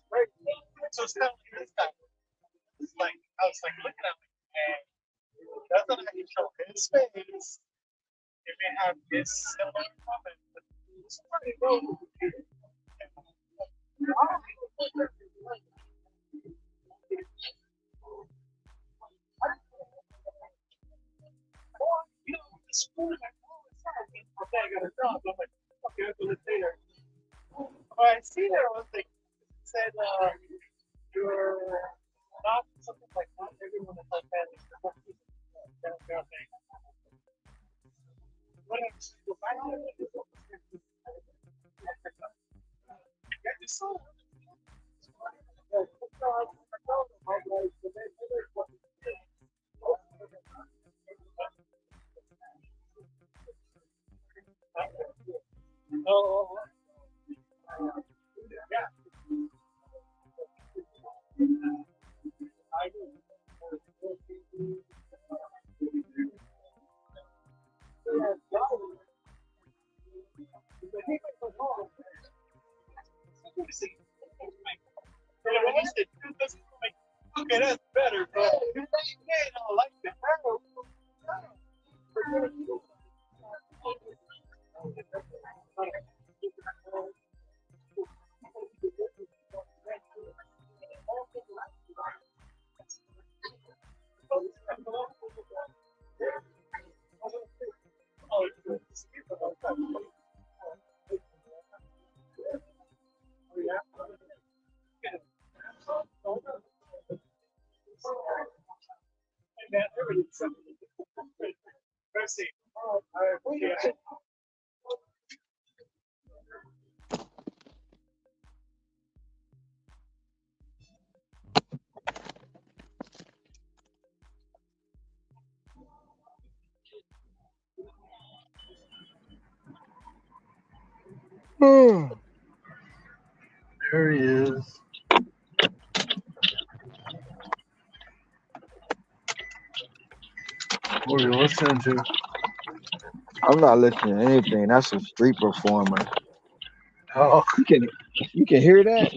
right. So it's kind of like this guy. It's like I was like looking at him and it doesn't actually show his face. It may have his similar comment, but it's pretty cool. You know, the school is like, oh, it's not. Okay, I got a job. I'm like, okay, I'll do it later. When I see there, I was like, it said, you're not something like not everyone is like that. It's the whole piece of that thing. When I just go back to it, I just saw it. Oh, yeah. I do. Okay, that's better, but you don't like the arrow. Let's see. There he is. What are you listening to? I'm not listening to anything. That's a street performer. Oh, You can hear that?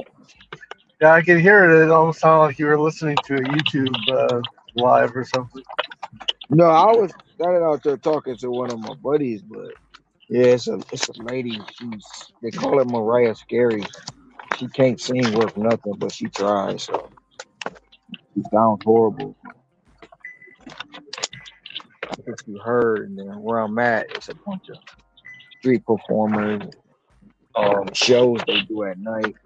yeah, I can hear it. It almost sounded like you were listening to a YouTube live or something. No, I was standing out there talking to one of my buddies, but yeah, it's a lady. They call her Mariah Scary. She can't sing worth nothing, but she tries. So she sounds horrible. If you heard, and then where I'm at, it's a bunch of street performers, shows they do at night.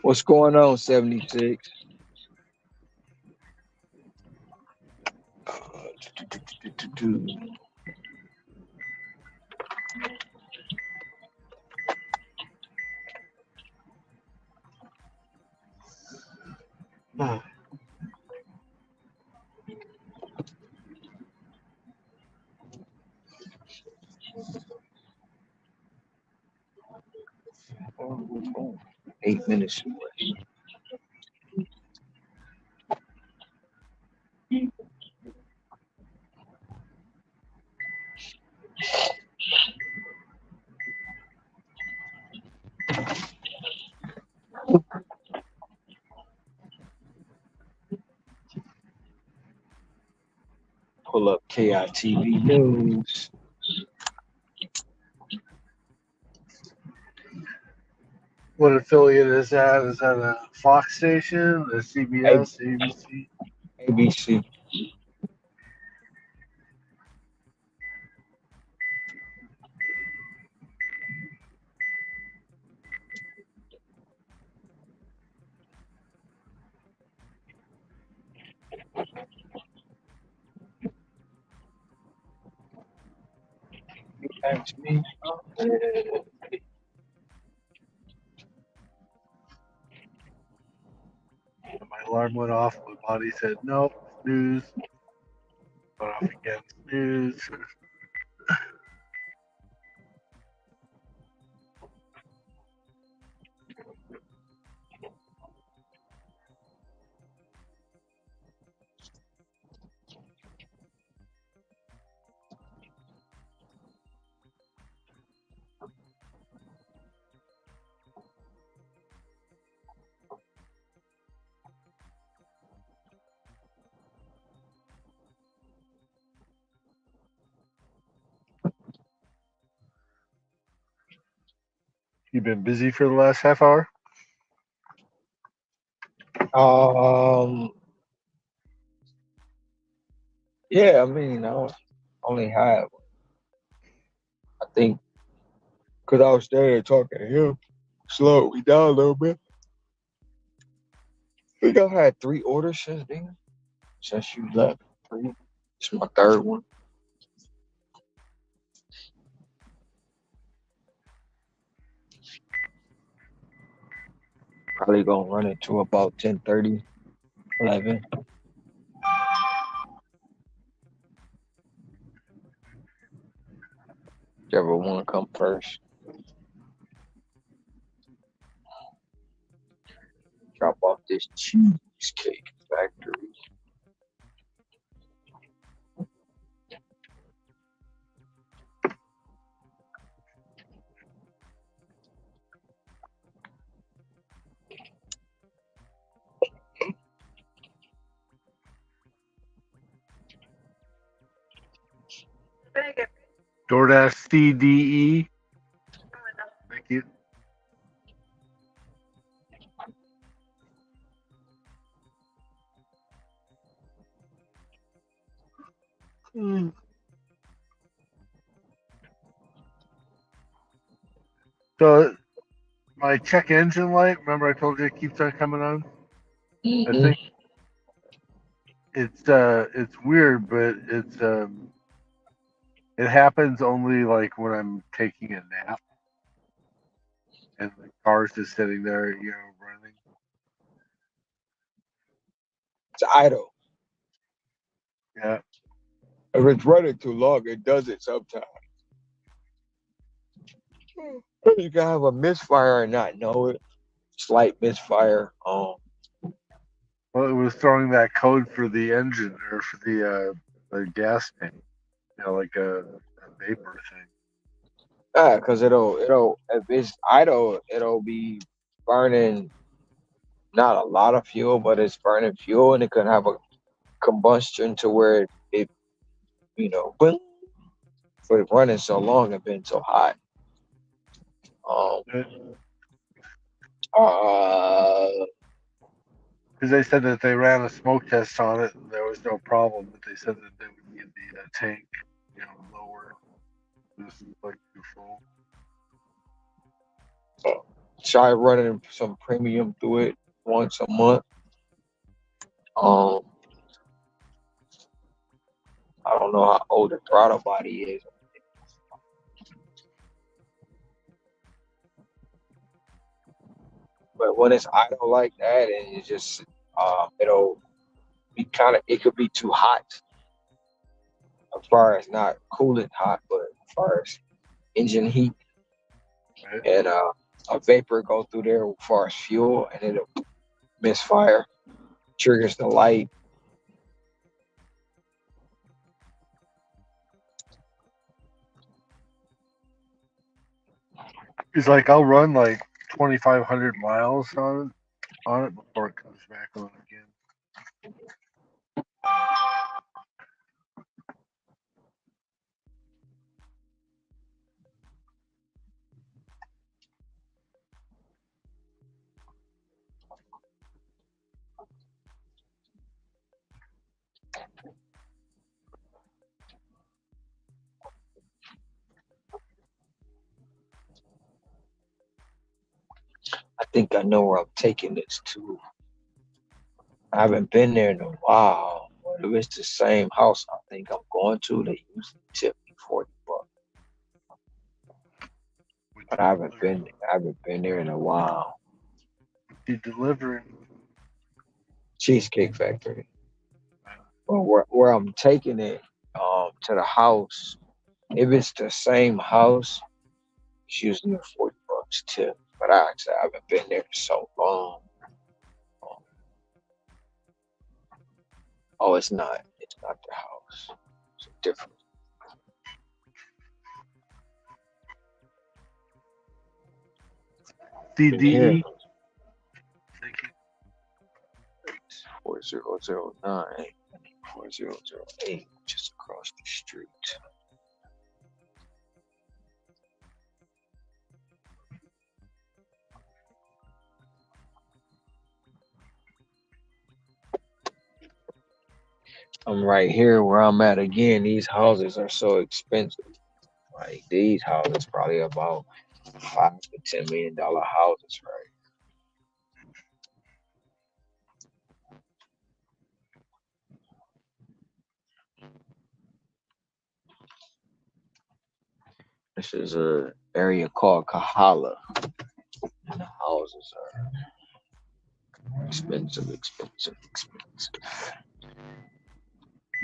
What's going on, 76? 8 minutes away. Pull up KITV News. What affiliate is that? Is that a Fox station, a CBS, ABC? ABC. Ask me. My alarm went off. My body said, nope, snooze. Went off again, snooze. You been busy for the last half hour? Yeah, I mean, I only had, I think, because I was there talking to him, slowed me down a little bit. I think I had 3 orders since then, since you left. 3. It's my 3rd one. Probably gonna run it to about 10:30, 11. Whichever one come first. Drop off this cheesecake factory. DoorDash CDE. Thank you. So my check engine light, remember I told you it keeps on coming on? I think it's weird, but it happens only like when I'm taking a nap and the car's just sitting there, running. It's idle. Yeah. If it's running too long, it does it sometimes. You can have a misfire and not know it. Slight misfire. Well, it was throwing that code for the engine or for the gas tank, like a vapor thing. Yeah, because it'll if it's idle, it'll be burning not a lot of fuel, but it's burning fuel, and it could have a combustion to where boom, for it running so long and been so hot. Because they said that they ran a smoke test on it and there was no problem, but they said that they would get the tank, lower. This is like too full. Try running some premium through it once a month. I don't know how old the throttle body is. But when it's idle like that, and it just it'll be it could be too hot as far as not cooling hot, but as far as engine heat. Right. And a vapor go through there as far as fuel, and it'll misfire, triggers the light. He's like, I'll run like 2,500 miles on it before it comes back on again. I think I know where I'm taking this to. I haven't been there in a while. But if it's the same house I think I'm going to, they usually tip me $40. But I haven't been there in a while. You delivering. Cheesecake Factory. Well, where I'm taking it to the house, if it's the same house, it's usually $40 tip. But I haven't been there so long. Oh, it's not. It's not the house. It's different. CDE. 4009 4008, just across the street. I'm right here where I'm at again. These houses are so expensive. Like these houses probably about $5 to $10 million houses, right? This is a area called Kahala. And the houses are expensive.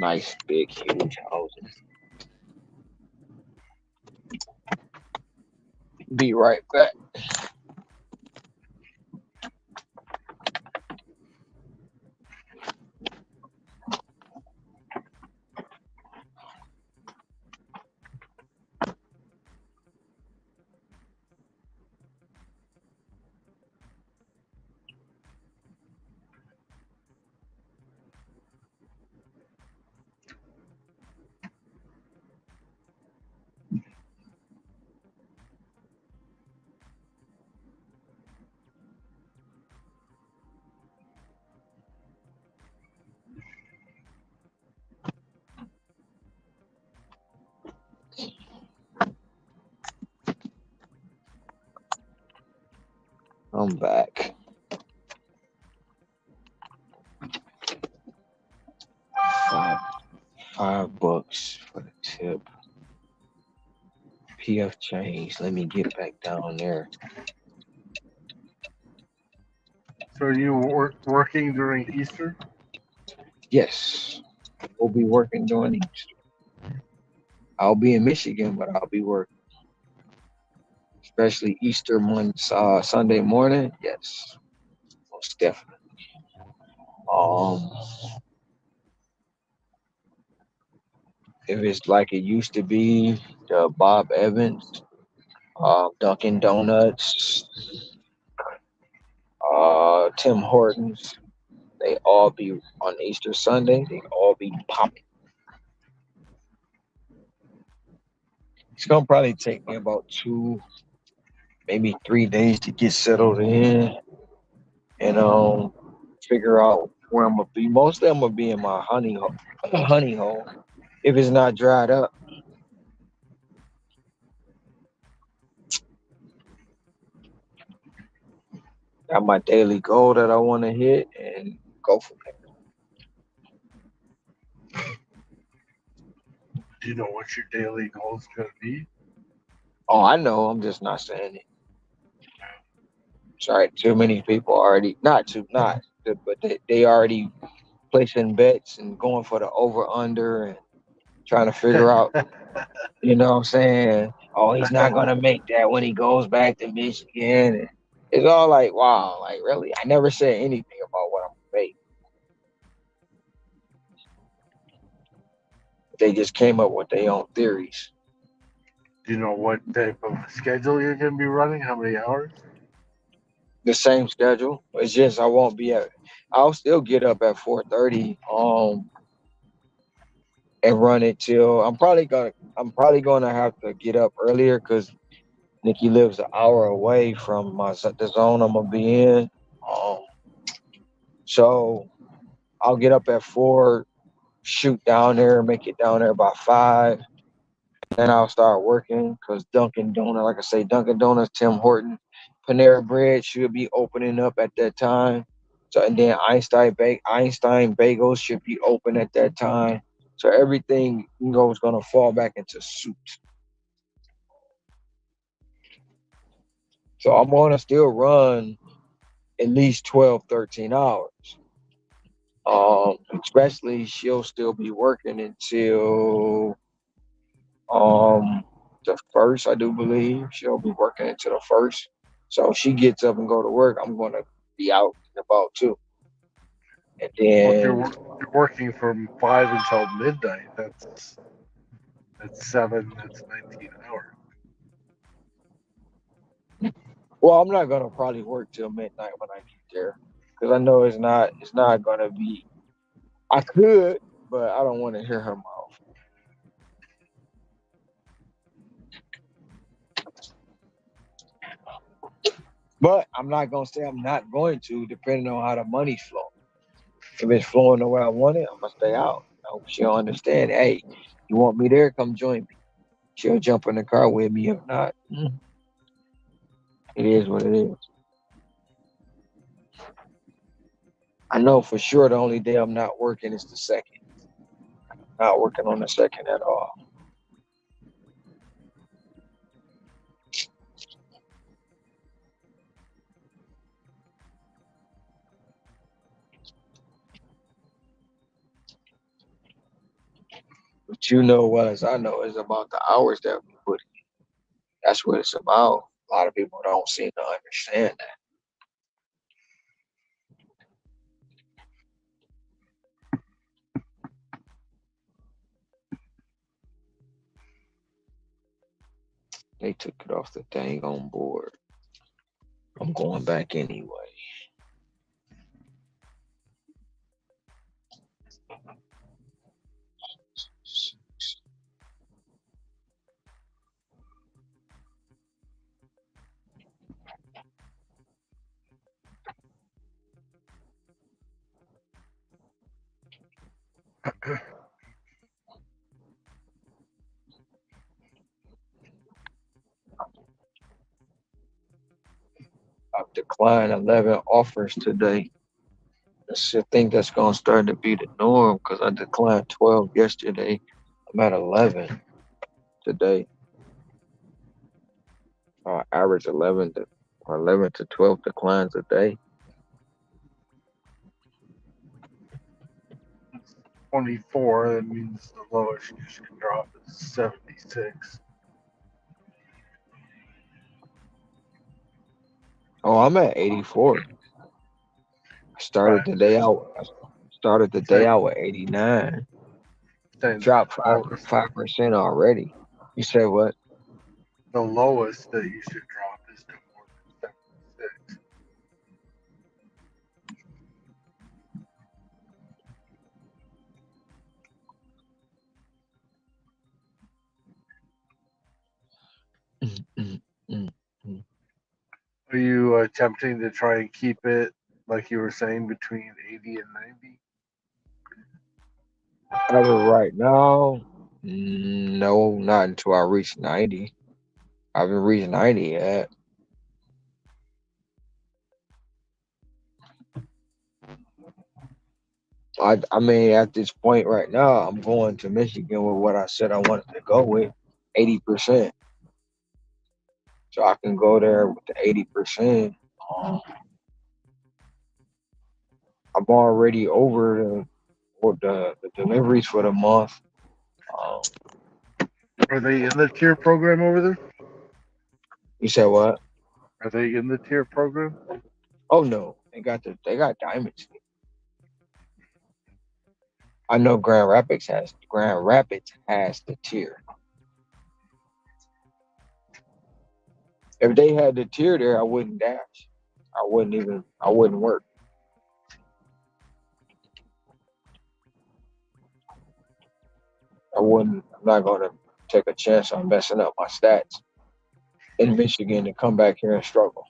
Nice, big, huge houses. Be right back. I'm back. $5 for the tip. PF change. Let me get back down there. So are you working during Easter? Yes, we'll be working during Easter. I'll be in Michigan, but I'll be working. Especially Easter Sunday morning. Yes, most definitely. If it's like it used to be, the Bob Evans, Dunkin' Donuts, Tim Hortons, they all be on Easter Sunday. They all be popping. It's gonna probably take me about 2, maybe 3 days to get settled in and figure out where I'm gonna be. Most of them will be in my honey hole if it's not dried up. Got my daily goal that I want to hit and go from there. Do you know what your daily goal is going to be? Oh, I know. I'm just not saying it. Sorry, too many people already not, but they already placing bets and going for the over under and trying to figure out, you know what I'm saying? Oh, he's not gonna make that when he goes back to Michigan. And it's all like, wow, like really? I never said anything about what I'm gonna make. They just came up with their own theories. Do you know what type of schedule you're going to be running? How many hours? The same schedule. It's just I won't be at. I'll still get up at 4:30. And run it till I'm probably gonna have to get up earlier because Nikki lives an hour away from the zone I'm gonna be in. Um, so I'll get up at 4, shoot down there, make it down there by 5. Then I'll start working because Dunkin' Donuts, like I say, Dunkin' Donuts, Tim Horton, Panera Bread should be opening up at that time. So and then Einstein Bagels should be open at that time. So everything is gonna fall back into suit. So I'm gonna still run at least 12, 13 hours. Especially she'll still be working until the first, I do believe. She'll be working until the first. So if she gets up and go to work, I'm gonna be out and about too. And Well, if then you're working from 5 until midnight, that's 7, that's 19 hours. well, I'm not gonna probably work till midnight when I get there. Because I know it's not gonna be I could, but I don't want to hear her mouth. But I'm not gonna say I'm not going to, depending on how the money's flowing. If it's flowing the way I want it, I'm gonna stay out. I hope she'll understand. Hey, you want me there? Come join me. She'll jump in the car with me. If not, it is what it is. I know for sure the only day I'm not working is the second. Not working on the second at all. But you know what, as I know, it's about the hours that we put in. That's what it's about. A lot of people don't seem to understand that. They took it off the thing on board. I'm going back anyway. I've declined 11 offers today. I think that's going to start to be the norm because I declined 12 yesterday. I'm at 11 today. Average 11 to 12 declines a day. 24, that means the lowest you can drop is 76. Oh, I'm at 84. I started Right. the day out. I started the day Saying, out with 89. saying Dropped the 5% already. You said what? the lowest that you should drop is no more than 76. Are you attempting to try and keep it, like you were saying, between 80 and 90? As of right now, no, not until I reach 90. I haven't reached 90 yet. I mean, at this point right now, I'm going to Michigan with what I said I wanted to go with, 80%. So I can go there with the 80%. I'm already over the deliveries for the month. Um, Are they in the tier program over there? you said what? Are they in the tier program? Oh no, they got diamonds. I know Grand Rapids has the tier. If they had the tier there, I wouldn't dash. I wouldn't work. I'm not gonna take a chance on messing up my stats in Michigan to come back here and struggle.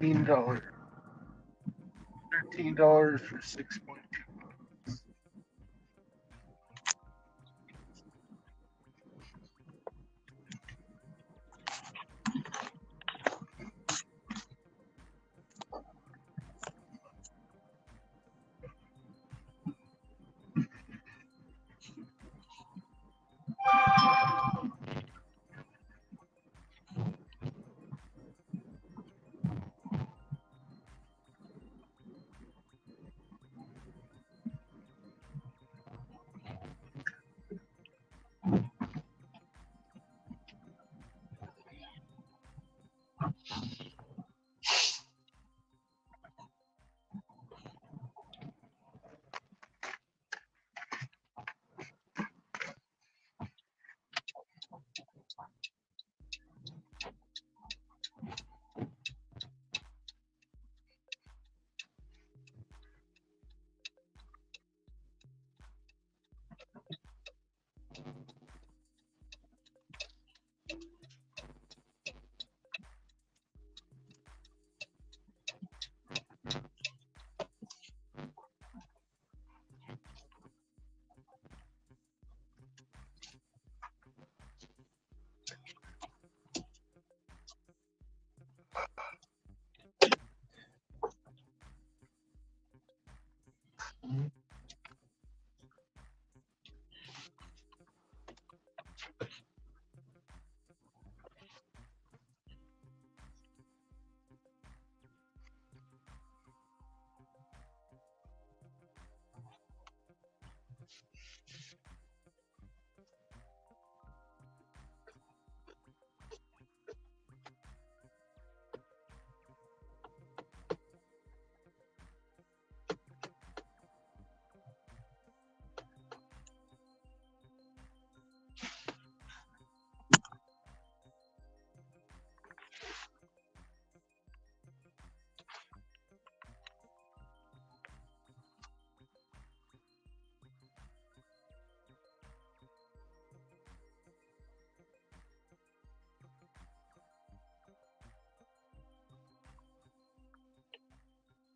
$13. $13 for 6.2. I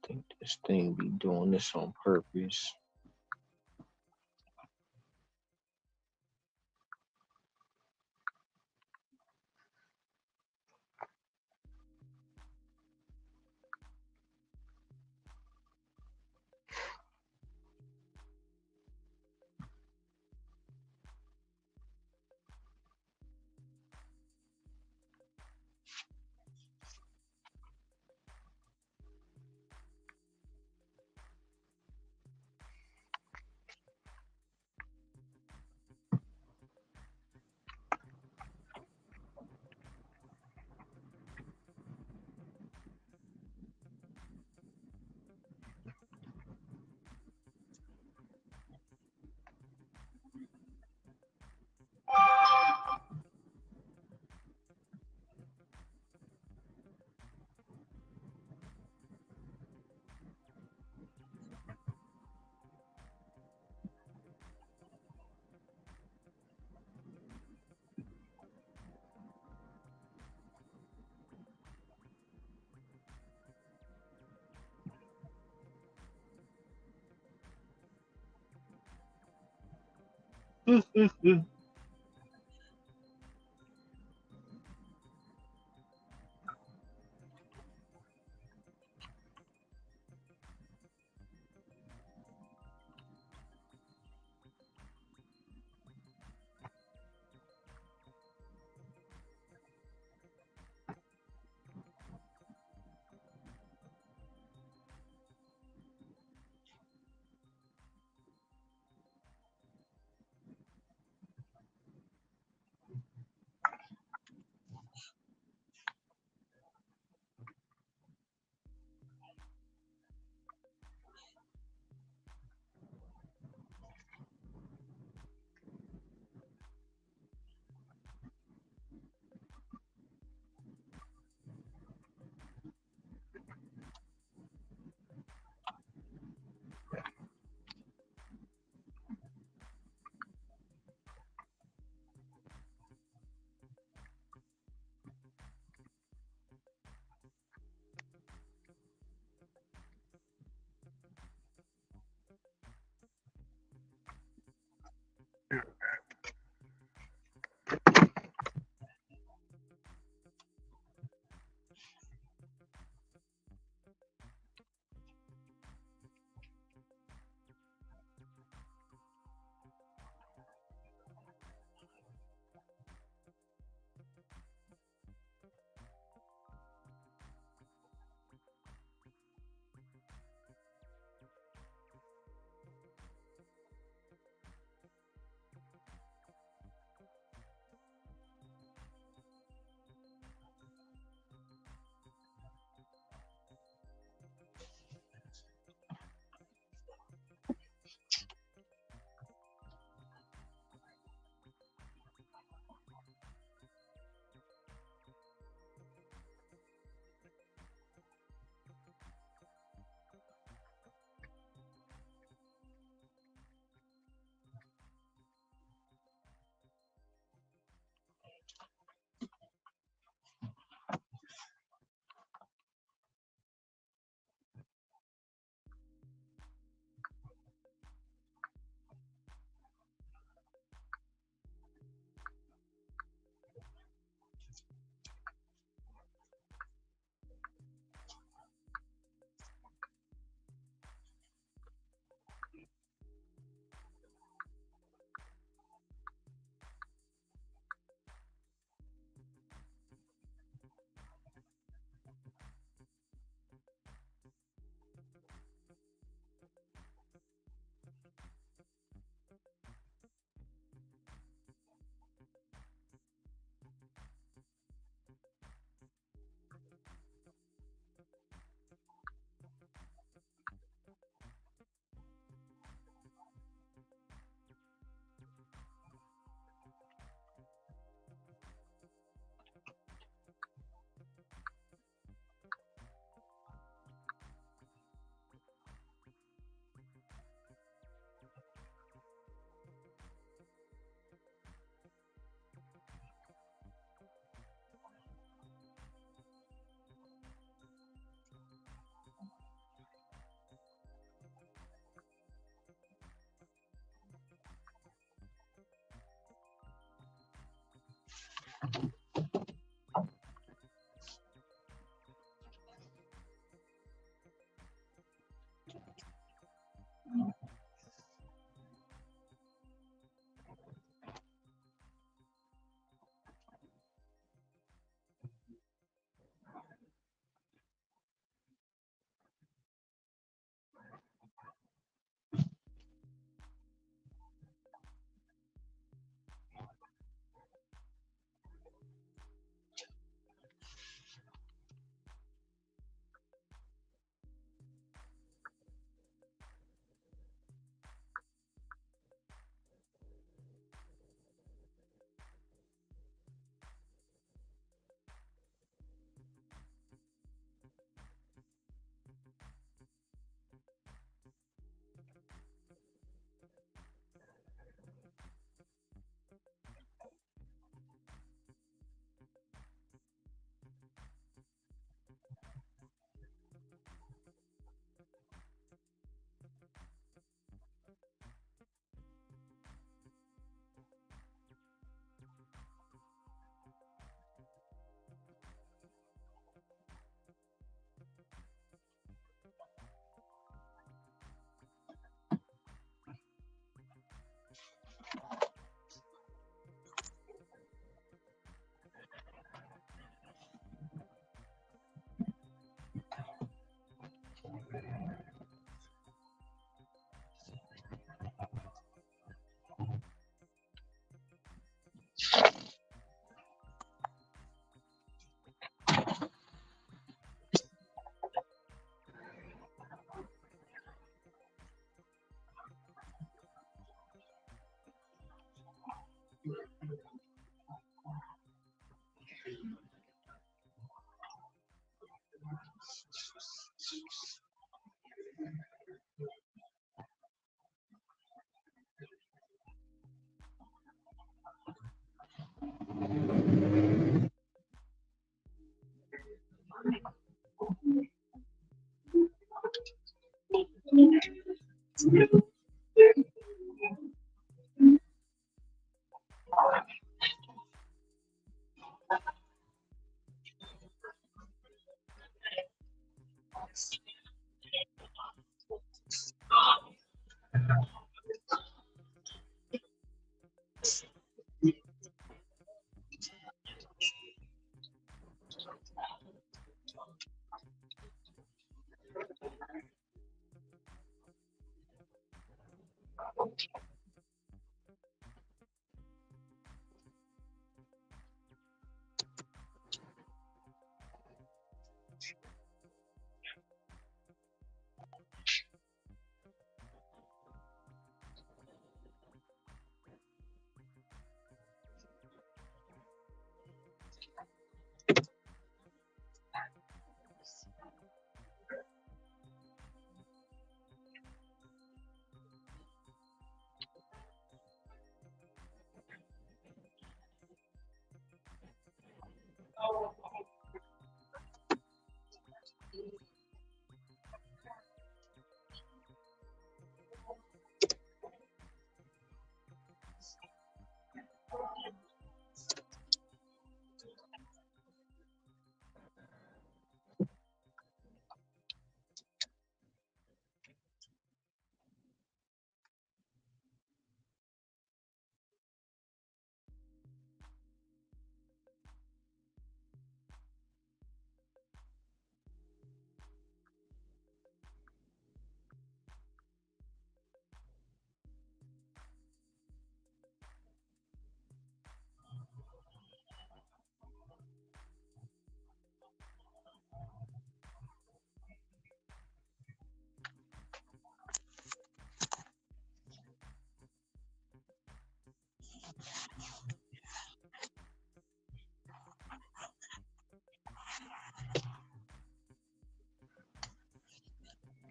think this thing be doing this on purpose.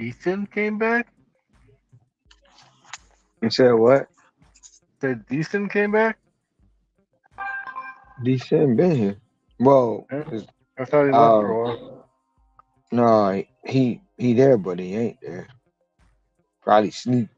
Ethan came back. You said what? Said Ethan came back. Decent been here. Well, Huh? I thought he left for um, a while. no, he there, but he ain't there. Probably sleep.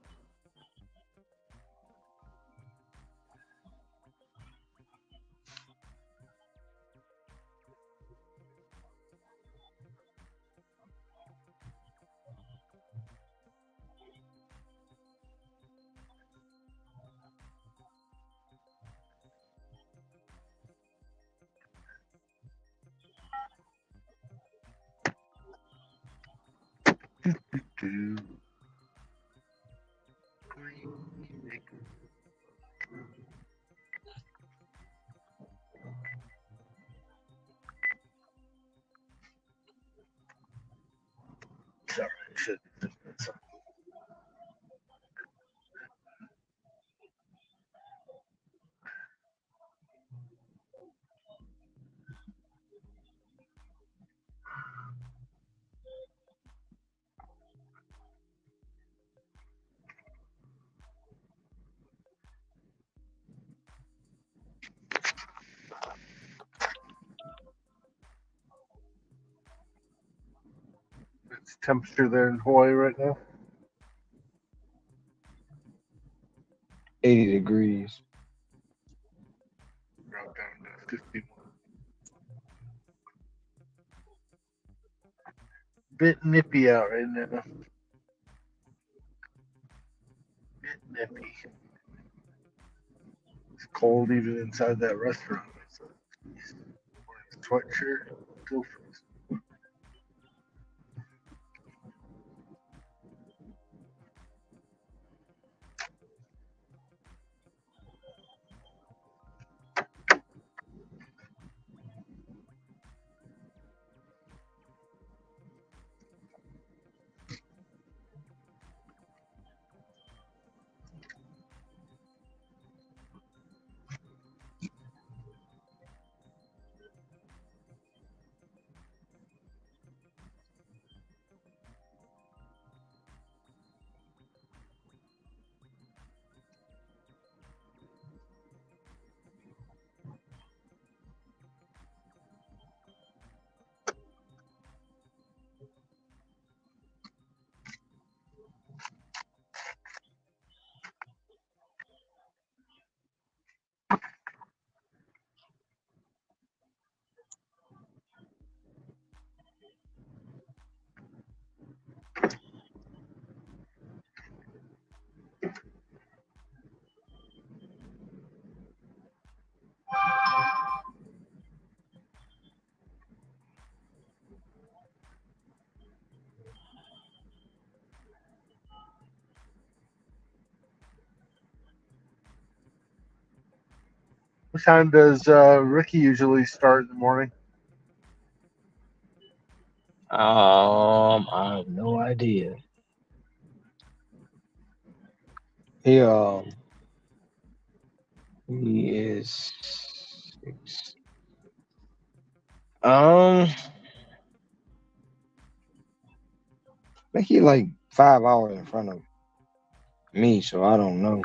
Dude. Sorry, I should. It's temperature there in Hawaii right now. 80 degrees. Drop down to 51. Bit nippy out right now. Bit nippy. It's cold even inside that restaurant. So, sweatshirt. Go for it. What time does Ricky usually start in the morning? I have no idea. He he is I think he like 5 hours in front of me, so I don't know.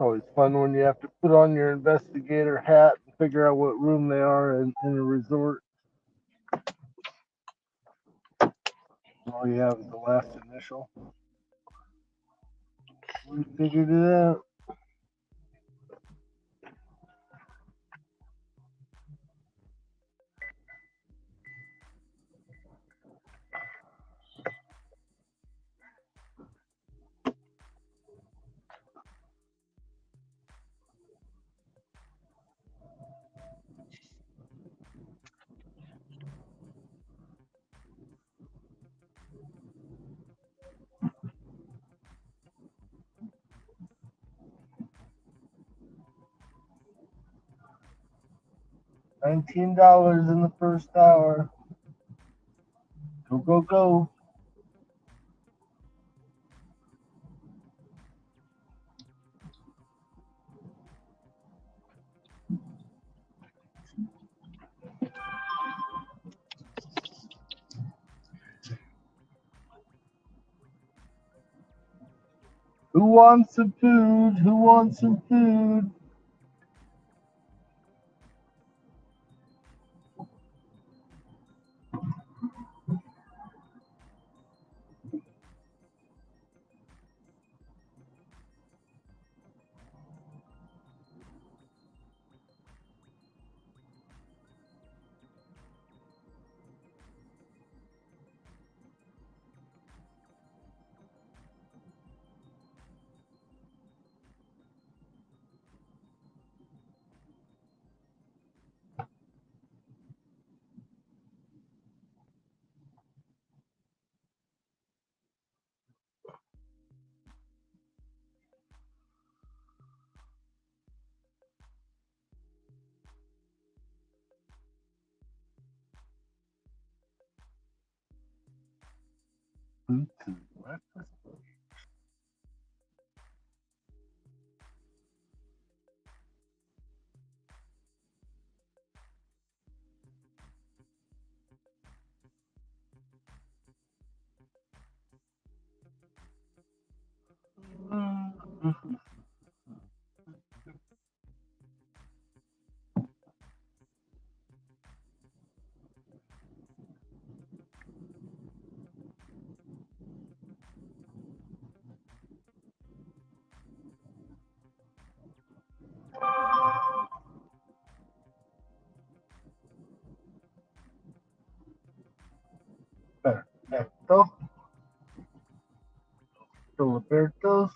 always fun when you have to put on your investigator hat and figure out what room they are in a resort. All you have is the last initial. We figured it out. $19 in the first hour. Go, go, go. Who wants some food? Who wants some food? Food to breakfast. Perfecto. Roberto.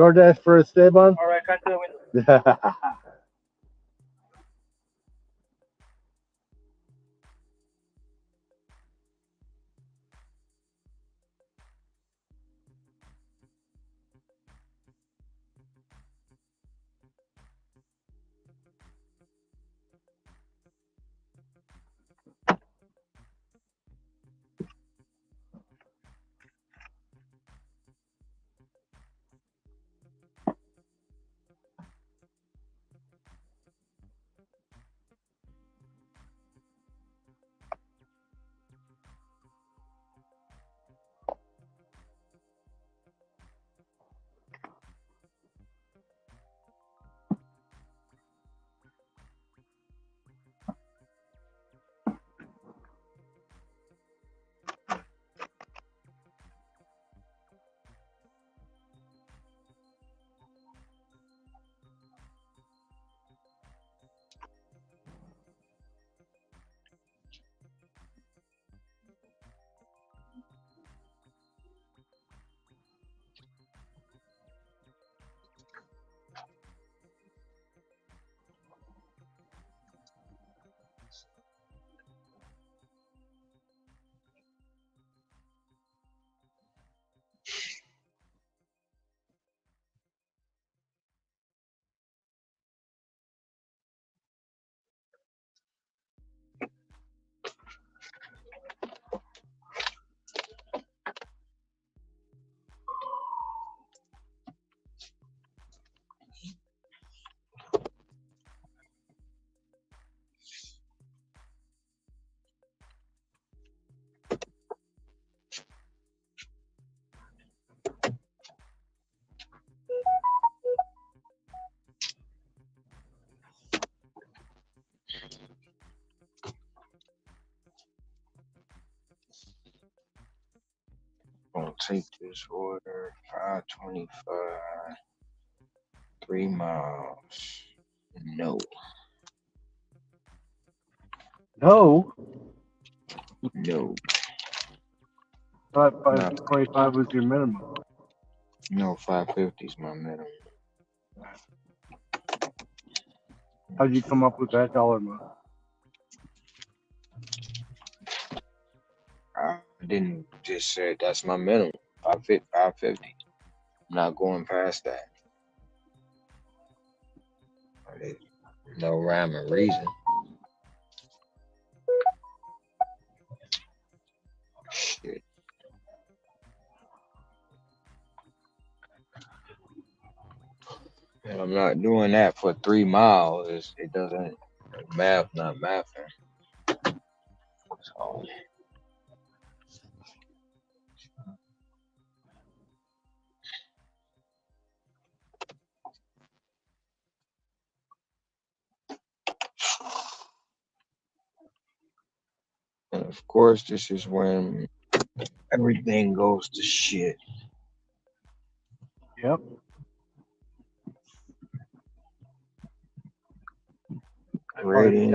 DoorDash for a stay, bud? All right, cut to the window. Gonna take this order. 525. 3 miles. No. No. No. Thought Not 525 was your minimum. no 550 is my minimum. How'd you come up with that dollar amount? I didn't just say that's my minimum. 550. I'm not going past that. There's no rhyme or reason. Shit. And I'm not doing that for 3 miles. It doesn't math, not mathing. So and of course this is when everything goes to shit. Yep. Rating.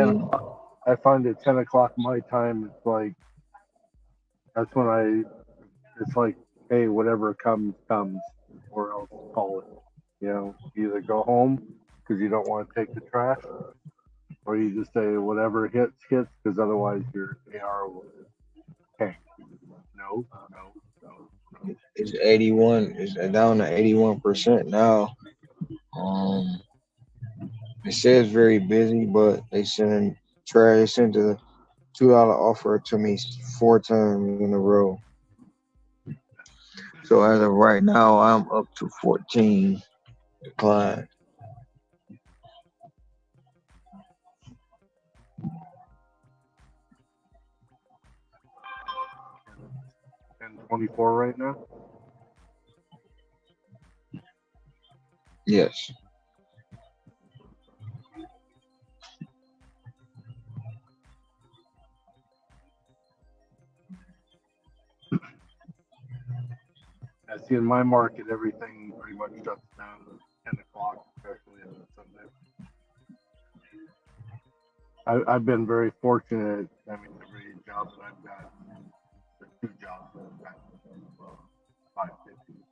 I find at 10 o'clock my time, it's like, that's when it's like, hey, whatever comes, or else call it. You know, either go home because you don't want to take the trash, or you just say whatever hits, because otherwise your AR will tank. No. It's 81. It's down to 81% now. It says very busy, but they sent the $2 offer to me 4 times in a row. So as of right now, I'm up to 14 decline. And 24 right now. Yes. I see in my market everything pretty much shuts down at 10 o'clock, especially on Sunday. I've been very fortunate. I mean, every job that I've got, the 2 jobs that I've got, 550.